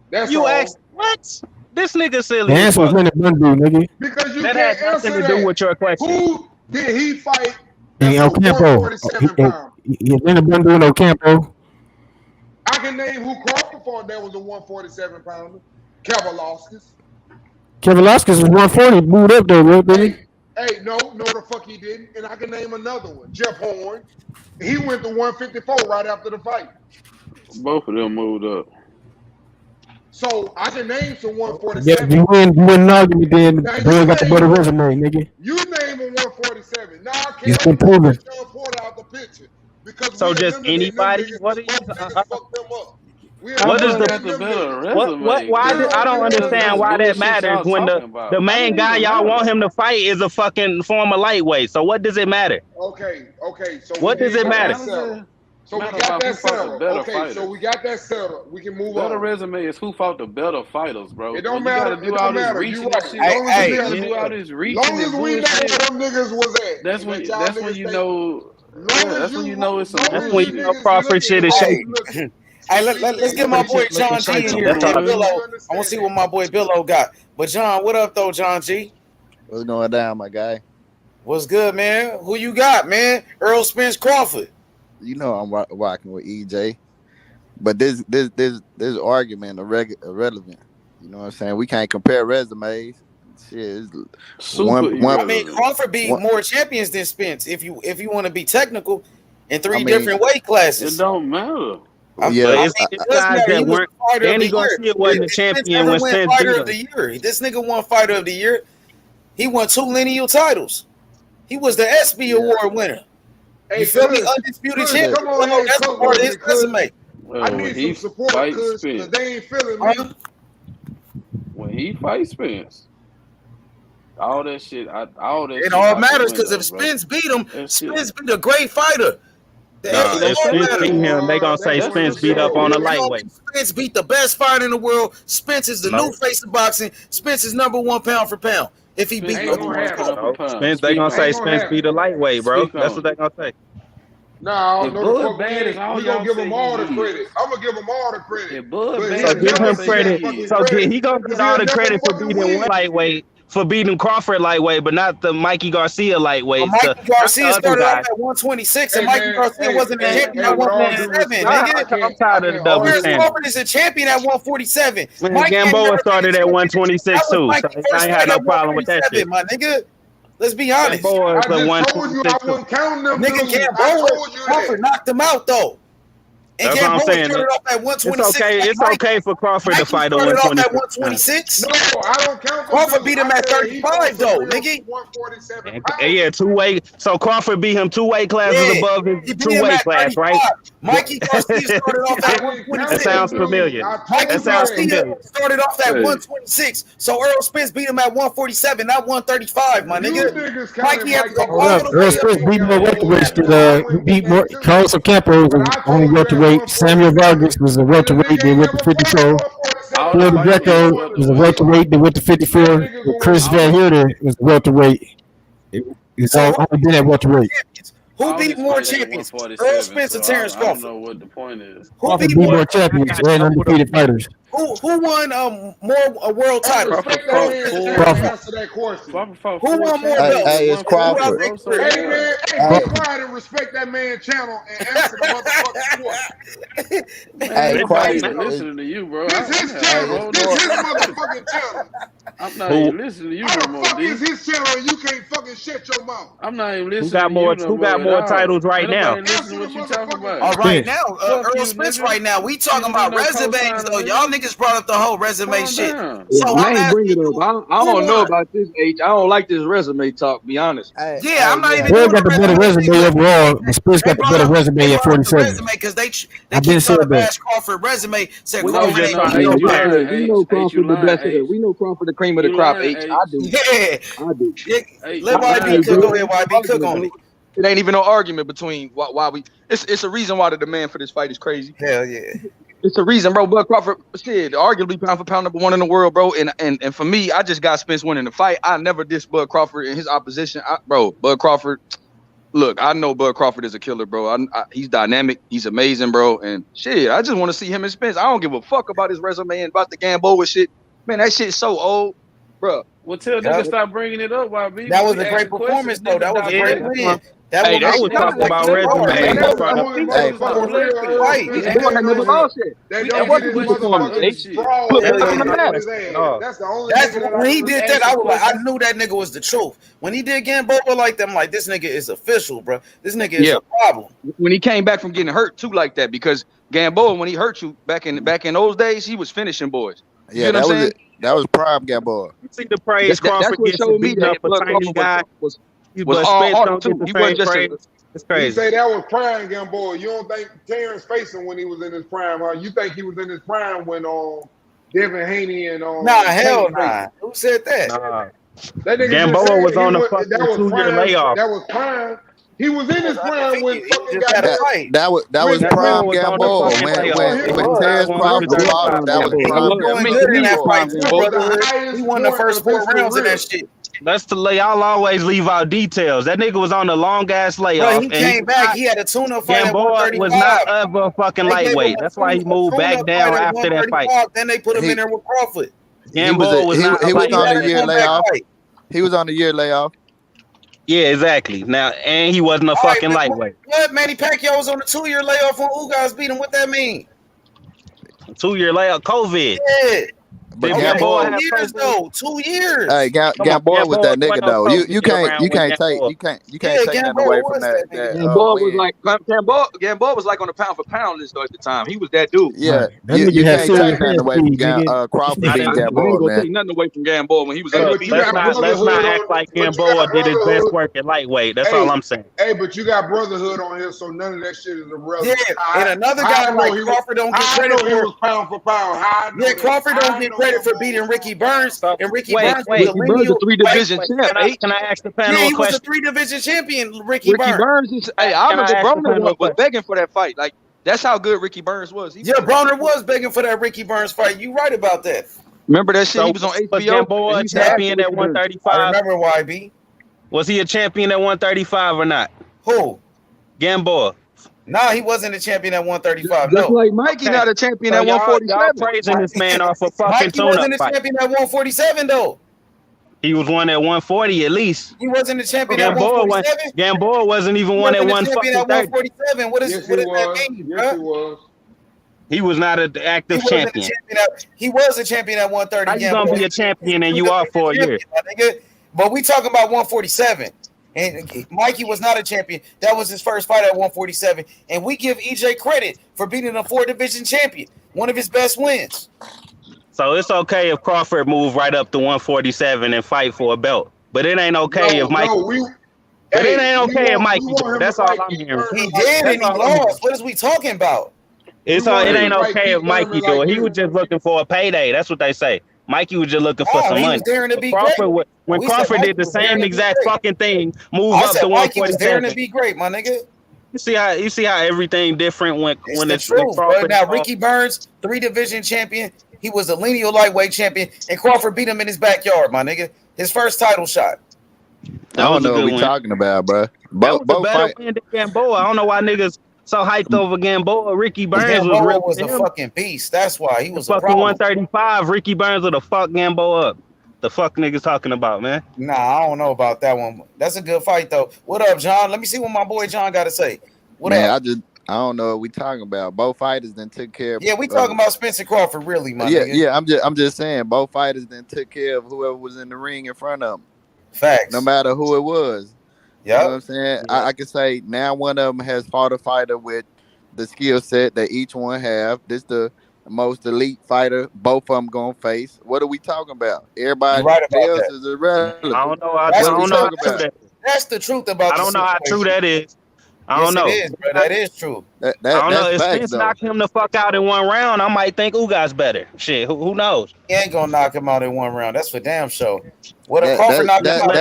That's you all. Asked what? This nigga silly. The answer was Leonard Bundu, nigga. Because you that can't has nothing answer to do with your question. Who did he fight? Ocampo. Leonard Bundu and Ocampo. I can name who Crawford fought that was a 147 pounder. Kavalauskas. Kevin Velasquez was 140, moved up there, didn't he? Hey, no, the fuck he didn't. And I can name another one. Jeff Horn. He went to 154 right after the fight. Both of them moved up. So I can name some 147. Yeah, you win an argument then. Boy got the better resume, nigga. You name a 147. Now I He's can't been proven. Sean Porter out the picture because So just anybody? What is What is the better resume? I don't understand why that matters when the main guy y'all want him to fight is a fucking former lightweight. So what does it matter? Okay. So what does it matter? So we got that settled. Okay, so we got that settled. We can move on. Better resume is who fought the better fighters, bro. It don't matter. You gotta do all this reaching and shit. You gotta do all this reaching. Long as we know where them niggas was at. That's when you know. That's when you know it's. That's when you know Crawford shit is shaking. Hey, let's get my boy John G in here. I want to see what my boy Billo got. But John, what up though, John G? What's going down, my guy? What's good, man? Who you got, man? Errol Spence Crawford. You know I'm rocking with EJ, but this argument irrelevant. You know what I'm saying? We can't compare resumes. Shit, I mean, Crawford beat more champions than Spence. If you want to be technical, in three different weight classes. It don't matter. Yeah, Danny Garcia wasn't a champion when Spence fighter of the year. This nigga won fighter of the year. He won 2 lineal titles. He was the ESPY award winner. Hey, you feel me? Undisputed champion. Come on, hey, that's part of his resume. I need some support because they ain't feeling me. When he fights Spence, all that shit, it all matters because if Spence beat him, Spence beat a great fighter. If Spence beat him, they gonna say Spence beat up on a lightweight. Spence beat the best fighter in the world. Spence is the new face of boxing. Spence is #1 pound for pound. If he beat Spence, they gonna say Spence beat a lightweight, bro. That's what they gonna say. No, the fuck we gonna give him all the credit. I'm gonna give him all the credit. So give him credit. So he gonna get all the credit for beating one lightweight, for beating Crawford lightweight, but not the Mikey Garcia lightweight. Mikey Garcia started off at 126, and Mikey Garcia wasn't a champion at 147. I'm tired of the double standard. Crawford is a champion at 147. Gamboa started at 126 too. So I ain't had no problem with that shit. My nigga. Let's be honest. Gamboa is I just told you I wasn't counting them. Nigga, Gamboa, Crawford knocked him out though. And that's what I'm saying. Started off at 126. It's okay for Crawford to fight at 126. No, I don't count. Crawford beat him at 35 though, nigga. 147. Yeah, 2 weight. So Crawford beat him 2 weight classes above his 2 weight class, right? Mikey Garcia started off at 126. That sounds familiar. Mikey Garcia started off at 126. So Errol Spence beat him at 147, not 135, my nigga. Mikey had to go all the way Errol Spence beat more welterweights. He beat more. Carlos Ocampo was only welterweight. Samuel Vargas was a welterweight. They went to 54. Floyd Greco was a welterweight. They went to 54. Chris Van Heerden was a welterweight. It's all only been at welterweight. Who beat more champions? Errol Spence or Terence Crawford? I don't know what the point is. Who beat more champions and undefeated fighters? Who won more world titles? Crawford. Who won more belts? Hey, it's Crawford. Hey man, be quiet and respect that man's channel and answer the motherfucking question. Hey, Crawford. Listening to you, bro. This is his channel. This is his motherfucking channel. I'm not even listening to you no more. Fuck is his channel and you can't fucking shut your mouth. I'm not even listening. Who got more titles right now? What you talking about? All right now, Errol Spence right now. We talking about resumes though. Y'all niggas brought up the whole resume shit. So I ain't bringing it up. I don't know about this, H. I don't like this resume talk, be honest. Yeah, I'm not even. Boy got the better resume overall, but Spence got the better resume at 47. Because they keep trying to bash Crawford resume. Said we know Crawford the best. We know Crawford the cream of the crop, H. I do. Yeah, I do. Let YB cook on it. YB cook on it. It ain't even no argument between why we. It's a reason why the demand for this fight is crazy. Hell yeah. It's a reason, bro. Bud Crawford, shit, arguably pound for pound #1 in the world, bro. And for me, I just got Spence winning the fight. I never dissed Bud Crawford in his opposition, bro. Bud Crawford, look, I know Bud Crawford is a killer, bro. He's dynamic, he's amazing, bro. And shit, I just want to see him and Spence. I don't give a fuck about his resume and about the Gamboa shit. Man, that shit's so old, bro. Well, tell niggas stop bringing it up, YB. That was a great performance, though. That was a great win. Hey, I was talking about resume. That's the only motherfucker real Right. That never lost it. That wasn't his performance. fraud. Put on the mask. That's the only That's nigga that when he did that. I was like, I question. knew that nigga was the truth. When he did Gamboa like that, I'm like, this nigga is official, bro. This nigga is a problem. When he came back from getting hurt too like that, because Gamboa, when he hurt you back in those days, he was finishing boys. You Yeah, know what I'm saying? that was prime Gamboa. You see the praise Crawford That's what gets showed me beating that up a Blood tiny guy. was But all Spence heart don't too. get the He same wasn't just praise. It's You crazy. say that was prime Gamboa. You don't think Terence faced him when he was in his prime, huh? You think he was in his prime when Devin Haney and Nah, hell nah. Who said that? Nah. That nigga Gamboa just said was on a that fucking was 2-year prime. layoff. That was prime. He was in his prime when fucking just had a fight. That was prime Gamboa. When Terence Crawford fought, that was prime Doing Gamboa. good in that fight too, brother. He won the first 4 rounds in that shit. That's the lay. Y'all always leave out details. That nigga was on a long ass layoff. Bro, he came back. He had a tune-up fight at Gamboa 135. was not ever a fucking lightweight. That's why he moved back down after that fight. Then they put him in there with Crawford. Gamboa was not he a was on lightweight. a year layoff. He was on a year layoff. Yeah, exactly. Now, and he wasn't a fucking lightweight. What? Manny Pacquiao was on a 2-year layoff when Ugas beat him. What that mean? 2-year layoff, COVID. Yeah. But Okay, Gamboa 2 had years though. 2 years. Hey, Gamboa was that nigga though. You can't take nothing away from that. Gamboa was like on the pound for pound list though at the time. He was that dude. Yeah, That you nigga had can't take nothing serious away from nigga. Crawford I beating ain't Gamboa, gonna man. take nothing away from Gamboa when he was. Let's not act like Gamboa did his best work at lightweight. That's all I'm saying. Hey, but you got brotherhood on here, so none of that shit is irrelevant. Yeah, and another guy like Crawford don't get credit he for. was pound for pound. Yeah, Crawford don't get credit for beating Ricky Burns, and Ricky Burns was a Burns a 3-division champ. Can I ask the panel Yeah, a he was a question? 3-division champion, Ricky Burns. Burns. Hey, I remember Broner was begging for that fight. Like that's how good Ricky Burns was. Yeah, Broner was begging for that Ricky Burns fight. You right about that. Remember that shit? He was on HBO. Gamboa a champion at 135. I remember YB. Was he a champion at 135 or not? Who? Gamboa. Nah, he wasn't a champion at 135. Just No. like Mikey not a champion at 147. Y'all praising this man off a fucking Mikey tune-up wasn't a fight. champion at 147 though. He was one at 140 at least. He wasn't a champion at 147. Gamboa wasn't even one at 147. 147. What does that mean, Yes, bro? he was. He was not an active champion. He was a champion at 130. How you gonna be a champion and you off for a year? But we talking about 147. And Mikey was not a champion. That was his first fight at 147. And we give EJ credit for beating a 4-division champion. One of his best wins. So it's okay if Crawford move right up to 147 and fight for a belt. But it ain't okay if Mikey. But it ain't okay if Mikey. That's all I'm hearing. He did and he lost. What is we talking about? It ain't okay if Mikey do it. He was just looking for a payday. That's what they say. Mikey was just looking for some money. When Crawford did the same exact fucking thing, move up to 147. Mikey was daring to be great, my nigga. You see how everything different when it's true. Now Ricky Burns, 3-division champion. He was a lineal lightweight champion, and Crawford beat him in his backyard, my nigga. His first title shot. I don't know what we talking about, bro. Both better win than Gamboa. I don't know why niggas so hyped over Gamboa. Ricky Burns was a fucking beast. That's why he was a fucking 135. Ricky Burns would have fucked Gamboa up. The fuck niggas talking about, man? Nah, I don't know about that one. That's a good fight though. What up, John? Let me see what my boy John got to say. What up? I don't know what we talking about. Both fighters then took care of. Yeah, we talking about Spencer Crawford, really, my nigga. Yeah. I'm just saying, both fighters then took care of whoever was in the ring in front of them. Facts. No matter who it was. Yeah. You know what I'm saying? Yeah. I can say now one of them has fought a fighter with the skill set that each one have. This the most elite fighter both of them gonna face. What are we talking about? Everybody else is irrelevant. I don't know. I don't know. That's the truth about. I don't know how true that is. I don't know. It is, bro. That is true. I don't know. If Spence knocked him the fuck out in one round, I might think Ugas better. Shit, who knows? He ain't gonna knock him out in one round. That's for damn sure. What if Crawford knocked him out?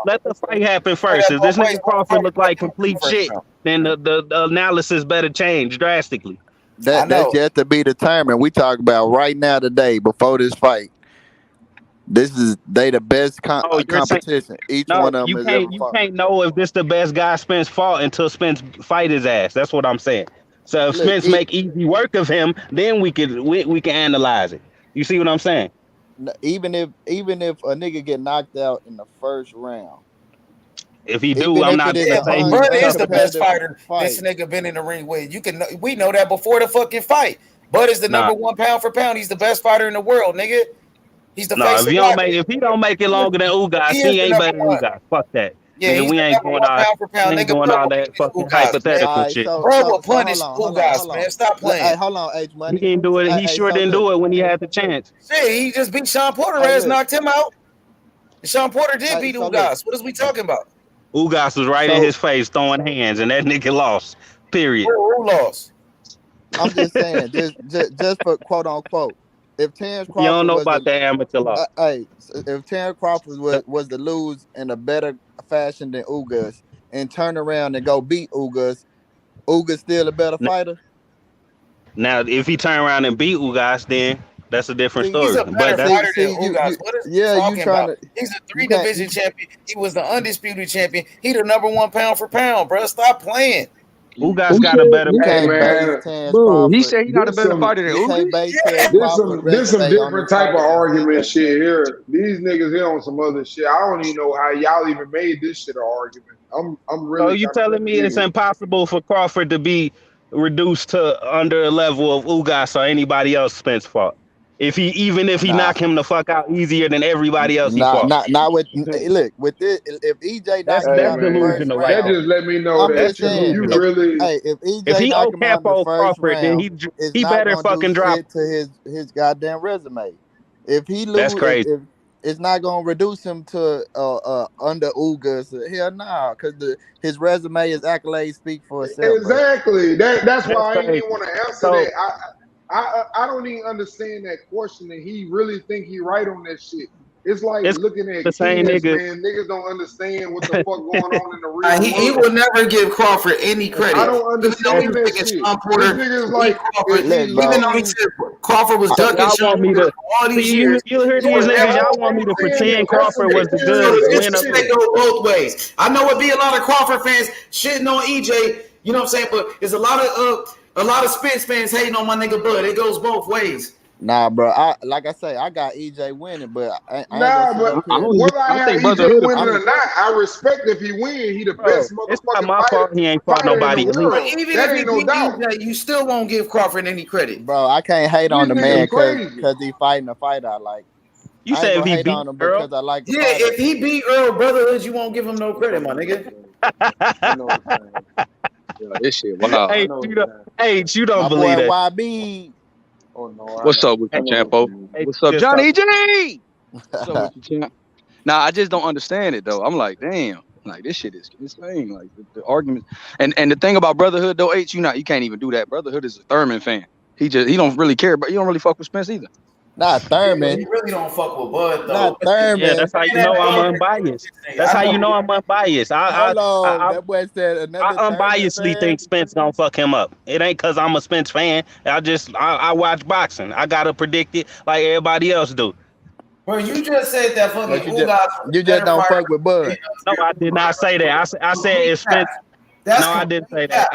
Let the fight happen first. If this nigga Crawford look like complete shit, then the analysis better change drastically. That's yet to be determined. We talk about right now today before this fight. They the best competition. Each one of them you can't know if this the best guy Spence fought until Spence fight his ass. That's what I'm saying. So if Spence make easy work of him, then we can analyze it. You see what I'm saying? Even if a nigga get knocked out in the first round, If he do, I'm not gonna say he's Bud is the best tough. fighter this nigga been in the ring with. We know that before the fucking fight. Bud is the number one pound for pound. He's the best fighter in the world, nigga. He's the face if of he don't make it longer than Ugas, he ain't better than Ugas. Fuck that. Yeah, nigga, we ain't doing pound for pound. Nigga, doing all that fucking hypothetical shit. Bro will punish Ugas, man. Stop playing. Hey, hold on, H Money. He didn't do it. He sure didn't do it when he had the chance. Shit, he just beat Sean Porter. Knocked him out. Sean Porter did beat Ugas. What is we talking about? Ugas was right in his face throwing hands, and that nigga lost. Period. Who lost? I'm just saying, just for quote unquote. If Terence Crawford, you don't know about that amateur law. If Terence Crawford was to lose in a better fashion than Ugas and turn around and go beat Ugas still a better fighter? Now, if he turn around and beat Ugas, then that's a different story. He's a better fighter than Ugas. What is he talking about? He's a 3-division champion. He was the undisputed champion. He the number one pound for pound, bro. Stop playing. Ugas got a better man. Boom. He said he got a better fighter than Ugas. There's some different type of argument shit here. These niggas here on some other shit. I don't even know how y'all even made this shit an argument. I'm really. So you telling me it's impossible for Crawford to be reduced to under a level of Ugas or anybody else Spence fought? If he knock him the fuck out easier than everybody else he fought. Not with with this. If EJ that's delusional. That just let me know that you really. Hey, if he knock him out in the first round, then he better fucking drop it to his goddamn resume. If he loses, that's crazy. If it's not gonna reduce him to under Ugas. Hell nah, because his resume, his accolades speak for itself. Exactly. That's why I didn't even want to answer that. I don't even understand that question, and he really think he right on that shit. It's like looking at the same kids, nigga. Man. Niggas don't understand what the fuck going on in the real world. He will never give Crawford any credit. I don't understand that shit. Niggas like even though he said Crawford was ducking Sean Porter all these years. You hear these niggas? Y'all want me to pretend Crawford was the good winner? They go both ways. I know it be a lot of Crawford fans shitting on EJ. You know what I'm saying? But there's a lot of Spence fans hating on my nigga Bud. It goes both ways. Nah, bro. I got EJ winning, but I whether I have EJ winning or not, I respect if he win. He the best motherfucker. It's not my fault. He ain't fought nobody. Even if he beat EJ, you still won't give Crawford any credit, bro. I can't hate on the man because he fighting a fight I like. You said if he beat on him because I like. Yeah, if he beat Earl Brotherhood, you won't give him no credit, my nigga. This shit, wow. Hey, you don't believe that. YB. Oh, no, what's up with you, Champo? What's up, Johnny G? What's up with you, champ? Nah, I just don't understand it though. I'm like, damn, like this shit is insane. Like the argument, and the thing about Brotherhood though, H, you can't even do that. Brotherhood is a Thurman fan. He don't really care, but he don't really fuck with Spence either. Not Thurman. He really don't fuck with Bud though. Not Thurman. Yeah, that's how you know I'm unbiased. That's how you know I'm unbiased. I unbiasedly think Spence gonna fuck him up. It ain't cause I'm a Spence fan. I watch boxing. I gotta predict it like everybody else do. Bro, you just said that fucking you just don't fuck with Bud. No, I did not say that. I said if Spence. I didn't say that.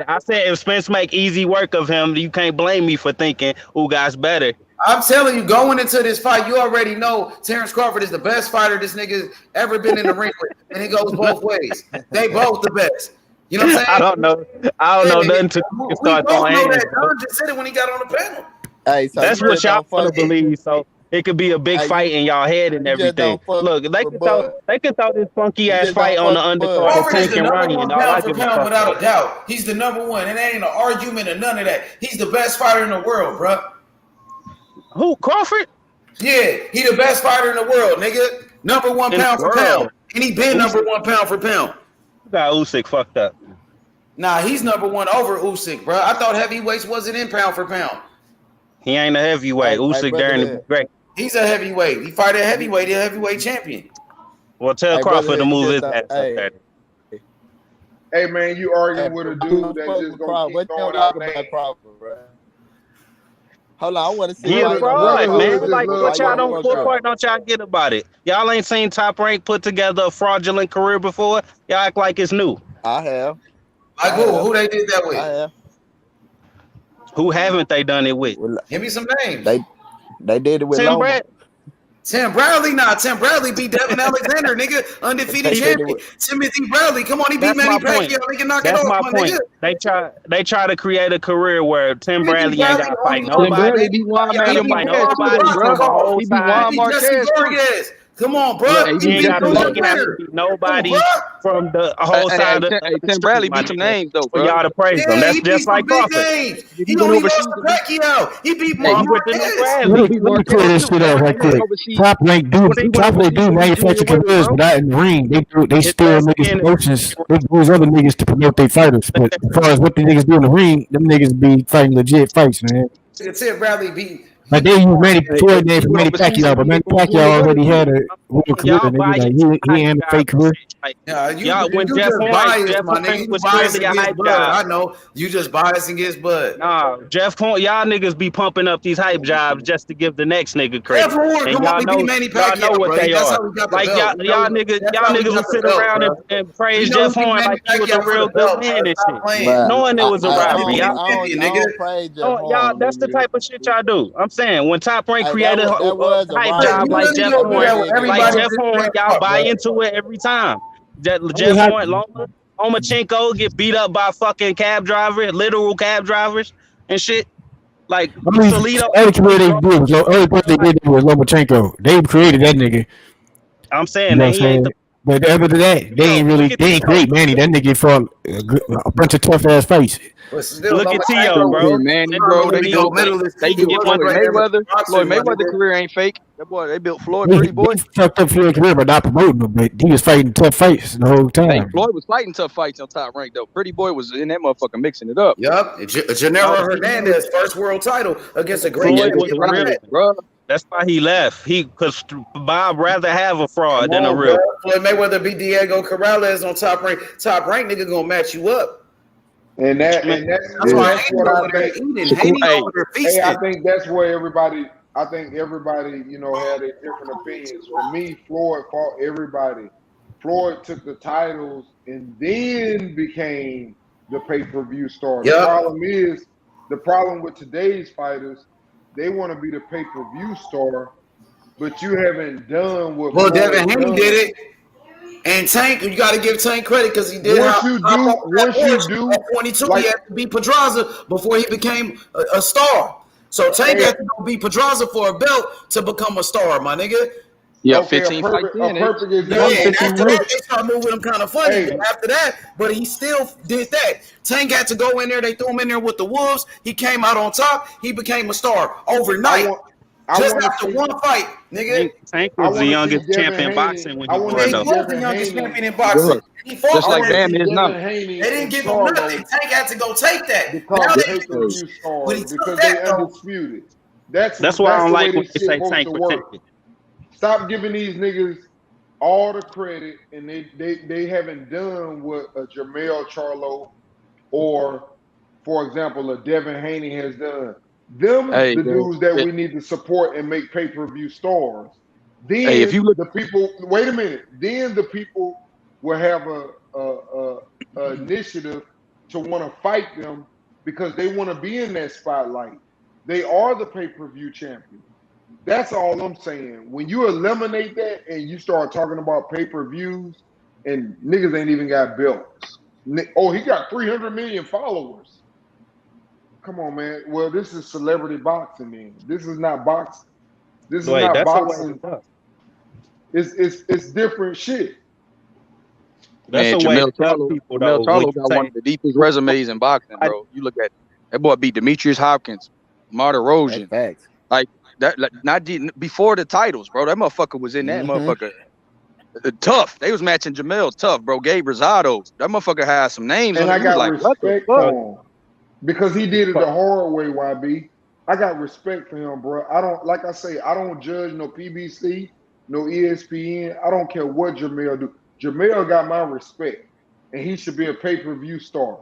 I said if Spence make easy work of him, you can't blame me for thinking Ugas better. I'm telling you, going into this fight, you already know Terence Crawford is the best fighter this nigga's ever been in the ring with, and it goes both ways. They both the best. You know what I'm saying? I don't know nothing to start throwing hands. Don just said it when he got on the panel. Hey, so that's what y'all want to believe. So it could be a big fight in y'all head and everything. Look, they could throw this funky ass fight on the undercard of Tank and Ronnie, and all I give a fuck. Without a doubt, he's the number one. It ain't an argument or none of that. He's the best fighter in the world, bro. Who, Crawford? Yeah, he the best fighter in the world, nigga. Number one pound for pound. And he been number one pound for pound. Got Usyk fucked up. Nah, he's number one over Usyk, bro. I thought heavyweights wasn't in pound for pound. He ain't a heavyweight. Usyk there in the great. He's a heavyweight. He fight at heavyweight. He's a heavyweight champion. Well, tell Crawford to move his ass up there. Hey, man, you arguing with a dude that's just going to keep throwing out names. Crawford, bro? Hold on, I want to see. He's a fraud, man. Like, what y'all don't y'all get about it? Y'all ain't seen Top Rank put together a fraudulent career before. Y'all act like it's new. I have. Like who they did that with? I have. Who haven't they done it with? Give me some names. They did it with Tim Loma. Brad. Tim Bradley beat Devin Alexander, nigga, undefeated champion. Timothy Bradley, come on, he beat Manny Pacquiao. They can knock it off, my nigga. They try to create a career where Tim Bradley ain't got to fight nobody. Tim Bradley beat Juan Manuel Marquez too, bro. He beat Juan Marquez too. Come on, bro. Yeah, he ain't got to beat nobody from the whole side of Tim Bradley beat some names though, for y'all to praise him. That's just like Crawford. He only lost to Pacquiao. He beat Marquez. Let me clear this shit up right quick. Top rank do manufacture careers, but not in the ring. They steal niggas' promotions. They use other niggas to promote their fighters. But as far as what the niggas do in the ring, them niggas be fighting legit fights, man. Tim Bradley beat. Like they use Manny Pacquiao, but Manny Pacquiao already had a real career. He ain't a fake career. Y'all, when Jeff Horn, my nigga, you biased against Bud. I know you just biased against Bud. Nah, Jeff Horn, y'all niggas be pumping up these hype jobs just to give the next nigga credit. Jeff Horn, and y'all know what they are. Like y'all niggas will sit around and praise Jeff Horn like he was a real good man and shit, knowing it was a robbery. Y'all, that's the type of shit y'all do. I'm saying when Top Rank created a hype job like Jeff Horn, y'all buy into it every time. Jeff Horn, Lomachenko get beat up by fucking cab drivers, literal cab drivers and shit. Like Toledo. Only person they did was Lomachenko. They created that nigga. I'm saying that he ain't. But after that, they ain't create Manny. That nigga fought a bunch of tough ass fights. Look at Tio, bro. Manny, bro. They get Mayweather. Floyd Mayweather career ain't fake. That boy, they built Floyd Pretty Boy. He fucked up Floyd's career by not promoting him, but he was fighting tough fights the whole time. Hey, Floyd was fighting tough fights on Top Rank though. Pretty Boy was in that motherfucker mixing it up. Yup, Genaro Hernandez first world title against a great bro. That's why he left. Because Bob rather have a fraud than a real. Floyd Mayweather beat Diego Corrales on Top Rank. Top Rank nigga gonna match you up. And that's what I think. Hey, I think that's where everybody. I think everybody, had their different opinions. For me, Floyd fought everybody. Floyd took the titles and then became the pay-per-view star. Yep. The problem with today's fighters, they want to be the pay-per-view star, but you haven't done what. Well, Devin Haney did it. And Tank, you got to give Tank credit because he did. Once you do, at 22, he had to beat Pedraza before he became a star. So Tank had to go beat Pedraza for a belt to become a star, my nigga. Yeah, 15 fights in. After that, they started moving him kind of funny. But after that, but he still did that. Tank had to go in there. They threw him in there with the Wolves. He came out on top. He became a star overnight. Just after one fight, nigga. Tank was the youngest champion in boxing when he was the youngest champion in boxing. He fought just like Bam is now. They didn't give him nothing. Tank had to go take that. Because they undisputed. That's why I don't like when they say Tank protected. Stop giving these niggas all the credit, and they haven't done what a Jermell Charlo or, for example, a Devin Haney has done. The dudes that we need to support and make pay-per-view stars. Then if you look, the people, wait a minute. Then the people will have a initiative to want to fight them because they want to be in that spotlight. They are the pay-per-view champion. That's all I'm saying. When you eliminate that and you start talking about pay-per-views and niggas ain't even got belts. Oh, he got 300 million followers. Come on, man. Well, this is celebrity boxing, man. This is not boxing. This is not boxing. It's different shit. That's Jamel Charlo got one of the deepest resumes in boxing, bro. You look at that boy beat Demetrius Hopkins, Martirosian. Like that, not before the titles, bro. That motherfucker was in that motherfucker. Tough. They was matching Jamel tough, bro. Gabe Rosado. That motherfucker had some names. And I got respect for him. Because he did it the hard way, YB. I got respect for him, bro. I don't judge no PBC, no ESPN. I don't care what Jamel do. Jamel got my respect, and he should be a pay-per-view star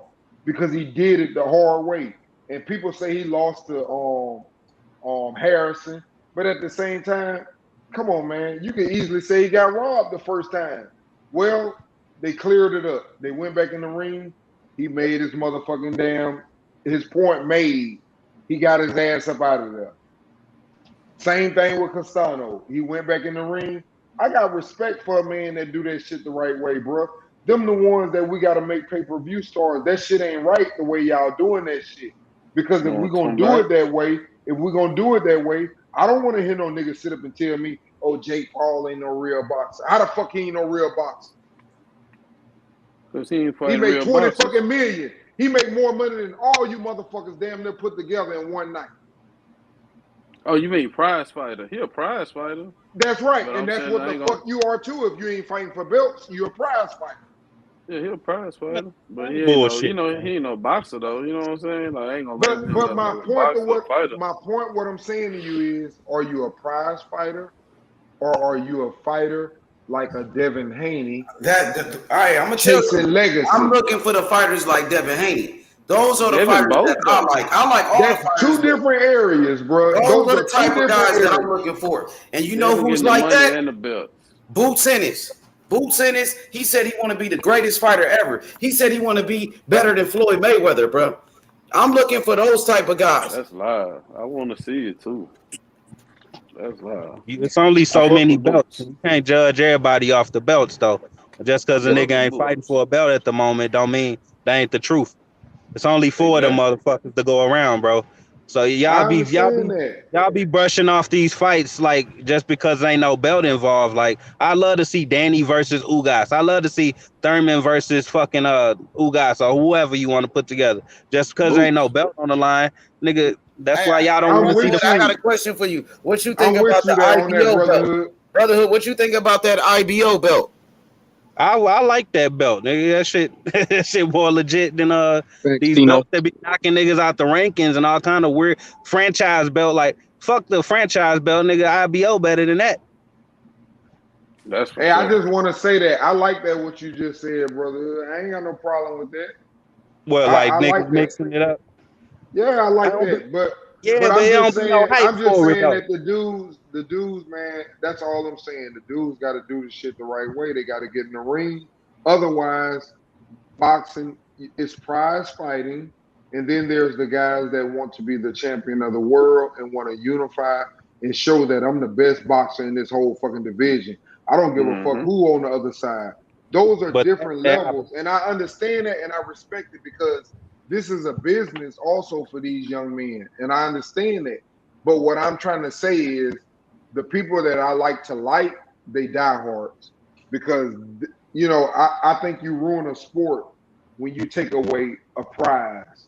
because he did it the hard way. And people say he lost to Harrison, but at the same time, come on, man. You can easily say he got robbed the first time. Well, they cleared it up. They went back in the ring. He made his motherfucking his point made. He got his ass up out of there. Same thing with Castano. He went back in the ring. I got respect for a man that do that shit the right way, bro. Them the ones that we got to make pay-per-view stars. That shit ain't right the way y'all doing that shit. Because if we're going to do it that way, I don't want to hear no nigga sit up and tell me, oh, Jake Paul ain't no real boxer. How the fuck he ain't no real boxer? Because he ain't He fighting make real 20 boxers. fucking million. He make more money than all you motherfuckers damn near put together in one night. Oh, you mean prize fighter? He a prize fighter. That's right. But And that's what the fuck you are too. If you ain't fighting for belts, you're a prize fighter. Yeah, he a prize fighter. But he ain't Bullshit. he ain't no boxer though. You know what I'm saying? Like I ain't gonna label him But as my no point boxer fighter. what I'm saying to you is, are you a prize fighter or are you a fighter like a Devin Haney? All right, I'm gonna tell you. Legacy. I'm looking for the fighters like Devin Haney. Those are the fighters that I like. I like all the fighters. Two different areas, bro. Those are the type of guys that I'm looking for. And you know who's like that? Boots Ennis. Boots Ennis, he said he want to be the greatest fighter ever. He said he want to be better than Floyd Mayweather, bro. I'm looking for those type of guys. That's live. I want to see it too. That's live. It's only so many belts. You can't judge everybody off the belts, though. Just because a nigga ain't fighting for a belt at the moment don't mean that ain't the truth. It's only 4 of them motherfuckers to go around, bro. So y'all be brushing off these fights like just because ain't no belt involved. Like I love to see Danny versus Ugas. I love to see Thurman versus fucking Ugas or whoever you want to put together. Just because there ain't no belt on the line, nigga. That's why y'all don't want to see the fight. I got a question for you. What you think about the IBO belt? Brotherhood, what you think about that IBO belt? I like that belt, nigga. That shit more legit than these belts that be knocking niggas out the rankings and all kind of weird franchise belt. Like fuck the franchise belt, nigga. IBO better than that. I just want to say that I like that what you just said, brother. I ain't got no problem with that. Well, like niggas mixing it up. Yeah, I like that, but I'm just saying that the dudes, man, that's all I'm saying. The dudes got to do the shit the right way. They got to get in the ring. Otherwise, boxing is prize fighting, and then there's the guys that want to be the champion of the world and want to unify and show that I'm the best boxer in this whole fucking division. I don't give a fuck who on the other side. Those are different levels, and I understand that and I respect it because this is a business also for these young men, and I understand that. But what I'm trying to say is the people that I like to like, they diehards. Because, you know, I think you ruin a sport when you take away a prize.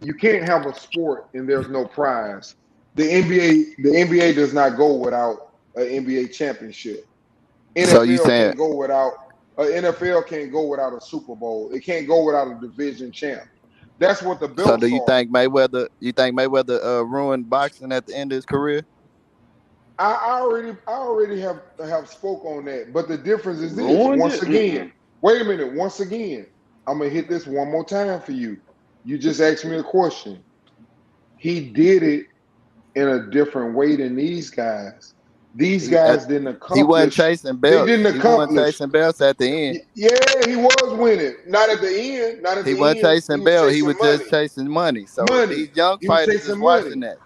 You can't have a sport and there's no prize. The NBA does not go without an NBA championship. NFL can't go without NFL can't go without a Super Bowl. It can't go without a division champ. That's what the belts are. So do you think Mayweather? Ruined boxing at the end of his career? I already have spoke on that. But the difference is this. Once again, wait a minute. Once again, I'm gonna hit this one more time for you. You just asked me a question. He did it in a different way than these guys. These guys didn't accomplish. He wasn't chasing belts. They didn't accomplish. He wasn't chasing belts at the end. Yeah, he was winning. Not at the end. Not at the end. He wasn't chasing belts. He was just chasing money. So these young fighters is watching that.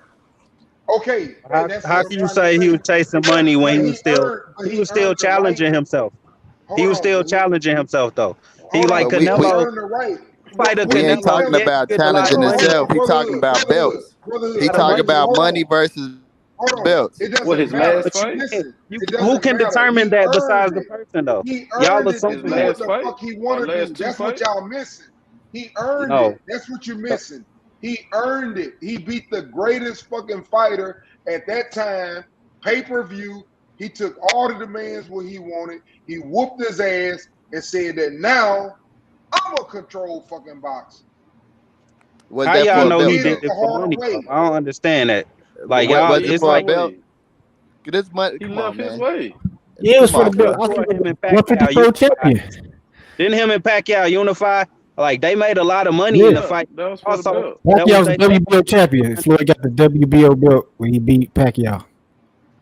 Okay. How can you say he was chasing money when he was still challenging himself? He was still challenging himself though. He like Canelo. He ain't talking about challenging himself. He talking about belts. He talking about money versus belts. What his last fight? Who can determine that besides the person though? Y'all assuming what the fuck he wanted to do. That's what y'all missing. He earned it. That's what you're missing. He earned it. He beat the greatest fucking fighter at that time. Pay-per-view. He took all the demands what he wanted. He whooped his ass and said that now I'm a control fucking boxer. How y'all know he did it for money? I don't understand that. Like y'all, it's like belt. This money. He left his way. Yeah, it was for the belt. 154 champion. Didn't him and Pacquiao unify? Like they made a lot of money in the fight. That was for the belt. Pacquiao was the WBO champion. Floyd got the WBO belt when he beat Pacquiao.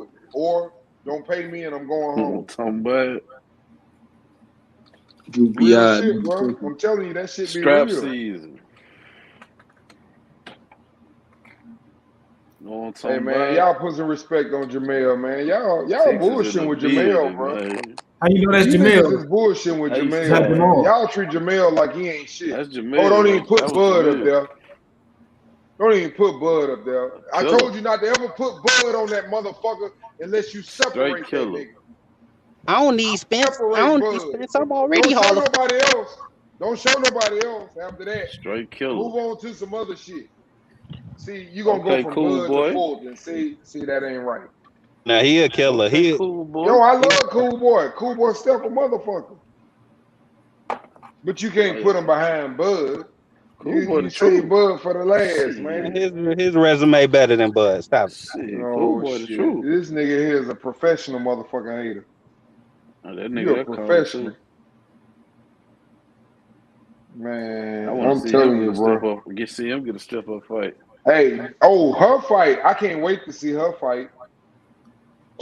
do it, or don't pay me and I'm going home. Talking about real shit, bro. I'm telling you, that shit be strap real. season. You know what I'm talking Hey man, about? y'all put some respect on Jamel, man. Y'all bullshitting with Jamel, bro. How you know that's You Jamel? niggas is bullshitting with Hey, Jamel, man. Y'all treat Jamel like he ain't shit. That's Jamel. Oh, don't even put That was Bud Jamel. up there. Don't even put Bud up there. I Killer. told you not to ever put Bud on that motherfucker unless you separate that killer. nigga. I don't need Spence. I don't need Spence. I'm already Don't show Hall of nobody else. Don't show nobody else after that. Straight killer. Move on to some other shit. See, you gonna go from cool Bud boy. to Fulton. See, that ain't right. Now he a killer. Okay, cool boy. Yo, I love Cool Boy. Cool Boy stuff a motherfucker. But you can't put him behind Bud. You say Bud for the last, man. His resume better than Bud. Stop. Oh, shit. This nigga here is a professional motherfucking hater. Oh, that nigga, You're a professional. Man, I'm telling you, bro. See him get a step up fight. Hey, her fight. I can't wait to see her fight.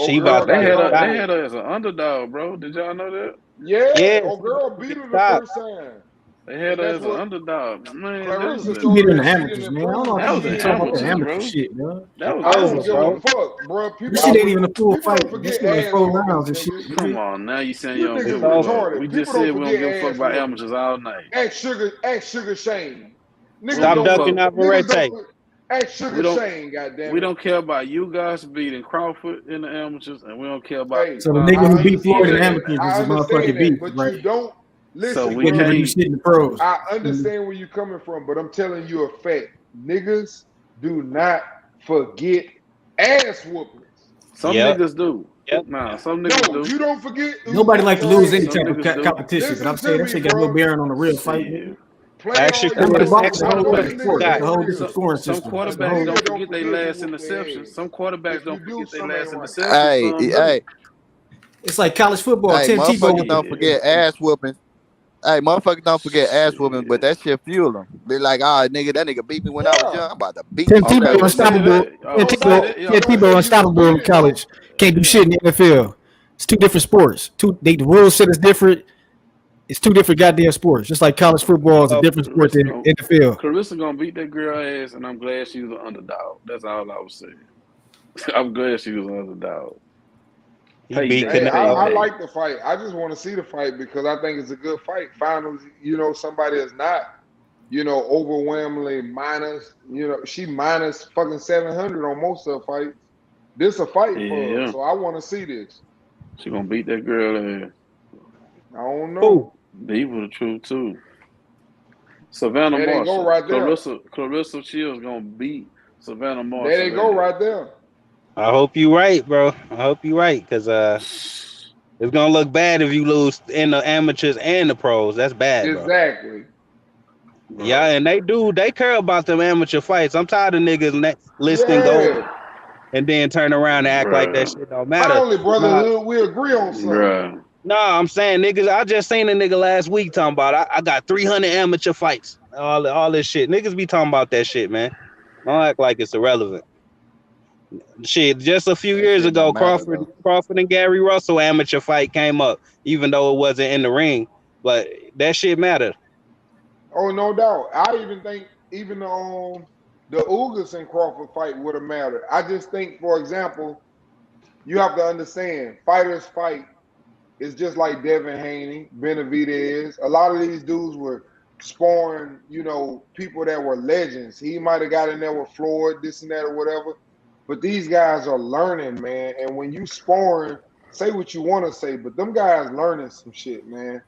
She about they had her as an underdog, bro. Did y'all know that? Yeah. Oh, girl beat her the first time. They had her as an underdog. Man, Clarissa she beat in the amateurs, man. I don't know if she's talking about the amateur shit, bro. That was I don't give a fuck, bro. This shit ain't even a full fight. This shit like 4 rounds and shit. Come on, now you saying you don't give a fuck. We just said we don't give a fuck about amateurs all night. Ask Sugar Shane. Stop ducking out for red tape. Ask Sugar Shane, goddamn. We don't care about you guys beating Crawford in the amateurs, and we don't care about. So the nigga who beat Floyd in the amateurs is a motherfucking beat, but right? you don't listen. So we can't do shit in the pros. I understand where you're coming from, but I'm telling you a fact. Niggas do not forget ass whoopings. Some niggas do. Nah, some niggas do. You don't forget. Nobody like to lose any type of competition, but I'm saying that shit got no bearing on the real fight. Actually, some quarterbacks don't forget their last interception. Some quarterbacks don't forget their last interception. Hey. It's like college football. Hey, motherfuckers don't forget ass whooping. Hey, motherfuckers don't forget ass whooping, but that shit fuel them. Be like, that nigga beat me when I was young. I'm about to beat him. Tebow unstoppable in college. Can't do shit in the NFL. It's 2 different sports. The rules set is different. It's 2 different goddamn sports. Just like college football is a different sport than NFL. Clarissa gonna beat that girl ass, and I'm glad she was an underdog. That's all I was saying. I'm glad she was an underdog. I like the fight. I just want to see the fight because I think it's a good fight. Finally, somebody is not, overwhelmingly minus. She minus fucking 700 on most of the fights. This a fight for her, so I want to see this. She gonna beat that girl ass. I don't know. Evil the truth too. Savannah there Marshall. Go right there. Clarissa Shields gonna beat Savannah Marshall. There they go right there. I hope you right, bro. I hope you right, because it's gonna look bad if you lose in the amateurs and the pros. That's bad, exactly. Bro. Yeah, and they care about them amateur fights. I'm tired of niggas listing gold and then turn around and act like that shit don't matter. Not only brotherhood, we agree on something. No, I'm saying niggas. I just seen a nigga last week talking about I got 300 amateur fights. All this shit. Niggas be talking about that shit, man. Don't act like it's irrelevant. Shit, just a few years ago, Crawford and Gary Russell amateur fight came up, even though it wasn't in the ring. But that shit mattered. Oh, no doubt. I even think the Ugas and Crawford fight would have mattered. I just think, for example, you have to understand, fighters fight. It's just like Devin Haney, Benavidez. A lot of these dudes were sparring, people that were legends. He might have got in there with Floyd, this and that or whatever. But these guys are learning, man. And when you sparring, say what you want to say, but them guys learning some shit, man.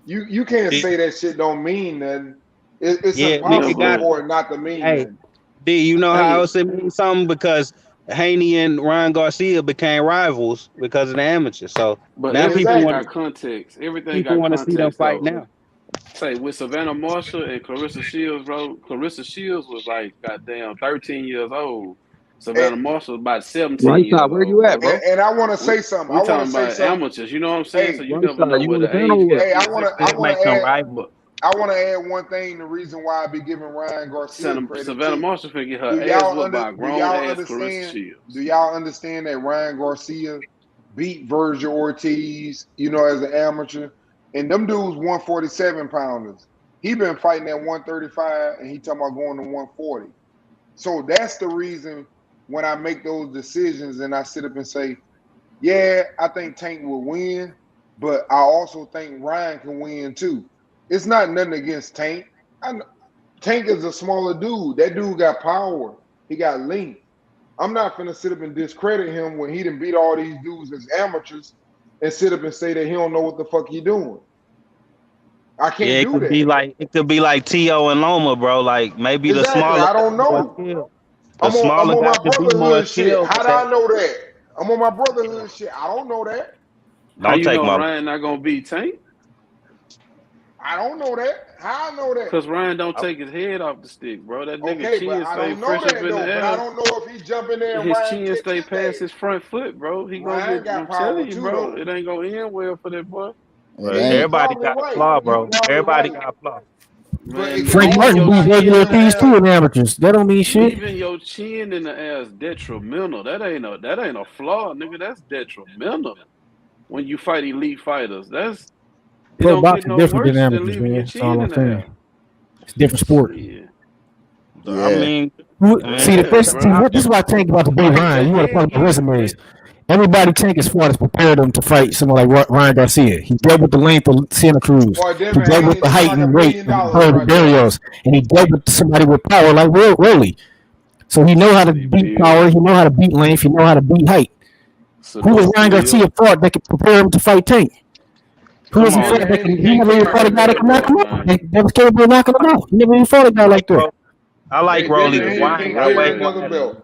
You can't say that shit don't mean nothing. It's impossible for it not to mean nothing. D, you know how else it means something? Because Haney and Ryan Garcia became rivals because of the amateurs. So but now people want context. Everything people want to see them fight now. Say with Savannah Marshall and Clarissa Shields, bro. Clarissa Shields was like goddamn 13 years old. Savannah Marshall was about 17 years old. Where you at, bro? And I want to say something. We're talking about amateurs. You know what I'm saying? So you never know what the age is. Hey, I want to add one thing. The reason why I be giving Ryan Garcia credit. Savannah Marshall finna get her ass whooped by a grown ass Clarissa Shields. Do y'all understand that Ryan Garcia beat Virgil Ortiz, as an amateur? And them dudes 147 pounders. He been fighting at 135 and he talking about going to 140. So that's the reason when I make those decisions and I sit up and say, yeah, I think Tank will win, but I also think Ryan can win too. It's not nothing against Tank. Tank is a smaller dude. That dude got power. He got length. I'm not finna sit up and discredit him when he done beat all these dudes as amateurs and sit up and say that he don't know what the fuck he doing. I can't it do could that. be like T.O. and Loma, bro. Like maybe Exactly. the smaller. I don't know. The smaller I'm on guy my could be more brotherhood shit. skilled. How do I know that? I'm on my brotherhood shit. I don't know that. How you know Ryan not gonna beat Tank? I don't know that. How I know that? Because Ryan don't take his head off the stick, bro. That nigga Okay, chin but I stay don't know fresh that up in though. the But air. I don't know if he jump in there and His Ryan chin stay past his front foot, bro. He gonna Ryan get. got I'm power telling you, too, bro. though. It ain't gonna end well for that boy. Everybody got a flaw, bro. Everybody got a flaw. Man, Frank Martin be regular things too in amateurs. That don't mean shit. Leaving your chin in the air is detrimental. That ain't a flaw, nigga. That's detrimental. When you fight elite fighters, it Pro don't get boxing no different worse than than amateurs, leaving man. your That's chin all in I'm the saying. air. It's a different sport. Yeah. I mean, See, this is why I think about the big Ryan. You want to talk about resumes. Everybody Tank as far as prepared him to fight someone like Ryan Garcia. He dealt with the length of Santa Cruz. Boy, He Devin dealt Haney with the height like and $1 weight billion of right there. Barrios. And he dealt with somebody with power like Rolly. So he know how to beat power. He know how to beat length. He know how to beat height. Who was Ryan Garcia fought that could prepare him to fight Tank? Who was he fought that could? He never even fought a guy that could knock him out. That was capable of knocking him out. He never even fought a guy like that. I like Rolly, but Ryan got way more.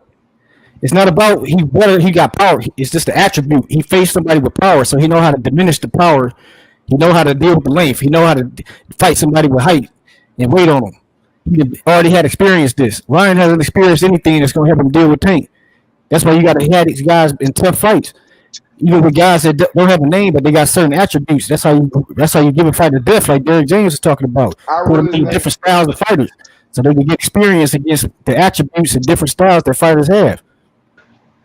It's not about whether he got power. It's just the attribute. He faced somebody with power, so he know how to diminish the power. He know how to deal with the length. He know how to fight somebody with height and wait on him. He already had experienced this. Ryan hasn't experienced anything that's going to help him deal with Tank. That's why you got to have these guys in tough fights. Even with guys that don't have a name, but they got certain attributes. That's how you give a fighter depth, like Derrick James was talking about. Put them in different styles of fighters, so they can get experience against the attributes and different styles that fighters have.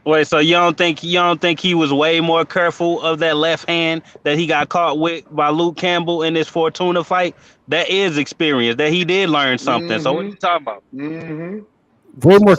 Wait, so you don't think he was way more careful of that left hand that he got caught with by Luke Campbell in this Fortuna fight? That is experience. That he did learn something. So what are you talking about? Way more.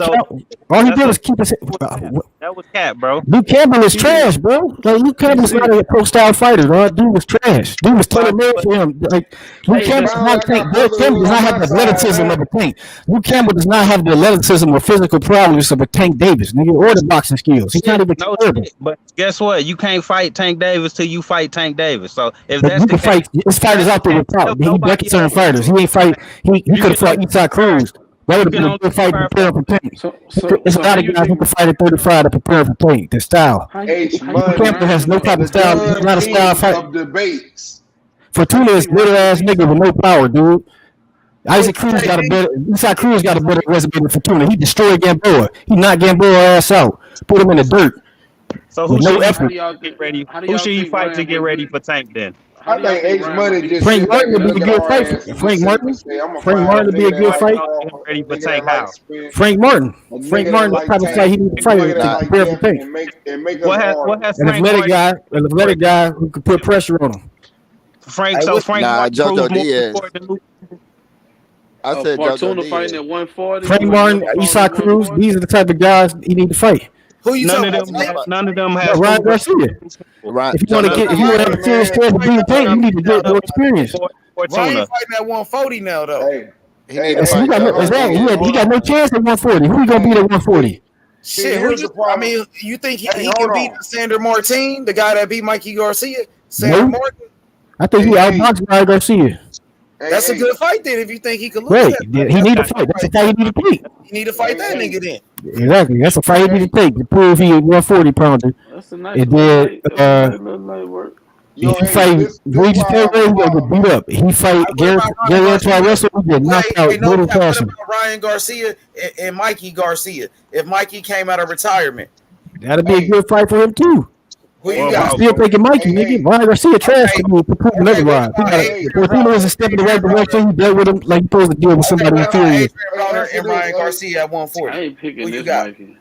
All he did was keep his. That was cap, bro. Luke Campbell is trash, bro. Like Luke Campbell's not a pro style fighter, bro. Dude was trash. Dude was tailor made for him. Like Luke Campbell does not Tank. Luke Campbell does not have the athleticism of a Tank. Luke Campbell does not have the athleticism or physical prowess of a Tank Davis, nigga, or the boxing skills. He's not even comparable. But guess what? You can't fight Tank Davis till you fight Tank Davis. So if But that's you the can fight. There's fighters out there with power. He beat certain fighters. He ain't fight. He could have fought Eastside Cruz. That would have been a good fight to prepare for Tank. There's a lot of guys who can fight at 35 to prepare for Tank. The style. Campbell has no type of style. He's not a style fighter. Debates. Fortuna is little ass nigga with no power, dude. Isaac Cruz got a better. Eastside Cruz got a better resume than Fortuna. He destroyed Gamboa. He knocked Gamboa ass out. Put him in the dirt. So who with should no effort. get ready? Who should he fight to get ready for Tank then? I think H Money just Frank Martin would be a good fight. Frank Martin would be a good fight. Ready for Tank how? Frank Martin. Frank Martin, what type of fight he need to fight to prepare for Tank. What has An athletic guy who could put pressure on him. Frank Martin JoJo proved more Diaz. support than Luke. I said Fortuna JoJo fighting Diaz. at 140. Frank Martin, Eastside Cruz, these are the type of guys he need to fight. Who you None talking of about? None of them have Ryan Garcia. Right. If you want to have a serious chance to beat Tank, you need to get more experience. Ryan fighting at 140 now, though. He need to He fight. got no chance at 140. Who he gonna beat at 140? Shit, I mean, you think he can beat Sandor Martin, the guy that beat Mikey Garcia? Sandor Martin? I think he outboxed Ryan Garcia. That's a good fight then if you think he could lose Right. that. He need to fight. That's a fight he need to take. You need to fight that nigga then. Exactly. That's a fight he need to take to prove he is 140 pounder. That's a nice And then light work. if he fight Regis Taylor, he gonna get beat up. If he fight Gary Antoine Russell, he get knocked out brutal fashion. What about Ryan Garcia and Mikey Garcia? If Mikey came out of retirement, That'd be a good fight for him too. who you I'm got? still thinking Mikey, nigga. Ryan Garcia trash to me to prove another ride. Fortuna is a step in the right direction. He dealt with him like you're supposed to deal with somebody inferior. And Ryan Garcia at 140. I ain't picking Who you this got? Mikey.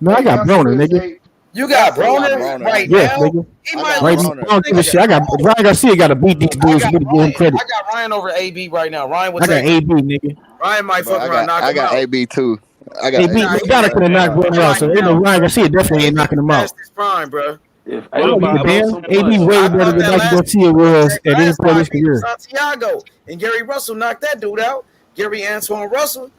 Man, I got Broner, nigga. You got Broner right Yes, now. nigga. He might Right, lose. I don't give a shit. I got Ryan Garcia got to beat these dudes. You need to give him credit. I got Ryan over AB right now. Ryan would I got take. AB, nigga. Ryan might fuck around, knock I him got out. AB too. I got AB, Ghana could have knocked Broner out. So ain't no Ryan Garcia definitely ain't knocking him out. Past his prime, bro. If I don't give a damn. AB way I better thought than that Mikey last- Garcia was at any Last point in his time he was career. Santiago and Gary Russell knocked that dude out. Gary Antoine Russell.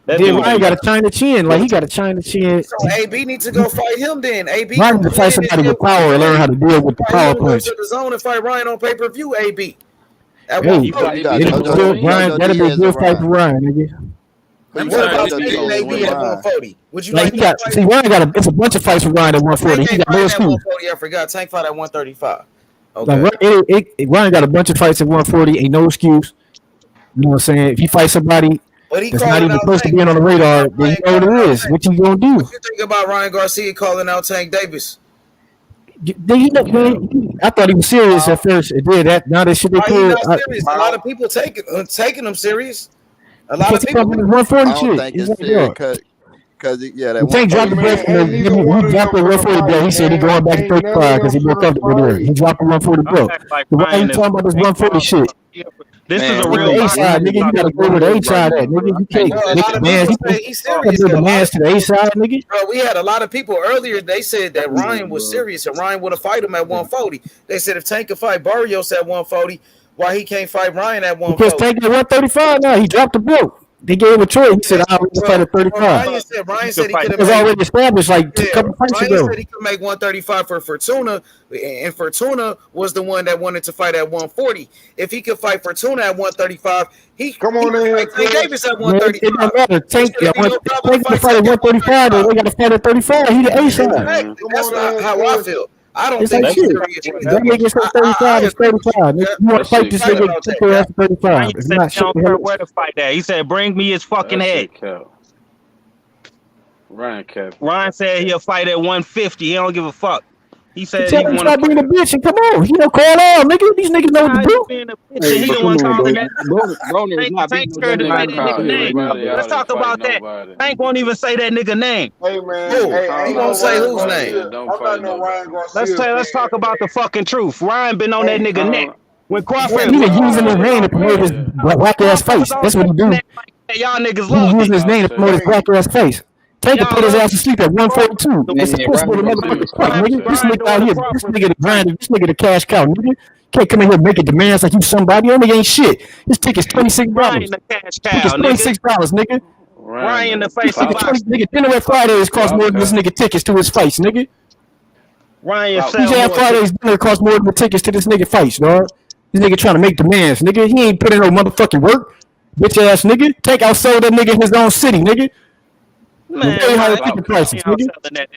Then Ryan got a China chin. Like he got a China chin. So AB needs to go fight him then. AB Ryan to fight somebody with power and learn how to deal with the power punch. Go to the zone and fight Ryan on pay-per-view, AB. That'll be a good fight for Ryan, nigga. What about AB at 140? Would you like to see Ryan got it's a bunch of fights for Ryan at 140. He got no excuse. I forgot. Tank fight at 135. Okay. Like, Ryan got a bunch of fights at 140. Ain't no excuse. You know what I'm saying? If he fights somebody that's not even supposed to be on the radar, then you know what it is. What you gonna do? What you think about Ryan Garcia calling out Tank Davis? I thought he was serious at first. It did that. Now that shit they pulled. A lot of people taking him serious. A lot of people. 140 I don't think it's fair because that Tank dropped the belt. He dropped the 140 belt. He said he going back to 35 because he more comfortable there. He dropped the 140 belt. Why are you talking about this 140 shit? This is a real A side, nigga. You gotta go with the A side, nigga. You can't make the man's to the A side, nigga. Bro, we had a lot of people earlier. They said that Ryan was serious and Ryan would have fight him at 140. They said if Tank could fight Barrios at 140, why he can't fight Ryan at 140? Because Tank at 135 now. He dropped the belt. They gave him a choice. He said, "I will fight at 35." Ryan said he could have. It was already established like a couple fights ago. Ryan said he could make 135 for Fortuna, and Fortuna was the one that wanted to fight at 140. If he could fight Fortuna at 135, he could fight Tank Davis at 135. It don't matter. Tank can fight at 135, but they got to fight at 35. He the A side. That's not how I feel. I don't think he's serious. That nigga said 35 is 35. You want to fight this nigga, take her after 35. It's not shit. Where to fight that? He said, "Bring me his fucking head." Ryan said he'll fight at 150. He don't give a fuck. He said he want to being a bitch and come on. He don't call out, nigga. These niggas know what to do. He the one calling that. Let's talk about that. Tank won't even say that nigga name. Hey man, he won't say whose name. Let's talk about the fucking truth. Ryan been on that nigga neck. When Crawford, he been using his name to promote his black ass face. That's what he do. Y'all niggas love. He using his name to promote his black ass face. Tank can put his ass to sleep at 142. It's supposed to be the motherfucking fuck, nigga. This nigga out here, this nigga the grinder, this nigga the cash cow, nigga. Can't come in here making demands like you somebody. Your nigga ain't shit. His ticket's $26. Ryan the cash cow, $26, nigga. Ryan the face of nigga, dinner at Fridays costs more than this nigga tickets to his fights, nigga. Ryan Fridays dinner costs more than the tickets to this nigga fights, dog. This nigga trying to make demands, nigga. He ain't putting no motherfucking work. Bitch ass nigga. Tank outsold that nigga in his own city, nigga. Man, prices, nigga.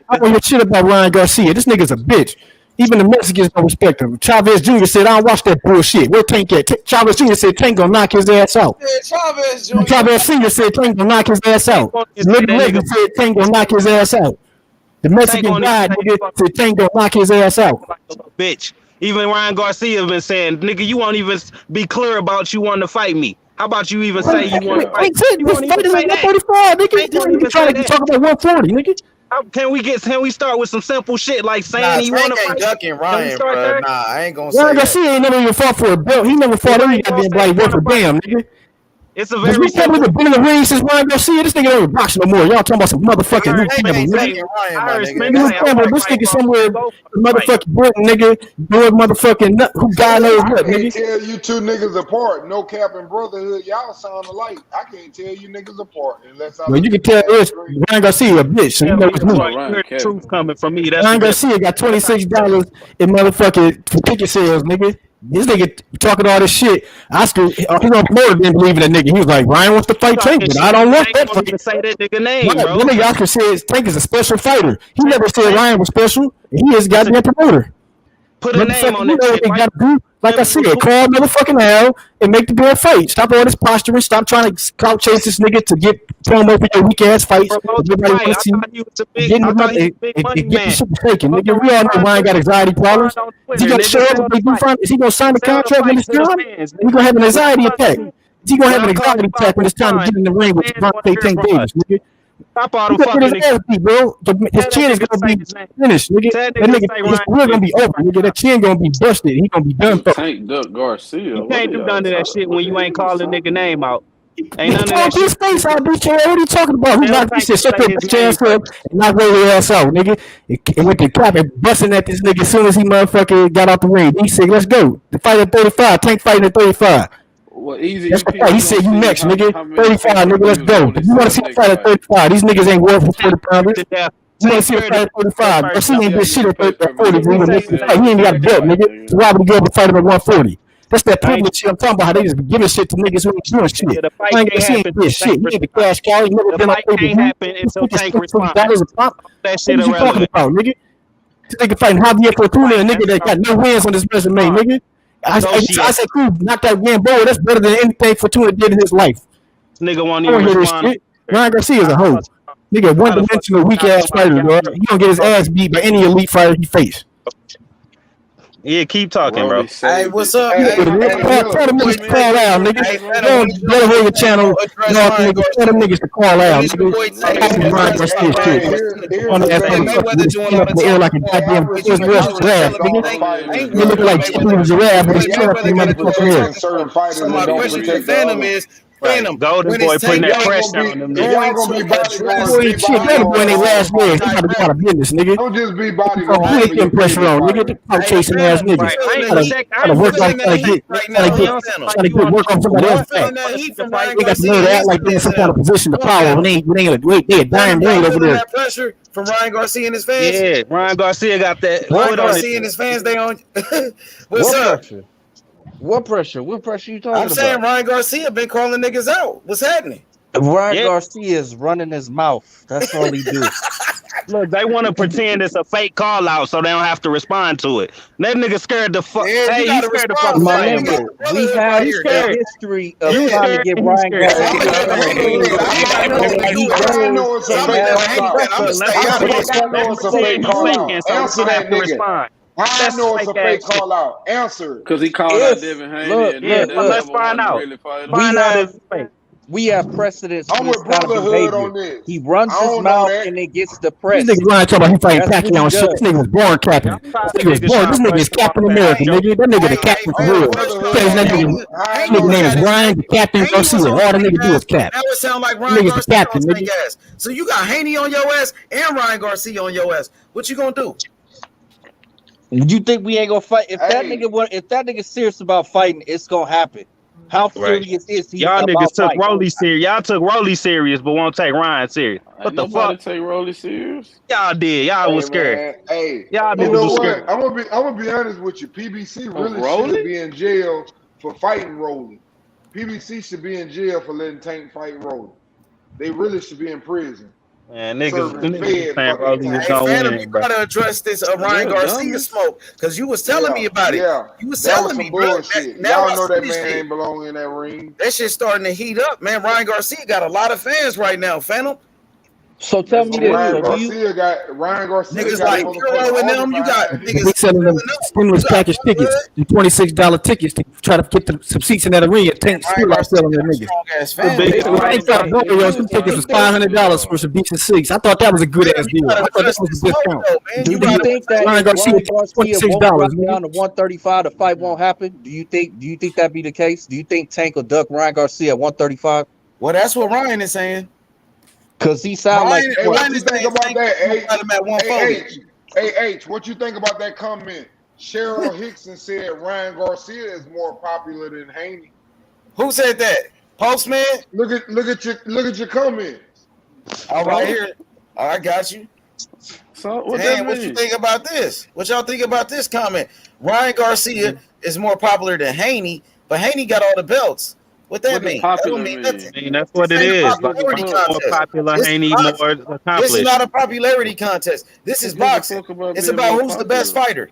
I don't hear shit about Ryan Garcia. This nigga's a bitch. Even the Mexicans don't respect him. Chavez Jr. said, "I don't watch that bullshit." Where Tank at? Chavez Jr. said Tank gonna knock his ass out. Chavez Sr. said Tank gonna knock his ass out. Little Reagan said Tank gonna knock his ass out. The Mexican guy nigga said Tank gonna knock his ass out. Bitch. Even Ryan Garcia been saying, "Nigga, you won't even be clear about you wanting to fight me." How about you even say you want to fight? You want to fight at 145, nigga. You trying to talk about 140, nigga. Can we start with some simple shit like saying you want to fight? Ducking Ryan, bro. Nah, I ain't gonna say Ryan Garcia ain't never even fought for a belt. He never fought any goddamn body worth a damn, nigga. It's a very simple. We've been in the ring since Ryan Garcia. This nigga don't box no more. Y'all talking about some motherfucking new camera, nigga. This nigga somewhere, motherfucking Britain, nigga, doing motherfucking who God knows what, nigga. I can't tell you two niggas apart. No cap and brotherhood. Y'all sound alike. I can't tell you niggas apart unless I. Well, you can tell this Ryan Garcia a bitch. So you know what's moving. Truth coming from me. Ryan Garcia got $26 in motherfucking for ticket sales, nigga. This nigga talking all this shit. Oscar, his own promoter didn't believe in that nigga. He was like, Ryan wants to fight Tank, but I don't want that fight. Say that nigga name, bro. That nigga Oscar says Tank is a special fighter. He never said Ryan was special. He is goddamn promoter. Put a name on that shit, they gotta do. Like I said, call motherfucking hell and make the damn fight. Stop all this posturing. Stop trying to clout chase this nigga to get promo for your weak ass fights. Everybody want to see get the shit taken. Nigga, we all know Ryan got anxiety problems. Is he gonna show up if they do find? Is he gonna sign the contract when it's done? Is he gonna have an anxiety attack? Is he gonna have an anxiety attack when it's time to get in the ring with Gervonta Tank Davis, nigga? Stop all the fucking niggas, bro. His chin is gonna be finished, nigga. That nigga, his career gonna be over, nigga. That chin gonna be busted. He gonna be done. Tank Duck Garcia. You can't do none of that shit when you ain't calling the nigga name out. Ain't none of that shit. Face out, bitch. What are you talking about? Who's not this shit? Shut your bitch ass up and not roll your ass out, nigga. And with the clap and busting at this nigga as soon as he motherfucking got out the ring. He said, "Let's go." The fight at 35. Tank fighting at 35. Well, easy. That's the fight. He said, "You next, nigga. 35, nigga. Let's go." You want to see a fight at 35? These niggas ain't worth 40 pounders. You want to see a fight at 35? Garcia ain't did shit at 40. He ain't got a belt, nigga. So why would he go up and fight him at 140? That's that privilege shit I'm talking about. How they just be giving shit to niggas who ain't doing shit. I ain't gonna see him do shit. He ain't the cash cow. He never been on pay-per-view. Until Tank responds. $20 a pop. What you talking about, nigga? This nigga fighting Javier Fortuna, a nigga that got no wins on his resume, nigga. I say, cool, not that win, bro. That's better than anything Fortuna did in his life. Nigga won't even respond. Ryan Garcia is a hoe. Nigga, one-dimensional, weak-ass fighter, bro. He don't get his ass beat by any elite fighter he faced. Yeah, keep talking, bro. Hey, what's up? Tell them niggas to call out, nigga. Don't hold your channel. Tell them niggas to call out, nigga. Ryan Garcia shit. On the ass motherfucker, the air like a goddamn giraffe, nigga. You look like a giraffe, but he's trying to motherfucking air. So my question to Phantom is, Phantom, Golden Boy putting that pressure on them niggas. Boy, shit, better boy in their last legs. They gotta go out of business, nigga. Don't just be body Put them pressure on, nigga. They chasing ass niggas. Gotta work on trying to get work on somebody else back. They got to know to act like they're in some kind of position of power when they a dying brain over there. That pressure from Ryan Garcia and his fans. Yeah, Ryan Garcia got that. Ryan Garcia and his fans, they on. What's up? What pressure? What pressure you talking about? I'm saying Ryan Garcia been calling niggas out. What's happening? Ryan Garcia is running his mouth. That's all he do. Look, they want to pretend it's a fake call out so they don't have to respond to it. That nigga scared the fuck. Yeah, hey, he's scared the fuck. We have a history of trying to get Ryan Garcia. I know it's a fake call out. Answer that nigga. I know it's a fake call out. Answer. Because he called out Devin Haney. Let's find out. We have precedents. I'm with Brotherhood on this. He runs his mouth and it gets the press. This nigga Ryan talking about he fighting Pacquiao and shit. This nigga was born Captain. This nigga is Captain America, nigga. That nigga the Captain for real. That nigga name is Ryan the Captain Garcia. All the nigga do is cap. That would sound like Ryan Garcia on Tank ass. So you got Haney on your ass and Ryan Garcia on your ass. What you gonna do? You think we ain't gonna fight? If that nigga serious about fighting, it's gonna happen. How serious is he? Y'all niggas took Rolly serious. Y'all took Rolly serious, but won't take Ryan serious. What the fuck? Take Rolly serious? Y'all did. Y'all was scared. Man. Hey, y'all niggas was scared. I'm gonna be honest with you. PBC really should be in jail for fighting Rolly. PBC should be in jail for letting Tank fight Rolly. They really should be in prison. Man, niggas saying Rolly was gonna win, you bro. gotta address this Ryan Garcia smoke because you was telling me about it. Yeah, you was telling me, bro. Y'all know that man ain't belong in that ring. That shit's starting to heat up, man. Ryan Garcia got a lot of fans right now, Phantom. So tell me this. Ryan Garcia got niggas like Hero and them. You got niggas selling them stimulus package tickets, the $26 tickets to try to get some seats in that arena. Tank still out selling their niggas. I thought some tickets was $500 for some decent seats. I thought that was a good ass deal. I thought this was a discount. Do you think that Ryan Garcia $26 down to 135, the fight won't happen? Do you think that be the case? Do you think Tank will duck Ryan Garcia at 135? Well, that's what Ryan is saying. Cause he sound Ryan, like. What you think about that? H, what you think about that comment? Cheryl Hickson said Ryan Garcia is more popular than Haney. Who said that? Postman. Look at your comments. All right here. I got you. So what you think about this? What y'all think about this comment? Ryan Garcia is more popular than Haney, but Haney got all the belts. What that mean? That don't mean nothing. I mean, that's what it is. More popular, Haney, more accomplished. This is not a popularity contest. This is boxing. It's about who's the best fighter.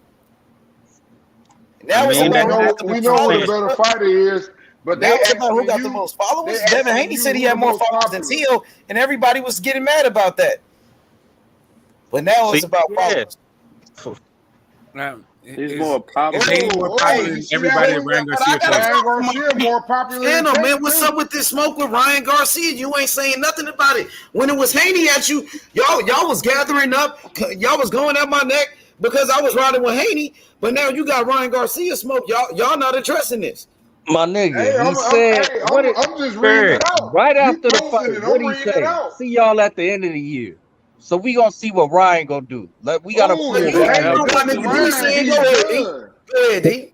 Now we know who the better fighter is, but now it's about who got the most followers. Devin Haney said he had more followers than Tio, and everybody was getting mad about that. But now it's about followers. He's more popular. Than everybody at Ryan Garcia. Ryan Garcia more popular. Man, what's up with this smoke with Ryan Garcia? You ain't saying nothing about it. When it was Haney at you, y'all was gathering up. Y'all was going at my neck because I was riding with Haney. But now you got Ryan Garcia smoke. Y'all not addressing this. My nigga, I'm just reading it out. Right after the fight, what he say? See y'all at the end of the year. So we gonna see what Ryan gonna do. Like we gotta. Go ahead, D.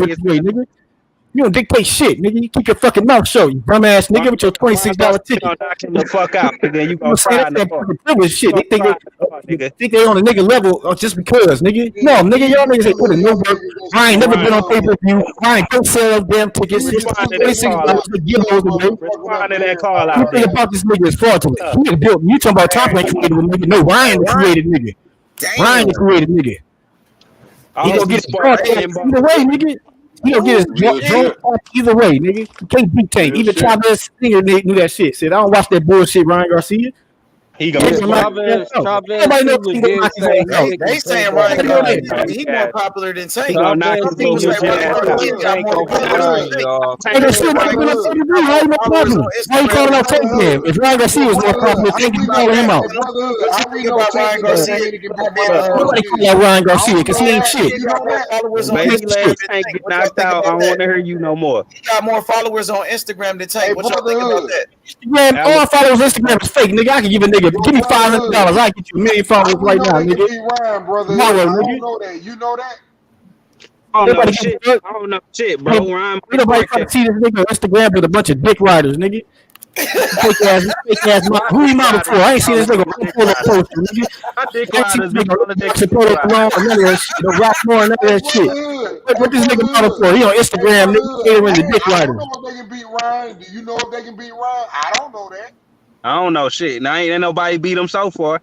which way, nigga. You don't dictate shit, nigga. You keep your fucking mouth shut, you bum ass nigga with your $26 ticket. Knock him the fuck out, nigga. You gonna I'm saying cry in the that's car. that privilege shit. They think they on a nigga level just because, nigga. No, nigga, y'all niggas ain't put in no work. I ain't never been on pay-per-view. I ain't don't sell damn tickets. It's $26 to give those away. Respond to that call out You think about this nigga is fraudulent. He built. You talking about Top Rank created with nigga? No, Ryan the created nigga. Ryan the created nigga. He gonna get his either way, nigga. He gonna get his joint off either way, nigga. You can't beat Tank. Even Chavez Singer knew that shit. Said I don't watch that bullshit, Ryan Garcia. He gonna They saying Ryan Garcia, he more popular than Tank. He gonna knock his little shit Why you calling out Tank then? If Ryan Garcia was more popular, Tank you calling him out. Nobody call out Ryan Garcia because he ain't shit. Maybe let Tank get knocked out. I don't want to hear you no more. He got more followers on Instagram than Tank. What y'all think about that? Man, all followers on Instagram is fake, nigga. I can give a nigga, give me $500. I get you 1 million followers right now, nigga. Ryan, brother. Tomorrow, I nigga. don't know that. You know that? I don't know shit, bro. Ryan, ain't nobody trying to see this nigga on Instagram with a bunch of dick riders, nigga. Fake ass model. Who he model for? I ain't seen this nigga pull up poster, nigga. I ain't seen this nigga pull up none of that shit. No rock more, none of that shit. What this nigga model for? He on Instagram, nigga. He in the dick I rider. don't know if they can beat Ryan. Do you know if they can beat Ryan? I don't know that. I don't know shit. Now ain't nobody beat him so far.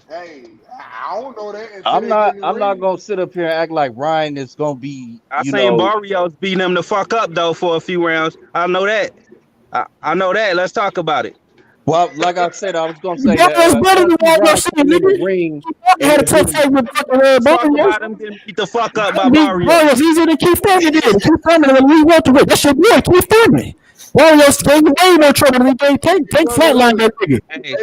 Hey, I don't know that. I'm not gonna sit up here and act like Ryan is gonna be. I seen Barrios beating him the fuck up though for a few rounds. I know that. I know that. Let's talk about it. Well, like I said, I was gonna say Barrios better than Barrios, nigga. Ring. He had a tough fight with fucking Barrios. Beat the fuck up by Barrios. Barrios easier than Keith Thurman did. Keith Thurman and Lee welterweight. That's your boy, Keith Thurman. Barrios gave way more trouble than he gave Tank. Tank flatlined that nigga. Hey,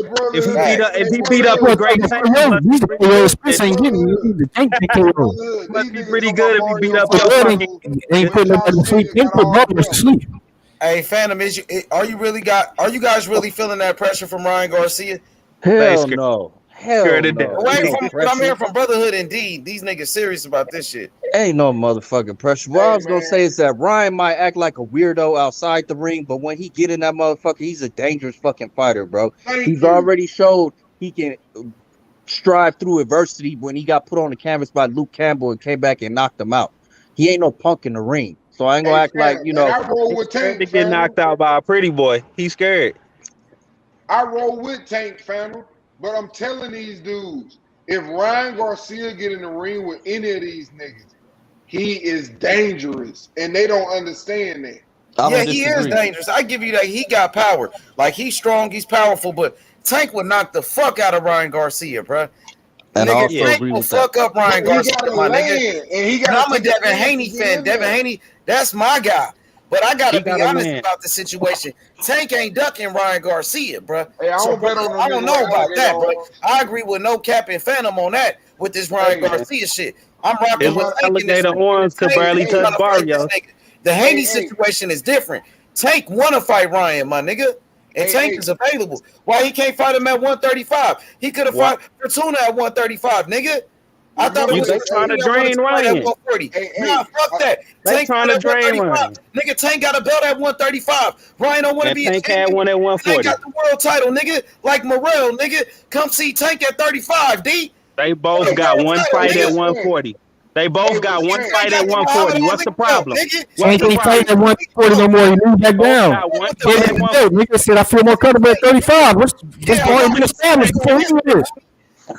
if he beat up a great Tank, he's the Spence ain't getting the Tank KO. Must be pretty good if he beat up your fucking. Ain't putting nobody to sleep. Ain't put Barrios to sleep. Hey, Phantom, are you guys really feeling that pressure from Ryan Garcia? Hell no. Hell no. I'm hearing from Brotherhood Indeed. These niggas serious about this shit. Ain't no motherfucking pressure. What I was gonna say is that Ryan might act like a weirdo outside the ring, but when he get in that motherfucker, he's a dangerous fucking fighter, bro. He's already showed he can strive through adversity when he got put on the canvas by Luke Campbell and came back and knocked him out. He ain't no punk in the ring. So I ain't gonna act like, I roll with Tank to get knocked out by a pretty boy. He's scared. I roll with Tank, Phantom. But I'm telling these dudes, if Ryan Garcia get in the ring with any of these niggas, he is dangerous, and they don't understand that. Yeah, he is dangerous. I give you that. He got power. Like, he's strong, he's powerful, but Tank would knock the fuck out of Ryan Garcia, bro. And nigga, Tank will fuck up Ryan Garcia, my nigga. And I'm a Devin Haney fan. Devin Haney, that's my guy. But I gotta be honest about the situation. Tank ain't ducking Ryan Garcia, bro. Hey, I don't know about that, bro. I agree with no cap and Phantom on that with this Ryan Garcia shit. I'm rocking with Tank. Alligator horns could barely touch Barrios. The Haney situation is different. Tank wanna fight Ryan, my nigga. And Tank is available. Why he can't fight him at 135? He could have fought Fortuna at 135, nigga. I thought it was trying to drain Ryan. Nah, fuck that. Tank trying to drain Ryan. Nigga, Tank got a belt at 135. Ryan don't want to be Tank had one at 140. Tank got the world title, nigga. Like Morrell, nigga. Come see Tank at 35, D. They both got one fight at 140. They both got one fight at 140. What's the problem? Tank ain't fighting at 140 no more. He moved back down. Nigga said I feel more comfortable at 35. What's going been established before we do this?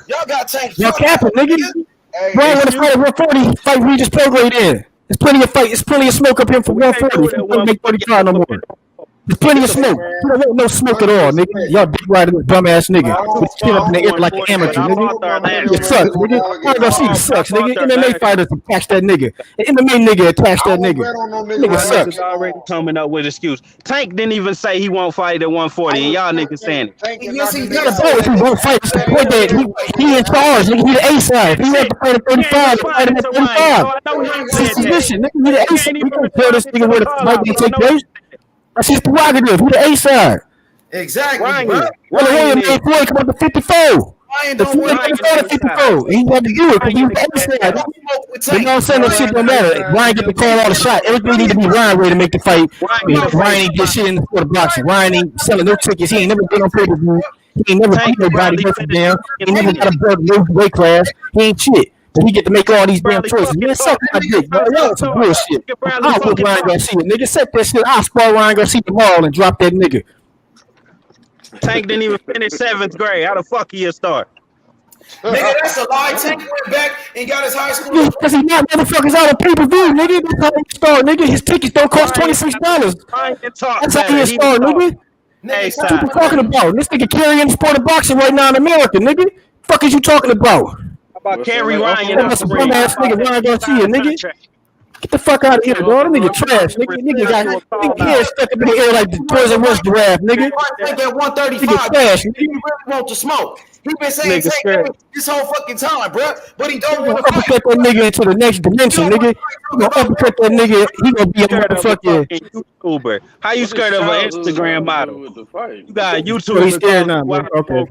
Y'all got Tank. Y'all capping, nigga. Brian want to fight at 140. Fight Regis Prograde in. There's plenty of fight. There's plenty of smoke up here for 140. You don't make 35 no more. There's plenty of smoke. You don't want no smoke at all, nigga. Y'all dick riding this bum ass nigga with shit up in the air like an amateur, nigga. It sucks, nigga. Ryan Garcia sucks, nigga. MMA fighters attach that nigga. An MMA nigga attach that nigga. Nigga sucks. Already coming up with excuse. Tank didn't even say he won't fight at 140, and y'all niggas saying it. Yes, he He won't fight. It's the point that he in charge, nigga. He the A side. If he want to fight at 35, fight him at 35. It's his position, nigga. He the A side. We can't tell this nigga where the fight gonna take place. That's his prerogative. He the A side. Exactly. Ryan made Floyd come up to 54. The Floyd came to 54. He had to do it because he was the A side. You know what I'm saying? That shit don't matter. Ryan get to call all the shots. Everything need to be Ryan way to make the fight. Ryan ain't get shit in the sport of boxing. Ryan ain't selling no tickets. He ain't never been on pay-per-view. He ain't never beat nobody worth a damn. He ain't never got a belt no weight class. He ain't shit. But he get to make all these damn choices. Man, suck my dick, bro. Y'all some bullshit. I'll put Ryan Garcia. Nigga, set that shit. I'll spar Ryan Garcia tomorrow and drop that nigga. Tank didn't even finish 7th grade. How the fuck he a start? Nigga, that's a lie. Tank went back and got his high school. Because he not motherfuckers out on pay-per-view, nigga. That's how he start, nigga. His tickets don't cost $26. That's how he start, nigga. What you talking about? This nigga carrying the sport of boxing right now in America, nigga. Fuck is you talking about? About Kerry Ryan? That's a bum ass nigga, Ryan Garcia, nigga. Get the fuck out of here, bro. That nigga trash, nigga. Nigga got head stuck up in the air like the Toys R Us giraffe, nigga. Nigga 135. Nigga trash, nigga. He really want to smoke. He been saying this whole fucking time, bro. But he don't want to uppercut that nigga into the next dimension, nigga. You gonna uppercut that nigga? He gonna be a motherfucking. YouTuber. How you scared of an Instagram model? With the fight? You got a YouTuber scared now, man. Okay.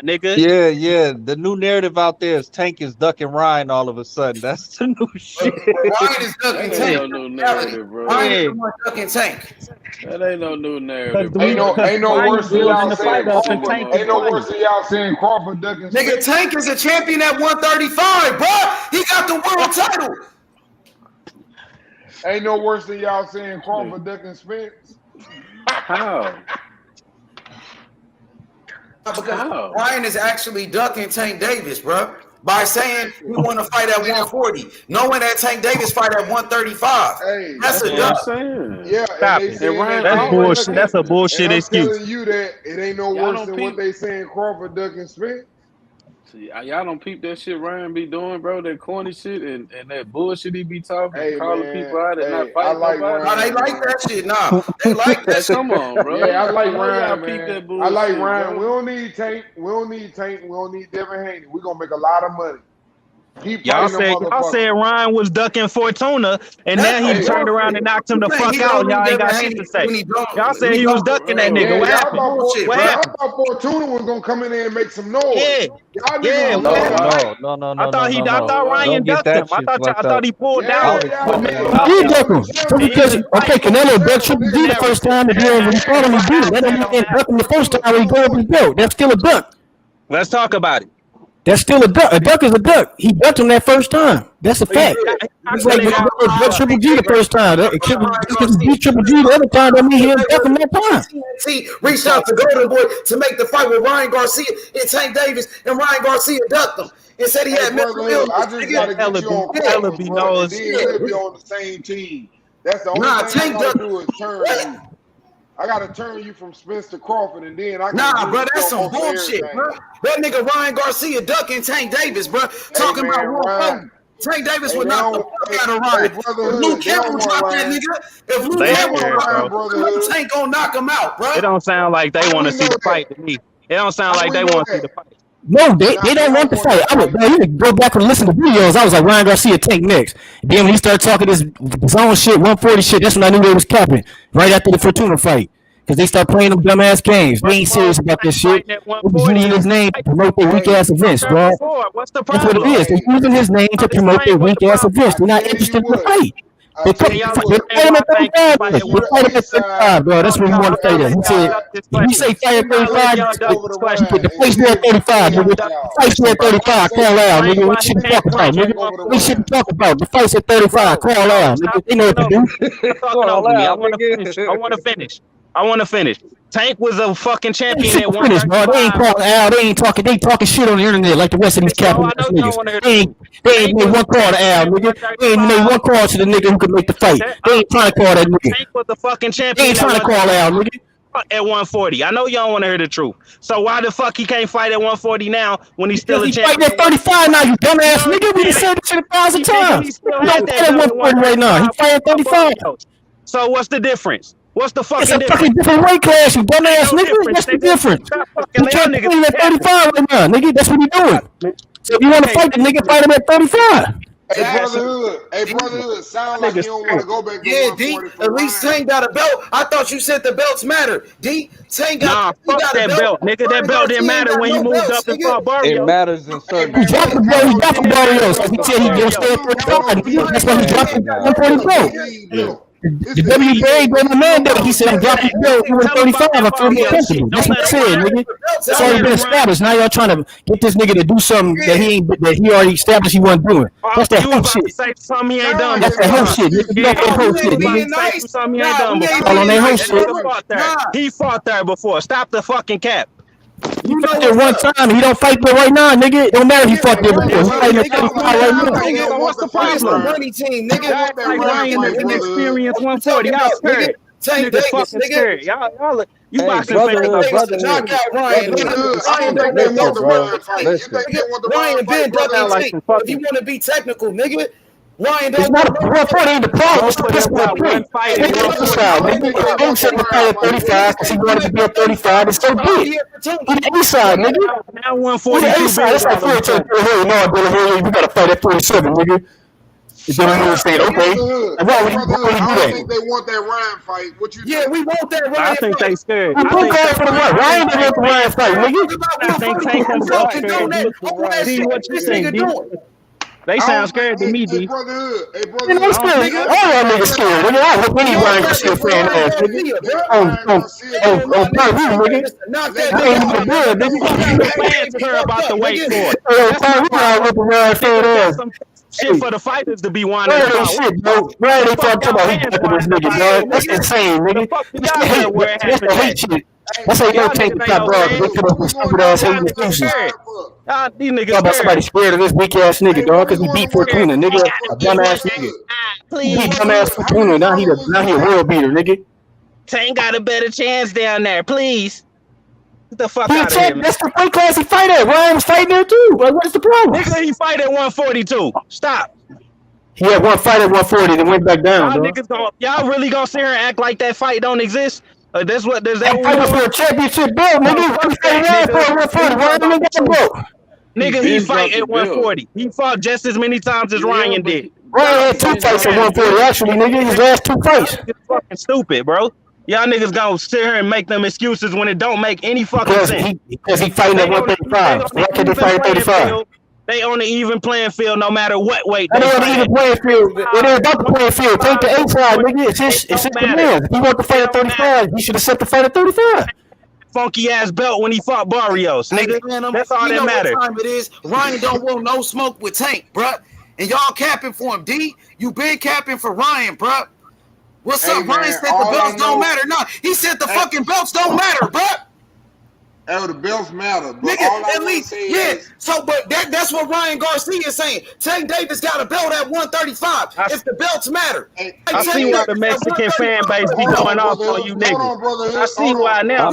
Nigga. Yeah. The new narrative out there is Tank is ducking Ryan all of a sudden. That's the new shit. Ryan is ducking Tank. Ain't no new narrative, bro. Ryan is ducking Tank. That ain't no new narrative. Ain't no worse than y'all saying Crawford. Ain't no worse than y'all saying Crawford ducking. Nigga, Tank is a champion at 135, bro. He got the world title. Ain't no worse than y'all saying Crawford ducking Spence. How? Because Ryan is actually ducking Tank Davis, bro, by saying we want to fight at 140, knowing that Tank Davis fight at 135. Hey, that's a duck. Yeah, that's bullshit. That's a bullshit excuse. I'm telling you that it ain't no worse than what they saying Crawford ducking Spence. Y'all don't peep that shit Ryan be doing, bro. That corny shit and that bullshit he be talking, calling people out and not fighting nobody. No, they like that shit. Nah, they like that shit. Come on, bro. Yeah, I like Ryan, peep man. that bullshit, I like Ryan. bro. We don't need Tank. We don't need Devin Haney. We're gonna make a lot of money. Y'all said Ryan was ducking Fortuna, and now he turned around and knocked him the fuck out. Y'all ain't got shit to say. Y'all said he was ducking that nigga. What happened? What happened? I thought Fortuna was gonna come in there and make some noise. Yeah. No. I thought Ryan ducked him. I thought he pulled down. He ducked him. Okay, Canelo ducked Triple G the first time, and then when he fought him, he beat him. That don't mean he ducked him the first time when he go up his belt. That's still a duck. Let's talk about it. That's still a duck. A duck is a duck. He ducked him that first time. That's a fact. It's like when he ducked Triple G the first time. Because he beat Triple G the other time, that means he didn't duck him that time. He reached out to Golden Boy to make the fight with Ryan Garcia and Tank Davis, and Ryan Garcia ducked him and said he had mental illness. I just gotta get you on Crawford, bro, and then he'll be on the same team. That's the only thing I gotta do is turn you. I gotta turn you from Spence to Crawford, and then I can bro, that's some bullshit, bro. That nigga Ryan Garcia ducking Tank Davis, bro. Talking about 140. Tank Davis would knock the fuck out of Ryan. If Luke Campbell drop that nigga, if Luke Campbell drop Tank gonna knock him out, bro. It don't sound like they want to see the fight to me. It don't sound like they want to see the fight. No, they don't want the fight. You can go back and listen to videos. I was like, Ryan Garcia, Tank next. Then when he started talking this zone shit, 140 shit, that's when I knew they was capping. Right after the Fortuna fight. Because they start playing them dumbass games. They ain't serious about this shit. They're using his name to promote their weak ass events, bro. What's the That's problem? what it is. They're using his name to promote their weak ass events. They're not interested in the fight. They fight him at 35. They fight him at 35, bro. That's what he want to say there. He said, if you say fight at 35, the fight's there at 35, nigga. The fight's there at 35. Call out, nigga. What shit you talking about, nigga? What shit you talking about? The fight's at 35. Call out, nigga. They know what to do. I want to finish. Tank was a fucking champion at 135. They ain't calling out. They ain't talking shit on the internet like the rest of these capital niggas. They ain't made one call to Al, nigga. They ain't made one call to the nigga who could make the fight. They ain't trying to call that nigga. Tank was the fucking champion. They ain't trying to call Al, nigga. At 140. I know y'all want to hear the truth. So why the fuck he can't fight at 140 now when he's still a champion? He's fighting at 35 now, you dumbass nigga. We done said this shit 1,000 times. He don't fight at 140 right now. He fighting at 35. So what's the difference? What's the fucking difference? It's a fucking different weight class, you dumbass nigga. That's the difference. You can't fight him at 35 right now, nigga. That's what he doing. So if you want to fight the nigga, fight him at 35. Hey, brotherhood. Sound like you don't want to go back to 140 D. At least Tank got a belt. I thought you said the belts matter. D. Tank got fuck that belt, nigga. That belt didn't matter when you moved up and fought Barrios. It matters in certain. He dropped the belt. He got from Barrios. He said he gonna stay at 35. That's why he dropped the 140 belt. The WBA gave him a mandate. He said, I'm dropping the belt. You were 35. I feel more comfortable. That's what he said, nigga. It's already been established. Now y'all trying to get this nigga to do something that he already established he wasn't doing. That's that whole shit. That's that whole shit, nigga. You don't that whole shit, nigga. All on that whole shit. He fought there before. Stop the fucking cap. He fought there one time. He don't fight there right now, nigga. It don't matter if he fought there before. He's fighting at 35 right now. What's the problem? Money team, nigga. Ryan is an experienced 140. Y'all scared. Tank Davis, nigga. Y'all, you boxing Ryan been ducking Tank. If you want to be technical, nigga. Ryan it's not a 140 ain't the problem. It's the piss one point. Take the other side, nigga. Don't say the fight at 35 because he wanted to be at 35. It's so big. He the A side, nigga. Now 140. The A side. It's like 42. No, we got to fight at 47, nigga. Then we would say, okay, why would you do I don't that? think they want that Ryan fight. What you Yeah, we want that Ryan I think fight. they scared. We both going for the what? Ryan didn't want the Ryan fight, nigga. I think Tank and Buck scared. See what you think, D? They sound scared to me, D. Hey, brotherhood. You know, scared. All y'all niggas scared, nigga. I hope any Ryan Garcia fan ass, nigga. On Peru, nigga. I ain't even good, nigga. Fans care about the weight for it. Peru, I hope a Ryan fan ass. Shit for the fighters to be whining Where about. they shit, bro? Where they talking about he fucking this nigga, dog? That's insane, nigga. That's the hate shit. That's how you don't take the top dog. They come up with stupid ass hate excuses. These niggas Talk about somebody scared of this weak ass nigga, dog, because he beat Fortuna, nigga. A dumb ass nigga. He beat dumb ass Fortuna. Now he a world beater, nigga. Tank got a better chance down there, please. Get the fuck out of here, man. That's the weight class he fight at. Ryan was fighting there too. Like, what's the problem? Nigga, he fight at 142. Stop. He had one fight at 140, then went back down, dog. Y'all really gonna sit here and act like that fight don't exist? That's what. Does that? Fighting for a championship belt, nigga. What fighting Ryan for 140? Ryan didn't get the belt. Nigga, he fight at 140. He fought just as many times as Ryan did. Ryan had 2 fights at 140, actually, nigga. His last 2 fights. It's fucking stupid, bro. Y'all niggas gonna sit here and make them excuses when it don't make any fucking sense. Because he fighting at 135. Why can't they fight at 35? They on the even playing field no matter what weight. They on the even playing field. It ain't about the playing field. Take the A side, nigga. It's his command. If he want to fight at 35, he should accept the fight at 35. Funky ass belt when he fought Barrios, nigga. That's all that matters. What time it is. Ryan don't want no smoke with Tank, bruh. And y'all capping for him, D. You been capping for Ryan, bruh. What's up? Ryan said the belts don't matter. No, he said the fucking belts don't matter, bruh. Oh, the belts matter. But nigga, at least, yeah. So, but that's what Ryan Garcia is saying. Tank Davis got a belt at 135. If the belts matter. I see why the Mexican fan base be going off on you niggas. I see why now. I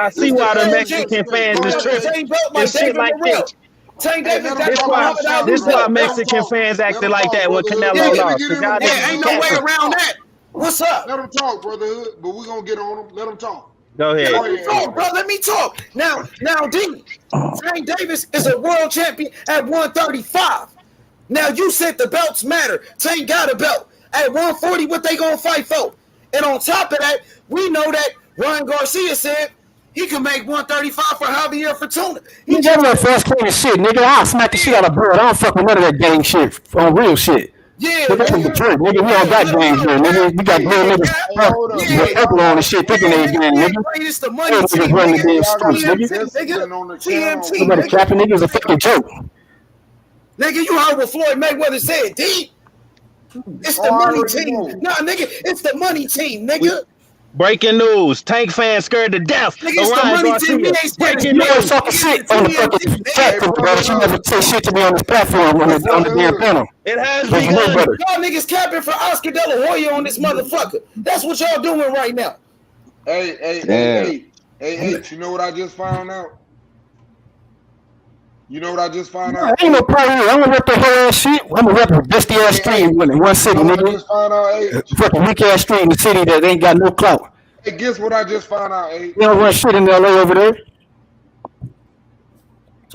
see why the Mexican fans is tripping. It's shit like this. This is why Mexican fans acted like that when Canelo lost. Yeah, ain't no way around that. What's up? Let them talk, brotherhood. But we're going to get on them. Let them talk. Go ahead. Let me talk, bro. Let me talk. Now, D. Tank Davis is a world champion at 135. Now, you said the belts matter. Tank got a belt. At 140, what they going to fight for? And on top of that, we know that Ryan Garcia said he can make 135 for Javier Fortuna. He just that fast clean shit, nigga. I'll smack the shit out of Bird. I don't fuck with none of that gang shit on real shit. Yeah, that's the truth, nigga. We don't got games here, nigga. We got real niggas purple on and shit, thinking they gang, nigga. It's the money team, running the damn streets, nigga. TMT, somebody capping niggas a fucking joke. Nigga, you heard what Floyd Mayweather said, D. It's the money team. Nah, nigga, it's the money team, nigga. Breaking news: Tank fans scared to death. Nigga, it's the money team. We ain't scared. You never talking shit on the fucking platform, bro. You never say shit to me on this platform on the damn panel. It has begun. Y'all niggas capping for Oscar De La Hoya on this motherfucker. That's what y'all doing right now. Hey, you know what I just found out? You know what I just found out? Ain't no problem here. I'm gonna rep the whole ass shit. I'm gonna rep a dusty ass street in one city, nigga. Fucking weak ass street in the city that ain't got no clout. Hey, guess what I just found out, You don't run shit in LA over there.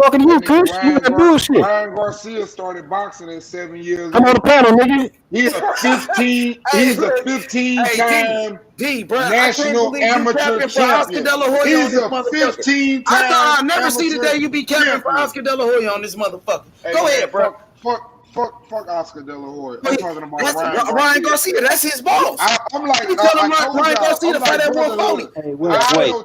Talking to you, Chris. You got bullshit. Ryan Garcia started boxing at 7 years. I'm on the panel, nigga. He's a 15. He's a 15-time national amateur champion. He's a 15-time. I thought I'd never see the day you be capping for Oscar De La Hoya on this motherfucker. Go ahead, bro. Fuck Oscar De La Hoya. I'm talking about Ryan Garcia. That's his boss. I'm like, you tell him Ryan Garcia to fight at 140. Hey, wait,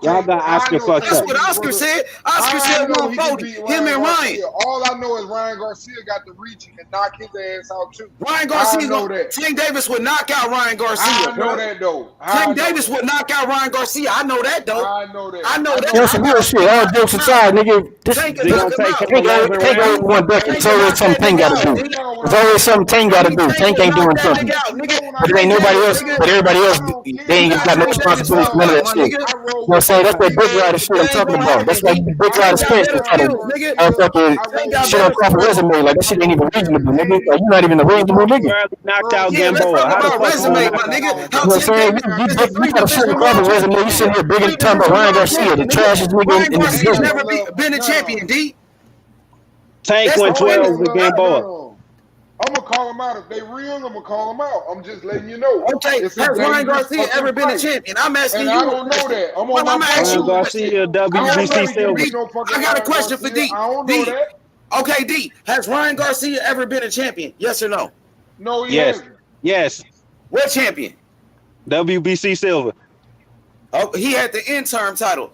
y'all got Oscar fucked up. That's what Oscar said. Oscar said 140. Him and Ryan. All I know is Ryan Garcia got the reach and can knock his ass out too. Ryan Garcia. Tank Davis would knock out Ryan Garcia. I know that though. Tank Davis would knock out Ryan Garcia. I know that though. I know that. I know that. That's some real shit. All jokes aside, nigga. Tank ain't one bucket. It's always something Tank gotta do. It's always something Tank gotta do. Tank ain't doing something. But it ain't nobody else. But everybody else, they ain't got no responsibility for none of that shit. You know what I'm saying? That's that big rider shit I'm talking about. That's why big rider Spence is trying to fucking shit on top of resume. Like that shit ain't even reasonable, nigga. Like you not even a reasonable nigga. Knocked out Gamboa. How the fuck resume, my nigga? You know what I'm saying? You got a shit on top of resume. You sitting here big and talking about Ryan Garcia, the trashiest nigga in this business. Never been a champion, D. Tank went 12 with Gamboa. I'm gonna call them out. If they real, I'm gonna call them out. I'm just letting you know. Okay, has Ryan Garcia ever been a champion? I'm asking you. I don't know that. I'm on my Ryan Garcia, WBC silver. I got a question for D. I don't know that. Okay, D. Has Ryan Garcia ever been a champion? Yes or no? No, he hasn't. Yes. What champion? WBC silver. Oh, he had the interim title.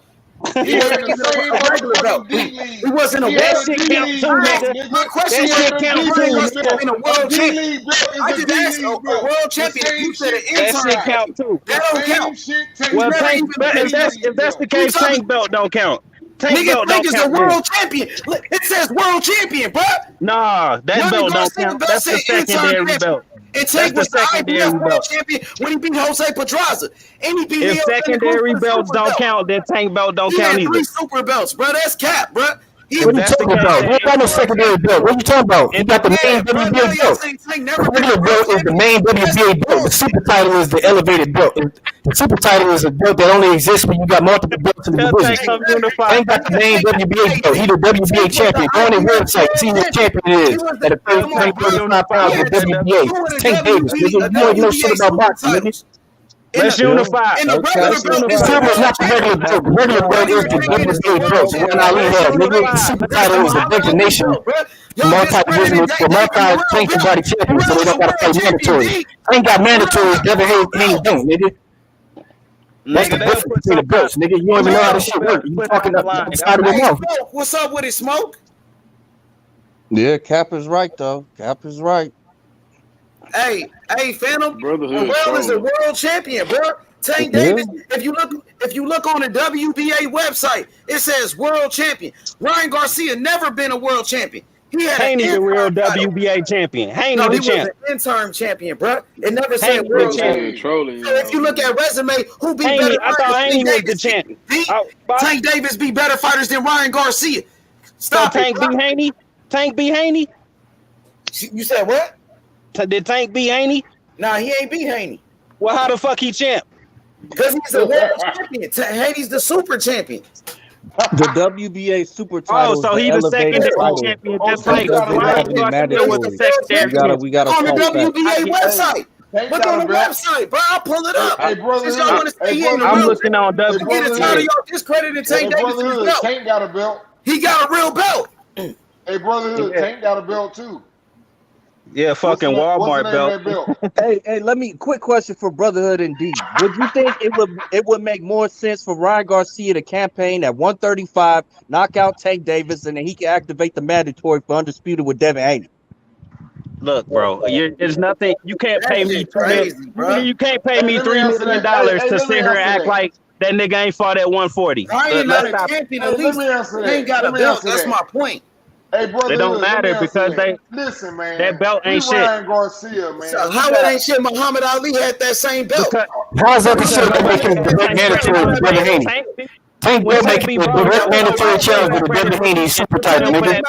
He wasn't a regular belt. He wasn't a world champion. My question is, in a world champion. I just asked a world champion. You said an interim. That shit count too. That don't count. Well, if that's the case, Tank belt don't count. Tank is the world champion. It says world champion, bro. Nah, that belt don't count. That's the secondary belt. And Tank was the IBF world champion when he beat Jose Pedraza. And he beat if secondary belts don't count, then Tank belt don't count either. 3 super belts, bro. That's cap, bro. What are you talking about? You got no secondary belt. What are you talking about? You got the main WBA belt. The regular belt is the main WBA belt. The super title is the elevated belt. The super title is a belt that only exists when you got multiple belts in the division. Ain't got the main WBA belt. He the WBA champion. Go on their website, see what champion it is. At a 35 pounds with WBA. Tank Davis. You don't even know shit about boxing, nigga. Let's unify. The silver is not the regular belt. The regular belt is the WBA belt. When Ali had, nigga, the super title is the designation for multi-divisional, for multi-tank body champions, so they don't gotta play mandatory. I ain't got mandatory. Devin Haney don't, nigga. That's the difference between the belts, nigga. You don't even know how this shit works. You talking outside of your mouth. What's up with it, Smoke? Yeah, Cap is right though. Cap is right. Hey, Phantom. Well is a world champion, bro. Tank Davis. If you look on the WBA website, it says world champion. Ryan Garcia never been a world champion. He had Haney's a real WBA champion. Haney the champ. Was an interim champion, bro. It never said world champion. So if you look at resume, who be better? I thought Haney was the champion. Tank Davis be better fighters than Ryan Garcia. Stop it. Tank B Haney. Tank B Haney. You said what? Did Tank B Haney? Nah, he ain't beat Haney. Well, how the fuck he champ? Because he's a world champion. Haney's the super champion. The WBA super title. Oh, so he's the secondary champion, just like was the secondary. We gotta on the WBA website. Look on the website, bro. I'll pull it up. Hey, brother, I'm looking on WBA. Get tired of y'all discrediting Tank Davis. Tank got a belt. He got a real belt. Hey, brotherhood, Tank got a belt too. Yeah, fucking Walmart belt. Hey, let me quick question for Brotherhood and D. Would you think it would make more sense for Ryan Garcia to campaign at 135, knock out Tank Davis, and then he can activate the mandatory for undisputed with Devin Haney? Look, bro, there's nothing. You can't pay me You can't pay me $3 million to sit here and act like that nigga ain't fought at 140. Ryan not a champion. At least he ain't got a belt. That's my point. Hey, brother, it don't matter because listen, man. That belt ain't shit. Ryan Garcia, man. So how it ain't shit? Muhammad Ali had that same belt. How's that the shit that make him direct mandatory with Devin Haney? Tank will make him direct mandatory challenge with Devin Haney super title, nigga.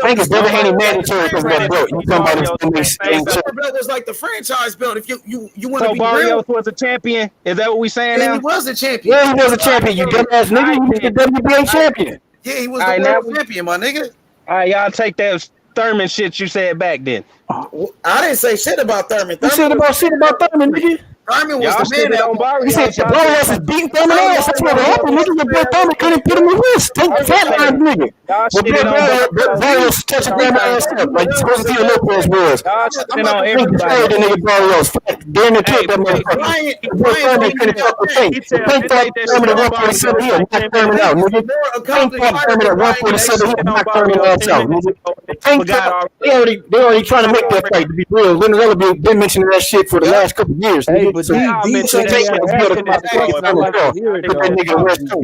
Tank is Devin Haney mandatory because of that belt. You talking about this super belt was like the franchise belt. If you want to be Barrios was a champion. Is that what we saying now? He was a champion. Yeah, he was a champion. You dumbass nigga. He was the WBA champion. Yeah, he was the world champion, my nigga. All right, y'all take that Thurman shit you said back then. I didn't say shit about Thurman. You said shit about Thurman, nigga. Thurman was the man. He said Barrios is beating Thurman ass. That's what happened, nigga. Your boy Thurman couldn't put him in wrist. Take the fat line, nigga. Barrios touching Thurman ass up like Jose Lopez was. I'm not everybody. Nigga Barrios. During the trip, that motherfucker. Thurman couldn't fuck with Tank. Tank fought Thurman at 147. He'll knock Thurman out, nigga. Tank fought Thurman at 147. He'll knock Thurman ass out, nigga. They already trying to make that fight to be real. Venezuela been mentioning that shit for the last couple years. Hey, but if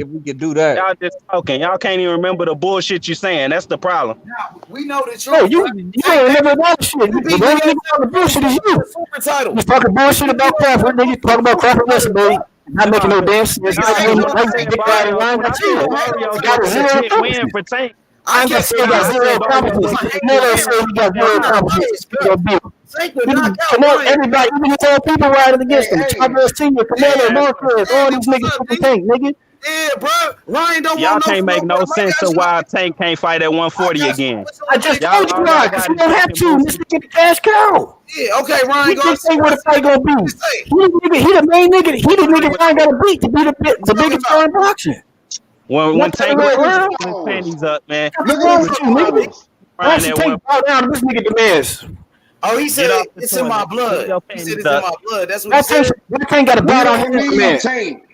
we could do that. Y'all just talking. Y'all can't even remember the bullshit you saying. That's the problem. We know the truth. No, you don't remember that shit. The only nigga talking bullshit is you. You talking bullshit about Crawford. Nigga talking about Crawford wrestling, baby. Not making no damn sense. Win for Tank. I ain't gonna say he got zero competence. Never say he got zero competence. Tank would knock out Ryan. Everybody, even his own people riding against him. Chavez Senior, Canelo, Marquez, all these niggas fucking Tank, nigga. Yeah, bro. Ryan don't Y'all want no can't make smoke, no bro. sense of why Tank can't fight at 140 again. I just told you why, because he don't have to. This nigga the cash cow. Yeah, okay, Ryan. He thinks what the fight gonna be. He the main nigga. He the nigga Ryan got to beat to be the biggest star in boxing. When Tank was his panties up, man. What's wrong with you, nigga? Why should Tank bow down? This nigga demands. Oh, he said it's in my blood. He said it's in my blood. That's what he said. Tank got to bow down.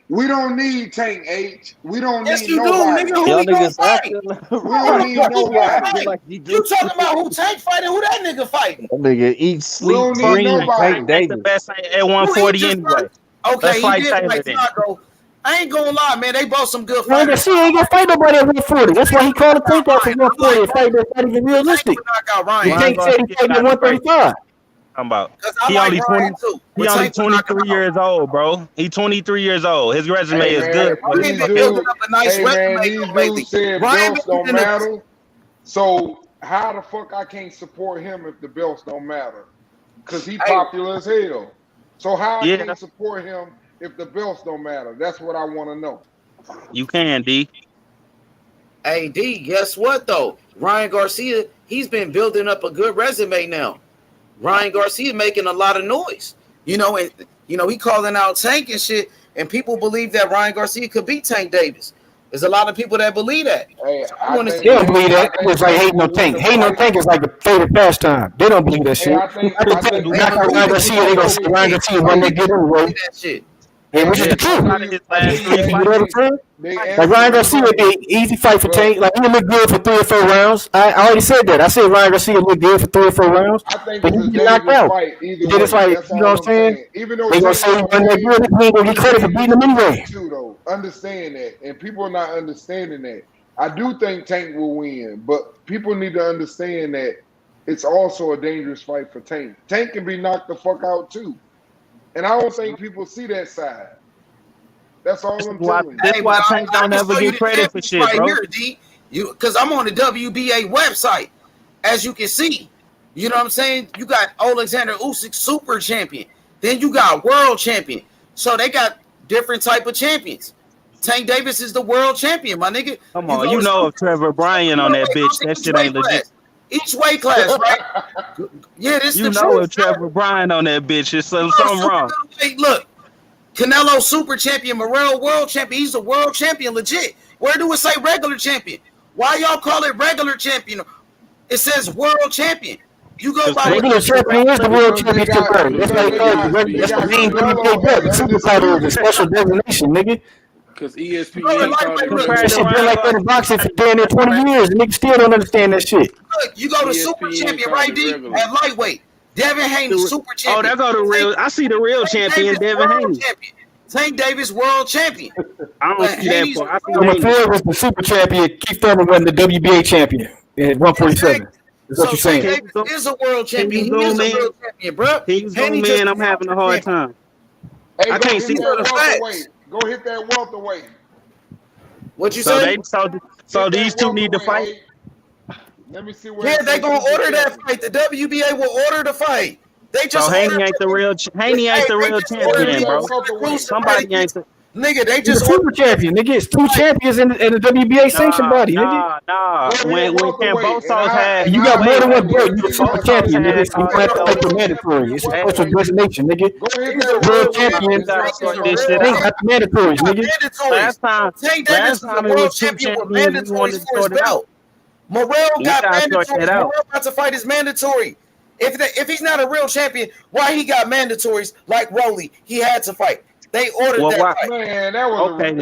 We don't need Tank H. We don't yes, need you nobody. Do, nigga. Who we gonna fight? We don't need nobody. You talking about who Tank fighting? Who that nigga fighting? That nigga eat, sleep, dream, Tank Davis. The best at 140 anyway. Okay, he did fight Taco. I ain't gonna lie, man. They both some good fighters. Garcia ain't gonna fight nobody at 140. That's why he called the Tank out for 140. Fight that's not even realistic. Tank said he fighting at 135. I'm about. He only 23 years old, bro. He 23 years old. His resume is good. These dudes said belts don't matter. So how the fuck I can't support him if the belts don't matter? Because he popular as hell. So how I can't support him if the belts don't matter? That's what I want to know. You can, D. Hey, D, guess what, though? Ryan Garcia, he's been building up a good resume now. Ryan Garcia making a lot of noise. You know, and he calling out Tank and shit, and people believe that Ryan Garcia could beat Tank Davis. There's a lot of people that believe that. Hey, so I they don't believe that. It's like hating on Tank. Hating on Tank is like a favorite pastime. They don't believe that shit. I think Ryan Garcia, they gonna say Ryan Garcia when they get him right. That shit. Yeah, which is the truth. Like Ryan Garcia would be an easy fight for Tank. Like he look good for 3 or 4 rounds. I already said that. I said Ryan Garcia look good for 3 or 4 rounds. But he get knocked out. Then it's like, you know what I'm saying? Even though they gonna say he won that good, he ain't gonna get credit for beating him anyway. Understand that, and people are not understanding that. I do think Tank will win, but people need to understand that it's also a dangerous fight for Tank. Tank can be knocked the fuck out too. And I don't think people see that side. That's all I'm telling you. That's why Tank don't ever get credit for shit, bro. Because I'm on the WBA website, as you can see. You know what I'm saying? You got Alexander Usyk, super champion. Then you got world champion. So they got different type of champions. Tank Davis is the world champion, my nigga. Come on, you know if Trevor Bryan on that bitch, that shit ain't legit. Each weight class, right? Yeah, this is the truth. You know if Trevor Bryan on that bitch, it's something wrong. Hey, look, Canelo super champion, Morrell world champion. He's a world champion, legit. Where do it say regular champion? Why y'all call it regular champion? It says world champion. You go by regular champion is the world championship belt. That's like that's the main WBA belt. The super title is a special designation, nigga. Because ESPN called it. That shit been like that in boxing for damn near 20 years. The niggas still don't understand that shit. Look, you go to super champion, right, D? At lightweight. Devin Haney, super champion. Oh, that go to real. I see the real champion, Devin Haney. Tank Davis, world champion. I don't see that part. I see Number 4 was the super champion. Keith Thurman was the WBA champion at 147. That's what you're saying. Davis is a world champion. He is a world champion, bro. He's going, man. I'm having a hard time. Hey, I can't see the facts. Go hit that welterweight. What you say? So these two need to fight. Let me see where. Yeah, they gonna order that fight. The WBA will order the fight. They just so Haney ain't the real champion, bro. Somebody ain't the nigga. They just super champion. Nigga, it's 2 champions in the WBA sanctioned body. Nigga, when Cambosos had you got more than one belt, you a super champion. Nigga, so you have to take the mandatory. It's a special designation, nigga. World champion ain't got the mandatories, nigga. Last time it was champion with mandatories for his belt. Morrell got mandatory. Morrell got to fight his mandatory. If he's not a real champion, why he got mandatories like Rolly? He had to fight. They ordered that fight. Man, that was okay.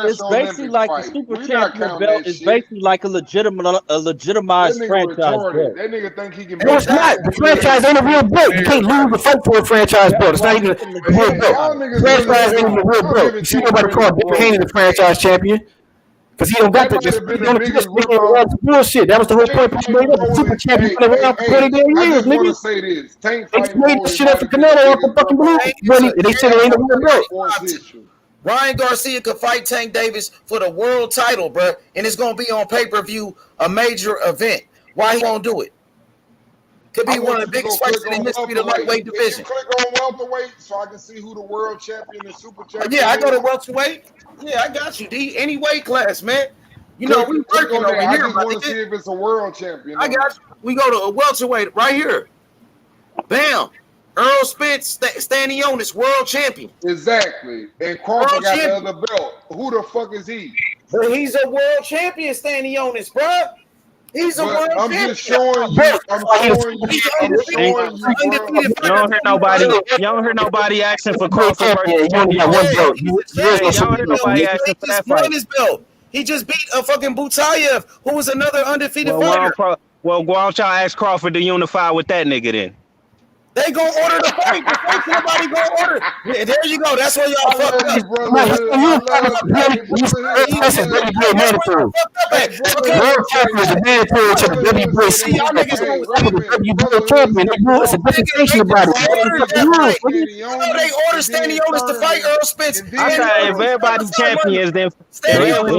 It's basically like the super champion belt is basically like a legitimized franchise belt. That nigga think he can. No, it's not. The franchise ain't a real belt. You can't lose the fight for a franchise belt. It's not even a real belt. Franchise ain't even a real belt. You see nobody call Devin Haney the franchise champion. Because he don't got the bullshit. That was the whole point. The super champion been around for 20 damn years, nigga. They made this shit up for Canelo off the fucking blue. They said it ain't a real belt. Ryan Garcia could fight Tank Davis for the world title, bro, and it's gonna be on pay-per-view, a major event. Why he won't do it? Could be one of the biggest fights in the history of the lightweight division. Can you click on welterweight so I can see who the world champion and super champion Yeah, I go to is? welterweight. Yeah, I got you, D. Any weight class, man. You know, we working over here. I just want to see if it's a world champion. I got you. We go to a welterweight right here. Bam. Errol Spence, Stanionis, world champion. Exactly. And Crawford got the other belt. Who the fuck is he? But he's a world champion, Stanionis, bro. He's a world champion. I'm just showing you. I'm showing you. You don't hear nobody asking for Crawford. You don't hear nobody asking for that fight. His belt. He just beat a fucking Butayev, who was another undefeated fighter. Well, why don't y'all ask Crawford to unify with that nigga then? They gonna order the fight. Somebody gonna order. Yeah, there you go. That's where y'all fucked up. They order Stanionis to fight Errol Spence. I thought if everybody champions, then remember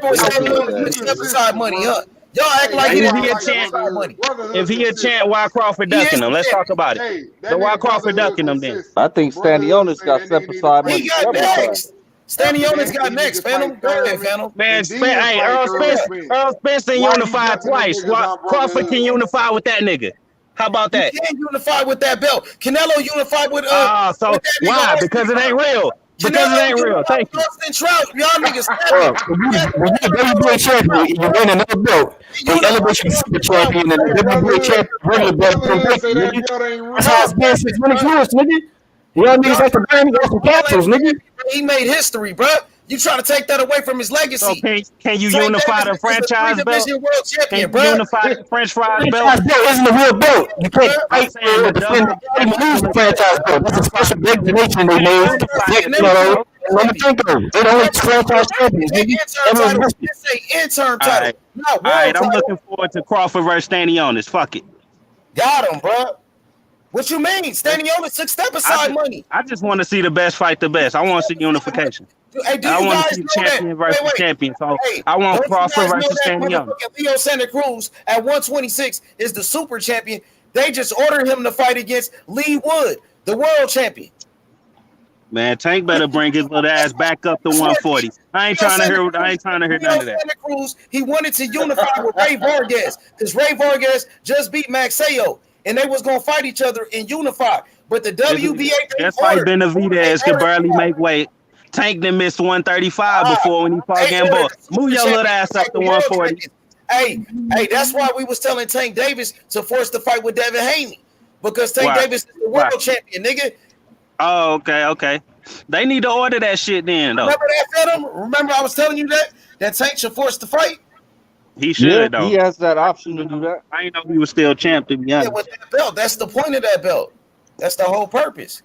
what Stanionis step aside money, huh? Y'all act like if he a champ, why Crawford ducking him? Let's talk about it. So why Crawford ducking him then? I think Stanionis got step aside money. He got next. Stanionis got next, Phantom. Go ahead, Phantom. Man, hey, Earl Spence ain't unified twice. Crawford can unify with that nigga. How about that? He can't unify with that belt. Canelo unified with so with why? Because it ain't real. Because it ain't real. Thank you. Y'all niggas. When you're the WBA champion, you win another belt. They elevate you to super champion and the WBA champion regular belt. That's how it's been since 20 years, nigga. Y'all niggas like to burn, you got some capsules, nigga. He made history, bro. You trying to take that away from his legacy? So can you unify the franchise belt? World champion, can you unify the French fries belt? Franchise belt isn't a real belt. You can't fight and defend and lose the franchise belt. That's a special designation they made. They don't like franchise champions, nigga. It's an interim title. All right, I'm looking forward to Crawford versus Stanionis. Fuck it. Got him, bro. What you mean? Stanionis took step aside money. I just want to see the best fight the best. I want to see unification. Hey, I want to see champion versus champion. So I want Crawford versus Stanionis. Leo Santa Cruz at 126 is the super champion. They just ordered him to fight against Lee Wood, the world champion. Man, Tank better bring his little ass back up to 140. I ain't trying to hear none of that. Santa Cruz, he wanted to unify with Ray Vargas because Ray Vargas just beat Maxeo, and they was gonna fight each other and unify. But the WBA, that's why Benavidez could barely make weight. Tank done missed 135 before when he fought Gamboa. Move your little ass up to 140. Hey, that's why we was telling Tank Davis to force the fight with Devin Haney because Tank Davis is the world champion, nigga. Oh, okay. They need to order that shit then, though. Remember that, Phantom? Remember I was telling you that Tank should force the fight? He should, though. He has that option to do that. I didn't know he was still champ, to be honest. Yeah, with that belt. That's the point of that belt. That's the whole purpose.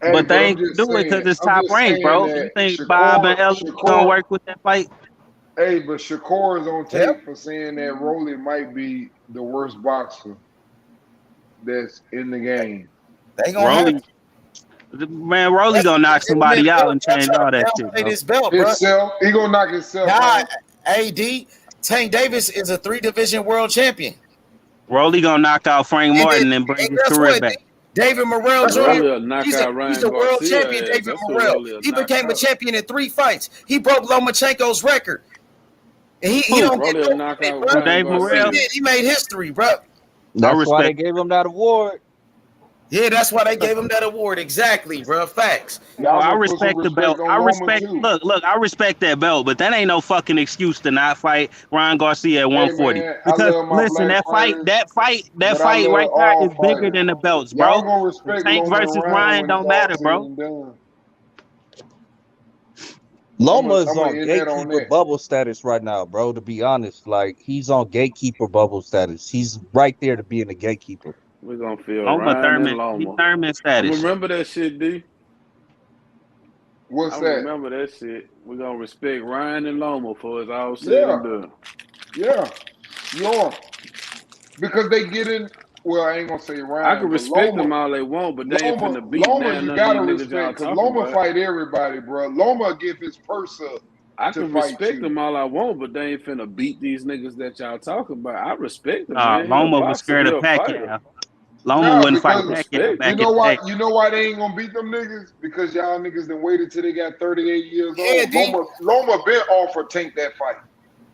Hey, but they ain't do it because it's top rank, bro. You think Bob and Ellie gonna work with that fight? Hey, but Shakur is on tape for saying that Rolly might be the worst boxer that's in the game. They gonna Man, Rolly gonna knock somebody out and change all that shit. This belt, bro. He gonna knock himself out. AD, Tank Davis is a 3-division world champion. Rolly gonna knock out Frank Martin and bring his career back. David Morrell Jr. He's a world champion. David Morrell. He became a champion in 3 fights. He broke Lomachenko's record. And he don't get no credit, bro. David Morrell. He made history, bro. That's why they gave him that award. Yeah, that's why they gave him that award. Exactly, bro. Facts. No, I respect the belt. I respect. Look. I respect that belt, but that ain't no fucking excuse to not fight Ryan Garcia at 140. Man, because listen, that fight right there is bigger than the belts, bro. Tank versus Ryan don't matter, bro. Loma is on gatekeeper bubble status right now, bro. To be honest, like he's on gatekeeper bubble status. He's right there to be in the gatekeeper. We're gonna feel Thurman status. Remember that shit, D? What's that? Remember that shit. We're gonna respect Ryan and Loma for it's all said and done. Yeah. Because they get in. Well, I ain't gonna say Ryan. I can respect them all they want, but they ain't finna beat Loma, you gotta respect. Loma fight everybody, bro. Loma give his purse up I can respect them all I want, but they ain't finna beat these niggas that y'all talking about. I respect them, man. Loma was scared of Pacquiao. Loma wouldn't fight Pacquiao back in the day. You know why they ain't gonna beat them niggas? Because y'all niggas done waited till they got 38 years old. Loma been offered Tank that fight.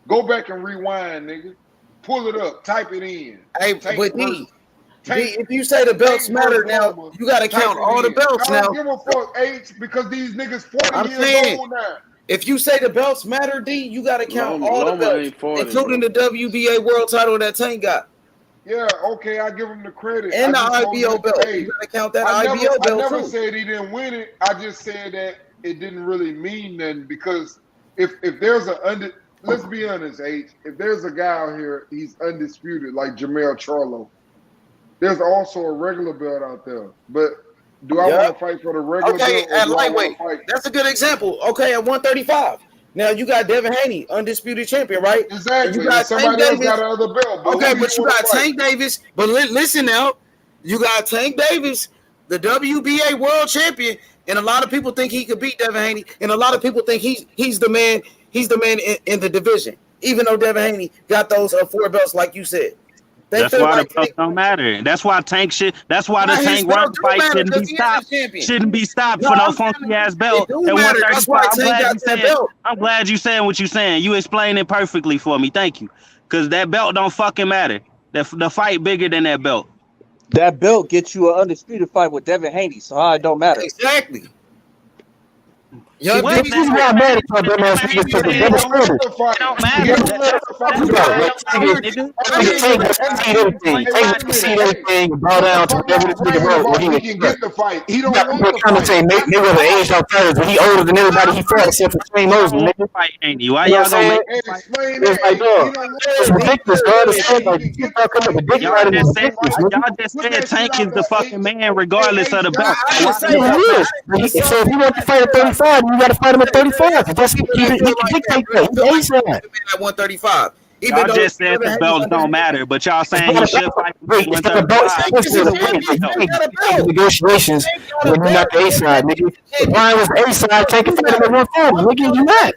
Go back and rewind, nigga. Pull it up. Type it in. Hey, but if you say the belts matter now, you got to count all the belts now. I don't give a fuck, H, because these niggas 40 years old now. If you say the belts matter, D, you got to count all the belts, including the WBA world title that Tank got. Yeah, okay, I give him the credit. And the IBO belt. Hey, you got to count that IBO belt, I never said he didn't win it. I just said that it didn't really mean nothing because if there's let's be honest, H, if there's a guy out here, he's undisputed, like Jamel Charlo. There's also a regular belt out there. But do I want to fight for the regular belt? Okay, at lightweight. That's a good example. Okay, at 135. Now you got Devin Haney, undisputed champion, right? Exactly. You got somebody else got another belt. But okay, but you got Tank Davis. But listen now, you got Tank Davis, the WBA world champion, and a lot of people think he could beat Devin Haney, and a lot of people think he's the man. He's the man in the division, even though Devin Haney got those 4 belts, like you said. That's why the belts don't matter. That's why Tank shit. That's why the Tank run fight shouldn't be stopped for no funky ass belt at 135. I'm glad you saying what you saying. You explained it perfectly for me. Thank you. Because that belt don't fucking matter. The fight bigger than that belt. That belt gets you an undisputed fight with Devin Haney, so how it don't matter. Exactly. Yeah, this is not mad at your dumb ass niggas because the double standard. It don't matter. Take everything, bow down to whatever this nigga wrote. When he can get the fight. He don't want the fight. Mayweather aged out fighters, but he older than everybody he fought except for Shane Mosley. Why y'all gonna make it fight? It's like, dog, it's ridiculous, dog. It's like, y'all just said Tank is the fucking man regardless of the belt. So if you want to fight at 35, you got to fight him at 35. That's he can dictate that. He's at 135. Y'all just said the belts don't matter, but y'all saying he should fight. Negotiations when you're not the A side, nigga. If Brian was A side, Tank can fight him at 140. Nigga, you not.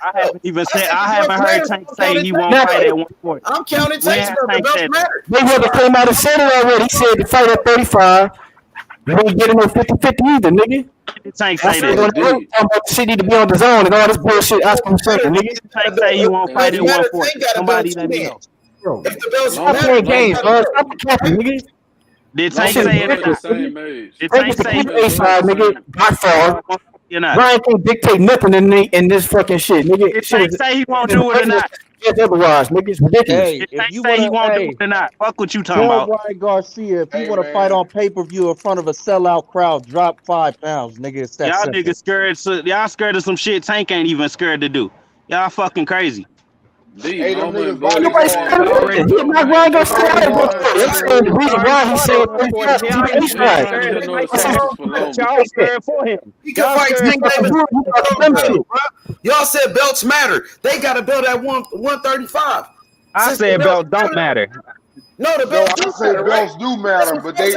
I haven't heard Tank say he won't fight at 140. I'm counting Tank. The belts matter. Mayweather came out and said it already. He said to fight at 35. You ain't getting no 50-50 either, nigga. Tank say that. I'm about the shit need to be on the zone and all this bullshit. Ask him something, nigga. Tank say he won't fight at 140. Somebody let me know. Bro, stop playing games, bro. Stop the capping, nigga. Did Tank say it? Did Tank say A side, nigga? By far. Brian can't dictate nothing in this fucking shit, nigga. Did Tank say he won't do it or not? Otherwise, nigga, it's ridiculous. Hey, if you say he won't do it or not, fuck what you talking about. Ryan Garcia, if you want to fight on pay-per-view in front of a sellout crowd, drop 5 pounds, nigga. It's that y'all simple. niggas scared. Y'all scared of some shit Tank ain't even scared to do. Y'all fucking crazy. Hey, them niggas nobody's scared of it. He's not Ryan Garcia. The reason why he said y'all scared for him. He can fight Tank Davis. Y'all said belts matter. They got a belt at 135. I said belts don't matter. No, the belts do matter. Belts do matter, but they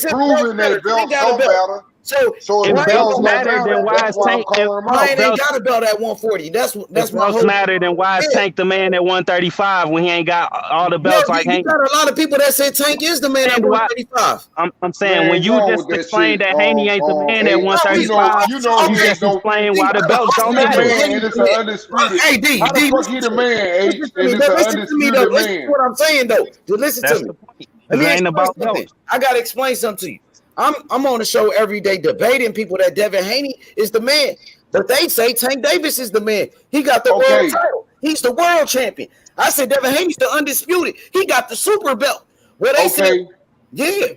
proven that belts don't matter. So if belts matter, then why is Tank? Ryan ain't got a belt at 140. That's my belts matter. Then why is Tank the man at 135 when he ain't got all the belts like Haney? You got a lot of people that say Tank is the man at 135. I'm saying when you just explained that Haney ain't the man at 135, you just explained why the belts don't matter. It's an undisputed. Hey, D, how the fuck he the man? Listen to me though. Listen to what I'm saying though. Listen to me. It ain't about belts. I gotta explain something to you. I'm on the show every day debating people that Devin Haney is the man. But they say Tank Davis is the man. He got the world title. He's the world champion. I said Devin Haney's the undisputed. He got the super belt. Where they say, yeah.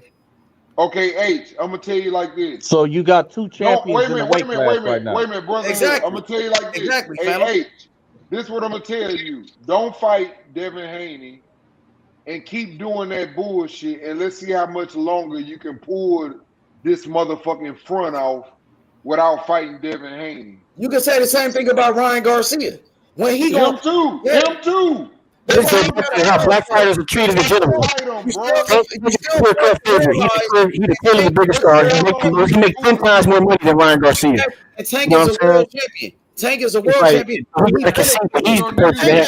Okay, H, I'm gonna tell you like this. So you got 2 champions in the weight class right now. Wait a minute, brother. Exactly. I'm gonna tell you like this. Exactly, hey, H, this is what I'm gonna tell you. Don't fight Devin Haney and keep doing that bullshit, and let's see how much longer you can pull this motherfucking front off without fighting Devin Haney. You can say the same thing about Ryan Garcia. When he him too. This is how black fighters are treated in general. He's clearly the biggest star. He makes 10 times more money than Ryan Garcia. And Tank is a world champion. Tank is a world champion. He's the person that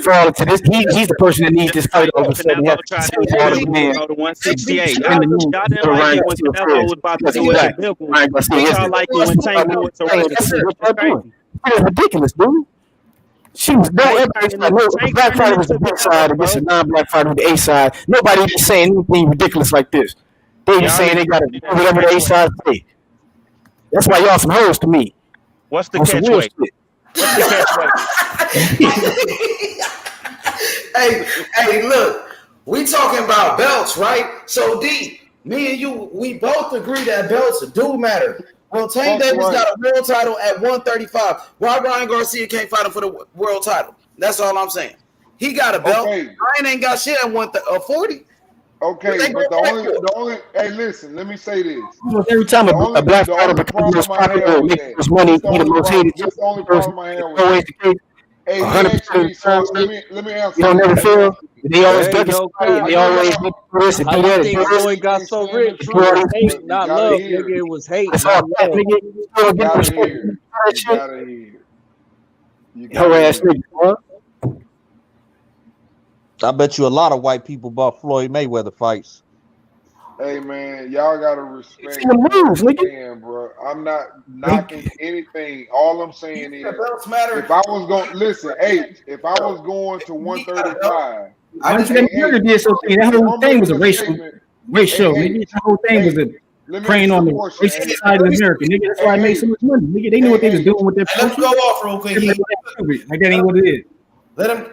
fall into this. He's the person that needs this fight all of a sudden. Canelo tried to do it to 168. Y'all didn't like it when Canelo was about to do it to Bill. Y'all like it when Tank do it to Rogan. It's ridiculous, dude. She was the black fighter was the big side against a non-black fighter with the A side. Nobody even saying anything ridiculous like this. They just saying they got to do whatever the A side say. That's why y'all some hoes to me. What's the catchweight? Hey, look, we talking about belts, right? So D, me and you, we both agree that belts do matter. Well, Tank Davis got a world title at 135. Why Ryan Garcia can't fight him for the world title? That's all I'm saying. He got a belt. Ryan ain't got shit at 140. Okay, but the only hey, listen, let me say this. Every time a black fighter becomes the most popular, makes money, he the most hated. That's the only problem I have with it. Hey, 100% of the time, let me answer. You don't never feel. They always get this fight. They always do this and do that. Floyd got so rich. Hate, not love, nigga. It was hate. That's all that nigga. You gotta hear. You gotta hear. Your ass nigga, bro. I bet you a lot of white people bought Floyd Mayweather fights. Hey man, y'all gotta respect man, bro. I'm not knocking anything. All I'm saying is, if I was going, listen, if I was going to 135, I just never did something. That whole thing was a racial. Nigga. The whole thing was a preying on the racist side of America. Nigga, that's why I made so much money. Nigga, they knew what they was doing with their Let's go off real quick. Like that ain't what it is. Let him.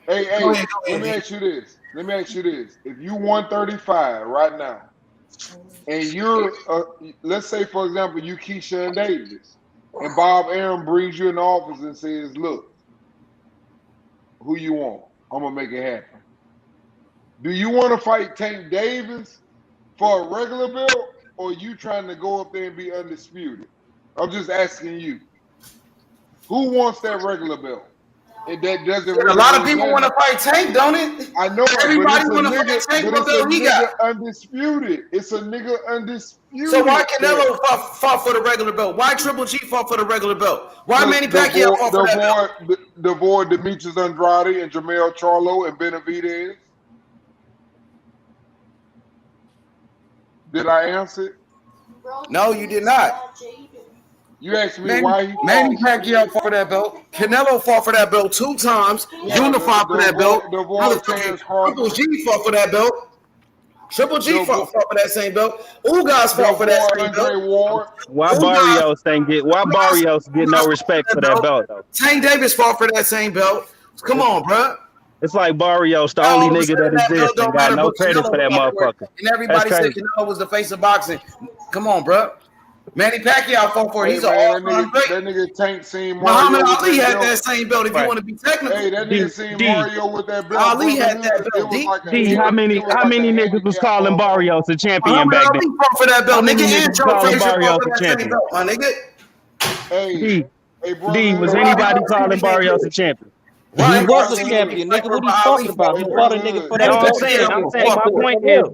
Hey, let me ask you this. If you 135 right now, and you're, let's say, for example, you Keyshawn Davis, and Bob Arum brings you in the office and says, look, who you want? I'm going to make it happen. Do you want to fight Tank Davis for a regular belt, or are you trying to go up there and be undisputed? I'm just asking you. Who wants that regular belt? That doesn't a lot of people want to fight Tank, don't it? I know everybody want to fight Tank, but it's a nigga undisputed. It's a nigga undisputed. So why Canelo fought for the regular belt? Why Triple G fought for the regular belt? Why Manny Pacquiao fought for that belt? The boy Demetrius Andrade and Jermell Charlo and Benavidez. Did I answer? No, you did not. You asked me why he Manny Pacquiao fought for that belt. Canelo fought for that belt 2 times. Unified for that belt. Triple G fought for that belt. Triple G fought for that same belt. Ugas fought for that same belt. Why Barrios get no respect for that belt though? Tank Davis fought for that same belt. Come on, bro. It's like Barrios, the only nigga that exists, and got no credit for that motherfucker. And everybody said Canelo was the face of boxing. Come on, bro. Manny Pacquiao fought for it. He's an all-time great. That nigga Tank seen Muhammad Ali had that same belt. If you want to be technical, hey, that nigga seen Mario with that belt. Ali had that belt. D, how many niggas was calling Barrios a champion back then? Ali fought for that belt. Nigga, and Joe Frazier fought for that same belt, my nigga. D, was anybody calling Barrios a champion? He was a champion, nigga. What are you talking about? He fought a nigga for that. I'm saying my point is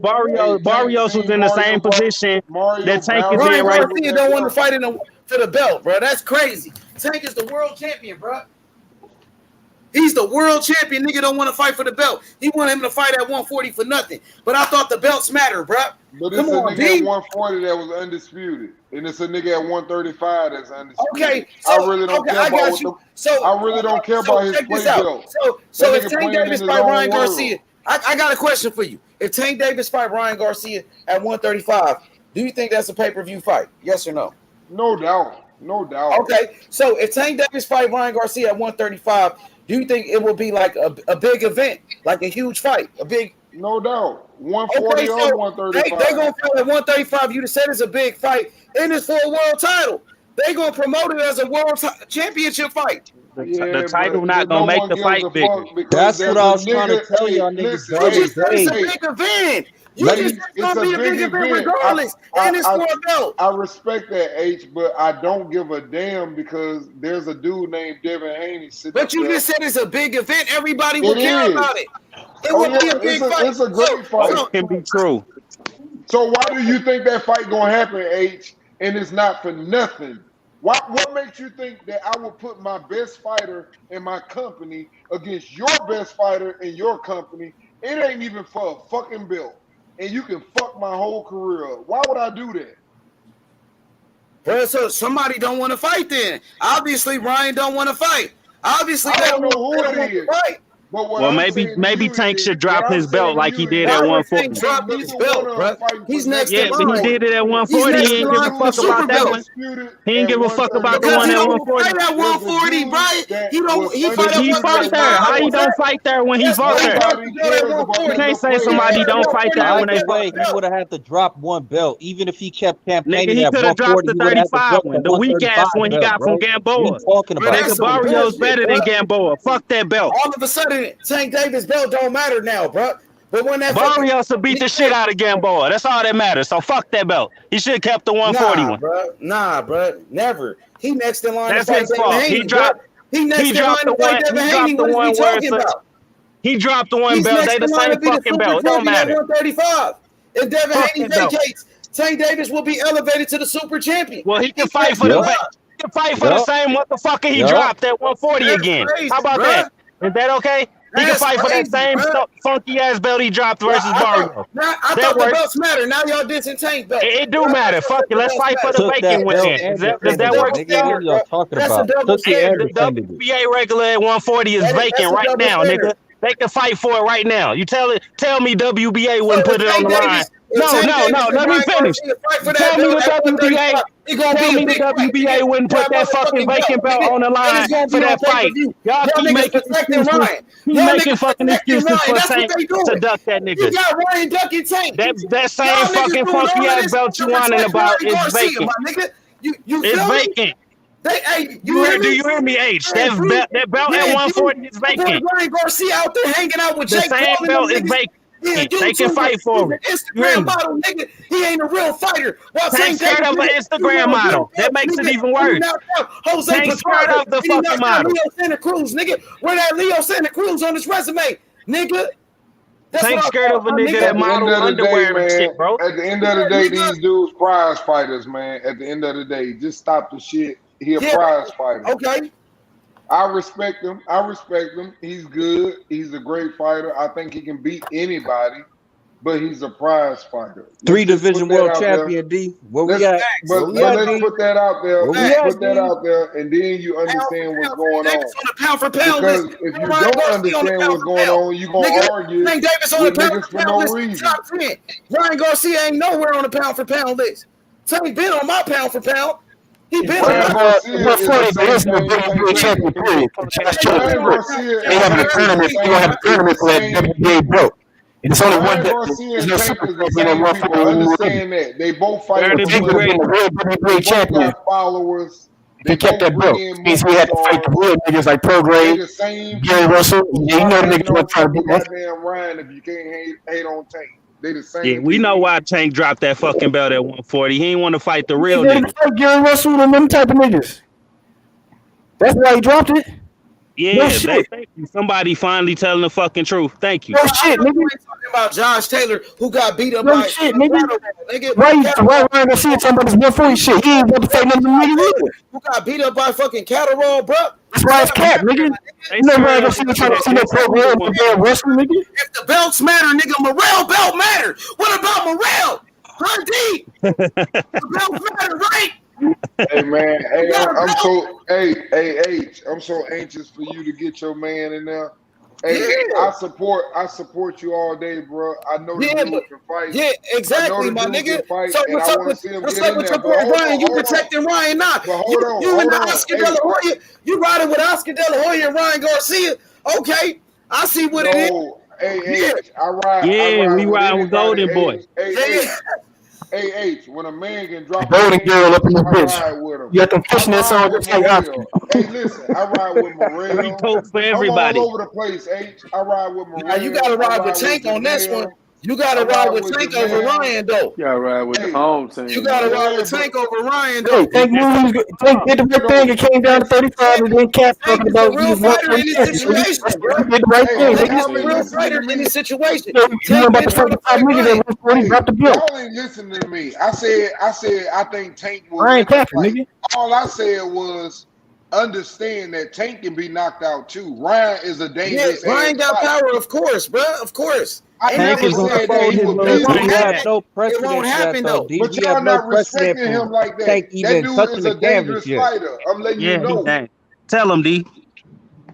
Barrios was in the same position that Tank is in right now. Garcia don't want to fight for the belt, bro. That's crazy. Tank is the world champion, bro. He's the world champion. Nigga don't want to fight for the belt. He wanted him to fight at 140 for nothing. But I thought the belts matter, bro. But it's a nigga at 140 that was undisputed. And it's a nigga at 135 that's undisputed. Okay, so, I really don't care about I really don't care about his play belt. So if Tank Davis fight Ryan Garcia, I got a question for you. If Tank Davis fight Ryan Garcia at 135, do you think that's a pay-per-view fight? Yes or no? No doubt. No doubt. Okay, so if Tank Davis fight Ryan Garcia at 135, do you think it will be like a big event, like a huge fight, a big? No doubt. 140 or 135. They gonna fight at 135. You said it's a big fight, and it's for a world title. They gonna promote it as a world championship fight. The title not gonna make the fight bigger. That's what I was trying to tell y'all niggas. It's a big event. It's gonna be a big event regardless, and it's for a belt. I respect that, H, but I don't give a damn because there's a dude named Devin Haney sitting. But you just said it's a big event. Everybody will care about it. It would be a big fight. It's a great fight. It can be true. So why do you think that fight gonna happen, H? And it's not for nothing. What makes you think that I would put my best fighter in my company against your best fighter in your company? It ain't even for a fucking belt. And you can fuck my whole career up. Why would I do that? Well, so somebody don't want to fight then. Obviously, Ryan don't want to fight. Obviously, I don't know who it is. Fight. But what well, I'm maybe Tank should drop his belt like he did at 140. Drop his belt, bro. He's next in line. But he did it at 140. He ain't give a fuck about that one. He ain't give a fuck about the one at 140. At 140, right? He fought there. How he don't fight there when he fought there? You can't say somebody don't fight there when they fight. He would have had to drop one belt, even if he kept campaigning. Nigga, he could have dropped the 35 one, the weak ass one he got from Gamboa. Nigga, Barrio's better than Gamboa. Fuck that belt. All of a sudden, Tank Davis belt don't matter now, bro. But when that Barrios will beat the shit out of Gamboa. That's all that matters. So fuck that belt. He should have kept the 140 one. Nah, bro. Never. He next in line. That's his fault. He dropped the one belt. They the same fucking belt. It don't matter. 135. If Devin Haney vacates, Tank Davis will be elevated to the super champion. Well, he can fight for the the same motherfucker he dropped at 140 again. How about that? Is that okay? He can fight for that same funky ass belt he dropped versus Barrio. I thought the belts matter. Now y'all dissing Tank belt. It do matter. Fuck it. Let's fight for the vacant one. Does that work? The WBA regular at 140 is vacant right now, nigga. They can fight for it right now. You tell me WBA wouldn't put it on the line. No. Let me finish. Tell me the WBA wouldn't put that fucking vacant belt on the line for that fight. Y'all keep making excuses. Keep making fucking excuses for Tank to duck that nigga. You got Ryan ducking Tank. That same fucking funky ass belt you whining about is vacant. It's vacant. Do you hear me, H? That belt at 140 is vacant. Ryan Garcia out there hanging out with the Jake same belt is vacant. They can fight for it. Instagram model, nigga. He ain't a real fighter. Tank's scared of an Instagram model. That makes it even worse. Tank's scared of the fucking model. Leo Santa Cruz, nigga. Where that Leo Santa Cruz on his resume, nigga? Tank's scared of a nigga that model underwear and shit, bro. At the end of the day, these dudes prize fighters, man. At the end of the day, just stop the shit. He a prize fighter. Okay. I respect him. He's good. He's a great fighter. I think he can beat anybody, but he's a prize fighter. Three division world champion, D. Where we at? But let's put that out there. Put that out there, and then you understand what's going on. Pound for pound because if you don't understand what's going on, you're going to argue Tank Davis on the pound for for pound no list. reason. Top 10. Ryan Garcia ain't nowhere on the pound for pound list. Tank been on my pound for pound. He been on my champion period. They have a tournament. They have a tournament for that WBA belt. And it's only one. There's no super champion at 140. Understand that they both fight. They been the real WBA champion. Followers. They kept that belt. Means we had to fight the real niggas like Prograde, Gary Russell. Yeah, you know the niggas want to try to do that. Goddamn Ryan, if you can't hate on Tank. They the same. Yeah, we know why Tank dropped that fucking belt at 140. He ain't want to fight the real niggas. Gary Russell and them type of niggas. That's why he dropped it. Yeah, thank you. Somebody finally telling the fucking truth. Thank you. No shit, nigga. Talking about Josh Taylor, who got beat up No by shit, nigga. Why Ryan Garcia talking about this 140 shit? He ain't want to fight none of them niggas either. Who got beat up by fucking Catterall, bro? That's why it's cap, nigga. You know Ryan Garcia trying to see no program with Gary Russell, nigga. If the belts matter, nigga, Morrell belt matter. What about Morrell? Huh, D? The belts matter, right? Hey man, I'm so anxious for you to get your man in there. Hey, I support you all day, bro. I know the dude can fight. Yeah, exactly, my nigga. So what's up with your boy Ryan? You protecting Ryan now? You and Oscar De La Hoya. You riding with Oscar De La Hoya and Ryan Garcia? Okay, I see what it is. I ride. Yeah, we ride with Golden Boy. When a man can drop Golden girl up in the bitch. You got them fishnets on just like Oscar. Hey, listen, I ride with Morrell. For everybody. I'm all over the place, H. I ride with Morrell. Now you gotta ride with Tank on this one. You gotta ride with Tank over Ryan, though. You gotta ride with the home team. You gotta ride with Tank over Ryan, though. Hey, Tank did the right thing. It came down to 35, and then Cap talking about real he's not fighter in this situation, bro. He did the right thing. Tank is a real fighter in this situation. He went about the 45 niggas at 140, dropped the bill. Y'all ain't listening to me. I said I think Tank will. Ryan capping, nigga. All I said was understand that Tank can be knocked out too. Ryan is a dangerous. Yeah, Ryan got power, of course, bro. Of course. I never said that he would beat him. It won't happen though. But y'all not respecting him like that. That dude is a dangerous fighter. I'm letting you know. Tell him, D.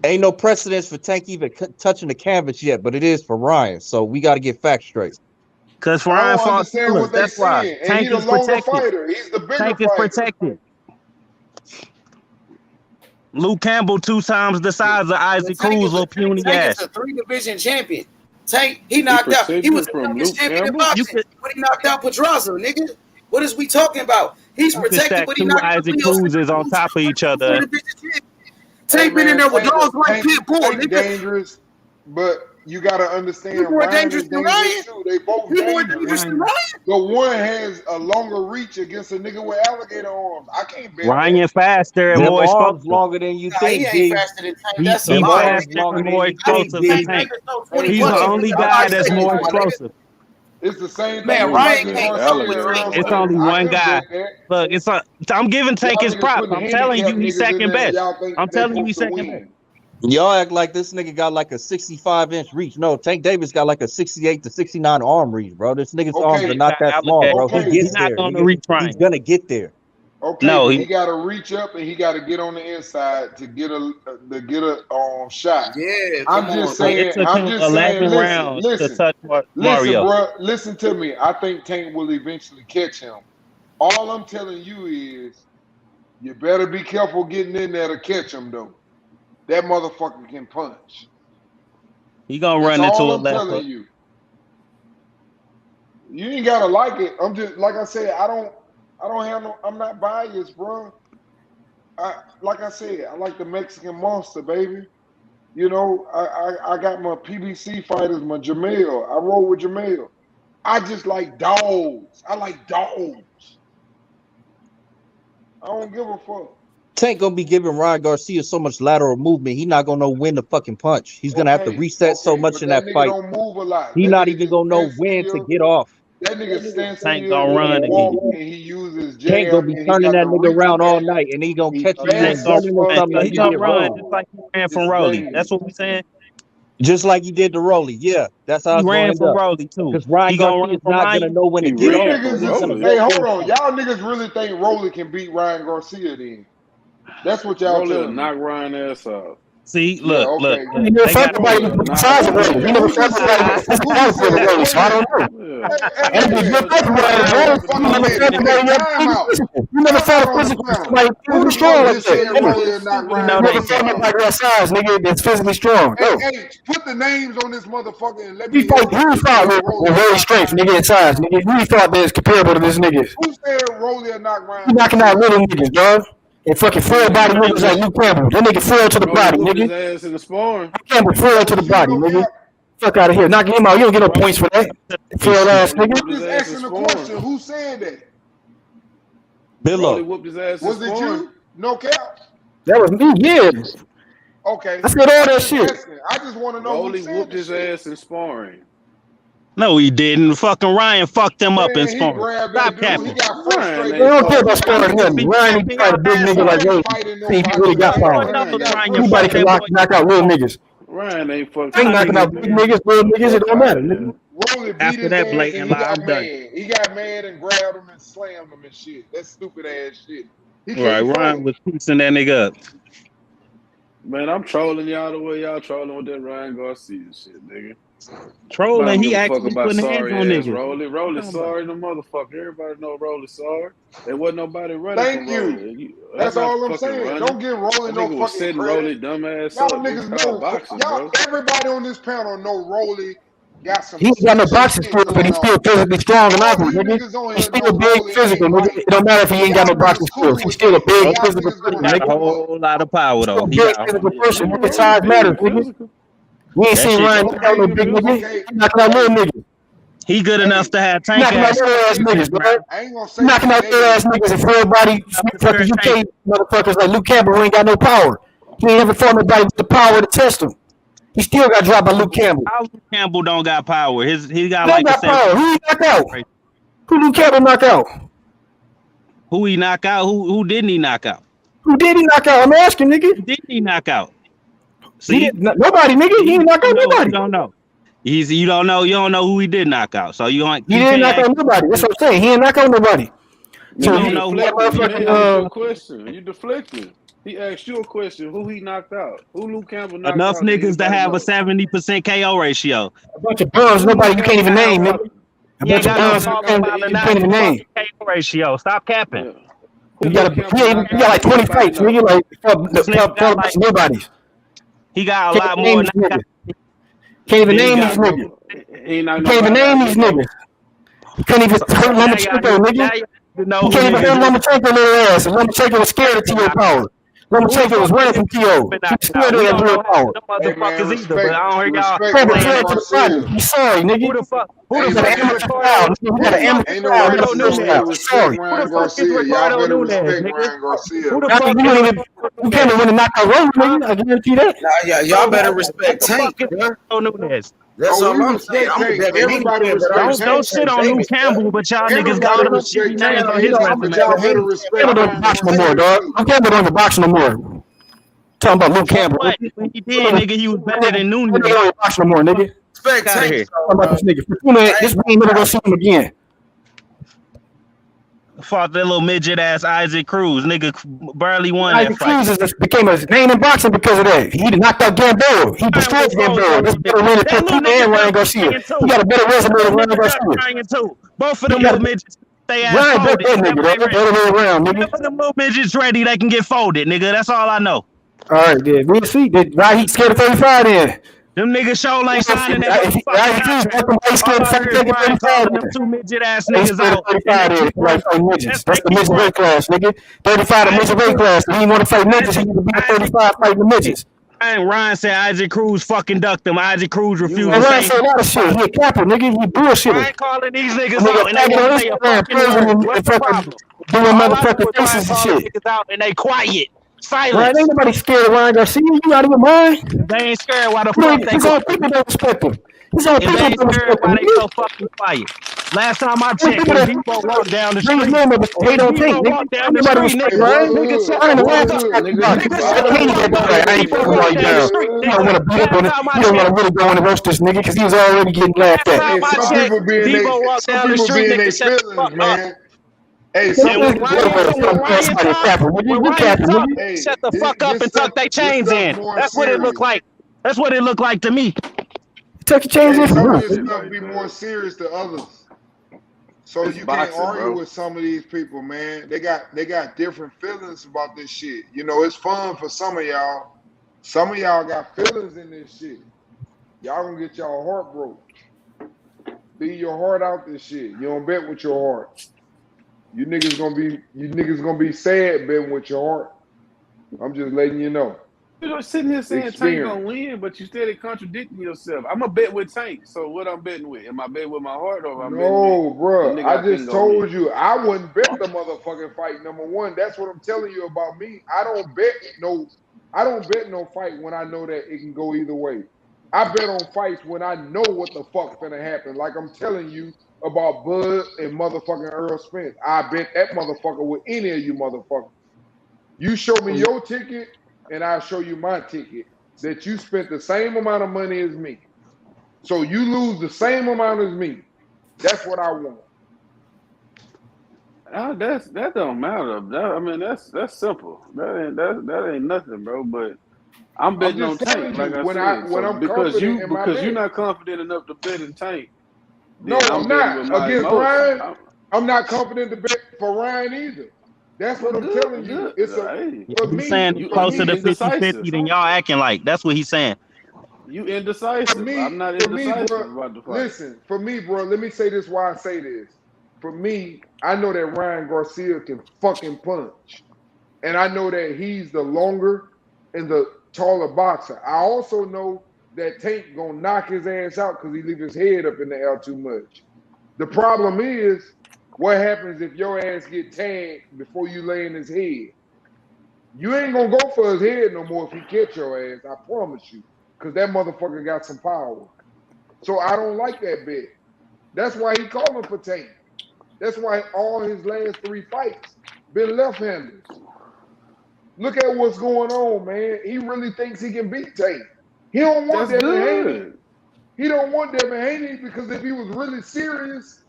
Ain't no precedence for Tank even touching the canvas yet, but it is for Ryan. So we got to get facts straight. Because Ryan fought Steelers. That's why. Tank is protected. He's the bigger Tank is protected. Luke Campbell 2 times the size of Isaac Cruz or puny ass. Tank is a 3-division champion. Tank, he knocked out. He was the youngest champion in boxing. But he knocked out Pedraza, nigga. What is we talking about? He's protected, but he knocked out Isaac Cruzes on top of each other. Tank been in there with dogs like Pitbull, nigga. Dangerous, but you got to understand. He's more dangerous than Ryan. Too. They both dangerous. The one has a longer reach against a nigga with alligator arms. I can't bet. Ryan faster and more explosive. Longer than you think. He ain't faster than Tank. That's He's faster and more explosive than Tank. He's the only guy that's more explosive. It's the same man. Ryan can't. It's only one guy. Look, I'm giving Tank his props. I'm telling you, he's second best. I'm telling you, he's second best. Y'all act like this nigga got like a 65-inch reach. No, Tank Davis got like a 68 to 69 arm reach, bro. This nigga's arms are not that small, bro. He gets there. He's gonna get there. Okay, no, he got to reach up and he got to get on the inside to get a shot. Yeah, I'm just saying. Listen, to touch Mario. Bro, listen to me. I think Tank will eventually catch him. All I'm telling you is, you better be careful getting in there to catch him, though. That motherfucker can punch. He gonna run into a left hook. You ain't gotta like it. I'm just like I said. I don't have no. I'm not biased, bro. Like I said, I like the Mexican monster, baby. You know, I got my PBC fighters, my Jamel. I roll with Jamel. I just like dogs. I like dogs. I don't give a fuck. Tank gonna be giving Ryan Garcia so much lateral movement, he not gonna know when to fucking punch. He's gonna have to reset so much in that fight. Don't move a lot. He's not even gonna know when to get off. That nigga stands Tank gonna run again. And he uses Tank gonna be turning that nigga around all night, and he gonna catch you in something. He gonna run just like he ran from Rolly. That's what we saying. Just like he did to Rolly, yeah. That's how he ran from Rolly too. Because Ryan Garcia is not gonna know when to get off. Hey, hold on, y'all niggas really think Rolly can beat Ryan Garcia? Then that's what y'all Rolly tell me. knock Ryan ass off. See, look. You never fought nobody with the size of Rolly. You never fought nobody with the size of Rolly, so I don't know. You never fought a physical somebody physically strong like that. You never fought nobody that size, nigga, that's physically strong. Hey, put the names on this motherfucker and let me. Who fought with Rolly strength, nigga, and size, nigga? Who fought that's comparable to this nigga? Who said Rolly or knock Ryan? You knocking out little niggas, dog. And fucking full body niggas like Luke Campbell. That nigga full to the body, nigga. His ass in the sparring. Campbell full to the body, nigga. Fuck out of here. Knock him out. You don't get no points for that. Full ass nigga. I'm just asking the question. Who said that? Billo. Whooped his ass. Was it you? No cap. That was me, yeah. Okay. I said all that shit. I just want to know Rolly whooped his ass in sparring. No, he didn't. Fucking Ryan fucked him up in sparring. Stop capping. He got frustrated. They don't care about sparring him. Ryan, he fight a big nigga like Rolly. See if he really got power. Anybody can knock out little niggas. Ryan ain't fucking. Ain't knocking out big niggas, little niggas. It don't matter, nigga. Rolly beat After his that ass blatant and he lie, got I'm done. mad. He got mad and grabbed him and slammed him and shit. That stupid ass shit. Right, Ryan was piecing that nigga up. Man, I'm trolling y'all the way y'all trolling with that Ryan Garcia shit, nigga. Trolling, he actually putting hands on niggas. Rolly sorry, the motherfucker. Everybody know Rolly sorry. There wasn't nobody running. Thank you. That's all I'm saying. Running. Don't give Rolly no fucking sitting credit. Rolly dumbass Y'all up. niggas know. Boxing, Y'all, everybody on this panel know Rolly got some. He ain't got no boxing skills, but he's still physically strong and awkward, nigga. He's still big physical, nigga. It don't matter if he ain't got no boxing skills. He's still a big physical person, He got a nigga. whole lot of power though. He's a big physical person. Nigga, size matters, nigga. We ain't seen Ryan knock out no big nigga. He knocking out little niggas. He good enough to have Tank knocking out ass. their ass niggas, bro. I ain't gonna say Knocking out their ass niggas and full body fucking UK motherfuckers like Luke Campbell who ain't got no power. He ain't ever fought nobody with the power to test him. He still got dropped by Luke Campbell. Luke Campbell don't got power. He got He got power. Who he knock out? Who Luke Campbell knock out? Who he knock out? Who didn't he knock out? Who did he knock out? I'm asking, nigga. Who didn't he knock out? See, nobody, nigga. He didn't knock out nobody. You don't know. You don't know. You don't know who he did knock out. So you don't. He didn't knock out nobody. That's what I'm saying. He didn't knock out nobody. You So don't know. He asked you a question. You deflecting. He asked you a question. Who he knocked out? Who Luke Campbell knocked Enough out? niggas to have a 70% KO ratio. A bunch of bums. Nobody you can't even name, nigga. A bunch of bums you can't even name. KO ratio. Stop capping. You got like 20 fights, nigga. Like nobody's. He got a lot more. Can't even name these niggas. Can't even name these niggas. Couldn't even hurt Lomachenko, nigga. You can't even hurt Lomachenko little ass. Lomachenko was scared of T.O. power. Lomachenko was running from T.O. He was scared of that real power. Motherfuckers either, but I don't hear y'all. He's sorry, nigga. Who the fuck? Who the amateur crowd? He got an amateur crowd. He's sorry. Who the fuck is Ricardo Nunez, nigga? Who the fuck? You can't even knock out Roman, nigga. I guarantee that. Nah, y'all better respect Tank, bro. Nunez. That's all I'm saying. Don't shit on Luke Campbell, but y'all niggas got him shitty names on his resume. Campbell don't box no more, dog. Luke Campbell don't box no more. Talking about Luke Campbell. When he did, nigga, he was better than Nunez. He don't box no more, nigga. Respect Tank. Talking about this nigga. For 2 minutes, this man never gonna see him again. Fought that little midget ass Isaac Cruz, nigga, barely won Isaac that fight. Cruz became a name in boxing because of that. He knocked out Gamboa. He destroyed Gamboa. That's better win than Tito and Ryan Garcia. He got a better resume than Ryan Garcia. Both of them little midgets, they ass Ryan bet folded. that nigga, though. The other way around, nigga. Both of them little midgets ready, they can get folded, nigga. That's all I know. All right, then. We'll see. Why he scared of 35 then? Them niggas show ain't signing that them two midget ass niggas out. That's the midget weight class, nigga. 35 the midget weight class. He want to fight midgets. He need to be at 35 fighting the midgets. Ryan said Isaac Cruz fucking ducked him. Isaac Cruz refused. Ryan said a lot of shit. He a capper, nigga. He bullshitting. Ryan calling these niggas out and they won't say a fucking word. What's the problem? Doing motherfucking faces and shit. Niggas out and they quiet. Silence. Ryan, ain't nobody scared of Ryan Garcia. You out of your mind? They ain't scared. Why the fuck they? His own people don't respect him. His own people don't respect him. Why they so fucking quiet? Last time I checked, when people walk down the street, they don't think. Nobody respect Ryan. I ain't fucking right now. You don't want to beat up on it. You don't want to really go in and roast this nigga because he was already getting laughed at. Some people being their feelings, man. Hey, shut the fuck up and tuck their chains in. That's what it looked like. That's what it looked like to me. Tuck your chains in. Some of this stuff be more serious than others. So you can't argue with some of these people, man. They got different feelings about this shit. You know, it's fun for some of y'all. Some of y'all got feelings in this shit. Y'all gonna get y'all heart broke. Beat your heart out this shit. You don't bet with your heart. You niggas gonna be sad betting with your heart. I'm just letting you know. You're sitting here saying Tank gonna win, but you steady contradicting yourself. I'm a bet with Tank. So what I'm betting with? Am I betting with my heart or am I betting with bro. I just told you I wouldn't bet the motherfucking fight. Number one, that's what I'm telling you about me. I don't bet no fight when I know that it can go either way. I bet on fights when I know what the fuck's gonna happen. Like I'm telling you about Bud and motherfucking Errol Spence. I bet that motherfucker with any of you motherfuckers. You show me your ticket and I'll show you my ticket that you spent the same amount of money as me. So you lose the same amount as me. That's what I want. That don't matter. That's simple. That ain't nothing, bro. But I'm betting on Tank, like I said. Because you're not confident enough to bet in Tank. No, I'm not. Against Ryan, I'm not confident to bet for Ryan either. That's what I'm telling you. It's for me. He's saying you closer to 50-50 than y'all acting like. That's what he's saying. You indecisive. I'm not indecisive about the fight. Listen, for me, bro, let me say this why I say this. For me, I know that Ryan Garcia can fucking punch. And I know that he's the longer and the taller boxer. I also know that Tank gonna knock his ass out because he leave his head up in the air too much. The problem is, what happens if your ass get tagged before you lay in his head? You ain't gonna go for his head no more if he catch your ass. I promise you, because that motherfucker got some power. So I don't like that bet. That's why he calling for Tank. That's why all his last 3 fights been left-handers. Look at what's going on, man. He really thinks he can beat Tank. He don't want Devin Haney. He don't want Devin Haney because if he was really serious,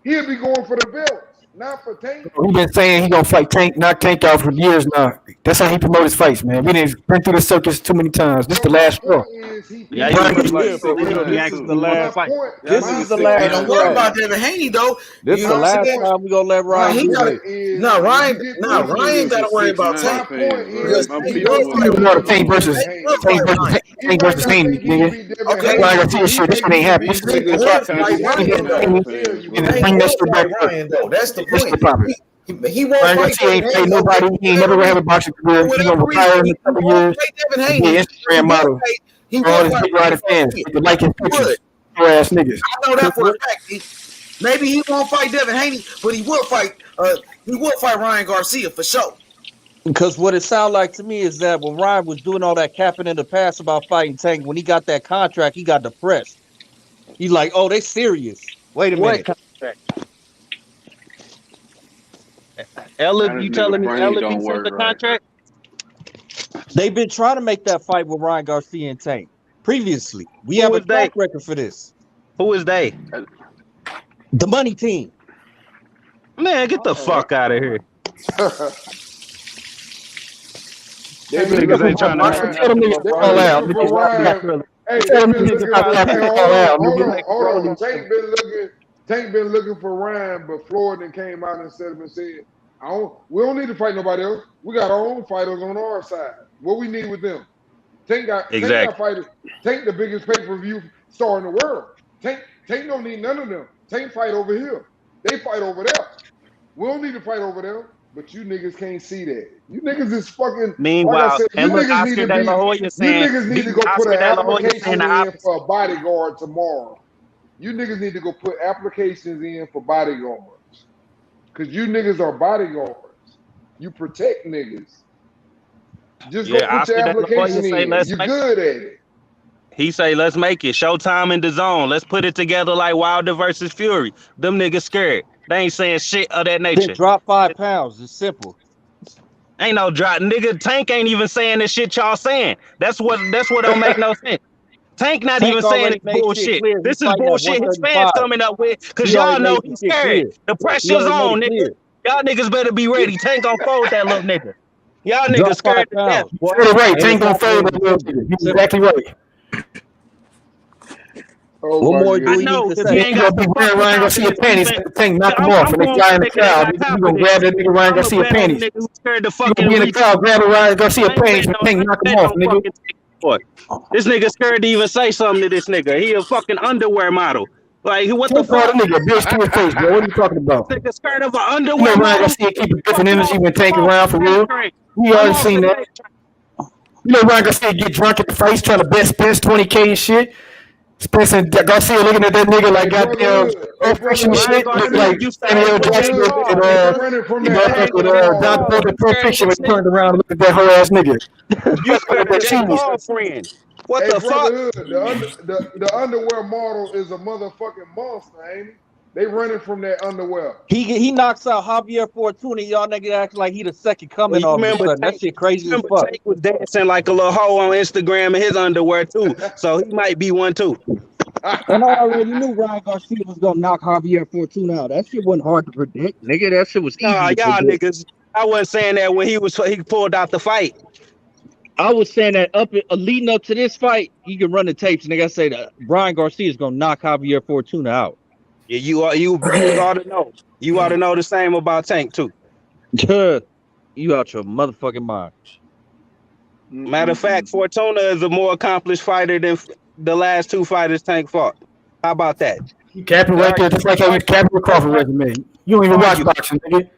he'd be going for the belts, not for Tank. We've been saying he gonna fight Tank, knock Tank out for years now. That's how he promotes his fights, man. We didn't been through the circus too many times. This is the last straw. Yeah, he the last fight. This is the last. Hey, don't worry about Devin Haney though. This is the last time we gonna let Ryan. Ryan got to worry about Tank. Tank versus Haney, nigga. Okay, Ryan Garcia shit. This shit ain't happening. Bring that shit back. That's the point. He won't Ryan Garcia ain't played nobody. He ain't never have a boxing career. He gonna retire in a couple years. Be an Instagram model. All his big rider fans. They like his pictures. Poor ass niggas. I know that for a fact. Maybe he won't fight Devin Haney, but he will fight. He will fight Ryan Garcia for sure. Because what it sounded like to me is that when Ryan was doing all that capping in the past about fighting Tank, when he got that contract, he got depressed. He's like, "Oh, they serious." Wait a minute. Ella, you telling me Ella sent the contract? They've been trying to make that fight with Ryan Garcia and Tank previously. We have a track record for this. Who is they? The money team. Man, get the fuck out of here. Niggas ain't trying to tell them niggas to call out. Hold on. Tank been looking for Ryan, but Floyd then came out and said, we don't need to fight nobody else. We got our own fighters on our side. What we need with them? Tank got fighters. Tank the biggest pay-per-view star in the world. Tank don't need none of them. Tank fight over here. They fight over there. We don't need to fight over there. But you niggas can't see that. You niggas is fucking. Meanwhile, like you niggas need to go put an application in for a bodyguard tomorrow. You niggas need to go put applications in for bodyguards. Because you niggas are bodyguards. You protect niggas. Just go put your application in. You're good at it. He say, let's make it. Showtime in the zone. Let's put it together like Wilder versus Fury. Them niggas scared. They ain't saying shit of that nature. Then drop 5 pounds. It's simple. Ain't no drop. Nigga, Tank ain't even saying the shit y'all saying. That's what don't make no sense. Tank not even saying it's bullshit. This is bullshit his fans coming up with because y'all know he's scared. The pressure's on, nigga. Y'all niggas better be ready. Tank gonna fold that little nigga. Y'all niggas scared to death. You're right. Tank gonna fold that little nigga. You're exactly right. What more do we need to say? He ain't gonna be wearing Ryan Garcia panties. Tank knock him off, and the guy in the crowd, you gonna grab that nigga Ryan Garcia panties. You gonna be in the crowd grabbing Ryan Garcia panties, and Tank knock him off, nigga. This nigga scared to even say something to this nigga. He a fucking underwear model. Like, what the fuck? Nigga, bitch to his face, bro. What are you talking about? This nigga scared of an underwear model. Ryan Garcia keep a different energy when Tank around for real. We already seen that. You know Ryan Garcia get drunk at the fights trying to bet Spence 20K and shit. Spence and Garcia looking at that nigga like goddamn perfection and shit. Look like Samuel Jackson and Don Porter perfection was turned around and looked at that whole ass nigga. You scared of that friend. What the fuck? The underwear model is a motherfucking monster, ain't it? They running from that underwear. He knocks out Javier Fortuna. Y'all niggas act like he the second coming on. That shit crazy as fuck. Tank was dancing like a little hoe on Instagram in his underwear too, so he might be one too. And I already knew Ryan Garcia was gonna knock Javier Fortuna out. That shit wasn't hard to predict, nigga. That shit was easy. Nah, y'all niggas. I wasn't saying that when he pulled out the fight. I was saying that leading up to this fight, he can run the tapes. Nigga, I say that Ryan Garcia is gonna knock Javier Fortuna out. Yeah, you ought to know. You ought to know the same about Tank too. You out your motherfucking mind. Matter of fact, Fortuna is a more accomplished fighter than the last 2 fighters Tank fought. How about that? You capping right there, just like how you capping with Crawford resume. You don't even watch boxing, nigga.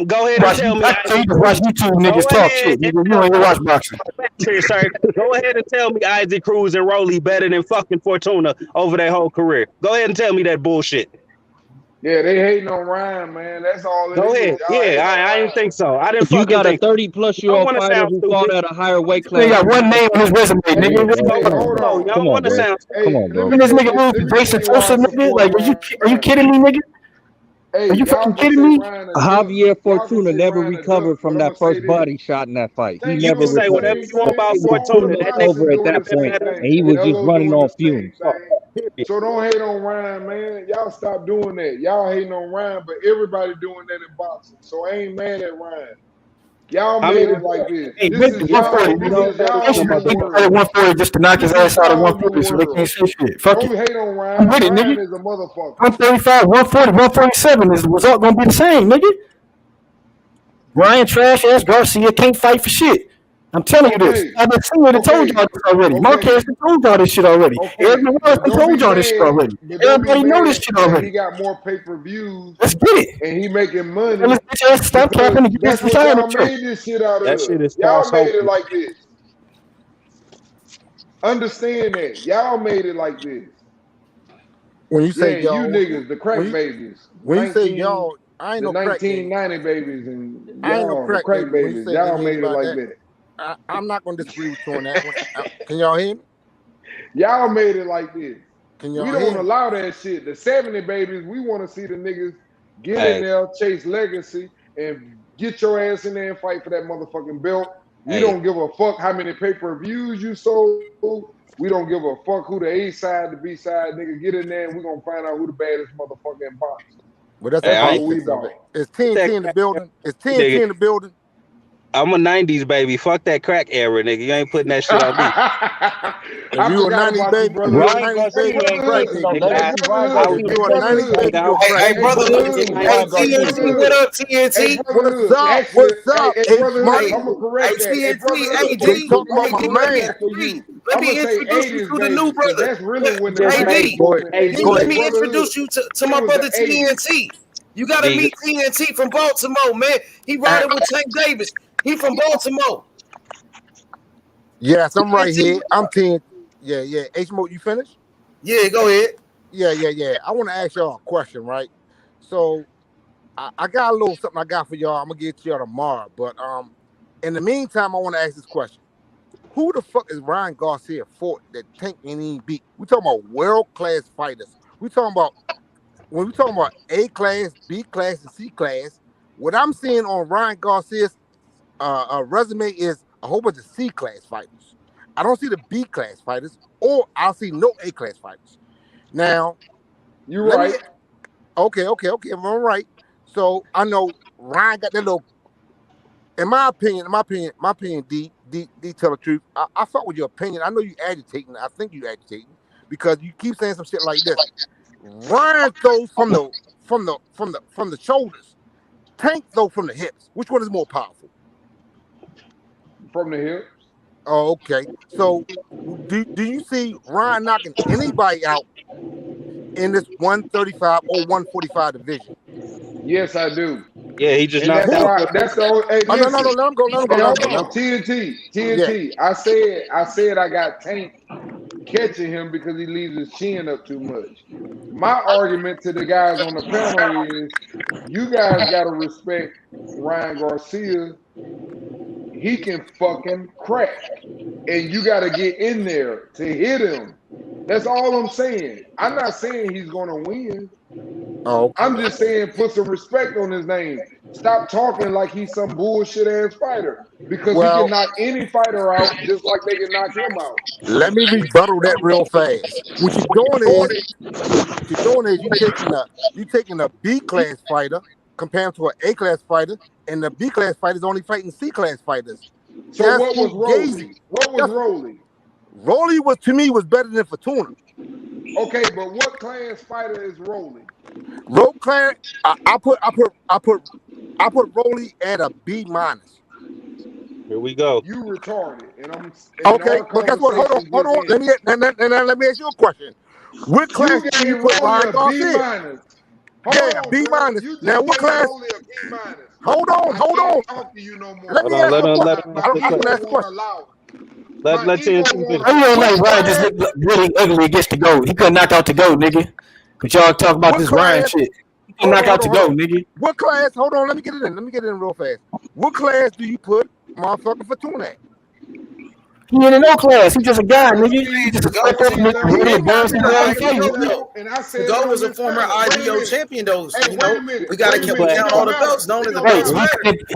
Go ahead and tell me. You just watch YouTube niggas talk shit, nigga. You don't even watch boxing. Sir, go ahead and tell me Isaac Cruz and Rolly better than fucking Fortuna over their whole career. Go ahead and tell me that bullshit. Yeah, they hating on Ryan, man. That's all it Go is. ahead. Y'all Yeah, I didn't think so. I didn't If you fucking got a think so. 30-plus-year-old fighter who fought at a higher weight He class, got one name on his resume, Hey, nigga. hey, hold No, on. y'all want to sound Hey, Come on, bro. let me This say nigga this. moved Let to me tell Jason you why I Sosa, nigga. support Like, are you Ryan. kidding me, nigga? Hey, Are you y'all fucking can kidding say me? Ryan a duck. Javier Y'all can Fortuna say never Ryan a duck, recovered from but I'm that gonna say first this. body shot in that fight. He Tank you never can doing the say whatever recovered. same you want thing. about It was Fortuna. Paulo too much That nigga Bronson over at doing that the never point, same had a and thing. he was just Canelo running doing on the same fumes. thing. So don't hate on Ryan, man. Y'all stop doing that. Y'all hating on Ryan, but everybody doing that in boxing. So I ain't mad at Ryan. Y'all I made mean, it like this. Hey, This Vincent, is 140, y'all. This nigga. is y'all They should new be at world. 140 just to knock his This is ass out at y'all new 140 so they can't world. say shit. Fuck Don't it. hate on I'm Ryan. with it, nigga. Ryan is a motherfucker. 135, 140, 147 is the result gonna be the same, nigga. Brian trash ass Garcia can't fight for shit. I'm telling you this. Okay. I've been seeing it and told y'all this already. Marquez done told y'all this shit already. Eric Okay. Morales But done don't told be y'all this shit mad. already. But don't be Everybody know this mad shit that he already. got more pay-per-views Let's get it. and he making Tell money this bitch ass to stop because capping and get his that's what retirement y'all check. made this shit out that of. shit is Y'all false made hope. it like this. Understand that. Y'all made it like this. When you say Yeah, you y'all, niggas, the when crack you babies. when you say y'all, I ain't The no crack baby. 1990 babies and I ain't no y'all, the crack baby. crack When you babies. say Y'all anything made it about like that, that. I'm not gonna disagree with you on that one. Can y'all hear me? Y'all made it like this. Can We y'all don't hear me? allow that shit. The 70 babies, we want to see the niggas get in Hey, there, chase legacy, and get your ass in there and fight for that motherfucking belt. We hey, don't give a fuck how many pay-per-views you sold. We don't give a fuck who the A side, the B side, nigga. Get in there and we gonna find out who the baddest motherfucker in boxing. Well, that's the hey, That's I what ain't we politics of bought. it. Is that TNT in the crack building? Is nigga. TNT in the building? I'm a 90s baby. Fuck that crack era, nigga. You ain't putting that shit on me. If I you a forgot 90s about you, baby, if you a brotherhood. Ryan 90s Hey, baby, Garcia you a ain't crack brotherhood. chasing no baby. Nigga, Hey, I, legacy. Ryan brotherhood. I If was Garcia you is a chasing his 90s Brotherhood. baby, nigga, I you a was crack Hey, Hey, baby. brother. in brotherhood. Hey, Ryan Hey, Garcia. TNT. What brotherhood. up, Hey, TNT? brotherhood. What's up? Actually, What's up, hey, H brotherhood, Money? Hey, I'm gonna hey, correct that. Hey, TNT. Hey, brotherhood, They D. talking about Hey, my D. I'm gonna Let correct me man. that for D. you. Let I'm gonna me say introduce you 80s to the new babies, because brother. that's really when the Just Hey, Ryan made D. Go movement ahead. had D. Go Let started. ahead. me Brotherhood, introduce you to it my was the brother 80s. TNT. You got to nigga. meet TNT from Baltimore, man. He Uh, riding with Tank Davis. He from Baltimore. yes, I'm right TNT. here. I'm 10. Yeah, yeah. H Mo, you finished? Yeah, go ahead. Yeah, yeah, yeah. I want to ask y'all a question, right? So I got a little something I got for y'all. I'm gonna get to y'all tomorrow. But in the meantime, I want to ask this question. Who the fuck is Ryan Garcia fought that Tank ain't even beat? We talking about world class fighters. We talking about when we talking about A class, B class, and C class. What I'm seeing on Ryan Garcia's resume is a whole bunch of C class fighters. I don't see the B class fighters, or I'll see no A class fighters. Now, You're let me. right. Okay. I'm right. So I know Ryan got that little. In my opinion, D, tell the truth. I fuck with your opinion. I know you agitating. I think you agitating because you keep saying some shit like this. Ryan throws from the shoulders. Tank throw from the hips. Which one is more powerful? From the hips. Oh, okay. So do you see Ryan knocking anybody out in this 135 or 145 division? Yes, I do. Yeah, he just And knocked that's out. Who? why, that's the only, hey, Oh no, listen. let him go. Hey, hold on. Yeah. TNT. I said I got Tank catching him because he leaves his chin up too much. My argument to the guys on the panel is you guys got to respect Ryan Garcia. He can fucking crack. And you got to get in there to hit him. That's all I'm saying. I'm not saying he's going to win. Oh, okay. I'm just saying put some respect on his name. Stop talking like he's some bullshit ass fighter because he can Well, knock any fighter out just like they can knock him out. let me rebuttal that real fast. What you're doing is you taking a B class fighter compared to an A class fighter, and the B class fighters only fighting C class fighters. So That's what was fugazi. Rolly? What was Rolly? Rolly was to me was better than Fortuna. Okay, but what class fighter is Rolly? Rope Claire, I put Rolly at a B minus. Here we go. You retarded, and Okay, our but guess what? conversation Hold just on. ended. Let me ask you a question. What class You do you gave put Rolly Ryan a B Garcia? minus. Yeah, Hold on, B bro. minus. You Now just what gave class? Rolly a B minus. Hold I on. can't talk to you no more. Let me Hold on, ask My you a let question. him my answer the I'm ego gonna question. ask a won't question. allow it. Let My ego TNT won't finish. How you don't allow like What it. Ryan just class? look really ugly against the goat? He couldn't knock out the goat, nigga. But y'all talk about What this Ryan class? shit. knockout to go, nigga. What class? Hold on, let me get it in. Let me get it in real fast. What class do you put motherfucker Fortuna at? He ain't in no class. He just a guy, nigga. He just a step up nigga. Really advanced and I said Go was a former IBO champion, though. So, you know, we got to count all the belts known as the belts.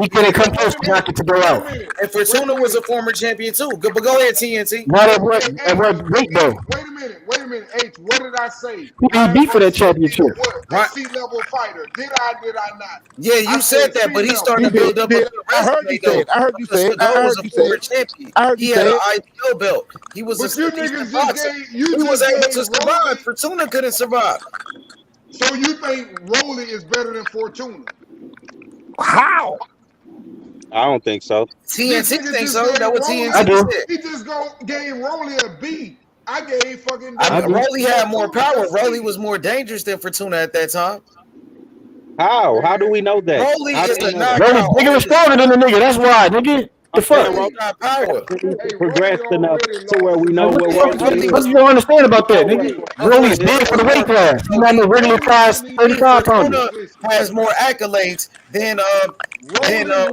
He couldn't come close to knock it to go out. And Fortuna was a former champion too. But go ahead, TNT. Not at what weight though. Wait a minute, H. What did I say? He beat for that championship. A C-level fighter. Did I not? Yeah, you said that, but he's starting to build up. I heard you say it. I heard you say it. I was a former champion. He had an IBO belt. He was a boxer. He was able to survive. Fortuna couldn't survive. So you think Rolly is better than Fortuna? How? I don't think so. TNT thinks so. That's what TNT said. He just gave Rolly a B. I gave fucking. Rolly had more power. Rolly was more dangerous than Fortuna at that time. How? How do we know that? Rolly is the knockout. Rolly's bigger and stronger than the nigga. That's why, nigga. The fuck? Progressed enough to where we know what Rolly What you don't understand about that, nigga? Rolly's big for the weight class. He's not in the regular class 35 pounds. Has more accolades than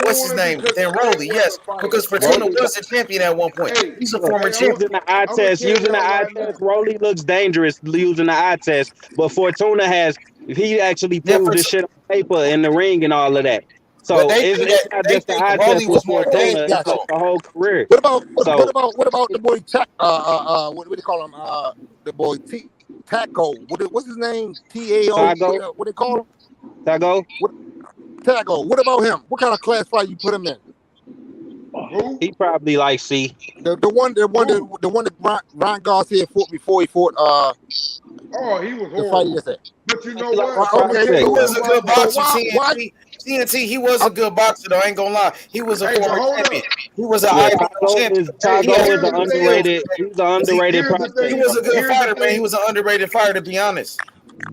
what's his name? Than Rolly, yes. Because Fortuna was a champion at one point. He's a former champion. Using the eye test, Rolly looks dangerous using the eye test, but Fortuna he actually proved this shit on paper in the ring and all of that. So it's not just the eye test was more dangerous, it's like the whole career. What about the boy what do they call him? The boy Taco. What's his name? TAO. What they call him? Tago. Taco. What about him? What kind of class fight you put him in? He probably like C. The one that Ron Garcia fought before he fought. He was the fight yesterday. But you know what? Okay, he was a good boxer. TNT, he was a good boxer though. I ain't gonna lie. He was a former champion. He was an IBO champion. Tago is an underrated. He's an underrated prospect. He was a good fighter, man. He was an underrated fighter, to be honest.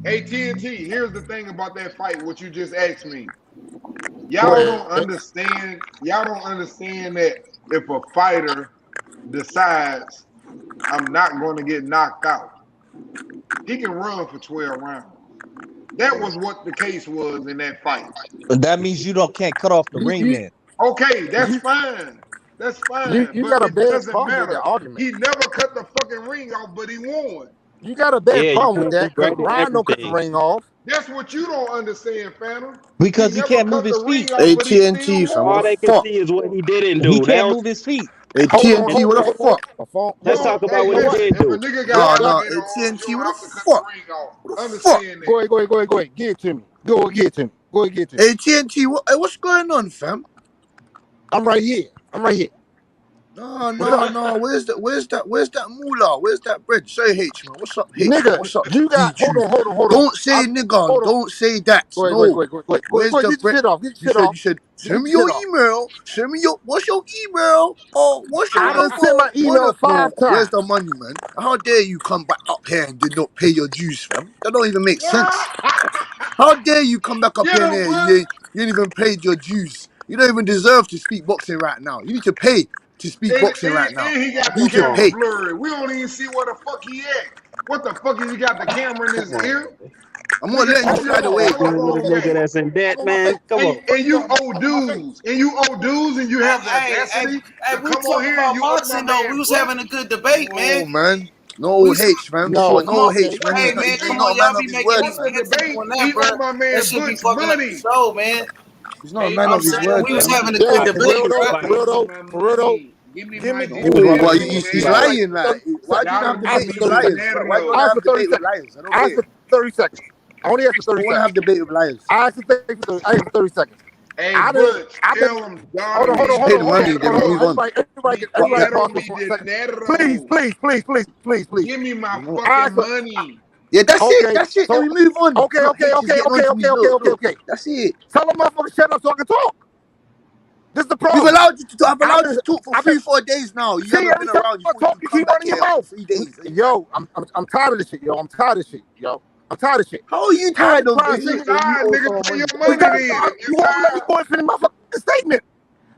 Hey, TNT, here's the thing about that fight, what you just asked me. Y'all don't understand that if a fighter decides I'm not going to get knocked out, he can run for 12 rounds. That was what the case was in that fight. That means you can't cut off the ring then. Okay, that's fine. That's fine. You got a bad problem with that argument. He never cut the fucking ring off, but he won. You got a bad problem with that because Ryan don't cut the ring off. That's what you don't understand, Phantom. Because he can't move his feet. Hey, TNT, fam. All they can see is what he didn't do. He can't move his feet. Hey, TNT, what the fuck? Let's talk about what he did do. No, hey, TNT, what the fuck? What the fuck? Go ahead. Give it to me. Go ahead, get to me. Hey, TNT, what's going on, fam? I'm right here. No. Where's that moolah? Where's that bread? Say H, man. What's up, H? Nigga, what's up? you got hold on. Don't say nigga. Don't say that. Go ahead. Where's the bread? You said send me your email. What's your email? Oh, what's your I done sent my email 5 times. Where's the money, man? How dare you come back up here and did not pay your dues, fam? That don't even make sense. How dare you come back up here and you ain't even paid your dues? You don't even deserve to speak boxing right now. You need to pay to speak boxing right now. He got the camera blurry. We don't even see where the fuck he at. What the fuck is he got the camera in his ear? I'm gonna let you slide away. Nigga that's in debt, man. Come on. And you owe dues. And you have the audacity to come on here and you boxing though. We was having a good debate, man. Oh man. No H, man. No H, man. Hey man, come on, y'all be making this debate on that, bro. My man that should be fucking up the show, man. He's not a man of his word. We was having a good debate, bro. Give me my Well, he's lying. Like, why do you have debate with liars? Why do you have debate with liars? I asked for 30 seconds. I only asked for 30 seconds. I want to have debate with liars. I asked for 30 seconds. Hey, Butch, tell him. Hold on. Please. Give me my fucking money. Yeah, that's it. Then we move on. Okay. That's it. Tell them motherfucker shut up so I can talk. This is the problem. I've allowed you to talk for 3-4 days now. You haven't been around. You keep running your mouth. 3 days. Yo, I'm tired of this shit, yo. I'm tired of shit. How are you tired of this? Nigga, pay your money then. You won't let me go and finish my fucking statement.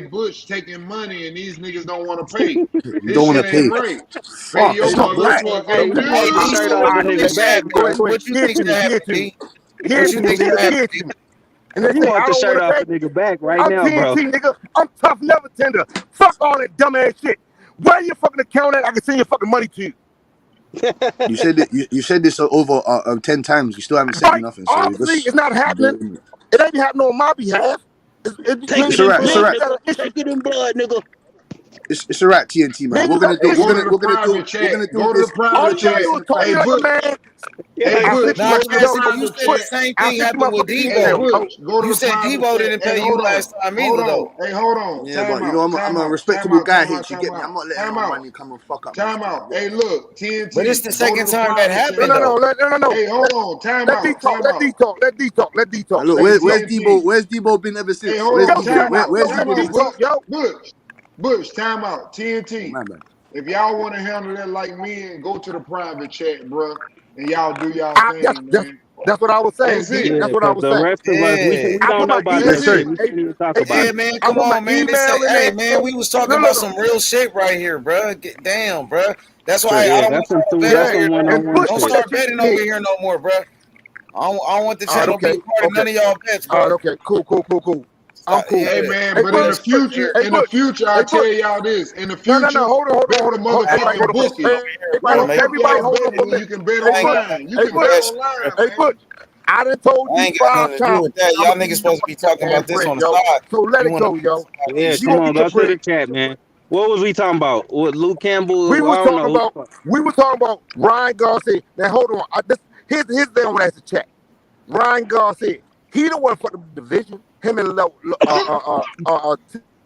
Hey, Bush taking money and these niggas don't want to pay. You don't want to pay. Right. Fuck. Pay your motherfucker. Hey, you want the shirt off a nigga back, bro. What you think should happen, B? What you think should happen, B? And they You say, want I the don't shirt want off to a pay. nigga back right I'm now, bro. TNT, nigga. I'm tough, never tender. Fuck all that dumbass shit. Where your fucking account at? I can send your fucking money to you. You said it. You said this over 10 times. You still haven't sent me nothing. So Obviously, it's not happening. It ain't happening on my behalf. Take it in blood, nigga. Take it in blood, nigga. It's alright, TNT man. We're gonna do. We're gonna do this. All you gotta do is talk to me like a man. Hey, Bush, Nah, go to the Cassidy, private you said chat. the same thing happened with Hey, Debo. Bush, go to You the said private Debo chat. didn't pay Hey, you hold last on. time either, though. Hey, hold on. Yeah, Time but you out, know I'm time a out, respectable time guy, out, H. You time get me? out, I'm not letting time no out. money come and fuck up. Time out. Hey, look, TNT. But it's the go second to the time that private happened, chat. though. No. Hey, hold on. Time Let out. D talk. Time Let out. D talk. Let D talk. Let D talk. Look, Hey, where's TNT. Debo? Where's Debo been ever Hey, since? hold Where's on. Debo? Time out. Where's Time Debo out, been Bush. since? Bush. Bush, time out. TNT. If y'all want to handle that like men, go to the private chat, bro, and y'all do y'all thing, man. That's what I was saying. That's it. That's what I was the saying. rest of us, we don't know about that shit. We can't even talk about Yeah, it. man, come on, man. Hey, man, we was talking about some real shit right here, bro. Damn, bro. That's why I don't that's want some to that's some one-on-one Don't shit. start betting over here no more, bro. I don't want the channel to be a part of none of y'all bets, bro. All right, okay, cool. I'm cool. Hey man, but in the future, I tell y'all this. In the future, hold on. bet the motherfucking bookie. Everybody, hold on for when you can bet online. You can bet online, Hey, man. Butch, I done told I you ain't got 5 nothing to do times. with that. Y'all niggas supposed to be talking about this on the side. So let it go, yo. Yeah, You come gonna on, get your go to bread. the chat, man. What was we talking about? What Luke Campbell? We I was don't talking know. about Ryan Garcia. Now hold on. Here's the thing I want to ask the chat. Ryan Garcia, he the one for the division. Him and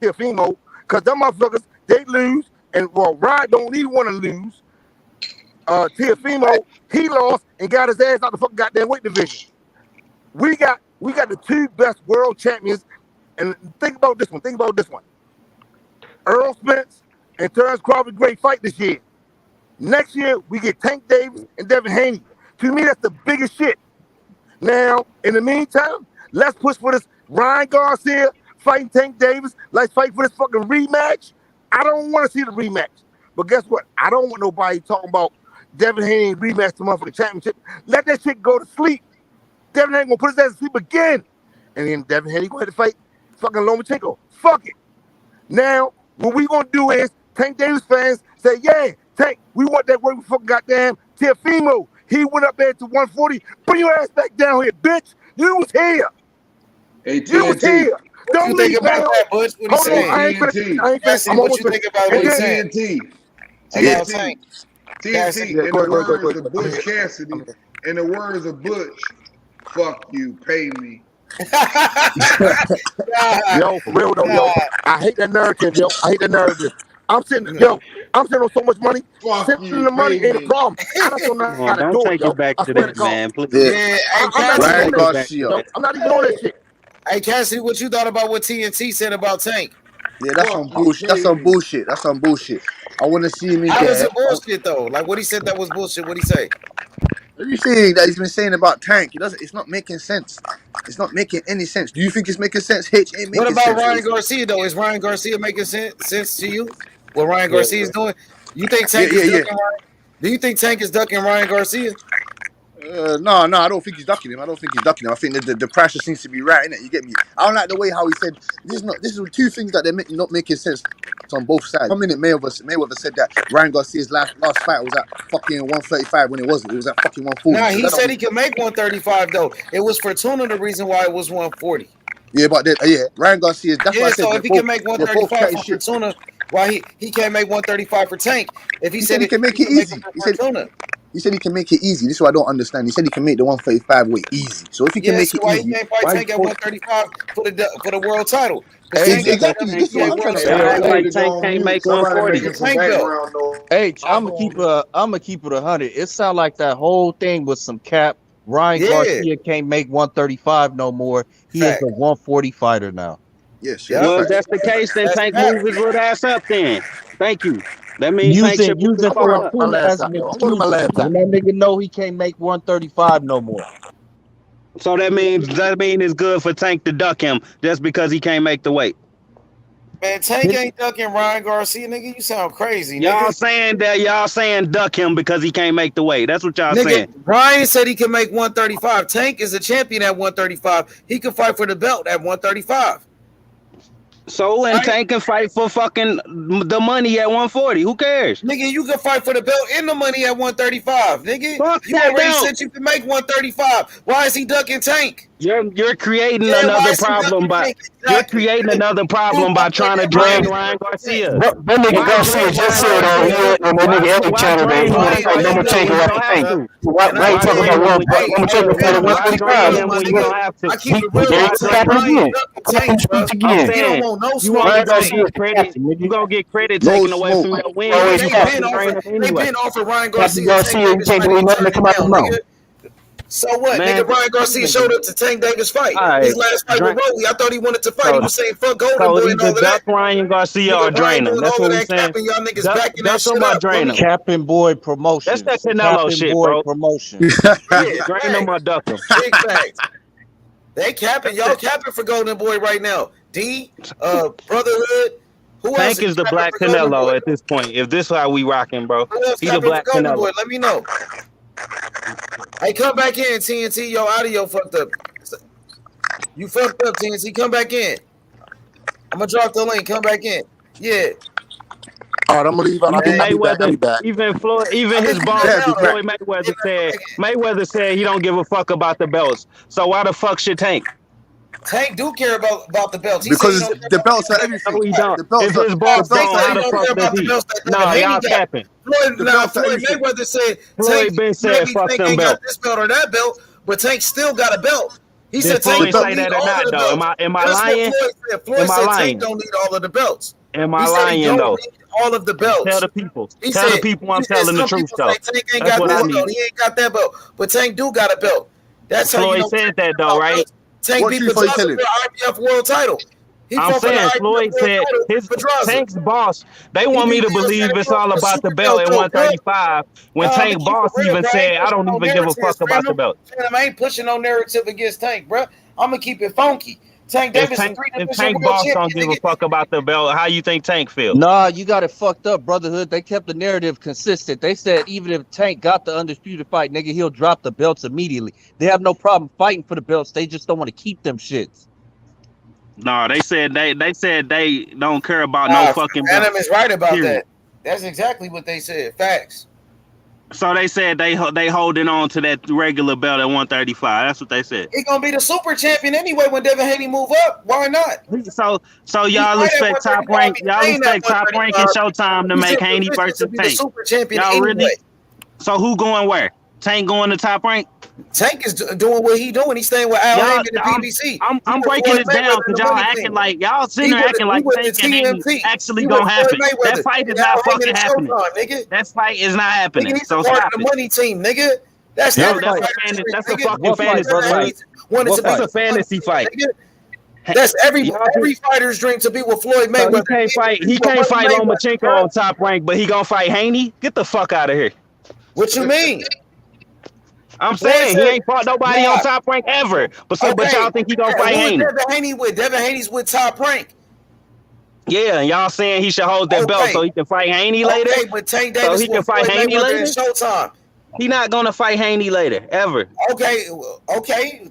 Teofimo, because them motherfuckers they lose, and Ryan don't even want to lose. Teofimo, he lost and got his ass out the fucking goddamn weight division. We got the 2 best world champions, and think about this one. Errol Spence and Terence Crawford, great fight this year. Next year, we get Tank Davis and Devin Haney. To me, that's the biggest shit. Now, in the meantime, let's push for this Ryan Garcia fighting Tank Davis. Let's fight for this fucking rematch. I don't want to see the rematch. But guess what? I don't want nobody talking about Devin Haney rematch the motherfucking championship. Let that shit go to sleep. Devin Haney gonna put his ass to sleep again. And then Devin Haney gonna have to fight fucking Lomachenko. Fuck it. Now, what we gonna do is Tank Davis fans say, yeah, Tank, we want that work fucking goddamn Teofimo. He went up there to 140. Bring your ass back down here, bitch. You was here. Hey, you was here. What you think about that, Butch? What he saying? I ain't finished. I'm what almost you think about what he saying? About Tank. TNT, in the words of Butch Cassidy, in the words of Butch, fuck you, pay me. Yo, for real though, yo. I hate that narrative, yo. I'm sitting on so much money. Sitting the money ain't a problem. I just don't know how to Don't do it, take yo. it back I to swear that, to God. man. Please. Yeah, I'm not even Ryan on that shit, yo. Garcia. I'm not even on that shit. Hey, Cassidy, what you thought about what TNT said about Tank? Yeah, that's some bullshit. That's some bullshit. I want to see him in How is there. it bullshit though? Like what he said that was bullshit. What he say? Everything that he's been saying about Tank, it's not making sense. It's not making any sense. Do you think it's making sense? Hitch ain't making What about sense. Ryan Garcia though? Is Ryan Garcia making sense to you? What Ryan Garcia is doing? You think Tank is ducking Ryan? Do you think Tank is ducking Ryan Garcia? No, I don't think he's ducking him. I think that the pressure seems to be right in it. You get me? I don't like the way how he said this is 2 things that they're not making sense on both sides. 1 minute Mayweather said that Ryan Garcia's last fight was at fucking 135 when it wasn't. It was at fucking 140. Nah, he said he could make 135 though. It was Fortuna the reason why it was 140. Yeah, but Ryan Garcia. That's why I said so if he can make 135 for shit. Fortuna, why he can't make 135 for Tank? If he said he can make it easy. He said he can make it easy. This is what I don't understand. He said he can make the 135 weight easy. So if he can make it why easy, he can't fight Tank at 135 for the world title? Exactly. This is what I'm trying to say. Like Tank can't make 140. I'm gonna keep it 100. It sounds like that whole thing was some cap. Ryan Garcia can't make 135 no more. He is a 140 fighter now. Yes. Well, if that's the case, then Tank move his little ass up. Then thank you. That means Tank should move his Fortuna as an excuse. Let that nigga know he can't make 135 no more. So that means it's good for Tank to duck him just because he can't make the weight. Man, Tank ain't ducking Ryan Garcia, nigga. You sound crazy, nigga. Y'all saying duck him because he can't make the weight. That's what y'all saying. Ryan said he can make 135. Tank is a champion at 135. He can fight for the belt at 135. So Tank can fight for fucking the money at 140. Who cares? Nigga, you can fight for the belt and the money at 135, nigga. Fuck you that already belt. said you can make 135. Why is he ducking Tank? You're creating another problem by creating another problem by trying to drain Ryan Garcia. That nigga Garcia just said on here on that nigga Eric channel that he want to fight Lomachenko at Tank. Why you talking about Lomachenko for the 145? When you don't have to. I keep it real. Ryan Garcia credit. You gonna get credit taken away from your win. They been offering Ryan Garcia. You can't believe nothing that come out his mouth. So what? Man, Nigga, Ryan Garcia showed up to Tank Davis fight. All His right, last fight with Roly. I thought he wanted to fight. so, He was saying fuck Golden so Boy and either all of that. duck Ryan Garcia or Nigga, Ryan drain him. doing That's all what of we that saying. capping. Y'all niggas backing that Duck shit him or up. drain him. Capping Boy That's Promotions. that Canelo Capping shit, Boy bro. Promotions. Yeah, Drain him or duck him. big facts. They capping. Y'all capping for Golden Boy right now. Brotherhood. Who else Tank is the capping black for Golden Boy? Canelo at this point. If this is how we rocking, bro. Who else He the capping black for Golden Canelo. Boy? Let me know. Hey, come back in, TNT. Your audio fucked up. You fucked up, TNT. Come back in. I'm gonna drop the link. Come back in. Yeah. All right, I'm gonna leave out. I'll be back. Even Floyd, even his boss, Floyd Mayweather said he don't give a fuck about the belts. So why the fuck should Tank? Tank do care about the belts. Because the belts are everything. No, he don't. The belts If his boss don't, how the fuck does he? Nah, y'all capping. Floyd Mayweather said Floyd been said fuck Tank them ain't got belts. this belt or that belt, but Tank still got a belt. He Did said Tank Floyd don't say need that or all not of the though? belts. Am I That's lying? what Floyd said. Floyd Am I said lying? Tank don't need all of the belts. Am I He said he lying don't though? need all of the belts. Tell the people. He Tell said, the people I'm he said telling the some truth people though. say Tank ain't That's got what I this need. belt. He ain't got that belt, but Tank do got a belt. That's how you Floyd know said that though, right? Tank beat Pedraza for the IBF world title. He I'm fought for the saying IBF Floyd world said title. his Pedraza. Tank's boss. They He want me beat to Leo believe it's Santana all for the about the super belt at belt, though, 135 when Let Tank me keep boss it real, even bro. said I don't even give a fuck about the belt. I ain't pushing no narrative against Tank, bro. I'm gonna keep it funky. Tank If Davis is a Tank 3-division world boss champion. don't give a fuck about the belt, how you think Tank feel? Nah, you got it fucked up, Brotherhood. They kept the narrative consistent. They said even if Tank got the undisputed fight, nigga, he'll drop the belts immediately. They have no problem fighting for the belts. They just don't want to keep them shits. No, they said they don't care about no fucking belt. Adam is right about period. that. That's exactly what they said. Facts. So they said they holding on to that regular belt at 135. That's what they said. He's gonna be the super champion anyway when Devin Haney move up. Why not? So y'all expect Top Rank? Y'all expect Top Rank and Showtime to make Haney versus Tank? Super champion Y'all anyway. really? So who going where? Tank going to Top Rank? Tank is doing what he doing. He's staying with Al Haymon and PBC. I'm breaking it down because y'all acting like y'all sitting there acting like Tank and Haney actually gonna happen. That fight is not fucking happening. That fight is not happening. He's So part stop of the it. money team, nigga. That's No, every that's a nigga. fucking fantasy fight. That's a fantasy fight. That's every fighter's dream to be with Floyd So Mayweather. he can't fight Lomachenko on Top Rank, but he gonna fight Haney? Get the fuck out of here. What you mean? I'm saying he ain't fought nobody on Top Rank ever. But y'all think he gonna fight Haney? Devin Haney's with Top Rank. Yeah, and y'all saying he should hold that belt so he can fight Haney later? Okay, but Tank Davis so he can fight Haney later? Showtime. He not gonna fight Haney later, ever. Okay.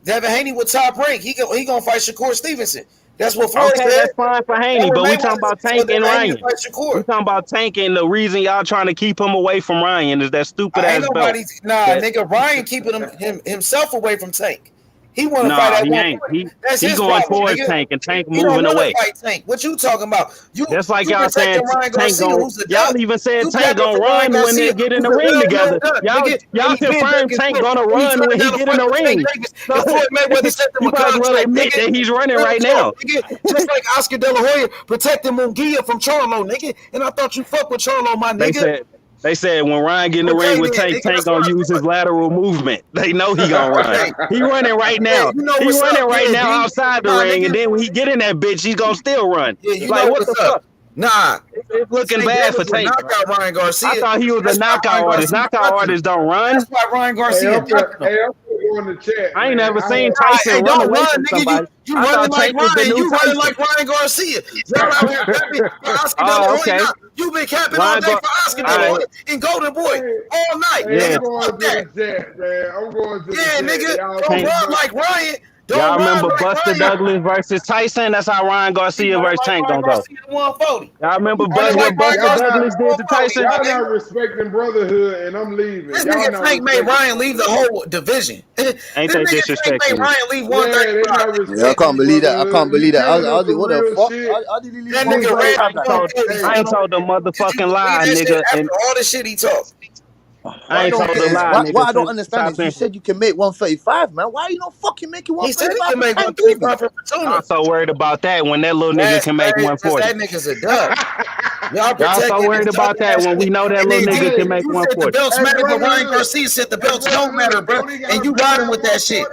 Devin Haney with Top Rank. He gonna fight Shakur Stevenson. That's what Floyd said. That's fine for Haney, but we talking about Tank and Ryan. We talking about Tank, and the reason y'all trying to keep him away from Ryan is that stupid ass belt. Nigga, Ryan keeping himself away from Tank. He want to fight at he one ain't. point. He going towards Tank, and Tank He don't moving wanna away. fight Tank. What you talking about? That's like y'all saying Tank gonna. Y'all even said Tank gonna Ryan run when they Garcia, get in the who's a ring real together. nigga. Y'all confirmed Tank gonna run when he get in the ring. So Floyd Mayweather set them You a might as well contract, admit nigga. that he's running Real right talk, now. nigga. Just like Oscar De La Hoya protecting Munguia from Charlo, nigga. And I thought you fuck with Charlo, my nigga. They said when Ryan get in the ring with Tank, Tank gonna use his lateral movement. They know he gonna run. He running right now. He running right now outside the ring, and then when he get in that bitch, he's gonna still run. Like what the fuck? Nah, it's looking bad for Tank. Knockout Ryan Garcia. I thought he was a knockout artist. Knockout artists don't run. That's why Ryan Garcia. I'm in the chat. I ain't man. never seen Tyson run away from somebody. You running like Ryan. You running like Ryan Garcia. Y'all out here capping for Oscar De La Hoya. You been capping all day for Oscar De La Hoya and Golden Boy all night. Yeah. I'm going to the chat, man. I'm going to the chat. Nigga. Y'all Don't run like Ryan. Y'all remember Buster Douglas versus Tyson? That's how Ryan Garcia versus Tank gonna go. 140. Y'all remember what Buster Douglas did to Tyson? Y'all not respecting brotherhood, and I'm leaving. This nigga Tank made Ryan leave the whole division. Ain't that disrespectful? Made Ryan leave 135. Yeah, I can't believe that. I can't believe that. What the fuck? That nigga I ain't told the motherfucking lie, nigga. And all the shit he talked. I ain't told the lie, nigga. What I don't understand is you said you can make 135, man. Why you not fucking making 135? He said he can make 135 for Fortuna. I'm so worried about that when that little nigga can make 140. That nigga's a dub. Y'all so worried about that when we know that little nigga can make You said the 140. belts matter, but Ryan Garcia said the belts don't matter, bro. And you riding with that shit.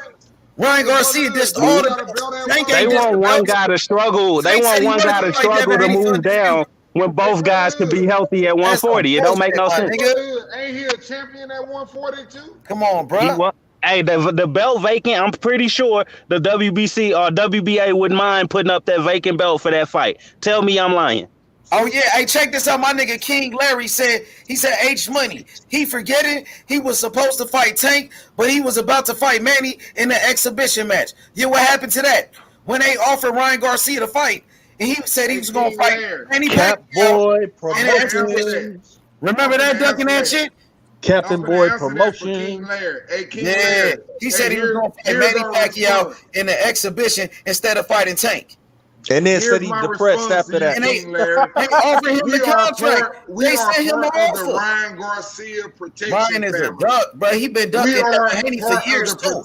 Ryan Garcia dissed all the belts. They want one guy to struggle. They want one guy to struggle to move down when both guys could be healthy at 140. It don't make no sense. Ain't he a champion at 140 too? Come on, bro. Hey, the belt vacant. I'm pretty sure the WBC or WBA wouldn't mind putting up that vacant belt for that fight. Tell me I'm lying. Oh yeah, hey, check this out. My nigga King Larry said H Money. He forgetting he was supposed to fight Tank, but he was about to fight Manny in the exhibition match. Yeah, what happened to that? When they offered Ryan Garcia to fight, and he said he was gonna fight Manny Boy Promotion. Remember that ducking that shit? Captain Boy Promotion. Yeah, he said he was gonna fight Manny Pacquiao in the exhibition instead of fighting Tank. And then said he's depressed after that. And they offered him the contract. They sent him the offer. The Ryan Garcia protection. Ryan is a duck, but he been ducking Devin Haney for years too.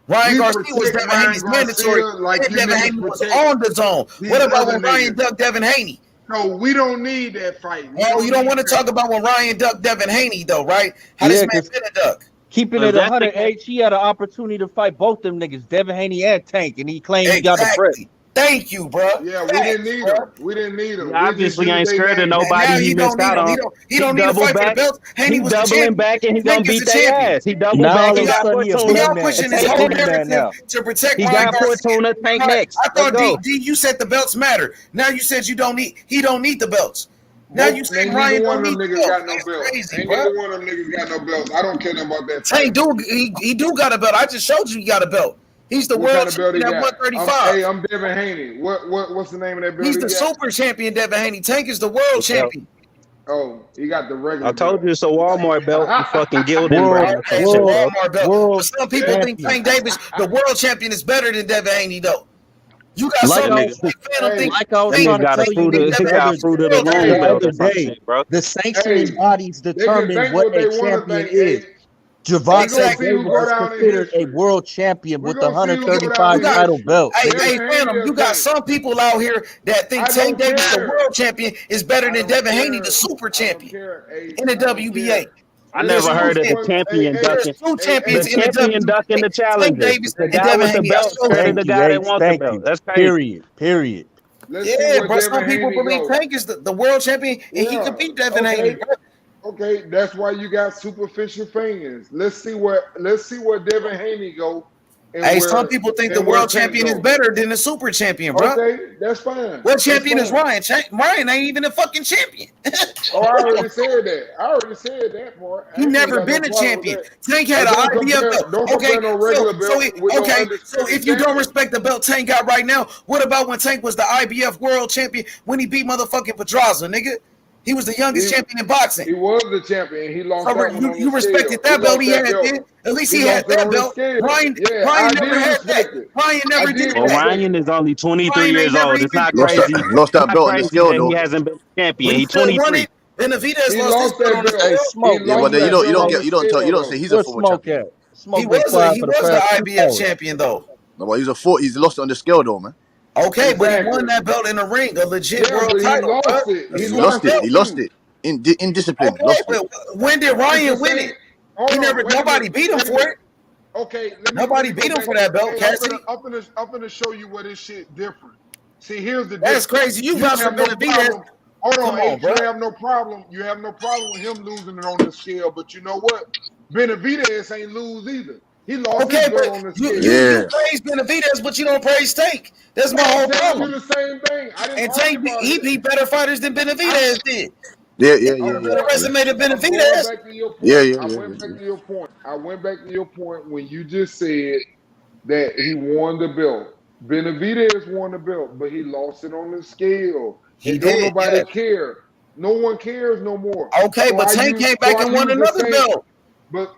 Ryan Garcia was Devin Haney's mandatory. Like Devin Haney was on the zone. What about when Ryan ducked Devin Haney? No, we don't need that fight. Well, you don't want to talk about when Ryan ducked Devin Haney though, right? How this man been a duck? Keeping it 100H, he had an opportunity to fight both them niggas, Devin Haney and Tank, and he claimed he got the press. Thank you, bro. Yeah, we didn't need him. We didn't need him. Obviously, ain't scared of nobody he missed out on. He don't need to fight for the belts. He doubling back and he gonna beat their ass. He doubled back and got Fortuna. Y'all pushing his whole narrative to protect He Ryan got Garcia. Fortuna, Tank next. I thought D, you said the belts matter. Now you said he don't need the belts. Now you say Ryan don't need the belts. Got no belts. Crazy, ain't bro. neither one of them niggas got no belts. I don't care about that. Tank he do got a belt. I just showed you he got a belt. He's the world champion at 135. I'm Devin Haney. What's the name of that belt? He's the super champion, Devin Haney. Tank is the world champion. Oh, he got the regular. I told you it's a Walmart belt. You fucking Gildan, It's a Walmart belt. But some people think Tank Davis, the world champion, is better than Devin Haney, though. You got some people think like I was trying to tell you the other day, the sanctioning bodies determine what a champion is. Gervonta Davis was considered a world champion with the 135 title belt. Hey, Phantom, you got some people out here that think Tank Davis, the world champion, is better than Devin Haney, the super champion in the WBA. I never heard of the champion ducking. Two champions the champion ducking the challenger. The guy with the belt and the guy that wants the belt. That's crazy. Period. Yeah, but some people believe Tank is the world champion and he could beat Devin Haney. Okay, that's why you got superficial fans. Let's see where Devin Haney go. Hey, some people think the world champion is better than the super champion, bro. Okay, that's fine. What champion is Ryan? Ryan ain't even a fucking champion. I already said that, boy. He never been a champion. Tank had an IBF belt. So if you don't respect the belt Tank got right now, what about when Tank was the IBF world champion when he beat motherfucking Pedraza, nigga? He was the youngest champion in boxing. He was the champion. He lost. You respected that belt. He had it. At least he had that belt. Ryan never had that. Ryan never did that. Ryan is only 23 years old. It's not crazy. Lost that belt in the skill though. He hasn't been champion. He's 23. Benavidez lost that belt. Smoke. Yeah, but then you don't say he's a former champion. He was the IBF champion though. No, but he's lost it on the scale though, man. Okay, but he won that belt in the ring, a legit world title. He lost it. In discipline. Okay, but when did Ryan win it? Nobody beat him for it. Okay, nobody beat him for that belt, Cassidy. I'm gonna show you what this shit different. See, here's the difference. That's crazy. You got some Benavidez. Hold on, bro. You have no problem. You have no problem with him losing it on the scale, but you know what? Benavidez ain't lose either. He lost his belt on the scale. You praise Benavidez, but you don't praise Tank. That's my whole problem. The same thing. And Tank, he beat better fighters than Benavidez did. Yeah. The resume to Benavidez. I went back to your point. I went back to your point when you just said that he won the belt. Benavidez won the belt, but he lost it on the scale. Don't nobody care. No one cares no more. Okay, so but Tank came back and won another belt.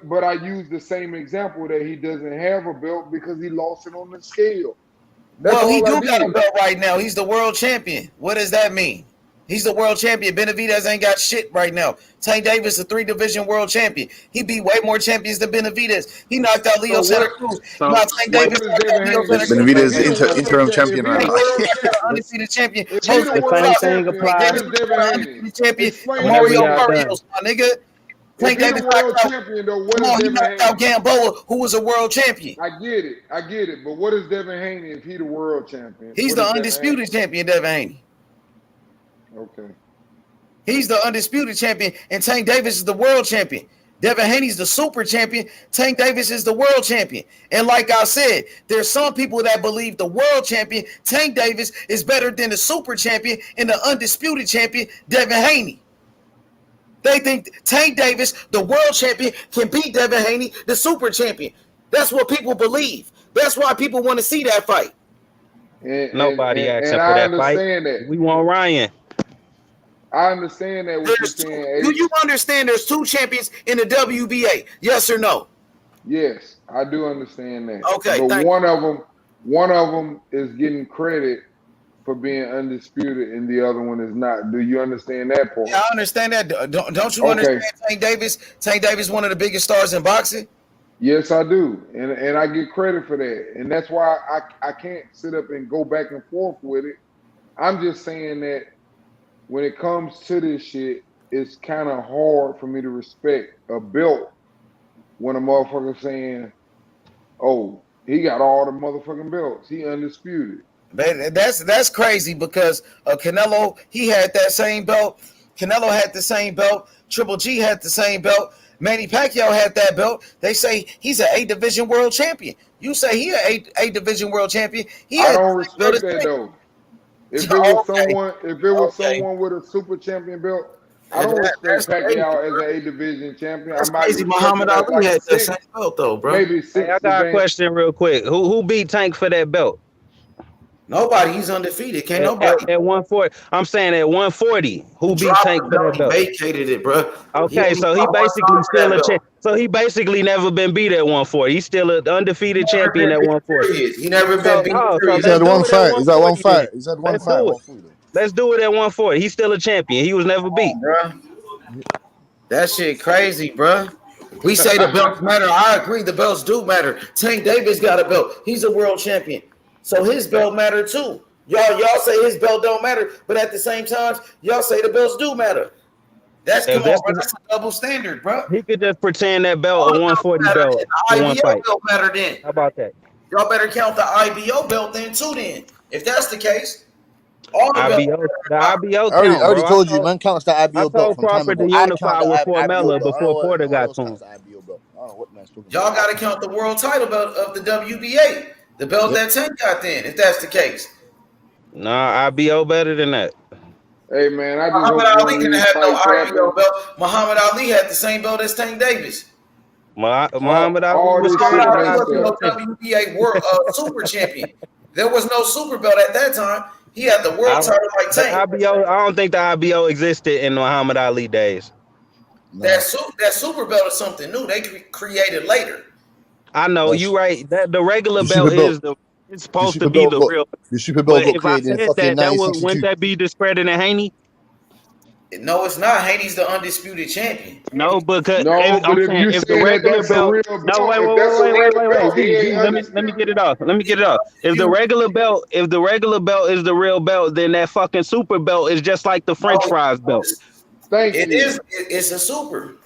But I use the same example that he doesn't have a belt because he lost it on the scale. Well, he do got a belt right now. He's the world champion. What does that mean? He's the world champion. Benavidez ain't got shit right now. Tank Davis, a 3-division world champion. He beat way more champions than Benavidez. He knocked out Leo Santa Cruz. Now Tank Davis Benavidez interim champion right now. undefeated champion. If he the world champion, what is Devin Haney? Champion. Explain Mario that. Barrios, my nigga. If he the world champion, though, what is Devin Haney? He knocked out Gamboa, who was a world champion. I get it. But what is Devin Haney if he the world champion? He's the undisputed champion, Devin Haney. Okay. He's the undisputed champion, and Tank Davis is the world champion. Devin Haney's the super champion. Tank Davis is the world champion. And like I said, there's some people that believe the world champion, Tank Davis, is better than the super champion and the undisputed champion, Devin Haney. They think Tank Davis, the world champion, can beat Devin Haney, the super champion. That's what people believe. That's why people want to see that fight. Nobody asked for that fight. That. We want Ryan. I understand that. What you're saying. Do you understand there's 2 champions in the WBA? Yes or no? Yes, I do understand that. Okay, but one of them is getting credit for being undisputed, and the other one is not. Do you understand that part? Yeah, I understand that. Don't you understand Tank Davis? Tank Davis, one of the biggest stars in boxing. Yes, I do, and I get credit for that, and that's why I can't sit up and go back and forth with it. I'm just saying that when it comes to this shit, it's kind of hard for me to respect a belt when a motherfucker saying, "Oh, he got all the motherfucking belts. He undisputed." That's crazy because Canelo, he had that same belt. Canelo had the same belt. Triple G had the same belt. Manny Pacquiao had that belt. They say he's an 8-division world champion. You say he an 8-division world champion. I don't respect that though. If it was someone with a super champion belt, I don't respect Pacquiao as an 8-division champion. That's crazy. Muhammad Ali had that same belt though, bro. Maybe 6. I got a question real quick. Who beat Tank for that belt? Nobody. He's undefeated. Can't nobody. At 140. I'm saying at 140. Who beat Tank for that belt? He vacated it, bro. Okay, so he basically still a champ. So he basically never been beat at 140. He's still an undefeated champion at 140. He never been beat. He's had one fight. He's had one fight. He's had one fight. Let's do it at 140. He's still a champion. He was never beat. Bro. That shit crazy, bro. We say the belts matter. I agree. The belts do matter. Tank Davis got a belt. He's a world champion. So his belt matter too. Y'all say his belt don't matter, but at the same time, y'all say the belts do matter. That's a double standard, bro. He could just pretend that belt a 140 belt The in one IBO fight. belt matter then. How about that? Y'all better count the IBO belt then too. Then, if that's the case, all the IBO, the IBO. I already told you, man. Counts the IBO belt. I told Crawford to unify with Formella before Porter got to him. Y'all got to count the world title belt of the WBA. The belt that Tank got then, if that's the case. Nah, IBO better than that. Hey man, I just Muhammad Ali didn't have no IBO belt. Muhammad Ali had the same belt as Tank Davis. Muhammad Ali was no WBA world super champion. There was no super belt at that time. He had the world title like Tank. IBO, I don't think the IBO existed in Muhammad Ali days. No. That super belt is something new. They created later. I know you right. That the regular belt is it's supposed to be the real. The super belt got if I created said in fucking wouldn't that be discrediting Haney? No, it's not. Haney's the undisputed champion. No, because I'm saying if the regular belt. No, wait. Let me get it off. If the regular belt is the real belt, then that fucking super belt is just like the French fries belt. It's a super.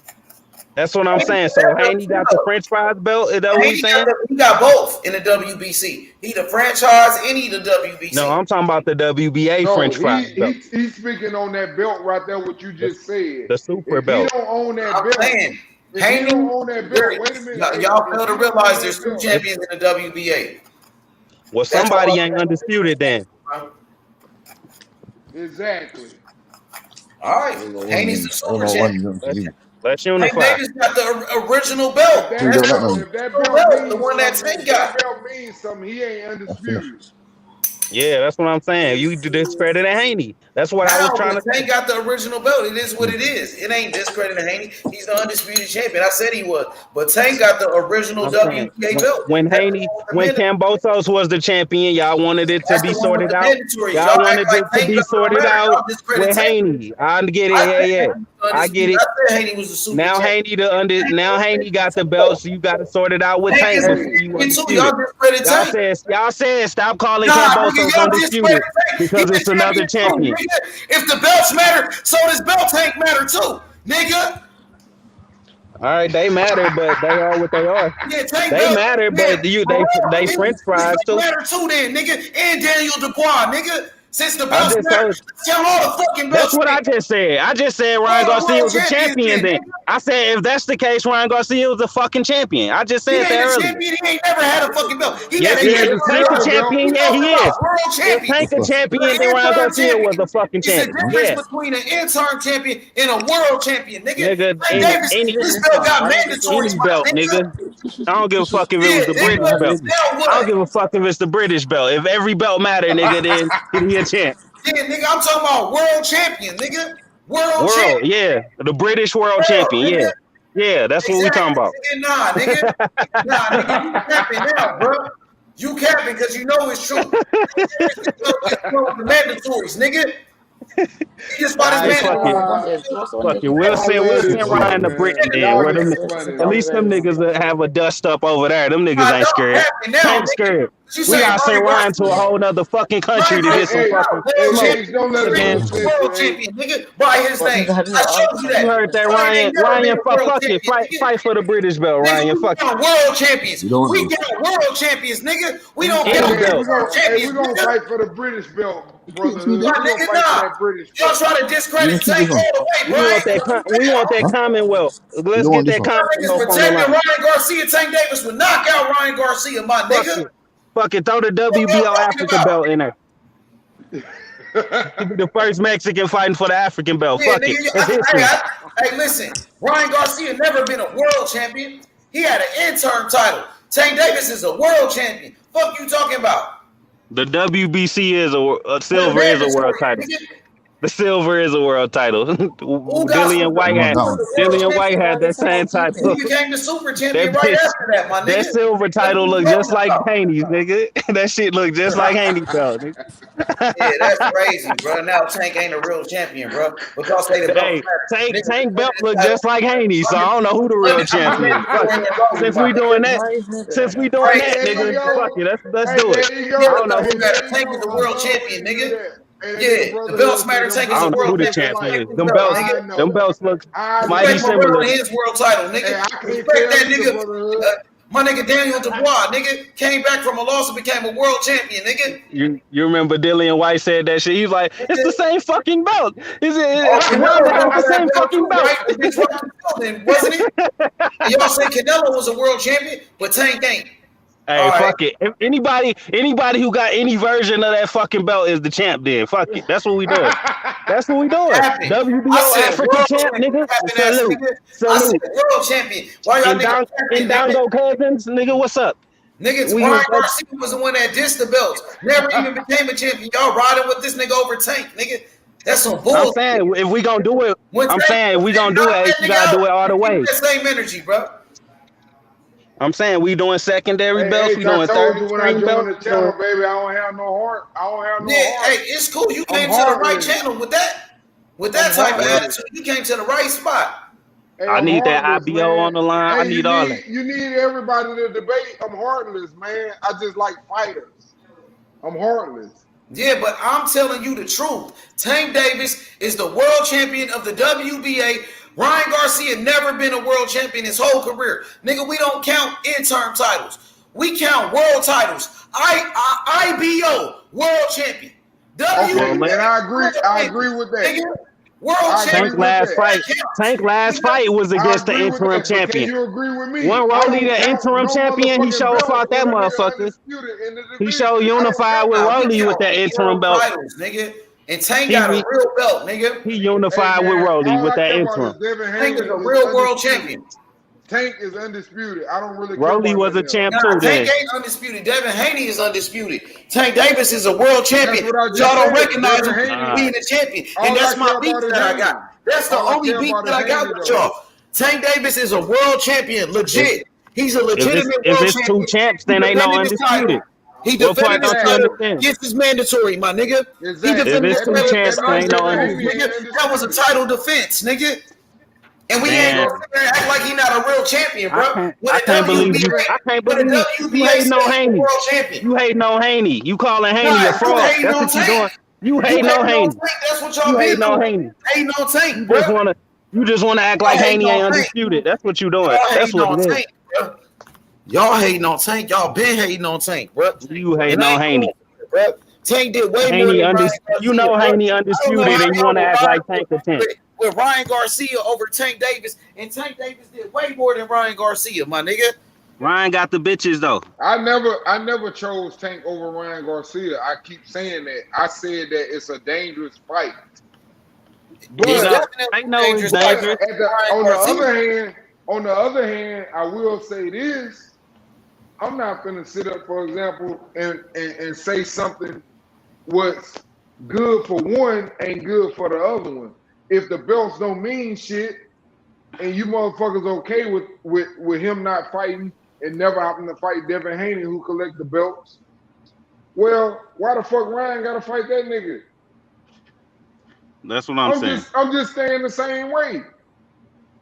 That's what I'm saying. So Haney got the French fries belt. Is that what he's saying? He got both in the WBC. He the franchise and he the WBC. No, I'm talking about the WBA French fries belt. He's speaking on that belt right there. What you just said. The super belt. He don't own that belt. Haney don't own that belt. Wait a minute. Y'all fail to realize there's 2 champions in the WBA. Well, somebody ain't undisputed then. Exactly. All right. Haney's the super champion. Let's unify. Hank Davis got the original belt. If that belt the one that Tank got. That belt means something. He ain't undisputed. Yeah, that's what I'm saying. You discredited Haney. That's what I was trying to say. Tank got the original belt. It is what it is. It ain't discrediting Haney. He's the undisputed champion. I said he was. But Tank got the original WBA belt. When Kambosos was the champion, y'all wanted it to be sorted out. Y'all wanted it to be sorted out with Haney. I get it. Yeah. I get it. I said Haney was the super now champion. Now Haney got the belt, so you got to sort it out with Tank. Y'all said stop calling Kambosos undisputed because it's another champion. If the belts matter, so does belt Tank matter too, nigga. All right, they matter, but they are what they are. Yeah, Tank they matter, but they French fries too. Matter too, then, nigga, and Daniel Dubois, nigga. Since the belts matter, tell all the fucking belts. That's what I just said. I just said Ryan Garcia was a champion. Then I said if that's the case, Ryan Garcia was a fucking champion. I just said that earlier. He ain't never had a fucking belt. Yes, he is. Tank a champion. Yeah, he is. If Tank a champion, then Ryan Garcia was a fucking champion. It's the difference between an interim champion and a world champion, nigga. This belt got mandatory belt, nigga. I don't give a fuck if it was the British belt. I don't give a fuck if it's the British belt. If every belt matter, nigga, then he a champ. Yeah, nigga, I'm talking about world champion, nigga. World champion. Yeah, the British world champion. Yeah, that's what we talking about. Nah, nigga, you capping now, bro. You capping because you know it's true. The mandatories, nigga. We'll send Ryan to Britain then. At least them niggas have a dust up over there. Them niggas ain't scared. Ain't scared. We gotta send Ryan to a whole nother fucking country to get some fucking world champion, nigga. By his name. I showed you that. You heard that, Ryan, fuck it. Fight for the British belt, Ryan. Fuck it. World champions. We got world champions, nigga. We don't get world champions. We gonna fight for the British belt. Brother, y'all try to discredit Tank all the way, we want that Commonwealth. Let's get that Commonwealth. Protecting Ryan Garcia, Tank Davis would knock out Ryan Garcia, my nigga. Fucking throw the WBO Africa belt in there. The first Mexican fighting for the African belt. Fuck it. Hey, listen, Ryan Garcia never been a world champion. He had an interim title. Tank Davis is a world champion. Fuck you talking about? The WBC is a silver is a world title. The silver is a world title. Dillian White had that same title. He became the super champion right after that, my nigga. That silver title look just like Haney's, nigga. That shit look just like Haney's belt, nigga. Yeah, that's crazy, bro. Now Tank ain't a real champion, bro. Because they the belt. Tank belt look just like Haney's, so I don't know who the real champion is. Since we doing that, nigga, fuck it. Let's do it. I don't know who that. Tank is the world champion, nigga. Yeah, the belts matter. Tank is a world champion. Them belts look mighty similar. His world title, nigga. Respect that nigga. My nigga Daniel Dubois, nigga, came back from a loss and became a world champion, nigga. You remember Dillian White said that shit? He's like, it's the same fucking belt. It's the same fucking belt. Wasn't it? Y'all say Canelo was a world champion, but Tank ain't. Hey, fuck it. If anybody who got any version of that fucking belt is the champ, then fuck it. That's what we doing. WBO African champ, nigga. Salute. I said world champion. Why y'all niggas? Indango Cousins, nigga, what's up? Niggas, Ryan Garcia was the one that dissed the belts. Never even became a champion. Y'all riding with this nigga over Tank, nigga. That's some bullshit. I'm saying if we gonna do it, you gotta do it all the way. That same energy, bro. I'm saying we doing secondary belts. We doing third when I joined the channel, baby. I don't have no heart. Heart. Hey, it's cool. You came to the right channel with that type of attitude. You came to the right spot. Hey, I need that IBO on the line. Hey, I need all that. You need everybody to debate. I'm heartless, man. I just like fighters. I'm heartless. Yeah, but I'm telling you the truth. Tank Davis is the world champion of the WBA. Ryan Garcia never been a world champion his whole career. Nigga, we don't count interim titles. We count world titles. IBO, world champion. Okay, and I agree with that. Nigga, world champion. Tank last fight was against the interim champion. Can you agree with me? When Rolly the interim champion, he showed fought that motherfucker. He showed unified with Rolly with that interim belt. Nigga. And Tank got a real belt, nigga. He unified with Rolly with that interim. Tank is a real world champion. Tank is undisputed. I don't really care Rolly about was a that champ else. too. Nah, Then Tank ain't undisputed. Devin Haney is undisputed. Tank Davis is a world champion. That's what I just Y'all don't said. recognize Devin him Haney. being a champion. All And I that's my care beef about is that I Haney. got. That's the All I only care beef about that is I got Haney, with though. y'all. Tank Davis is a world champion, legit. He's a legitimate if world it's two champion. champs, He then ain't no defended his title. undisputed. He What defended part his don't you title. understand? This is mandatory, my nigga. He Exactly. defended If his it's two That title means champs, that there means ain't no Devin moves, Haney undisputed. ain't nigga. That was a undisputed. title defense, nigga. And we ain't Man, gonna sit there and act like he not a real champion, bro. I can't believe you. I can't When the believe you WBA hating said on he's a Haney. world champion. You hating on Haney. You calling Nah, Haney a you fraud. hating That's on what you doing. Tank. You You hating hating on on Haney. Tank. That's what You y'all been hating on doing. Haney. Hating on Tank, You bro. just wanna act Y'all like hating Haney ain't on Tank. undisputed. That's what you doing. Y'all That's hating what on it is. Tank, bro. Y'all hating on Tank. Y'all been hating on Tank, bro. You And hating I on ain't Haney. cool with it, bro. Tank did way more Haney than Ryan you Garcia, know bro. Haney I don't know undisputed how and you y'all wanna will act like ride Tank a 10. with Ryan Garcia over Tank Davis, and Tank Davis did way more than Ryan Garcia, my nigga. Ryan got the bitches though. I never chose Tank over Ryan Garcia. I keep saying that. I said that it's a dangerous fight. But He's definitely I know it's dangerous fight for dangerous. on Ryan the other hand, I will say this. I'm not gonna sit up, for example, and say something what's good for one ain't good for the other one. If the belts don't mean shit, and you motherfuckers okay with him not fighting and never having to fight Devin Haney, who collect the belts, well, why the fuck Ryan gotta fight that nigga? That's what I'm saying. I'm just saying the same way.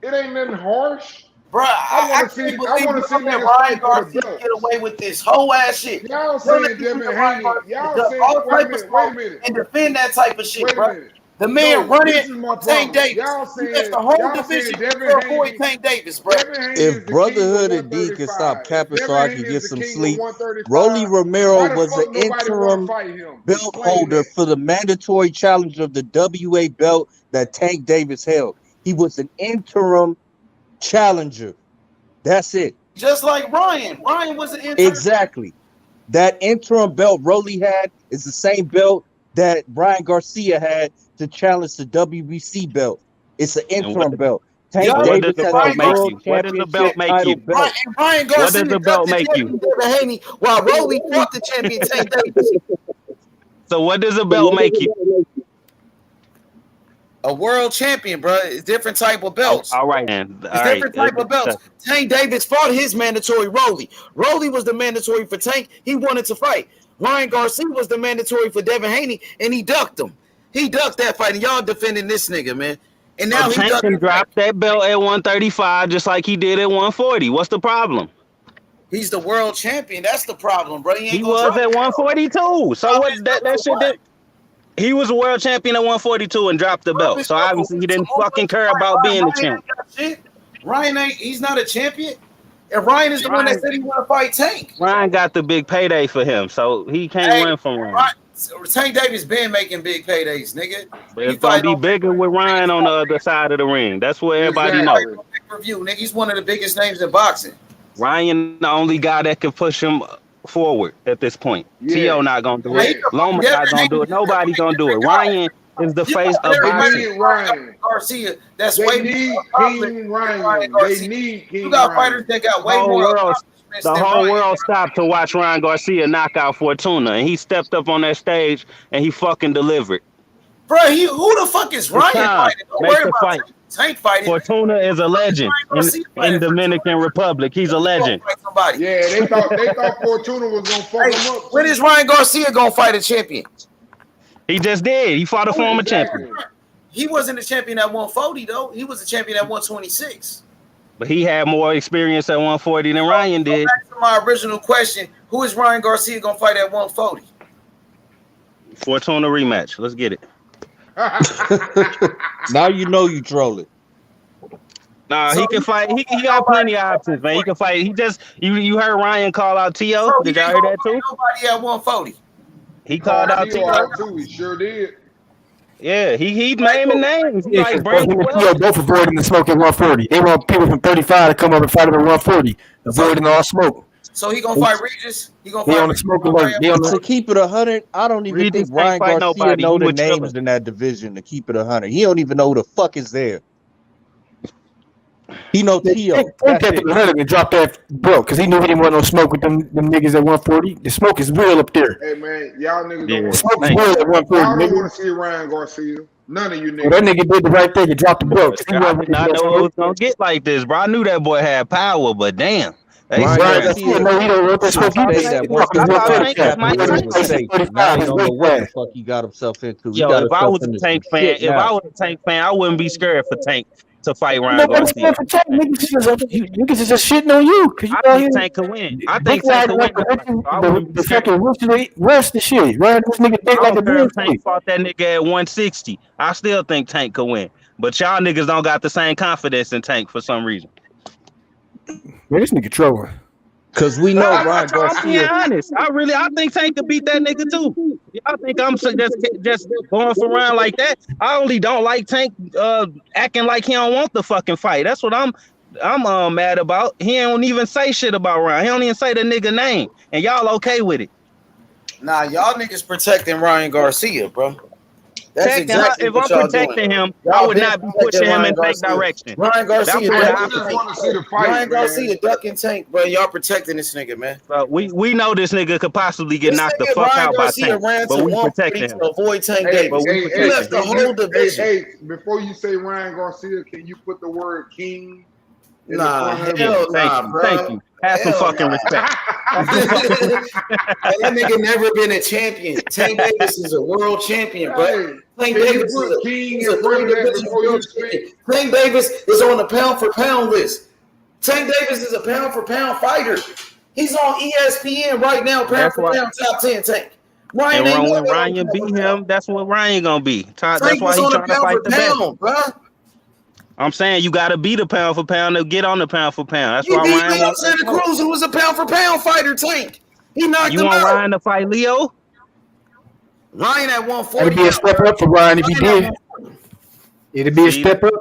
It ain't nothing harsh. Bro, I can't believe y'all let niggas Ryan fight for the Garcia belt. get away with this whole ass shit. Y'all Y'all let saying these Devin niggas Ryan Haney. Garcia Y'all duck saying all wait a type of minute, smoke and defend that type of shit, bro. The man No, running this is my from Tank problem. Davis. Y'all He left saying the whole division to Devin avoid Haney. Tank Davis, bro. Devin Haney If is the king of Brotherhood and D can 135. stop capping so Devin I Haney can is get the some king sleep, of 135. Rolly Romero Why the was an fuck nobody want to interim fight him? belt Explain holder that. for the mandatory challenge of the WA belt that Tank Davis held. He was an interim challenger. That's it. Just like Ryan. Ryan was an intern. Exactly. That interim belt Rolly had is the same belt that Brian Garcia had to challenge the WBC belt. It's an And interim belt. Tank what does Davis the has belt a make world you? What does the belt championship make title you? belt. Ryan What Garcia does the ducked belt the make you? champion Devin Haney while Rolly fought the champion Tank Davis. So what does the belt make you? A world champion, bro. It's different type of belts. All right, man. It's different type of belts. Tank Davis fought his mandatory Rolly. Rolly was the mandatory for Tank. He wanted to fight. Ryan Garcia was the mandatory for Devin Haney, and he ducked him. He ducked that fight, and y'all defending this nigga, man. And now he Tank ducked. can drop that belt at 135 just like he did at 140. What's the problem? He's the world champion. That's the problem, bro. He ain't He gonna was drop at 142. So what? That shit did. He was a world champion at 142 and dropped the belt. So obviously he didn't fucking care about being the champ. Ryan ain't. He's not a champion. And Ryan is the one that said he want to fight Tank. Ryan got the big payday for him, so he can't run from Ryan. Tank Davis been making big paydays, nigga. But it's gonna be bigger with Ryan on the other side of the ring. That's what everybody knows. Review, nigga. He's one of the biggest names in boxing. Ryan, the only guy that can push him forward at this point. T.O. not gonna do it. Loma not gonna do it. Nobody gonna do it. Ryan is the face of boxing. Ryan Garcia, that's they way need more King Ryan. They need King You got Ryan. fighters that got way more. The whole world stopped to watch Ryan Garcia knock out Fortuna, and he stepped up on that stage and he fucking delivered. Bro, who the fuck is Ryan fighting? Don't worry about Tank fighting. Fortuna is a legend in Dominican Republic. He's a legend. Yeah, they thought Fortuna was gonna fuck him up. When is Ryan Garcia gonna fight a champion? He just did. He fought a former champion. He wasn't a champion at 140 though. He was a champion at 126. But he had more experience at 140 than Ryan did. Back to my original question: who is Ryan Garcia gonna fight at 140? Fortuna rematch. Let's get it. Now you know you trolling. Nah, he can fight. He got plenty of options, man. He can fight. He just you heard Ryan call out T.O. Did y'all hear that too? Nobody at 140. He called out T.O. He sure did. Yeah, he naming names. He like Brandon both avoiding the smoke at 140. They want people from 35 to come up and fight him at 140, avoiding all smoke. So he gonna fight Regis. He gonna They fight on the smoke alert. To keep it 100, I don't even think Ryan Garcia know the names in that division. To keep it 100, he don't even know who the fuck is there. He no Tio. Tank kept it 100 and dropped that bro because he knew he didn't want no smoke with them niggas at 140. The smoke is real up there. Hey man, y'all niggas Yeah. don't Smoke is real at 140. y'all don't Nigga. want to see Ryan Garcia. None of you niggas. Well, that nigga did the right thing and dropped the bro. I did not know it was gonna get like this, bro. I knew that boy had power, but damn. Ryan Garcia, no, he don't want that smoke. Now he don't know what the fuck he got himself into. Yo, if I was a Tank fan, I wouldn't be scared for Tank to fight Ryan Garcia. Niggas is just shitting on you. I think Tank can win. I think Tank can win. The fucking rest the shit. Right? This nigga think like a real Tank fought that nigga at 160. I still think Tank can win. But y'all niggas don't got the same confidence in Tank for some reason. Man, this nigga trolling. Cause we know Ryan Garcia. I'm being honest. I think Tank could beat that nigga too. I think I'm just going for round like that. I only don't like Tank acting like he don't want the fucking fight. That's what I'm mad about. He don't even say shit about Ryan. He don't even say the nigga name, and y'all okay with it? Nah, y'all niggas protecting Ryan Garcia, bro. That's exactly if I'm protecting him, I would not be pushing him in Tank direction. Ryan Garcia, Ryan Garcia ducking Tank, bro. Y'all protecting this nigga, man. We know this nigga could possibly get knocked the fuck out by Tank, but we protecting him. To avoid Tank Davis. He left the whole division. Hey, before you say Ryan Garcia, can you put the word King? Nah, hell nah, bro. Thank you. Have some fucking respect. That nigga never been a champion. Tank Davis is a world champion, bro. Tank Davis is a Tank Davis is on the pound for pound list. Tank Davis is a pound for pound fighter. He's on ESPN right now, pound for pound top 10 Tank. Ryan, when Ryan beat him, that's what Ryan gonna be. That's why he's trying to fight the best. Bro. I'm saying you got to beat a pound for pound to get on the pound for pound. That's why Ryan wants Santa Cruz, who was a pound for pound fighter. Tank. He knocked him out. You want Ryan to fight Leo? Ryan at 140. It'd be a step up for Ryan if he did. It'd be a step up.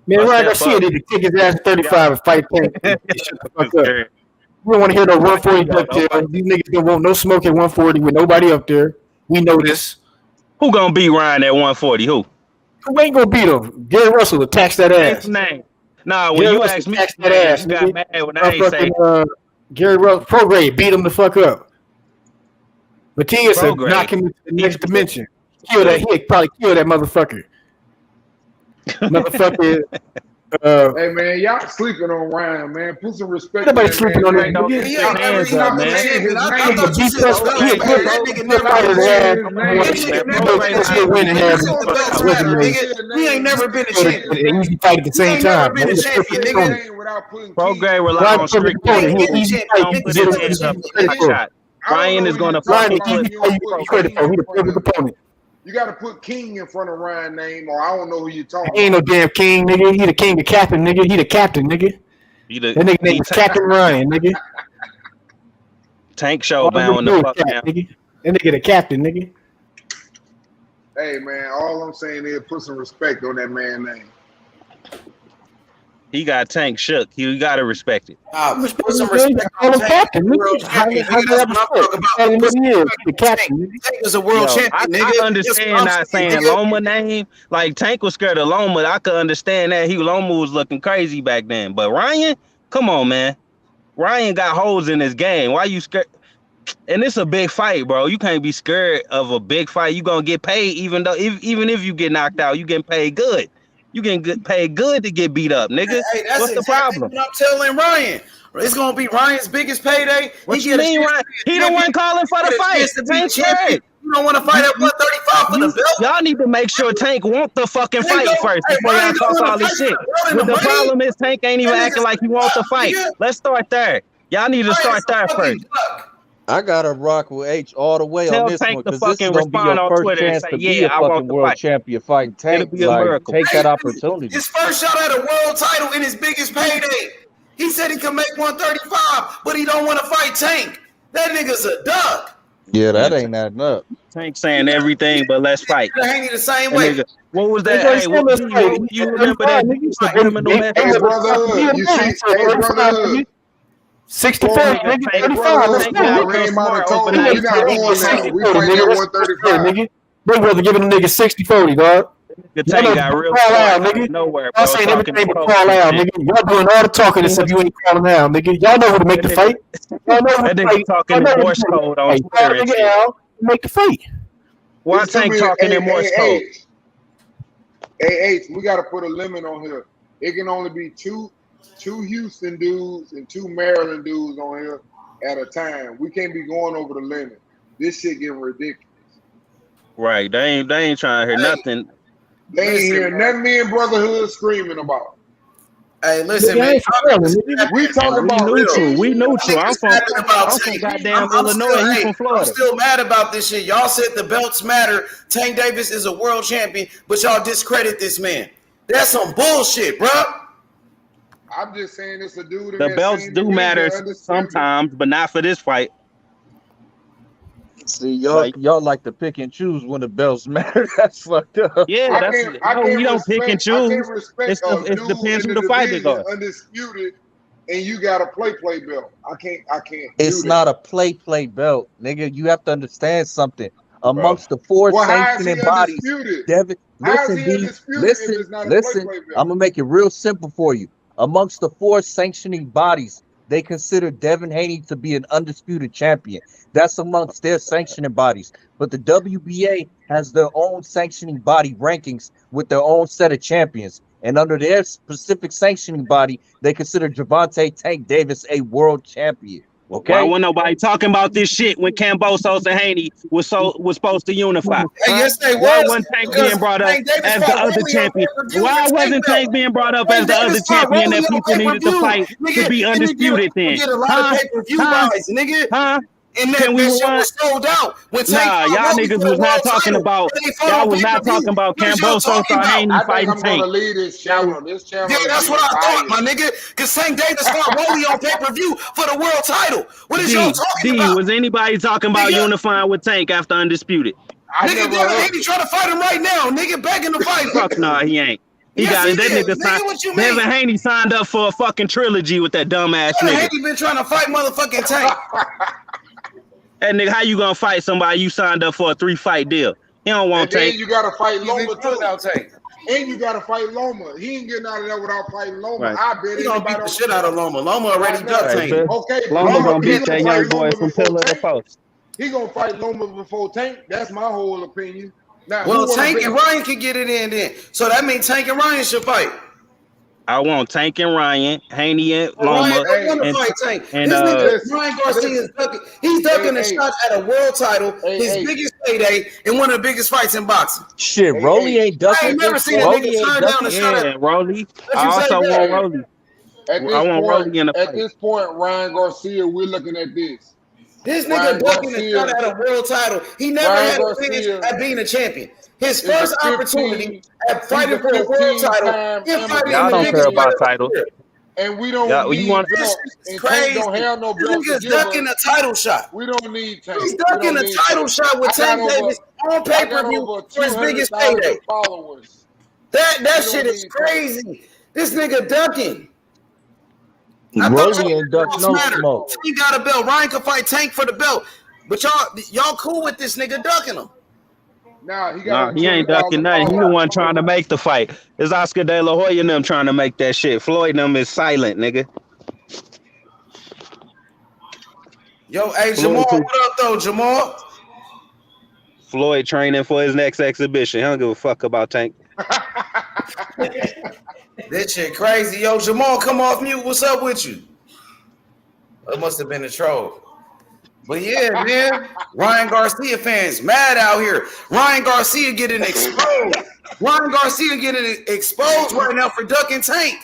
Man, Ryan Garcia need to kick his ass at 35 and fight Tank. Shut the fuck up. We don't want to hear no 140 ducktail. These niggas don't want no smoke at 140 with nobody up there. We know this. Who gonna beat Ryan at 140? Who? Who ain't gonna beat him? Gary Russell will tax that ass. Name. Nah, when you asked me, tax that ass, you got mad when I ain't saying. Gary Russell, Prograde beat him the fuck up. Matias said knock him into the next dimension. Kill that. He'd probably kill that motherfucker. Motherfucker. Hey man, y'all sleeping on Ryan, man. Put some respect. Nobody sleeping on him. He ain't never been a champion. Easy fight at the same time. Prograde rely on strict shot. Ryan is going to fuck opponent. You got to put King in front of Ryan's name, or I don't know who you talking. He ain't no damn king, nigga. He the king, the captain, nigga. He the captain, nigga. That nigga name is Captain Ryan, nigga. Tank show bound the fuck down. That nigga the captain, nigga. Hey man, all I'm saying is put some respect on that man's name. He got Tank shook. You gotta respect it. Put some respect on Tank. Tank is a world champion, nigga. I understand not saying Loma name. Like Tank was scared of Loma. I could understand that. Loma was looking crazy back then. But Ryan, come on, man. Ryan got holes in his game. Why you scared? And it's a big fight, bro. You can't be scared of a big fight. You gonna get paid, even if you get knocked out, you getting paid good. You getting paid good to get beat up, nigga. Hey, that's what's the problem? What I'm telling Ryan. It's gonna be Ryan's biggest payday. What you mean, Ryan? He the one calling for the fight. Tank scared. You don't want to fight at 135 for the belt. Y'all need to make sure Tank want the fucking fight first before y'all talk all this shit. But the problem is Tank ain't even acting like he wants the fight. Let's start there. Y'all need to start there first. I gotta rock with H all the way on this one because this is gonna be your first chance to be a fucking world champion fighting Tank. Like, take that opportunity. His first shot at a world title in his biggest payday. He said he can make 135, but he don't want to fight Tank. That nigga's a duck. Yeah, that ain't adding up. Tank saying everything, but let's fight. Hanging the same way. Nigga, what was that? Hey, you remember that subliminal message? Hey, brother, you see, hey, brother. 65, nigga. 35. We fighting at 135. Nigga. They rather giving a nigga 60-40, dog. The Tank got real quiet out of nowhere, bro. Y'all saying Talking everything to but coach call and out, shit. nigga. Y'all doing all the talking and stuff. You ain't calling out, nigga. Y'all know who to make the fight. Y'all know who That to nigga fight. talking in Morse code on Twitter and shit. Make the fight. Why It's too Tank many. talking in Morse code? Hey, we got to put a limit on here. It can only be two Houston dudes and 2 Maryland dudes on here at a time. We can't be going over the limit. This shit getting ridiculous. Right. They ain't trying to hear nothing. They ain't hearing nothing me and Brotherhood screaming about. Hey, listen, man. We talk about neutral. We neutral. I'm from Tank. goddamn Illinois. He's from Florida. I'm still mad about this shit. Y'all said the belts matter. Tank Davis is a world champion, but y'all discredit this man. That's some bullshit, bro. I'm just saying it's a dude in The that belts same do division, matter undisputed. sometimes, but not for this fight. See, y'all like to pick and choose when the belts matter. That's fucked up. Yeah, we don't pick and choose. I can't respect a It dude depends in who the the fight division is. undisputed, and you got a play belt. I can't. It's not a play belt, nigga. You have to understand something. Amongst the 4 Well, how is he sanctioning bodies, undisputed? Devin, How is listen, he B, undisputed if it's not a listen. play I'm belt? gonna make it real simple for you. Amongst the 4 sanctioning bodies, they consider Devin Haney to be an undisputed champion. That's amongst their sanctioning bodies. But the WBA has their own sanctioning body rankings with their own set of champions. And under their specific sanctioning body, they consider Gervonta Tank Davis a world champion. Okay. Why wasn't nobody talking about this shit when Kambosos and Haney was supposed to unify? Hey, yes, they Why was. wasn't Tank Because being brought up Tank Davis as the fought other Rolly on champion? pay-per-view Why for the wasn't belt. Tank being brought up Tank as the other Davis fought champion Rolly that on people needed to pay-per-view, fight to nigga, be and undisputed then? get a lot of pay-per-view buys, nigga. And Can that we shit rewind? was sold out when Tank Nah, fought y'all Rolly niggas for the was not world talking title. about. And they fought Y'all on was not pay-per-view. talking about What is y'all Kambosos talking or about? Haney I think fighting I'm gonna Tank. leave this channel. This channel Yeah, is that's being what I thought, biased. my nigga. Because Tank Davis fought Rolly on pay-per-view for the world title. What is y'all talking about? Was anybody talking about Nigga. unifying with Tank after Undisputed? Nigga, Devin Haney trying to fight him right now. Nigga begging to fight him. Fuck no, he ain't. He Yes, got he it. That is. nigga Nigga, signed. what you mean? Devin Haney signed up for a fucking trilogy with that dumbass Devin nigga. Haney been trying to fight motherfucking Tank. That nigga, how you gonna fight somebody you signed up for a 3-fight deal? He don't want And then Tank. you gotta fight He been Loma trying too. out Tank. And you gotta fight Loma. He ain't getting out of there without fighting Loma. Right. I bet He gonna beat the shit out of Loma. Loma already ducked Tank. Tank. Okay, Loma gonna he beat that young fight boy Loma from before pillar to Tank. post. He gonna fight Loma before Tank. That's my whole opinion. Now, Well, Tank and Ryan can get it in then. So that means Tank and Ryan should fight. I want Tank and Ryan, Haney and Loma, Ryan don't want to fight Tank. This nigga Ryan Garcia is ducking. He's ducking a shot at a world title, his biggest payday, and one of the biggest fights in boxing. Shit, Rolly ain't ducking. I ain't never seen a nigga turn down a shot at Rolly. What you I say, also man? want Rolly. At this point, Ryan Garcia, we're looking at this. This nigga ducking a shot at a world title. He never had a chance at being a champion. His first opportunity at fighting for a world title. Y'all don't care about titles. And we don't need belts. This And is crazy. Tank don't have no This belts to nigga's give ducking us. a title shot. We don't need Tank. He's ducking a title shot with Tank Davis on pay-per-view for his biggest payday. Followers. That shit is crazy. This nigga ducking. Rolly ain't ducking no smoke. Tank got a belt. Ryan can fight Tank for the belt. But y'all cool with this nigga ducking him. He ain't ducking nothing. He the one trying to make the fight. It's Oscar De La Hoya and them trying to make that shit. Floyd and them is silent, nigga. Yo, hey, Jamal, what up, though, Jamal? Floyd training for his next exhibition. He don't give a fuck about Tank. This shit crazy. Yo, Jamal, come off mute. What's up with you? It must have been a troll. But yeah, man, Ryan Garcia fans mad out here. Ryan Garcia getting exposed. Ryan Garcia getting exposed right now for ducking Tank.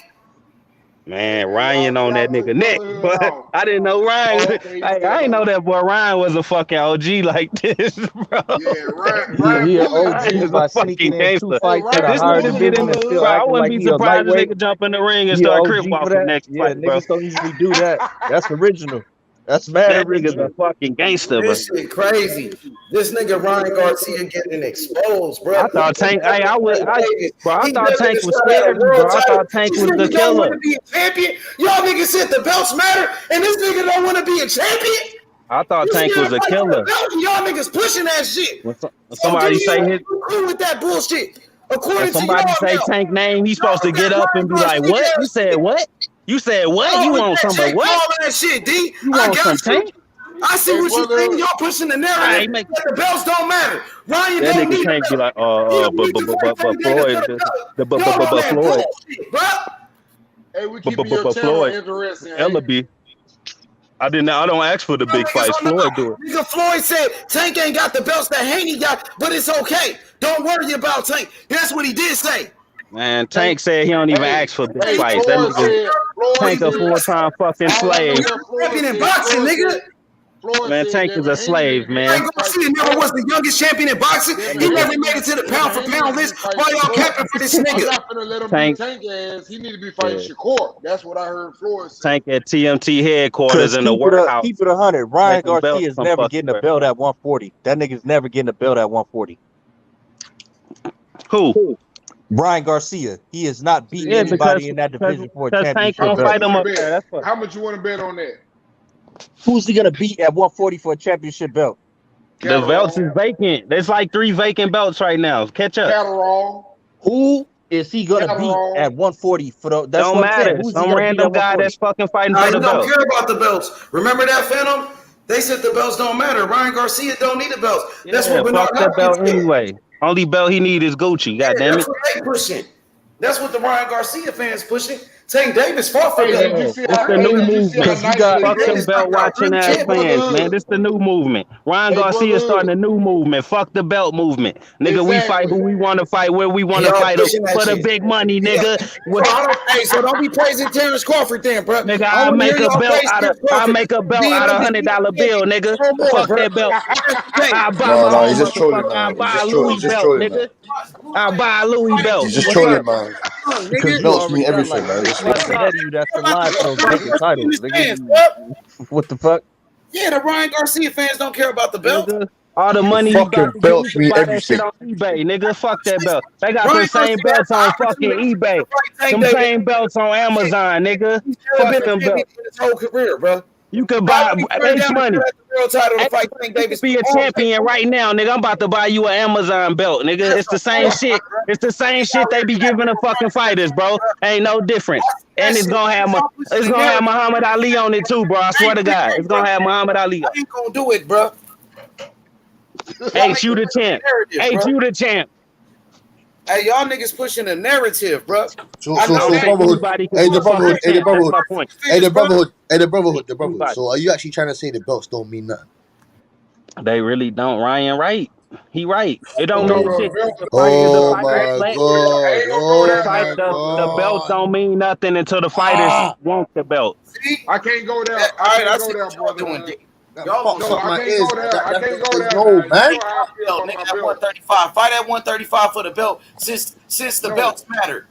Man, Ryan on that nigga neck, but I didn't know Ryan. I didn't know that boy Ryan was a fucking OG like this, bro. Yeah, he an OG by sneaking in 2 fights to the higher division and still I acting wouldn't like be he a surprised if lightweight. nigga jump in the ring and He start OG crip for walking that? next Yeah, fight, bro. niggas don't usually do that. That's original. That's mad That nigga's original. a fucking gangster, bro. This shit crazy. This nigga Ryan Garcia getting exposed, bro. I thought Tank. I thought Tank was scared, scared, bro. I thought Tank was the Don't killer. want to be a champion. Y'all niggas said the belts matter, and this nigga don't want to be a champion. I thought Tank was a killer. Y'all niggas pushing that shit. When somebody say his, cool with that bullshit. According to somebody y'all, say Tank name, he's supposed to get up and be like, "What? You said what? You said what? You want some of what? All that shit, D. You I want some got you. Tank?" I see what you're saying. Y'all pushing the narrative that the belts don't matter. Ryan That don't nigga need Tank a be belt. like, but Floyd, Hey, we keeping your channel Floyd, interesting. Ellaby. I don't ask for the big fights. Floyd do it. Nigga Floyd said Tank ain't got the belts that Haney got, but it's okay. Don't worry about Tank. That's what he did say. Man, Tank said he don't even ask for big fights. That nigga Tank a full-time fucking slave. Champion in boxing, nigga. Man, Tank is a slave, man. Garcia never was the youngest champion in boxing. He never made it to the pound for pound list. Why y'all capping for this nigga? I'm not gonna let him beat Tank ass. He need to be fighting Shakur. That's what I heard Floyd say. Tank at TMT headquarters in the warehouse. Keep it 100. Ryan Garcia is never getting a belt at 140. That nigga's never getting a belt at 140. Who? Brian Garcia. He is not beating anybody in that division for a championship belt. How much you want to bet on that? Who's he gonna beat at 140 for a championship belt? The belts is vacant. There's like 3 vacant belts right now. Catch up. Who is he gonna beat at 140 for the? That's don't matter. Some random guy that's fucking fighting for the belt. Don't care about the belts. Remember that, Phantom? They said the belts don't matter. Ryan Garcia don't need the belts. That's what fuck that belt anyway. Only belt he need is Gucci. God damn it. That's what they pushing. That's what the Ryan Garcia fans pushing. Tank Davis fought for that. It's the new movement. You got fucking belt watching ass fans, man. This the new movement. Ryan Garcia starting a new movement. Fuck the belt movement. Nigga, we fight who we want to fight, where we want to fight for the big money, nigga. Hey, so don't be praising Terence Crawford then, bro. Nigga, I'll make a belt out of $100 bill, nigga. Fuck that belt. I'll buy my own motherfucker. I'll buy a Louis belt, nigga. I'll buy a Louis belt. He's just trolling, man. Because belts mean everything, man. That's the line for those vacant titles. What the fuck? Yeah, the Ryan Garcia fans don't care about the belt. All the money you got to belts mean buy that everything. shit on eBay, nigga. Fuck that belt. They got the same belts on fucking eBay. Them same belts on Amazon, nigga. Fuck them belts. His whole career, bro. You could buy H Money. Be a champion right now, nigga. I'm about to buy you an Amazon belt, nigga. It's the same shit. It's the same shit they be giving the fucking fighters, bro. Ain't no difference. And it's gonna have Muhammad Ali on it too, bro. I swear to God, it's gonna have Muhammad Ali. I ain't gonna do it, bro. Hey, you the champ. Hey, you the champ. Hey, y'all niggas pushing a narrative, bro. So brotherhood. Hey, the brotherhood. So are you actually trying to say the belts don't mean nothing? They really don't. Ryan right. He right. It don't mean shit. Oh my God. The belts don't mean nothing until the fighters want the belt. I can't go there. I can't go there, brother. Y'all no, I can't go there. I can't go there. No, man. Nigga, at 135. Fight at 135 for the belt since the belts matter.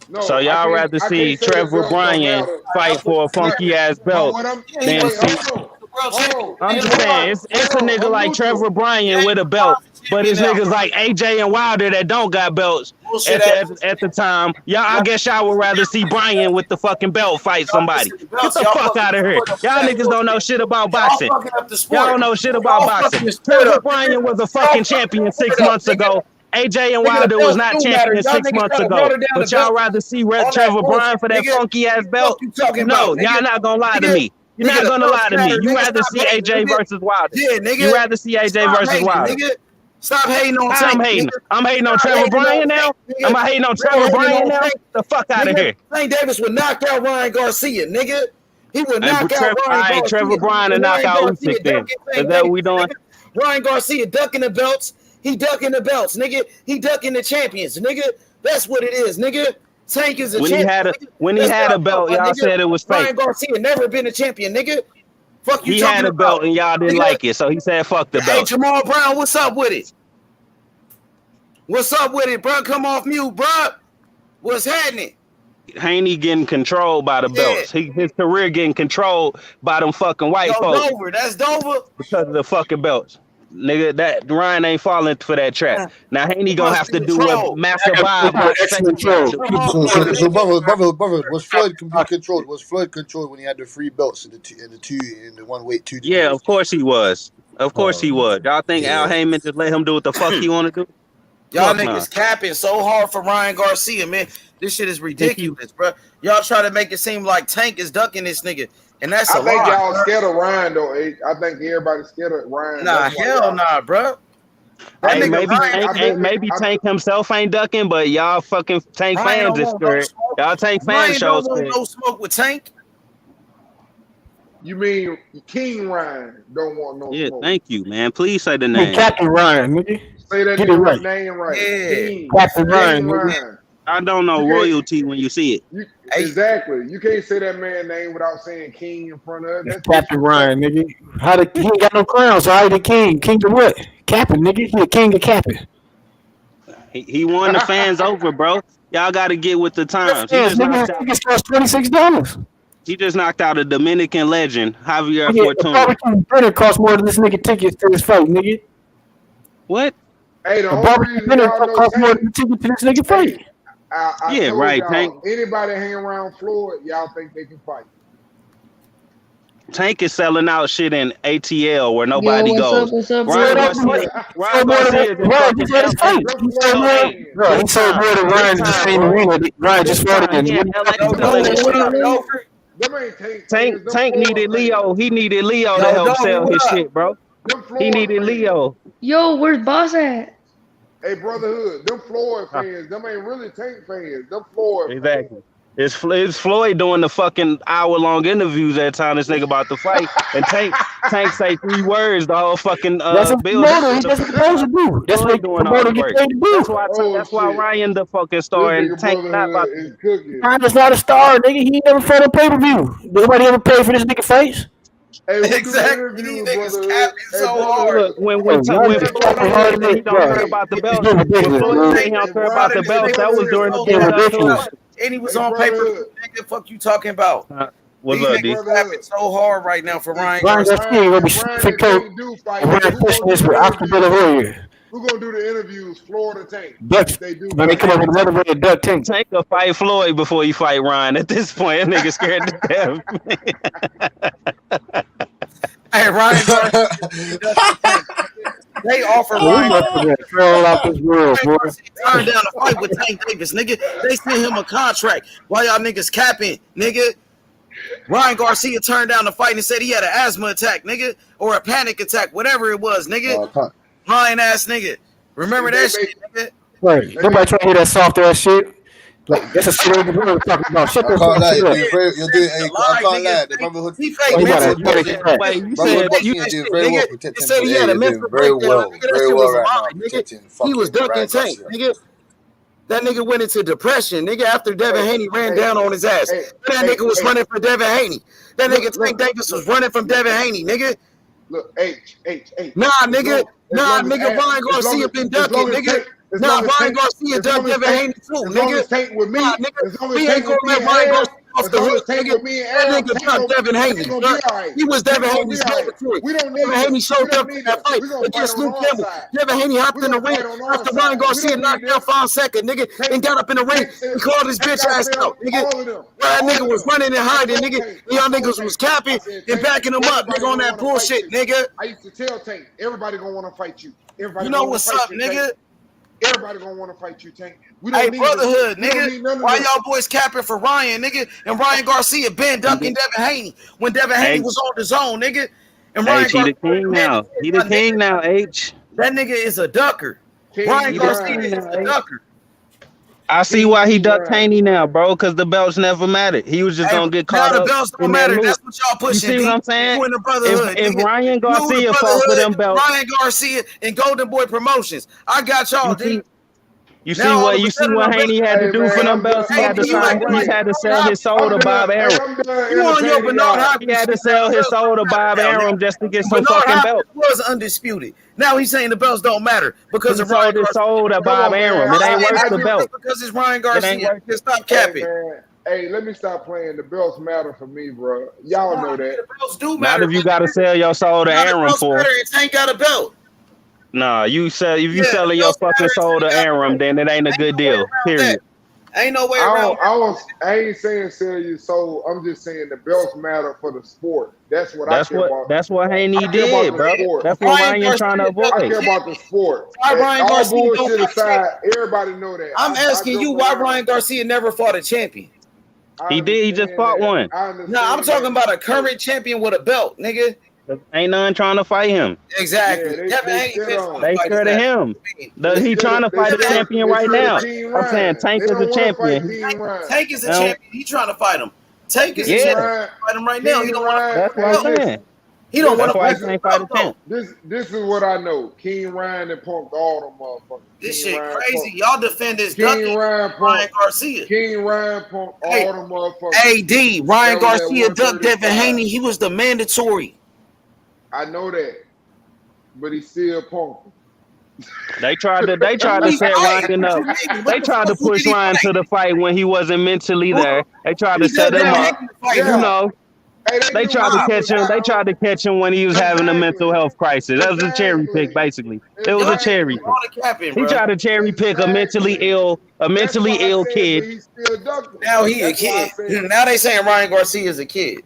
No, so y'all rather see Trevor Bryan fight for a funky ass belt than see. I'm just saying, it's a nigga like Trevor Bryan with a belt, but it's niggas like AJ and Wilder that don't got belts at the time. I guess y'all would rather see Bryan with the fucking belt fight somebody. Get the fuck out of here. Y'all niggas don't know shit about boxing. Y'all don't know shit about boxing. Trevor Bryan was a fucking champion 6 months ago. AJ and Wilder was not champion 6 months ago. But y'all rather see Trevor Bryan for that funky ass belt? No, y'all not gonna lie to me. You're not gonna lie to me. You rather see AJ versus Wilder. Yeah, nigga. You rather see AJ versus Wilder. Stop hating on Tank. I'm hating on Trevor Bryan now. Am I hating on Trevor Bryan now? The fuck out of here. Tank Davis would knock out Ryan Garcia, nigga. He would knock out Ryan Garcia. Trevor Bryan and knock out Usyk then. Is that what we doing? Ryan Garcia ducking the belts. He ducking the belts, nigga. He ducking the champions, nigga. That's what it is, nigga. Tank is a champion. When he had a belt, y'all said it was fake. Ryan Garcia never been a champion, nigga. Fuck you. He had a belt and y'all didn't like it, so he said fuck the belt. Hey, Jamal Brown, what's up with it? What's up with it, bro? Come off mute, bro. What's happening? Haney getting controlled by the belts. His career getting controlled by them fucking white folks. Dover. That's Dover. Because of the fucking belts. Nigga, that Ryan ain't falling for that trap. Now Haney gonna have to do what Master Bob. Excellent control. So brother, was Floyd controlled? Was Floyd controlled when he had the 3 belts in the 1 weight 2? Yeah, of course he was. Of course he was. Y'all think Al Heyman just let him do what the fuck he want to do? Y'all niggas capping so hard for Ryan Garcia, man. This shit is ridiculous, bro. Y'all try to make it seem like Tank is ducking this nigga, and that's a lie. I think y'all scared of Ryan though. I think everybody's scared of Ryan. Nah, hell nah, bro. Hey, maybe Tank himself ain't ducking, but y'all fucking Tank fans is scared. Y'all Tank fans show scared. No smoke with Tank. You mean King Ryan don't want no smoke? Thank you, man. Please say the name. Hey, Captain Ryan, nigga. Say that Get it right. name right. Yeah. Captain Ryan, nigga. I don't know royalty when you see it. Exactly. You can't say that man's name without saying King in front of it. That's Captain Ryan, nigga. He ain't got no crown, so how the king? King of what? Captain, nigga. He a king of capping. He won the fans over, bro. Y'all got to get with the times. Nigga cost $26. He just knocked out a Dominican legend, Javier Fortuna. The barbecue dinner cost more than this nigga tickets to his fight, nigga. What? Hey, the barbecue dinner cost more than the ticket to this nigga fight. I right, Tank. Anybody hang around Floyd, y'all think they can fight? Tank is selling out shit in ATL where nobody goes. What's up? Ryan Garcia he sold more than Ryan just seen the winner. Ryan just fought again. Tank needed Leo. He needed Leo to help sell his shit, bro. He needed Leo. Yo, where's Boss at? Hey, Brotherhood, them Floyd fans, them ain't really Tank fans. Them Floyd exactly. It's Floyd doing the fucking hour-long interviews every time this nigga about to fight, and Tank say 3 words the whole fucking bill. That's what supposed to do. That's what promoter get paid to do. That's why Ryan the fucking star and Tank not about to. Ryan's not a star, nigga. He ain't never fought on pay-per-view. Nobody ever paid for this nigga face. Hey, exactly. These niggas capping so hard. Look, when Floyd he don't care about the belt. When Floyd he don't care about the belt. That was during the and he was on paper. Nigga, fuck you talking about? What's These up, D? niggas capping so hard right now for Ryan Garcia. We're gonna do the interviews, Florida Tank. When they come up with another way to duck Tank. Tank will fight Floyd before he fight Ryan. At this point, that nigga scared to death. Hey, Ryan Garcia. They offer Ryan troll out this world, bro. Turned down a fight with Tank Davis, nigga. They sent him a contract. Why y'all niggas capping, nigga? Ryan Garcia turned down the fight and said he had an asthma attack, nigga, or a panic attack, whatever it was, nigga. Lying ass nigga. Remember that shit, nigga? Right. Nobody trying to hear that soft ass shit. Like that's a shit over here talking about. Shut the fuck up. I can't lie. The Brotherhood. He faked you said he had a mental breakdown. Very well right now. He was ducking Tank, nigga. That nigga went into depression, nigga, after Devin Haney ran down on his ass. That nigga was running for Devin Haney. That nigga Tank Davis was running from Devin Haney, nigga. Look, H. Nah, nigga. Ryan Garcia been ducking, nigga. Nah, Ryan Garcia ducked Devin Haney too, nigga. Tank with me, we ain't gonna let Ryan Garcia off the hook, nigga. That nigga ducked Devin Haney. He was Devin Haney's laboratory. Devin Haney showed up in that fight against Luke Campbell. Devin Haney hopped in the ring after Ryan Garcia knocked out 5 seconds, nigga, and got up in the ring and called his bitch ass out, nigga. That nigga was running and hiding, nigga. Y'all niggas was capping and backing him up, nigga, on that bullshit, nigga. I used to tell Tank, everybody gonna want to fight you. You know what's up, nigga? Everybody gonna want to fight you, Tank. Hey, Brotherhood, nigga. Why y'all boys capping for Ryan, nigga? And Ryan Garcia been ducking Devin Haney when Devin Haney was on the zone, nigga. And Ryan Garcia, he the king now. He the king now, H. That nigga is a ducker. Ryan Garcia is a ducker. I see why he ducked Haney now, bro, because the belts never mattered. He was just gonna get caught up. The belts don't matter. That's what y'all pushing. You see what I'm saying? If Ryan Garcia fought for them belts, Ryan Garcia and Golden Boy Promotions, I got y'all. You see what Haney had to do for them belts? He had to sell his soul to Bob Arum. He had to sell his soul to Bob Arum just to get some fucking belts. Was undisputed. Now he's saying the belts don't matter because of Ryan Garcia. Sold to Bob Arum. It ain't worth the belt. Because it's Ryan Garcia. Stop capping. Hey, let me stop playing. The belts matter for me, bro. Y'all know that. The belts do matter. Not if you got to sell your soul to Arum for. It ain't got a belt. Nah, if you selling your fucking soul to Arum, then it ain't a good deal. Period. Ain't no way around. I ain't saying sell your soul. I'm just saying the belts matter for the sport. That's what I care about. That's what Haney I care did, about bro. the sport. That's what Ryan trying to avoid. I care about the sport. Ryan All Garcia bullshit aside, everybody know that. I'm asking you why Ryan Garcia never fought a champion. He did. He just fought one. No, I'm talking about a current champion with a belt, nigga. Ain't none trying to fight him. Exactly. Yeah, they scared of him. He trying to fight a champion right now. I'm saying Tank is a champion. Tank is a champion. He trying to fight him. Tank is a champion. Fight him right now. He don't want to. That's what I'm saying. He don't want to fight a champ. This is what I know. King Ryan and punked all them motherfuckers. This shit crazy. Y'all defend this Ryan Garcia. King Ryan punked all them motherfuckers. Hey, D. Ryan Garcia ducked Devin Haney. He was the mandatory. I know that, but he still punked. They tried to set Ryan up. They tried to push Ryan to the fight when he wasn't mentally there. They tried to set him up. You know. They tried to catch him. They tried to catch him when he was having a mental health crisis. That was a cherry pick, basically. It was a cherry pick. He tried to cherry pick a mentally ill kid. Now he a kid. Now they saying Ryan Garcia is a kid.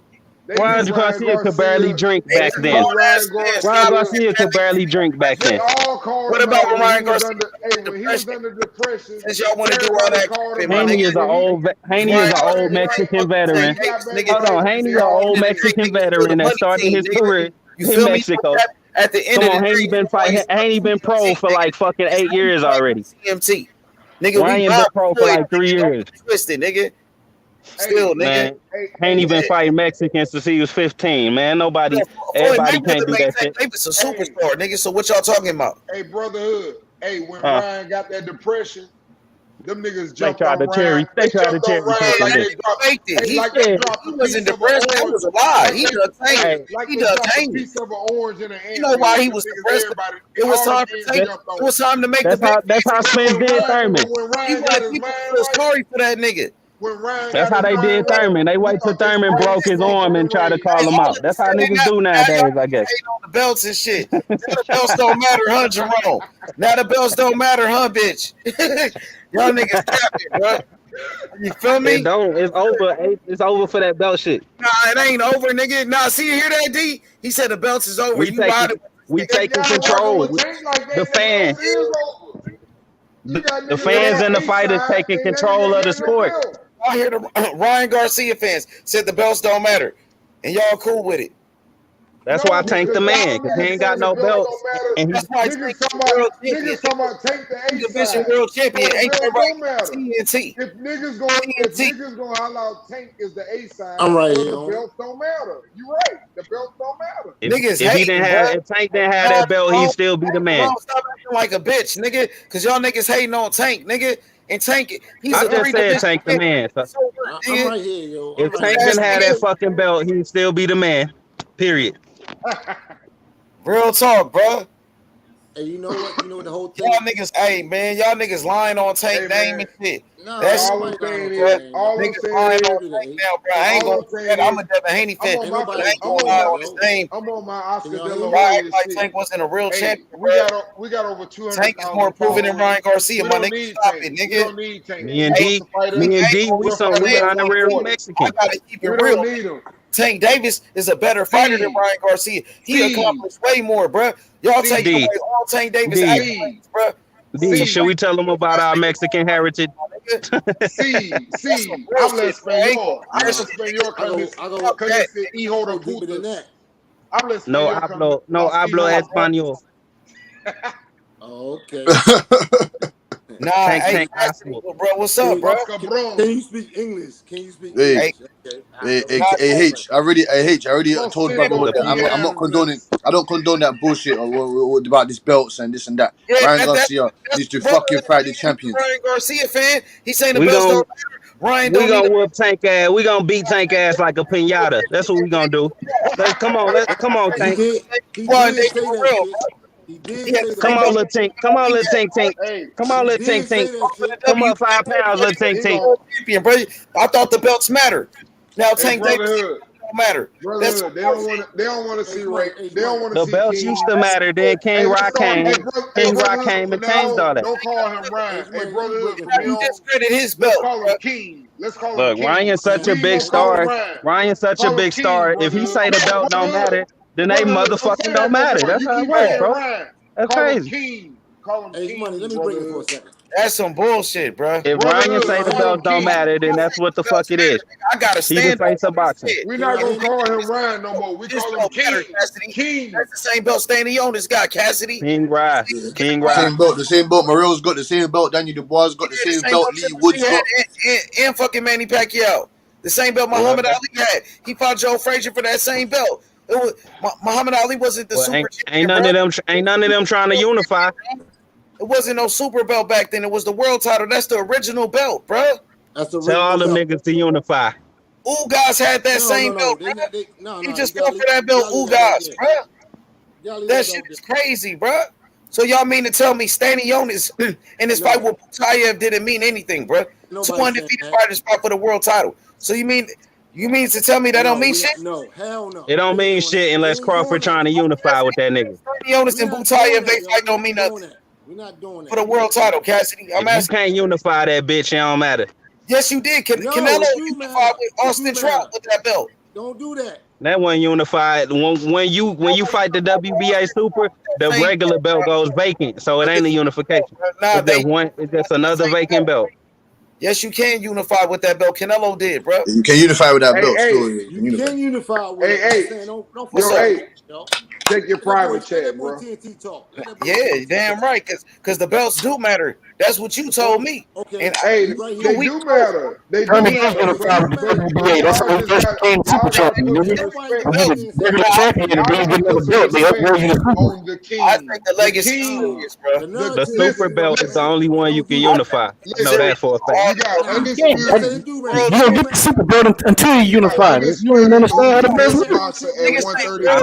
Ryan Garcia could barely drink back then. Ryan Garcia could barely drink back then. What about when Ryan Garcia was under depression? Since y'all want to do all that, Haney is an old Mexican veteran. Hold on, Haney is an old Mexican veteran that started his career in Mexico. At the end of the day, Haney been pro for like fucking 8 years already. CMT, nigga, Ryan been pro for like 3 years. Twisted, nigga. Still, nigga. Haney been fighting Mexicans since he was 15, man. Everybody can't do that shit. Davis a superstar, nigga. So what y'all talking about? Hey, brotherhood. Hey, when Ryan got that depression, them niggas jumped They tried to cherry pick him. He wasn't depressed. That was a lie. He does tank. He does tank. You know why he was depressed? It was time to tank. It was time to make the bet. That's how Spence did Thurman. He wanted people to feel sorry for that nigga. That's how they did Thurman. They wait till Thurman broke his arm and try to call him out. That's how niggas do nowadays, I guess. On the belts and shit. Now the belts don't matter, huh, Jerome? Now the belts don't matter, huh, bitch? Y'all niggas capping, bro. You feel me? It don't. It's over. It's over for that belt shit. Nah, it ain't over, nigga. Nah, see, you hear that, D? He said the belts is over. We taking control. The fans. The fans and the fighters taking control of the sport. I hear the Ryan Garcia fans said the belts don't matter, and y'all cool with it. That's why I tanked the man, because he ain't got no belts. And that's why niggas talking about tank the division world champion. Ain't that right? TNT. If niggas gonna holler out tank is the A side, I'm right here. The belts don't matter. You right. The belts don't matter. If Tank didn't have that belt, he'd still be the man. Stop acting like a bitch, nigga, because y'all niggas hating on Tank, nigga. And Tank, I just said Tank the man. So I'm right here, yo. If Tank didn't have that fucking belt, he'd still be the man. Period. Real talk, bro. Hey, you know what? You know the whole thing. Y'all niggas, hey man, y'all niggas lying on Tank name and shit. No, that's all I'm saying is, niggas lying on Tank now, bro. I ain't gonna say that. I'm a Devin Haney fan. I ain't gonna lie on his name. I'm on my Oscar De La Hoya. Hoya. Like Tank wasn't a real champion. We got over 200. Tank is more proven than Ryan Garcia. My nigga, stop it, nigga. We don't need Tank. Me and D, we honorary Mexican. I gotta keep it real. Need him. Tank Davis is a better fighter than Ryan Garcia. He accomplished way more, bro. Y'all take away all Tank Davis accolades, bro. D, should we tell them about our Mexican heritage? I'm Espanol. I'm Espanol because it's hijo de puta. No hablo español. Okay. Nah, hey, bro, what's up, bro? Can you speak English? Hey, H, I already told brother that I'm not condoning. I don't condone that bullshit about these belts and this and that. Ryan Garcia needs to fucking fight the champion. Ryan Garcia fan, he's saying the belts don't matter. Ryan, we gonna whoop Tank ass. We gonna beat Tank ass like a pinata. That's what we gonna do. Come on, Tank. Come on, little Tank. Come on, little Tank. Come on, little Tank. Come on, 5 pounds, little Tank. Bro, I thought the belts mattered. Now Tank Davis matter. That's Brother, they don't want to see Ray. They don't want to The see belts King. used to matter. Then Hey, King Rock came. King Rock came and changed all that. Don't call him Ryan. Hey, brother, you discredit his let's belt. call him King. Let's call him Look, King. Ryan's such a big star. Ryan's such a big star. If he say the belt don't matter, then they motherfucking don't matter. That's how it works, bro. That's crazy. King. Call him King. Money. Let me break it for a second. That's some bullshit, bro. If Ryan say the belts don't matter, then that's what the fuck it is. I gotta stand. He's the face of boxing. We're not gonna call him Ryan no more. We call him King. King. That's the same belt Stanley on. This guy Cassidy. King Rock. King Rock. The same belt. Morrell's got the same belt. Daniel Dubois got the same belt. Lee Woods got. And fucking Manny Pacquiao. The same belt Muhammad Ali had. He fought Joe Frazier for that same belt. It was, Muhammad Ali wasn't the super. Ain't none of them trying to unify. It wasn't no super belt back then. It was the world title. That's the original belt, bro. That's the Tell all them niggas to unify. Ugas had that same belt, bro. He just fought for that belt, Ugas, bro. That shit is crazy, bro. So y'all mean to tell me Stanionis in this fight with Butayev didn't mean anything, bro? 2 undefeated fighters fought for the world title. So you mean to tell me that don't mean shit? No, hell no. It don't mean shit unless Crawford trying to unify with that nigga. Stanionis and Butayev, they fight don't mean nothing. We're not doing that. For the world title, Cassidy. I'm asking. You can't unify that bitch, it don't matter. Yes, you did. Canelo unified with Austin Trout with that belt. Don't do that. That wasn't unified. When you fight the WBA Super, the regular belt goes vacant, so it ain't a unification. It's just another vacant belt. Yes, you can unify with that belt. Canelo did, bro. You can unify with that belt. You can unify with it. Don't take your private chat, bro. Yeah, damn right, because the belts do matter. That's what you told me. Okay. And they do matter. They do matter. That's how he became super champion. They're the champion and they get another belt. They upgrade you to super. I think the legacy is, bro. The super belt is the only one you can unify. I know that for a fact. You don't get the super belt until you unify it. You don't understand how the belt.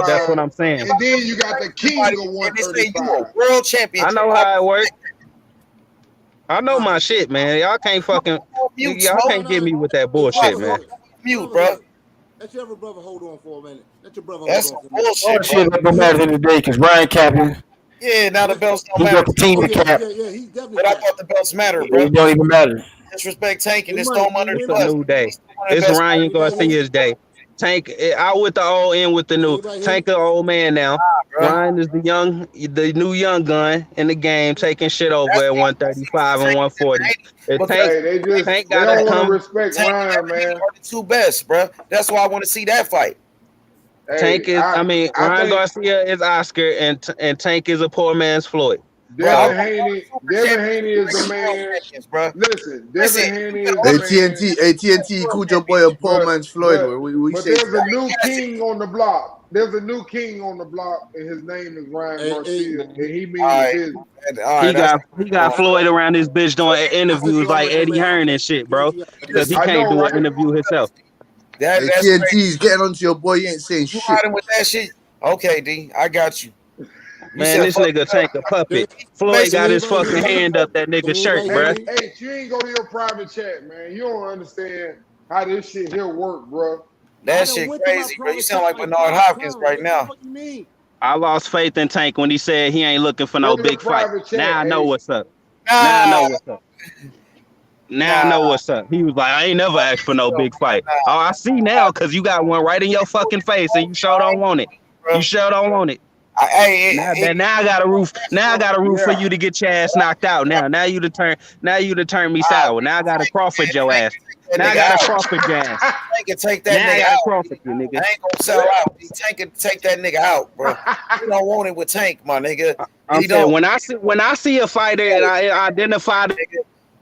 That's what I'm saying. And then you got the king of 135. World champion. I know how it works. I know my shit, man. Y'all can't get me with that bullshit, man. Mute, bro. Let your brother hold on for a minute. Let your brother That's hold on. bullshit. Shit don't matter in the day because Ryan Capping. Yeah, now the belts don't He matter. got the team to cap. Yeah, he's definitely. But I thought the belts matter, bro. It don't even matter. Disrespect Tank and just throw him under the It's bus. a new day. It's Ryan Garcia's day. Tank out with the old, in with the new. Tank an old man now. Ryan is the new young gun in the game, taking shit over at 135 and 140. Tank got to come. Respect Ryan, man. The two best, bro. That's why I want to see that fight. Tank is, Ryan Garcia is Oscar, and Tank is a poor man's Floyd. Devin Haney is the man. Bro. Listen, Devin Haney is the man. AT&T, called your boy a poor man's Floyd. But there's a new king on the block. There's a new king on the block, and his name is Ryan Garcia, and he means business. He got Floyd around this bitch doing interviews like Eddie Hearn and shit, bro. Because he can't do an interview himself. AT&T's getting onto your boy. You ain't saying shit. Riding with that shit. Okay, D, I got you. Man, this nigga Tank a puppet. Floyd got his fucking hand up that nigga shirt, bro. Hey, you ain't go to your private chat, man. You don't understand how this shit here work, bro. That shit crazy, bro. You sound like Bernard Hopkins right now. I lost faith in Tank when he said he ain't looking for no big fight. Now I know what's up. Now I know what's up. He was like, I ain't never asked for no big fight. Oh, I see now, because you got one right in your fucking face and you sure don't want it. You sure don't want it. Now I got a roof. Now I got a roof for you to get your ass knocked out. Now you to turn me sour. Now I got to Crawford your ass. Now I got to Crawford your ass. Tank can take that nigga out. Crawford you, nigga. I ain't gonna sell out. Tank can take that nigga out, bro. You don't want it with Tank, my nigga. I'm saying, when I see a fighter and I identify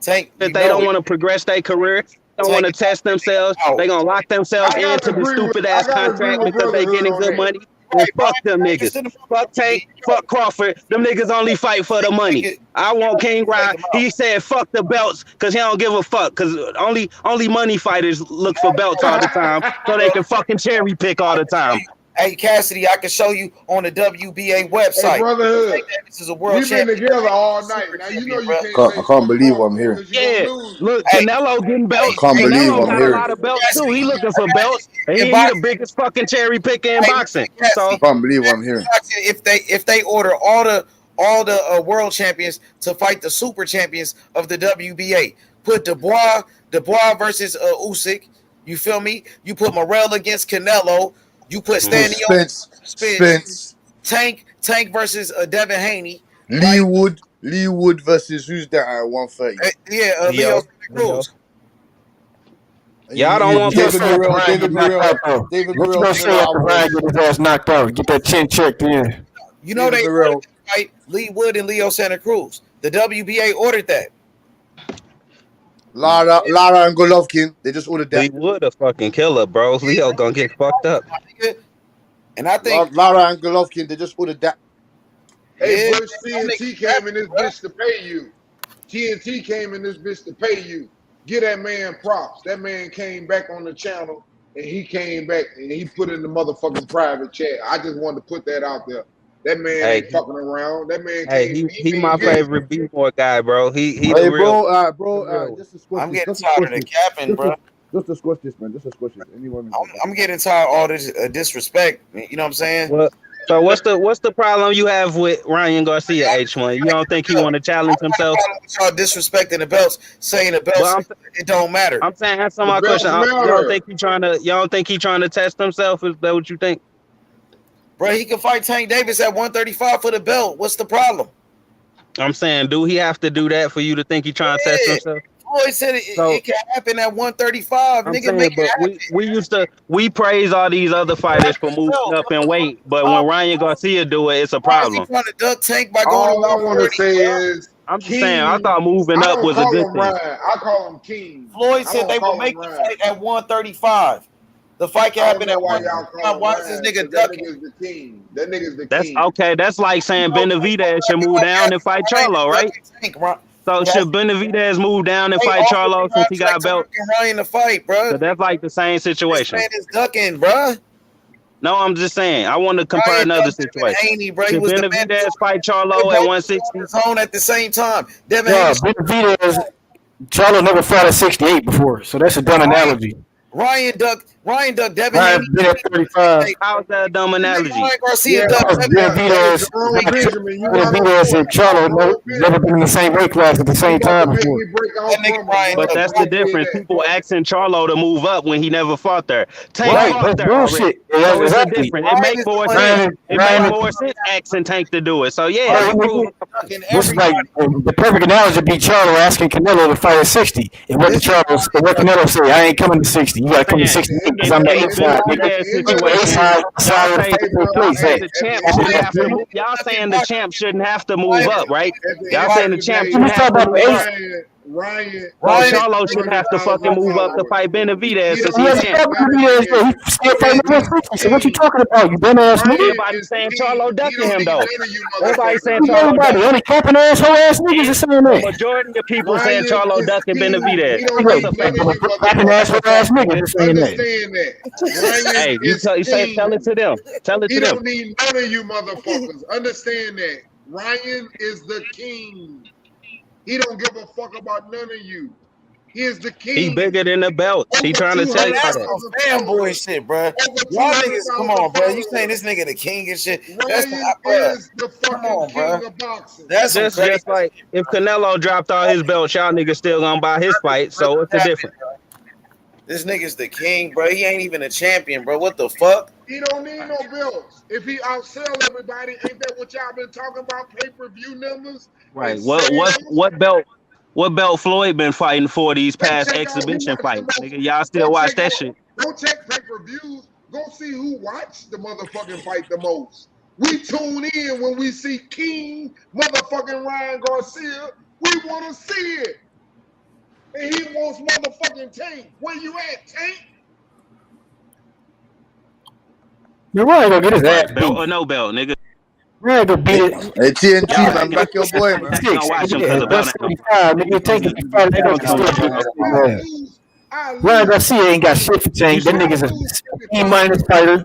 Tank that they don't want to progress their career, don't want to test themselves, they gonna lock themselves into the stupid ass contract because they getting good money. And fuck them niggas. Fuck Tank. Fuck Crawford. Them niggas only fight for the money. I want King Ryan. He said fuck the belts because he don't give a fuck. Because only money fighters look for belts all the time so they can fucking cherry pick all the time. Hey Cassidy, I can show you on the WBA website. Hey, brotherhood. This is a world We've been champion. together all night. Now you know you can't say I can't fuck believe what off I'm hearing. because you're Yeah, gonna lose. look, Hey, Canelo getting belts. I can't believe Canelo I'm got a hearing. lot of belts too. Cassidy, He looking for belts, and in he the boxing, biggest fucking cherry picker in hey, boxing. Cassidy, So I can't believe what I'm hearing. if they order all the world champions to fight the super champions of the WBA, put Dubois versus Usyk. You feel me? You put Morrell against Canelo. You put Stanley Spence. Tank versus Devin Haney. Lee Wood versus who's that at 130? Leo Cruz. y'all don't want David Morrell. What you gonna say after Ryan get his ass knocked out? Get that chin checked in. You know they ordered that fight, Lee Wood and Leo Santa Cruz. The WBA ordered that. Lara and Golovkin, they just ordered that. Lee Wood a fucking killer, bro. Leo gonna get fucked up. And I think Lara and Golovkin, they just ordered that. Hey, Bush, TNT came in this bitch to pay you. TNT came in this bitch to pay you. Get that man props. That man came back on the channel and he came back and he put in the motherfucking private chat. I just wanted to put that out there. That man ain't fucking around. That man came. He my favorite B-boy guy, bro. He Hey, the real. bro, just to squash I'm this. getting tired of the capping, bro. Just to squash this, man. Just to squash this. Anyone? I'm getting tired of all this disrespect. You know what I'm saying? Well, so what's the problem you have with Ryan Garcia, H1? You don't think he want to challenge himself? Y'all disrespecting the belts, saying the belts it don't matter. I'm saying answer my question. You don't think he trying to test himself? Is that what you think? Bro, he can fight Tank Davis at 135 for the belt. What's the problem? I'm saying, do he have to do that for you to think he trying to test himself? Floyd said it can happen at 135. I'm Nigga, saying, make it but we praise all these other fighters for moving up in weight, but when Ryan Garcia do it, it's a problem. Trying to duck Tank by All going I want to say is, I'm just saying, I thought moving up was a good thing. I call him King. Floyd said they will make the fight at 135. The fight can happen at 135. Why is this nigga ducking? That nigga's the king. That nigga's the That's king. okay. That's like saying Benavidez should move down and fight Charlo, right? So should Benavidez move down and fight Charlo since he got a belt? Ryan to fight, bro. So that's like the same situation. This man is ducking, bro. No, I'm just saying. I want to compare another situation. Haney, bro. He Should was the Benavidez fight Charlo at 160? Zone at the same time. Devin Yeah, Haney. Benavidez, Charlo never fought at 68 before, so that's a dumb analogy. Ryan duck Devin Ryan Haney. been at 35. How's that a dumb analogy? Ryan Garcia duck Benavidez and Charlo never been in the same weight class at the same time before. But that's the difference. People asking Charlo to move up when he never fought there. Tank fought That's there bullshit. already. So it's Exactly. different. It makes more sense. It makes more sense asking Tank to do it. So yeah, This is like the perfect analogy would be Charlo asking Canelo to fight at 60. And what Canelo say? I ain't coming to 60. You gotta come to 68 because I'm the inside. Y'all saying the champ shouldn't have to move up, right? Y'all saying the champ shouldn't have to move up. Ryan Charlo shouldn't have to fucking move up to fight Benavidez since he's champ. So what you talking about? You dumbass nigga. Everybody saying Charlo ducking him though. Everybody saying Charlo Everybody, ducking. only capping asshole ass niggas is saying that. Majority of people saying Charlo ducking Benavidez. Capping asshole ass niggas is saying that. Hey, you tell it to them. Tell it He to don't them. need none of you motherfuckers. Understand that. Ryan is the king. He don't give a fuck about none of you. He is the king. He bigger than the belts. He trying to tell you That's that. some fanboy shit, bro. Y'all niggas, come on, bro. You saying this nigga the king and shit? That's not, bro. Come on, bro. That's Just like if Canelo dropped all his belts, y'all niggas still gonna buy his fight. So what's the difference? This nigga's the king, bro. He ain't even a champion, bro. What the fuck? He don't need no belts. If he outsell everybody, ain't that what y'all been talking about? Pay-per-view numbers? Right. What belt Floyd been fighting for these past exhibition fights? Nigga, y'all still watch that shit. Go check pay-per-views. Go see who watched the motherfucking fight the most. We tune in when we see King motherfucking Ryan Garcia. We want to see it. And he wants motherfucking Tank. Where you at, Tank? You're right, gonna get his ass belt or no belt, nigga. Right, go beat it. Hey, TNT, man, back your boy, man. Nigga, Tank is Ryan Garcia ain't got shit for Tank. That nigga's a E- fighter.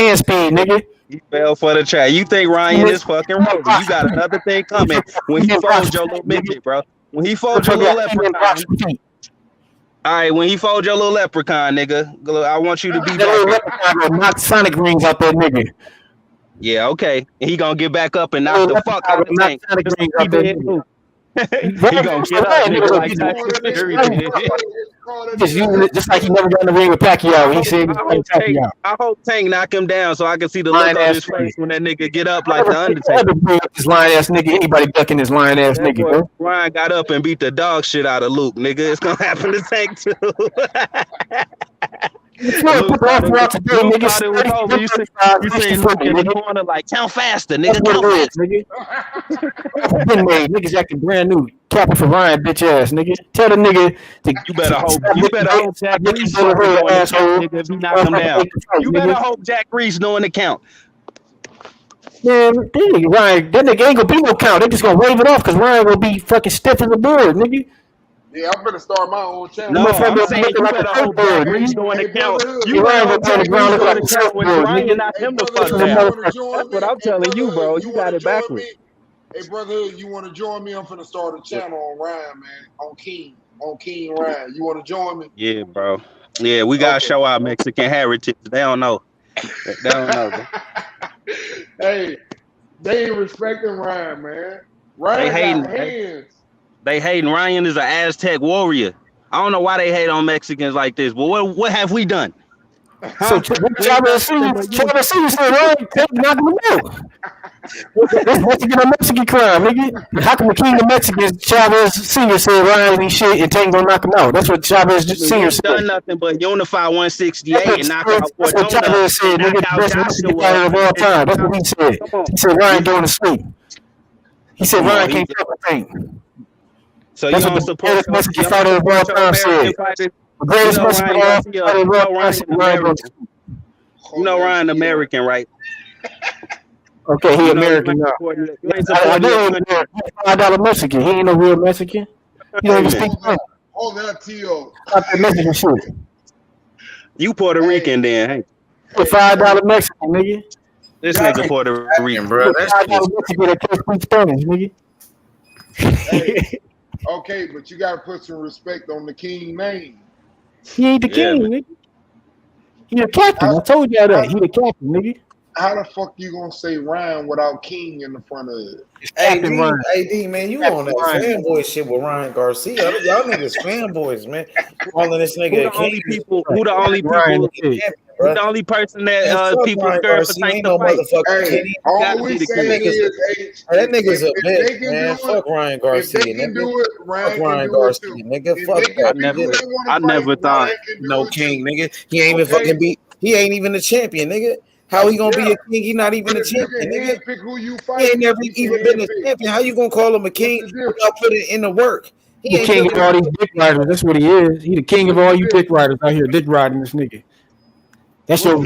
hand speed, nigga. He fell for the trap. You think Ryan is fucking rolling? You got another thing coming when he folds your little midget, bro. When he folds your little leprechaun. All right, when he folds your little leprechaun, nigga, I want you to be back. Knock Sonic rings out that nigga. Yeah, okay. And he gonna get back up and knock the fuck out of the tank. He did. He gonna get up, nigga, like Tyson Fury did. Just like he never got in the ring with Pacquiao. He said I hope Tank knock him down so I can see the look on his face when that nigga get up like the Undertaker. This lying ass nigga, anybody ducking this lying ass nigga, bro. Ryan got up and beat the dog shit out of Luke, nigga. It's gonna happen to Tank too. Luke thought it was over. You see Luke in the corner like, count faster, nigga. Count faster. Been made. Niggas acting brand new. Capping for Ryan, bitch ass nigga. Tell the nigga to You better hope Jack Reese doing the count, nigga, if he knock him down. You better hope Jack Reese doing the count. Man, Ryan, that nigga ain't gonna be no count. They just gonna wave it off because Ryan will be fucking stiff as a board, nigga. Yeah, I'm gonna start my own channel. No, I'm saying you better hope Jack Reese doing the count. You better hope Jack Reese doing the count when Ryan knock him the fuck down. That's what I'm telling you, bro. You got it backwards. Hey, brother, you want to join me? I'm finna start a channel on Ryan, man. On King Ryan. You want to join me? Yeah, bro. Yeah, we gotta show our Mexican heritage. They don't know. They don't know. Hey, they ain't respecting Ryan, man. Ryan got hands. They hating. Ryan is an Aztec warrior. I don't know why they hate on Mexicans like this, but what have we done? So Chavez said, Ryan, knock him out. Let's get a Mexican crime, nigga. How come the king of Mexicans, Chavez Sr. said Ryan ain't shit and Tank gonna knock him out? That's what Chavez Sr. said. Done nothing but unify 168 and knock out That's what Chavez said, nigga. Best Mexican fighter of all time. That's what he said. He said Ryan going to sleep. He said Ryan can't fuck with Tank. So you don't support Mexican fighter of all time said. The greatest Mexican fighter of all time said Ryan going to sleep. You know Ryan American, right? Okay, he American now. $5 Mexican. He ain't no real Mexican. He don't even speak Spanish. Hold that T.O. Stop that Mexican shit. You Puerto Rican then, hey? $5 Mexican, nigga. This nigga Puerto Rican, bro. That's $5 Mexican that can't speak Spanish, nigga. Hey, okay, but you gotta put some respect on the king name. He ain't the king, nigga. He the captain. I told y'all that. He the captain, nigga. How the fuck you gonna say Ryan without King in the front of it? Hey, D, man, you on that fanboy shit with Ryan Garcia? Y'all niggas fanboys, man. Calling this nigga a king. Who the only person that people scared for Tank to fight? Hey, all we saying is, that nigga's a bitch, man. Fuck Ryan Garcia, nigga. Fuck Ryan Garcia, nigga. Fuck that. I never thought no king, nigga. He ain't even fucking beat. He ain't even a champion, nigga. How he gonna be a king? He not even a champion, nigga. He ain't never even been a champion. How you gonna call him a king without putting in the work? He the king of all these dick riders. That's what he is. He the king of all you dick riders out here, dick riding this nigga. That's what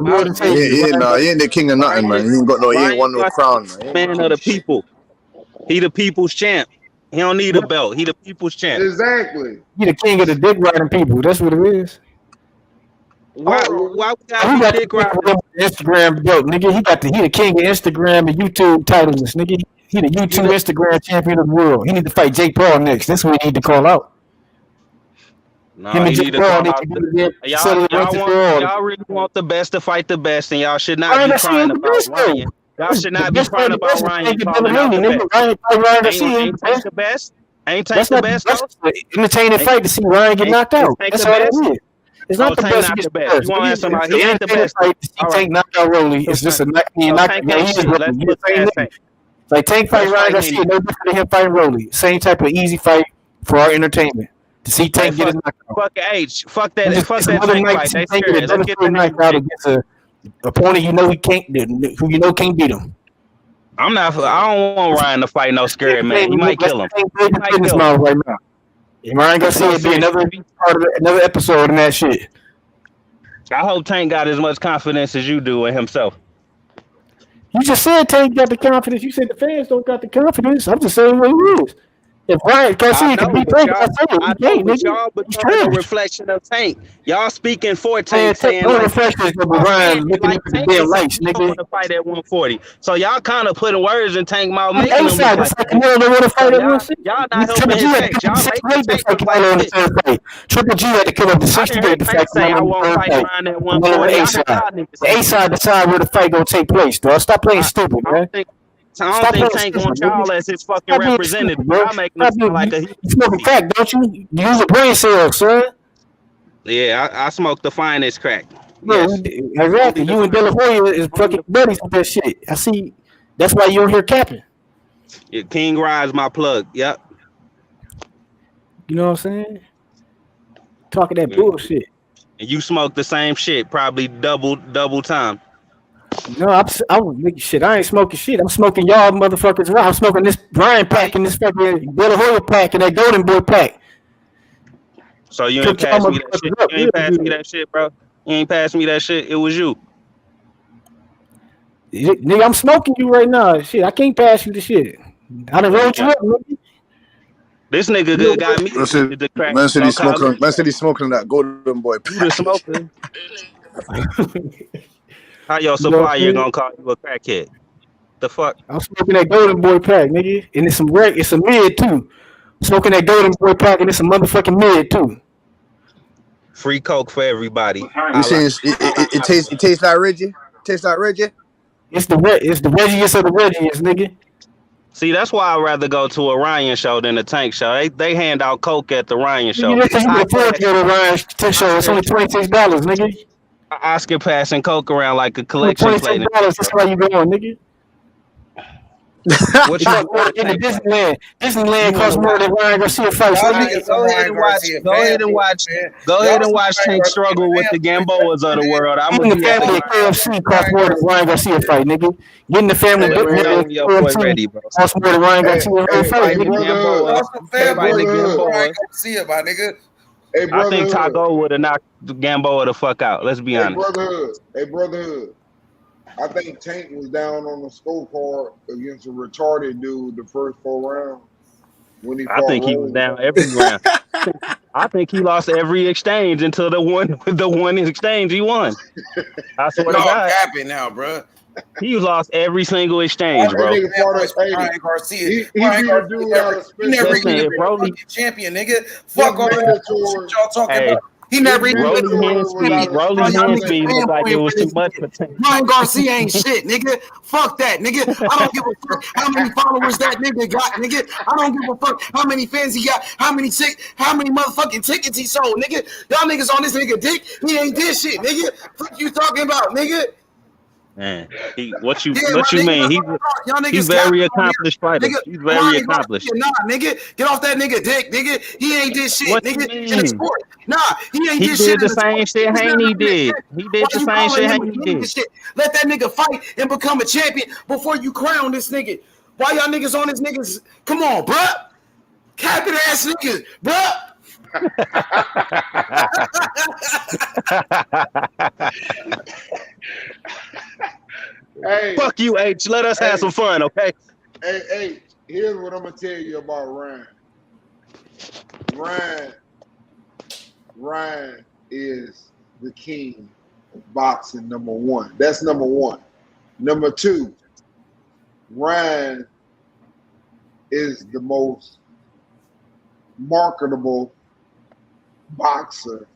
more than saying. He ain't the king of nothing, man. He ain't won no crown, man. Man of the people. He the people's champ. He don't need a belt. He the people's champ. Exactly. He the king of the dick riding people. That's what it is. Why we got dick riding? Instagram belt, nigga. He the king of Instagram and YouTube titles, nigga. He the YouTube Instagram champion of the world. He need to fight Jake Paul next. That's what he need to call out. No, he need to call out. Y'all really want the best to fight the best, and y'all should not be crying about Ryan. Y'all should not be crying about Ryan calling out the best. Ain't Tank the best? Ain't Tank the best? Entertaining fight to see Ryan get knocked out. That's all it is. It's not the best. Not the best. You want to ask somebody? He ain't the best. Tank knocked out Rolly. It's just a like Tank fight Ryan Garcia, no different than him fighting Rolly. Same type of easy fight for our entertainment. To see Tank get his knockout. Fuck H. Fuck that. Fuck that Tank fight. They serious. Let's get the knocked out against a opponent you know he can't, who you know can't beat him. I don't want Ryan to fight no scary man. He might kill him. Right now. Ryan Garcia be another part of another episode in that shit. I hope Tank got as much confidence as you do in himself. You just said Tank got the confidence. You said the fans don't got the confidence. I'm just saying what it is. If Ryan Garcia can beat Tank, y'all become a reflection of Tank. Y'all speaking for Tank, saying no reflections of Ryan looking at the damn lights, nigga. Want to fight at 140. So y'all kind of putting words in Tank mouth, making him look like y'all not helping his Tank. Y'all making Tank look like this. Triple G had to come up to 60 to fight. I won't fight Ryan at 140. The A side decide where the fight gonna take place, dog. Stop playing stupid, man. I don't think Tank wants y'all as his fucking representative. Y'all making it sound like a smoking crack, don't you? You use a brain cell, son. Yeah, I smoke the finest crack. Yes. Exactly. You and De La Hoya is fucking buddies with that shit. I see. That's why you don't hear capping. Yeah, King Rise my plug. Yep. You know what I'm saying? Talking that bullshit. And you smoke the same shit, probably double time. No, shit. I ain't smoking shit. I'm smoking y'all motherfuckers. I'm smoking this Brian pack and this fucking Bill Hoyer pack and that Golden Boy pack. So you ain't pass me that shit. You ain't pass me that shit, bro. You ain't pass me that shit. It was you. Nigga, I'm smoking you right now. Shit, I can't pass you the shit. I done rolled you up, nigga. This nigga good got me. Man said he's smoking that Golden Boy pack. You the smoker. How your supplier gonna call you a crackhead? The fuck? I'm smoking that Golden Boy pack, nigga. And it's it's a mid too. Smoking that Golden Boy pack and it's a motherfucking mid too. Free Coke for everybody. You saying it tastes like Reggie? Tastes like Reggie? It's the Reggiest of the Reggiest, nigga. See, that's why I'd rather go to a Ryan show than a Tank show. They hand out Coke at the Ryan show. You can afford to go to a Ryan show. It's only $26, nigga. Oscar passing Coke around like a collection plate. $26, that's why you going, nigga. What you in the Disneyland costs more than Ryan Garcia fights. Go ahead and watch Tank struggle with the Gamboas of the world. I'm gonna the family at KFC costs more than Ryan Garcia fight, nigga. Getting the family KFC costs more than Ryan Garcia fight, nigga. Hey, brother. I think Taco would have knocked Gamboa the fuck out. Let's be honest. Hey, brotherhood. I think Tank was down on the scorecard against a retarded dude the first 4 rounds. I think he was down every round. I think he lost every exchange until the one exchange he won. I swear to God. Happy now, bro. He lost every single exchange, bro. Brian Garcia. He never even been a champion, nigga. Fuck all that shit y'all talking about. He never even been Rolling hand speed was like it was too much for Tank. Brian Garcia ain't shit, nigga. Fuck that, nigga. I don't give a fuck how many followers that nigga got, nigga. I don't give a fuck how many fans he got, how many motherfucking tickets he sold, nigga. Y'all niggas on this nigga dick. He ain't did shit, nigga. Fuck you talking about, nigga. Man, what you mean? He's very accomplished fighter. He's very accomplished. Nah, nigga, get off that nigga dick, nigga. He ain't did shit, nigga. In the sport. Nah, he ain't did shit. He did the same shit Haney did. He did the same shit Haney did. Let that nigga fight and become a champion before you crown this nigga. Why y'all niggas on this niggas? Come on, bruh. Capping ass niggas, bruh. Hey, fuck you, H. Let us have some fun, okay? Hey, here's what I'm gonna tell you about Ryan. Ryan is the king of boxing, number 1. That's number 1. Number 2, Ryan is the most marketable boxer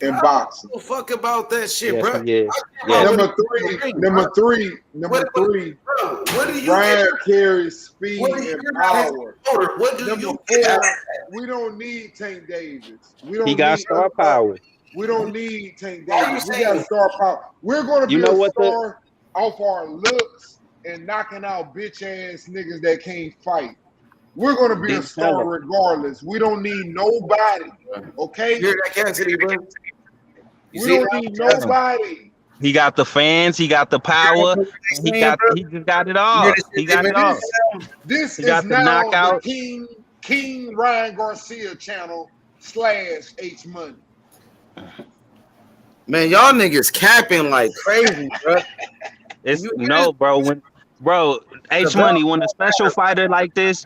in boxing. Don't fuck about that shit, yes, bro. Yeah. Number three. Ryan carries speed and power. Number 4, we don't need Tank Davis. He got star power. We don't need Tank Davis. We got star power. We're going to be a star off our looks and knocking out bitch ass niggas that can't fight. We're going to be a star regardless. We don't need nobody. Okay? Hear that, Cassidy, bro? We don't need nobody. He got the fans. He got the power. He just got it all. He got it all. This is now the King Ryan Garcia channel / H Money. Man, y'all niggas capping like crazy, bro. Bro, H Money, when a special fighter like this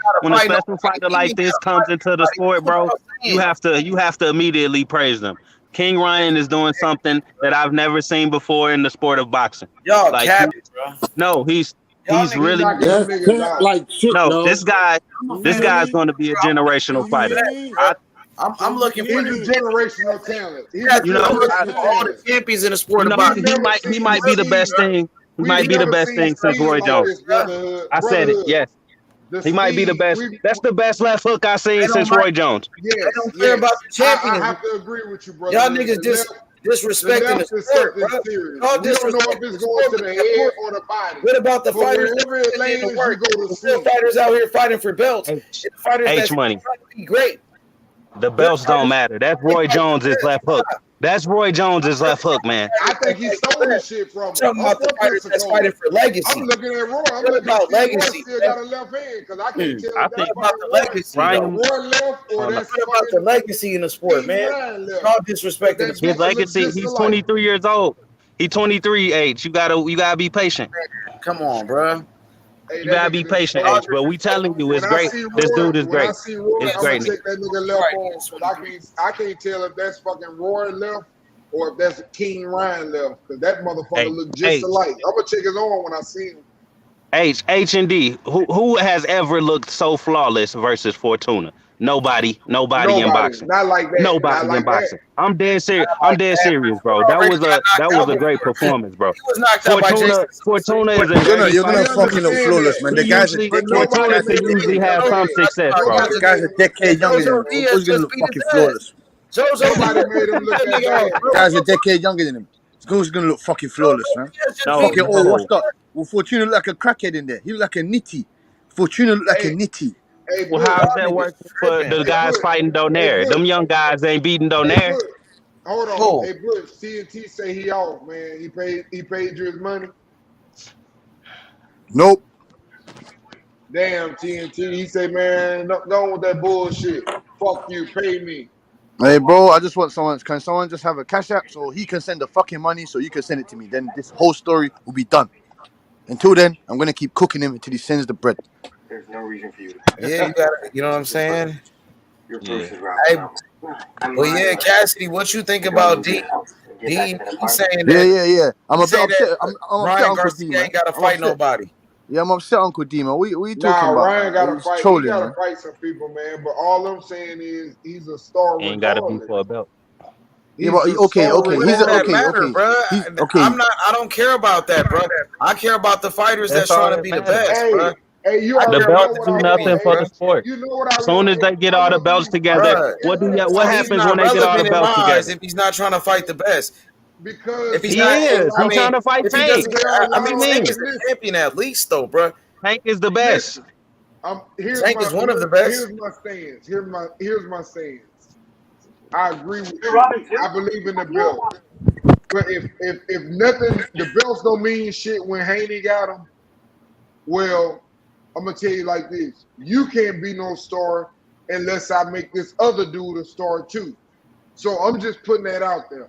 comes into the sport, bro, you have to immediately praise them. King Ryan is doing something that I've never seen before in the sport of boxing. Y'all capping, bro. No, he's really like shit. This guy's going to be a generational fighter. I'm looking for a generational talent. All the champions in the sport of boxing. He might be the best thing. He might be the best thing since Roy Jones. I said it. Yes. He might be the best. That's the best left hook I've seen since Roy Jones. Yes, I don't care about the champions. I have to agree with you, brother. Y'all niggas disrespecting the sport, bro. We don't know if it's going to the head or the body. What about the fighters? Still fighters out here fighting for belts. H Money. Great. The belts don't matter. That's Roy Jones' left hook. That's Roy Jones' left hook, man. I think he stole the shit from him. Talking about the fighters that's fighting for legacy. I'm looking at Roy. I'm What looking about at Roy legacy? still got a left hand because I can't tell I if think that's about the legacy. Roy though. left or that's What about the legacy in the sport, man? Y'all disrespecting the his sport. legacy. He's 23 years old. He's 23 H. You gotta be patient. Come on, bro. Hey, You gotta be patient, H. But we telling you, it's great. This dude is When great. I see Roy, It's I'm great. gonna check that nigga left on because I can't tell if that's fucking Roy left or if that's King Ryan left because that motherfucker look just alike. I'm gonna check his arm when I see him. H and D. Who has ever looked so flawless versus Fortuna? Nobody in boxing. Not like that. Nobody in boxing. I'm dead serious. bro. That was a great performance, bro. He was knocked out by Jason. Fortuna is a You're gonna fucking look flawless, man. The guy's a decade. Fortuna can usually have some success, bro. The guy's a decade younger than him. Who's gonna look fucking flawless? Nobody made him look that bad. The guy's a decade younger than him. Who's gonna look fucking flawless, man? Fucking washed up. Well, Fortuna look like a crackhead in there. He look like a nitty. Fortuna look like a nitty. Hey, well, how's that working for the guys fighting Donaire? Them young guys ain't beating Donaire. Hold on. Hey, Bush, TNT say he off, man. He paid you his money. Nope. Damn, TNT. He say, man, go on with that bullshit. Fuck you, pay me. Hey, bro, I just want someone. Can someone just have a cash app so he can send the fucking money so you can send it to me? Then this whole story will be done. Until then, I'm gonna keep cooking him until he sends the bread. There's no reason for you. Yeah, you know what I'm saying? Your first is right. Hey, well, yeah, Cassidy, what you think about D? He's saying that. Yeah. I'm upset. Ryan Garcia ain't gotta fight nobody. Yeah, I'm upset, Uncle D, man. We talking about? Ryan gotta fight. Trolling, He gotta fight some people, man. But all I'm saying is he's a star. Ain't gotta be for a belt. Yeah, but okay. He's matter, bro. I don't care about that, bro. I care about the fighters that's trying to be the best, bro. Hey, the belts do nothing for the sport. As soon as they get all the belts together, what happens when they get all the belts together? If he's not trying to fight the best, because if he's trying to fight Tank. Tank is the champion at least, though, bro. Tank is the best. Tank is one of the best. Here's my stance. Here's my stance. I agree with you. I believe in the belt. But if nothing, the belts don't mean shit when Haney got them. Well, I'm gonna tell you like this: you can't be no star unless I make this other dude a star too. So I'm just putting that out there.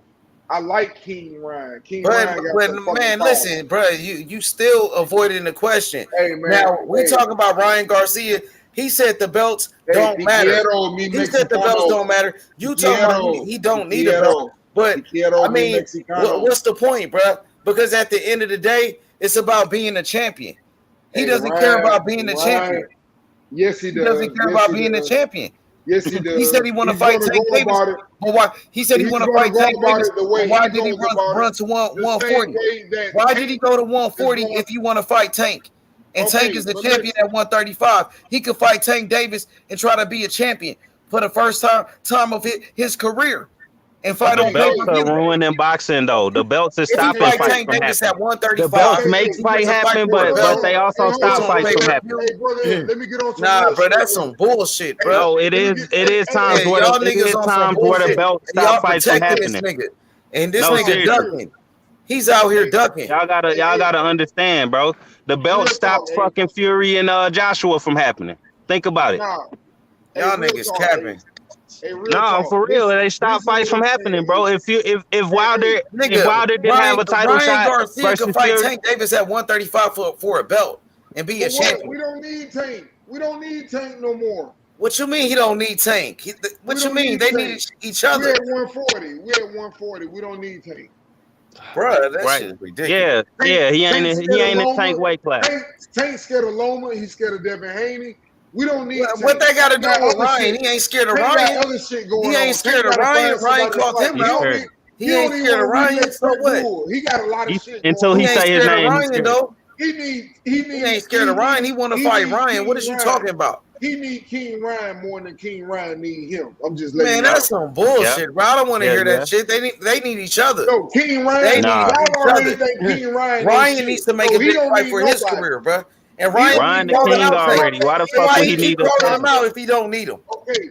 I like King Ryan. Man, listen, bro, you still avoiding the question. Hey, man, now we talk about Ryan Garcia. He said the belts don't matter. He said the belts don't matter. You talking about he don't need a belt. But I mean, what's the point, bro? Because at the end of the day, it's about being a champion. He doesn't care about being the champion. Yes, he does. He doesn't care about being the champion. Yes, he does. He said he want to fight Tank Davis. But why? He said he want to fight Tank Davis. Why did he run to 140? Why did he go to 140 if you want to fight Tank? And Tank is the champion at 135. He could fight Tank Davis and try to be a champion for the first time of his career. And fight on belts are ruining boxing, though. The belts is stopping fights from happening. The belts make fight happen, but they also stop fights from happening. Hey, brother, let me get on some Nah, bro, that's some bullshit, bro. No, it is times where the belts stop fights from happening. And this nigga ducking. He's out here ducking. Y'all gotta understand, bro. The belt stops fucking Fury and Joshua from happening. Think about it. Y'all niggas capping. No, for real, they stop fights from happening, bro. If Wilder didn't have a title shot Garcia versus can fight Fury, Tank Davis at 135 for a belt and be a champion. We don't need Tank. We don't need Tank no more. What you mean he don't need Tank? What you mean they need each other? We're at 140. We don't need Tank. Bro, that shit is ridiculous. Yeah, he ain't in Tank weight class. Tank scared of Loma. He's scared of Devin Haney. We don't need what they got to do with Ryan. He ain't scared of Ryan. He ain't scared of Ryan. Ryan called him out. He ain't scared of Ryan. So what? He got a lot of shit. Until he say his name. Ryan though. He ain't scared of Ryan. He want to fight Ryan. What is you talking about? He need King Ryan more than King Ryan need him. I'm just letting you know. That's some bullshit, bro. I don't want to hear that shit. They need each other. No, King Ryan. Ryan needs to make a big fight for his career, bro. And Ryan the king already. Why the fuck would he need him out if he don't need him? Okay,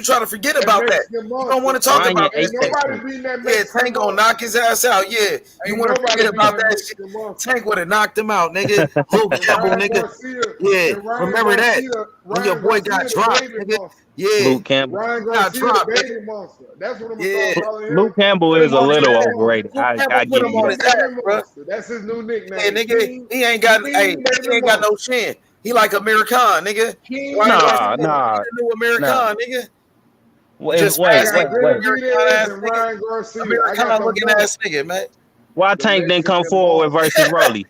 You try to forget about that. You don't want to talk Ryan about ate that. that Nobody shit. beating that Yeah, Mexican Tank gonna monster. knock his ass out. Yeah, you Ain't want to nobody forget beating about that that shit. Mexican monster. Tank would have knocked him out, nigga. Luke And Campbell, Ryan nigga. Garcia, Yeah, and Ryan remember that Garcia, when your Ryan boy Garcia, got the dropped, baby nigga. monster. Yeah, Luke Campbell. Ryan got Garcia, the dropped, nigga. baby monster. That's what I'm gonna Yeah, start calling him. Luke Campbell put is him a on his little ass. overrated. Luke I Campbell put give him you on The that. his ass, baby bro. monster. That's his new Yeah, nickname. nigga, King, he ain't got, hey, King he Baby ain't got no Monster. chin. He like American, nigga. King Ryan Garcia, Baby Nah, he Monster. nah, the new American, nah. nigga. Wait, Just I wait, fast got wait, American wait. Benavidez ass and nigga. Ryan Garcia. I got American them looking both. ass nigga, man. Why The Tank didn't come Mexican forward monster. versus Rolly?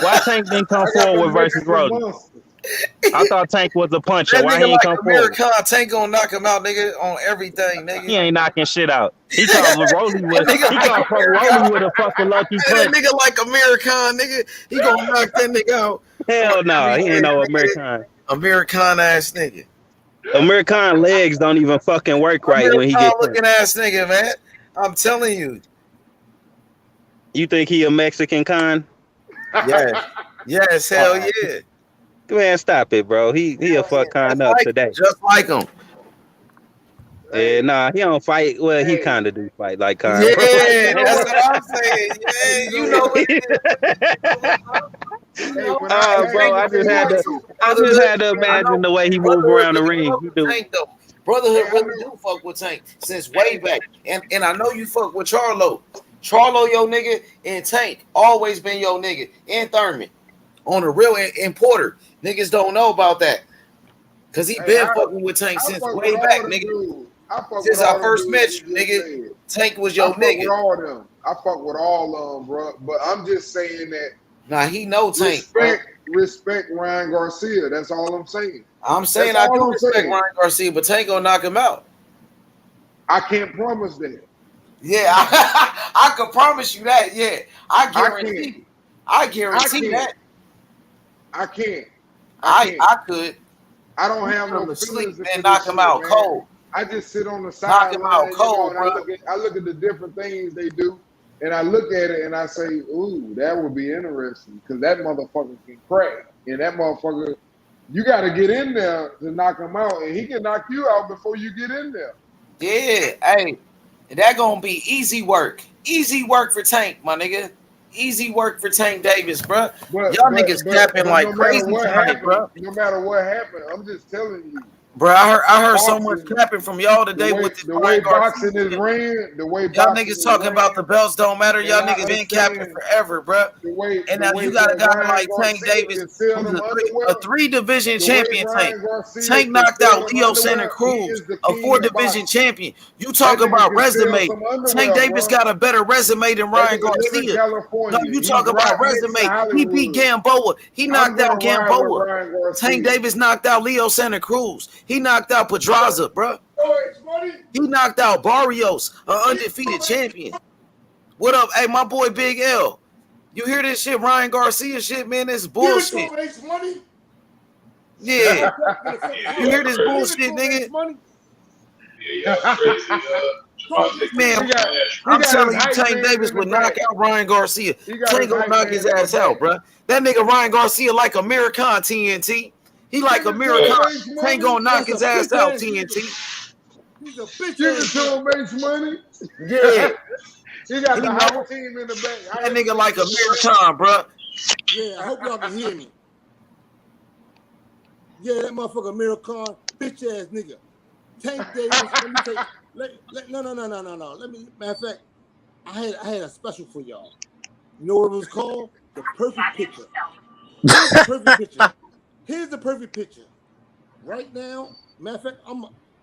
Why Tank didn't come I got the forward versus Mexican Rolly? monster. I thought Tank was a puncher. That Why nigga he ain't like come Amir forward? Khan. Tank gonna knock him out, nigga, on everything, He nigga. ain't knocking shit out. He called Rolly That with nigga he like called Amir Rolly Khan. with a fucking lucky Hey, that punch. nigga like Amir Khan, nigga. He gonna knock that nigga out on Hell no, he ain't everything, no nigga. American. Amir Khan ass nigga. American legs don't even fucking work right Amir when he Khan get punched. looking ass nigga, man. I'm telling you. You think he a Mexican con? Yes. Yes, hell yeah. Man, stop it, bro. He a fuck con up today. Just like him. Yeah, nah, he don't fight. Well, he kind of do fight like Con. Yeah, Bro. that's what I'm saying. Yeah, you know what it is. Bro, I just had to imagine the way he move around the ring. He do. Tank, though. Brotherhood really do fuck with Tank since way back. And I know you fuck with Charlo. Charlo, your nigga, and Tank always been your nigga. And Thurman. On the real and Porter. Niggas don't know about that. Cause he been fucking with Tank since way back, nigga. Since our first match, nigga, Tank was your nigga. I fuck with all of them, bro. But I'm just saying that. Nah, he know Tank. Respect Ryan Garcia. That's all I'm saying. I'm saying I do respect Ryan Garcia, but Tank gonna knock him out. I can't promise that. Yeah, I can promise you that. Yeah, I guarantee. I guarantee that. I can't. I could. I don't have no sleep and knock him out cold. I just sit on the side. Knock him out cold, bro. I look at the different things they do, and I look at it and I say, "Ooh, that would be interesting," because that motherfucker can crack, and that motherfucker, you got to get in there to knock him out, and he can knock you out before you get in there. Yeah, hey, that gonna be easy work. Easy work for Tank, my nigga. Easy work for Tank Davis, bro. Y'all niggas capping like crazy tonight, bro. No matter what happened, I'm just telling you. Bro, I heard so much clapping from y'all today with the way boxing is ran, the way y'all niggas talking about the belts don't matter. Y'all niggas been capping forever, bro. And now you got a guy like Tank Davis, who's a 3-division champion. Tank knocked out Leo Santa Cruz, a 4-division champion. You talk about resume. Tank Davis got a better resume than Ryan Garcia. No, you talk about resume. He beat Gamboa. He knocked out Gamboa. Tank Davis knocked out Leo Santa Cruz. He knocked out Pedraza, bro. He knocked out Barrios, an undefeated champion. What up? Hey, my boy Big L. You hear this shit, Ryan Garcia shit, man? This bullshit. Yeah. You hear this bullshit, nigga? Man, I'm telling you, Tank Davis would knock out Ryan Garcia. Tank gonna knock his ass out, bro. That nigga Ryan Garcia like Amir Khan, TNT. He like Amir Khan. Tank gonna knock his ass out, TNT. He's a bitch. Give it to him, makes money. Yeah. He got the whole team in the back. That nigga like Amir Khan, bro. Yeah, I hope y'all can hear me. Yeah, that motherfucker Amir Khan, bitch ass nigga. Tank Davis, let me tell you. No. Let me, matter of fact, I had a special for y'all. You know what it was called? The Perfect Picture. Here's the perfect picture. Here's the perfect picture. Right now, matter of fact,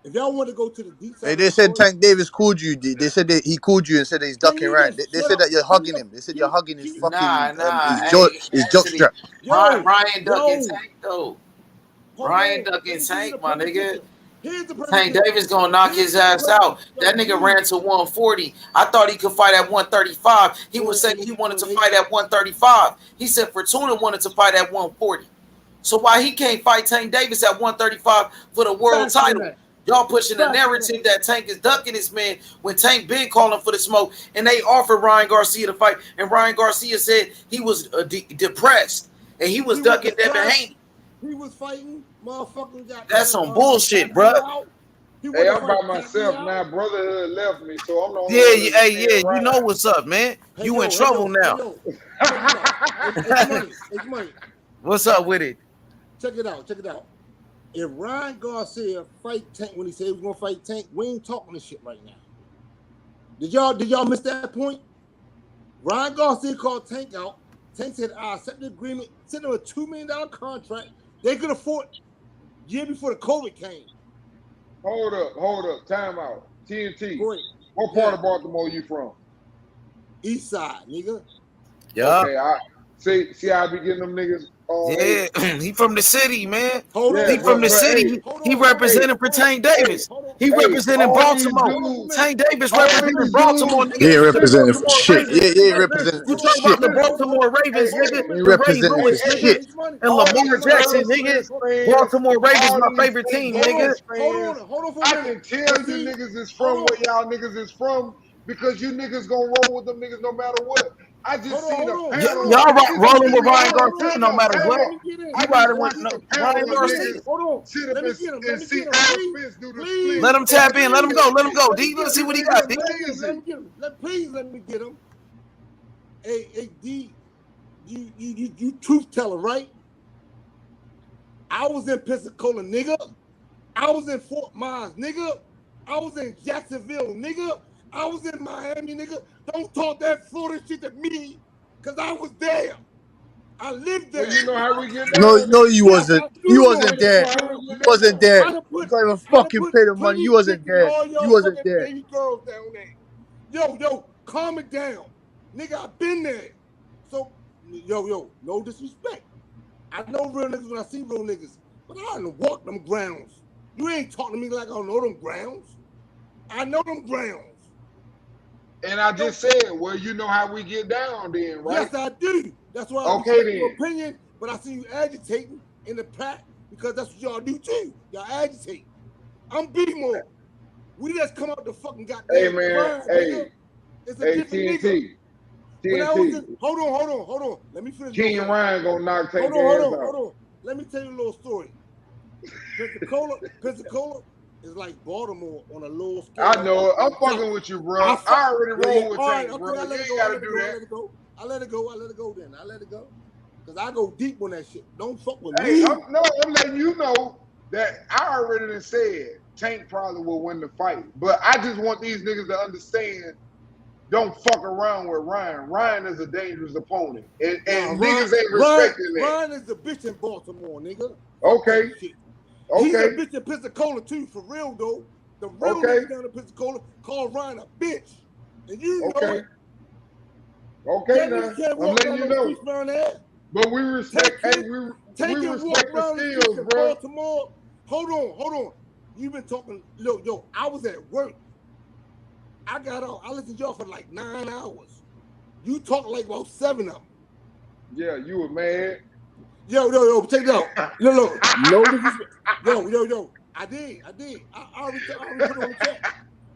if y'all want to go to the deep side. They said Tank Davis called you. They said that he called you and said that he's ducking right. They said that you're hugging him. They said you're hugging his fucking his jock strap. Ryan ducking Tank though. Ryan ducking Tank, my nigga. Tank Davis gonna knock his ass out. That nigga ran to 140. I thought he could fight at 135. He was saying he wanted to fight at 135. He said Fortuna wanted to fight at 140. So why he can't fight Tank Davis at 135 for the world title? Y'all pushing the narrative that Tank is ducking this man when Tank been calling for the smoke, and they offered Ryan Garcia to fight, and Ryan Garcia said he was depressed and he was ducking Devin Haney. He was fighting motherfucking. That's some bullshit, bro. Hey, I'm by myself now. Brotherhood left me, so I'm the only Yeah. You know what's up, man. You in trouble now. It's money. What's up with it? Check it out. If Ryan Garcia fight Tank when he said he was gonna fight Tank, we ain't talking this shit right now. Did y'all miss that point? Ryan Garcia called Tank out. Tank said, I accept the agreement, sent him a $2 million contract. They could afford year before the COVID came. Hold up. Time out. TNT. What part of Baltimore you from? East side, nigga. Yeah. Okay, See how I be getting them niggas. Yeah, he from the city, man. Yeah, He from the city. He representing for Tank Davis. He representing all these Baltimore. dudes, Tank Davis all representing these Baltimore, dudes. nigga. He ain't The representing for Baltimore shit. Ravens. He ain't representing You for talking about the shit. Baltimore Ravens, Hey, nigga? He ain't The Ray representing for Lewis, nigga. shit. And all Lamar these Jackson, Earl nigga. Spence fans, Baltimore Ravens all my these favorite St. team, nigga. Louis fans. Hold on for a I minute. can tell you niggas is from where y'all niggas is from because you niggas gonna roll with them niggas no matter what. I just seen a panel. Y'all rolling with Ryan Hold on, Garcia no matter what. I You just riding with watched a panel Ryan of Garcia. niggas sit up and see Errol Spence do the split. Let him tap in. Let him go. Let him go. D, let's see what he got. D. Please let me get him. Hey, D, you truth teller, right? I was in Pensacola, nigga. I was in Fort Myers, nigga. I was in Jacksonville, nigga. I was in Miami, nigga. Don't talk that Florida shit to me, cause I was there. I lived there. Well, you know how we get No, down. no, you wasn't. You wasn't there. You You wasn't there. You put can't even fucking pay the money. You wasn't there. You wasn't there. Baby girls down there. Yo, calm it down. Nigga, I've been there. So, yo, no disrespect. I know real niggas when I see real niggas, but I done walk them grounds. You ain't talking to me like I don't know them grounds. I know them grounds. And I just said, well, you know how we get down then, right? Yes, I do. That's why I respect your opinion, but I see you agitating in the pack because that's what y'all do too. Y'all agitate. I'm B-more. We just come out the fucking goddamn. Hey, man. Grind, hey, it's a different TNT. TNT. Hold on. Let me finish. King Ryan gonna knock Tank ass hold out. on. Let me tell you a little story. Pensacola is like Baltimore on a lower scale. I know it. I'm fucking with you, bro. I already roll with Tank, bro. You ain't gotta do that. I let it go then. I let it go. Because I go deep on that shit. Don't fuck with me. me. I'm letting you know that I already done said Tank probably will win the fight. But I just want these niggas to understand, don't fuck around with Ryan. Ryan is a dangerous opponent. And niggas ain't respecting that. Ryan is the bitch in Baltimore, nigga. Okay. He's a bitch in Pensacola too, for real though. The real niggas down in Pensacola call Ryan a bitch. And you know it. Okay, now. I'm letting you know. But we respect, we respect the skills, bro. Baltimore. Hold on. You've been talking, yo, I was at work. I got on. I listened to y'all for like 9 hours. You talk like about 7 of them. Yeah, you were mad. Yo, check it out. Look. No disrespect. Yo. I did. I already put it on the chat.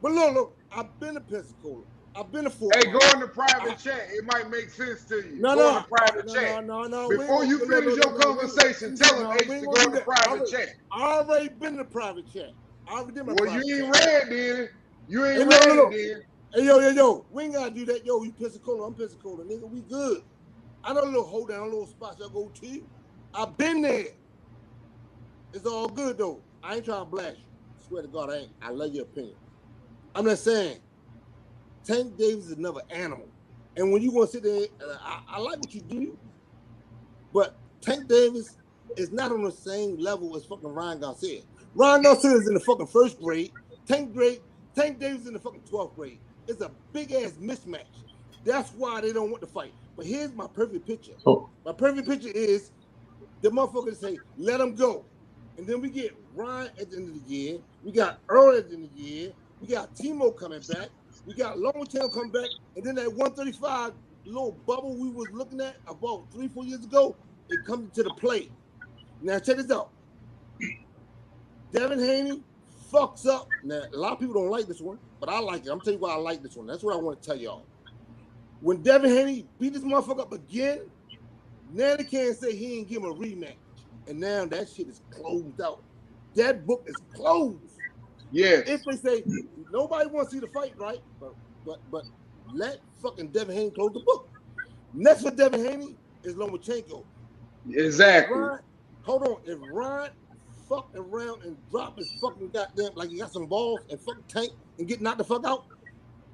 But look, I've been to Pensacola. I've been to Fort Hey, go in the private chat. It might make sense to you. Go in the private chat. No. Before you finish your conversation, tell him H to go in the private chat. I already been in the private chat. I already did my private chat. You ain't read, then. You ain't read, then. Hey, yo. We ain't gotta do that. Yo, you Pensacola. I'm Pensacola, nigga. We good. I know a little hold down, a little spots y'all go to. I've been there. It's all good, though. I ain't trying to blast you. I swear to God, I ain't. I love your opinion. I'm just saying, Tank Davis is another animal. And when you want to sit there, I like what you do, but Tank Davis is not on the same level as fucking Ryan Garcia. Ryan Garcia is in the fucking 1st grade. Tank Davis is in the fucking 12th grade. It's a big-ass mismatch. That's why they don't want to fight. But here's my perfect picture. My perfect picture is the motherfuckers say, let him go. And then we get Ryan at the end of the year. We got Earl at the end of the year. We got Timo coming back. We got Lomachenko coming back. And then that 135 little bubble we was looking at about 3-4 years ago, it comes into the play. Now, check this out. Devin Haney fucks up. Now, a lot of people don't like this one, but I like it. I'm telling you why I like this one. That's what I want to tell y'all. When Devin Haney beat this motherfucker up again, now they can't say he ain't give him a rematch. And now that shit is closed out. That book is closed. Yeah. If they say nobody wants to see the fight, right? But let fucking Devin Haney close the book. Next for Devin Haney is Lomachenko. Exactly. Hold on. If Ryan fuck around and drop his fucking goddamn, like he got some balls and fucking Tank and get knocked the fuck out,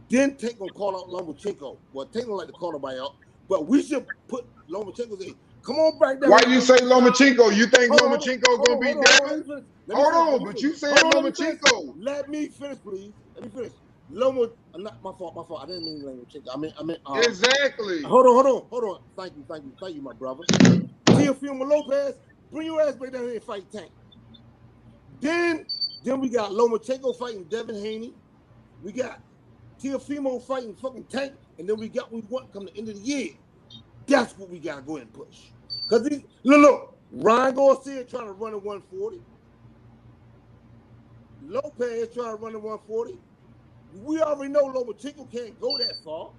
then Tank gonna call out Lomachenko. Well, Tank don't like to call nobody out, but we should put Lomachenko in. Come on back down. Why you say Lomachenko? You think Lomachenko gonna beat Devin? Hold on, but you said Lomachenko. Let me finish, please. Let me finish. Loma, not my fault. I didn't mean Lomachenko. I mean. Exactly. Hold on. Thank you, my brother. Teofimo Lopez, bring your ass back down here and fight Tank. Then we got Lomachenko fighting Devin Haney. We got Teofimo fighting fucking Tank, and then we want come the end of the year. That's what we gotta go ahead and push. Cause look, Ryan Garcia trying to run at 140. Lopez trying to run at 140. We already know Lomachenko can't go that far.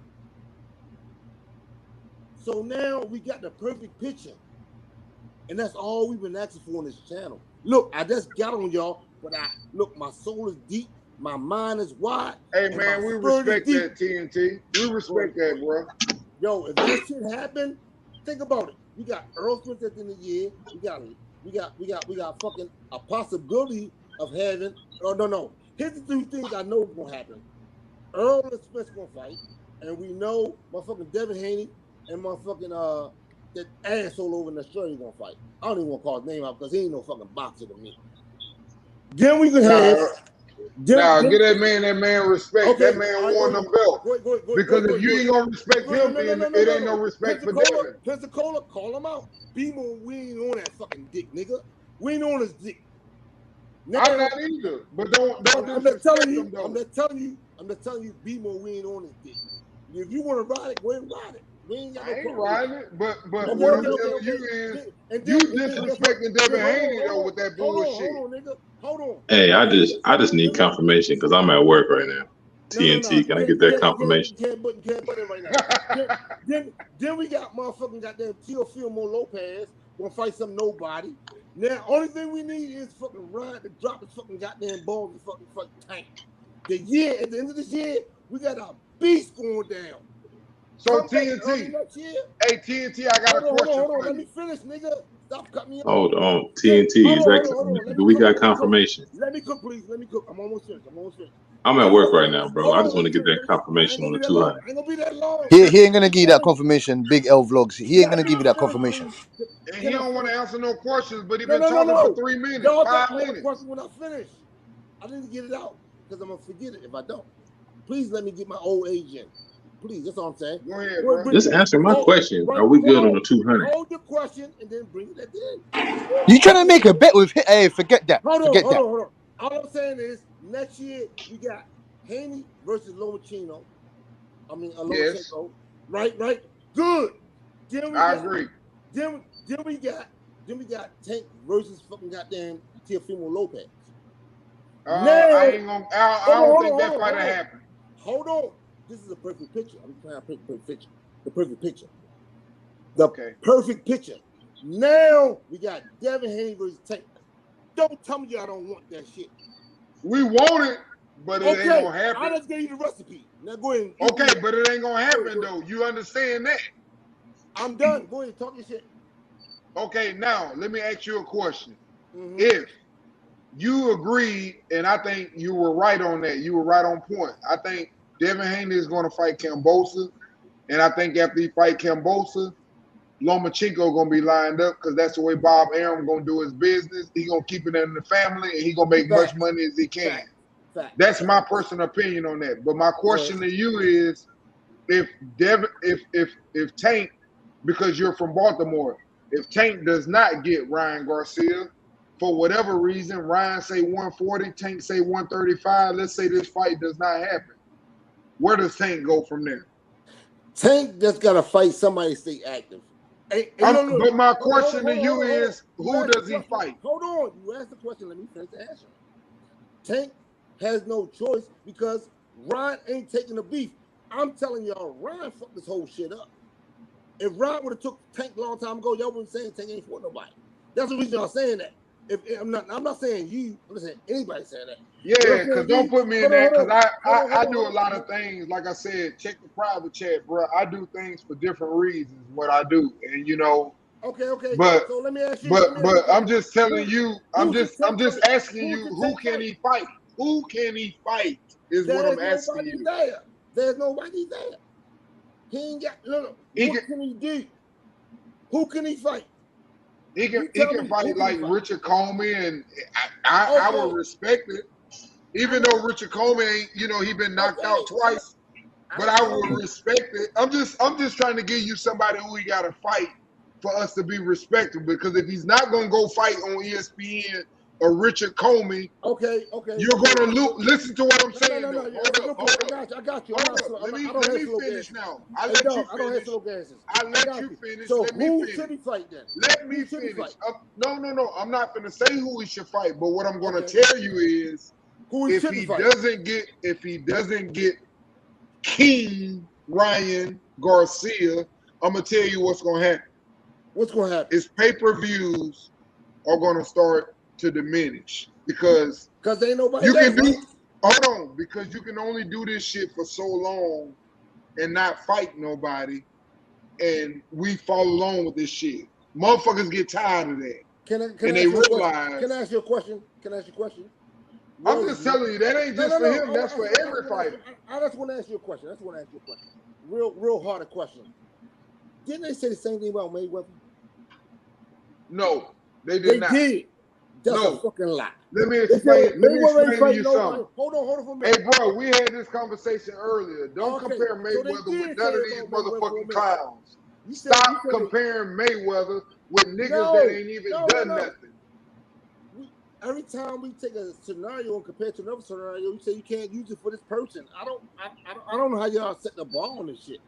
So now we got the perfect picture. And that's all we've been asking for on this channel. Look, I just got on y'all, but my soul is deep, my mind is wide. Hey man, we respect that, TNT. We respect that, bro. Yo, if that shit happen, think about it. We got Errol Spence at the end of the year. We got fucking a possibility of having. Oh no. Here's the two things I know is gonna happen. Errol and Spence gonna fight, and we know motherfucking Devin Haney and motherfucking that asshole over in Australia gonna fight. I don't even want to call his name out because he ain't no fucking boxer to me. Then we can have. Give that man respect. Okay, that man won them belts. Because if you ain't gonna respect him, it ain't no respect for Devin. Pensacola, call him out. B-Mo, we ain't on that fucking dick, nigga. We ain't on his dick. Now, I'm not either. But don't I'm just telling you. I'm just telling you, B-Mo, we ain't on his dick. If you want to ride it, go ahead and ride it. We ain't got no problem. Riding it, but what I'm telling you is you disrespecting Devin Haney though with that bullshit. Hold on. Hey, I just need confirmation because I'm at work right now. TNT, can I get that confirmation? Can't put it right now. then we got motherfucking goddamn Teofimo Lopez gonna fight some nobody. Now, only thing we need is fucking Ryan to drop his fucking goddamn balls and fucking fight Tank. At the end of this year, we got a beast going down. So TNT, hey TNT, I got a question. Hold on, let me finish, nigga. Stop cutting me off. Hold on, TNT. Do we got confirmation? Let me cook, please. Let me cook. I'm almost finished. I'm at work right now, bro. I just want to get that confirmation on the 200. Ain't gonna be that long. He ain't gonna give you that confirmation. Big L Vlogs. He ain't gonna give you that confirmation. And he don't want to answer no questions, but he been talking for 3 minutes, 5 minutes. When I finish, I need to get it out because I'm gonna forget it if I don't. Please let me get my old age in. Please, that's all I'm saying. Go ahead, bro. Just answer my question. Are we good on the 200? Hold your question and then bring it at the end. You trying to make a bet with him? Hey, forget that. Hold on. All I'm saying is next year we got Haney versus Lomachenko. Lomachenko. Right. Good. I agree. Then we got Tank versus fucking goddamn Teofimo Lopez. I don't think that fight happen. Hold on. This is a perfect picture. I'm trying to paint the perfect picture. The perfect picture. Perfect picture. Now we got Devin Haney versus Tank. Don't tell me y'all don't want that shit. We want it, but it ain't gonna happen. I just gave you the recipe. Now go ahead. But it ain't gonna happen though. You understand that? I'm done. Go ahead, talk your shit. Okay, now let me ask you a question. Mm-hmm. If you agree, and I think you were right on that, you were right on point. I think Devin Haney is going to fight Kambosos, and I think after he fight Kambosos, Lomachenko going to be lined up because that's the way Bob Arum going to do his business. He going to keep it in the family, and he going to make much money as he can. That's my personal opinion on that. But my question to you is, if Tank, because you're from Baltimore, if Tank does not get Ryan Garcia, for whatever reason, Ryan say 140, Tank say 135, let's say this fight does not happen. Where does Tank go from there? Tank just got to fight somebody to stay active. But my question to you is, who does he fight? Hold on. You asked the question. Let me finish the answer. Tank has no choice because Ryan ain't taking the beef. I'm telling y'all, Ryan fucked this whole shit up. If Ryan would have took Tank a long time ago, y'all wouldn't say Tank ain't for nobody. That's the reason y'all saying that. I'm not saying you. I'm not saying anybody saying that. Yeah, because don't put me in that because I do a lot of things. Like I said, check the private chat, bro. I do things for different reasons. What I do, and you know. Okay. But so let me ask you. But I'm just telling you. I'm just asking you. Who can he fight? Who can he fight? Is what I'm asking you. There's nobody there. He ain't got. Look. What can he do? Who can he fight? He can fight like Richard Coleman, and I would respect it. Even though Richard Coleman ain't, he been knocked out twice, but I would respect it. I'm just trying to give you somebody who he got to fight for us to be respected. Because if he's not gonna go fight on ESPN or Richard Coleman, okay, you're gonna listen to what I'm saying. No. I got you. Let me finish now. I let you finish. So let me who finish. should he fight then? Let me finish. No. I'm not gonna say who he should fight, but what I'm gonna tell you is, if he doesn't get King Ryan Garcia, I'm gonna tell you what's gonna happen. What's gonna happen? His pay-per-views are gonna start to diminish because ain't nobody. You can do. Hold on, because you can only do this shit for so long and not fight nobody, and we follow along with this shit. Motherfuckers get tired of that. Can they realize. Can I ask you a question? I'm just telling you, that ain't just for him. That's for every fighter. I just want to ask you a question. Real hard question. Didn't they say the same thing about Mayweather? No, they did not. They did. That's a fucking lie. Let me explain to you something. Hold on for a minute. Hey, bro, we had this conversation earlier. Don't compare Mayweather with none of these motherfucking clowns. Stop comparing Mayweather with niggas that ain't even done nothing. Every time we take a scenario and compare it to another scenario, you say you can't use it for this person. I don't know how y'all set the bar on this shit.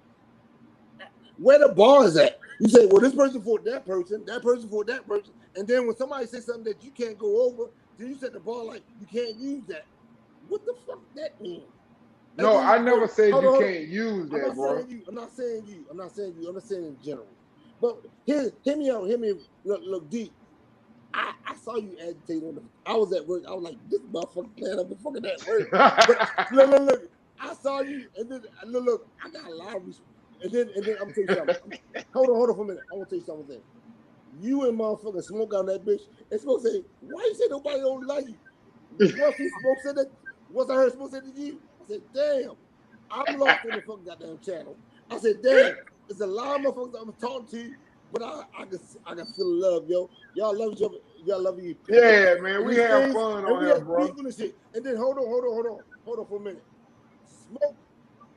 Where the bar is at? You say, well, this person fought that person fought that person, and then when somebody says something that you can't go over, then you set the bar like you can't use that. What the fuck that mean? No, I never said you can't use that, bro. I'm not saying you. I'm not saying in general. But hear me out. Look deep. I saw you agitate on the. I was at work. I was like, this motherfucker playing up the fucking at work. But look. I saw you, and then look. I got a lot of respect. And then I'm gonna tell you something. Hold on for a minute. I want to tell you something. You and motherfucking Smoke on that bitch. And Smoke say, why you say nobody don't like you? Once Smoke said that, once I heard Smoke say to you, I said, damn, I'm lost in the fucking goddamn channel. I said, damn, there's a lot of motherfuckers I'm talking to, but I can feel love, yo. Y'all love each other. Y'all love each other. Yeah, man, we have fun on here, bro. And shit. And then hold on for a minute. Smoke,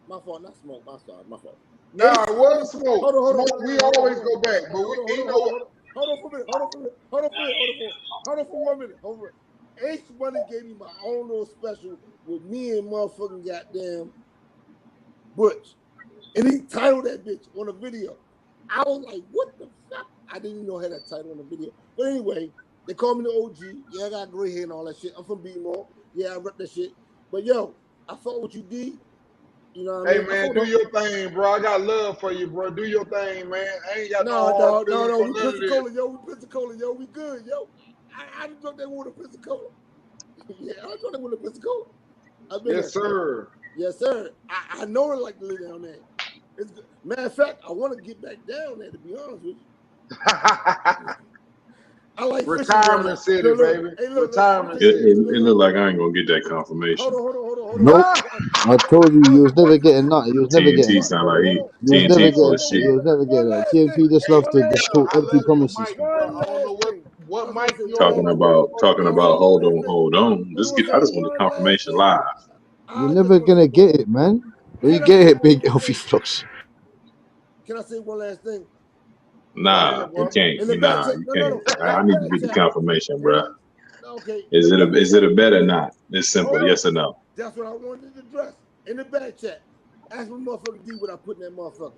my fault, not Smoke, my fault. Nah, it wasn't Smoke. Hold on. We always go back, but we ain't no. Hold on for 1 minute. H Money gave me my own little special with me and motherfucking goddamn Butch, and he titled that bitch on a video. I was like, what the fuck? I didn't even know I had that title on the video. But anyway, they call me the OG. Yeah, I got gray hair and all that shit. I'm from B-More. Yeah, I rep that shit. But yo, I fought with you, D. You know what I mean? Hey, man, do your thing, bro. I got love for you, bro. Do your thing, man. I ain't got no we Pensacola, yo. We good, yo. I done drunk that water Pensacola. Yeah, I drunk that water Pensacola. Yes, sir. Yes, sir. I know I like to live down there. It's good. Matter of fact, I want to get back down there, to be honest with you. I like retirement city, baby. Retirement city. It look like I ain't gonna get that confirmation. Hold on. Nope. I told you was never getting nothing. You was never getting TNT sound like TNT full of shit. You was never getting that. TNT just love to just talk empty promises. I don't know what mic you talking about. Hold on. I just want the confirmation live. You're never gonna get it, man. When you get it, big healthy flux. Can I say one last thing? Nah, you can't. You can't. I need to get the confirmation, bro. Okay. Is it a bet or not? It's simple. Yes or no. That's what I wanted to address in the back chat. Ask my motherfucker D what I put in that motherfucker.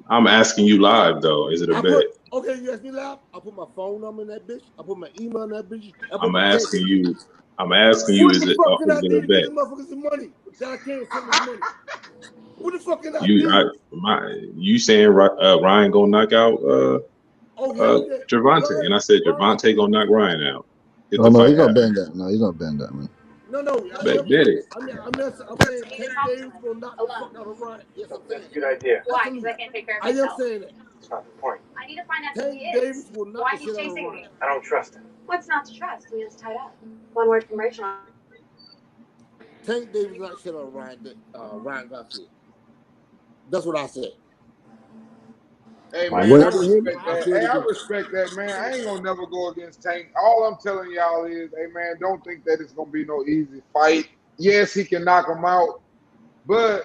I'm asking you live though. Is it a bet? Okay, you ask me live. I put my phone number in that bitch. I put my email in that bitch. I'm asking you. Is it a bet? Motherfuckers some money that I can't send me money. What the fuck can I do? You saying Ryan gonna knock out Gervonta, and I said Gervonta gonna knock Ryan out. Oh no, he's not betting that. No, he's not betting that, man. No. Bet it. I'm saying Tank Davis will knock the fuck out of Ryan. Yes, I'm saying. That's a good idea. Why? Because I can't take care of I myself. am saying that. That's not the point. I need to find out who Tank he Davis is. will knock Why the he's shit out of chasing Ryan. me. I don't trust him. What's not to trust? We just tied up. One word from Rachel. Tank Davis knocked shit out of Ryan Garcia. That's what I said. Hey man, I respect that, man. I ain't gonna never go against Tank. All I'm telling y'all is, hey man, don't think that it's gonna be no easy fight. yes, he can knock him out, but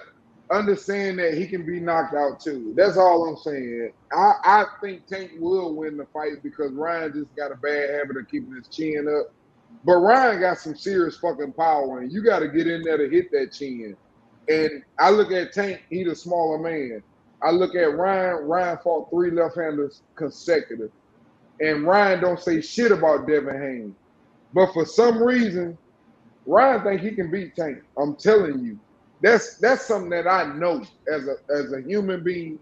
understand that he can be knocked out too. That's all I'm saying. I think Tank will win the fight because Ryan just got a bad habit of keeping his chin up. But Ryan got some serious fucking power, and you got to get in there to hit that chin. And I look at Tank, he the smaller man. I look at Ryan. Ryan fought 3 left-handers consecutive. And Ryan don't say shit about Devin Haney. But for some reason, Ryan think he can beat Tank. I'm telling you. That's something that I know as a human being.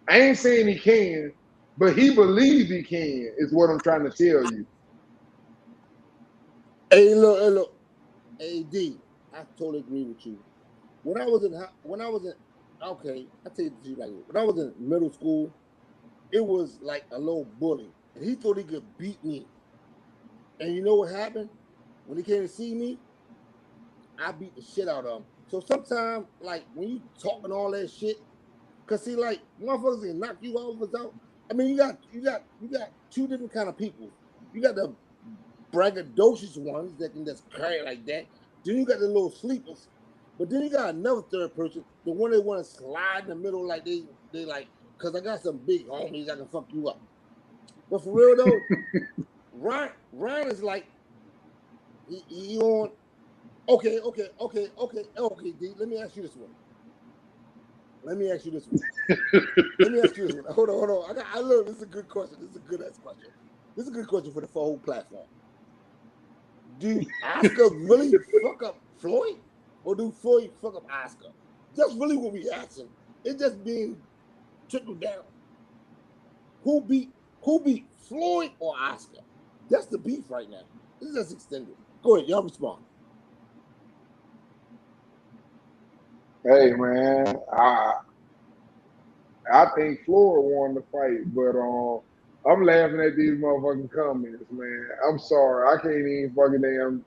I ain't saying he can, but he believes he can, is what I'm trying to tell you. Hey, look. AD, I totally agree with you. When I was in, okay, I tell you like this. When I was in middle school, it was like a little bully. And he thought he could beat me. And you know what happened? When he came to see me, I beat the shit out of him. So sometimes, like, when you talking all that shit, cause see, like, motherfuckers can knock you out. I mean, you got 2 different kind of people. You got the braggadocious ones that can just carry it like that. Then you got the little sleepers. But then you got another third person, the one that want to slide in the middle like they like, cause I got some big homies that can fuck you up. But for real though, Ryan is like, he on. Okay, D. Let me ask you this one. Hold on. I love this. Is a good question. This is a good ass question. This is a good question for the whole platform. Do Oscar really fuck up Floyd, or do Floyd fuck up Oscar? That's really what we asking. It's just being trickled down. Who beat Floyd or Oscar? That's the beef right now. This is just extended. Go ahead, y'all respond. Hey man, I think Floyd won the fight, but I'm laughing at these motherfucking comments, man. I'm sorry, I can't even fucking damn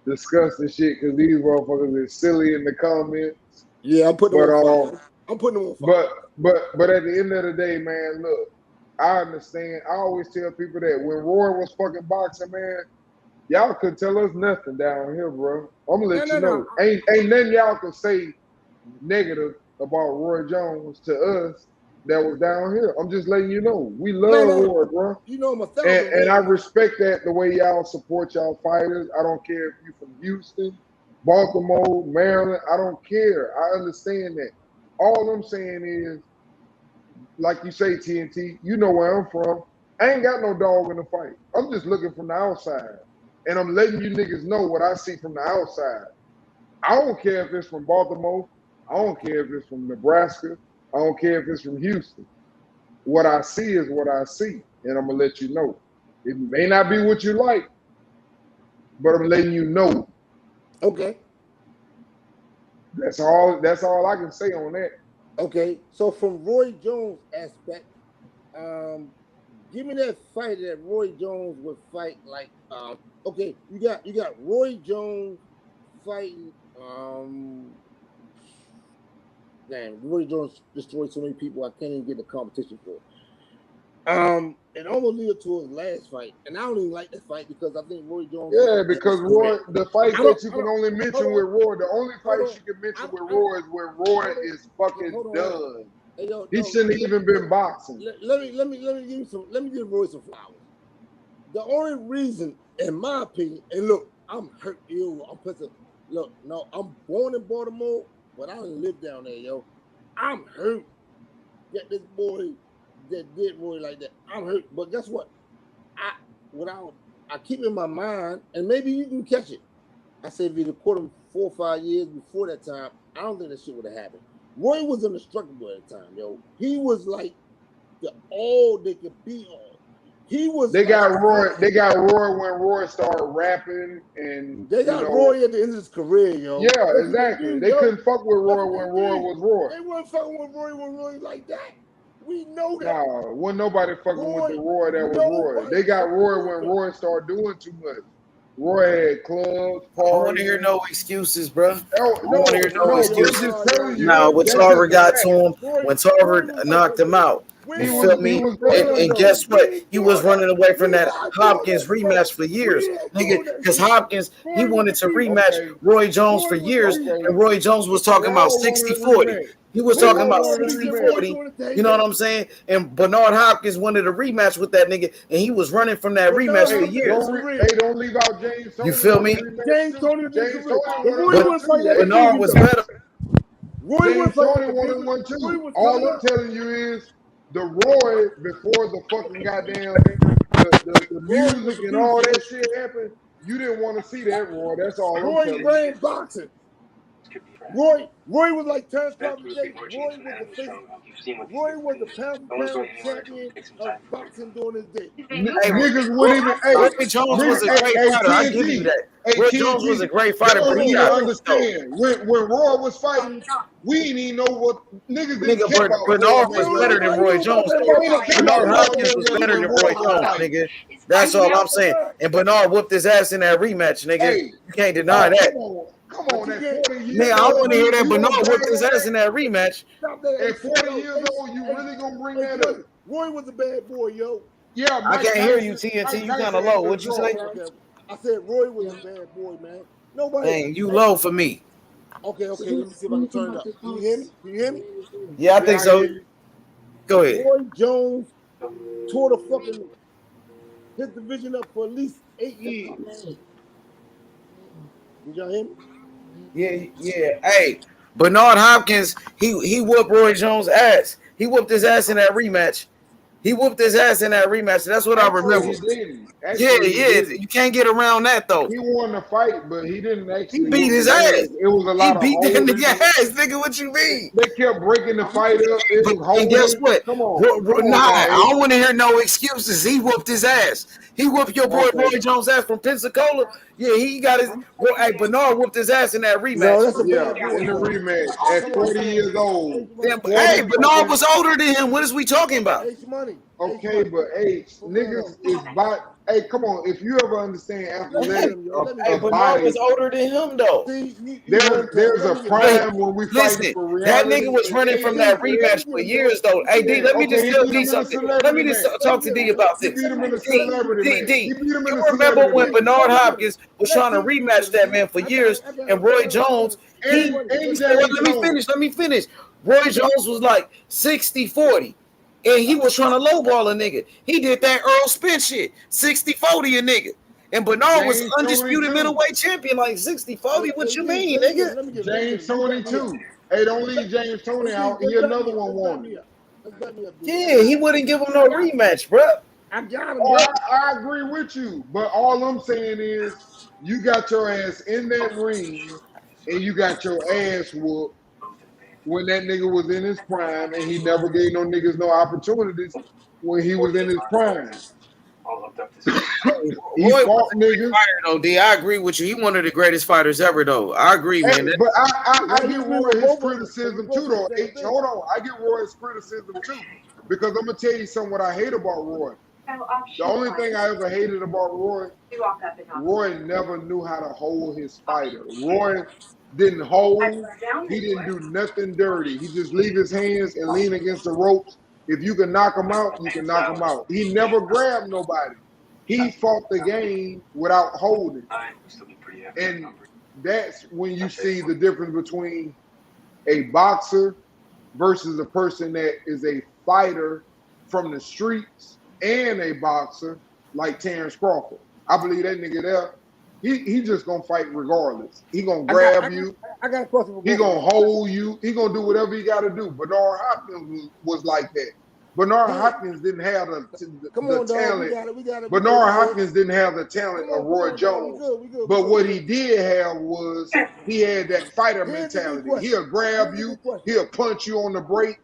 discuss the shit because these motherfuckers are silly in the comments. Yeah, I'm putting them on fire. But at the end of the day, man, look, I understand. I always tell people that when Roy was fucking boxing, man, y'all could tell us nothing down here, bro. I'm gonna let you know. Ain't nothing y'all can say negative about Roy Jones to us that was down here. I'm just letting you know. We love Roy, bro. You know, and I respect that the way y'all support y'all fighters. I don't care if you from Houston, Baltimore, Maryland. I don't care. I understand that. All I'm saying is, like you say, TNT, you know where I'm from. I ain't got no dog in the fight. I'm just looking from the outside. And I'm letting you niggas know what I see from the outside. I don't care if it's from Baltimore. I don't care if it's from Nebraska. I don't care if it's from Houston. What I see is what I see. And I'm going to let you know. It may not be what you like, but I'm letting you know. Okay. That's all I can say on that. Okay. So from Roy Jones' aspect, give me that fight that Roy Jones would fight like okay, you got Roy Jones fighting damn, Roy Jones destroyed so many people I can't even get the competition for. It almost led to his last fight, and I don't even like that fight because I think Roy Jones. Yeah, because Roy, the fight that you can only mention with Roy, the only fight you can mention with Roy is where Roy is fucking done. Hey, he shouldn't even been boxing. Let me give Roy some flowers. The only reason, in my opinion, and look, I'm hurt ill. I'm pissed. Look, no, I'm born in Baltimore, but I don't live down there, yo. I'm hurt that this boy that did Roy like that. I'm hurt, but guess what? I keep in my mind, and maybe you can catch it. I said if he'd have caught him 4 or 5 years before that time, I don't think that shit would have happened. Roy was indestructible at the time, yo. He was like the all they could be on. He was. They got Roy when Roy started rapping, and they got Roy at the end of his career, yo. Yeah, exactly. They couldn't fuck with Roy when Roy was Roy. They weren't fucking with Roy when Roy like that. We know that. Nah, wasn't nobody fucking with the Roy that was Roy. They got Roy when Roy started doing too much. Roy had clubs, parties. I want to hear no excuses, bro. I No, want to hear no excuses. I'm just telling you. Nah, what Tarver got to him, when Tarver knocked him out, You feel me? And guess what? He was running away from that Hopkins rematch for years, nigga. Because Hopkins, he wanted to rematch Roy Jones for years, and Roy Jones was talking about 60-40. He was talking about 60-40. You know what I'm saying? And Bernard Hopkins wanted a rematch with that nigga, and he was running from that rematch for years. Don't leave out James Tony. You feel me? James Tony Bernard was better. James Tony won too. All I'm telling you is the Roy before the fucking goddamn the music and all that shit happened. You didn't want to see that, Roy. That's all I'm telling you. Roy ran boxing. Roy was like Terence Crawford. Roy was the pound champion of boxing during his day. Niggas wouldn't even. Roy Jones was a great fighter. I give you that. Roy Jones was a great fighter, but he got understand when Roy was fighting, we didn't even know what niggas didn't care about. Bernard was better than Roy Jones. Bernard Hopkins was better than Roy Jones, nigga. That's all I'm saying. And Bernard whooped his ass in that rematch, nigga. You can't deny that. Come on, at 40 years Man, I want to hear that Bernard whooped his ass in that rematch. At 40 years old, you really gonna bring that up? Roy was a bad boy, yo. Yeah, I can't hear you, TNT. You kind of low. What'd you say? I said Roy was a bad boy, man. Nobody. Dang, you low for me. Okay. Let me see if I can turn it up. Can you hear me? Yeah, I think so. Go ahead. Roy Jones tore the fucking his division up for at least 8 years. Did y'all hear me? Yeah. Hey, Bernard Hopkins, he whooped Roy Jones' ass. He whooped his ass in that rematch. That's what I remember. Yeah. You can't get around that though. He won the fight, but he didn't actually. He beat his ass. It was a lot of. He beat that nigga ass, nigga. What you mean? They kept breaking the fight up. And guess what? Come on. I don't want to hear no excuses. He whooped his ass. He whooped your boy Roy Jones' ass from Pensacola. Yeah, he got his. Hey, Bernard whooped his ass in that rematch. In the rematch at 40 years old. Hey, Bernard was older than him. What is we talking about? Okay, but niggas is about. Hey, come on. If you ever understand athletics, hey, Bernard was older than him though. There's a prime when we fight for reality. That nigga was running from that rematch for years though. Hey, D, let me just tell D something. Let me just talk to D about this. D, you remember when Bernard Hopkins was trying to rematch that man for years, and Roy Jones, let me finish. Roy Jones was like 60-40. And he was trying to lowball a nigga. He did that Errol Spence shit, 60-40 a nigga. And Bernard was undisputed middleweight champion, like 60-40. What you mean, nigga? James Tony too. Hey, don't leave James Tony out. He another one won. Yeah, he wouldn't give him no rematch, bro. I got him. I agree with you, but all I'm saying is you got your ass in that ring and you got your ass whooped when that nigga was in his prime, and he never gave no niggas no opportunities when he was in his prime. He fought niggas. Though, D, I agree with you. He one of the greatest fighters ever, though. I agree, man. But I give Roy his criticism too, though. Hold on, I give Roy his criticism too, because I'm gonna tell you something what I hate about Roy. The only thing I ever hated about Roy never knew how to hold his fighter. Roy didn't hold. He didn't do nothing dirty. He just leave his hands and lean against the ropes. If you can knock him out, you can knock him out. He never grabbed nobody. He fought the game without holding. And that's when you see the difference between a boxer versus a person that is a fighter from the streets and a boxer like Terence Crawford. I believe that nigga there, he just gonna fight regardless. He gonna grab you. I got a question. He gonna hold you. He gonna do whatever he got to do. Bernard Hopkins was like that. Bernard Hopkins didn't have the talent. Bernard Hopkins didn't have the talent of Roy Jones. But what he did have was he had that fighter mentality. He'll grab you. He'll punch you on the break.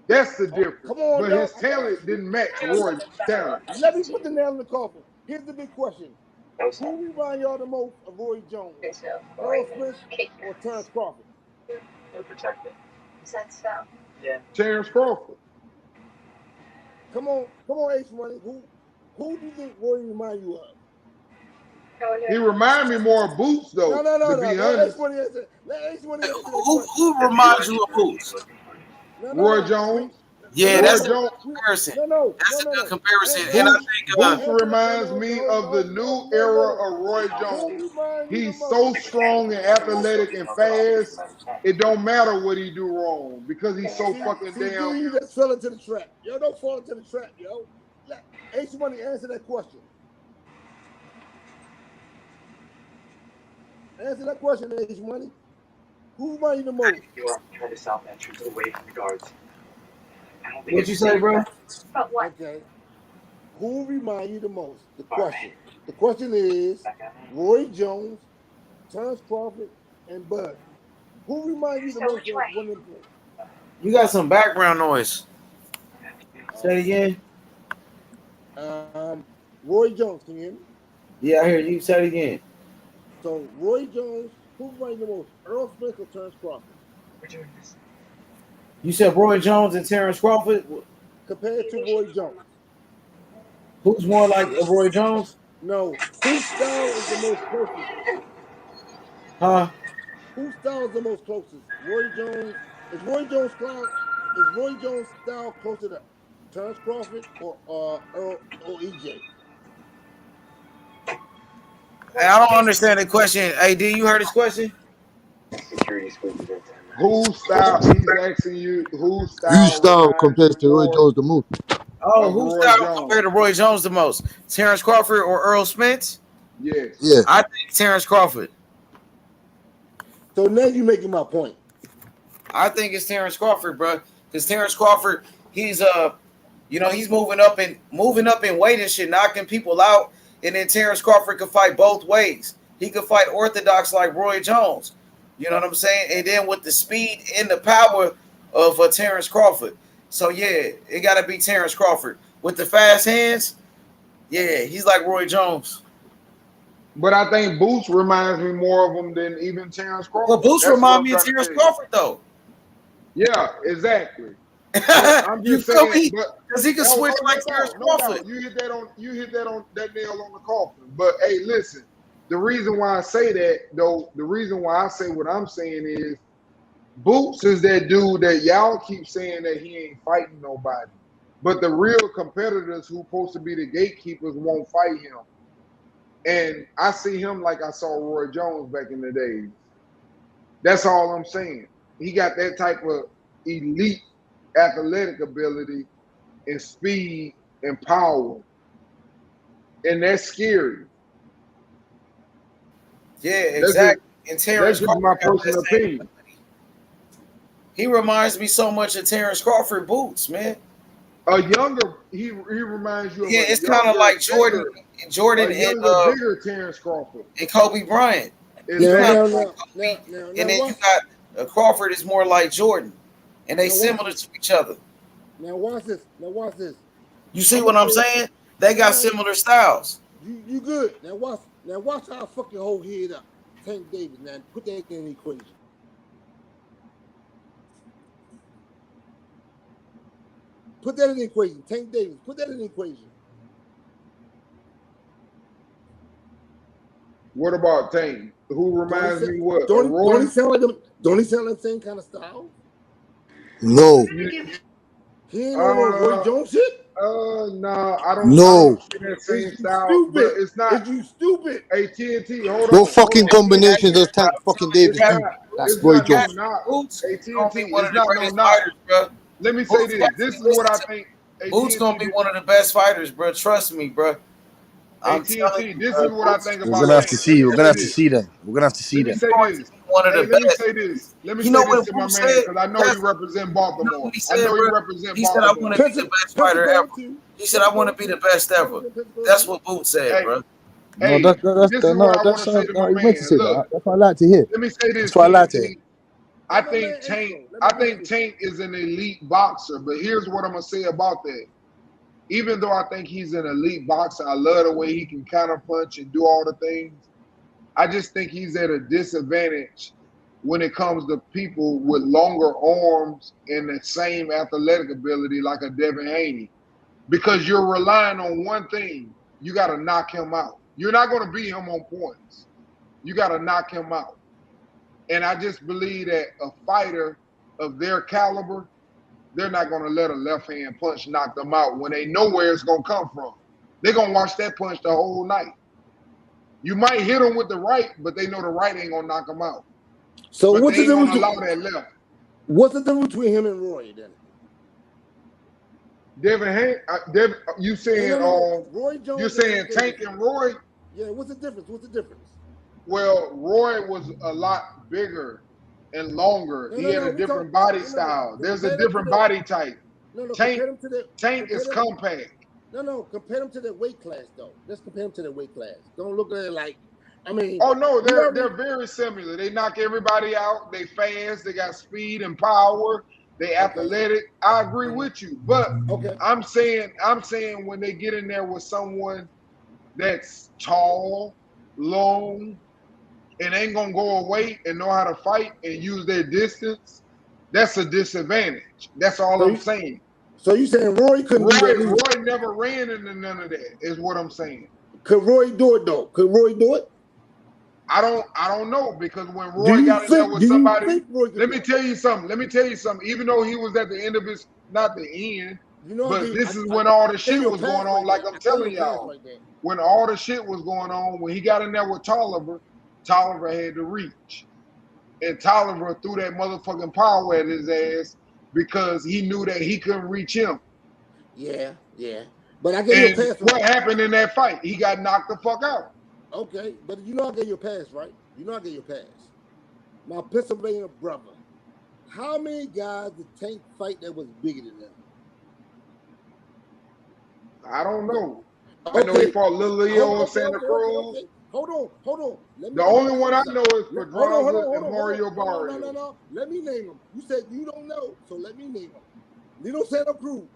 That's the difference. But his talent didn't match Roy's talent. Let me put the nail in the coffin. Here's the big question. Who remind y'all the most of Roy Jones? Errol Spence or Terence Crawford? Terence Crawford. Come on, Ace Money. Who do you think Roy remind you of? He remind me more of Boots, though. To be honest. Who reminds you of Boots? Roy Jones. Yeah, Roy that's a good Jones. comparison. No. That's a good comparison. And I think Boots reminds me of the new era of Roy Jones. He's so strong and athletic and fast. It don't matter what he do wrong because he's so fucking damn. You just fell into the trap. Yo, don't fall into the trap, yo. Let H Money answer that question. Answer that question, H Money. Who reminds you the most? Try to south entrance away from the guards. What'd you say, bro? Okay. Who reminds you the most? The question. The question is Roy Jones, Terence Crawford, and Bud. Who reminds you the most of one of them? You got some background noise. Say it again. Roy Jones, can you hear me? Yeah, I hear you. Say it again. So Roy Jones, who reminds you the most? Errol Spence or Terence Crawford? You said Roy Jones and Terence Crawford? Compared to Roy Jones. Who's more like Roy Jones? No. Whose style is the most closest? Huh? Whose style is the most closest? Roy Jones. Is Roy Jones style closer to Terence Crawford or Earl or EJ? Hey, I don't understand the question. Hey, D, you heard his question? Whose style? He's asking you whose style compares to Roy Jones the most? Oh, whose style compared to Roy Jones the most? Terence Crawford or Errol Spence? Yes. Yeah. I think Terence Crawford. So now you're making my point. I think it's Terence Crawford, bro. Because Terence Crawford, he's he's moving up in weight and shit, knocking people out. And then Terence Crawford could fight both ways. He could fight orthodox like Roy Jones. You know what I'm saying? And then with the speed and the power of Terence Crawford. So, yeah, it got to be Terence Crawford. With the fast hands, yeah, he's like Roy Jones. But I think Boots reminds me more of him than even Terence Crawford. Well, Boots reminds me of Terence Crawford, though. Yeah, exactly. I'm just saying, because he can switch like Terence Crawford. You hit that on that nail on the coffin. But hey, listen, the reason why I say that, though, the reason why I say what I'm saying is Boots is that dude that y'all keep saying that he ain't fighting nobody. But the real competitors who supposed to be the gatekeepers won't fight him. And I see him like I saw Roy Jones back in the days. That's all I'm saying. He got that type of elite athletic ability and speed and power. And that's scary. Yeah, exactly. And Terence that's just my personal opinion. He reminds me so much of Terence Crawford Boots, man. He reminds you of it's kind of like Jordan and bigger Terence Crawford and Kobe Bryant. And then you got Crawford is more like Jordan, and they similar to each other. Now watch this. You see what I'm saying? They got similar styles. You good. Now watch how I fucking hold head up. Tank Davis, now put that in the equation. Put that in the equation. Tank Davis, put that in the equation. What about Tank? Who reminds me what? Don't he sound like the same kind of style? No. He ain't on Roy Jones shit? No, I don't. No. That same style, but it's not. Is you stupid? Hey, TNT, hold on. What fucking combinations does Tank fucking Davis do? That's Roy Jones. Hey, TNT, it's not no knock. Let me say this. This is what I think. Boots gonna be one of the best fighters, bro. Trust me, bro. TNT, this is what I think about. We're gonna have to see. We're gonna have to see that. We're gonna have to see that. Let me say this. Let me say this to my man because I know he represents Baltimore. I know he represents Baltimore. He said I want to be the best fighter ever. He said I want to be the best ever. That's what Boots said, bro. Hey, no, that's what I like to hear. Let me say this. That's what I like to hear. I think Tank is an elite boxer, but here's what I'm gonna say about that. Even though I think he's an elite boxer, I love the way he can counter punch and do all the things. I just think he's at a disadvantage when it comes to people with longer arms and the same athletic ability like a Devin Haney. Because you're relying on one thing. You got to knock him out. You're not going to beat him on points. You got to knock him out. And I just believe that a fighter of their caliber they're not going to let a left hand punch knock them out when they know where it's going to come from. They're going to watch that punch the whole night. You might hit them with the right, but they know the right ain't going to knock them out. So but what's they the ain't difference? going to allow that left. What's the difference between him and Roy then? Devin Haney, you saying Roy Jones you saying Tank and Roy? Yeah, what's the difference? What's the difference? Well, Roy was a lot bigger and longer. He had a different body style. There's a different body type. Tank is compact. No, compare them to their weight class though. Let's compare them to their weight class. Don't look at it like, I mean. Oh no, they're very similar. They knock everybody out. They fast. They got speed and power. They athletic. I agree with you, but I'm saying when they get in there with someone that's tall, long, and ain't gonna go away and know how to fight and use their distance, that's a disadvantage. That's all I'm saying. So you saying Roy couldn't do that? Roy never ran into none of that, is what I'm saying. Could Roy do it though? Could Roy do it? I don't know, because when Roy got in there with somebody, let me tell you something. Even though he was at the end of his, not the end, but this is when all the shit was going on. Like I'm telling y'all, when all the shit was going on, when he got in there with Tolliver had to reach, and Tolliver threw that motherfucking power at his ass because he knew that he couldn't reach him. Yeah. But I gave you a pass. What happened in that fight? He got knocked the fuck out. Okay, but you know I gave you a pass, right? You know I gave you a pass. My Pennsylvania brother. How many guys did Tank fight that was bigger than them? I don't know. I know he fought Lil Leo in Santa Cruz. Okay. Hold on. The only one I know is Pedraza and Mario Barrio. No. Let me name them. You said you don't know, so let me name them. Leo Santa Cruz.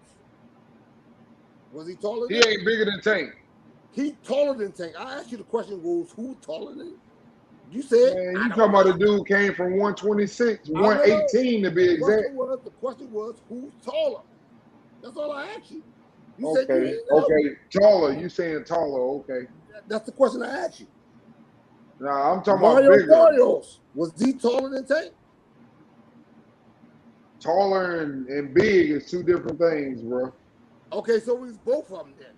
Was he taller than? He ain't bigger than Tank. He taller than Tank. I asked you the question was who taller than? You said. Man, you talking about a dude came from 126, 118 to be exact. The question was who's taller? That's all I asked you. You said you didn't know. Okay, taller. You saying taller? Okay. That's the question I asked you. Nah, I'm talking about bigger. Barrios. Was he taller than Tank? Taller and big is two different things, bro. Okay, so it's both of them then.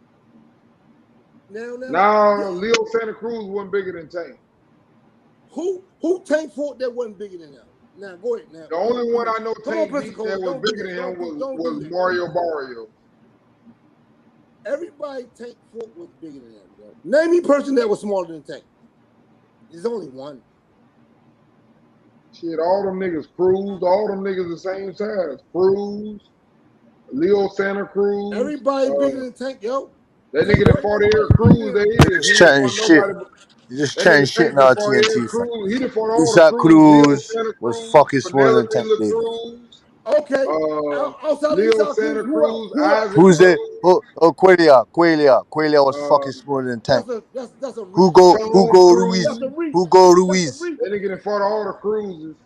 Now, Leo Santa Cruz wasn't bigger than Tank. Who Tank fought that wasn't bigger than him? Now go ahead. Now the only one I know Tank beat that was bigger than him was Mario Barrio. Everybody Tank fought was bigger than him, bro. Name me person that was smaller than Tank. There's only one. Shit, all them niggas Cruz, all them niggas the same size. Cruz, Leo Santa Cruz. Everybody bigger than Tank, yo. That nigga that fought Eric Cruz, they is. Just chatting shit. You just chatting shit now, TNT. Lisa Cruz was fucking smaller than Tank Davis. Okay. Leo Santa Cruz, Isaac. Who's that? Oh, Qualia was fucking smaller than Tank. That's a Hugo Ruiz. Hugo Ruiz. That nigga that fought all the Cruzes.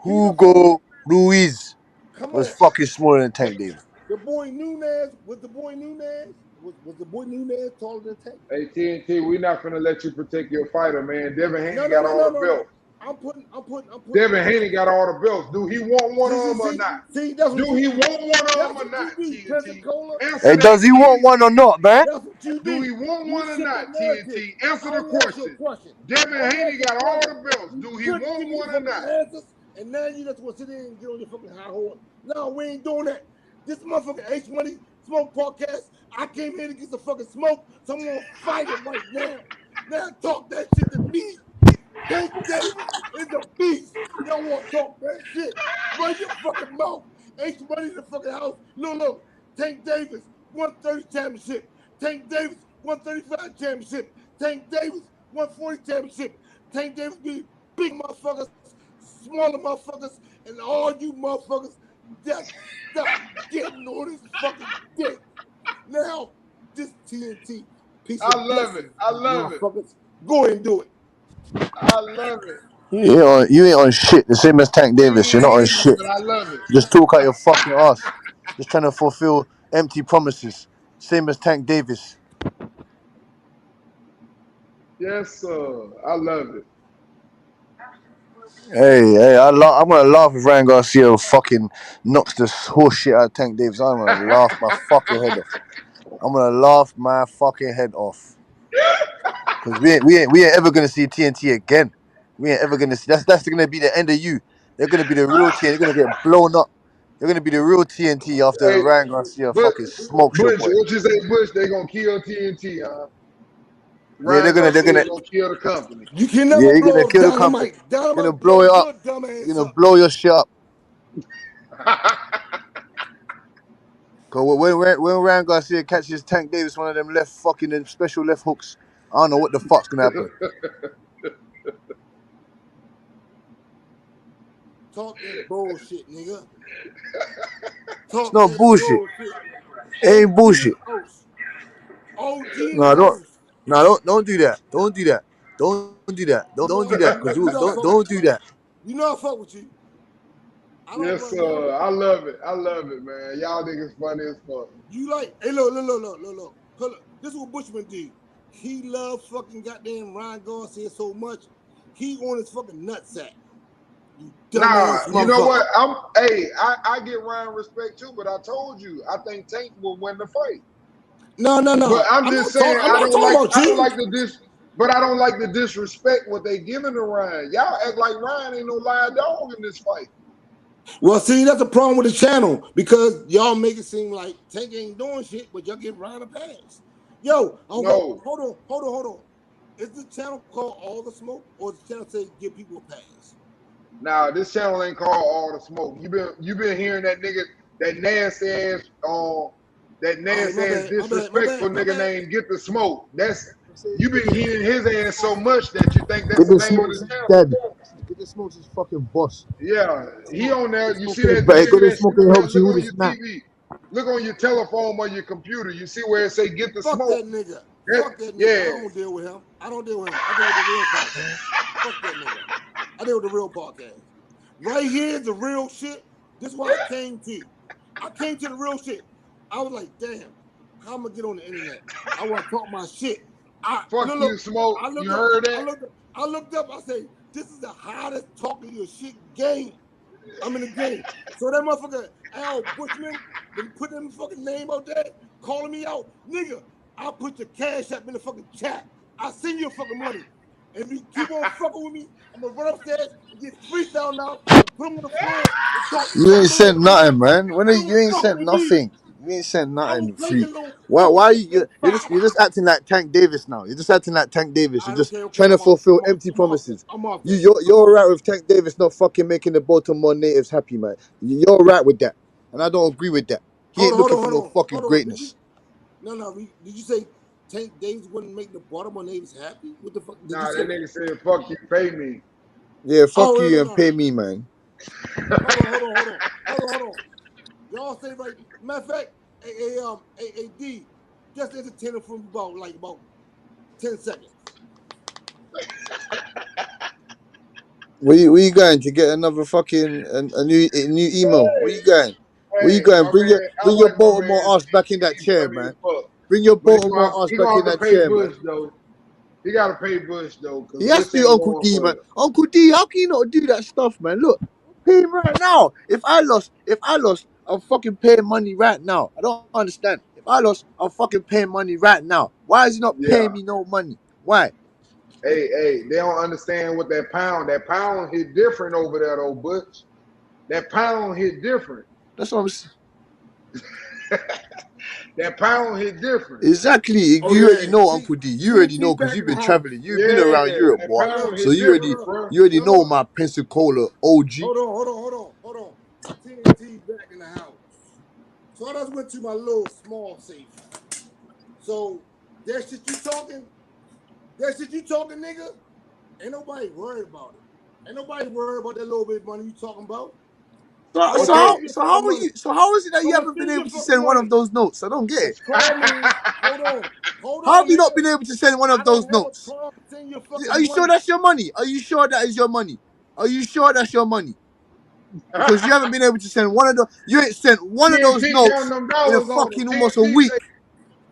Hugo Ruiz was fucking smaller than Tank Davis. The boy Nunez was the boy taller than Tank? Hey TNT, we not gonna let you protect your fighter, man. Devin Haney got all the belts. I'm putting. Devin Haney got all the belts. Do he want one of them or not? Do he want one of them or not? TNT. Hey, does he want one or not, man? Do he want one or not? TNT. Answer the question. Devin Haney got all the belts. Do he want one or not? And now you just want to sit there and get on your fucking high horse. No, we ain't doing that. This motherfucking H Money Smoke Podcast. I came here to get some fucking smoke. Someone fight it right now. Now talk that shit to me. Tank Davis is a beast. You don't want to talk that shit. Run your fucking mouth. H Money in the fucking house. Look. Tank Davis, 130 championship. Tank Davis, 135 championship. Tank Davis, 140 championship. Tank Davis beat big motherfuckers, smaller motherfuckers, and all you motherfuckers just stop getting on this fucking dick. Now, this TNT piece of I love it. Go ahead and do it. I love it. You ain't on shit. The same as Tank Davis. You're not on shit. But I love it. Just talk out your fucking ass. Just trying to fulfill empty promises. Same as Tank Davis. Yes, sir. I love it. Hey, I'm gonna laugh if Ryan Garcia fucking knocks the horse shit out of Tank Davis. I'm gonna laugh my fucking head off. I'm gonna laugh my fucking head off. Cause we ain't ever gonna see TNT again. We ain't ever gonna see. That's gonna be the end of you. They're gonna be the real TNT. They're gonna get blown up. They're gonna be the real TNT after Hey, Ryan Garcia but fucking smokes your Bush, boy. what you say, Bush? They gonna kill TNT, huh? Yeah, Ryan they're Garcia gonna gonna kill the company. You can yeah, never you're gonna blow up kill the company. dynamite. You're gonna Dynamite blow blow it up. your dumb You're ass gonna up. blow your shit up. Cause when Ryan Garcia catches Tank Davis, one of them left fucking them special left hooks, I don't know what the fuck's gonna happen. Talk that bullshit, nigga. It's Talk not that bullshit. bullshit. It ain't OG in the bullshit. house. OG in the No, don't. house. No, don't do that. Don't do that. Don't do that. Don't do that. Cause You know I fuck don't with do you. that. You know I fuck with you. I don't Yes, run y'all. sir. I love it. I love it, man. Y'all niggas funny as fuck. You like, hey, look. Hold up. This is what Bushman did. He loved fucking goddamn Ryan Garcia so much, he on his fucking nutsack. You Nah, dumbass you know motherfucker. what? I get Ryan respect too, but I told you I think Tank will win the fight. No. But I'm just saying I'm not talking about you. But I don't like the disrespect what they giving to Ryan. Y'all act like Ryan ain't no live dog in this fight. Well, see, that's the problem with the channel because y'all make it seem like Tank ain't doing shit, but y'all give Ryan a pass. Yo, No. hold on. Is the channel called All the Smoke, or is the channel say give people a pass? Nah, this channel ain't called All the Smoke. You been hearing that nigga, that nasty ass disrespectful nigga named Get the Smoke. You been hearing his ass so much that you think that's Get the the name of smokes the is channel. dead. Get the smokes is fucking boss. Yeah, he on there. You see Smoking, that? but You hey, hear good that shit smoking on there? helps you Look who on the your snap. TV. Look on your telephone or your computer. You see where it say "Get the Fuck Smoke." that nigga. Fuck that nigga. Yeah. I don't deal with him. I deal with the real podcast. Fuck that nigga. I deal with the real podcast. Right here is the real shit. This is what I came to. I came to the real shit. I was like, damn, how am I gonna get on the internet? I want to talk my shit. Fuck you, Smoke. You heard that? I looked up. I said, this is the hottest talking your shit game. I'm in the game. So that motherfucker Al Bushman, when he put them fucking name out there, calling me out, nigga, I'll put your cash up in the fucking chat. I'll send you your fucking money. And if you keep on fucking with me, I'm gonna run upstairs and get $3,000 and put them on the floor and talk You ain't little sent nigga. nothing, man. When you ain't Fucking sent with me. nothing. You ain't sent I nothing will play free. your little Why? fucking Why shit. you're just acting like Tank Davis now? You're just acting like Tank Davis. You're just Okay, trying to I'm off. fulfill empty promises. I'm off that. You're alright with Tank Davis not fucking making the Baltimore natives happy, man. You're alright with that, and I don't agree with that. He ain't looking for no fucking greatness. No. Did you say Tank Davis wouldn't make the Baltimore Natives happy? What the fuck? Did Nah, you say that nigga said, "Fuck you, pay me." Yeah, fuck you no, and pay me, man. Hold on. Y'all say right. Matter of fact, D, just entertain him for about 10 seconds. Where you going to get another fucking a new email? Where you going? Where you going? My man, I Bring your like my Baltimore man. ass back in that He's chair, funny as man. fuck. Bring your But Baltimore ass he back gonna in have to that pay chair, man. Bush though. He gotta pay Bush though, He cause has Bush to, ain't Uncle going D, for man. it. Uncle D, how can you not do that stuff, man? Look, pay him right now. If I lost, I'm fucking paying money right now. I don't understand. If I lost, I'm fucking paying money right now. Why is he not Yeah. paying me no money? Why? Hey, they don't understand what that pound hit different over there though, Butch. That pound hit different. That's what I'm saying. That pound hit different. Exactly. You already know, Uncle D. You already know because you've been traveling. You've been around Europe, That boy. pound So hit different, bro. you already know my Pensacola OG. Hold on. TNT back in the house. So I just went to my little small safe. So that shit you talking, nigga, ain't nobody worried about it. Ain't nobody worried about that little bit of money you talking about. So how is it that you haven't been able to send one of those notes? I don't get it. Call me. Hold How on, have you not nigga. been able to send one of I don't those have a notes? problem sending your fucking Are you sure money. that's your money? Are you sure that is your money? Are you sure that's your money? Because you haven't been able to send one of the. You ain't sent one of those TNT counting notes them in a dollars on him. fucking almost a week.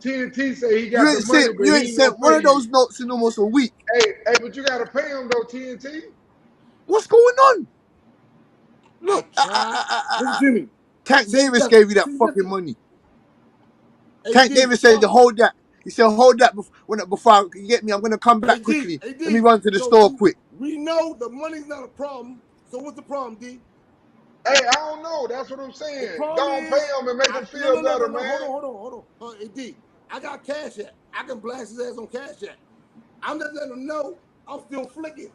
TNT say he got the money, but You he ain't ain't gonna sent one pay of you. those notes in almost a week. Hey, but you gotta pay him though, TNT. What's going on? Look, listen to me. Tank Davis gave you that fucking money. Tank Davis said to hold that. He said, hold that before you get me. I'm going to come back quickly. Let me run to the store quick. We know the money's not a problem. So what's the problem, D? Hey, I don't know. That's what I'm saying. Don't pay him and make him feel better, man. Hold on. Hey, D, I got Cash App. I can blast his ass on Cash App. I'm just letting him know I'm still flicking.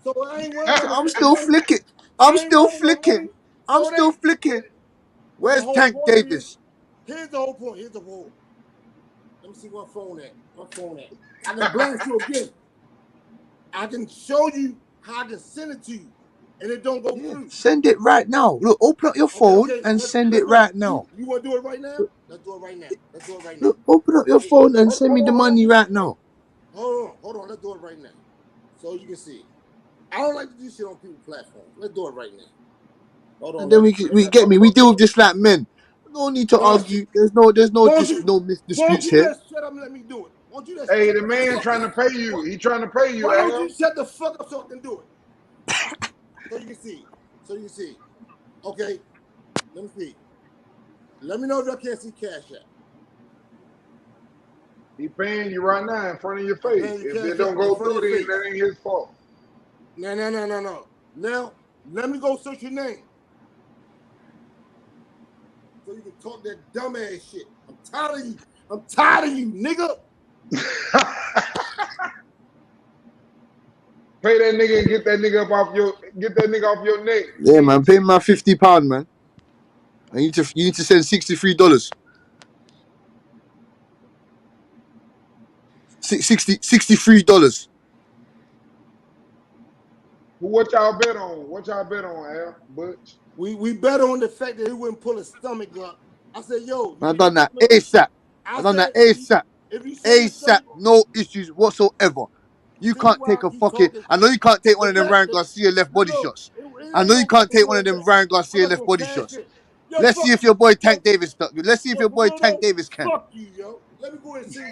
So I ain't worried. I'm still flicking. I'm still flicking. I'm still flicking. Where's Tank Davis? Here's the whole point. Here's the whole. Let me see what phone at. I can blast you again. I can show you how I can send it to you, and it don't go through. Send it right now. Look, open up your phone and send it right now. You want to do it right now? Let's do it right now. Look, open up your phone and send me the money right now. Hold on. Let's do it right now, so you can see it. I don't like to do shit on people's platforms. Let's do it right now. Hold on. And then we get me. We deal with this like men. No need to argue. There's no disputes here. Just shut up and let me do it. Won't you just hey, the man trying to pay you. He trying to pay you. Why don't you shut the fuck up so I can do it? So you can see. Okay. Let me see. Let me know if I can't see Cash App. He paying you right now in front of your face. If it don't go through, then that ain't his fault. No. Now, let me go search your name. So you can talk that dumbass shit. I'm tired of you, nigga. Pay that nigga and get that nigga off your neck. Yeah, man. Pay my £50, man. You need to send $63. $63. What y'all bet on? Al? Butch? We bet on the fact that he wouldn't pull his stomach up. I said, yo. I done that ASAP. ASAP. No issues whatsoever. You can't take a fucking. I know you can't take one of them Ryan Garcia left body shots. I know you can't take one of them Ryan Garcia left body shots. Let's see if your boy Tank Davis. Let's see if your boy Tank Davis can. Fuck you, yo. Let me go ahead and see you.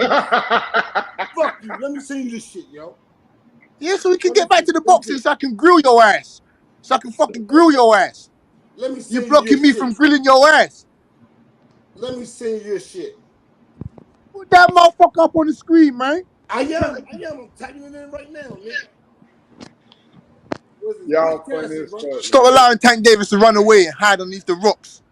Fuck you. Let me see you this shit, yo. Yeah, so we can get back to the boxing so I can grill your ass. So I can fucking grill your ass. Let me see You're blocking me from grilling your ass. Let me see your shit. Put that motherfucker up on the screen, man. I am. I'm typing it in right now, man. Y'all funny as fuck. Stop allowing Tank Davis to run away and hide underneath the rocks.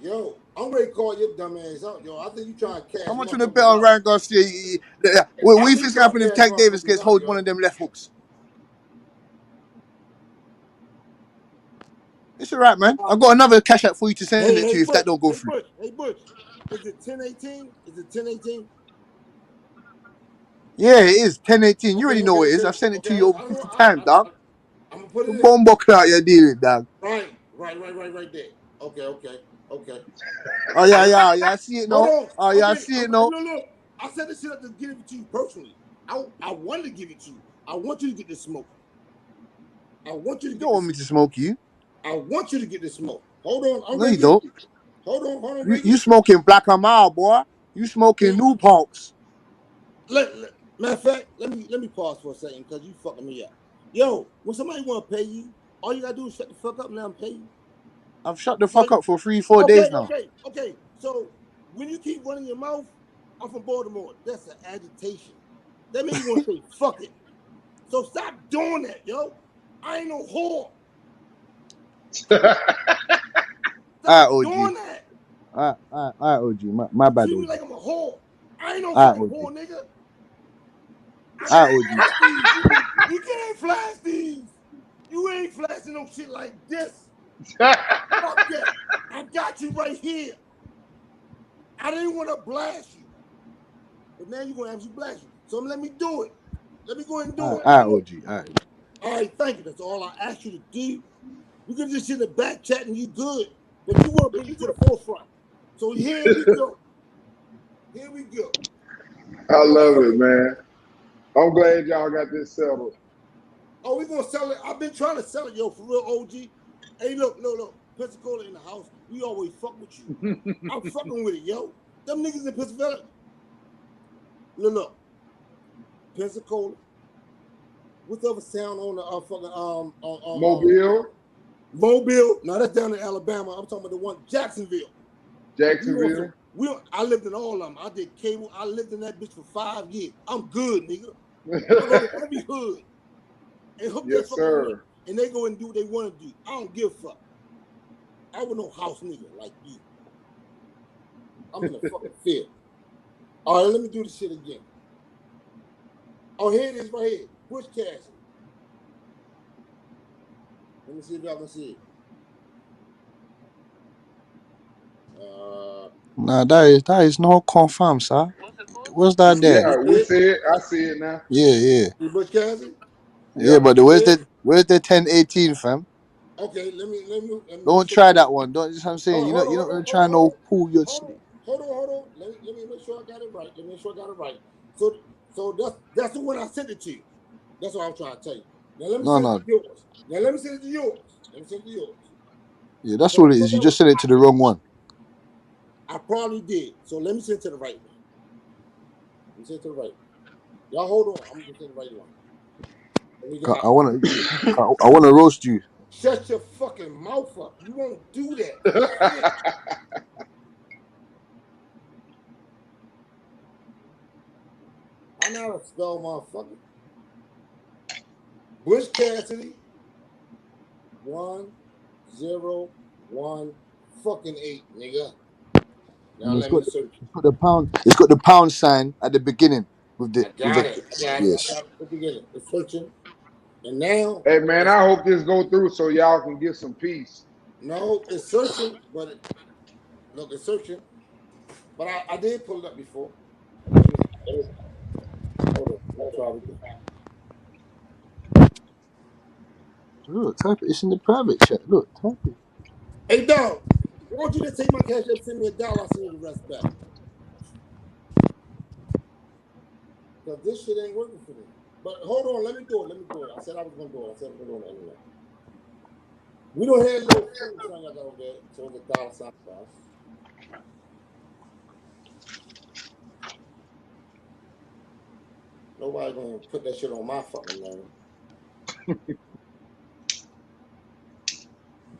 Yo, I'm ready to call your dumb ass out, yo. I think you trying to cash. How much on the bet on Ryan Garcia? What do you think's gonna happen if Tank Davis gets hold one of them left hooks? It's all right, man. I've got another cash app for you to send it to you if that don't go through. Hey, Butch, is it 1018? Is it 1018? Yeah, it is 1018. You already know what it is. I've sent it to you over 50 times, dog. I'm gonna put it in. Bomb buckle out your deal, dog. Right there. Okay. Oh yeah. I see it now. Oh yeah, I see it now. Look. I set this shit up to give it to you personally. I wanted to give it to you. I want you to get this smoke. You don't want me to smoke you. I want you to get this smoke. Hold on. No, you don't. Hold on. You smoking Black and Mild, boy. You smoking New Punks. Matter of fact, let me pause for a second because you fucking me up. Yo, when somebody want to pay you, all you gotta do is shut the fuck up and let them pay you. I've shut the fuck up for 3-4 days now. Okay. So when you keep running your mouth, I'm from Baltimore. That's an agitation. That means you want to say fuck it. So stop doing that, yo. I ain't no whore. Stop doing that. All right, OG. My bad, Treat OG. me like I'm a whore. I ain't no fucking whore, nigga. All right, OG. You can't flash these. You ain't flashing no shit like this. Fuck that. I got you right here. I didn't want to blast you. But now you're going to actually blast you. So let me do it. Let me go ahead and do it. All right, OG. All right, thank you. That's all I asked you to do. We can just sit in the back chat and you good. But you want to bring it to the forefront. So here we go. I love it, man. I'm glad y'all got this settled. Oh, we going to sell it. I've been trying to sell it, yo, for real, OG. Hey, look. Pensacola in the house. We always fuck with you. I'm fucking with it, yo. Them niggas in Pensacola. Look. Pensacola. what's the other sound on the fucking Mobile. Mobile. No, that's down in Alabama. I'm talking about the one Jacksonville. Jacksonville. I lived in all of them. I did cable. I lived in that bitch for 5 years. I'm good, nigga. I be hood. And hook Yes, sir. And they go and do what they want to do. I don't give a fuck. I was no house nigga like you. I'm in the fucking field. All right, let me do this shit again. Oh, here it is right here. Bush Cassidy. Let me see if y'all can see it. Nah, that is no confirm, sir. What's that there? Yeah, we see it. I see it now. Yeah. Bush Cassidy? Yeah, but where's the 1018, fam? Okay, let me Don't try that one. Don't. That's what I'm saying. You're not gonna try no who you're. Hold on. Let me make sure I got it right. So that's the one I sent it to you. That's what I'm trying to tell you. Now let me send it to yours. Let me send it to yours. Yeah, that's what it is. You just sent it to the wrong one. I probably did. So let me send it to the right one. Let me send it to the right one. Y'all hold on. I'm gonna send the right one. I wanna roast you. Shut your fucking mouth up. You won't do that. I know how to spell motherfucker. Bush Cassidy 101 fucking 8, nigga. Now let me search. It's got the pound sign at the beginning with the. I got it. Yes. It's searching. And now. Hey man, I hope this go through so y'all can get some peace. No, it's searching, but it's searching. But I did pull it up before. Hold on. Look, type it. It's in the private chat. Look, type it. Hey, dog, why don't you just take my cash and send me $1? I'll send you the rest back. Because this shit ain't working for me. But hold on, let me do it. I said I was going to do it. Anyway. We don't have a little sign I got over there, so it's $1 sign for us. Nobody gonna put that shit on my fucking name.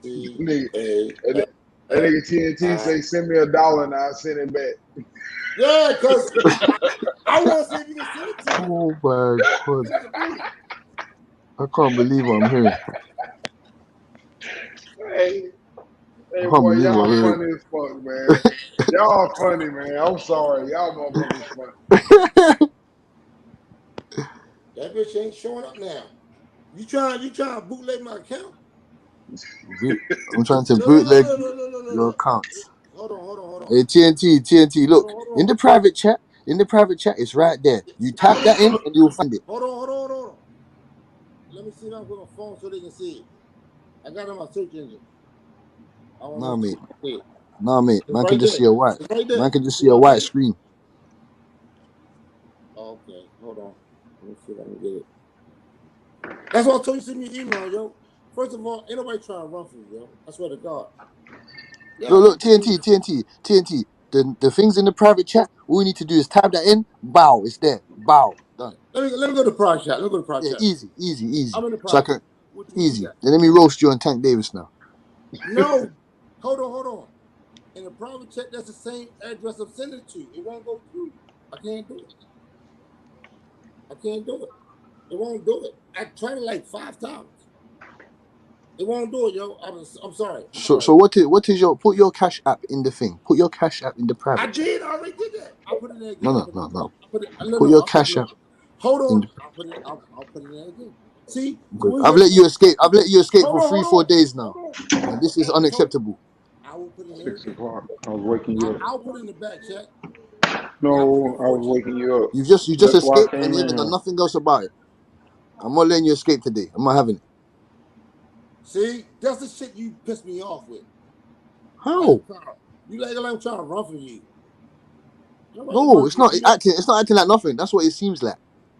That nigga TNT say send me $1 and I'll send it back. Yeah, because I want to see if you can send it to me. Oh my god. I can't believe what I'm hearing. Hey boy, y'all funny as fuck, man. Y'all funny, man. I'm sorry. Y'all motherfuckers funny. That bitch ain't showing up now. You trying to bootleg my account? I'm trying to bootleg your account. Hold on. Hey, TNT, look. In the private chat, it's right there. You tap that in and you'll find it. Hold on. Let me see if I put on phone so they can see it. I got it on my search engine. Nah, mate. Man can just see a white. Man can just see a white screen. Okay, hold on. Let me see if I can get it. That's why I told you to send me an email, yo. First of all, ain't nobody trying to run for you, yo. I swear to God. Yeah, Look, TNT. The things in the private chat, all we need to do is type that in. Bow, it's there. Bow, done. Let me go to the private chat. Yeah, easy. I'm in the private. So I can easy. Then let me roast you on Tank Davis now. No, hold on. In the private chat, that's the same address I'm sending it to. It won't go through. I can't do it. It won't do it. I tried it like 5 times. It won't do it, yo. I'm sorry. So what is your put your cash app in the thing? Put your cash app in the private. I did. I already did that. I'll put it in there again. No. Put your cash app. Hold on. I'll put it in there again. See? I've let you escape. For 3-4 days now. And this is unacceptable. I will put it in there. 6 o'clock. I was waking you up. I'll put it in the back chat. No, I was waking you up. You just escaped and you haven't done nothing else about it. I'm not letting you escape today. I'm not having it. See, that's the shit you pissed me off with. How? You like I'm trying to run from you. No, it's not acting. It's not acting like nothing. That's what it seems like.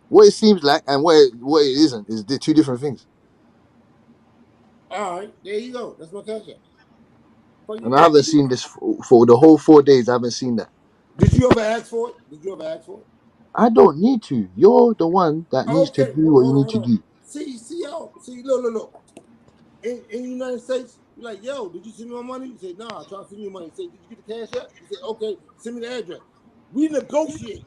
What it seems like and what it isn't is the two different things. All right, there you go. That's my cash app. And I haven't seen this for the whole 4 days. I haven't seen that. Did you ever ask for it? I don't need to. You're the one that needs to do what you need to do. Look. In the United States, you're like, yo, did you send me my money? You say, nah, I'm trying to send you money. You say, did you get the cash out? You say, okay, send me the address. We negotiate.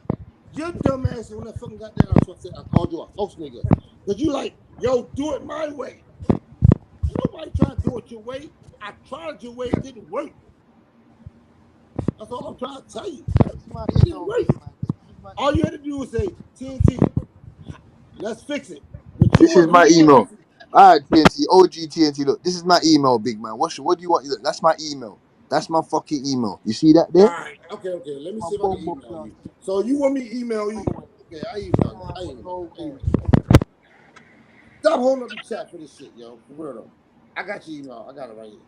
Your dumb ass when that fucking got there, that's what I said. I called you a false nigga. Because you like, yo, do it my way. Ain't nobody trying to do it your way. I tried your way, it didn't work. That's all I'm trying to tell you. It didn't work. All you had to do was say, TNT, let's fix it. But This is my email. All right, TNT, OG TNT. Look, this is my email, big man. What do you want? Look, that's my email. That's my fucking email. You see that there? All right. Okay. Let me see if I can email you. So you want me to email you? Okay, I email you. Stop holding up the chat for this shit, yo. For real though. I got your email. I got it right here.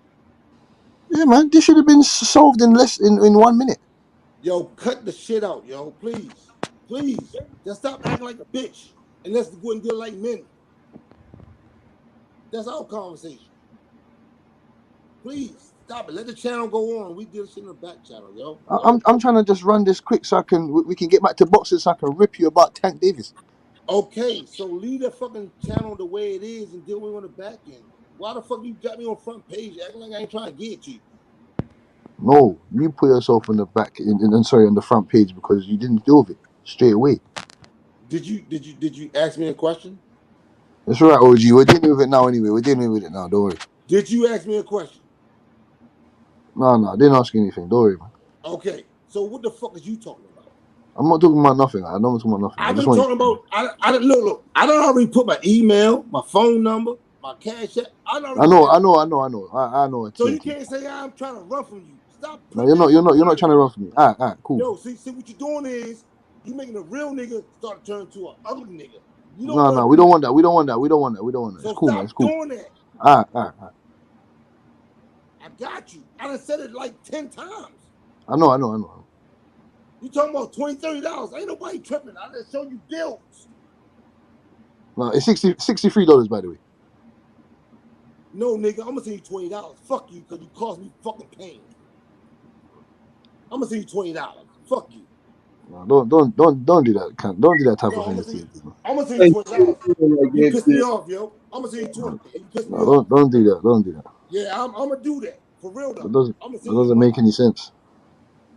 Yeah, man. This should have been solved in in 1 minute. Yo, cut the shit out, yo. Please. Just stop acting like a bitch. And let's go and deal like men. That's our conversation. Please stop it. Let the channel go on. We deal shit in the back channel, yo. I'm trying to just run this quick so we can get back to boxing so I can rip you about Tank Davis. Okay, so leave the fucking channel the way it is and deal with it on the back end. Why the fuck you got me on front page acting like I ain't trying to get to you? No, you put yourself on the back on the front page because you didn't deal with it straight away. Did you ask me a question? That's all right, OG. We're dealing with it now anyway. We're dealing with it now. Don't worry. Did you ask me a question? No, I didn't ask you anything. Don't worry, man. Okay, so what the fuck is you talking about? I'm not talking about nothing. I'm not talking about nothing. I've been talking about. I look. I don't already put my email, my phone number, my cash app. I know. So you can't say I'm trying to run from you. Stop. No, you're not trying to run from me. All right, cool. Yo, see what you're doing is you making a real nigga start to turn to an ugly nigga. No, we don't want that. We don't want that. So it's cool, stop man. It's cool. doing that. All right. I got you. I done said it like 10 times. I know. You talking about $20, $30? Ain't nobody tripping. I just show you bills. No, it's $63, by the way. No, nigga, I'm gonna send you $20. Fuck you, because you caused me fucking pain. I'm gonna send you $20. Fuck you. No, don't do that. Don't do that type of thing. I'm gonna send you $20. You piss me off, yo. I'm gonna send you $20. You piss me off. Don't do that. Don't do that. Yeah, I'm gonna do that. For real though. It doesn't make any sense.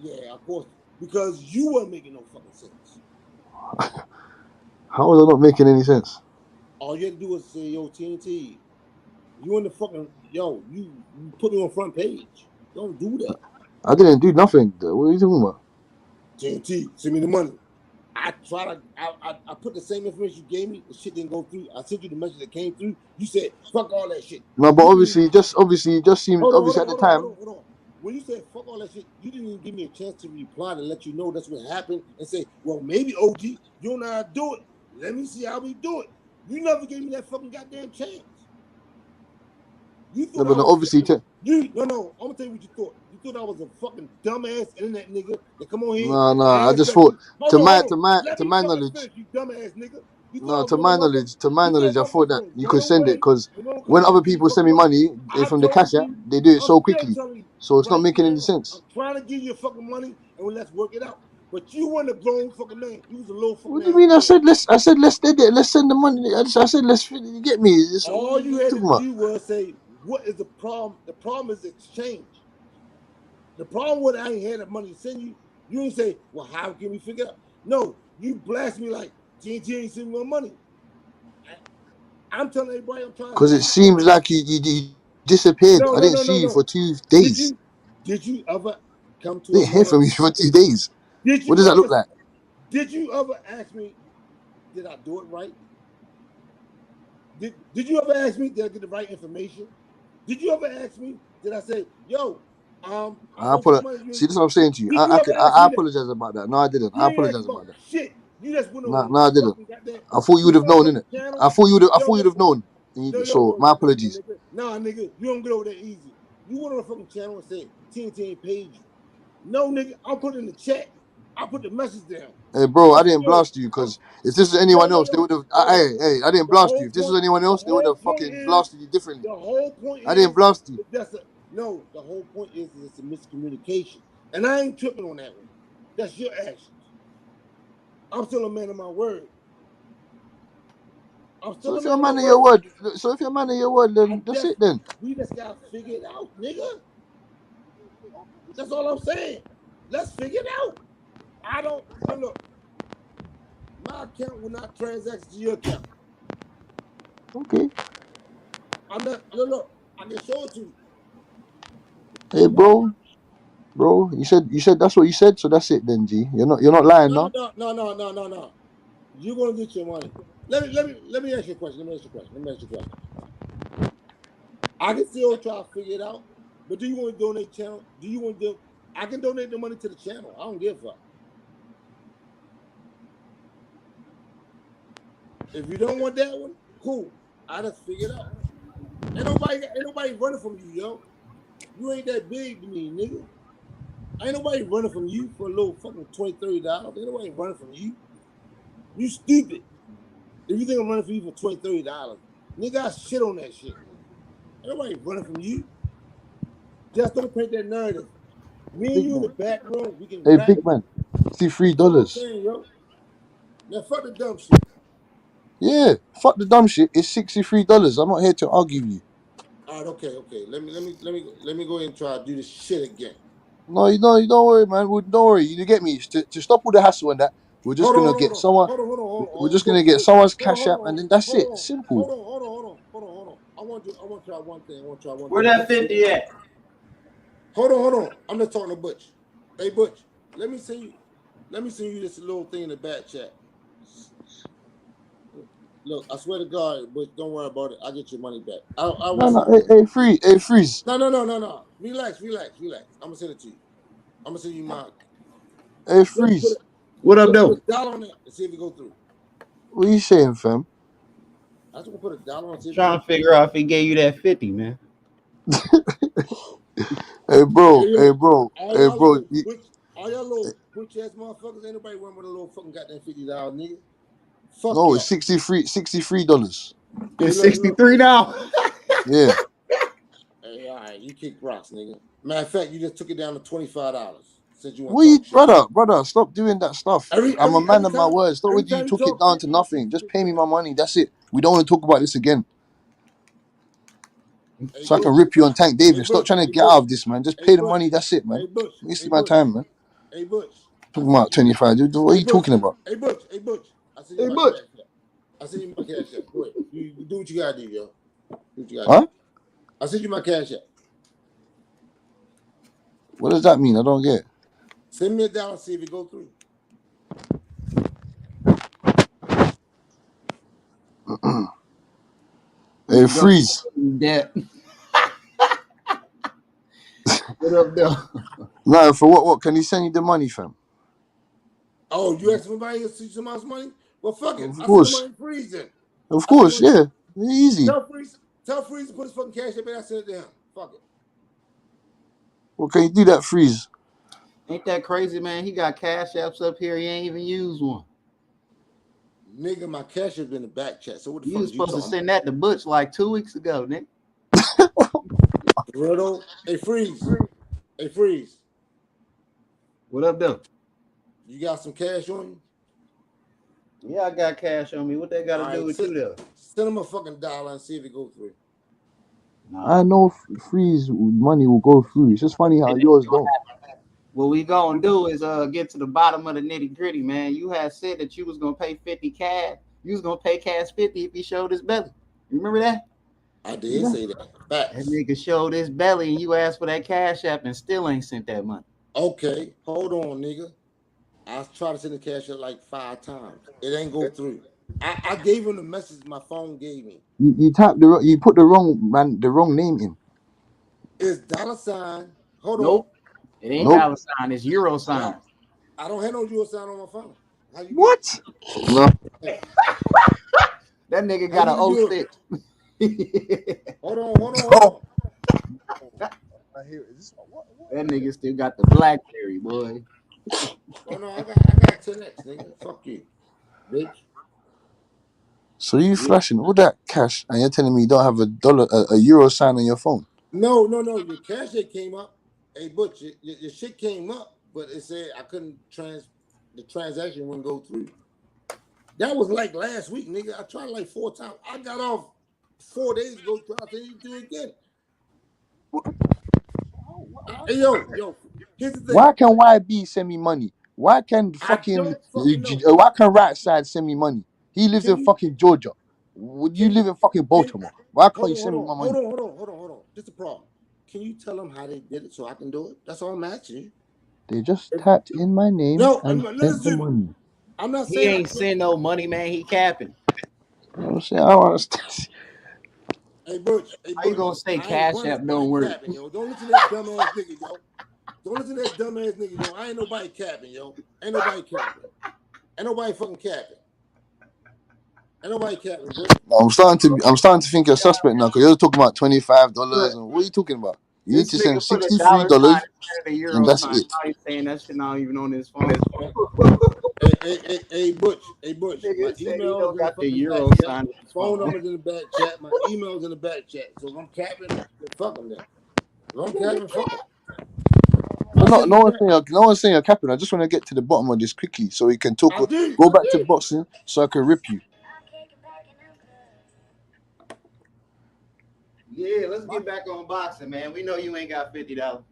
Yeah, of course. Because you weren't making no fucking sense. How is it not making any sense? All you had to do was say, yo, TNT, you in the fucking, you put me on front page. Don't do that. I didn't do nothing. What are you talking about? TNT, send me the money. I put the same information you gave me. The shit didn't go through. I sent you the message that came through. You said, fuck all that shit. No, but obviously, it just seemed at the time. Hold on. When you said fuck all that shit, you didn't even give me a chance to reply to let you know that's what happened and say, well, maybe OG, you don't know how to do it. Let me see how we do it. You never gave me that fucking goddamn chance. You thought no, but obviously, no. I'm gonna tell you what you thought. You thought I was a fucking dumbass internet nigga that come on here. No, I just thought to my knowledge, you dumbass nigga. No, to my knowledge, I thought that you could send it because when other people send me money from the cash app, they do it so quickly. So it's not making any sense. I'm trying to give you fucking money and let's work it out. But you weren't a grown fucking man. You was a little fucking man. What do you mean? I said let's send it. Let's send the money. I said let's get me. All you had to do was say, what is the problem? The problem is exchange. The problem with I ain't had the money to send you. You ain't say, well, how can we figure it out? No, you blast me like TNT ain't sending no money. I'm telling everybody I'm trying. Because it seems like you disappeared. I didn't see you for 2 days. Did you ever come to? I didn't hear from you for 2 days. What does that look like? Did you ever ask me? Did I do it right? Did you ever ask me? Did I get the right information? Did you ever ask me? Did I say, yo? See, this is what I'm saying to you. I apologize about that. No, I didn't. I apologize about that. Shit, you just went on. No, I didn't. I thought you would have known, innit? I thought you would have known. So my apologies. Nah, nigga, you don't get over there easy. You went on the fucking channel and said TNT ain't paid you. No, nigga, I'll put it in the chat. I'll put the message down. Hey, bro, I didn't blast you because if this is anyone else, they would have. Hey, I didn't blast you. If this was anyone else, they would have fucking blasted you differently. The whole point. I didn't blast you. No, the whole point is it's a miscommunication, and I ain't tripping on that one. That's your actions. I'm still a man of my word. still if a you're a man man of of your word. word, then that's it then. We just gotta figure it out, nigga. That's all I'm saying. Let's figure it out. I don't look. My account will not transact to your account. Okay. I'm not. Look. I can show it to you. Hey, bro, you said that's what you said, so that's it then, G. You're not lying, no? No. You're gonna get your money. Let me ask you a question. I can still try to figure it out, but do you want to donate channel? Do you want to? I can donate the money to the channel. I don't give a fuck. If you don't want that one, cool. I just figure it out. Ain't nobody running from you, yo. You ain't that big to me, nigga. Ain't nobody running from you for a little fucking $20, $30. Ain't nobody running from you. You stupid. If you think I'm running from you for $20, $30, nigga, I shit on that shit. Ain't nobody running from you. Just don't paint that narrative. Me and Big you in the man. back room, we can Hey, rap. big man. That's all I'm $63. saying, yo. Now fuck the dumb shit. Yeah, fuck the dumb shit. It's $63. I'm not here to argue with you. All right, okay. Let me go ahead and try to do this shit again. No, you don't worry, man. Don't worry. You get me. To stop all the hassle and that, we're just gonna get someone. We're just gonna get someone's cash app, and then that's it. Simple. Hold on. I want to try one thing. Where that 50 at? Hold on. I'm just talking to Butch. Hey, Butch, let me send you this little thing in the back chat. Look, I swear to God, Butch, don't worry about it. I'll get your money back. No. Hey, freeze. No. Relax. I'm gonna send it to you. I'm gonna send you my. Hey, freeze. What up, Put though? $1 on it and see if it go through. What are you saying, fam? I just gonna put $1 on it. Trying to figure out if he gave you that 50, man. Hey, bro. All y'all little butch ass motherfuckers. Ain't nobody running with a little fucking goddamn $50, nigga. Fuck No, y'all. it's $63. It's $63 now. Yeah. Hey, all right, you kick rocks, nigga. Matter of fact, you just took it down to $25 since you want What to you, talk shit. brother? Stop doing that stuff. I'm a man of my word. Stop with you. Took it down to nothing. Just pay me my money. That's it. We don't want to talk about this again. So I can rip you on Tank Davis. Stop trying to get out of this, man. Just pay the money. That's it, man. Wasting my time, man. Hey, Butch. Talking about 25. Dude, what are you talking about? Hey, Butch. I send you my cash app. Go ahead. You do what you gotta do, yo. Do what you gotta do. I send you my cash app. What does that mean? I don't get it. Send me $1 and see if it go through. Hey, freeze. That. What up, though? No, for what? Can he send you the money, fam? Oh, you asked somebody to see some else money? Well, fuck it. Of I send course. the money to Freeze then. Of course, yeah. Easy. Tell Freeze to put his fucking cash up and I send it to him. Fuck it. Well, can you do that, freeze? Ain't that crazy, man? He got cash apps up here. He ain't even used one. Nigga, my cash has been in the back chat. So what the You fuck was is you supposed to talking send that to Butch like 2 weeks ago, nigga. about? Hey, Freeze. What up, though? You got some cash on you? Yeah, I got cash on me. What they got to do with you, though? Send him a fucking $1 and see if it goes through. I know freeze money will go through. It's just funny how yours don't. What we gonna do is get to the bottom of the nitty gritty, man. You had said that you was gonna pay 50 cash. You was gonna pay cash 50 if he showed his belly. You remember that? I did say that. Facts. That nigga showed his belly and you asked for that cash app and still ain't sent that money. Okay, hold on, nigga. I tried to send the cash app like 5 times. It ain't go through. I gave him the message my phone gave me. You put the wrong name in. It's $. Hold nope. on. It ain't $. It's euro sign. I don't have no euro sign on my phone. How you what? No. That nigga got an 06. Hold on. That nigga still got the BlackBerry, boy. Oh no, I got 10X, nigga. Fuck you, bitch. So you flashing all that cash and you're telling me you don't have a euro sign on your phone? No. Your cash app came up. Hey, Butch, your shit came up, but it said I couldn't the transaction wouldn't go through. That was like last week, nigga. I tried like 4 times. I got off 4 days ago. I said you do it again. Hey, yo, here's the thing. Why can YB send me money? Why can fucking why can Right Side send me money? He lives in fucking Georgia. Would you live in fucking Baltimore? Why can't you send me my money? Hold on. This is a problem. Can you tell them how they did it so I can do it? That's all I'm asking you. They just tapped in my name and sent the money. I'm not saying he ain't send no money, man. He capping. I'm saying I want to. Hey, Butch. How you gonna say Cash App don't work? Capping, yo. Don't listen to that dumbass nigga, yo. Don't listen to that dumbass nigga, yo. I ain't nobody capping, yo. Ain't nobody capping. Ain't nobody fucking capping. Ain't nobody capping, Butch. I'm starting to think you're a suspect now because you're talking about $25 and what are you talking about? You need to send $63 and that's it. Now he's saying that shit not even on his phone. Hey, Butch. My email got the euro sign. Phone number's in the back chat. My email's in the back chat. So if I'm capping, then fuck them then. If I'm capping, fuck them. But no one's saying you're capping. I just want to get to the bottom of this quickly so we can talk. Go back to boxing so I can rip you. Yeah, let's get back on boxing, man. We know you ain't got $50.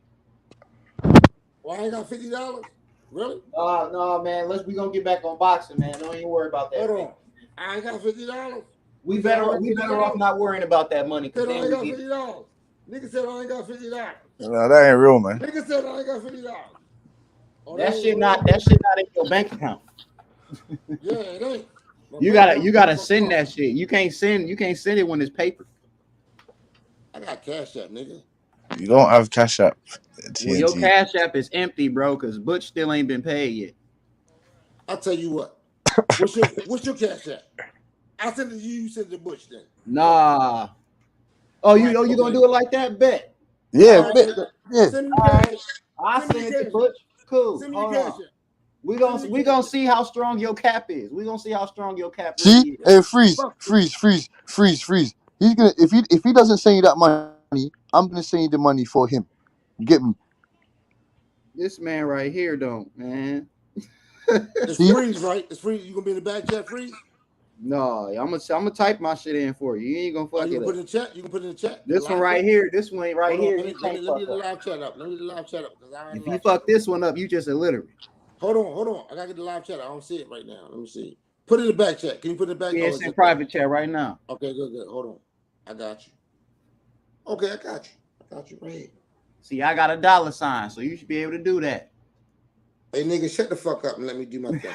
Well, I ain't got $50. Really? No, man. We gonna get back on boxing, man. Don't even worry about that. Hold on. I ain't got $50. We better off not worrying about that money. Said I ain't got $50. Nigga said I ain't got $50. No, that ain't real, man. Nigga said I ain't got $50. That shit not in your bank account. Yeah, it ain't. You gotta send that shit. You can't send it when it's paper. I got Cash App, nigga. You don't have Cash App. Well, your Cash App is empty, bro, because Butch still ain't been paid yet. I'll tell you what. What's your Cash App? I send it to you. You send it to Butch then. Nah. Oh, you gonna do it like that? Bet. Yeah, bet. Yeah. Send me Cash App. I send it to Butch. Cool. Send me your Cash App. We gonna see how strong your cap is. We gonna see how strong your cap See? really is. Hey, freeze. He's gonna if he doesn't send you that money, I'm gonna send you the money for him. You get me? This man right here don't, man. It's Freeze, right? It's Freeze. You gonna be in the back chat, Freeze? No, I'm gonna type my shit in for you. You ain't gonna fuck it up. Put it in the chat. You can put it in the chat. This one right here. This one right here. Let me get the live chat up. If you fuck this one up, you just illiterate. Hold on. I gotta get the live chat. I don't see it right now. Let me see. Put it in the back chat. Can you put it back? Yeah, it's in private chat right now. Okay, good. Hold on. I got you. Okay, I got you right here. See, I got a $sign, so you should be able to do that. Hey, nigga, shut the fuck up and let me do my thing.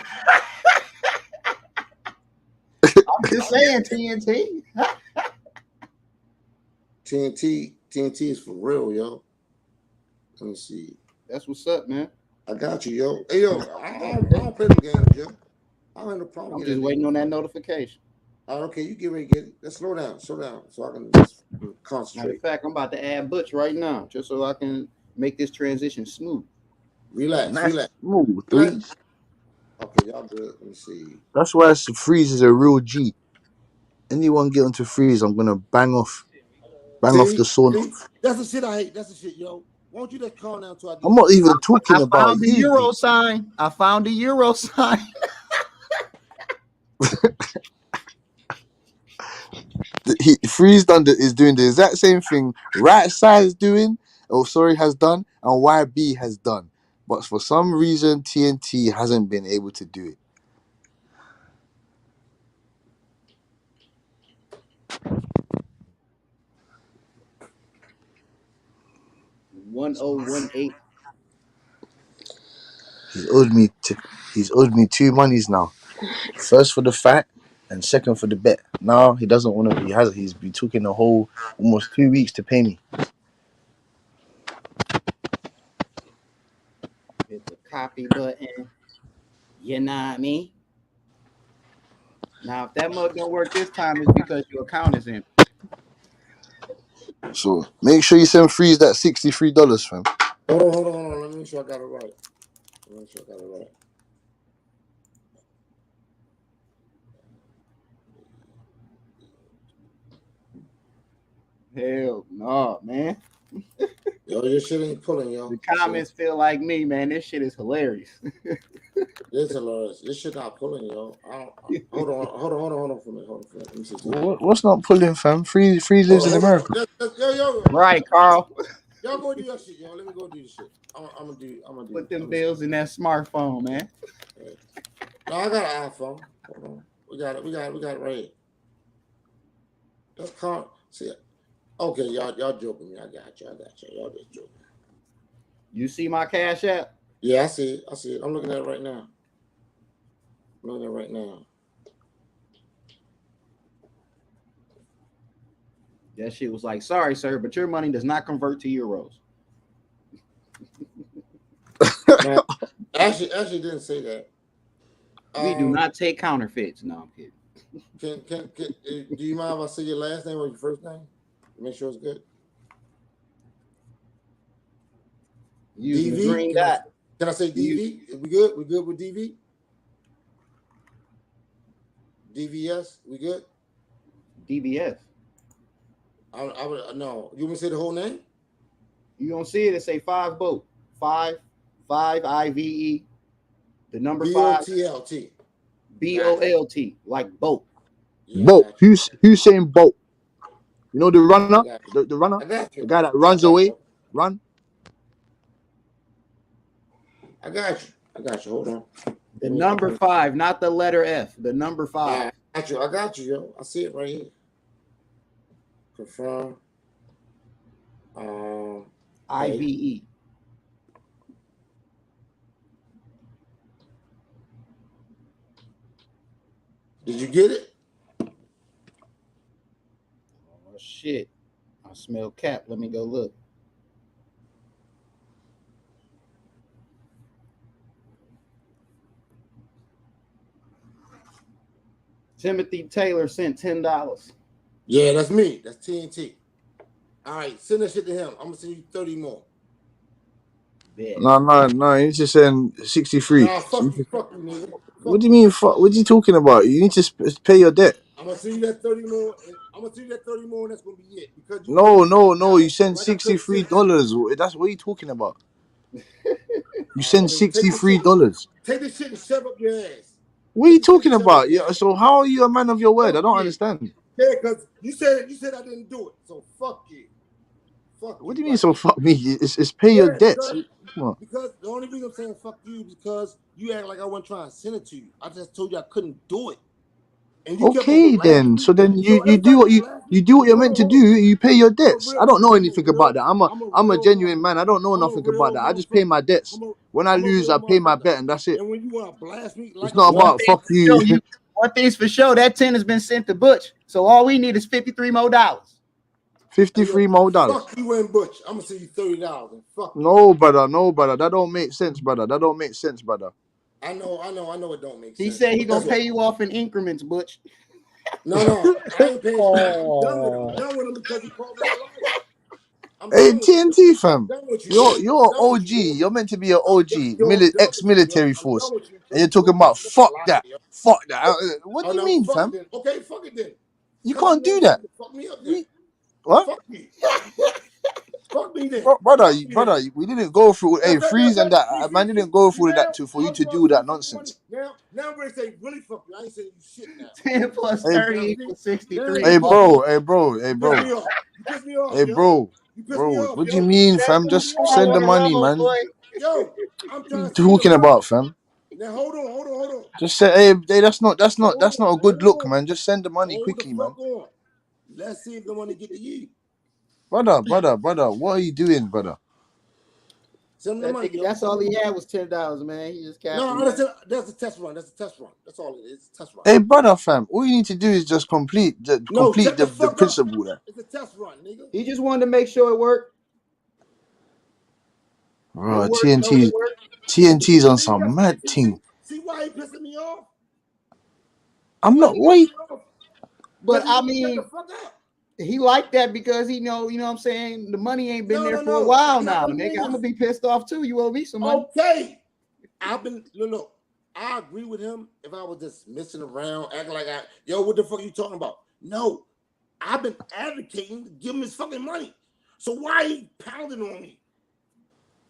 I'm just saying, TNT. TNT is for real, yo. Let me see. That's what's up, man. I got you, yo. Hey, yo, I don't play the games, yo. I don't have no problem. I'm just waiting on that notification. Okay, you get ready to get it. Let's slow down, so I can just concentrate. Matter of fact, I'm about to add Butch right now, just so I can make this transition smooth. Relax. Smooth, please. Okay, y'all good. Let me see. That's why Freeze is a real G. Anyone get into Freeze, I'm gonna bang off the sauna. That's the shit I hate. That's the shit, yo. Won't you just calm down till I get I'm not even talking about I found the euro sign. I found the euro sign. Freeze is doing the exact same thing Right Side is doing, has done, and YB has done. But for some reason, TNT hasn't been able to do it. $1018. He's owed me 2 monies now. First for the fight and second for the bet. Now he doesn't want to. He's been taking a whole almost 2 weeks to pay me. Hit the copy button. You know what I mean? Now, if that mug don't work this time, it's because your account is empty. So make sure you send Freeze that $63, fam. Hold on. Let me make sure I got it right. Hell no, man. Yo, your shit ain't pulling, yo. The comments feel like me, man. This shit is hilarious. It's hilarious. This shit not pulling, yo. Hold on for a minute. Let me see something. What's not pulling, fam? Freeze lives in America. Yo. Right, Carl. Y'all go do your shit, yo. Let me go do this shit. I'm gonna do. Put them bills in that smartphone, man. No, I got an iPhone. Hold on. We got it right here. That's called. See, okay, y'all joking me. I got you. Y'all just joking. You see my Cash App? Yeah, I see it. I'm looking at it right now. That shit was like, sorry, sir, but your money does not convert to euros. No, actually didn't say that. We do not take counterfeits. No, I'm kidding. Can do you mind if I say your last name or your first name? Make sure it's good. Using DV? the green dot. Can I say DV? We good? We good with DV? DVS? We good? DBS. I would no. You want me to say the whole name? You don't see it? It say 5 boat. 5 IVE. The number 5. BOTLT. BOLT. Like boat. Yeah, Bolt. Who's saying Bolt? You know the runner? The runner? The guy that runs away? Run? I got you. Hold on. The number 5, not the letter F. The number 5. I got you, yo. I see it right here. Confirm. IVE. Did you get it? Oh shit. I smell cap. Let me go look. Timothy Taylor sent $10. Yeah, that's me. That's TNT. All right, send that shit to him. I'm gonna send you 30 more. Yeah. No. You need to send 63. Nah, fuck you, nigga. What do you mean? What are you talking about? You need to pay your debt. I'm gonna send you that 30 more. And that's gonna be it. Because you No. You send $63. That's what are you talking about? You send $63. Take this shit and shove up your ass. What are you talking about? Yeah. So how are you a man of your word? I don't understand. Yeah, because you said I didn't do it. So fuck you. What do you mean? So fuck me? It's pay your debts. Because the only reason I'm saying fuck you is because you act like I wasn't trying to send it to you. I just told you I couldn't do it. And you okay then. So then you do what you do what you're meant to do. You pay your debts. I don't know anything about that. I'm a genuine man. I don't know nothing about that. I just pay my debts. When I lose, I pay my bet, and that's it. And when you want to blast me, it's not about fuck you. One thing's for sure, that 10 has been sent to Butch. So all we need is $53 more. $53 more. Fuck you and Butch. I'm gonna send you $30 and fuck. No, brother. That don't make sense, brother. I know it don't make sense. He said he gonna pay you off in increments, Butch. No, I ain't paying you. I'm done with him because he called me a liar. Hey, TNT fam, you're an OG. You're meant to be an OG, ex-military force, and you're talking about fuck that. What do you mean, fam? Okay, fuck it then. You can't do that. Fuck me up then. What? Fuck me. Fuck me then. Brother, we didn't go through freeze and that. Man didn't go through that for you to do that nonsense. Now I'm ready to say really fuck you. I ain't saying you shit now. 10 plus 30 equals 63. Hey, bro. You piss me off. Hey, bro. What do you mean, fam? Just send the money, man. Yo, I'm trying What are you talking about, fam? Now hold on. Just say, hey, that's not a good look, man. Just send the money quickly, man. Let's see if the money get to you. Brother, what are you doing, brother? That's all he had was $10, man. He just capped. No, that's a test run. That's all it is. Test run. Hey, brother, fam. All you need to do is just complete the principle there. It's a test run, nigga. He just wanted to make sure it worked. Bro, TNT's on some mad thing. See why he pissing me off? I'm not. Wait. But I mean, he liked that because he know what I'm saying. The money ain't been there for a while now. Nigga, I'm gonna be pissed off too. You owe me some money. Okay, I've been look. I agree with him if I was just messing around, acting like what the fuck are you talking about? No, I've been advocating to give him his fucking money. So why he pounding on me?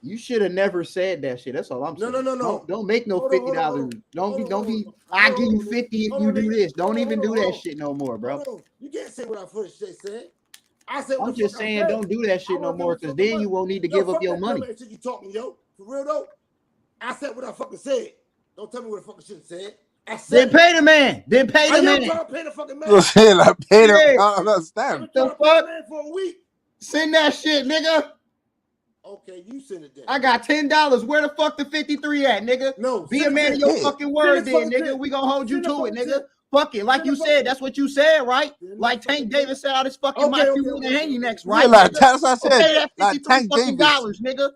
You should have never said that shit. That's all I'm saying. No. Don't make no $50. Don't be. I give you 50 if you do this. Don't even do that shit no more, bro. You can't say what I first said. I said. I'm just saying, don't do that shit no more, because then you won't need to give up your money. Shit you talking, yo? For real though, I said what I fucking said. Don't tell me what I fucking shit said. Then pay the man. Then pay the man. I'm pay the fucking man. Like pay the. I don't understand. The fuck? For a week. Send that shit, nigga. Okay, you send it then. I got $10. Where the fuck the 53 at, nigga? No. Be a man of your fucking word then, nigga. We gonna hold you to it, nigga. Fuck it. Like you said, that's what you said, right? Like Tank Davis said, all this fucking might be Devin Haney next, right? Yeah, like that's what I said. Okay, that like Tank fucking Davis. dollars, nigga.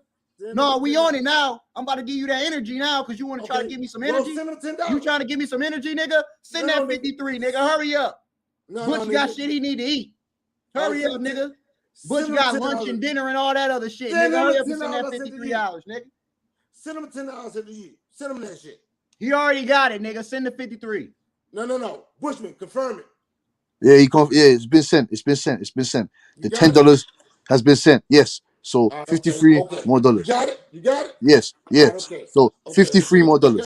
No, we on it now. I'm about to give you that energy now because you want to try to give me some energy. You trying to give me some energy, nigga? Send that 53, nigga. Hurry up. Butch got shit he need to eat. Hurry up, nigga. Butch got lunch and dinner and all that other shit, nigga. Hurry up and send that $53, nigga. Send him $10 every year. Send him that shit. He already got it, nigga. Send the 53. No. Bushman, confirm it. Yeah, it's been sent. It's been sent. The $10 has been sent. Yes. So 53 more dollars. You got it? Yes. Right, okay. So 53 more dollars.